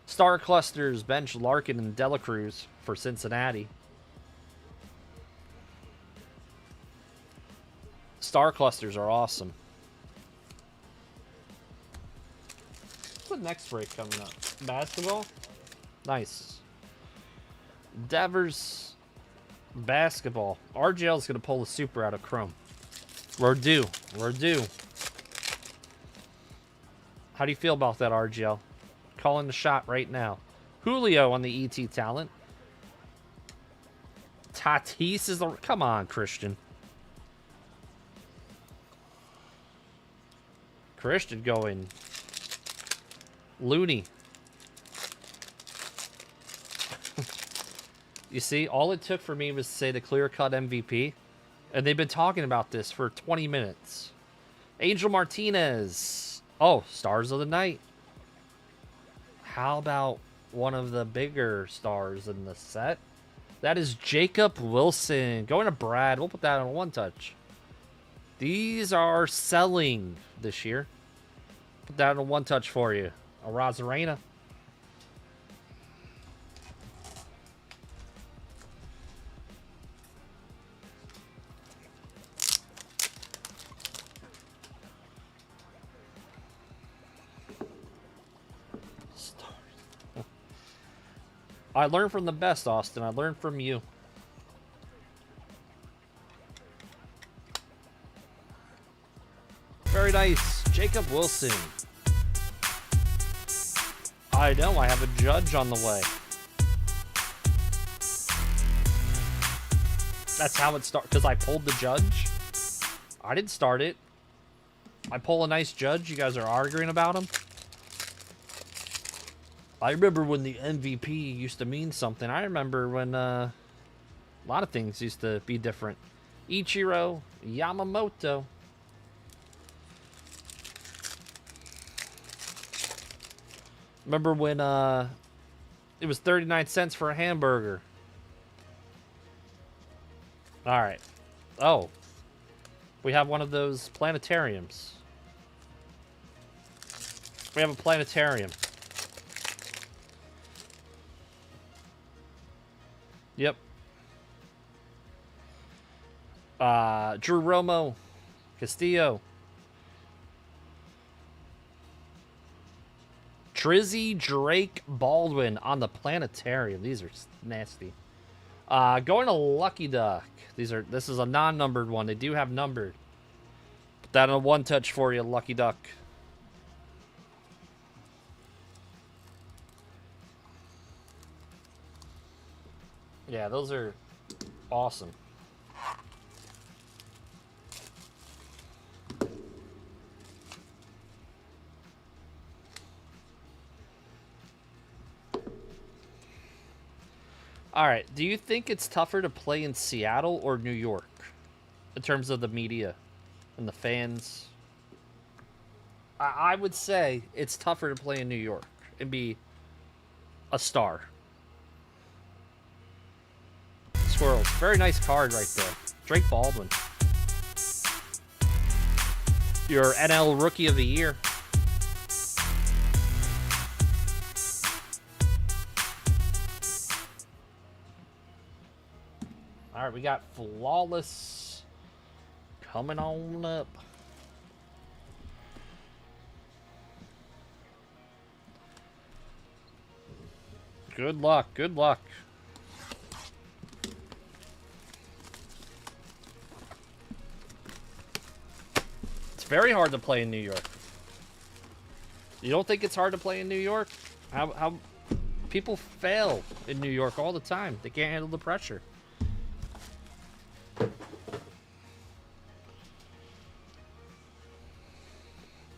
Speaker 8: Star Clusters, bench Larkin and Dela Cruz for Cincinnati. Star Clusters are awesome. What's the next break coming up? Basketball? Nice. Devers basketball. RGL is going to pull the super out of Chrome. We're due. We're due. How do you feel about that, RGL? Calling the shot right now. Julio on the ET talent. Tatis is the... Come on, Christian. Christian going loony. You see, all it took for me was to say the clear-cut MVP. And they've been talking about this for 20 minutes. Angel Martinez. Oh, stars of the night. How about one of the bigger stars in the set? That is Jacob Wilson. Going to Brad. We'll put that on one touch. These are selling this year. Put that on one touch for you. A Rosarena. I learned from the best, Austin. I learned from you. Very nice. Jacob Wilson. I know. I have a judge on the way. That's how it started. Because I pulled the judge. I didn't start it. I pull a nice judge. You guys are arguing about him. I remember when the MVP used to mean something. I remember when a lot of things used to be different. Ichiro Yamamoto. Remember when it was 39 cents for a hamburger. All right. Oh. We have one of those planetariums. We have a planetarium. Yep. Drew Romo, Castillo, Trizzy, Drake, Baldwin on the planetarium. These are nasty. Going to Lucky Duck. This is a non-numbered one. They do have numbered. Put that on one touch for you, Lucky Duck. Yeah, those are awesome. All right, do you think it's tougher to play in Seattle or New York in terms of the media and the fans? I would say it's tougher to play in New York and be a star. Squirrels. Very nice card right there. Drake Baldwin. Your NL Rookie of the Year. All right, we got Flawless coming on up. Good luck. Good luck. It's very hard to play in New York. You don't think it's hard to play in New York? How people fail in New York all the time. They can't handle the pressure.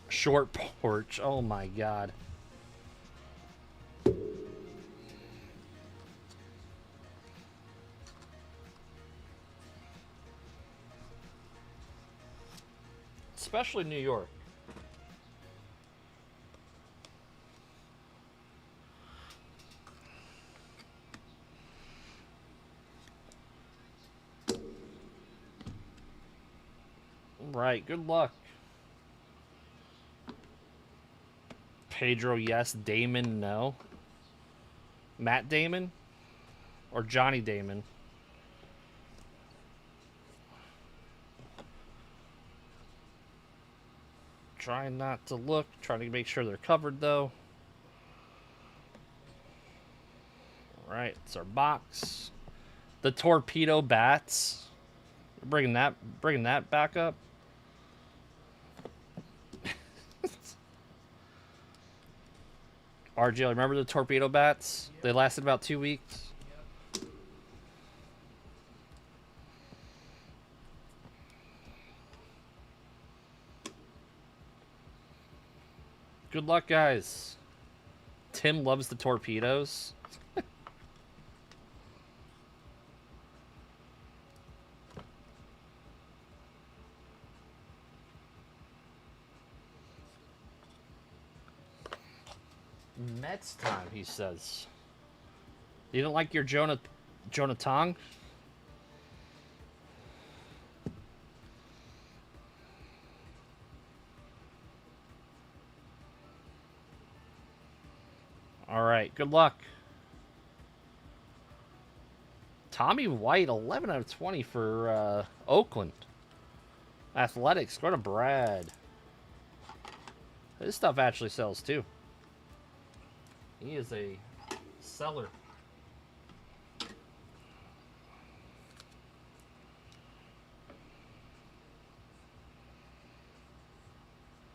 Speaker 8: Short porch. Oh my God. Especially New York. Right, good luck. Pedro, yes. Damon, no. Matt Damon? Or Johnny Damon? Trying not to look. Trying to make sure they're covered, though. Alright, it's our box. The torpedo bats. Bringing that back up. RGL, remember the torpedo bats? They lasted about 2 weeks. Good luck, guys. Tim loves the torpedoes. Mets time, he says. You don't like your Jonah Tong? All right, good luck. Tommy White, 11 out of 20 for Oakland. Athletics, go to Brad. This stuff actually sells too. He is a seller.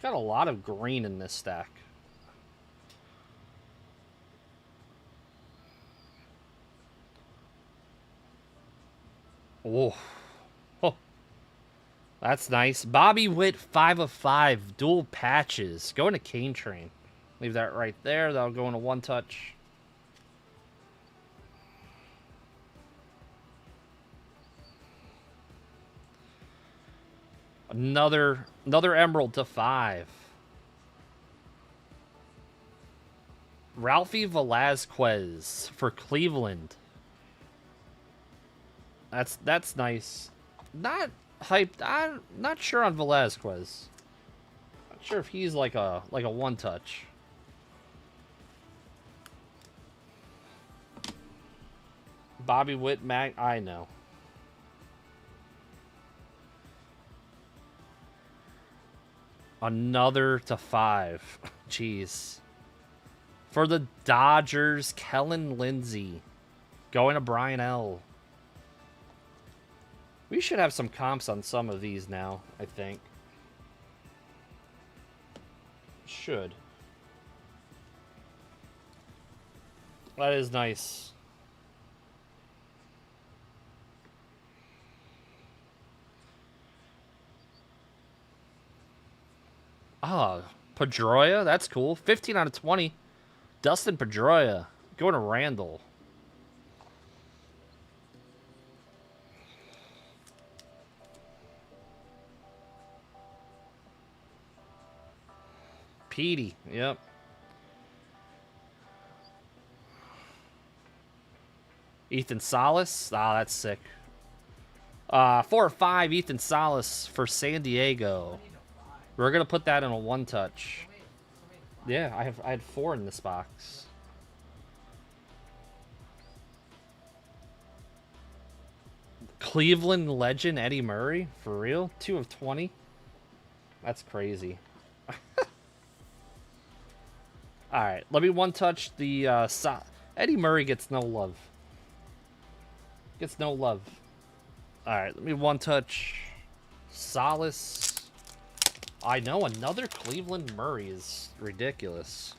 Speaker 8: Got a lot of green in this stack. Oh. Oh. That's nice. Bobby Witt, 5 of 5. Dual patches. Going to Cane Train. Leave that right there. That'll go into one touch. Another emerald to 5. Ralphie Velazquez for Cleveland. That's nice. Not hyped. I'm not sure on Velazquez. Not sure if he's like a one touch. Bobby Witt, I know. Another to 5. Jeez. For the Dodgers, Kellen Lindsey. Going to Brian L. We should have some comps on some of these now, I think. Should. That is nice. Ah, Pedroia, that's cool. 15 out of 20. Dustin Pedroia. Going to Randall. Petey, yep. Ethan Salas. Ah, that's sick. 4 or 5, Ethan Salas for San Diego. We're gonna put that in a one touch. Yeah, I had 4 in this box. Cleveland legend Eddie Murray, for real? 2 of 20. That's crazy. All right, let me one touch the Eddie Murray gets no love. Gets no love. All right, let me one touch Salas. I know, another Cleveland Murray is ridiculous.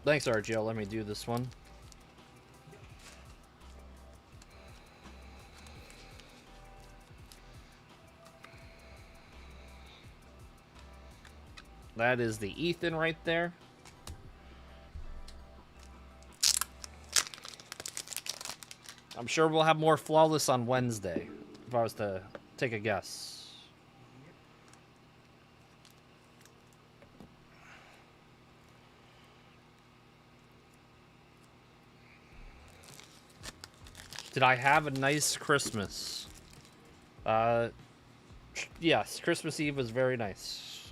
Speaker 8: Thanks, RGL. Let me do this one. That is the Ethan right there. I'm sure we'll have more flawless on Wednesday, if I was to take a guess. Did I have a nice Christmas? Yes, Christmas Eve was very nice.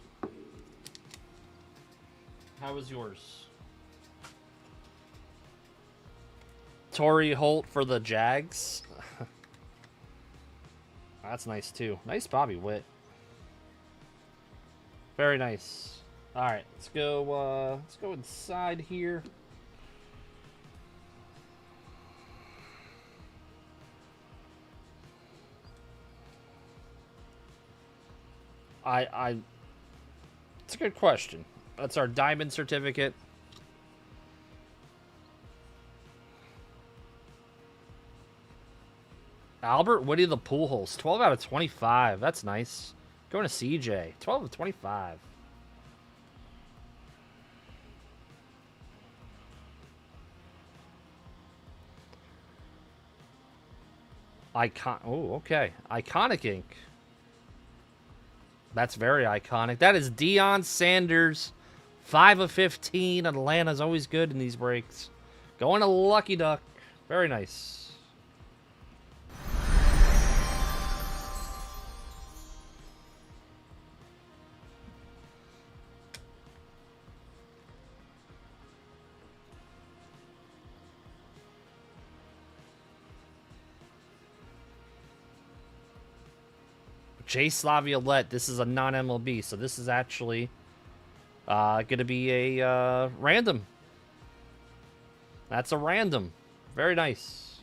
Speaker 8: How was yours? Torrey Holt for the Jags. That's nice too. Nice Bobby Witt. Very nice. All right, let's go inside here. It's a good question. That's our diamond certificate. Albert Woody the pool holes. 12 out of 25. That's nice. Going to CJ. 12 of 25. Oh, okay. Iconic ink. That's very iconic. That is Deion Sanders. 5 of 15. Atlanta's always good in these breaks. Going to Lucky Duck. Very nice. Jace Laviolette, this is a non-MLB, so this is actually going to be a random. That's a random. Very nice.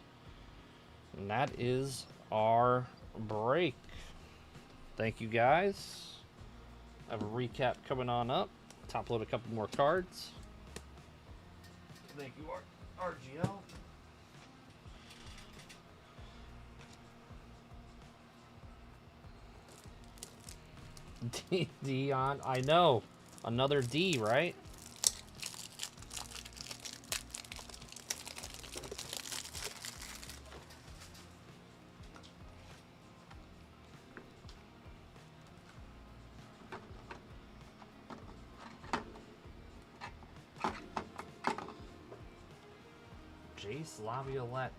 Speaker 8: And that is our break. Thank you, guys. I have a recap coming on up. Top load a couple more cards. Thank you, RGL. Dion, I know. Another D, right? Jace Laviolette.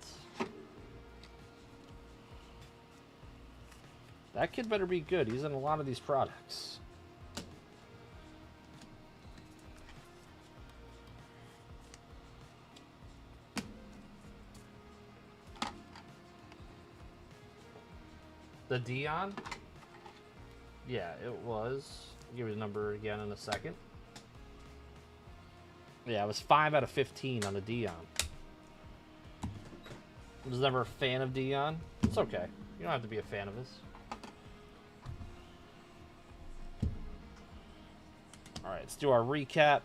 Speaker 8: That kid better be good. He's in a lot of these products. The Dion? Yeah, it was. I'll give you the number again in a second. Yeah, it was 5 out of 15 on the Dion. I was never a fan of Dion. It's okay. You don't have to be a fan of his. Alright, let's do our recap.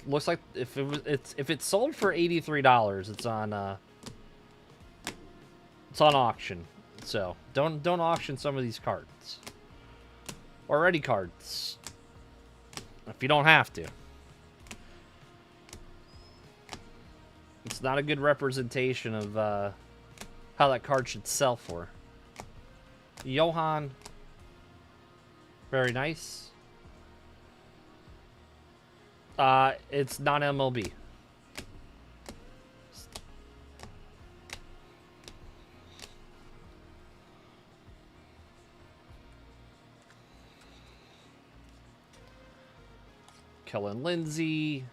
Speaker 8: Looks like if it's sold for $83, it's on auction. So don't auction some of these cards. Or any cards. If you don't have to. It's not a good representation of how that card should sell for. Johan. Very nice. It's not MLB. Kellen Lindsay,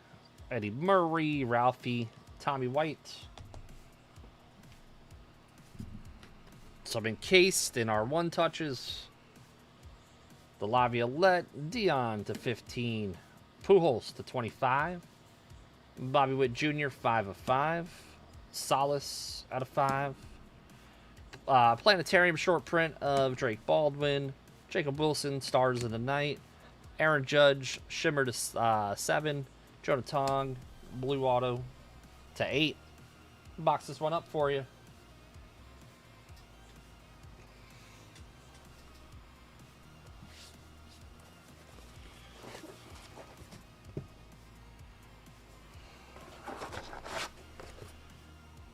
Speaker 8: Eddie Murray, Ralphie, Tommy White. Some encased in our one touches. The Laviolette, Dion to 15. Pujols to 25. Bobby Witt Jr. 5 of 5. Solace out of 5. Planetarium short print of Drake Baldwin. Jacob Wilson, Stars of the Night. Aaron Judge, Shimmer to 7. Jonah Tong, Blue Auto to 8. Box this one up for you.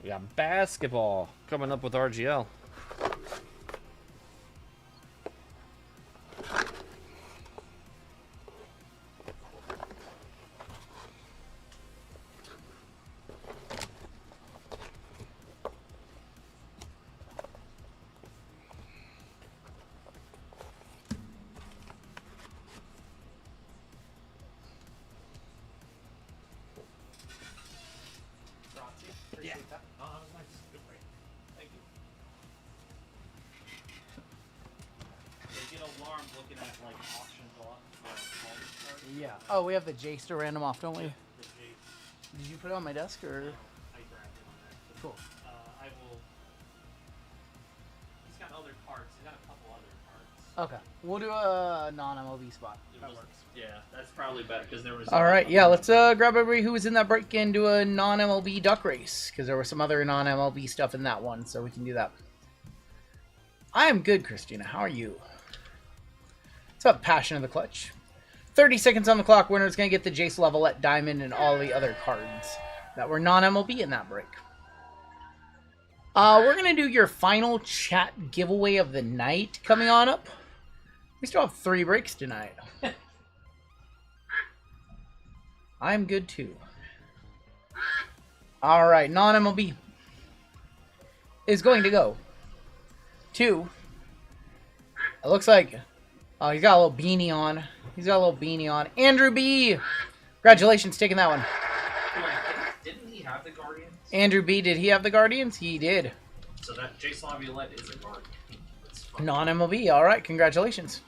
Speaker 8: We got basketball coming up with RGL.
Speaker 9: Yeah. Oh, we have the Jace to random off, don't we?
Speaker 4: The Jace.
Speaker 9: Did you put it on my desk or?
Speaker 4: I grabbed it on accident.
Speaker 9: Cool.
Speaker 4: I will. He's got other cards. He's got a couple other cards.
Speaker 9: Okay. We'll do a non-MLB spot.
Speaker 4: That works. Yeah, that's probably better because there was.
Speaker 9: All right. Yeah. Let's grab everybody who was in that break and do a non-MLB duck race because there was some other non-MLB stuff in that one, so we can do that. I am good, Christina. How are you? What's up, Passion of the Clutch? 30 seconds on the clock. Winner's going to get the Jace level at Diamond and all the other cards that were non-MLB in that break. We're going to do your final chat giveaway of the night coming on up. We still have 3 breaks tonight. I'm good too. All right, non-MLB is going to go to. It looks like he's got a little beanie on. He's got a little beanie on. Andrew B. Congratulations, taking that one.
Speaker 7: Didn't he have the Guardians?
Speaker 9: Andrew B. Did he have the Guardians? He did.
Speaker 7: So that Jace Laviolette is a Guardian. That's fun.
Speaker 9: Non-MLB. All right, congratulations.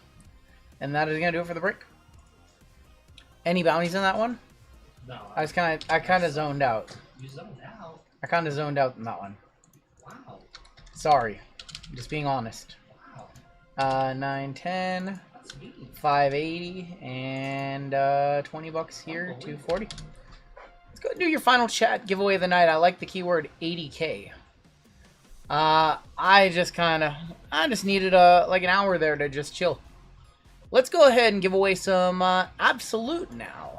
Speaker 9: And that is going to do it for the break. Any bounties in that one?
Speaker 7: No.
Speaker 9: I kind of zoned out.
Speaker 7: You zoned out.
Speaker 9: I kind of zoned out in that one.
Speaker 7: Wow.
Speaker 9: Sorry. I'm just being honest.
Speaker 7: Wow.
Speaker 9: 910,
Speaker 7: That's mean.
Speaker 9: 580, and $20 here, 240. Let's go do your final chat giveaway of the night. I like the keyword 80K. I just needed like an hour there to just chill. Let's go ahead and give away some Absolute now.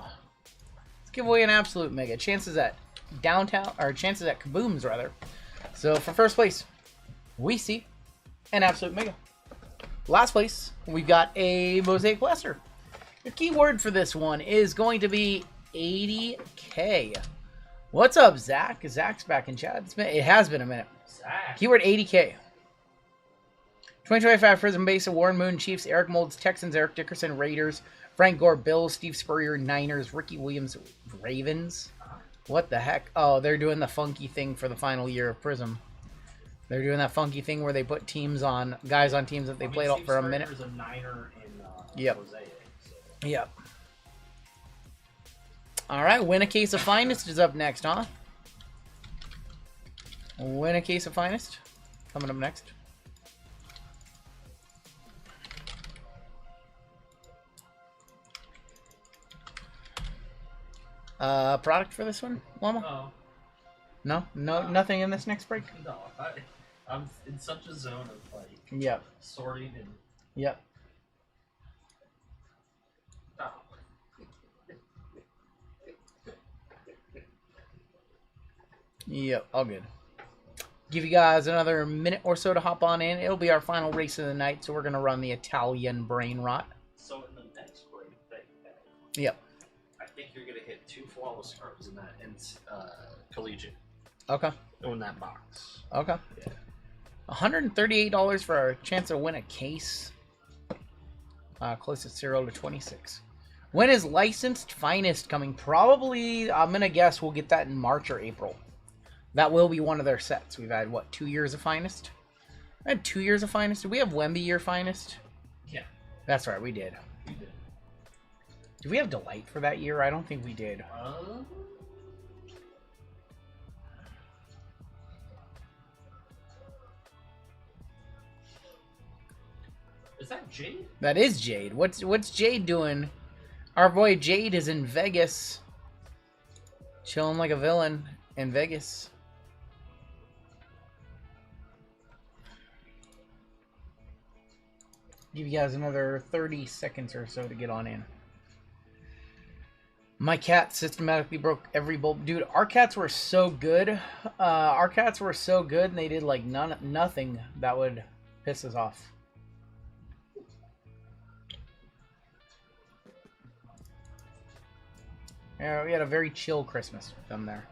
Speaker 9: Let's give away an Absolute Mega. Chances at Kabooms rather. So for first place, we see an Absolute Mega. Last place, we've got a Mosaic Blaster. The keyword for this one is going to be 80K. What's up, Zach? Zach's back in chat. It has been a minute.
Speaker 7: Zach.
Speaker 9: Keyword 80K. 2025 Prism Base of Warren Moon, Chiefs, Eric Molds, Texans, Eric Dickerson, Raiders, Frank Gore, Bills, Steve Spurrier, Niners, Ricky Williams, Ravens. What the heck? Oh, they're doing the funky thing for the final year of Prism. They're doing that funky thing where they put guys on teams that they played out for a minute.
Speaker 7: There's a Niner in
Speaker 9: Yep.
Speaker 7: Mosaic. So.
Speaker 9: Yep. All right, Win a Case of Finest is up next, huh? Win a Case of Finest coming up next. Product for this one, Llama?
Speaker 7: Oh.
Speaker 9: No, nothing in this next break.
Speaker 7: No, I'm in such a zone of like
Speaker 9: Yep.
Speaker 7: sorting and
Speaker 9: Yep.
Speaker 7: oh.
Speaker 9: Yep, all good. Give you guys another minute or so to hop on in. It'll be our final race of the night, so we're going to run the Italian Brain Rot.
Speaker 7: So in the next break,
Speaker 9: Yep.
Speaker 7: I think you're gonna hit 2 flawless cards in that collegiate
Speaker 9: Okay.
Speaker 7: in that box.
Speaker 9: Okay.
Speaker 7: Yeah.
Speaker 9: $138 for a chance to win a case. Closest 0 to 26. When is Licensed Finest coming? Probably, I'm going to guess we'll get that in March or April. That will be one of their sets. We've had, what, 2 years of Finest? I had 2 years of Finest. Did we have Wemby Year Finest?
Speaker 7: Yeah.
Speaker 9: That's right, we did.
Speaker 7: You did.
Speaker 9: Did we have Delight for that year? I don't think we did.
Speaker 7: Is that Jade?
Speaker 9: That is Jade. What's Jade doing? Our boy Jade is in Vegas. Chilling like a villain in Vegas. Give you guys another 30 seconds or so to get on in. My cat systematically broke every bulb. Dude, our cats were so good. And they did like nothing that would piss us off. Yeah, we had a very chill Christmas with them there.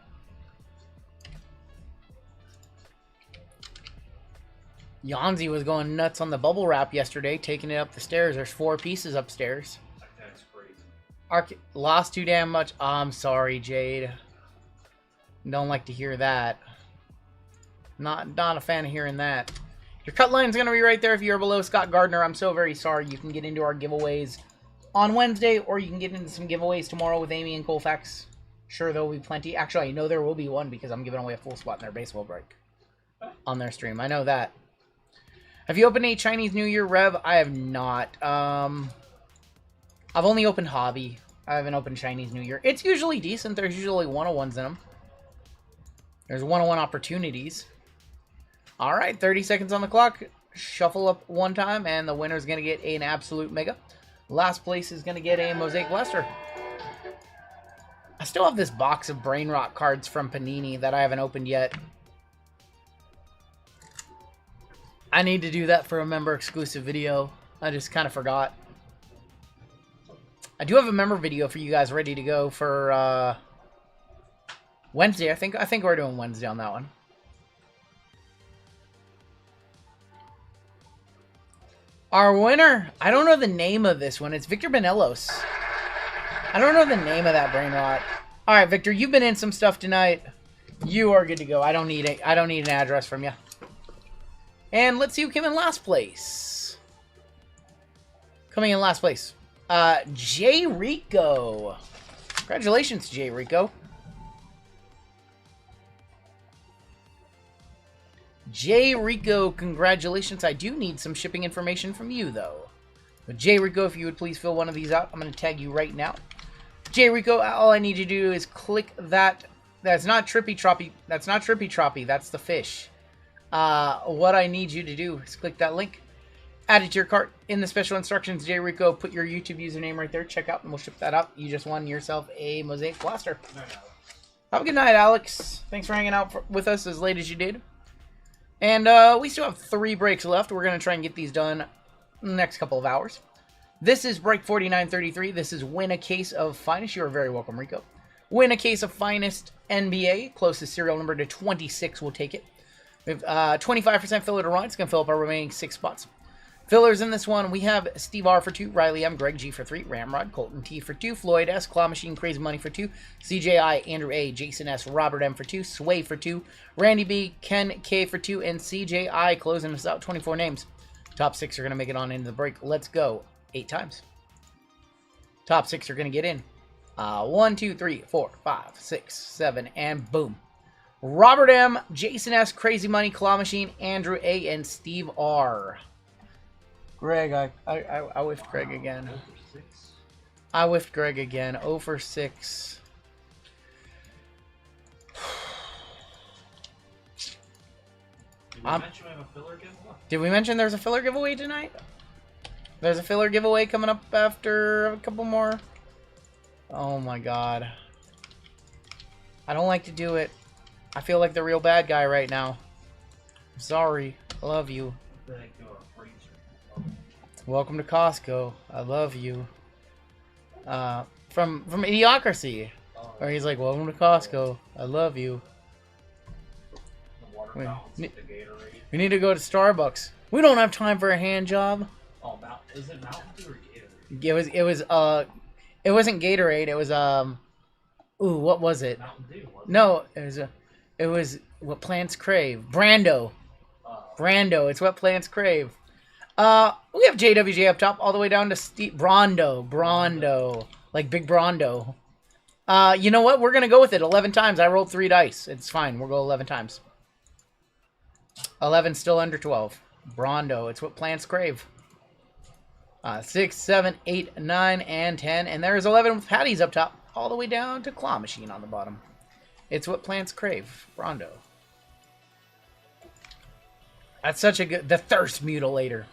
Speaker 9: Yanzi was going nuts on the bubble wrap yesterday, taking it up the stairs. There's 4 pieces upstairs.
Speaker 7: That's crazy.
Speaker 9: Lost too damn much. Oh, I'm sorry, Jade. Don't like to hear that. Not a fan of hearing that. Your cut line's going to be right there if you're below Scott Gardner. I'm so very sorry. You can get into our giveaways on Wednesday, or you can get into some giveaways tomorrow with Amy and Colfax. Sure, there will be plenty. Actually, I know there will be one because I'm giving away a full spot in their baseball break on their stream. I know that. Have you opened a Chinese New Year Rev? I have not. I've only opened Hobby. I haven't opened Chinese New Year. It's usually decent. There's usually 101s in them. There's 101 opportunities. All right, 30 seconds on the clock. Shuffle up one time, and the winner's going to get an absolute mega. Last place is going to get a Mosaic Blaster. I still have this box of Brain Rot cards from Panini that I haven't opened yet. I need to do that for a member exclusive video. I just kind of forgot. I do have a member video for you guys ready to go for Wednesday. I think we're doing Wednesday on that one. Our winner, I don't know the name of this one. It's Victor Benelos. I don't know the name of that Brain Rot. All right, Victor, you've been in some stuff tonight. You are good to go. I don't need an address from you. And let's see who came in last place. Coming in last place, Jay Rico. Congratulations, Jay Rico. Jay Rico, congratulations. I do need some shipping information from you, though. But Jay Rico, if you would please fill one of these out, I'm going to tag you right now. Jay Rico, all I need you to do is click that. That's not Trippy Troppy. That's not Trippy Troppy. That's the fish. What I need you to do is click that link. Add it to your cart. In the special instructions, Jay Rico, put your YouTube username right there. Check out, and we'll ship that out. You just won yourself a Mosaic Blaster. Have a good night, Alex. Thanks for hanging out with us as late as you did. And we still have 3 breaks left. We're going to try and get these done in the next couple of hours. This is break 4933. This is Win a Case of Finest. You are very welcome, Rico. Win a Case of Finest NBA. Closest serial number to 26 will take it. We have 25% filler to run. It's going to fill up our remaining 6 spots. Fillers in this one, we have Steve R for 2, Riley M, Greg G for 3, Ramrod, Colton T for 2, Floyd S, Claw Machine, Crazy Money for 2, CJI, Andrew A, Jason S, Robert M for 2, Sway for 2, Randy B, Ken K for 2, and CJI closing us out. 24 names. Top 6 are going to make it on into the break. Let's go. 8 times. Top 6 are going to get in. 1, 2, 3, 4, 5, 6, 7, and boom. Robert M, Jason S, Crazy Money, Claw Machine, Andrew A, and Steve R. Greg, I whiffed Greg again. I whiffed Greg again. 0 for 6.
Speaker 7: Did we mention we have a filler giveaway?
Speaker 9: Did we mention there's a filler giveaway tonight? There's a filler giveaway coming up after a couple more. Oh my god. I don't like to do it. I feel like the real bad guy right now. I'm sorry. I love you. Welcome to Costco. I love you. From Idiocracy. Where he's like, welcome to Costco. I love you. We need to go to Starbucks. We don't have time for a hand job.
Speaker 7: Oh, is it Mountain Dew or Gatorade?
Speaker 9: It wasn't Gatorade. It was ooh, what was it?
Speaker 7: Mountain Dew, wasn't
Speaker 9: No, it was what plants crave. Brando. Brando. It's what plants crave. We have JWJ up top all the way down to Steve Brondo. Like Big Brondo. You know what? We're going to go with it 11 times. I rolled 3 dice. It's fine. We'll go 11 times. 11 still under 12. Brondo. It's what plants crave. 6, 7, 8, 9, and 10. And there's 11 with Patties up top. All the way down to Claw Machine on the bottom. It's what plants crave. Brondo. That's such a good... The Thirst Mutilator.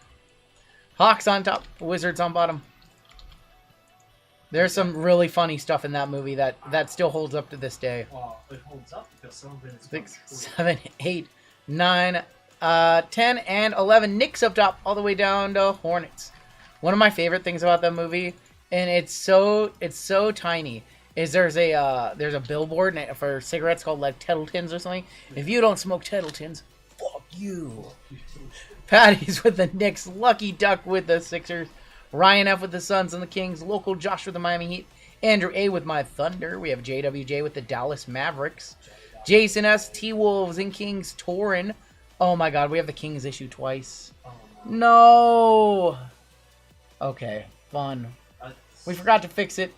Speaker 9: Hawks on top. Wizards on bottom. There's some really funny stuff in that movie that still holds up to this day.
Speaker 7: Well, it holds up because some of it is
Speaker 9: 6, 7, 8, 9, 10, and 11. Knicks up top all the way down to Hornets. One of my favorite things about that movie, and it's so tiny, is there's a billboard for cigarettes called like Tettletons or something. If you don't smoke Tettletons, fuck you. Patties with the Knicks, Lucky Duck with the Sixers, Ryan F with the Suns and the Kings, Local Josh with the Miami Heat, Andrew A with my Thunder. We have JWJ with the Dallas Mavericks, Jason S, T-Wolves and Kings, Torin. Oh my god, we have the Kings issue twice. No. Okay, fun.
Speaker 3: We forgot to fix it.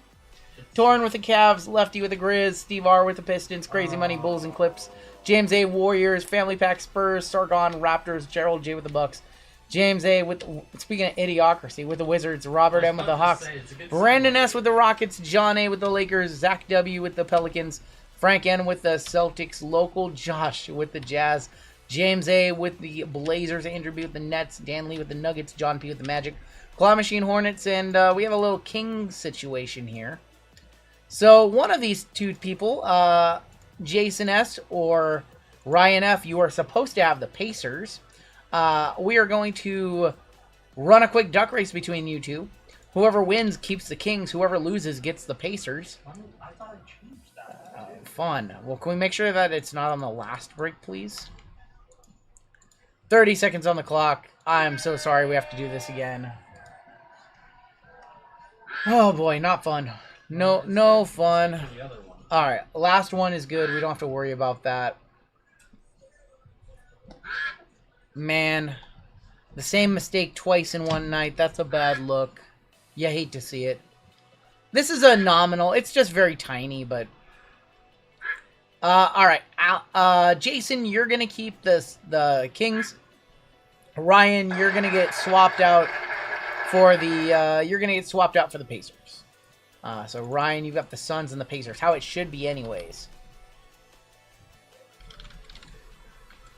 Speaker 3: Torn with the Cavs, Lefty with the Grizz, Steve R with the Pistons, Crazy Money, Bulls and Clips, James A Warriors, Family Pack Spurs, Sargon Raptors, Gerald J with the Bucks, James A with, speaking of idiocracy, with the Wizards, Robert M with the Hawks, Brandon S with the Rockets, John A with the Lakers, Zach W with the Pelicans, Frank N with the Celtics, Local Josh with the Jazz, James A with the Blazers, Andrew B with the Nets, Dan Lee with the Nuggets, John P with the Magic, Claw Machine Hornets, and we have a little King situation here. So one of these two people, Jason S or Ryan F, you are supposed to have the Pacers. We are going to run a quick duck race between you two. Whoever wins keeps the Kings. Whoever loses gets the Pacers.
Speaker 4: I thought I changed that.
Speaker 3: Fun. Well, can we make sure that it's not on the last break, please? 30 seconds on the clock. I'm so sorry we have to do this again. Oh boy, not fun. No fun. Alright, last one is good. We don't have to worry about that. Man, the same mistake twice in one night. That's a bad look. You hate to see it. This is a nominal. It's just very tiny, but... Alright. Jason, you're going to keep the Kings. Ryan, you're going to get swapped out for the Pacers. So Ryan, you've got the Suns and the Pacers. How it should be anyways.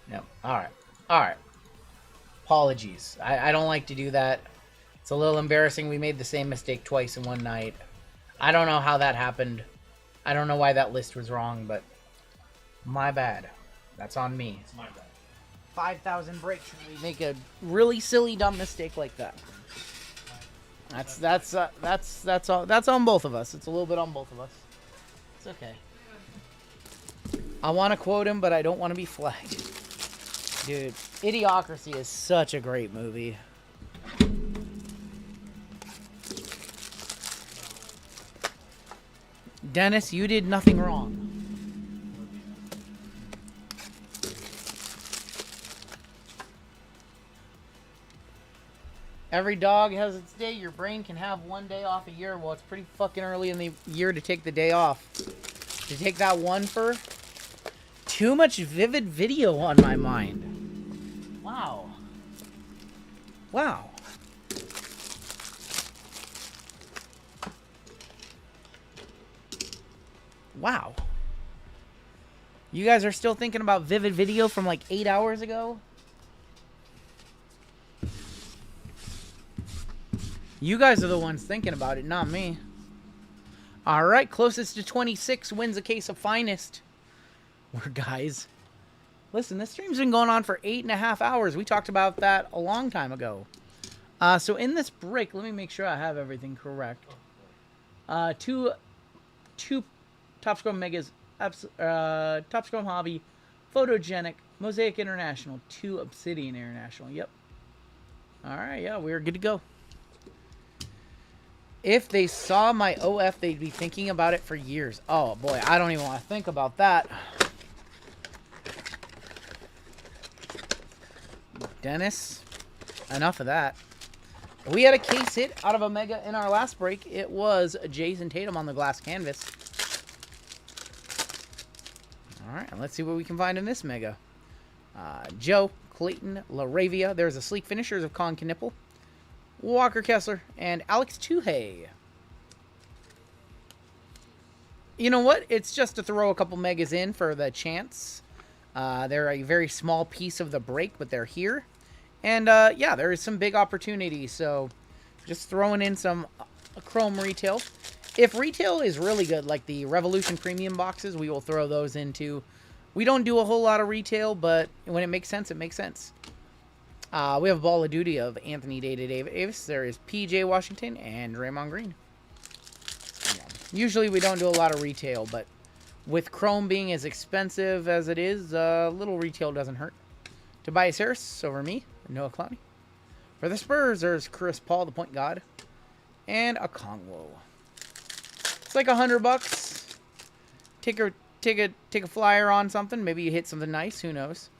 Speaker 3: Yep. Alright. Apologies. I don't like to do that. It's a little embarrassing. We made the same mistake twice in one night. I don't know how that happened. I don't know why that list was wrong, but my bad. That's on me.
Speaker 4: It's my bad.
Speaker 3: 5,000 breaks when we make a really silly, dumb mistake like that. That's on both of us. It's a little bit on both of us. It's okay. I want to quote him, but I don't want to be flagged. Dude, Idiocracy is such a great movie. Dennis, you did nothing wrong. Every dog has its day. Your brain can have one day off a year. Well, it's pretty fucking early in the year to take the day off. To take that one for... Too much vivid video on my mind. Wow. Wow. Wow. You guys are still thinking about vivid video from like 8 hours ago? You guys are the ones thinking about it, not me. Alright, closest to 26 wins a case of Finest. We're guys. Listen, this stream's been going on for 8.5 hours. We talked about that a long time ago. So in this break, let me make sure I have everything correct. Two Top Scrum Megas, Top Scrum Hobby, Photogenic, Mosaic International, 2 Obsidian International. Yep. Alright, yeah, we're good to go. If they saw my OF, they'd be thinking about it for years. Oh, boy, I don't even want to think about that. Dennis, enough of that. We had a case hit out of a Mega in our last break. It was Jason Tatum on the glass canvas. All right, let's see what we can find in this Mega. Joe, Clayton, Laravia. There's a Sleek Finishers of Con Knipple, Walker Kessler, and Alex Tuhey. You know what? It's just to throw a couple Megas in for the chance. They're a very small piece of the break, but they're here. And, yeah, there is some big opportunity. So, just throwing in some Chrome retail. If retail is really good, like the Revolution Premium boxes, we will throw those into. We don't do a whole lot of retail, but when it makes sense, it makes sense. We have a Ball of Duty of Anthony Davis. There is PJ Washington and Draymond Green. Yeah. Usually we don't do a lot of retail, but with Chrome being as expensive as it is, little retail doesn't hurt. Tobias Harris over me, Noah Clowney. For the Spurs, there's Chris Paul, the point guard, and a Kongwo. It's like $100. Take a flyer on something. Maybe you hit something nice. Who knows?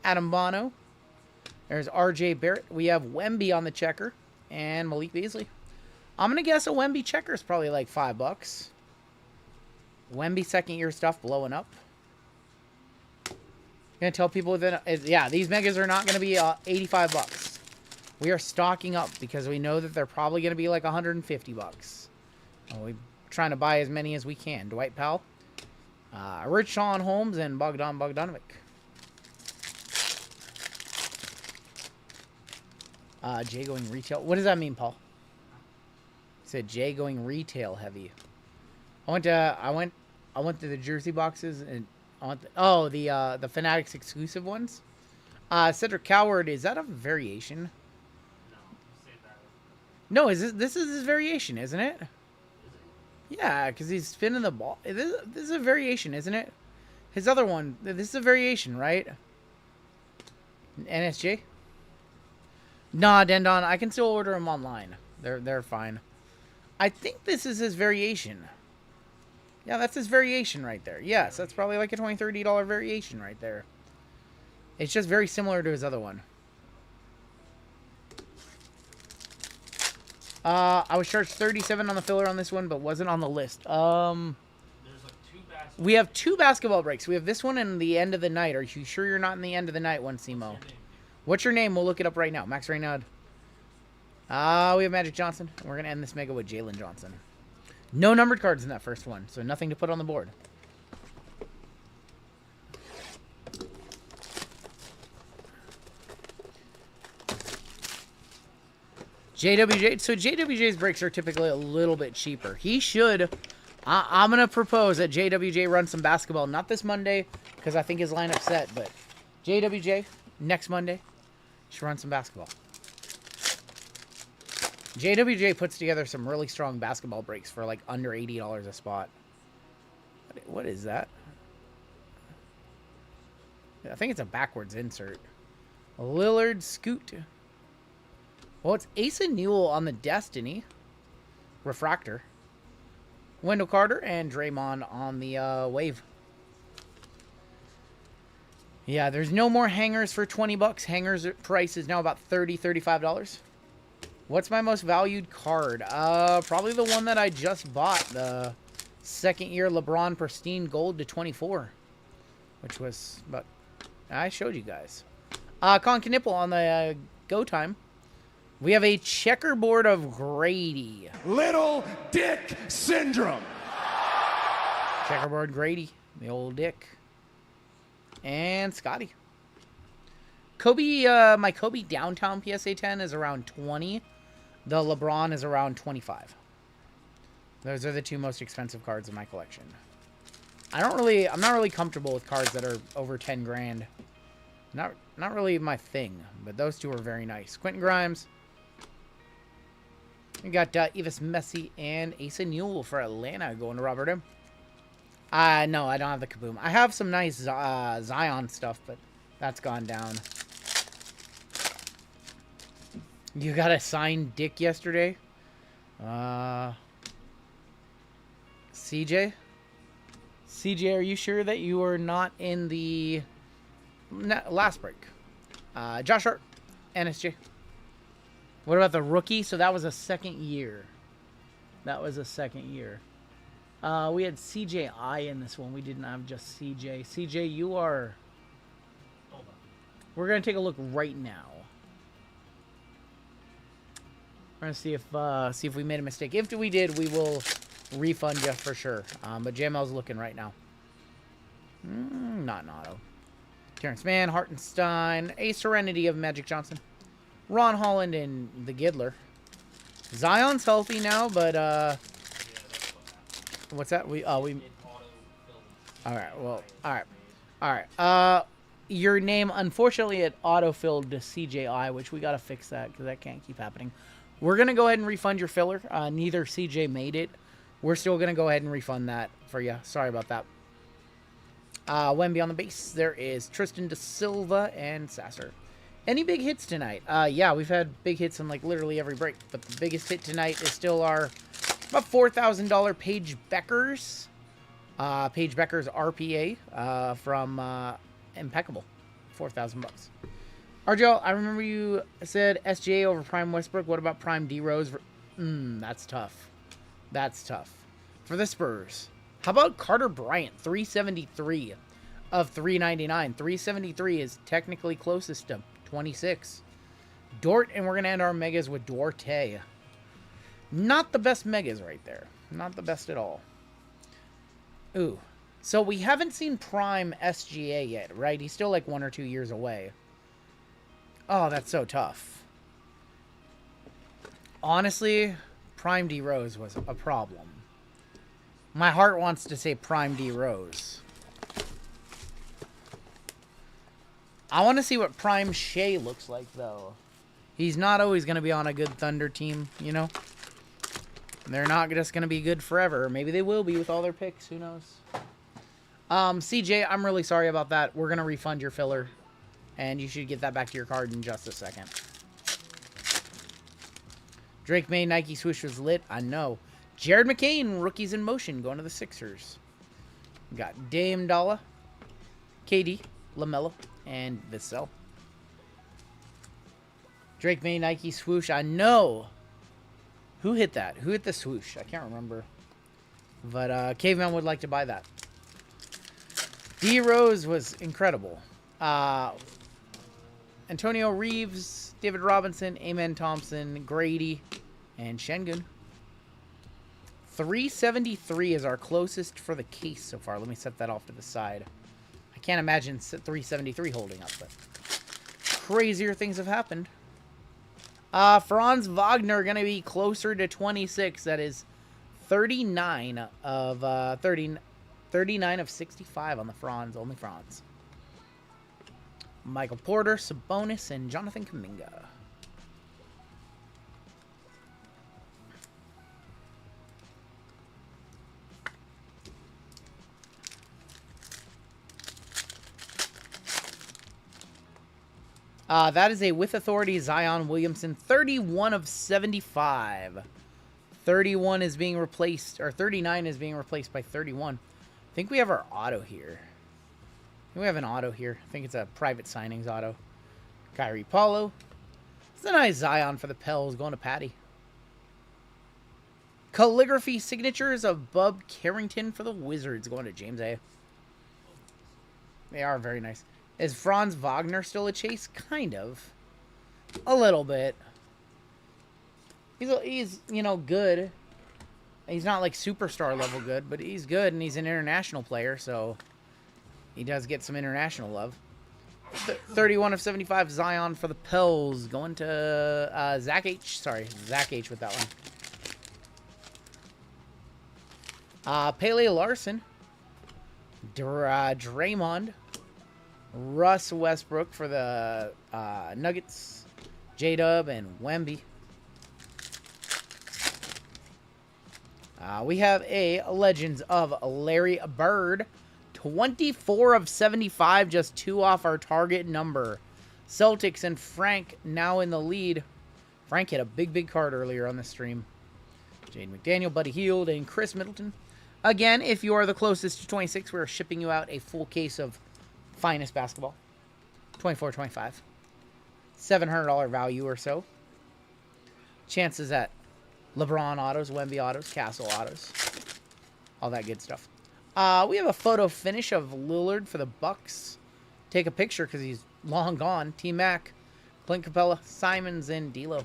Speaker 3: Adam Bono. There's RJ Barrett. We have Wemby on the checker. And Malik Beasley.
Speaker 9: I'm going to guess a Wemby checker is probably like $5. Wemby second year stuff blowing up. Going to tell people that, yeah, these megas are not going to be $85. We are stocking up because we know that they're probably going to be like $150. We're trying to buy as many as we can. Dwight Powell, Rich Sean Holmes, and Bogdan Bogdanovic. Jay going retail. What does that mean, Paul? He said Jay going retail heavy. I went to the jersey boxes and the Fanatics exclusive ones. Cedric Coward, is that a variation? No, this is his variation, isn't it? Yeah, because he's spinning the ball. This is a variation, isn't it? His other one, this is a variation, right? NSJ? Nah, Dendon, I can still order them online. They're fine. I think this is his variation. Yeah, that's his variation right there. Yes, that's probably like a $20, $30 variation right there. It's just very similar to his other one. I was charged $37 on the filler on this one, but wasn't on the list. We have 2 basketball breaks. We have this one and the end of the night. Are you sure you're not in the end of the night one, Simo? What's your name? We'll look it up right now. Max Reynaud. We have Magic Johnson. We're going to end this mega with Jalen Johnson. No numbered cards in that first one, so nothing to put on the board. JWJ. So JWJ's breaks are typically a little bit cheaper. He should. I'm going to propose that JWJ run some basketball. Not this Monday, because I think his lineup's set, but JWJ, next Monday, should run some basketball. JWJ puts together some really strong basketball breaks for like under $80 a spot. What is that? I think it's a backwards insert. Lillard Scoot. Well, it's Asa Newell on the Destiny. Refractor. Wendell Carter and Draymond on the Wave. Yeah, there's no more hangers for $20. Hangers price is now about $30, $35. What's my most valued card? Probably the one that I just bought. The second year LeBron Pristine Gold to 24. Which was, but I showed you guys. Colin Knipple on the Go Time. We have a checkerboard of Grady.
Speaker 6: Little Dick Syndrome.
Speaker 9: Checkerboard Grady. The old Dick. And Scotty. Kobe, my Kobe Downtown PSA 10 is around 20. The LeBron is around 25. Those are the 2 most expensive cards in my collection. I'm not really comfortable with cards that are over 10 grand. Not really my thing, but those 2 are very nice. Quentin Grimes. We got Evis Messi and Asa Newell for Atlanta going to Robert M. No, I don't have the Kaboom. I have some nice Zion stuff, but that's gone down. You got a signed Dick yesterday? CJ? CJ, are you sure that you are not in the last break? Josh Hart, NSJ. What about the rookie? So that was a second year. That was a second year. We had CJI in this one. We didn't have just CJ. CJ, you are... Hold on. We're going to take a look right now. We're going to see if we made a mistake. If we did, we will refund you for sure. But JML's looking right now. Not an auto. Terrence Mann, Hartenstein, a Serenity of Magic Johnson. Ron Holland and the Giddler. Zion's healthy now, but what's that? All right. Well, all right. Your name, unfortunately, it autofilled to CJI, which we gotta fix that because that can't keep happening. We're gonna go ahead and refund your filler. Neither CJ made it. We're still gonna go ahead and refund that for you. Sorry about that. Wemby on the base. There is Tristan Da Silva and Sasser. Any big hits tonight? Yeah, we've had big hits in like literally every break, but the biggest hit tonight is still our about $4,000 Paige Beckers. Paige Beckers RPA from Impeccable. $4,000. RGL, I remember you said SGA over Prime Westbrook. What about Prime D Rose That's tough. That's tough. For the Spurs, how about Carter Bryant, 373 of 399. 373 is technically closest to 26. Dort, and we're going to end our megas with Duarte. Not the best megas right there. Not the best at all. Ooh. So we haven't seen Prime SGA yet, right? He's still like 1 or 2 years away. Oh, that's so tough. Honestly, Prime D Rose was a problem. My heart wants to say Prime D Rose. I want to see what Prime Shea looks like, though. He's not always going to be on a good Thunder team, you know? They're not just going to be good forever. Maybe they will be with all their picks. Who knows? CJ, I'm really sorry about that. We're going to refund your filler. And you should get that back to your card in just a second. Drake May Nike swoosh was lit. I know. Jared McCain, rookies in motion, going to the Sixers. We got Dame Dalla, KD, LaMelo, and Vassell. Drake May Nike swoosh. I know. Who hit that? Who hit the swoosh? I can't remember. But Caveman would like to buy that. D Rose was incredible. Antonio Reeves, David Robinson, Amen Thompson, Grady, and Şengün. 373 is our closest for the case so far. Let me set that off to the side. I can't imagine 373 holding up, but crazier things have happened. Franz Wagner going to be closer to 26. That is 39 of 39 of 65 on the Franz. Only Franz. Michael Porter, Sabonis, and Jonathan Kuminga. That is a with authority Zion Williamson, 31 of 75. 31 is being replaced, or 39 is being replaced by 31. I think we have our auto here. We have an auto here. I think it's a private signings auto. Kyrie Paulo. It's a nice Zion for the Pels going to Patty. Calligraphy signatures of Bub Carrington for the Wizards going to James A. They are very nice. Is Franz Wagner still a chase? Kind of. A little bit. He's you know, good. He's not like superstar level good, but he's good, and he's an international player, so he does get some international love. 31 of 75 Zion for the Pels. Going to Zach H. Sorry, Zach H with that one. Pele Larson. Draymond. Russ Westbrook for the Nuggets. J-Dub and Wemby. We have a Legends of Larry Bird. 24 of 75, just 2 off our target number. Celtics and Frank now in the lead. Frank hit a big card earlier on the stream. Jade McDaniel, Buddy Hield, and Chris Middleton. Again, if you are the closest to 26, we're shipping you out a full case of finest basketball. 24.25. $700 value or so. Chances at LeBron autos, Wemby autos, Castle autos. All that good stuff. We have a photo finish of Lillard for the Bucks. Take a picture because he's long gone. T-Mac, Clint Capella, Simons, and D'Lo.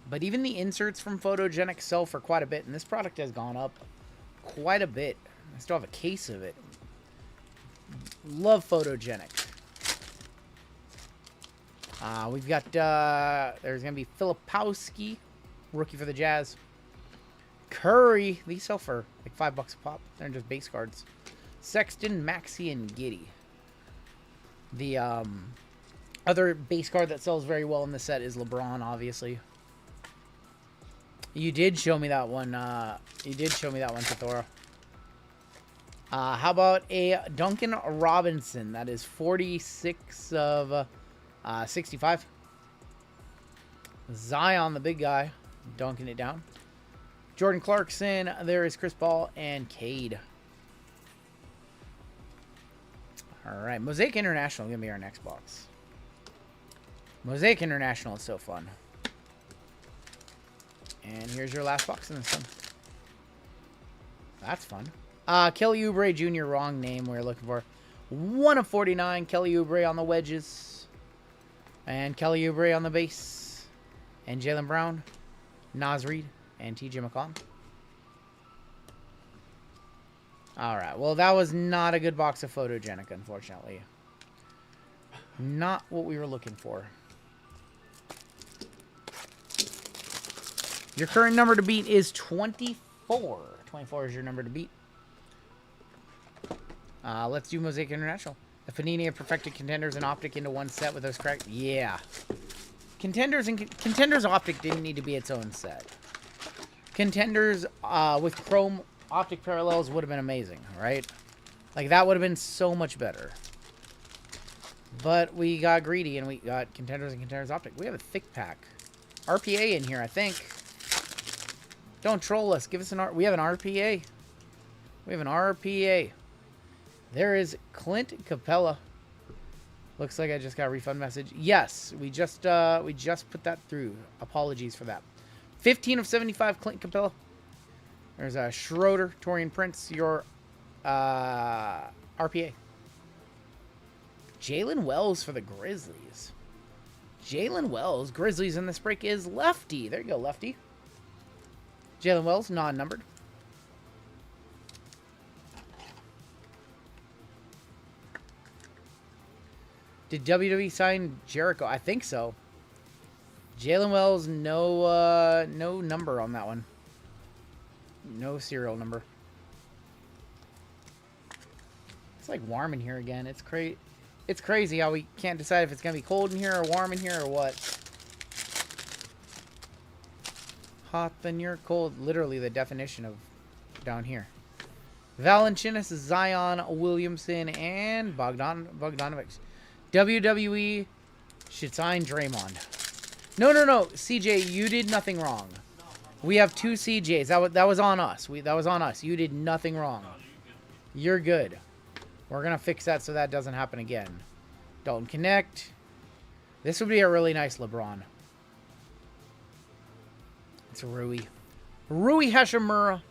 Speaker 9: But even the inserts from Photogenic sell for quite a bit, and this product has gone up quite a bit. I still have a case of it. Love Photogenic. We've got, there's going to be Filipowski, rookie for the Jazz. Curry, these sell for like $5 a pop. They're just base cards. Sexton, Maxey, and Giddey. The other base card that sells very well in the set is LeBron, obviously. You did show me that one. You did show me that one, Sathora. How about a Duncan Robinson? That is 46 of 65. Zion, the big guy, dunking it down. Jordan Clarkson, there is Chris Paul, and Cade. All right, Mosaic International is going to be our next box. Mosaic International is so fun. And here's your last box in this one. That's fun. Kelly Oubre Jr., wrong name we're looking for. 1 of 49, Kelly Oubre on the wedges. And Kelly Oubre on the base. And Jaylen Brown, Naz Reid, and TJ McConnell. Alright, well that was not a good box of photogenic, unfortunately. Not what we were looking for. Your current number to beat is 24. 24 is your number to beat. Let's do Mosaic International. The Panini have perfected Contenders and Optic into one set with those correct. Yeah. Contenders Optic didn't need to be its own set. Contenders with Chrome Optic Parallels would have been amazing, right? Like, that would have been so much better. But we got greedy and we got Contenders and Contenders Optic. We have a thick pack. RPA in here, I think. Don't troll us. Give us an we have an RPA. We have an RPA. There is Clint Capella. Looks like I just got a refund message. Yes, we just put that through. Apologies for that. 15 of 75, Clint Capella. There's a Schroeder, Torian Prince, your RPA. Jalen Wells for the Grizzlies. Jalen Wells, Grizzlies in this break is Lefty. There you go, Lefty. Jalen Wells, non-numbered. Did WWE sign Jericho? I think so. Jalen Wells, no number on that one. No serial number. It's like warm in here again. It's crazy how we can't decide if it's gonna be cold in here or warm in here or what. Hot then you're cold. Literally the definition of down here. Valanciunas, Zion Williamson, and Bogdanovic. WWE should sign Draymond. No. CJ, you did nothing wrong. We have 2 CJs. That was on us. That was on us. You did nothing wrong. You're good. We're going to fix that so that doesn't happen again. Dalton Connect. This would be a really nice LeBron. It's Rui. Rui Hashimura.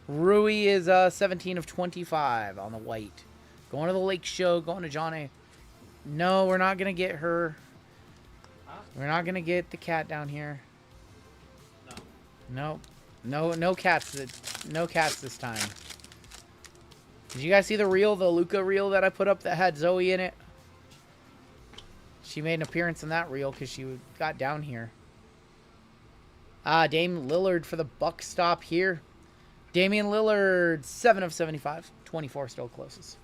Speaker 9: Rui is 17 of 25 on the white. Going to the Lake Show. Going to John A. No, we're not going to get her. We're not going to get the cat down here. No cats. No cats this time. Did you guys see the Luca reel that I put up that had Zoe in it? She made an appearance in that reel because she got down here. Dame Lillard for the buck stop here. Damian Lillard, 7 of 75. 24 still closest.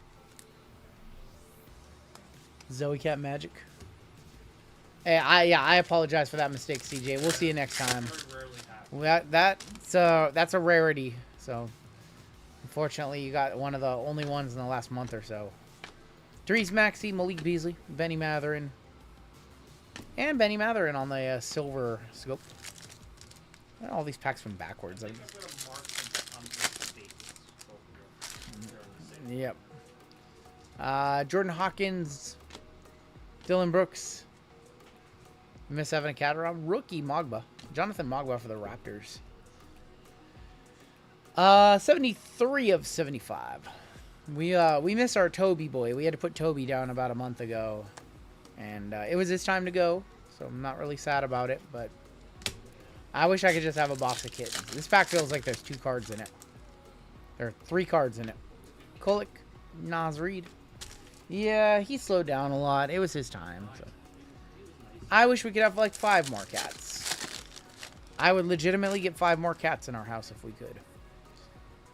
Speaker 9: Zoe Cat Magic. Hey, I apologize for that mistake, CJ. We'll see you next time. That's a rarity. So, unfortunately, you got one of the only ones in the last month or so. Therese Maxey, Malik Beasley, Benny Matherin. And Benny Matherin on the silver scope. All these packs from backwards. Yep. Jordan Hawkins, Dylan Brooks, Miss Evan Caterham, rookie Mogba, Jonathan Mogba for the Raptors. 73 of 75. We missed our Toby boy. We had to put Toby down about a month ago, and it was his time to go. So I'm not really sad about it, but I wish I could just have a box of kittens. This pack feels like there's 2 cards in it. There are 3 cards in it. Kolek, Naz Reid. Yeah, he slowed down a lot. It was his time. So. I wish we could have like 5 more cats. I would legitimately get 5 more cats in our house if we could.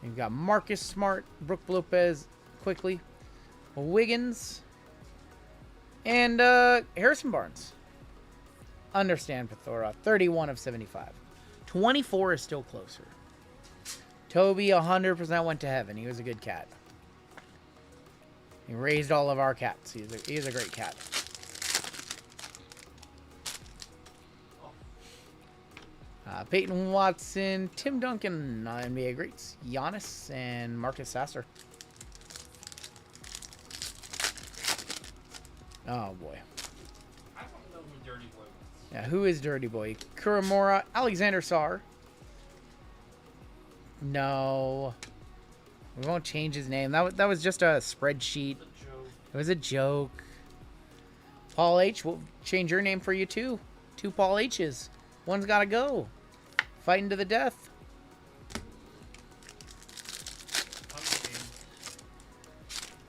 Speaker 9: We've got Marcus Smart, Brook Lopez, quickly, Wiggins, and Harrison Barnes. Understand Pathora, 31 of 75. 24 is still closer. Toby 100% went to heaven. He was a good cat. He raised all of our cats. He's a great cat. Peyton Watson, Tim Duncan, NBA greats, Giannis, and Marcus Sasser. Oh boy.
Speaker 7: I don't know who Dirty Boy was.
Speaker 9: Yeah, who is Dirty Boy? Kuramura, Alexander Saar. No. We won't change his name. That was just a spreadsheet. It was a joke. Paul H, we'll change your name for you too. 2 Paul H's. One's gotta go. Fighting to the death.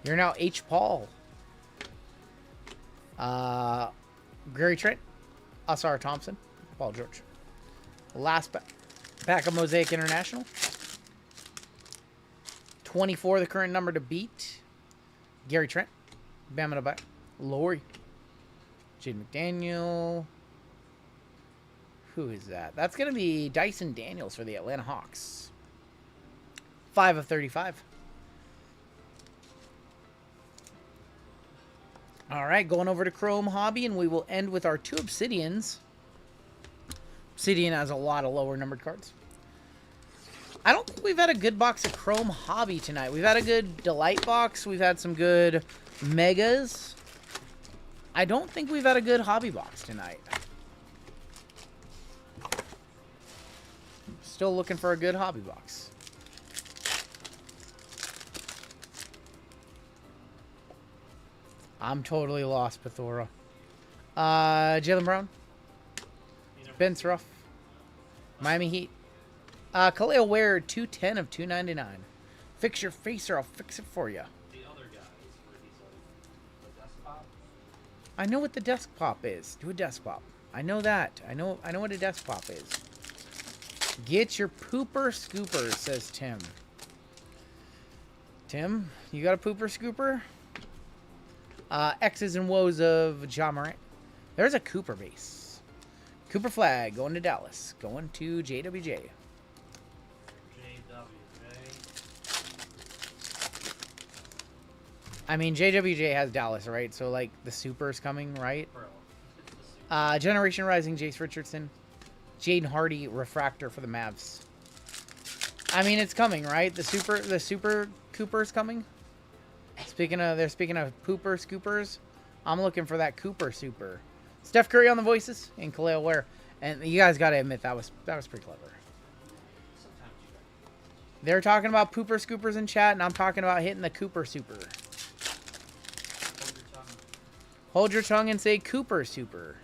Speaker 9: You're now H. Paul. Gary Trent. Asar Thompson. Paul George. Last pack of Mosaic International. 24, the current number to beat. Gary Trent. Bam in back. Lori. Jade McDaniel. Who is that? That's going to be Dyson Daniels for the Atlanta Hawks. 5 of 35. All right, going over to Chrome Hobby, and we will end with our 2 Obsidians. Obsidian has a lot of lower numbered cards. I don't think we've had a good box of Chrome Hobby tonight. We've had a good Delight box. We've had some good Megas. I don't think we've had a good Hobby box tonight. Still looking for a good Hobby box. I'm totally lost, Pathora. Jaylen Brown. Ben Ruff. Miami Heat. Khalil Ware, 210 of 299. Fix your face or I'll fix it for you.
Speaker 7: The other guys, where he's like the desktop.
Speaker 9: I know what the desktop is. Do a desktop. I know that. I know what a desktop is. Get your pooper scooper, says Tim. Tim, you got a pooper scooper? X's and woes of Ja Morant. There's a Cooper base. Cooper Flagg going to Dallas. Going to JWJ. I mean, JWJ has Dallas, right? So, like, the Super's coming, right? Generation Rising, Jace Richardson. Jaden Hardy, Refractor for the Mavs. I mean, it's coming, right? The Super Cooper's coming. They're speaking of pooper scoopers. I'm looking for that Cooper Super. Steph Curry on the voices and Khalil Ware. And you guys got to admit, that was pretty clever. They're talking about pooper scoopers in chat, and I'm talking about hitting the Cooper Super. Hold your tongue and say Cooper Super.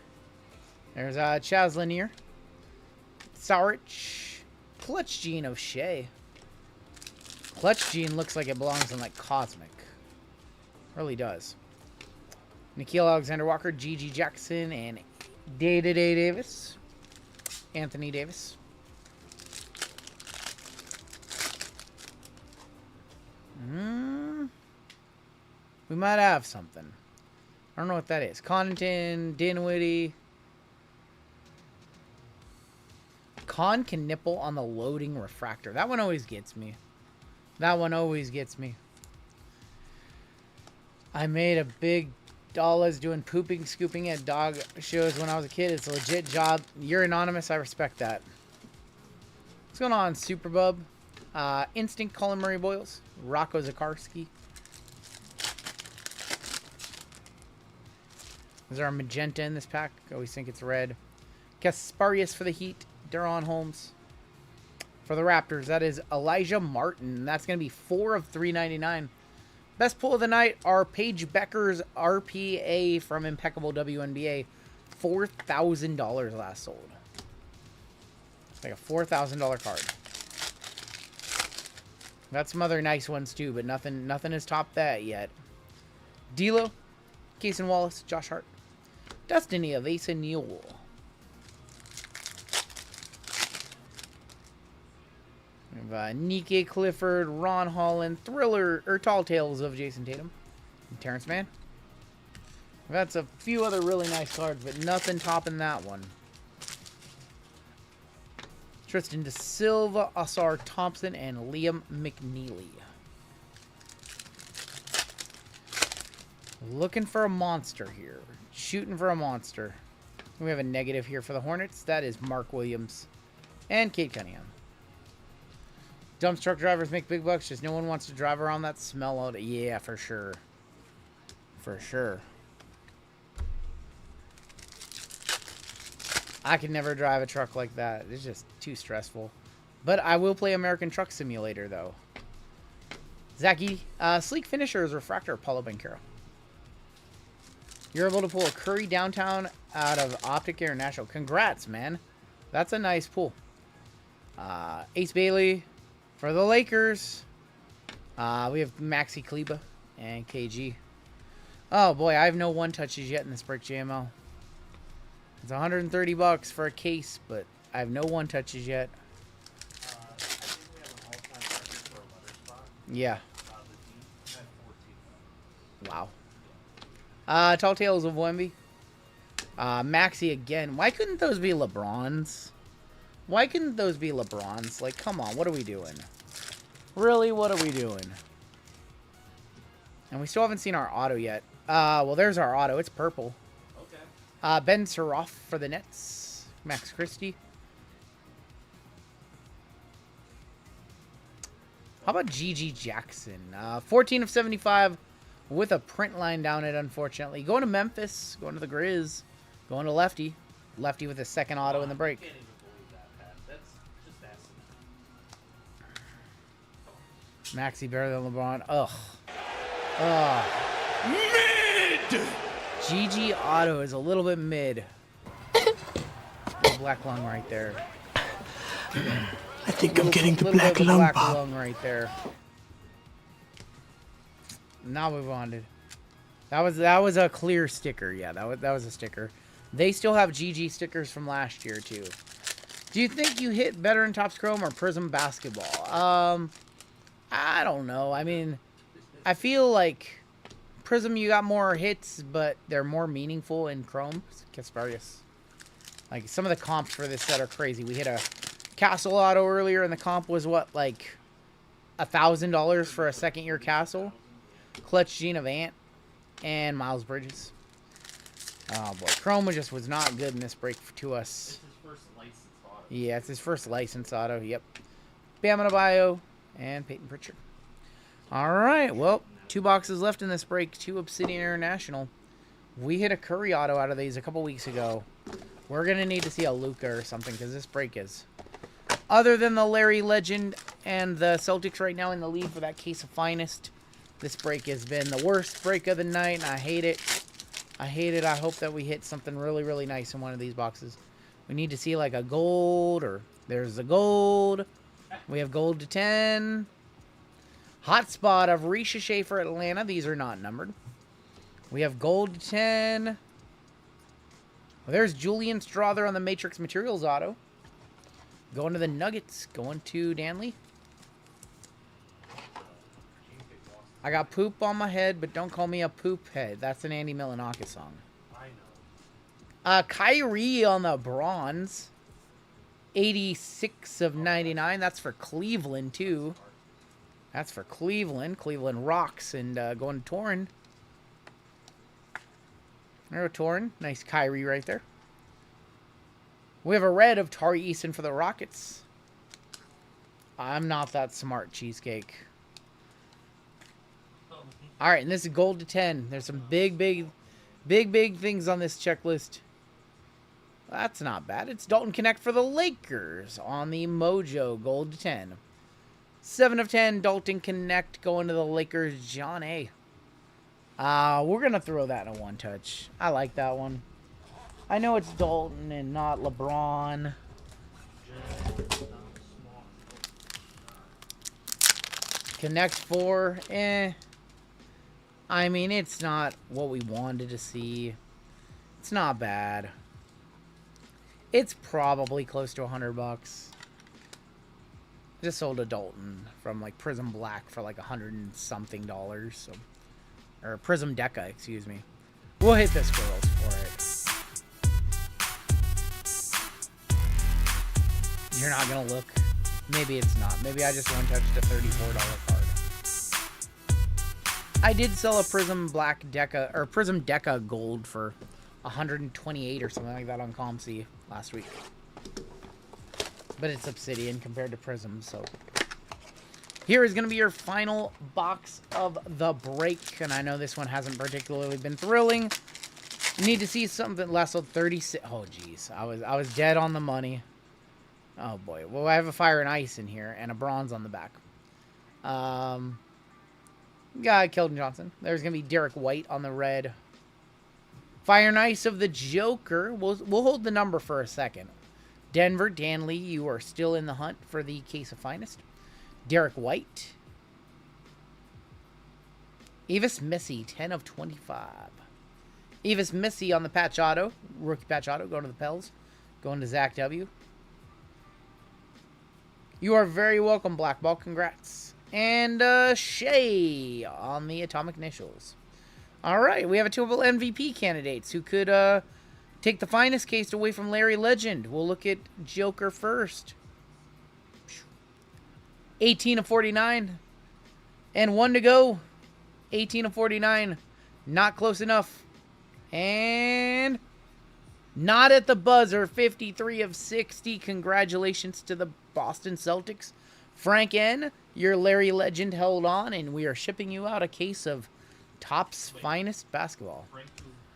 Speaker 9: There's Chaz Lanier. Saurich. Clutch Gene of Shea. Clutch Gene looks like it belongs in, like, Cosmic. Really does. Nikhil Alexander-Walker, Gigi Jackson, and Day-to-Day Davis. Anthony Davis. We might have something. I don't know what that is. Connaughton, Dinwiddie. Con can nipple on the loading refractor. That one always gets me. That one always gets me. I made a big dollars doing pooping, scooping at dog shows when I was a kid. It's a legit job. You're anonymous. I respect that. What's going on, Superbub? Instinct Colin Murray Boyles. Rocco Zakarski. Is there a magenta in this pack? I always think it's red. Kasparius for the Heat. Deron Holmes. For the Raptors, that is Elijah Martin. That's going to be 4 of 399. Best pull of the night are Paige Becker's RPA from Impeccable WNBA. $4,000 last sold. It's like a $4,000 card. Got some other nice ones too, but nothing has topped that yet. D'Lo, Cason Wallace, Josh Hart, Destiny of Asa Newell. We have Nike Clifford, Ron Holland, Thriller, or Tall Tales of Jason Tatum, and Terrence Mann. That's a few other really nice cards, but nothing topping that one. Tristan De Silva, Asar Thompson, and Liam McNeely. Looking for a monster here. Shooting for a monster. We have a negative here for the Hornets. That is Mark Williams and Kate Cunningham. Dump truck drivers make big bucks. Just no one wants to drive around that smell out. Yeah, for sure. For sure. I could never drive a truck like that. It's just too stressful. But I will play American Truck Simulator, though. Zachy, Sleek Finishers Refractor Paulo Banchero. You're able to pull a Curry downtown out of Optic International. Congrats, man. That's a nice pull. Ace Bailey for the Lakers. We have Maxi Kleba and KG. Oh, boy, I have no one-touches yet in this break, JML. It's $130 for a case, but I have no one-touches yet.
Speaker 7: I think we have an all-time record for a letter spot.
Speaker 9: Yeah.
Speaker 7: The team had 14.
Speaker 9: Wow. Tall Tales of Wemby. Maxi again. Why couldn't those be LeBrons? Why couldn't those be LeBrons? Like, come on, what are we doing? Really, what are we doing? And we still haven't seen our auto yet. Well, there's our auto. It's purple.
Speaker 7: Okay.
Speaker 9: Ben Saroff for the Nets. Max Christie. How about Gigi Jackson? 14 of 75 with a print line down it, unfortunately. Going to Memphis. Going to the Grizz. Going to Lefty. Lefty with a second auto in the break.
Speaker 7: I can't even believe that, Pat. That's just asinine.
Speaker 9: Maxi better than LeBron. Ugh. Ugh. Mid! GG auto is a little bit mid. Black lung right there.
Speaker 6: I think I'm getting the
Speaker 9: Little
Speaker 6: black
Speaker 9: bit of
Speaker 6: lung
Speaker 9: black
Speaker 6: pop.
Speaker 9: lung right there. Now we wanted. That was a clear sticker. Yeah, that was a sticker. They still have GG stickers from last year too. Do you think you hit better in Topps Chrome or Prism Basketball? I don't know. I mean, I feel like Prism you got more hits, but they're more meaningful in Chrome. Kasparius. Like some of the comps for this set are crazy. We hit a Castle auto earlier, and the comp was what, like $1,000 for a second-year Castle. Clutch Gene of Ant and Miles Bridges. Oh boy, Chrome just was not good in this break to us.
Speaker 7: It's his first licensed auto.
Speaker 9: Yeah, it's his first licensed auto. Yep. Bam Adebayo and Peyton Pritchard. All right, well, 2 boxes left in this break. 2 Obsidian International. We hit a Curry auto out of these a couple weeks ago. We're gonna need to see a Luka or something because this break is. Other than the Larry Legend and the Celtics right now in the lead for that case of finest, this break has been the worst break of the night, and I hate it. I hate it. I hope that we hit something really, really nice in one of these boxes. We need to see like a gold, or there's a gold. We have gold to 10. Hot spot of Risha Shea for Atlanta. These are not numbered. We have gold to 10. Well, there's Julian Strother on the Matrix Materials auto. Going to the Nuggets. Going to Danley. I got poop on my head, but don't call me a poop head. That's an Andy Milanakis song.
Speaker 7: I know.
Speaker 9: Kyrie on the bronze. 86 of 99. That's for Cleveland, too. That's for Cleveland. Cleveland rocks. And going to Torrin. There go Torrin. Nice Kyrie right there. We have a red of Tari Eason for the Rockets. I'm not that smart, Cheesecake. All right, and this is gold to 10. There's some big things on this checklist. That's not bad. It's Dalton Connect for the Lakers on the Mojo, gold to 10. 7 of 10, Dalton Connect going to the Lakers, John A. We're going to throw that in a one-touch. I like that one. I know it's Dalton and not LeBron. Connect 4, I mean, it's not what we wanted to see. It's not bad. It's probably close to $100. Just sold a Dalton from like Prism Black for like $100 and something. So, or Prism Deca, excuse me. We'll hit the squirrels for it. You're not gonna look. Maybe it's not. Maybe I just one-touched a $34 card. I did sell a Prism Black Deca, or Prism Deca Gold for $128 or something like that on ComC last week. But it's Obsidian compared to Prism, so. Here is going to be your final box of the break, and I know this one hasn't particularly been thrilling. You need to see something less than 36. Oh, jeez. I was dead on the money. Oh, boy. Well, I have a Fire and Ice in here and a bronze on the back. Got Keldon Johnson. There's going to be Derek White on the red. Fire and Ice of the Joker. We'll hold the number for a second. Denver, Danley, you are still in the hunt for the case of finest. Derek White. Evis Missy, 10 of 25. Evis Missy on the patch auto. Rookie patch auto, going to the Pels. Going to Zach W. You are very welcome, Black Ball. Congrats. And Shay on the Atomic Initials. All right, we have a couple MVP candidates who could take the finest case away from Larry Legend. We'll look at Joker first. 18 of 49. And 1 to go. 18 of 49. Not close enough. And not at the buzzer. 53 of 60. Congratulations to the Boston Celtics. Frank N., your Larry Legend held on, and we are shipping you out a case of Topps Finest Basketball.
Speaker 7: Frank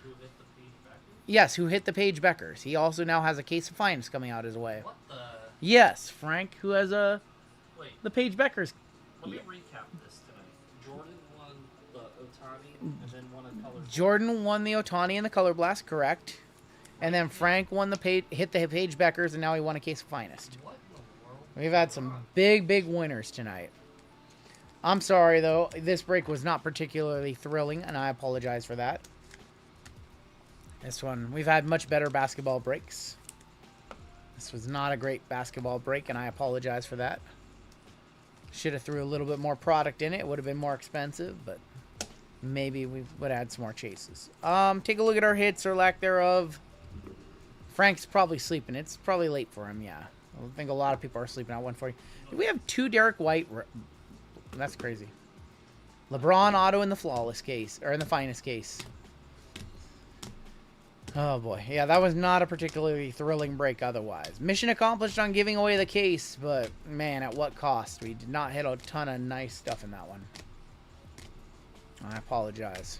Speaker 7: who hit the page back?
Speaker 9: Yes, who hit the Page Beckers. He also now has a case of Finest coming out his way.
Speaker 7: What the?
Speaker 9: Yes, Frank, who has
Speaker 7: Wait,
Speaker 9: the Page Beckers.
Speaker 7: let me recap this tonight. Jordan won the Ohtani and then won a color.
Speaker 9: Jordan won the Ohtani and the Colorblast, correct. And then Frank won hit the Page Beckers, and now he won a case of Finest.
Speaker 7: What in the world?
Speaker 9: We've had some big winners tonight. I'm sorry, though. This break was not particularly thrilling, and I apologize for that. This one, we've had much better basketball breaks. This was not a great basketball break, and I apologize for that. Should have threw a little bit more product in it. It would have been more expensive, but maybe we would add some more chases. Take a look at our hits or lack thereof. Frank's probably sleeping. It's probably late for him, yeah. I think a lot of people are sleeping at 140. We have 2 Derek White. That's crazy. LeBron auto in the flawless case, or in the finest case. Oh boy, yeah, that was not a particularly thrilling break otherwise. Mission accomplished on giving away the case, but man, at what cost? We did not hit a ton of nice stuff in that one. I apologize.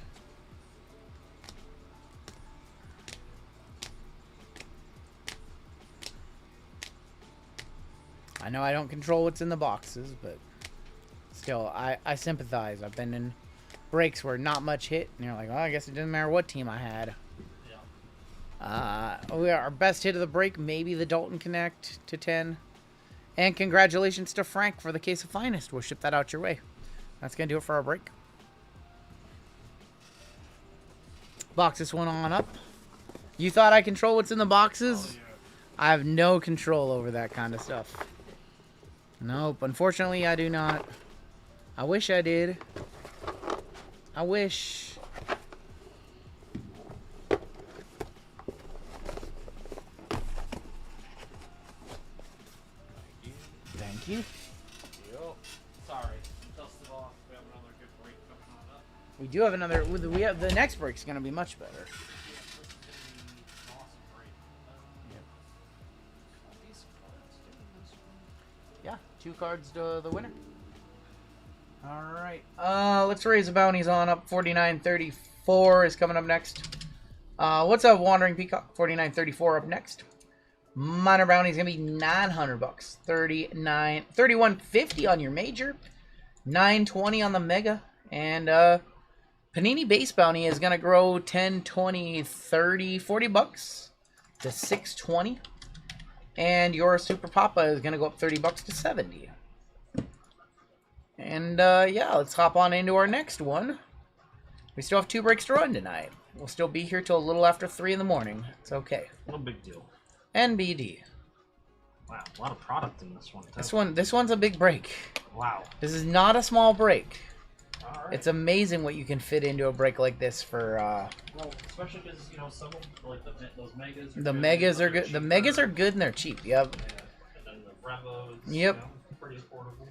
Speaker 9: I know I don't control what's in the boxes, but still, I sympathize. I've been in breaks where not much hit, and you're like, well, I guess it doesn't matter what team I had. Our best hit of the break, maybe the Dalton Connect to 10. And congratulations to Frank for the case of finest. We'll ship that out your way. That's going to do it for our break. Box this one on up. You thought I control what's in the boxes?
Speaker 4: Oh, yeah.
Speaker 9: I have no control over that kind of stuff. Nope, unfortunately I do not. I wish I did. I wish. Thank you.
Speaker 7: Yo. Sorry. Dust it off. We have another good break coming on up.
Speaker 9: We do have another. We have the next break's gonna be much better.
Speaker 7: Yeah, this is gonna be an awesome break. All these cards doing this one.
Speaker 9: Yeah, 2 cards to the winner. All right. Let's raise the bounties on up. 49.34 is coming up next. What's up, Wandering Peacock? 49.34 up next. Minor bounty is gonna be $900. 31.50 on your major. 920 on the mega. And Panini base bounty is gonna grow 10, 20, 30, $40 to 620. And your Super Papa is gonna go up $30 to 70. And yeah, let's hop on into our next one. We still have 2 breaks to run tonight. We'll still be here till a little after 3 in the morning. It's okay.
Speaker 7: No big deal.
Speaker 9: NBD.
Speaker 7: Wow, a lot of product in this one. Too.
Speaker 9: This one's a big break.
Speaker 7: Wow.
Speaker 9: This is not a small break.
Speaker 7: All right.
Speaker 9: It's amazing what you can fit into a break like this for.
Speaker 7: Well, especially because some of like those megas.
Speaker 9: The megas are good. The megas are good and they're cheap. Yep.
Speaker 7: Yeah. And then the Revos.
Speaker 9: Yep.
Speaker 7: Pretty affordable.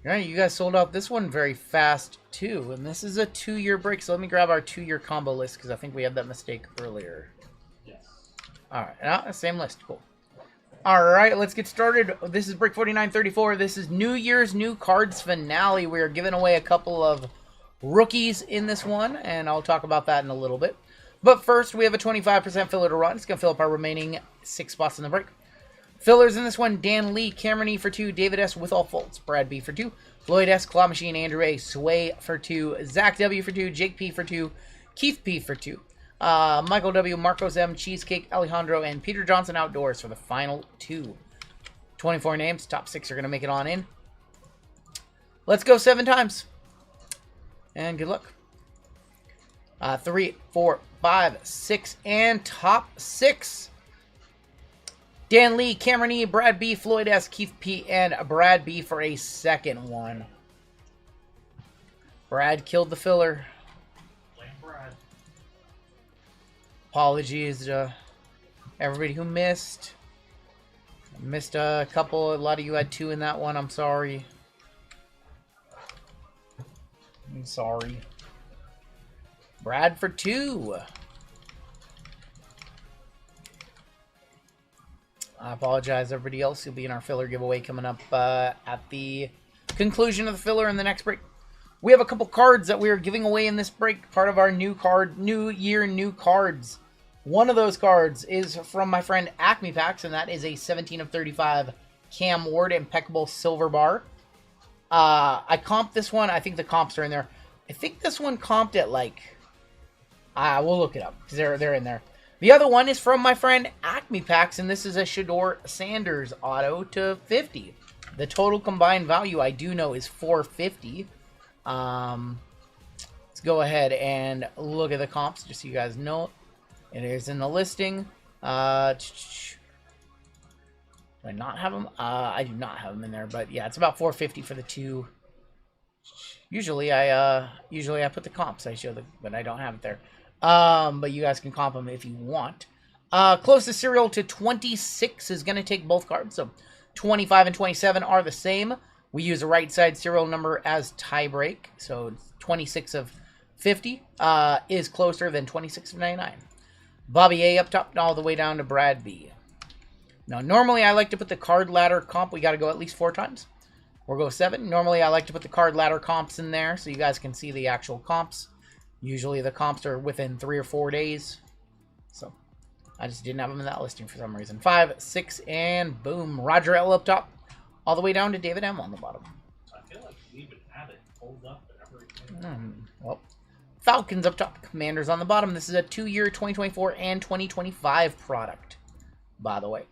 Speaker 9: All right, you guys sold out this one very fast too, and this is a 2-year break. So let me grab our 2-year combo list because I think we had that mistake earlier.
Speaker 7: Yes.
Speaker 9: All right, same list. Cool. All right, let's get started. This is break 49.34. This is New Year's New Cards Finale. We are giving away a couple of rookies in this one, and I'll talk about that in a little bit. But first, we have a 25% filler to run. It's going to fill up our remaining 6 spots in the break. Fillers in this one: Dan Lee, Cameron E for 2, David S with all faults, Brad B for 2, Floyd S, Claw Machine, Andrew A, Sway for 2, Zach W for 2, Jake P for 2, Keith P for 2, Michael W, Marcos M, Cheesecake, Alejandro, and Peter Johnson Outdoors for the final 2. 24 names. Top 6 are going to make it on in. Let's go 7 times. And good luck. 3, 4, 5, 6, and top 6. Dan Lee, Cameron E, Brad B, Floyd S, Keith P, and Brad B for a second one. Brad killed the filler.
Speaker 7: Blame Brad.
Speaker 9: Apologies to everybody who missed. Missed a couple. A lot of you had 2 in that one. I'm sorry. I'm sorry. Brad for 2. I apologize, everybody else. You'll be in our filler giveaway coming up at the conclusion of the filler in the next break. We have a couple cards that we are giving away in this break, part of our new year, new cards. One of those cards is from my friend Acme Packs, and that is a 17 of 35 Cam Ward Impeccable Silver Bar. I comped this one. I think the comps are in there. I think this one comped at like... we'll look it up, because they're in there. The other one is from my friend Acme Packs, and this is a Shedeur Sanders auto to 50. The total combined value, I do know, is 450. Let's go ahead and look at the comps, just so you guys know. It is in the listing. Do I not have them? I do not have them in there, but yeah, it's about 450 for the 2. Usually I put the comps. I show but I don't have it there. But you guys can comp them if you want. Closest serial to 26 is going to take both cards. So 25 and 27 are the same. We use a right side serial number as tie break. So 26 of 50 is closer than 26 of 99. Bobby A up top all the way down to Brad B. Now, normally I like to put the card ladder comp. We got to go at least 4 times. We'll go 7. Normally I like to put the card ladder comps in there so you guys can see the actual comps. Usually the comps are within 3 or 4 days. So I just didn't have them in that listing for some reason. 5, 6, and boom. Roger L up top. All the way down to David M on the bottom.
Speaker 7: I feel like we even had it pulled up and everything.
Speaker 9: Well, Falcons up top. Commanders on the bottom. This is a 2-year 2024 and 2025 product, by the way.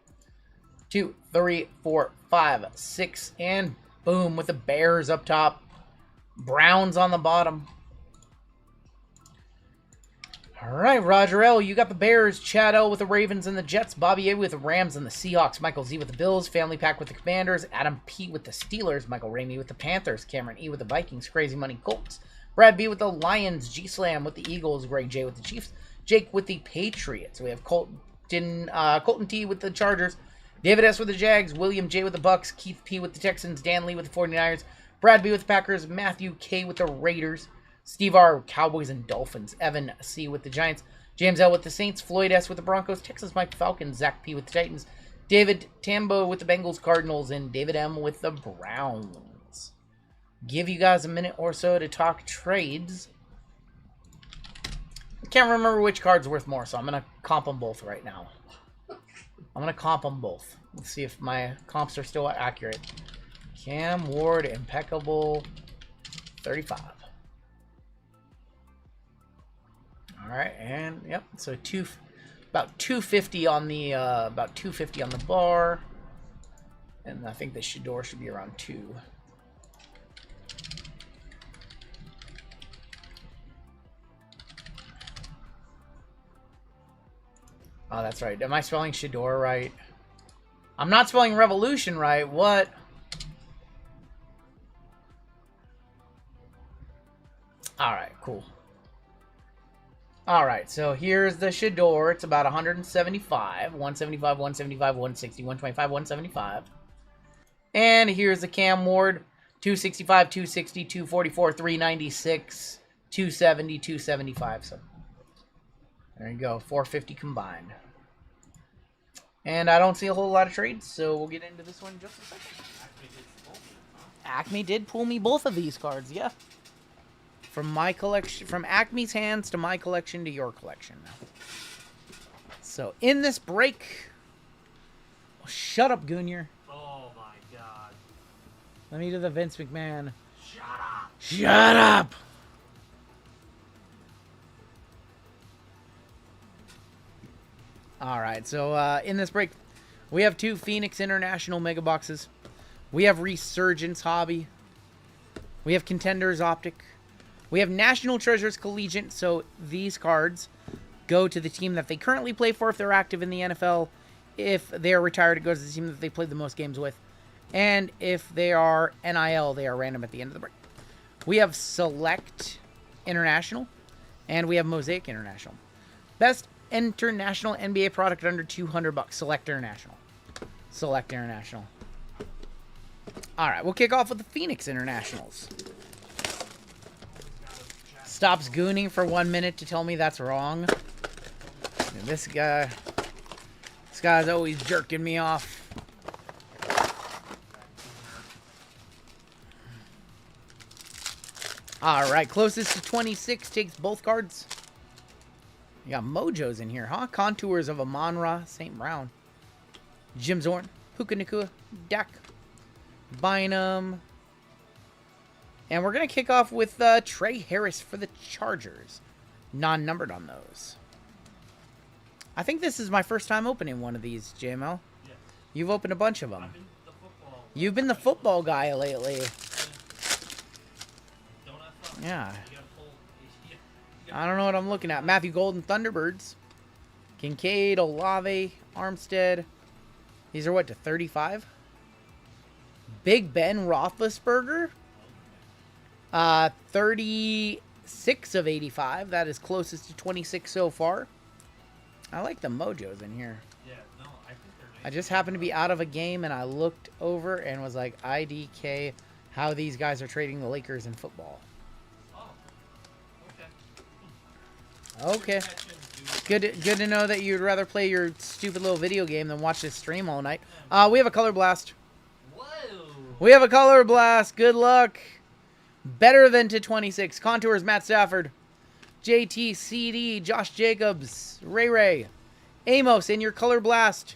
Speaker 9: 2, 3, 4, 5, 6, and boom with the Bears up top. Browns on the bottom. All right, Roger L, you got the Bears. Chad L with the Ravens and the Jets. Bobby A with the Rams and the Seahawks. Michael Z with the Bills. Family Pack with the Commanders. Adam P with the Steelers. Michael Ramey with the Panthers. Cameron E with the Vikings. Crazy Money Colts. Brad B with the Lions. G Slam with the Eagles. Greg J with the Chiefs. Jake with the Patriots. We have Colton T with the Chargers. David S with the Jags. William J with the Bucks. Keith P with the Texans. Dan Lee with the 49ers. Brad B with the Packers. Matthew K with the Raiders. Steve R, Cowboys and Dolphins. Evan C with the Giants. James L with the Saints. Floyd S with the Broncos. Texas Mike Falcons. Zach P with the Titans. David Tambo with the Bengals Cardinals. And David M with the Browns. Give you guys a minute or so to talk trades. I can't remember which card's worth more, so I'm going to comp them both right now. I'm going to comp them both. Let's see if my comps are still accurate. Cam Ward, Impeccable, 35. All right, and yep, so about 250 on the bar, and I think the Shedeur should be around 2. Oh, that's right. Am I spelling Shedeur right? I'm not spelling Revolution right. What? All right, cool. All right, so here's the Shedeur. It's about 175, 175, 175, 160, 125, 175. And here's the Cam Ward, 265, 260, 244, 396, 270, 275. So there you go, 450 combined. And I don't see a whole lot of trades, so we'll get into this one in just a second. Acme did pull me both of these cards, yeah. From my collection, from Acme's hands to my collection to your collection. So in this break, oh, shut up, Goonier.
Speaker 7: Oh my god.
Speaker 9: Let me do the Vince McMahon.
Speaker 7: Shut up.
Speaker 9: Shut up. All right, so in this break, we have 2 Phoenix International Mega Boxes. We have Resurgence Hobby. We have Contenders Optic. We have National Treasures Collegiate, so these cards go to the team that they currently play for if they're active in the NFL. If they are retired, it goes to the team that they played the most games with. And if they are NIL, they are random at the end of the break. We have Select International, and we have Mosaic International. Best international NBA product under $200. Select International. Select International. All right, we'll kick off with the Phoenix Internationals. Stops gooning for 1 minute to tell me that's wrong. And this guy's always jerking me off. All right, closest to 26 takes both cards. You got Mojos in here, huh? Contours of Amon-Ra, St. Brown, Jim Zorn, Puka Nacua, Dak, Bynum. And we're going to kick off with Trey Harris for the Chargers. Non-numbered on those. I think this is my first time opening one of these, JML.
Speaker 7: Yes.
Speaker 9: You've opened a bunch of them.
Speaker 7: I've been the football.
Speaker 9: You've been the football guy lately.
Speaker 7: Don't have fun.
Speaker 9: Yeah.
Speaker 7: You gotta pull. You gotta
Speaker 9: I don't know what I'm looking at. Matthew Golden, Thunderbirds. Kincaid, Olave, Armstead. These are what, to 35? Big Ben Roethlisberger. 36 of 85. That is closest to 26 so far. I like the Mojos in here.
Speaker 7: Yeah, no, I think they're nice.
Speaker 9: I just happened to be out of a game and I looked over and was like, IDK, how these guys are trading the Lakers in football.
Speaker 7: Oh, okay.
Speaker 9: Okay. Good to know that you'd rather play your stupid little video game than watch this stream all night. We have a Color Blast.
Speaker 7: Whoa.
Speaker 9: We have a Color Blast. Good luck. Better than to 26. Contours, Matt Stafford. JT, CD, Josh Jacobs, Ray, Amos in your Color Blast.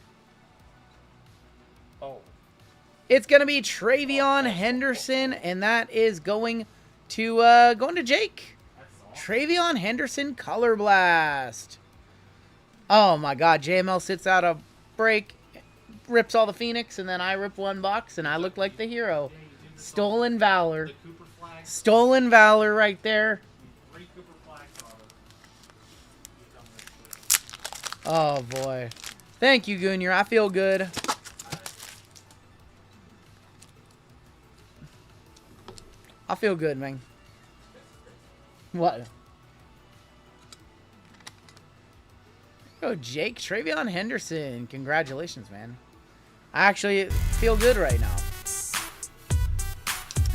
Speaker 8: Oh.
Speaker 9: It's going to be Travion Henderson, and that is going to Jake. Travion Henderson Color Blast. Oh my God, JML sits out a break, rips all the Phoenix, and then I rip one box, and I look like the hero. Stolen Valor.
Speaker 7: The Cooper flag.
Speaker 9: Stolen Valor right there.
Speaker 7: 3 Cooper flags on it.
Speaker 9: Oh boy. Thank you, Goonier. I feel good. I feel good, man. What? Oh, Jake Travion Henderson. Congratulations, man. I actually feel good right now.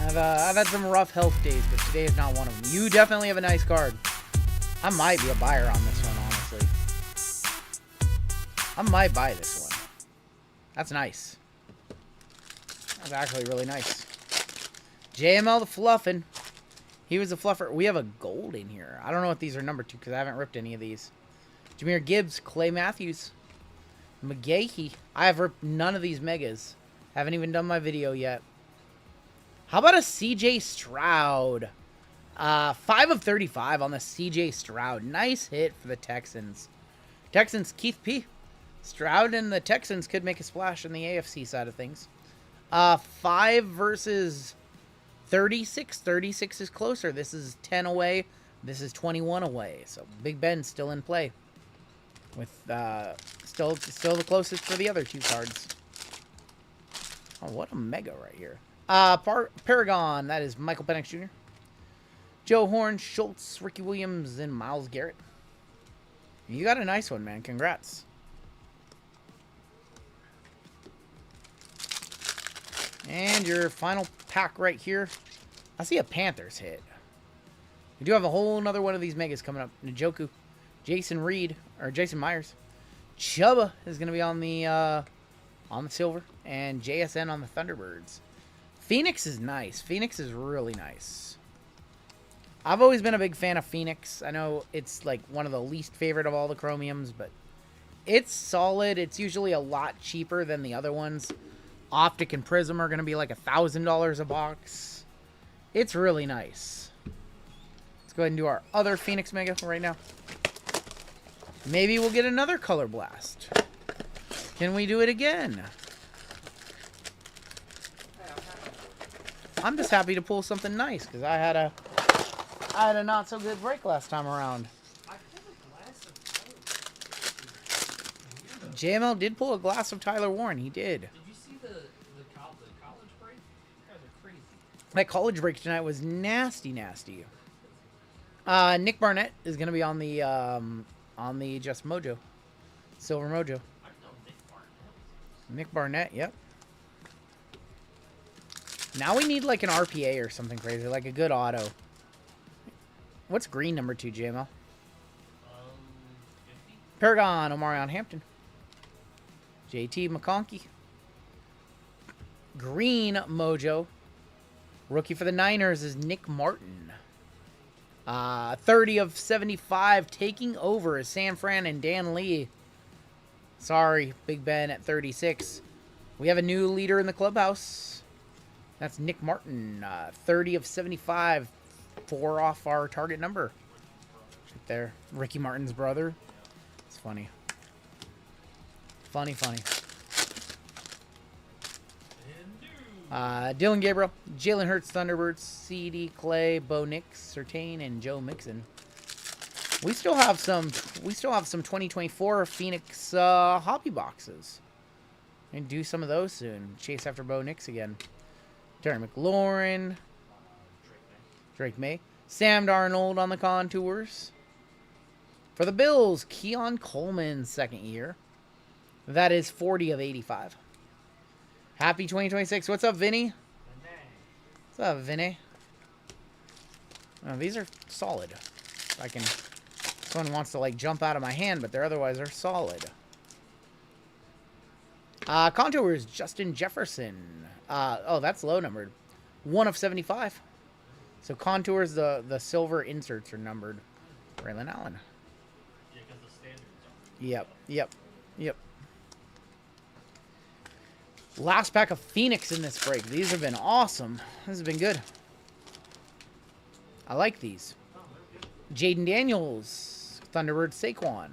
Speaker 9: I've had some rough health days, but today is not one of them. You definitely have a nice card. I might be a buyer on this one, honestly. I might buy this one. That's nice. That's actually really nice. JML the Fluffin. He was a fluffer. We have a gold in here. I don't know what these are numbered to because I haven't ripped any of these. Jameer Gibbs, Clay Matthews, McGahee. I have ripped none of these megas. Haven't even done my video yet. How about a CJ Stroud? 5 of 35 on the CJ Stroud. Nice hit for the Texans. Texans, Keith P. Stroud and the Texans could make a splash in the AFC side of things. 5 versus 36. 36 is closer. This is 10 away. This is 21 away. So Big Ben's still in play. With still the closest for the other 2 cards. Oh, what a mega right here. Paragon, that is Michael Penix Jr. Joe Horn, Schultz, Ricky Williams, and Myles Garrett. You got a nice one, man. Congrats. And your final pack right here. I see a Panthers hit. We do have a whole nother one of these megas coming up. Njoku, Jason Myers. Chuba is going to be on the silver. And JSN on the Thunderbirds. Phoenix is nice. Phoenix is really nice. I've always been a big fan of Phoenix. I know it's like one of the least favorite of all the chromiums, but it's solid. It's usually a lot cheaper than the other ones. Optic and Prism are going to be like $1,000 a box. It's really nice. Let's go ahead and do our other Phoenix Mega right now. Maybe we'll get another Color Blast. Can we do it again? I'm just happy to pull something nice because I had a not so good break last time around. JML did pull a glass of Tyler Warren. He did.
Speaker 7: Did you see the college break? You guys are crazy.
Speaker 9: That college break tonight was nasty, nasty. Nick Barnett is going to be on the Just Mojo. Silver Mojo.
Speaker 7: I know Nick Barnett.
Speaker 9: Nick Barnett, yep. Now we need like an RPA or something crazy, like a good auto. What's green number 2, JML?
Speaker 7: 50.
Speaker 9: Paragon, Omarion Hampton. JT McConkey. Green Mojo. Rookie for the Niners is Nick Martin. 30 of 75, taking over is San Fran and Dan Lee. Sorry, Big Ben at 36. We have a new leader in the clubhouse. That's Nick Martin. 30 of 75, 4 off our target number. Right there, Ricky Martin's brother. It's funny. Funny. Dylan Gabriel, Jalen Hurts, Thunderbirds, CD, Clay, Bo Nix, Surtain, and Joe Mixon. We still have some 2024 Phoenix hobby boxes. And do some of those soon. Chase after Bo Nix again. Darren McLaurin, Drake May, Sam Darnold on the contours. For the Bills, Keon Coleman, second year. That is 40 of 85. Happy 2026. What's up, Vinny? What's up, Vinny? Oh, these are solid. This one wants to like jump out of my hand, but otherwise they're solid. Contours, Justin Jefferson. Oh, that's low numbered. 1 of 75. So contours, the silver inserts are numbered. Raylan Allen.
Speaker 7: Yeah, because the standards are.
Speaker 9: Yep. Last pack of Phoenix in this break. These have been awesome. This has been good. I like these. Jaden Daniels, Thunderbird Saquon,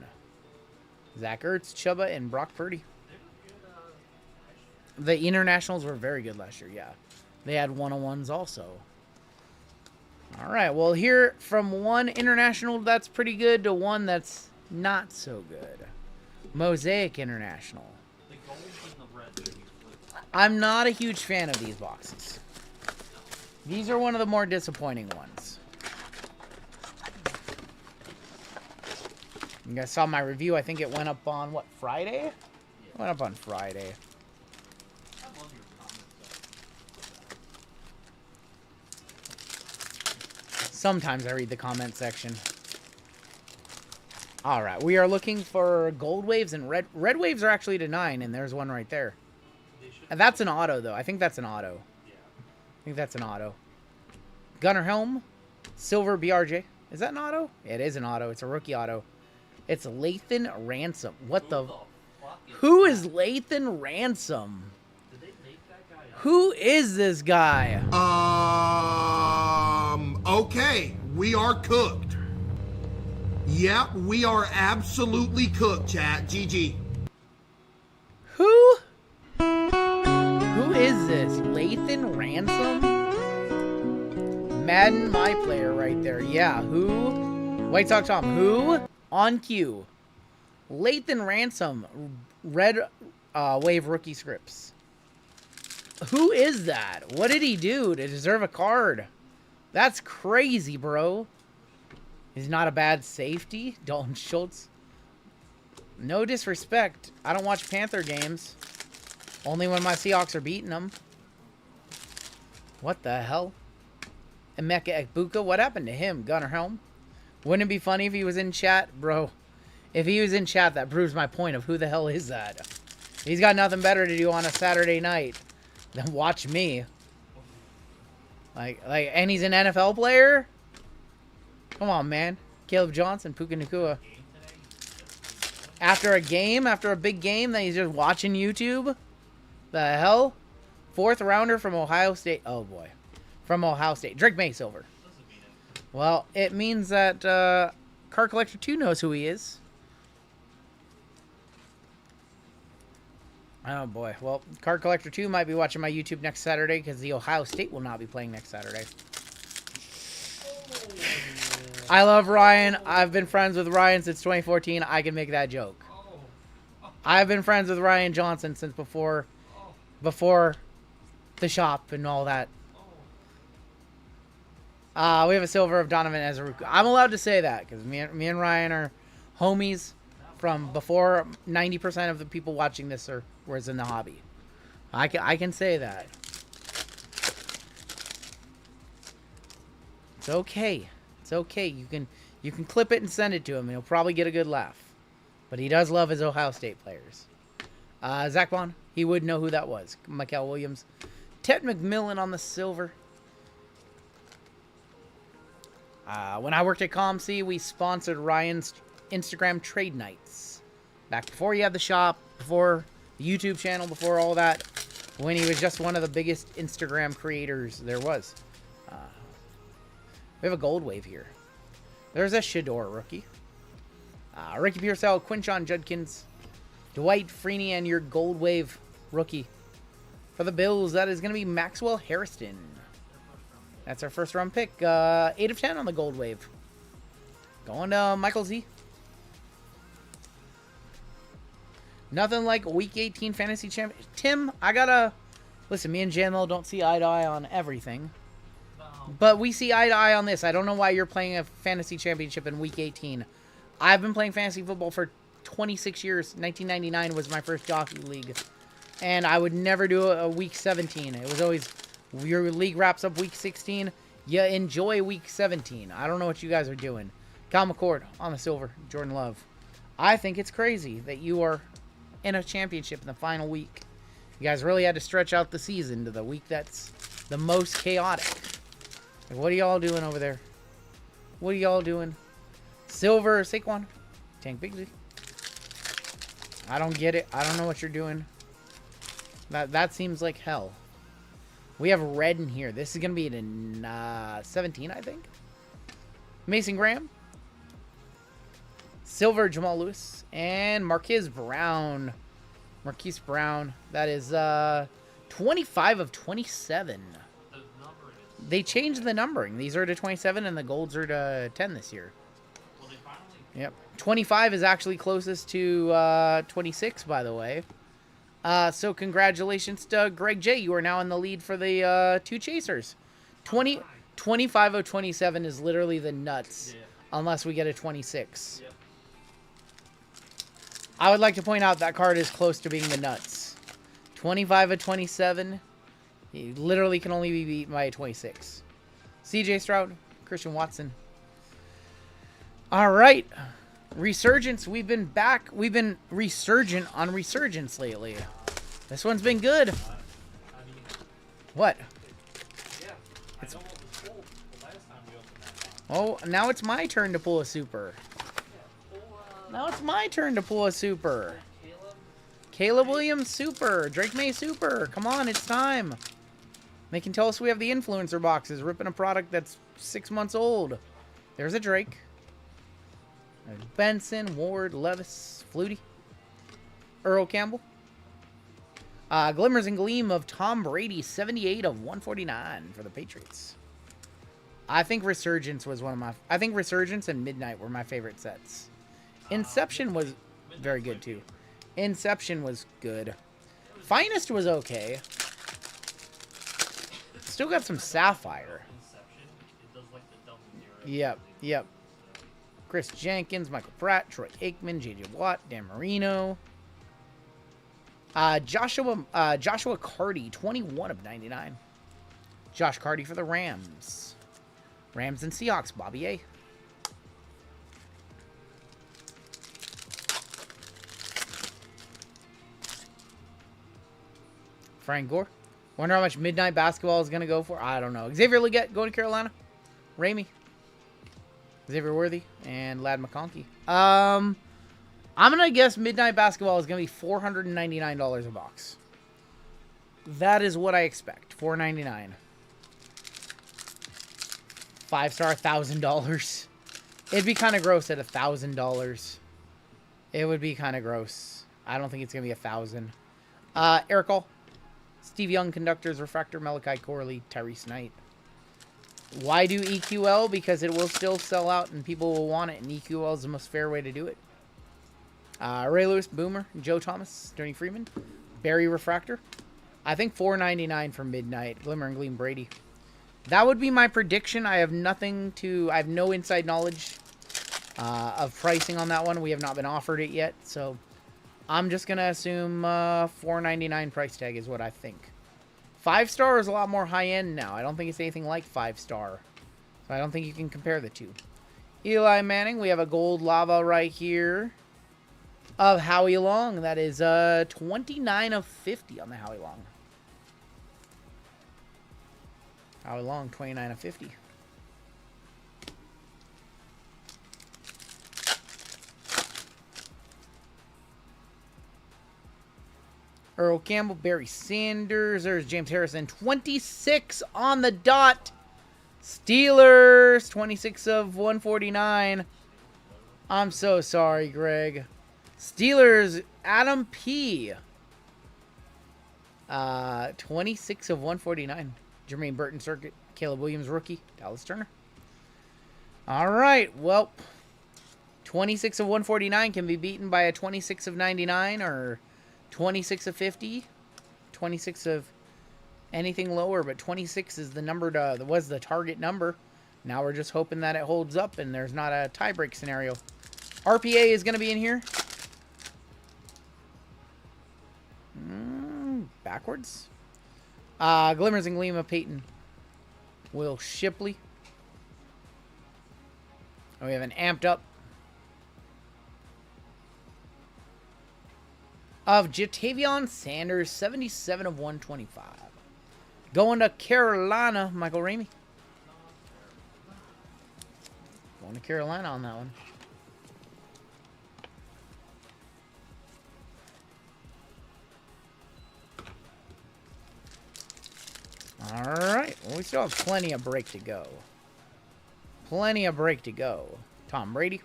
Speaker 9: Zach Ertz, Chuba, and Brock Purdy. The internationals were very good last year, yeah. They had 101s also. All right, well, here from one international that's pretty good to one that's not so good. Mosaic International.
Speaker 7: The gold and the red.
Speaker 9: I'm not a huge fan of these boxes. These are one of the more disappointing ones. You guys saw my review. I think it went up on, what, Friday? It went up on Friday. Sometimes I read the comment section. All right, we are looking for gold waves and red waves are actually to 9, and there's one right there. And that's an auto, though. I think that's an auto. I think that's an auto. Gunnar Helm, silver BRJ. Is that an auto? It is an auto. It's a rookie auto. It's Lathan Ransom. What the? Who is Lathan Ransom?
Speaker 7: Did they make that guy up?
Speaker 9: Who is this guy?
Speaker 6: Okay, we are cooked. Yep, we are absolutely cooked, chat. GG.
Speaker 9: Who is this? Lathan Ransom? Madden My Player right there. Yeah, who? White Sox Tom. Who? On cue. Lathan Ransom. Red Wave rookie scripts. Who is that? What did he do to deserve a card? That's crazy, bro. He's not a bad safety. Dalton Schultz. No disrespect. I don't watch Panther games. Only when my Seahawks are beating them. What the hell? Emeka Ekbuka. What happened to him? Gunnar Helm. Wouldn't it be funny if he was in chat? Bro, if he was in chat, that proves my point of who the hell is that. He's got nothing better to do on a Saturday night than watch me. And he's an NFL player? Come on, man. Caleb Johnson, Puka Nakua. After a game, after a big game, that he's just watching YouTube? The hell? 4th rounder from Ohio State. Oh, boy. From Ohio State. Drake May Silver. Well, it means that Card Collector 2 knows who he is. Oh, boy. Well, Card Collector 2 might be watching my YouTube next Saturday because the Ohio State will not be playing next Saturday. I love Ryan. I've been friends with Ryan since 2014. I can make that joke. I've been friends with Ryan Johnson since before the shop and all that. We have a silver of Donovan Ezeruku. I'm allowed to say that because me and Ryan are homies from before 90% of the people watching this was in the hobby. I can say that. It's okay. It's okay. You can clip it and send it to him, and he'll probably get a good laugh. But he does love his Ohio State players. Zach Bond, he would know who that was. Michael Williams. Ted McMillan on the silver. When I worked at ComC, we sponsored Ryan's Instagram trade nights. Back before he had the shop, before the YouTube channel, before all that, when he was just one of the biggest Instagram creators there was. We have a gold wave here. There's a Shador rookie. Ricky Pearsall, Quinshon Judkins, Dwight Freeney, and your gold wave rookie. For the Bills, that is going to be Maxwell Harrison. That's our first round pick. 8 of 10 on the gold wave. Going to Michael Z. Nothing like Week 18 Fantasy Champion. Tim, I gotta... Listen, me and JML don't see eye to eye on everything. But we see eye to eye on this. I don't know why you're playing a fantasy championship in Week 18. I've been playing fantasy football for 26 years. 1999 was my first jockey league. And I would never do a Week 17. It was always, your league wraps up Week 16. You enjoy Week 17. I don't know what you guys are doing. Cal McCord on the silver. Jordan Love. I think it's crazy that you are in a championship in the final week. You guys really had to stretch out the season to the week that's the most chaotic. Like, what are y'all doing over there? What are y'all doing? Silver, Saquon. Tank Bigsby. I don't get it. I don't know what you're doing. That seems like hell. We have red in here. This is going to be in 17, I think. Mason Graham. Silver, Jamal Lewis. And Marquise Brown. Marquise Brown. That is 25 of 27. They changed the numbering. These are to 27 and the golds are to 10 this year. Yep. 25 is actually closest to 26, by the way. So congratulations to Greg J. You are now in the lead for the 2 chasers. 25 of 27 is literally the nuts, unless we get a 26. Yep. I would like to point out that card is close to being the nuts. 25 of 27. He literally can only be beat by a 26. CJ Stroud, Christian Watson. All right. Resurgence. We've been back. We've been resurgent on Resurgence lately. This one's been good. What? Oh, now it's my turn to pull a super. Now it's my turn to pull a super. Caleb Williams super. Drake May super. Come on, it's time. They can tell us we have the influencer boxes, ripping a product that's 6 months old. There's a Drake. There's Benson, Ward, Levis, Flutie, Earl Campbell. Glimmers and Gleam of Tom Brady, 78 of 149 for the Patriots. I think Resurgence was one of my... I think Resurgence and Midnight were my favorite sets. Inception was very good, too. Inception was good. Finest was okay. Still got some Sapphire. Yep. Chris Jenkins, Michael Pratt, Troy Aikman, J.J. Watt, Dan Marino. Joshua Carty, 21 of 99. Josh Carty for the Rams. Rams and Seahawks, Bobby A. Frank Gore. Wonder how much Midnight Basketball is going to go for. I don't know. Xavier Legette going to Carolina. Ramey. Xavier Worthy, and Lad McConkey. I'm going to guess Midnight Basketball is going to be $499 a box. That is what I expect. $499. 5-star, $1,000. It'd be kind of gross at $1,000. It would be kind of gross. I don't think it's going to be $1,000. Eric Hall, Steve Young, Conductors, Refractor, Malachi Corley, Tyrese Knight. Why do EQL? Because it will still sell out and people will want it, and EQL is the most fair way to do it. Ray Lewis, Boomer, Joe Thomas, Tony Freeman, Barry Refractor. I think $4.99 for Midnight. Glimmer and Gleam Brady. That would be my prediction. I have no inside knowledge of pricing on that one. We have not been offered it yet, so I'm just gonna assume $4.99 price tag is what I think. 5-star is a lot more high-end now. I don't think it's anything like 5-star. So I don't think you can compare the two. Eli Manning, we have a gold lava right here of Howie Long. That is 29 of 50 on the Howie Long. Howie Long, 29 of 50. Earl Campbell, Barry Sanders. There's James Harrison. 26 on the dot. Steelers. 26 of 149. I'm so sorry, Greg. Steelers. Adam P. 26 of 149. Jermaine Burton Circuit. Caleb Williams rookie. Dallas Turner. All right. Well, 26 of 149 can be beaten by a 26 of 99 or 26 of 50, 26 of anything lower, but 26 is the number was the target number. Now we're just hoping that it holds up and there's not a tiebreak scenario. RPA is going to be in here. Backwards. Glimmers and Gleam of Peyton. Will Shipley. Oh, we have an amped up of Jatavion Sanders, 77 of 125. Going to Carolina, Michael Ramey. Going to Carolina on that one. All right. Well, we still have plenty of break to go. Plenty of break to go. Tom Brady,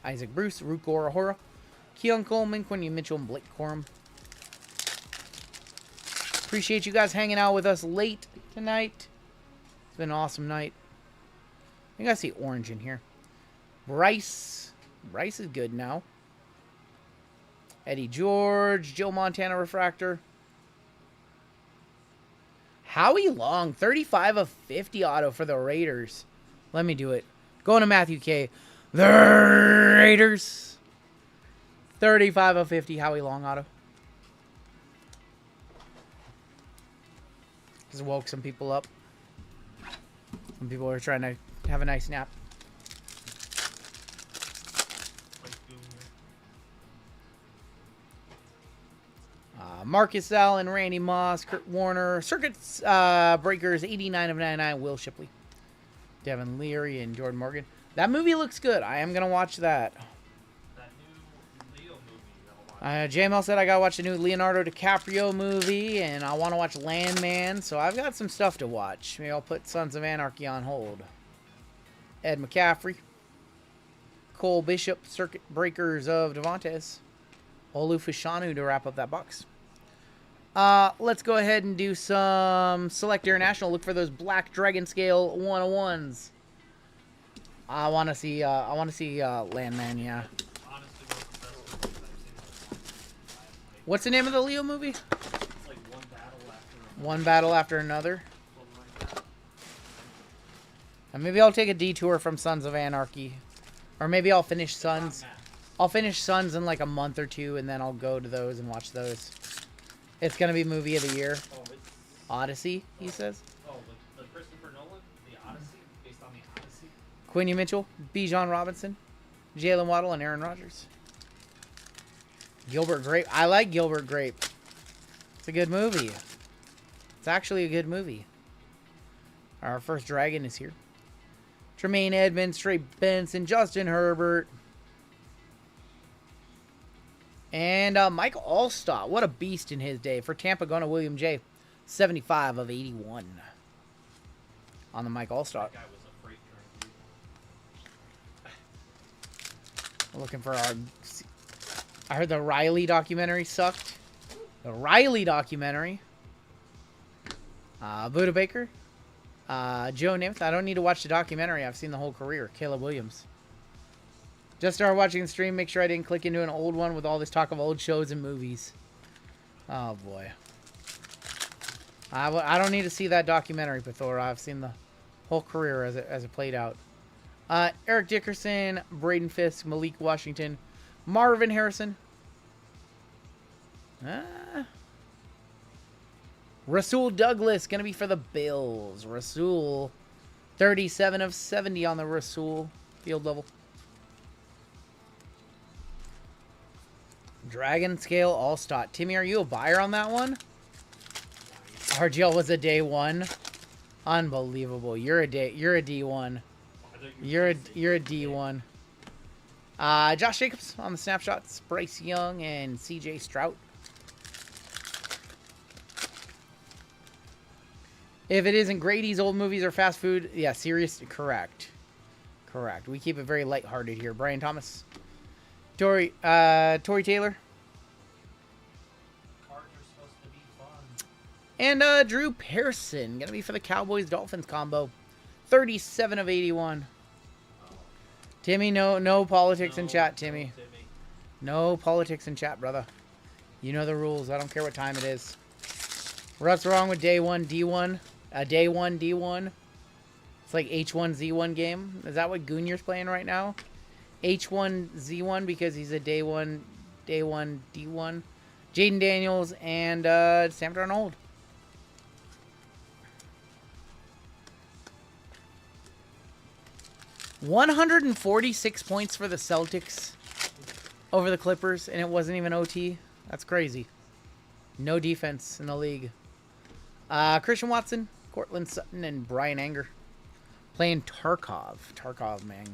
Speaker 9: Isaac Bruce, Ruko Orahora, Keon Coleman, Quinn Mitchell, and Blake Corum. Appreciate you guys hanging out with us late tonight. It's been an awesome night. I think I see orange in here. Bryce. Bryce is good now. Eddie George, Joe Montana Refractor. Howie Long, 35 of 50 auto for the Raiders. Let me do it. Going to Matthew K. The Raiders. 35 of 50 Howie Long auto. Just woke some people up. Some people are trying to have a nice nap. Marcus Allen, Randy Moss, Kurt Warner, Circuits Breakers, 89 of 99, Will Shipley, Devin Leary, and Jordan Morgan. That movie looks good. I am going to watch that.
Speaker 7: That new Leo movie.
Speaker 9: JML said I got to watch the new Leonardo DiCaprio movie, and I want to watch Landman, so I've got some stuff to watch. Maybe I'll put Sons of Anarchy on hold. Ed McCaffrey, Cole Bishop, Circuit Breakers of Devontae, Olu Fashanu to wrap up that box. Let's go ahead and do some Select International. Look for those Black Dragon Scale 101s. I want to see Landman, yeah. What's the name of the Leo movie?
Speaker 7: It's like
Speaker 9: One Battle After Another. And maybe I'll take a detour from Sons of Anarchy. Or maybe I'll finish Sons. I'll finish Sons in like a month or two, and then I'll go to those and watch those. It's going to be Movie of the Year. Odyssey, he says.
Speaker 7: Oh, the Christopher Nolan, the Odyssey, based on the Odyssey.
Speaker 9: Quinn Mitchell, Bijan Robinson, Jalen Waddle, and Aaron Rodgers. Gilbert Grape. I like Gilbert Grape. It's a good movie. It's actually a good movie. Our first dragon is here. Tremaine Edmonds, Trey Benson, Justin Herbert. And Michael Allstott. What a beast in his day. For Tampa, going to William J. 75 of 81. On the Mike Allstott.
Speaker 7: That guy was a freak during
Speaker 9: Looking for our... I heard the Riley documentary sucked. The Riley documentary. Buda Baker. Joe Namath. I don't need to watch the documentary. I've seen the whole career. Caleb Williams. Just started watching the stream. Make sure I didn't click into an old one with all this talk of old shows and movies. Oh, boy. I don't need to see that documentary, Pithora. I've seen the whole career as it played out. Eric Dickerson, Braden Fisk, Malik Washington, Marvin Harrison. Rasul Douglas, going to be for the Bills. Rasul, 37 of 70 on the Rasul field level. Dragon Scale Allstott. Timmy, are you a buyer on that one? RGL was a day one. Unbelievable. You're a D1. You're a D1. Josh Jacobs on the snapshots. Bryce Young and CJ Stroud. If it isn't Grady's old movies or fast food, yeah, serious. Correct. Correct. We keep it very lighthearted here. Brian Thomas. Tory Taylor.
Speaker 7: Cards are supposed to be fun.
Speaker 9: And Drew Pearson. Gonna be for the Cowboys-Dolphins combo. 37 of 81. Timmy, no politics in chat, Timmy. No politics in chat, brother. You know the rules. I don't care what time it is. What's wrong with day one, D1? Day one, D1? It's like H1Z1 game. Is that what Goonier's playing right now? H1Z1 because he's a day one, D1. Jaden Daniels and Sam Darnold. $146 points for the Celtics over the Clippers, and it wasn't even OT. That's crazy. No defense in the league. Christian Watson, Cortland Sutton, and Brian Anger playing Tarkov. Tarkov, man.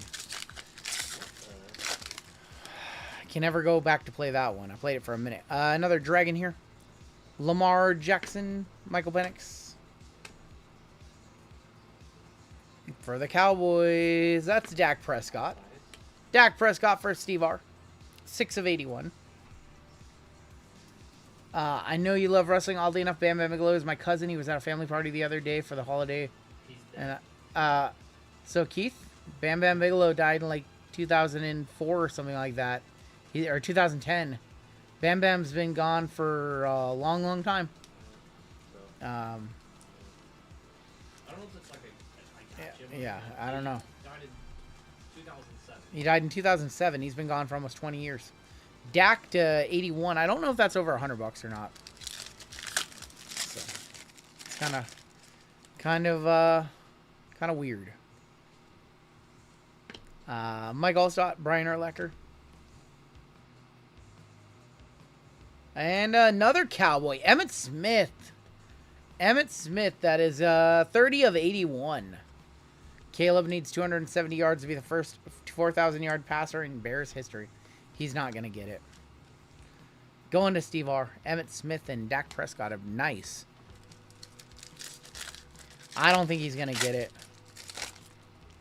Speaker 9: I can never go back to play that one. I played it for a minute. Another dragon here. Lamar Jackson, Michael Penix. For the Cowboys, that's Dak Prescott. Dak Prescott for Steve R. 6 of 81. I know you love wrestling. Oddly enough, Bam Bam Bigelow is my cousin. He was at a family party the other day for the holiday. And so Keith, Bam Bam Bigelow died in like 2004 or something like that. Or 2010. Bam Bam's been gone for a long, long time.
Speaker 7: I don't know if it's like
Speaker 9: Yeah, I don't know.
Speaker 7: He died in 2007.
Speaker 9: He died in 2007. He's been gone for almost 20 years. Dak to 81. I don't know if that's over $100 or not. So, it's kind of weird. Mike Allstott, Brian Urlacher. And another Cowboy, Emmitt Smith. Emmitt Smith, that is 30 of 81. Caleb needs 270 yards to be the first 4,000-yard passer in Bears history. He's not going to get it. Going to Steve R. Emmitt Smith and Dak Prescott are nice. I don't think he's going to get it.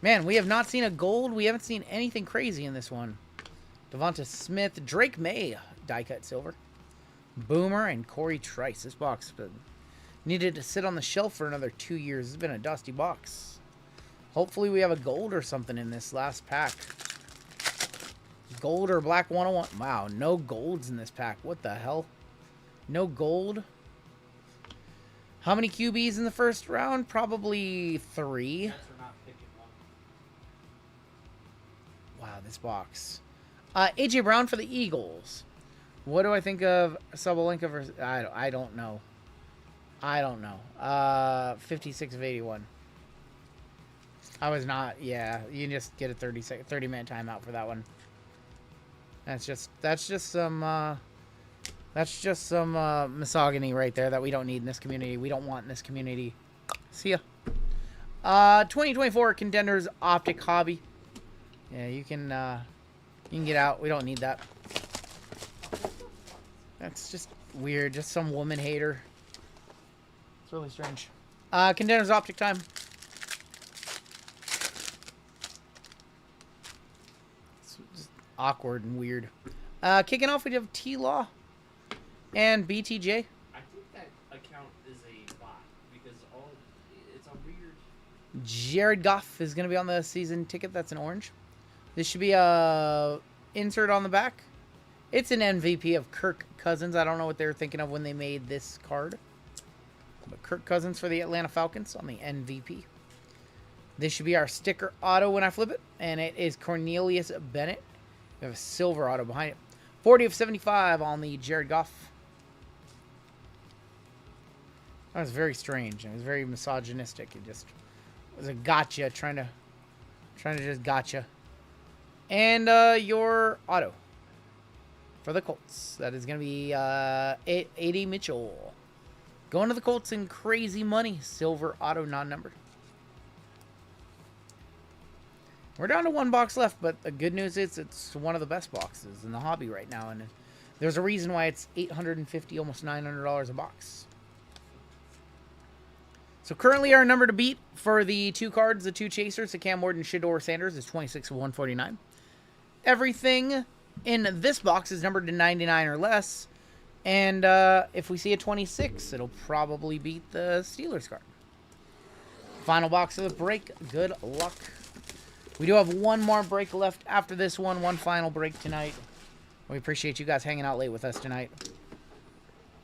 Speaker 9: Man, we have not seen a gold. We haven't seen anything crazy in this one. Devonta Smith, Drake May, die-cut silver. Boomer and Corey Trice. This box needed to sit on the shelf for another 2 years. It's been a dusty box. Hopefully we have a gold or something in this last pack. Gold or black 101. Wow, no golds in this pack. What the hell? No gold. How many QBs in the first round? Probably 3. Wow, this box. AJ Brown for the Eagles. What do I think of Sabalenka versus... I don't know. I don't know. 56 of 81. I was not... Yeah, you just get a 30-minute timeout for that one. That's just some misogyny right there that we don't need in this community. We don't want in this community. See ya. 2024 Contenders Optic Hobby. Yeah, you can get out. We don't need that. That's just weird. Just some woman hater. It's really strange. Contenders Optic time. It's just awkward and weird. Kicking off, we have T-Law and BTJ.
Speaker 7: I think that account is a bot because it's a weird.
Speaker 9: Jared Goff is going to be on the season ticket. That's an orange. This should be a insert on the back. It's an MVP of Kirk Cousins. I don't know what they were thinking of when they made this card. But Kirk Cousins for the Atlanta Falcons on the MVP. This should be our sticker auto when I flip it. And it is Cornelius Bennett. We have a silver auto behind it. 40 of 75 on the Jared Goff. That was very strange. It was very misogynistic. It was a gotcha, trying to just gotcha. And your auto for the Colts. That is going to be A.D. Mitchell. Going to the Colts in crazy money. Silver auto, non-numbered. We're down to one box left, but the good news is it's one of the best boxes in the hobby right now. And there's a reason why it's $850, almost $900 a box. So currently our number to beat for the two cards, the two chasers, the Cam Ward and Shedeur Sanders, is 26 of 149. Everything in this box is numbered to 99 or less. And if we see a 26, it'll probably beat the Steelers card. Final box of the break. Good luck. We do have one more break left after this one. One final break tonight. We appreciate you guys hanging out late with us tonight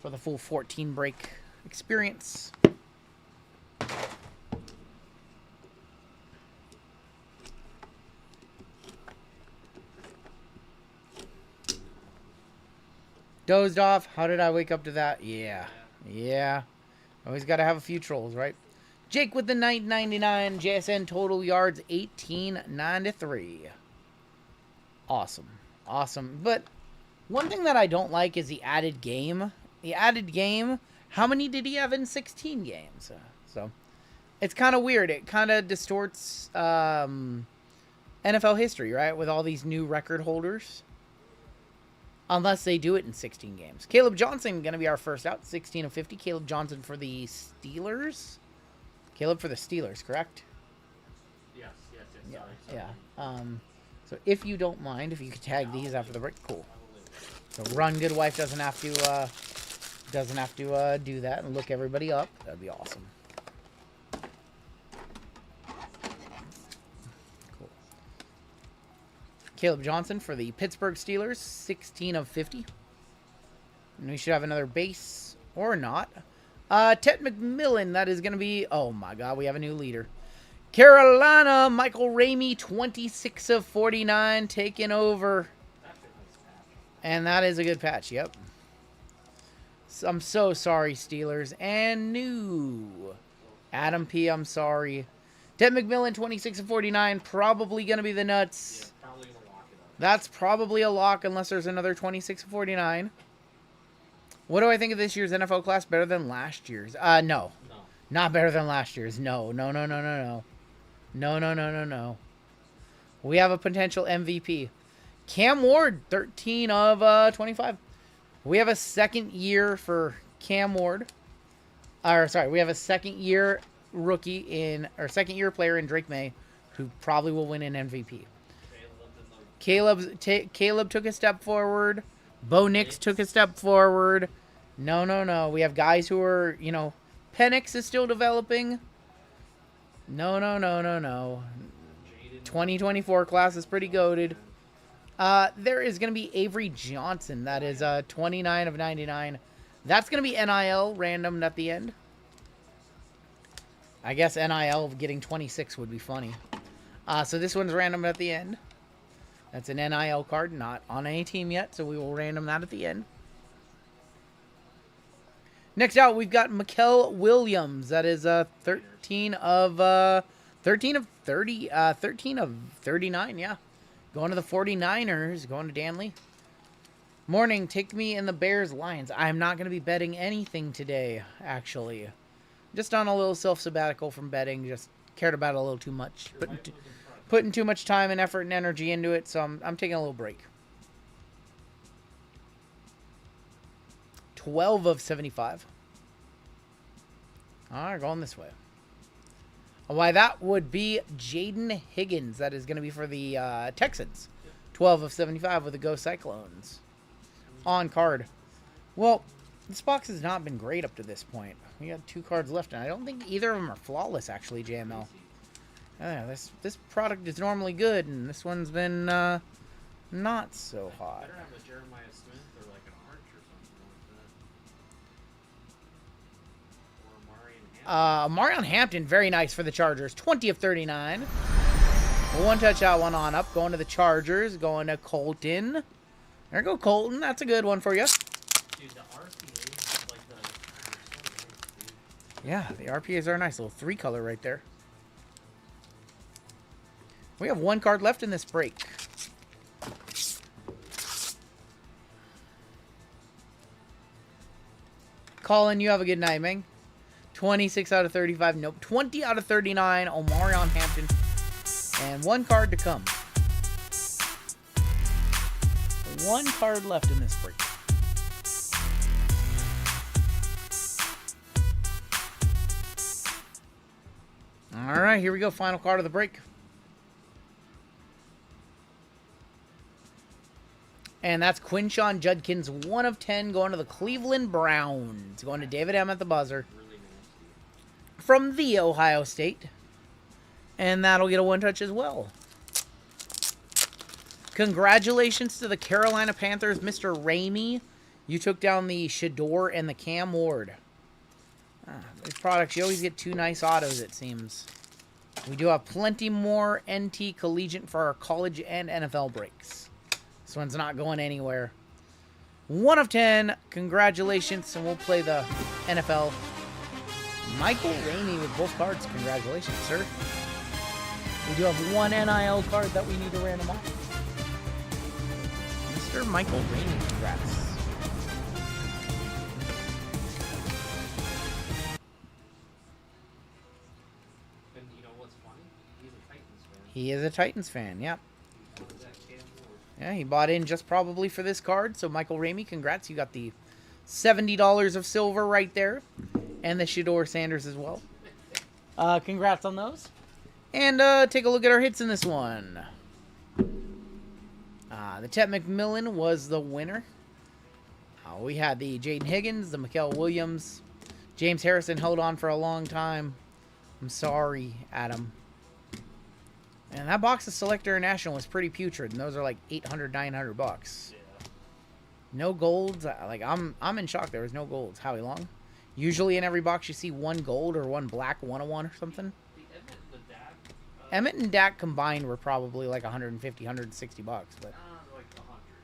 Speaker 9: for the full 14 break experience. Dozed off. How did I wake up to that? Yeah. Always got to have a few trolls, right? Jake with the 999. JSN total yards 1893. Awesome. But one thing that I don't like is the added game. How many did he have in 16 games? So it's kind of weird. It kind of distorts NFL history, right? With all these new record holders. Unless they do it in 16 games. Caleb Johnson going to be our first out. 16 of 50. Caleb Johnson for the Steelers. Caleb for the Steelers, correct?
Speaker 7: Yes.
Speaker 9: Yeah.
Speaker 7: Sorry.
Speaker 9: Yeah. So if you don't mind, if you could tag these after the break, cool. So Rungoodlife doesn't have to do that and look everybody up. That'd be awesome. Cool. Caleb Johnson for the Pittsburgh Steelers, 16 of 50. And we should have another base or not. Ted McMillan, that is going to be... Oh, my God, we have a new leader. Carolina, Michael Ramey, 26 of 49, taking over. And that is a good patch, yep. So, I'm so sorry, Steelers. And new. Adam P., I'm sorry. Ted McMillan, 26 of 49, probably going to be the nuts.
Speaker 7: Yeah, probably gonna lock it up.
Speaker 9: That's probably a lock unless there's another 26 of 49. What do I think of this year's NFL class? Better than last year's? No. Not better than last year's. No. We have a potential MVP. Cam Ward, 13 of 25. We have a second year for Cam Ward. We have a second year rookie second year player in Drake May, who probably will win an MVP. Caleb took a step forward. Bo Nix took a step forward. No. We have guys who are, Penix is still developing. No. 2024 class is pretty goated. There is going to be Avery Johnson. That is 29 of 99. That's going to be NIL random at the end. I guess NIL getting 26 would be funny. So this one's random at the end. That's an NIL card, not on any team yet, so we will random that at the end. Next out, we've got Mikael Williams. That is 13 of 39, yeah. Going to the 49ers, going to Danley. Morning, take me in the Bears Lions. I'm not going to be betting anything today, actually. Just on a little self-sabbatical from betting, just cared about it a little too much. Putting too much time and effort and energy into it, so I'm taking a little break. 12 of 75. All right, going this way. Why, that would be Jaden Higgins. That is going to be for the Texans. 12 of 75 with the Go Cyclones. On card. Well, this box has not been great up to this point. We got 2 cards left, and I don't think either of them are flawless, actually, JML. Yeah, this product is normally good, and this one's been not so hot.
Speaker 7: Better have a Jeremiah Smith or like an Arch or something like that. Or
Speaker 9: Marion Hampton, very nice for the Chargers. 20 of 39. One touch that one on up. Going to the Chargers. Going to Colton. There go Colton. That's a good one for you.
Speaker 7: Dude, the RPA, like the...
Speaker 9: Yeah, the RPAs are nice. Little 3-color right there. We have 1 card left in this break. Colin, you have a good night, man. 26 out of 35. Nope. 20 out of 39. Omarion Hampton. And 1 card to come. 1 card left in this break. All right, here we go. Final card of the break. And that's Quinshawn Judkins, 1 of 10, going to the Cleveland Browns. Going to David M. at the buzzer. From the Ohio State. And that'll get a 1 touch as well. Congratulations to the Carolina Panthers, Mr. Ramey. You took down the Shador and the Cam Ward. These products, you always get 2 nice autos, it seems. We do have plenty more NT Collegiate for our college and NFL breaks. This one's not going anywhere. 1 of 10. Congratulations. And we'll play the NFL. Michael Ramey with both cards. Congratulations, sir. We do have 1 NIL card that we need to random off. Mr. Michael Ramey, congrats.
Speaker 7: And you know what's funny? He's a Titans fan.
Speaker 9: He is a Titans fan, yep. Yeah, he bought in just probably for this card. So, Michael Ramey, congrats. You got the $70 of silver right there. And the Shador Sanders as well. Congrats on those. And take a look at our hits in this one. The Tet McMillan was the winner. We had the Jaden Higgins, the Mikael Williams. James Harrison held on for a long time. I'm sorry, Adam. And that box of Selector International was pretty putrid, and those are like $800, $900 bucks.
Speaker 7: Yeah.
Speaker 9: No golds. Like I'm in shock. There was no golds. Howie Long. Usually in every box you see 1 gold or 1 black 101 or something.
Speaker 7: The Emmett and the Dak.
Speaker 9: Emmett and Dak combined were probably like 150, 160 bucks, but
Speaker 7: Like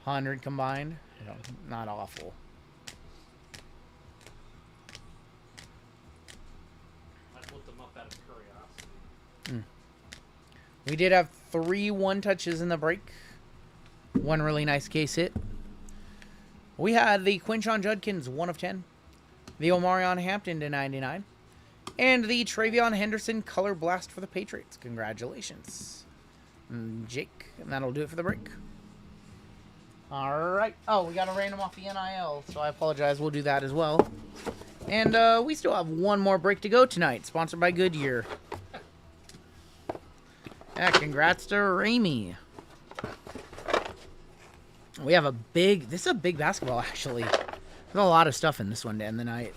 Speaker 9: 100 combined, you know, not awful.
Speaker 7: I looked them up out of curiosity.
Speaker 9: We did have 3 1-touches in the break. 1 really nice case hit. We had the Quinshawn Judkins, 1 of 10. The Omarion Hampton to 99. And the Travion Henderson Color Blast for the Patriots. Congratulations, Jake. And that'll do it for the break. All right. Oh, we got to random off the NIL, so I apologize. We'll do that as well. And we still have 1 more break to go tonight, sponsored by Goodyear. Yeah, congrats to Ramey. We have this is a big basketball, actually. There's a lot of stuff in this one to end the night.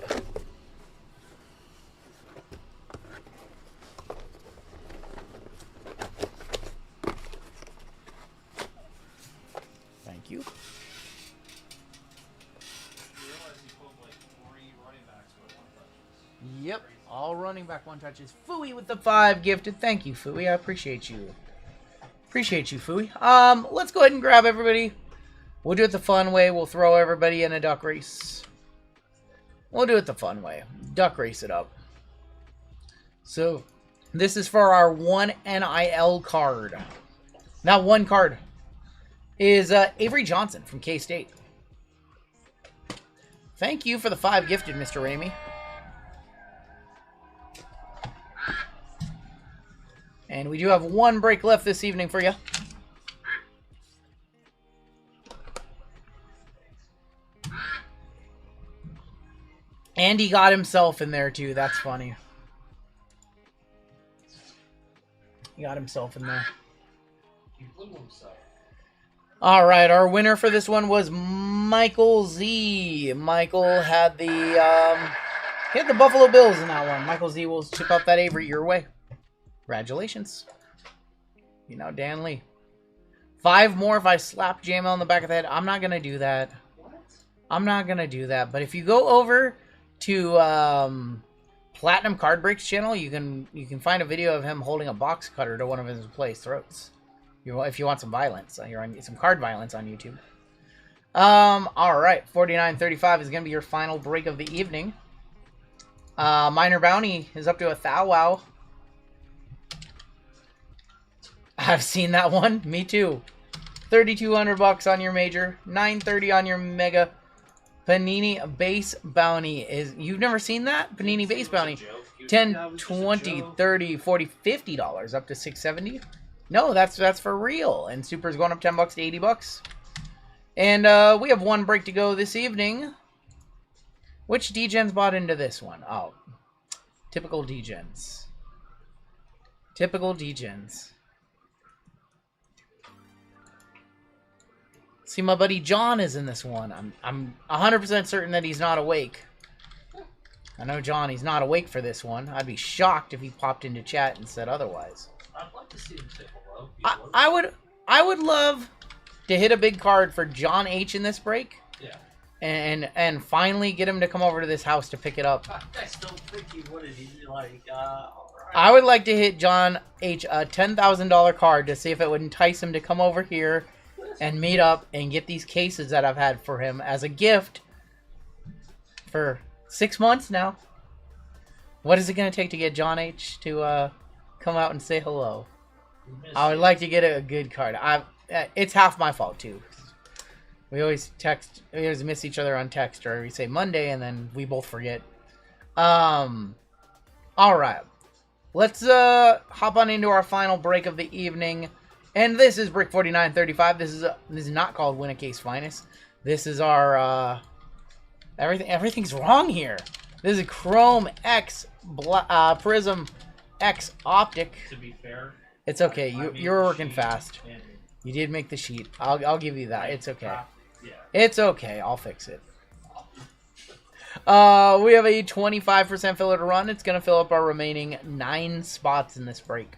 Speaker 9: Thank you. Yep, all running back 1-touches. Fooey with the 5 gifted. Thank you, Fooey. I appreciate you. Appreciate you, Fooey. Let's go ahead and grab everybody. We'll do it the fun way. We'll throw everybody in a duck race. We'll do it the fun way. Duck race it up. So, this is for our 1 NIL card. That 1 card is Avery Johnson from K-State. Thank you for the 5 gifted, Mr. Ramey. And we do have one break left this evening for you. And he got himself in there too. That's funny. He got himself in there.
Speaker 7: He blew himself.
Speaker 9: All right, our winner for this one was Michael Z. Michael had the Buffalo Bills in that one. Michael Z will ship out that Avery your way. Congratulations. You know, Dan Lee. 5 more if I slap JML on the back of the head. I'm not gonna do that.
Speaker 7: What?
Speaker 9: I'm not gonna do that. But if you go over to Platinum Card Breaks channel, you can find a video of him holding a box cutter to one of his players' throats. If you want some violence, you're on some card violence on YouTube. All right, 49.35 is gonna be your final break of the evening. Minor Bounty is up to a thou wow. I've seen that one. Me too. $3,200 on your major, $930 on your mega. Panini Base Bounty is... You've never seen that? Panini Base Bounty. 10, 20, 30, 40, $50 up to $670. No, that's for real. And Super's going up $10 to $80. And we have one break to go this evening. Which Degens bought into this one? Oh, typical Degens. Typical Degens. See, my buddy John is in this one. I'm 100% certain that he's not awake. I know John, he's not awake for this one. I'd be shocked if he popped into chat and said otherwise.
Speaker 7: I'd like to see him say hello.
Speaker 9: I would love to hit a big card for John H in this break.
Speaker 7: Yeah.
Speaker 9: And finally get him to come over to this house to pick it up.
Speaker 7: I still think he would. He'd be like, alright.
Speaker 9: I would like to hit John H a $10,000 card to see if it would entice him to come over here and meet up and get these cases that I've had for him as a gift for 6 months now. What is it going to take to get John H to come out and say hello? I would like to get a good card. It's half my fault too. We always miss each other on text, or we say Monday and then we both forget. All right. Let's hop on into our final break of the evening. And this is Brick 4935. This is not called Win a Case Finest. This is our everything's wrong here. This is Chrome X Prism X Optic.
Speaker 7: To be fair,
Speaker 9: it's okay. You were working
Speaker 7: sheet
Speaker 9: fast.
Speaker 7: and-
Speaker 9: You did make the sheet. I'll give you that. It's okay.
Speaker 7: Yeah.
Speaker 9: It's okay. I'll fix it. We have a 25% filler to run. It's gonna fill up our remaining 9 spots in this break.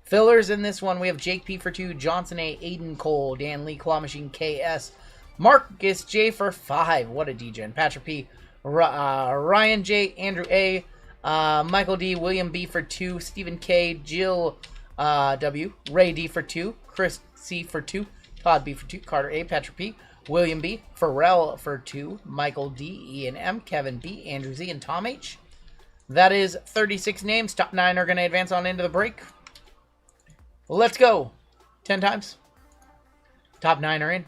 Speaker 9: Fillers in this one, we have Jake P for 2, Johnson A, Aiden Cole, Dan Lee, Claw Machine KS, Marcus J for 5. What a DGen. Patrick P, Ryan J, Andrew A, Michael D, William B for 2, Stephen K, Jill W, Ray D for 2, Chris C for 2, Todd B for 2, Carter A, Patrick P, William B, Pharrell for 2, Michael D, Ian M, Kevin B, Andrew Z, and Tom H. That is 36 names. Top 9 are going to advance on into the break. Let's go. 10 times. Top 9 are in.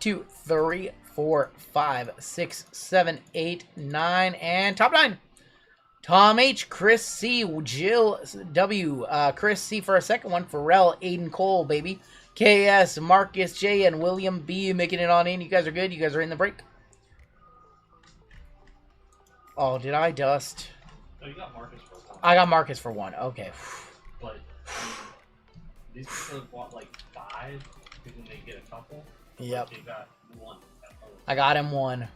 Speaker 9: 2, 3, 4, 5, 6, 7, 8, 9, and top 9. Tom H, Chris C, Jill W, Chris C for a second one. Pharrell, Aiden Cole, baby. KS, Marcus J, and William B making it on in. You guys are good. You guys are in the break. Oh, did I dust?
Speaker 7: No, you got Marcus for 1.
Speaker 9: I got Marcus for 1. Okay.
Speaker 7: But these people have bought like 5. People may get a couple.
Speaker 9: Yep.
Speaker 7: They got 1.
Speaker 9: I got him 1.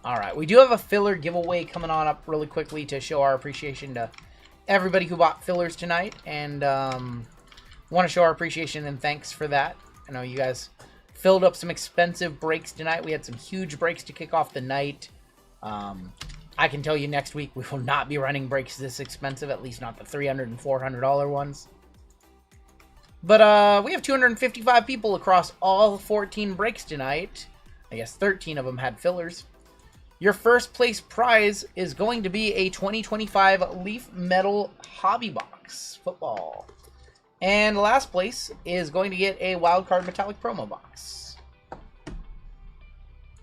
Speaker 9: All right. We do have a filler giveaway coming on up really quickly to show our appreciation to everybody who bought fillers tonight. And want to show our appreciation and thanks for that. I know you guys filled up some expensive breaks tonight. We had some huge breaks to kick off the night. I can tell you next week we will not be running breaks this expensive, at least not the $300 and $400 ones. But we have 255 people across all 14 breaks tonight. I guess 13 of them had fillers. Your first place prize is going to be a 2025 Leaf Metal Hobby Box football. And last place is going to get a Wildcard Metallic Promo Box.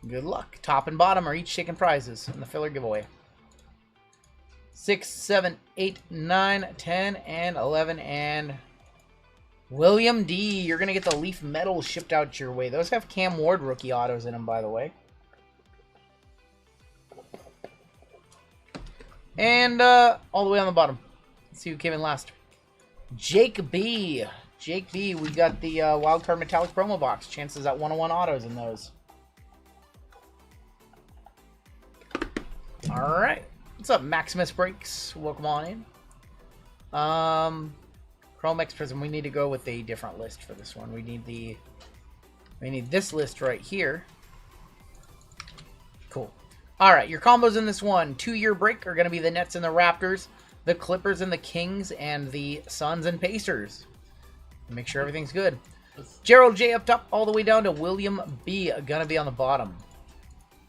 Speaker 9: Good luck. Top and bottom are each taking prizes in the filler giveaway. 6, 7, 8, 9, 10, and 11, and William D. You're going to get the Leaf Metal shipped out your way. Those have Cam Ward rookie autos in them, by the way. And all the way on the bottom. Let's see who came in last. Jake B. Jake B. We got the Wildcard Metallic promo box. Chances at 101 autos in those. All right. What's up, Maximus Breaks? Welcome on in. Chrome X Prism. We need to go with a different list for this one. We need this list right here. Cool. All right, your combos in this one. 2-year break are going to be the Nets and the Raptors, the Clippers and the Kings, and the Suns and Pacers. Make sure everything's good. Gerald J up top, all the way down to William B. Gonna be on the bottom.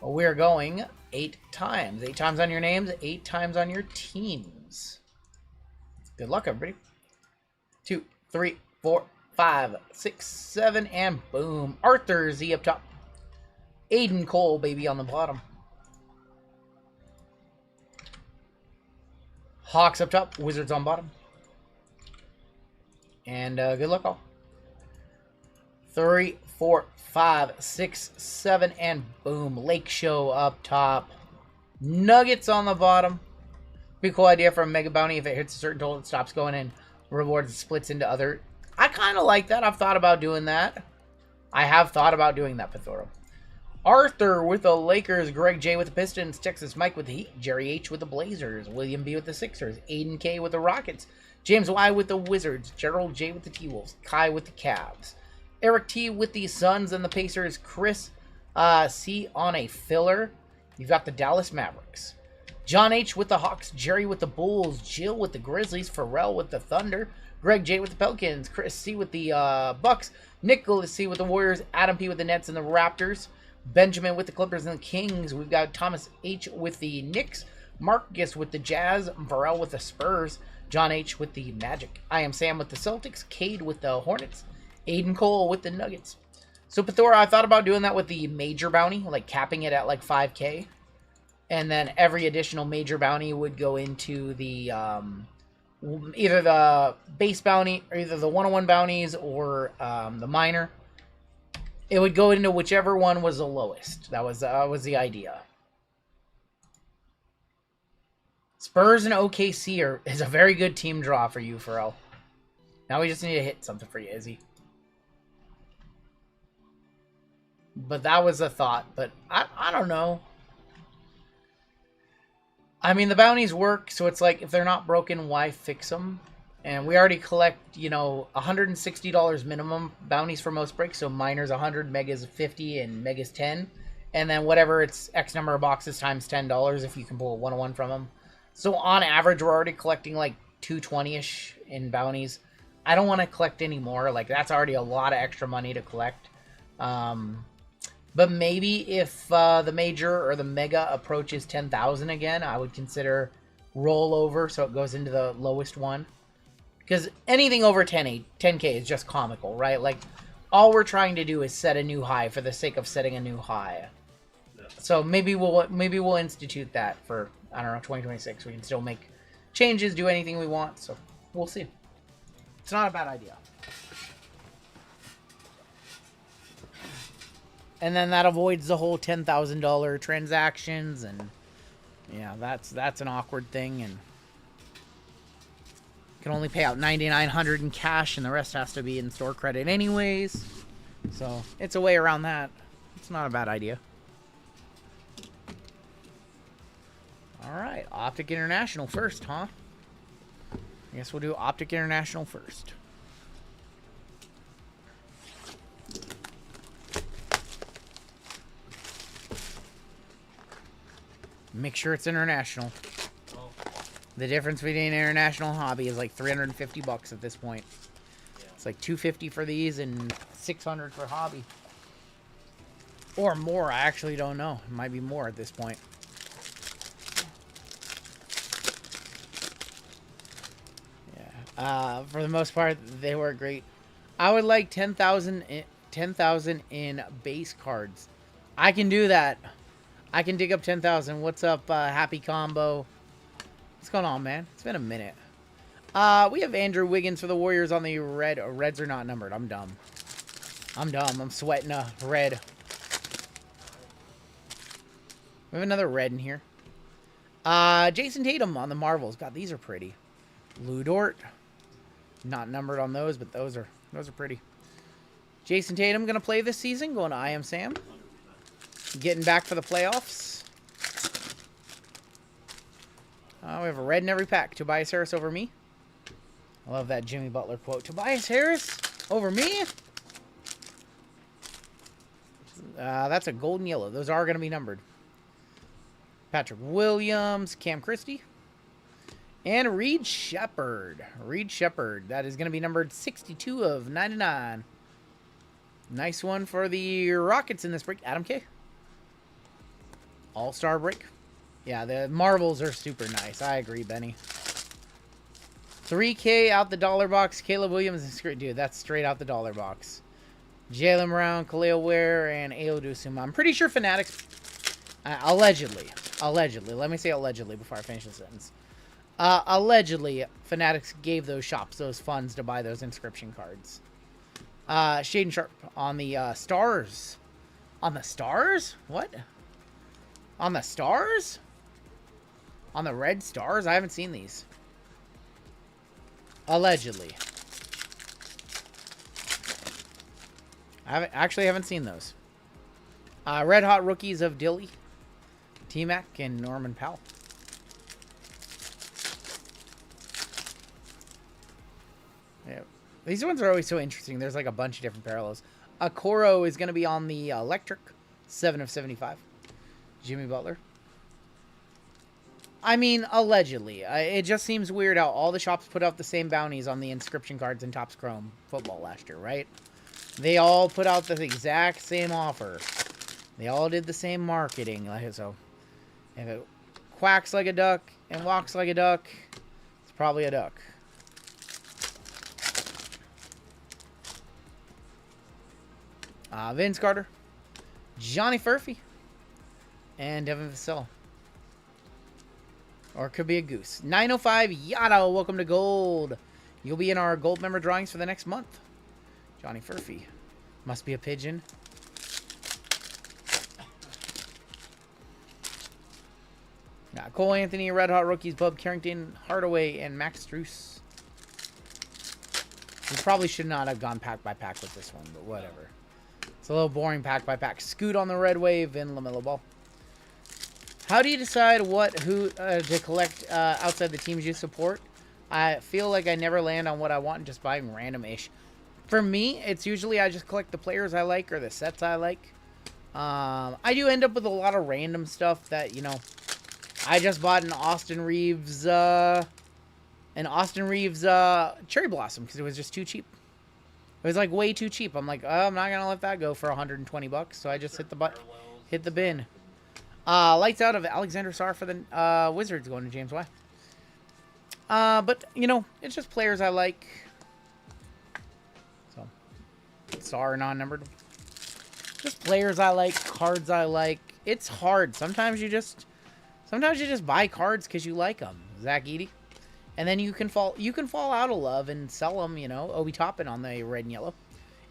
Speaker 9: We're going 8 times. 8 times on your names, 8 times on your teams. Good luck, everybody. 2, 3, 4, 5, 6, 7, and boom. Arthur Z up top. Aiden Cole, baby, on the bottom. Hawks up top, Wizards on bottom. And good luck all. 3, 4, 5, 6, 7, and boom. Lake Show up top. Nuggets on the bottom. Pretty cool idea for a Mega Bounty. If it hits a certain total, it stops going in. Rewards splits into other. I kind of like that. I've thought about doing that. I have thought about doing that, Pithoro. Arthur with the Lakers. Greg J with the Pistons. Texas Mike with the Heat. Jerry H with the Blazers. William B with the Sixers. Aiden K with the Rockets. James Y with the Wizards. Gerald J with the T-Wolves. Kai with the Cavs. Eric T with the Suns and the Pacers. Chris C on a filler. You've got the Dallas Mavericks. John H with the Hawks. Jerry with the Bulls. Jill with the Grizzlies. Pharrell with the Thunder. Greg J with the Pelicans. Chris C with the Bucks. Nicholas C with the Warriors. Adam P with the Nets and the Raptors. Benjamin with the Clippers and the Kings. We've got Thomas H with the Knicks. Marcus with the Jazz. Pharrell with the Spurs. John H with the Magic. I am Sam with the Celtics. Cade with the Hornets. Aiden Cole with the Nuggets. So, Pithora, I thought about doing that with the major bounty, like capping it at like 5K. And then every additional major bounty would go into the either the base bounty, or either the 101 bounties or the minor. It would go into whichever one was the lowest. That was the idea. Spurs and OKC is a very good team draw for you, Pharrell. Now we just need to hit something for you, Izzy. But that was a thought. But I don't know. I mean, the bounties work, so it's like, if they're not broken, why fix them? And we already collect, you know, $160 minimum bounties for most breaks. So minors 100, megas 50, and megas 10. And then whatever, it's X number of boxes times $10 if you can pull a 101 from them. So on average, we're already collecting like 220-ish in bounties. I don't want to collect any more. Like, that's already a lot of extra money to collect. But maybe if the major or the mega approaches 10,000 again, I would consider rollover so it goes into the lowest one. Because anything over 10K is just comical, right? Like, all we're trying to do is set a new high for the sake of setting a new high. Yeah. So maybe we'll institute that for, I don't know, 2026. We can still make changes, do anything we want. So we'll see. It's not a bad idea. And then that avoids the whole $10,000 transactions, and yeah, that's an awkward thing, and can only pay out $9,900 in cash, and the rest has to be in store credit anyways. So it's a way around that. It's not a bad idea. All right, Optic International first, huh? I guess we'll do Optic International first. Make sure it's international. The difference between international and hobby is like 350 bucks at this point. Yeah. It's like 250 for these and 600 for hobby. Or more, I actually don't know. It might be more at this point. Yeah. For the most part, they were great. I would like 10,000 in base cards. I can do that. I can dig up 10,000. What's up, Happy Combo? What's going on, man? It's been a minute. We have Andrew Wiggins for the Warriors on the red. Reds are not numbered. I'm dumb. I'm sweating a red. We have another red in here. Jason Tatum on the Marvels. God, these are pretty. Lou Dort. Not numbered on those, but those are pretty. Jason Tatum going to play this season. Going to I Am Sam. Getting back for the playoffs. We have a red in every pack. Tobias Harris over me. I love that Jimmy Butler quote. Tobias Harris over me? That's a golden yellow. Those are going to be numbered. Patrick Williams, Cam Christie, and Reed Shepherd. Reed Shepherd. That is going to be numbered 62 of 99. Nice one for the Rockets in this break. Adam K. All-star break. Yeah, the Marvels are super nice. I agree, Benny. 3K out the dollar box. Caleb Williams. Dude, that's straight out the dollar box. Jaylen Brown, Khalil Ware, and Ayo Dosunmu. I'm pretty sure Fanatics... allegedly. Let me say allegedly before I finish the sentence. Allegedly, Fanatics gave those shops those funds to buy those inscription cards. Shaden Sharp on the stars. On the stars? What? On the stars? On the red stars? I haven't seen these. Allegedly. I haven't seen those. Red Hot Rookies of Dilly, T-Mac, and Norman Powell. Yeah. These ones are always so interesting. There's like a bunch of different parallels. Okoro is going to be on the electric. 7 of 75. Jimmy Butler. I mean, allegedly. It just seems weird how all the shops put out the same bounties on the inscription cards in Topps Chrome football last year, right? They all put out the exact same offer. They all did the same marketing. So, if it quacks like a duck and walks like a duck, it's probably a duck. Vince Carter, Johnny Furphy, and Devin Vassell. Or it could be a goose. 905 Yada, welcome to Gold. You'll be in our Gold member drawings for the next month. Johnny Furphy. Must be a pigeon. Cole Anthony, Red Hot Rookies, Bub Carrington, Hardaway, and Max Struess. We probably should not have gone pack by pack with this one, but whatever. It's a little boring pack by pack. Scoot on the Red Wave and LaMelo Ball. How do you decide who to collect outside the teams you support? I feel like I never land on what I want and just buying random-ish. For me, it's usually I just collect the players I like or the sets I like. I do end up with a lot of random stuff that, you know, I just bought an Austin Reeves Cherry Blossom because it was just too cheap. It was like way too cheap. I'm like, oh, I'm not gonna let that go for $120, so I just hit the bin. Lights out of Alexander Sarr for the Wizards going to James Y. But you know, it's just players I like. So Sarr non-numbered. Just players I like, cards I like. It's hard. Sometimes you just buy cards because you like them. Zach Edey. And then you can fall out of love and sell them, you know. Obi Toppin on the red and yellow.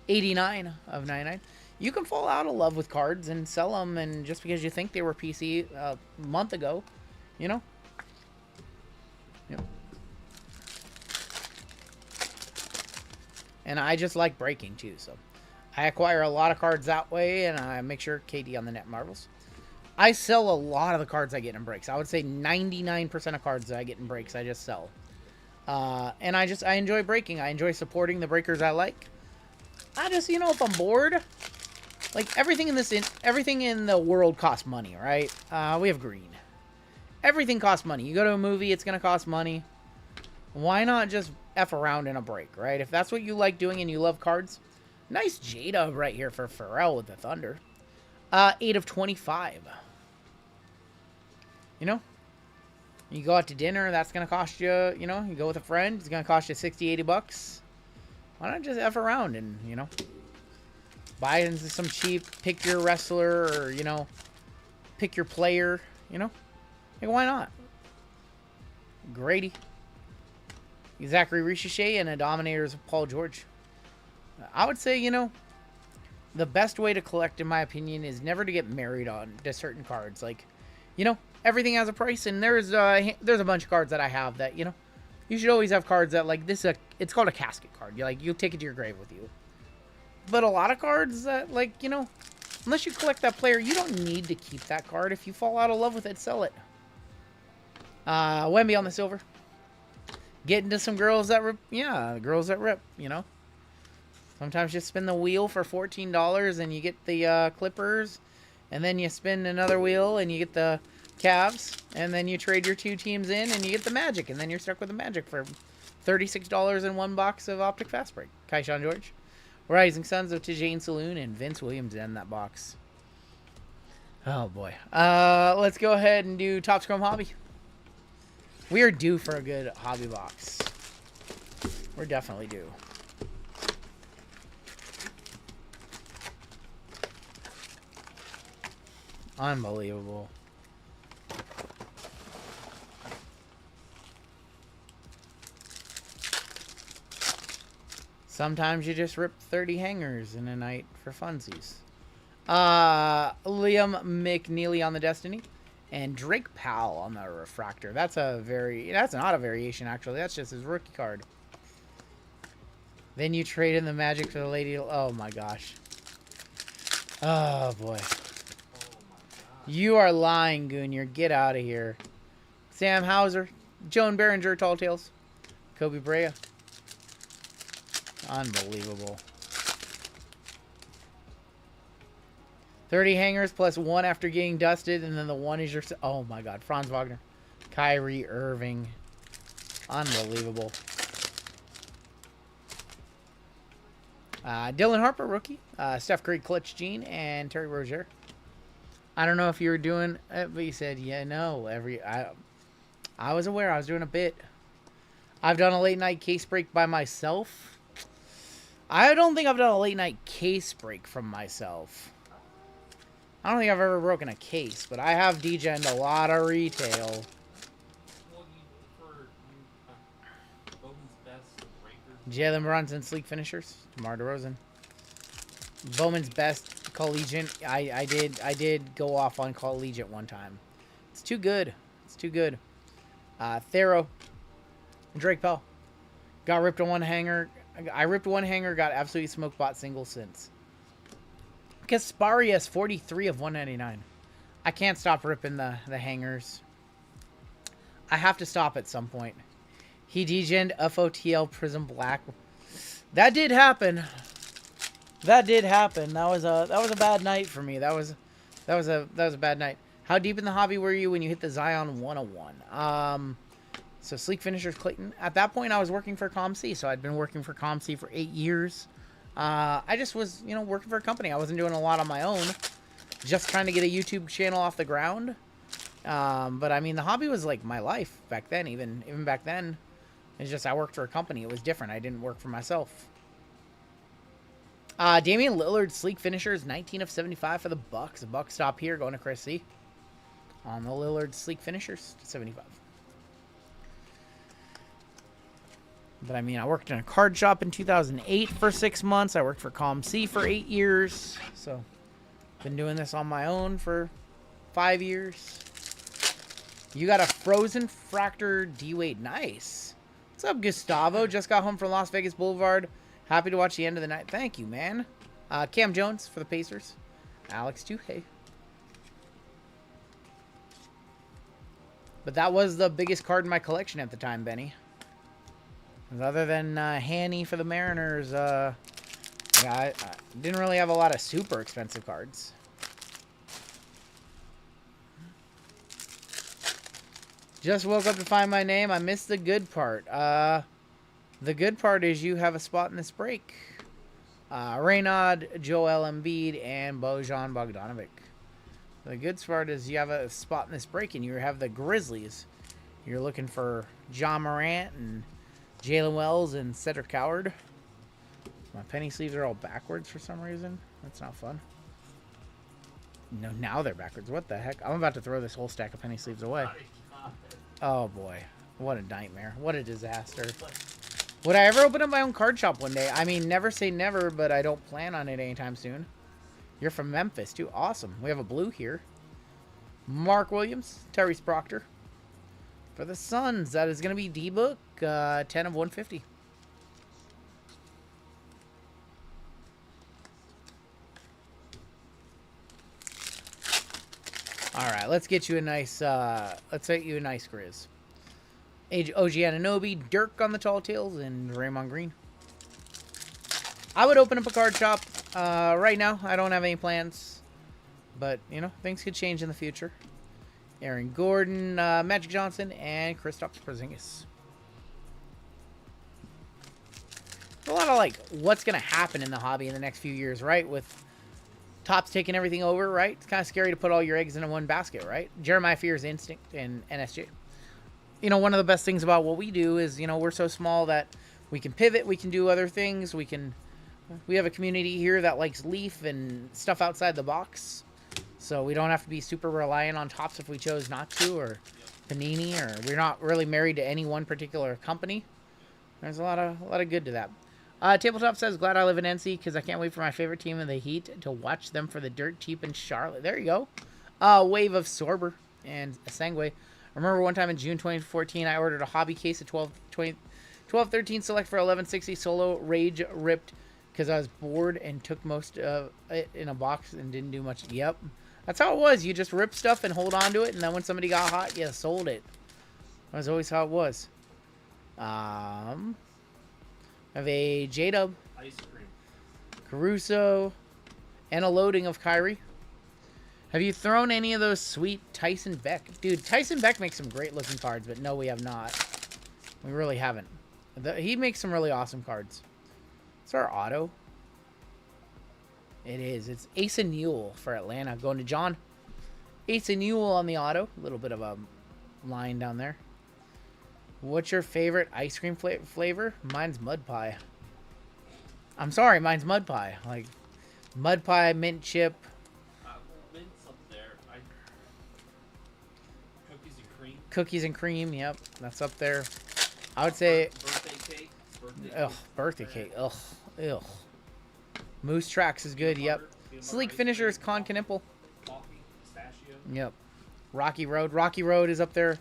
Speaker 9: 89 of 99. You can fall out of love with cards and sell them, and just because you think they were PC a month ago, you know. Yep. And I just like breaking too, so I acquire a lot of cards that way, and I make sure KD on the net marbles. I sell a lot of the cards I get in breaks. I would say 99% of cards that I get in breaks, I just sell. And I enjoy breaking. I enjoy supporting the breakers I like. I just, you know, if I'm bored, like everything in the world costs money, right? We have green. Everything costs money. You go to a movie, it's going to cost money. Why not just F around in a break, right? If that's what you like doing and you love cards. Nice Jada right here for Pharrell with the Thunder. 8 of 25. You know, you go out to dinner, that's going to cost you, you know, you go with a friend, it's going to cost you $60, $80. Why not just F around and, you know, buy into some cheap, pick your wrestler or, you know, pick your player, you know? Like, why not? Grady. Zachary Ricochet, and a Dominators of Paul George. I would say, you know, the best way to collect, in my opinion, is never to get married on to certain cards. Like, you know, everything has a price, and there's a bunch of cards that I have that, you know, you should always have cards that, like, this is it's called a casket card. You like, you'll take it to your grave with you. But a lot of cards that, like, you know, unless you collect that player, you don't need to keep that card. If you fall out of love with it, sell it. Wemby on the silver. Get into some girls that rip. Yeah, girls that rip, you know. Sometimes you spin the wheel for $14 and you get the Clippers. And then you spin another wheel and you get the Cavs. And then you trade your two teams in and you get the Magic. And then you're stuck with the Magic for $36 in one box of Optic Fast Break. Kaishan George. Rising Sons of Tijane Saloon and Vince Williams in that box. Oh boy. Let's go ahead and do Topps Chrome Hobby. We are due for a good hobby box. We're definitely due. Unbelievable. Sometimes you just rip 30 hangers in a night for funsies. Liam McNeely on the Destiny. And Drake Powell on the Refractor. That's not a variation, actually. That's just his rookie card. Then you trade in the Magic for the Lady. Oh, my gosh. Oh, boy. You are lying, Goonier. Get out of here. Sam Hauser. Joan Behringer, Tall Tales. Kobe Brea. Unbelievable. 30 hangers plus one after getting dusted, and then the one is your... Oh, my God. Franz Wagner. Kyrie Irving. Unbelievable. Dylan Harper, rookie. Steph Curry, Clutch Gene, and Terry Rozier. I don't know if you were doing it, but you said, yeah, no. I was aware. I was doing a bit. I've done a late night case break by myself. I don't think I've done a late night case break from myself. I don't think I've ever broken a case, but I have degen'd a lot of retail. Jalen Brunson, Sleek Finishers. DeMar DeRozan. Bowman's Best Collegiate. I did go off on Collegiate one time. It's too good. It's too good. Thero. Drake Pell. Got ripped on one hanger. I ripped one hanger, got absolutely smoked, bought single since. Kasparius, 43 of 199. I can't stop ripping the hangers. I have to stop at some point. He degened FOTL Prism Black. That did happen. That did happen. That was a bad night for me. That was a bad night. How deep in the hobby were you when you hit the Zion 101? So Sleek Finishers Clayton. At that point, I was working for ComC. So I'd been working for ComC for 8 years. I just was, you know, working for a company. I wasn't doing a lot on my own. Just trying to get a YouTube channel off the ground. But I mean, the hobby was like my life back then. Even back then, it's just I worked for a company. It was different. I didn't work for myself. Damian Lillard, Sleek Finishers, 19 of 75 for the Bucks. The Bucks stop here, going to Chris C. On the Lillard Sleek Finishers, 75. But I mean, I worked in a card shop in 2008 for 6 months. I worked for ComC for 8 years. So, been doing this on my own for 5 years. You got a Frozen Fractor D-Wade. Nice. What's up, Gustavo? Just got home from Las Vegas Boulevard. Happy to watch the end of the night. Thank you, man. Cam Jones for the Pacers. Alex Tuhey. But that was the biggest card in my collection at the time, Benny. Other than Hanny for the Mariners, yeah, I didn't really have a lot of super expensive cards. Just woke up to find my name. I missed the good part. The good part is you have a spot in this break. Raynaud, Joel Embiid, and Bojan Bogdanovic. The good part is you have a spot in this break, and you have the Grizzlies. You're looking for John Morant and Jalen Wells and Cedric Coward. My penny sleeves are all backwards for some reason. That's not fun. No, now they're backwards. What the heck? I'm about to throw this whole stack of penny sleeves away. Oh, boy. What a nightmare. What a disaster. Would I ever open up my own card shop one day? I mean, never say never, but I don't plan on it anytime soon. You're from Memphis, too. Awesome. We have a blue here. Mark Williams, Tyrese Proctor. For the Suns, that is going to be D-Book, 10 of 150. All right, let's get you a nice, Grizz. OG Anunoby, Dirk on the Tall Tales, and Draymond Green. I would open up a card shop. Right now, I don't have any plans. But, you know, things could change in the future. Aaron Gordon, Magic Johnson, and Kristaps Porzingis. A lot of, like, what's going to happen in the hobby in the next few years, right? With Topps taking everything over, right? It's kind of scary to put all your eggs in one basket, right? Jeremiah Fears, Instinct, and NSJ. You know, one of the best things about what we do is, you know, we're so small that we can pivot, we can do other things, we have a community here that likes Leaf and stuff outside the box. So we don't have to be super reliant on Topps if we chose not to, or Panini, or we're not really married to any one particular company. There's a lot of good to that. Tabletop says, glad I live in NC because I can't wait for my favorite team in the Heat to watch them for the dirt cheap in Charlotte. There you go. Wave of Sorber and Sangway. I remember one time in June 2014, I ordered a hobby case of 1213 Select for 1160 Solo Rage Ripped because I was bored and took most of it in a box and didn't do much. Yep. That's how it was. You just rip stuff and hold on to it, and then when somebody got hot, you sold it. That was always how it was. I have a J-Dub,
Speaker 7: Ice cream.
Speaker 9: Caruso, and a loading of Kyrie. Have you thrown any of those sweet Tyson Beck? Dude, Tyson Beck makes some great looking cards, but no, we have not. We really haven't. He makes some really awesome cards. It's our auto. It is. It's Asa Newell for Atlanta. Going to John. Asa Newell on the auto. A little bit of a line down there. What's your favorite ice cream flavor? Mine's mud pie. I'm sorry, mine's mud pie. Like, mud pie, mint chip.
Speaker 7: Mint's up there. Cookies and cream.
Speaker 9: Cookies and cream, yep. That's up there. I would say...
Speaker 7: Birthday cake.
Speaker 9: Birthday cake. Ugh. Ugh. Moose Tracks is good, yep. Sleek Finishers, Con Canimple.
Speaker 7: Coffee, pistachio.
Speaker 9: Yep. Rocky Road. Rocky Road is up there.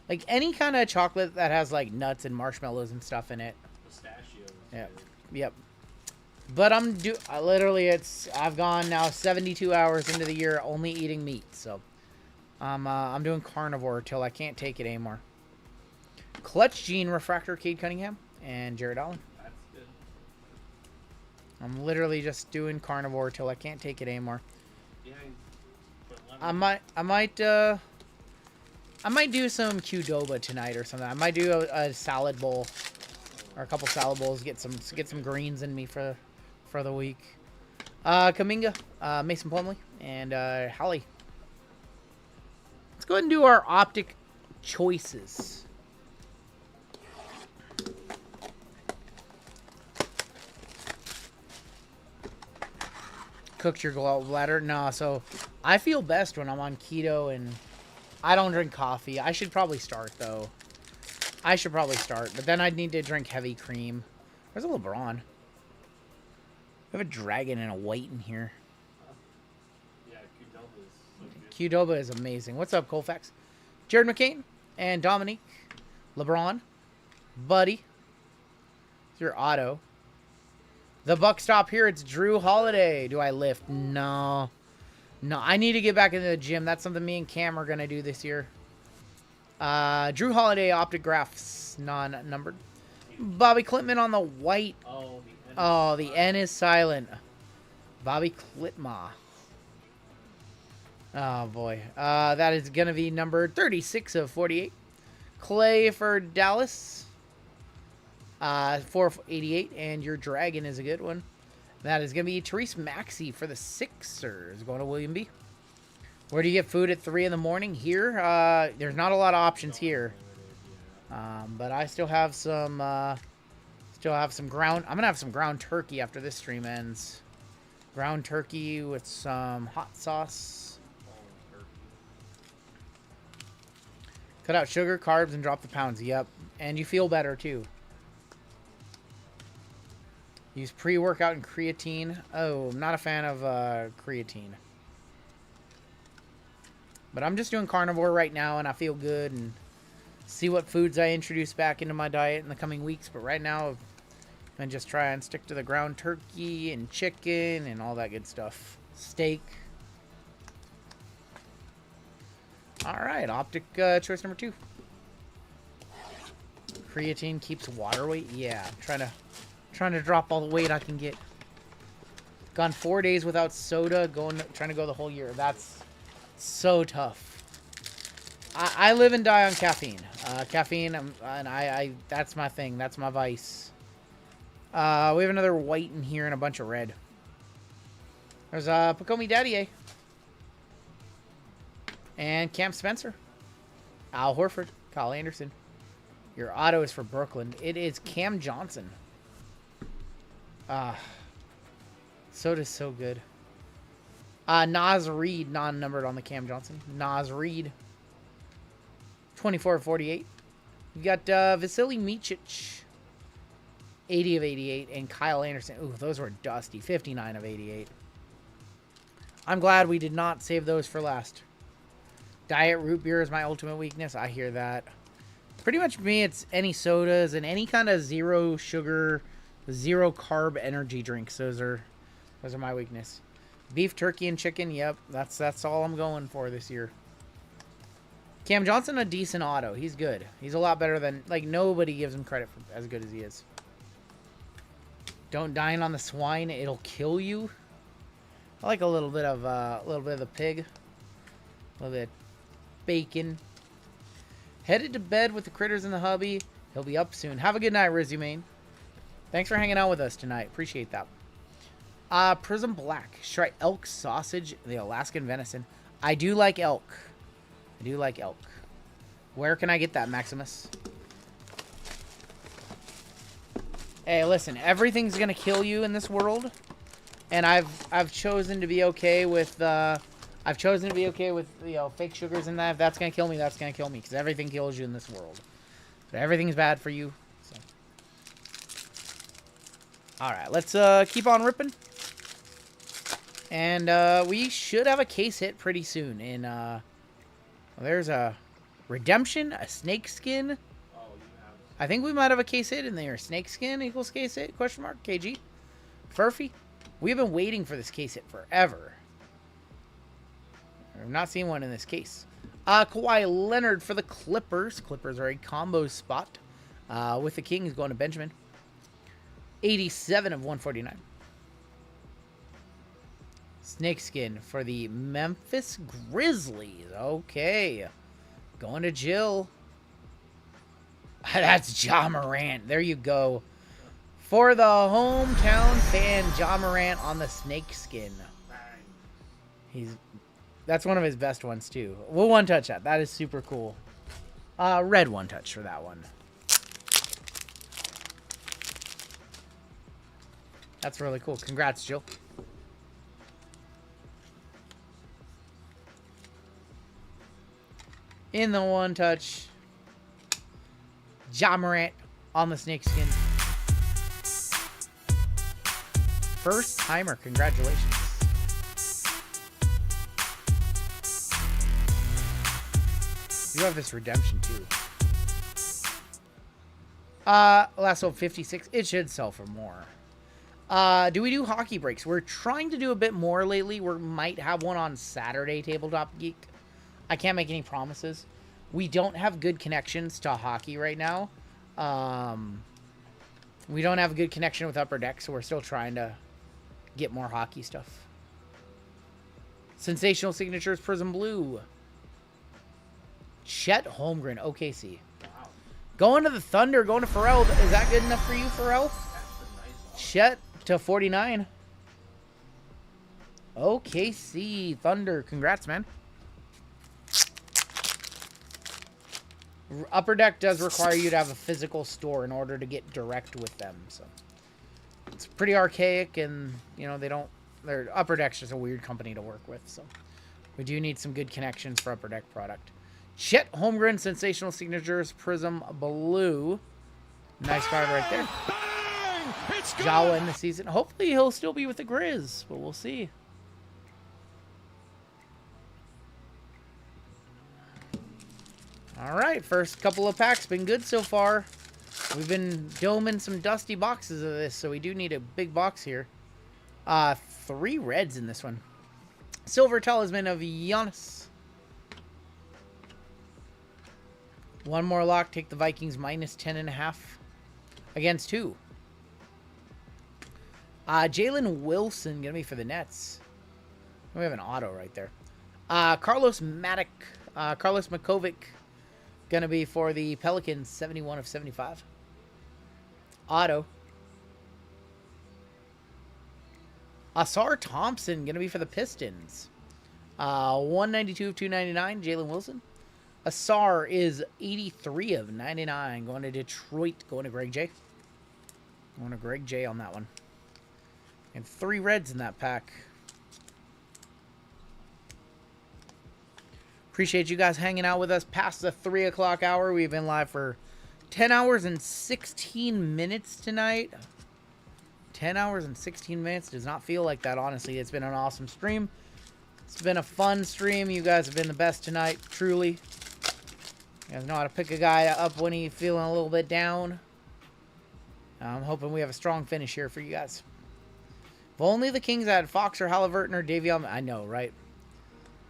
Speaker 9: Like, any kind of chocolate that has, like, nuts and marshmallows and stuff in it.
Speaker 7: Pistachio.
Speaker 9: Yep. Yep. But I've gone now 72 hours into the year only eating meat, so I'm doing carnivore till I can't take it anymore. Clutch Gene Refractor, Cade Cunningham, and Jared Allen.
Speaker 7: That's good.
Speaker 9: I'm literally just doing carnivore till I can't take it anymore.
Speaker 7: Yeah.
Speaker 9: I might do some Qdoba tonight or something. I might do a salad bowl or a couple salad bowls. Get some greens in me for the week. Kaminga, Mason Plumlee, and Holly. Let's go ahead and do our optic choices. Cooked your gallbladder? No, so I feel best when I'm on keto and I don't drink coffee. I should probably start, though. But then I'd need to drink heavy cream. There's a LeBron. We have a dragon and a white in here.
Speaker 7: Yeah, Qdoba is so good.
Speaker 9: Qdoba is amazing. What's up, Colfax? Jared McCain and Dominique. LeBron. Buddy. It's your auto. The buck stop here. It's Drew Holiday. Do I lift? No. No, I need to get back into the gym. That's something me and Cam are going to do this year. Drew Holiday Optigraphs, non-numbered. Bobby Klitman on the white.
Speaker 7: Oh,
Speaker 9: the N is silent. Bobby Klitma. Oh, boy. That is going to be number 36 of 48. Clay for Dallas. 488. And your dragon is a good one. That is going to be Therese Maxey for the Sixers. Going to William B. Where do you get food at 3 in the morning? Here, there's not a lot of options here. But I still have some ground. I'm going to have some ground turkey after this stream ends. Ground turkey with some hot sauce. Cut out sugar, carbs, and drop the pounds. Yep. And you feel better, too. Use pre-workout and creatine. Oh, I'm not a fan of creatine. But I'm just doing carnivore right now, and I feel good. And see what foods I introduce back into my diet in the coming weeks. But right now, I'm just try and stick to the ground turkey and chicken and all that good stuff. Steak. All right, optic choice number 2. Creatine keeps water weight. Yeah, I'm trying to drop all the weight I can get. Gone 4 days without soda. Trying to go the whole year. That's so tough. I live and die on caffeine. Caffeine, and that's my thing. That's my vice. We have another white in here and a bunch of red. There's Pacomi Daddy, and Cam Spencer, Al Horford, Kyle Anderson. Your auto is for Brooklyn. It is Cam Johnson. Soda's so good. Nas Reed, non-numbered on the Cam Johnson. Nas Reed. 24/48. You got Vasily Micic. 80 of 88. And Kyle Anderson. Ooh, those were dusty. 59 of 88. I'm glad we did not save those for last. Diet root beer is my ultimate weakness. I hear that. Pretty much for me, it's any sodas and any kind of zero sugar, zero carb energy drinks. Those are my weakness. Beef, turkey, and chicken. Yep, that's all I'm going for this year. Cam Johnson, a decent auto. He's good. He's a lot better than, like, nobody gives him credit for as good as he is. Don't dine on the swine; it'll kill you. I like a little bit of the pig, a little bit of bacon. Headed to bed with the critters in the hubby. He'll be up soon. Have a good night, Resume. Thanks for hanging out with us tonight. Appreciate that. Prism Black. Should try elk sausage, the Alaskan venison. I do like elk. I do like elk. Where can I get that, Maximus? Hey, listen. Everything's gonna kill you in this world, and I've chosen to be okay with fake sugars and that. If that's gonna kill me, that's gonna kill me, because everything kills you in this world. But everything's bad for you. So. All right, let's keep on ripping. And we should have a case hit pretty soon. In there's a redemption, a snake skin. I think we might have a case hit in there. Snake skin equals case hit? Question mark. KG. Furphy. We've been waiting for this case hit forever. I've not seen one in this case. Kawhi Leonard for the Clippers. Clippers are a combo spot. With the Kings going to Benjamin. 87 of 149. Snakeskin for the Memphis Grizzlies. Okay. Going to Jill. That's Ja Morant. There you go. For the hometown fan, Ja Morant on the snakeskin. That's one of his best ones, too. We'll one-touch that. That is super cool. Red one-touch for that one. That's really cool. Congrats, Jill. In the one-touch, Ja Morant on the snakeskin. First timer. Congratulations. You have this redemption too. Last sold 56. It should sell for more. Do we do hockey breaks? We're trying to do a bit more lately. We might have one on Saturday, Tabletop Geek. I can't make any promises. We don't have good connections to hockey right now. We don't have a good connection with Upper Deck, so we're still trying to get more hockey stuff. Sensational Signatures, Prism Blue. Chet Holmgren, OKC. Wow. Going to the Thunder, going to Pharrell. Is that good enough for you, Pharrell? Chet to 49. OKC Thunder. Congrats, man. Upper Deck does require you to have a physical store in order to get direct with them, so it's pretty archaic, and you know their Upper Deck's just a weird company to work with, so we do need some good connections for Upper Deck product. Chet Holmgren, Sensational Signatures, Prism Blue. Nice card right there. Jawa in the season. Hopefully he'll still be with the Grizz, but we'll see. All right, first couple of packs been good so far. We've been doming some dusty boxes of this, so we do need a big box here. 3 reds in this one. Silver Talisman of Giannis. One more lock. Take the Vikings minus 10.5 against 2. Jalen Wilson going to be for the Nets. We have an auto right there. Carlos Makovic going to be for the Pelicans, 71 of 75. Auto. Asar Thompson going to be for the Pistons. 192 of 299, Jalen Wilson. Asar is 83 of 99. Going to Detroit. Going to Greg J. Going to Greg J on that one. And 3 reds in that pack. Appreciate you guys hanging out with us past the 3 o'clock hour. We've been live for 10 hours and 16 minutes tonight. 10 hours and 16 minutes. Does not feel like that, honestly. It's been an awesome stream. It's been a fun stream. You guys have been the best tonight, truly. You guys know how to pick a guy up when he's feeling a little bit down. I'm hoping we have a strong finish here for you guys. If only the Kings had Fox or Halliburton or Davion. I know, right?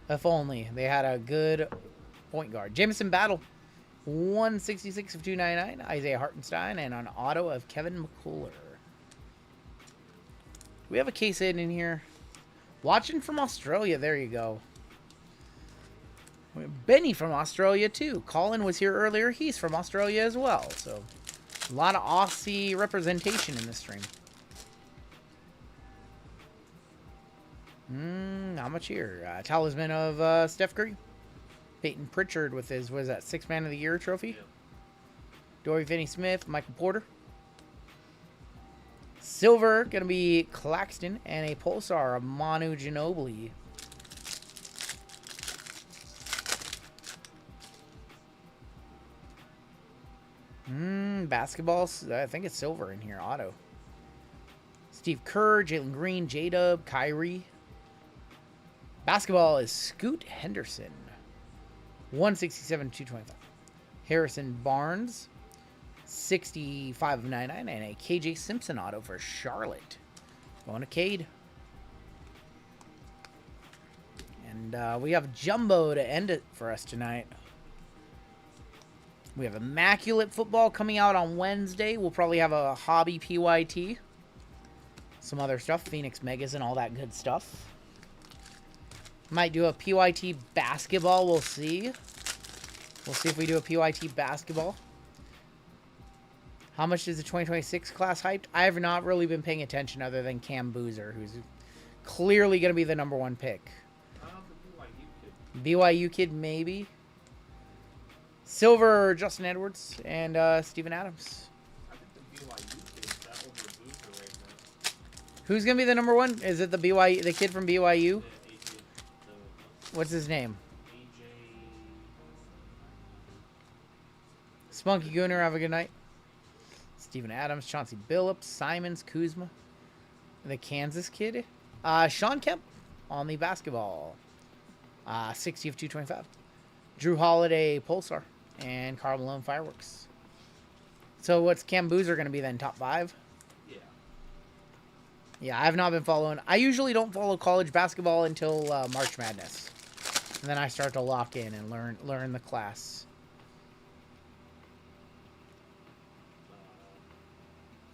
Speaker 9: If only they had a good point guard. Jameson Battle, 166 of 299. Isaiah Hartenstein, and an auto of Kevin McCullough. We have a case in here. Watching from Australia. There you go. We have Benny from Australia, too. Colin was here earlier. He's from Australia as well. So, a lot of Aussie representation in this stream. Not much here. Talisman of Steph Curry. Peyton Pritchard with his, what is that, 6th Man of the Year trophy? Yep. Dory Finney-Smith, Michael Porter. Silver, going to be Claxton. And a Pulsar of Manu Ginobili. Basketball, I think it's silver in here, auto. Steve Kerr, Jalen Green, J-Dub, Kyrie. Basketball is Scoot Henderson. 167, 225. Harrison Barnes. 65 of 99. And a KJ Simpson auto for Charlotte. Going to Cade. And we have Jumbo to end it for us tonight. We have Immaculate Football coming out on Wednesday. We'll probably have a Hobby PYT. Some other stuff. Phoenix Megas and all that good stuff. Might do a PYT basketball. We'll see. We'll see if we do a PYT basketball. How much is the 2026 class hyped? I have not really been paying attention other than Cam Boozer, who's clearly going to be the #1 pick. BYU kid, maybe. Silver, Justin Edwards, and Steven Adams.
Speaker 7: I think the BYU kid is that over Boozer right now.
Speaker 9: Who's going to be the #1? Is it the BYU, the kid from BYU? What's his name? Spunky Gooner, have a good night. Steven Adams, Chauncey Billups, Simons, Kuzma. The Kansas kid. Sean Kemp on the basketball. 60 of 225. Drew Holiday, Pulsar. And Karl Malone, Fireworks. So what's Cam Boozer going to be then? Top 5?
Speaker 7: Yeah.
Speaker 9: Yeah, I have not been following. I usually don't follow college basketball until March Madness. And then I start to lock in and learn the class.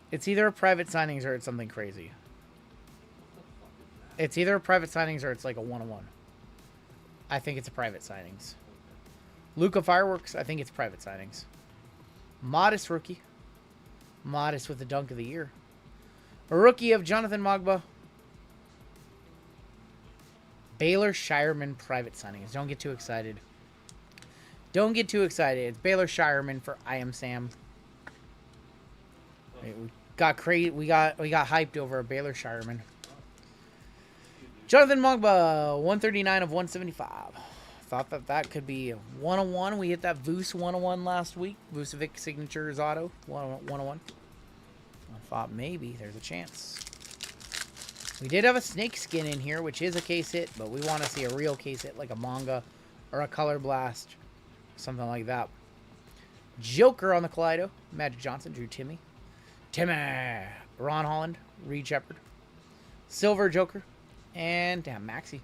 Speaker 9: It's either private signings or it's something crazy. It's either private signings or it's like a 1-on-1. I think it's a private signings. Luca Fireworks, I think it's private signings. Modest rookie. Modest with the dunk of the year. A rookie of Jonathan Magba. Baylor Shireman private signings. Don't get too excited. Don't get too excited. It's Baylor Shireman for I Am Sam. We got hyped over a Baylor Shireman. Jonathan Magba, 139 of 175. Thought that could be 101. We hit that Voos 101 last week. Vucevic Signatures Auto 101. I thought maybe there's a chance. We did have a snake skin in here, which is a case hit, but we want to see a real case hit like a manga or a color blast, something like that. Joker on the Kaleido. Magic Johnson, Drew Timmy. Ron Holland, Reed Shepard. Silver Joker. And damn, Maxi.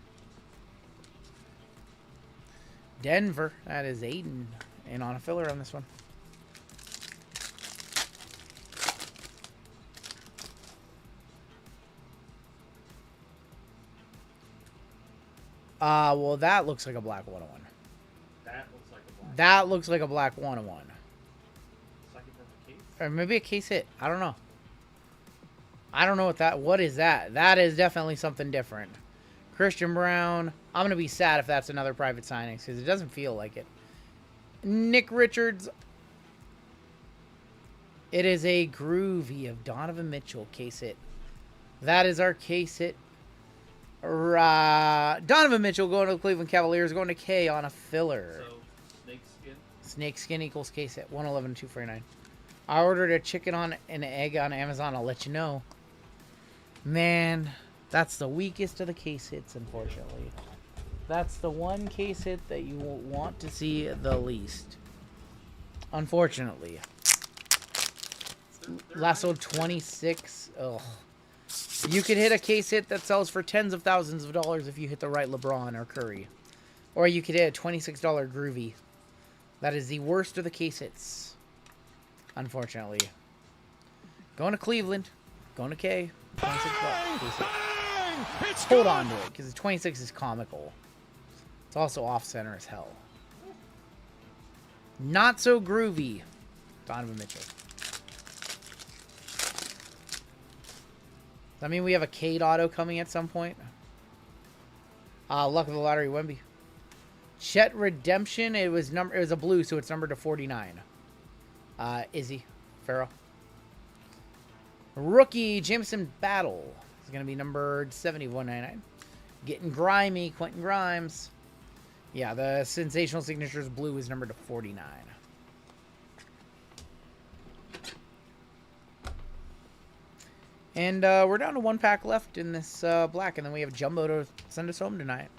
Speaker 9: Denver, that is Aiden. And on a filler on this one. Well, that looks like a black 101.
Speaker 7: That looks like a black.
Speaker 9: That looks like a black 101.
Speaker 7: Second perfect case.
Speaker 9: Or maybe a case hit. I don't know. I don't know what is that? That is definitely something different. Christian Brown. I'm going to be sad if that's another private signing because it doesn't feel like it. Nick Richards. It is a groovy of Donovan Mitchell case hit. That is our case hit. Donovan Mitchell going to the Cleveland Cavaliers, going to K on a filler.
Speaker 7: So, snake skin.
Speaker 9: Snake skin equals case hit. 111 249. I ordered a chicken on an egg on Amazon. I'll let you know. Man, that's the weakest of the case hits, unfortunately. That's the one case hit that you will want to see the least. Unfortunately. Last sold 26. Ugh. You could hit a case hit that sells for tens of thousands of dollars if you hit the right LeBron or Curry. Or you could hit a $26 Groovy. That is the worst of the case hits. Unfortunately. Going to Cleveland. Going to K. 26 bucks. Hold on to it, because the 26 is comical. It's also off-center as hell. Not so groovy. Donovan Mitchell. Does that mean we have a Cade auto coming at some point? Luck of the Lottery, Wemby. Chet Redemption. It was a blue, so it's numbered to 49. Izzy Farrell. Rookie Jameson Battle is going to be numbered 7199. Getting grimy, Quentin Grimes. Yeah, the Sensational Signatures blue is numbered to 49. And we're down to one pack left in this black, and then we have Jumbo to send us home tonight.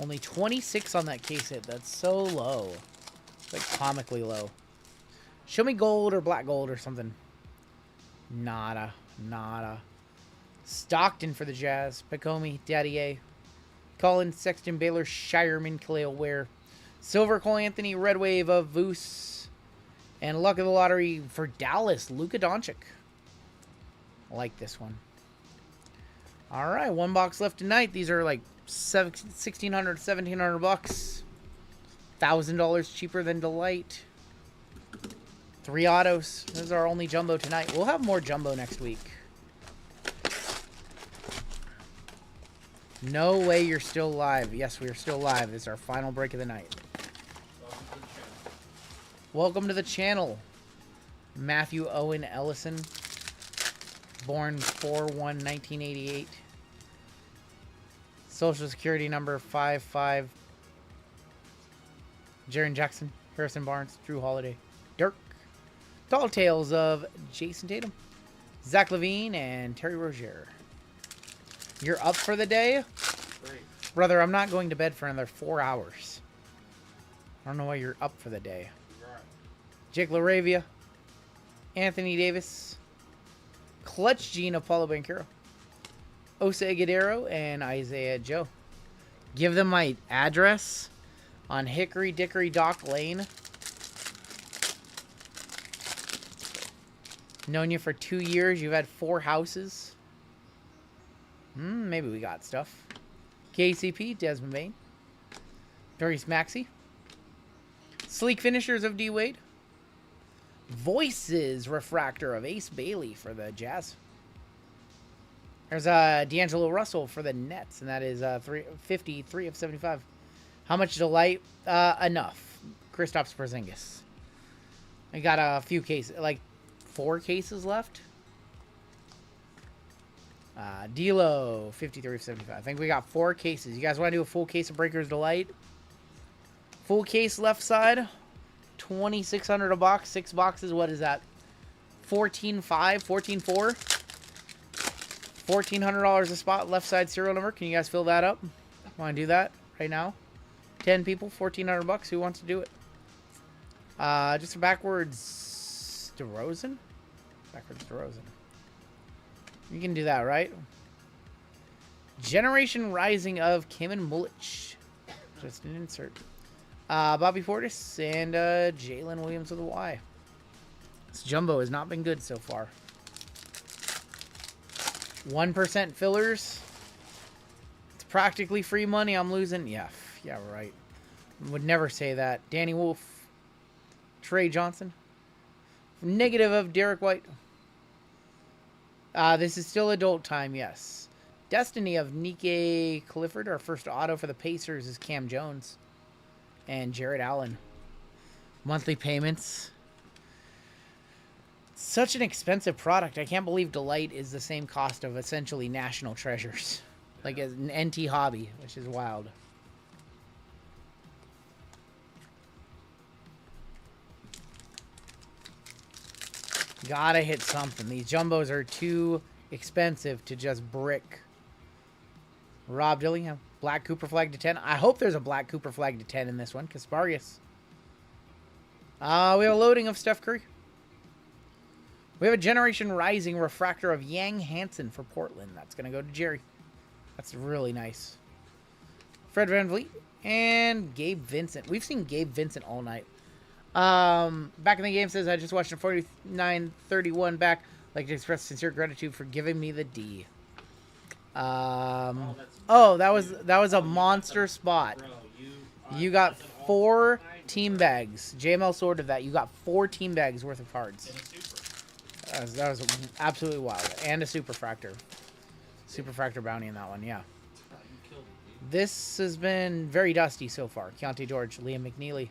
Speaker 9: Only 26 on that case hit. That's so low. It's like comically low. Show me gold or black gold or something. Nada. Nada. Stockton for the Jazz. Pacomi, Daddy A. Collins, Sexton, Baylor, Shireman, Kaleo Ware. Silver, Cole Anthony, Red Wave of Voos. And Luck of the Lottery for Dallas, Luka Doncic. I like this one. All right, one box left tonight. These are like $1,600, $1,700 bucks. $1,000 cheaper than Delight. 3 autos. This is our only jumbo tonight. We'll have more jumbo next week. No way you're still live. Yes, we are still live. This is our final break of the night. Welcome to the channel. Matthew Owen Ellison. Born 4/1/1988. Social Security number 55. Jaren Jackson. Harrison Barnes. Drew Holiday. Dirk. Tall Tales of Jason Tatum. Zach LaVine and Terry Rozier. You're up for the day?
Speaker 7: Great.
Speaker 9: Brother, I'm not going to bed for another 4 hours. I don't know why you're up for the day. Jake LaRavia. Anthony Davis. Clutch Gene of Paulo Banchero. Osa Igudero and Isaiah Joe. Give them my address on Hickory Dickory Dock Lane. Known you for 2 years. You've had 4 houses. Maybe we got stuff. KCP, Desmond Bain. Doris Maxey. Sleek Finishers of D. Wade. Voices Refractor of Ace Bailey for the Jazz. There's D'Angelo Russell for the Nets, and that is 53 of 75. How much Delight? Enough. Kristaps Porzingis. I got a few cases, like 4 cases left. D'Lo, 53 of 75. I think we got 4 cases. You guys want to do a full case of Breaker's Delight? Full case left side, $2,600 a box. 6 boxes. What is that? 14.5, 14.4. $1,400 a spot. Left side serial number. Can you guys fill that up? Want to do that right now? 10 people, $1,400. Who wants to do it? Just a backwards DeRozan. Backwards DeRozan. You can do that, right? Generation Rising of Kim and Mullich. Just an insert. Bobby Portis and Jalen Williams with a Y. This jumbo has not been good so far. 1% fillers. It's practically free money. I'm losing. Yeah, right. Would never say that. Danny Wolf. Trey Johnson. Negative of Derek White. This is still adult time, yes. Destiny of Nike Clifford. Our first auto for the Pacers is Cam Jones. And Jared Allen. Monthly payments. Such an expensive product. I can't believe Delight is the same cost of essentially National Treasures. Like an NT hobby, which is wild. Gotta hit something. These jumbos are too expensive to just brick. Rob Dillingham. Black Cooper Flagg to 10. I hope there's a Black Cooper Flagg to 10 in this one. Kasparius. We have a loading of Steph Curry. We have a Generation Rising refractor of Yang Hansen for Portland. That's going to go to Jerry. That's really nice. Fred VanVleet and Gabe Vincent. We've seen Gabe Vincent all night. Back in the game says, I just watched a 49-31 back. I'd like to express sincere gratitude for giving me the D. Oh, that was a monster spot. You got 4 team bags. JML sorted that. You got 4 team bags worth of cards. That was absolutely wild. And a Superfractor. Superfractor bounty in that one, yeah. This has been very dusty so far. Keontae George, Liam McNeely.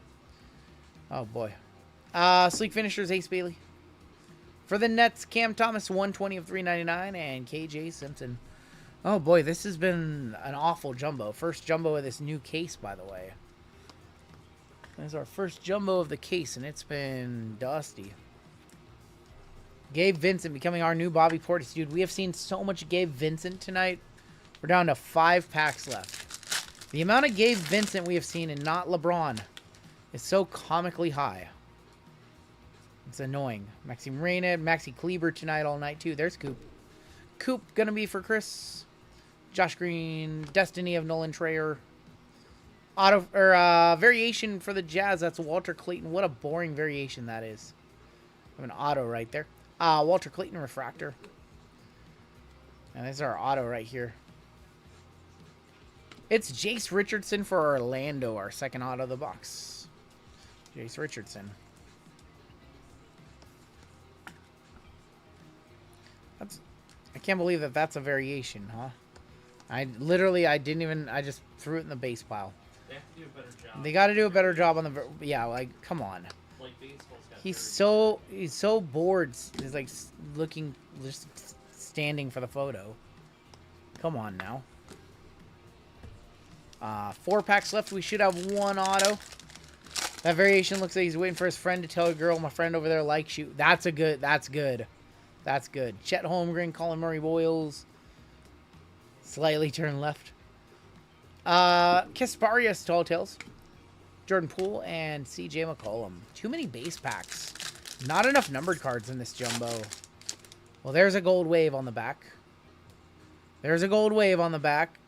Speaker 9: Oh, boy. Sleek Finishers, Ace Bailey. For the Nets, Cam Thomas, 120 of 399, and KJ Simpson. Oh, boy, this has been an awful jumbo. First jumbo of this new case, by the way. This is our first jumbo of the case, and it's been dusty. Gabe Vincent becoming our new Bobby Portis. Dude, we have seen so much Gabe Vincent tonight. We're down to 5 packs left. The amount of Gabe Vincent we have seen and not LeBron is so comically high. It's annoying. Maxime Reyna, Maxi Kleber tonight all night, too. There's Coop. Coop gonna be for Chris. Josh Green. Destiny of Nolan Trayer. Auto, or variation for the Jazz. That's Walter Clayton. What a boring variation that is. I have an auto right there. Walter Clayton refractor. And this is our auto right here. It's Jace Richardson for Orlando, our second auto of the box. Jace Richardson. I can't believe that that's a variation, huh? I just threw it in the base pile.
Speaker 7: They have to do a better job.
Speaker 9: They got to do a better job on the, yeah, like, come on.
Speaker 7: Like baseball's got
Speaker 9: He's so bored. He's like looking, just standing for the photo. Come on now. 4 packs left. We should have 1 auto. That variation looks like he's waiting for his friend to tell a girl, my friend over there likes you. That's good. That's good. Chet Holmgren, Colin Murray Boyles. Slightly turn left. Kasparius Tall Tales. Jordan Poole and CJ McCollum. Too many base packs. Not enough numbered cards in this jumbo. Well, there's a gold wave on the back.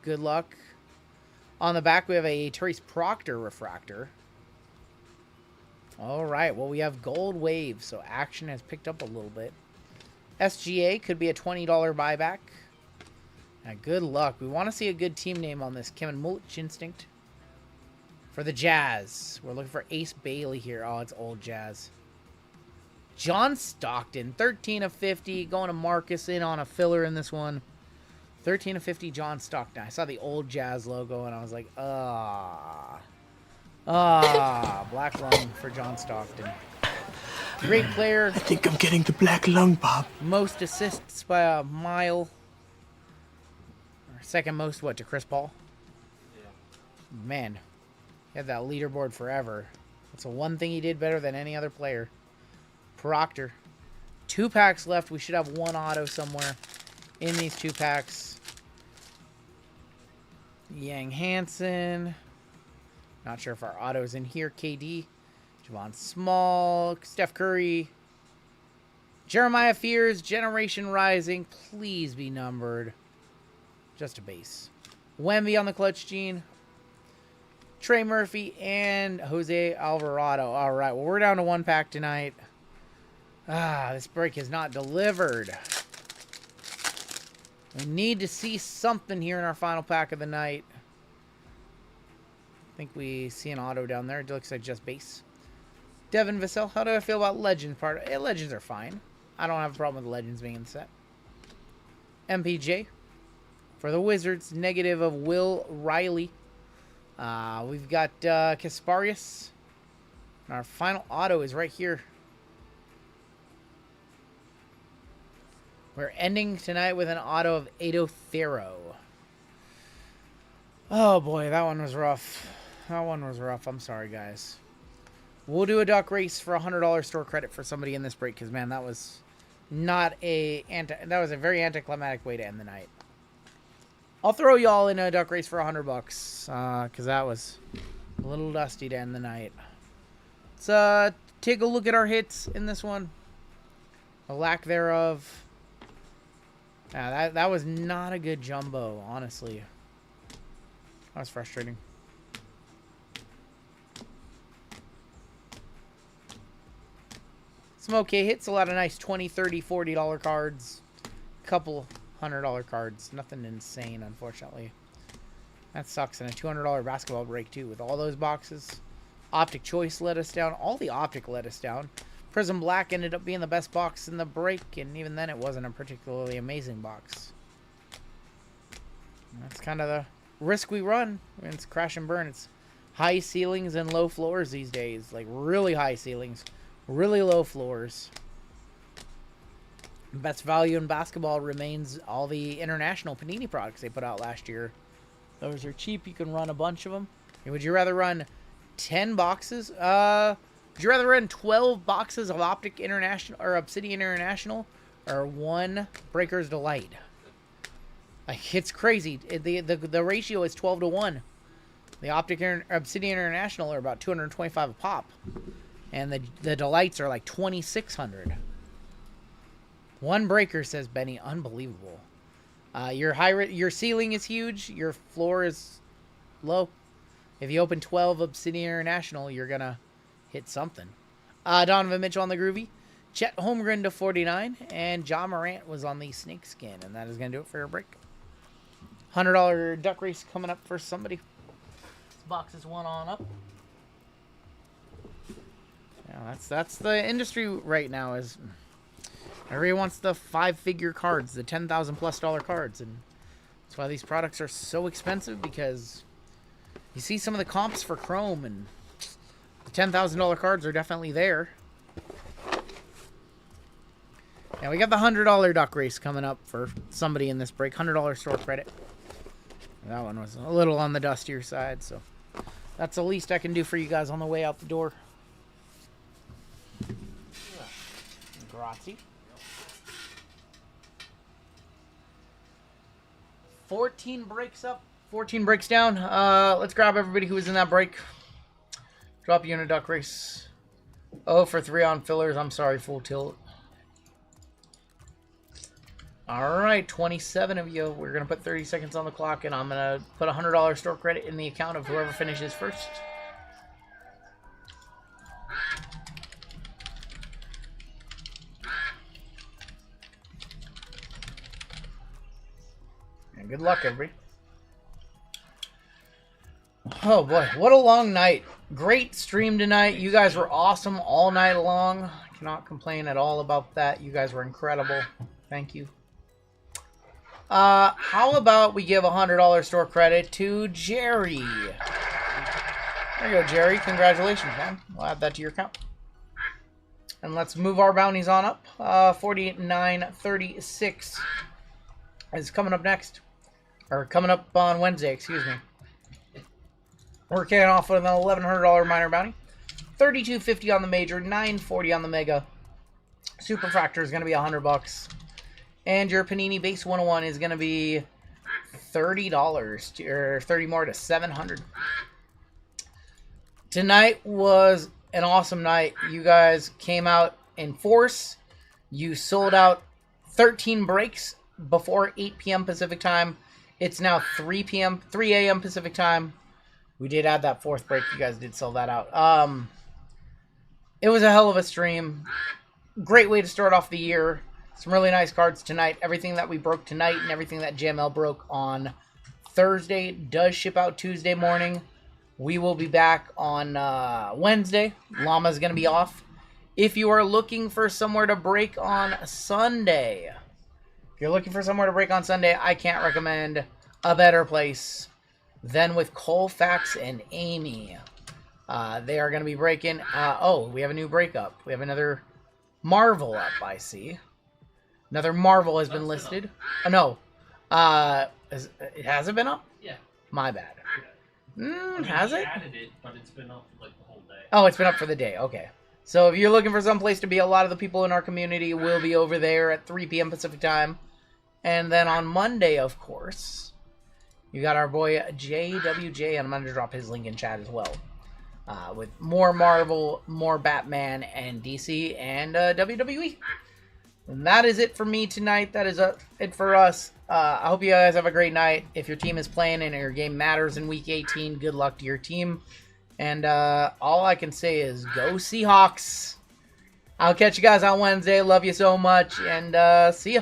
Speaker 9: Good luck. On the back, we have a Therese Proctor refractor. All right. Well, we have gold wave, so action has picked up a little bit. SGA could be a $20 buyback. Good luck. We want to see a good team name on this. Kim and Mulch Instinct. For the Jazz, we're looking for Ace Bailey here. Oh, it's old Jazz. John Stockton, 13 of 50. Going to Marcus in on a filler in this one. 13 of 50, John Stockton. I saw the old Jazz logo, and I was like, black lung for John Stockton. Great player.
Speaker 6: I think I'm getting the black lung, Bob.
Speaker 9: Most assists by a mile. Second most, what, to Chris Paul?
Speaker 4: Yeah.
Speaker 9: Man, he had that leaderboard forever. That's the one thing he did better than any other player. Proctor. 2 packs left. We should have one auto somewhere in these 2 packs. Yang Hansen. Not sure if our auto's in here. KD. Javon Small. Steph Curry. Jeremiah Fears. Generation Rising. Please be numbered. Just a base. Wemby on the clutch gene. Trey Murphy and Jose Alvarado. All right, well, we're down to 1 pack tonight. This break is not delivered. We need to see something here in our final pack of the night. I think we see an auto down there. It looks like just base. Devin Vassell, how do I feel about Legends part? Legends are fine. I don't have a problem with Legends being in the set. MPJ. For the Wizards, negative of Will Riley. We've got Kasparius. And our final auto is right here. We're ending tonight with an auto of Ado Thero. Oh boy, that one was rough. That one was rough. I'm sorry, guys. We'll do a duck race for $100 store credit for somebody in this break, because man, that was not a very anticlimactic way to end the night. I'll throw y'all in a duck race for $100, because that was a little dusty to end the night. Let's take a look at our hits in this one. A lack thereof. Yeah, that was not a good jumbo, honestly. That was frustrating. Some okay hits, a lot of nice $20, $30, $40 cards. Couple $100 cards. Nothing insane, unfortunately. That sucks. And a $200 basketball break, too, with all those boxes. Optic Choice let us down. All the Optic let us down. Prism Black ended up being the best box in the break, and even then it wasn't a particularly amazing box. That's kind of the risk we run. It's crash and burn. It's high ceilings and low floors these days. Like, really high ceilings, really low floors. Best value in basketball remains all the international Panini products they put out last year. Those are cheap. You can run a bunch of them. Would you rather run 10 boxes? Would you rather run 12 boxes of Optic International or Obsidian International, or 1 Breaker's Delight? Like, it's crazy. The ratio is 12 to 1. The Optic Obsidian International are about 225 a pop, and the Delights are like 2,600. 1 Breaker, says Benny. Unbelievable. Your ceiling is huge. Your floor is low. If you open 12 Obsidian International, you're gonna hit something. Donovan Mitchell on the Groovy. Chet Holmgren to 49. And John Morant was on the Snakeskin. And that is going to do it for your break. $100 duck race coming up for somebody. This box is one on up. Yeah, that's the industry right now. Is everybody wants the 5-figure cards, the $10,000+ cards. And that's why these products are so expensive, because you see some of the comps for Chrome, and the $10,000 cards are definitely there. And we got the $100 duck race coming up for somebody in this break. $100 store credit. That one was a little on the dustier side, so that's the least I can do for you guys on the way out the door. Grazie. 14 breaks up, 14 breaks down. Let's grab everybody who was in that break. Drop you in a duck race. 0 for 3 on fillers. I'm sorry, full tilt. Alright, 27 of you. We're going to put 30 seconds on the clock, and I'm going to put $100 store credit in the account of whoever finishes first. And good luck, everybody. Oh boy, what a long night. Great stream tonight. You guys were awesome all night long. I cannot complain at all about that. You guys were incredible. Thank you. How about we give $100 store credit to Jerry? There you go, Jerry. Congratulations, man. We'll add that to your account. And let's move our bounties on up. 49.36 is coming up next. Or coming up on Wednesday, excuse me. We're kicking off with an $1,100 minor bounty. $32.50 on the major, $9.40 on the mega. Superfractor is going to be $100. And your Panini base 101 is going to be $30 or 30 more to $700. Tonight was an awesome night. You guys came out in force. You sold out 13 breaks before 8 p.m. Pacific time. It's now 3 a.m. Pacific time. We did add that 4th break. You guys did sell that out. It was a hell of a stream. Great way to start off the year. Some really nice cards tonight. Everything that we broke tonight and everything that JML broke on Thursday does ship out Tuesday morning. We will be back on Wednesday. Llama's going to be off. If you are looking for somewhere to break on Sunday, I can't recommend a better place than with Colfax and Amy. They are going to be breaking. We have a new breakup. We have another Marvel up, I see. Another Marvel has been listed. Oh, no. It hasn't been up?
Speaker 7: Yeah.
Speaker 9: My bad.
Speaker 7: I
Speaker 9: Has it?
Speaker 7: added it, but it's been up like the whole day.
Speaker 9: Oh, it's been up for the day. Okay. So if you're looking for some place to be, a lot of the people in our community will be over there at 3 p.m. Pacific time. And then on Monday, of course, you got our boy JWJ, and I'm going to drop his link in chat as well. With more Marvel, more Batman, and DC, and WWE. And that is it for me tonight. That is it for us. I hope you guys have a great night. If your team is playing and your game matters in Week 18, good luck to your team. And all I can say is go Seahawks. I'll catch you guys on Wednesday. Love you so much, and see ya.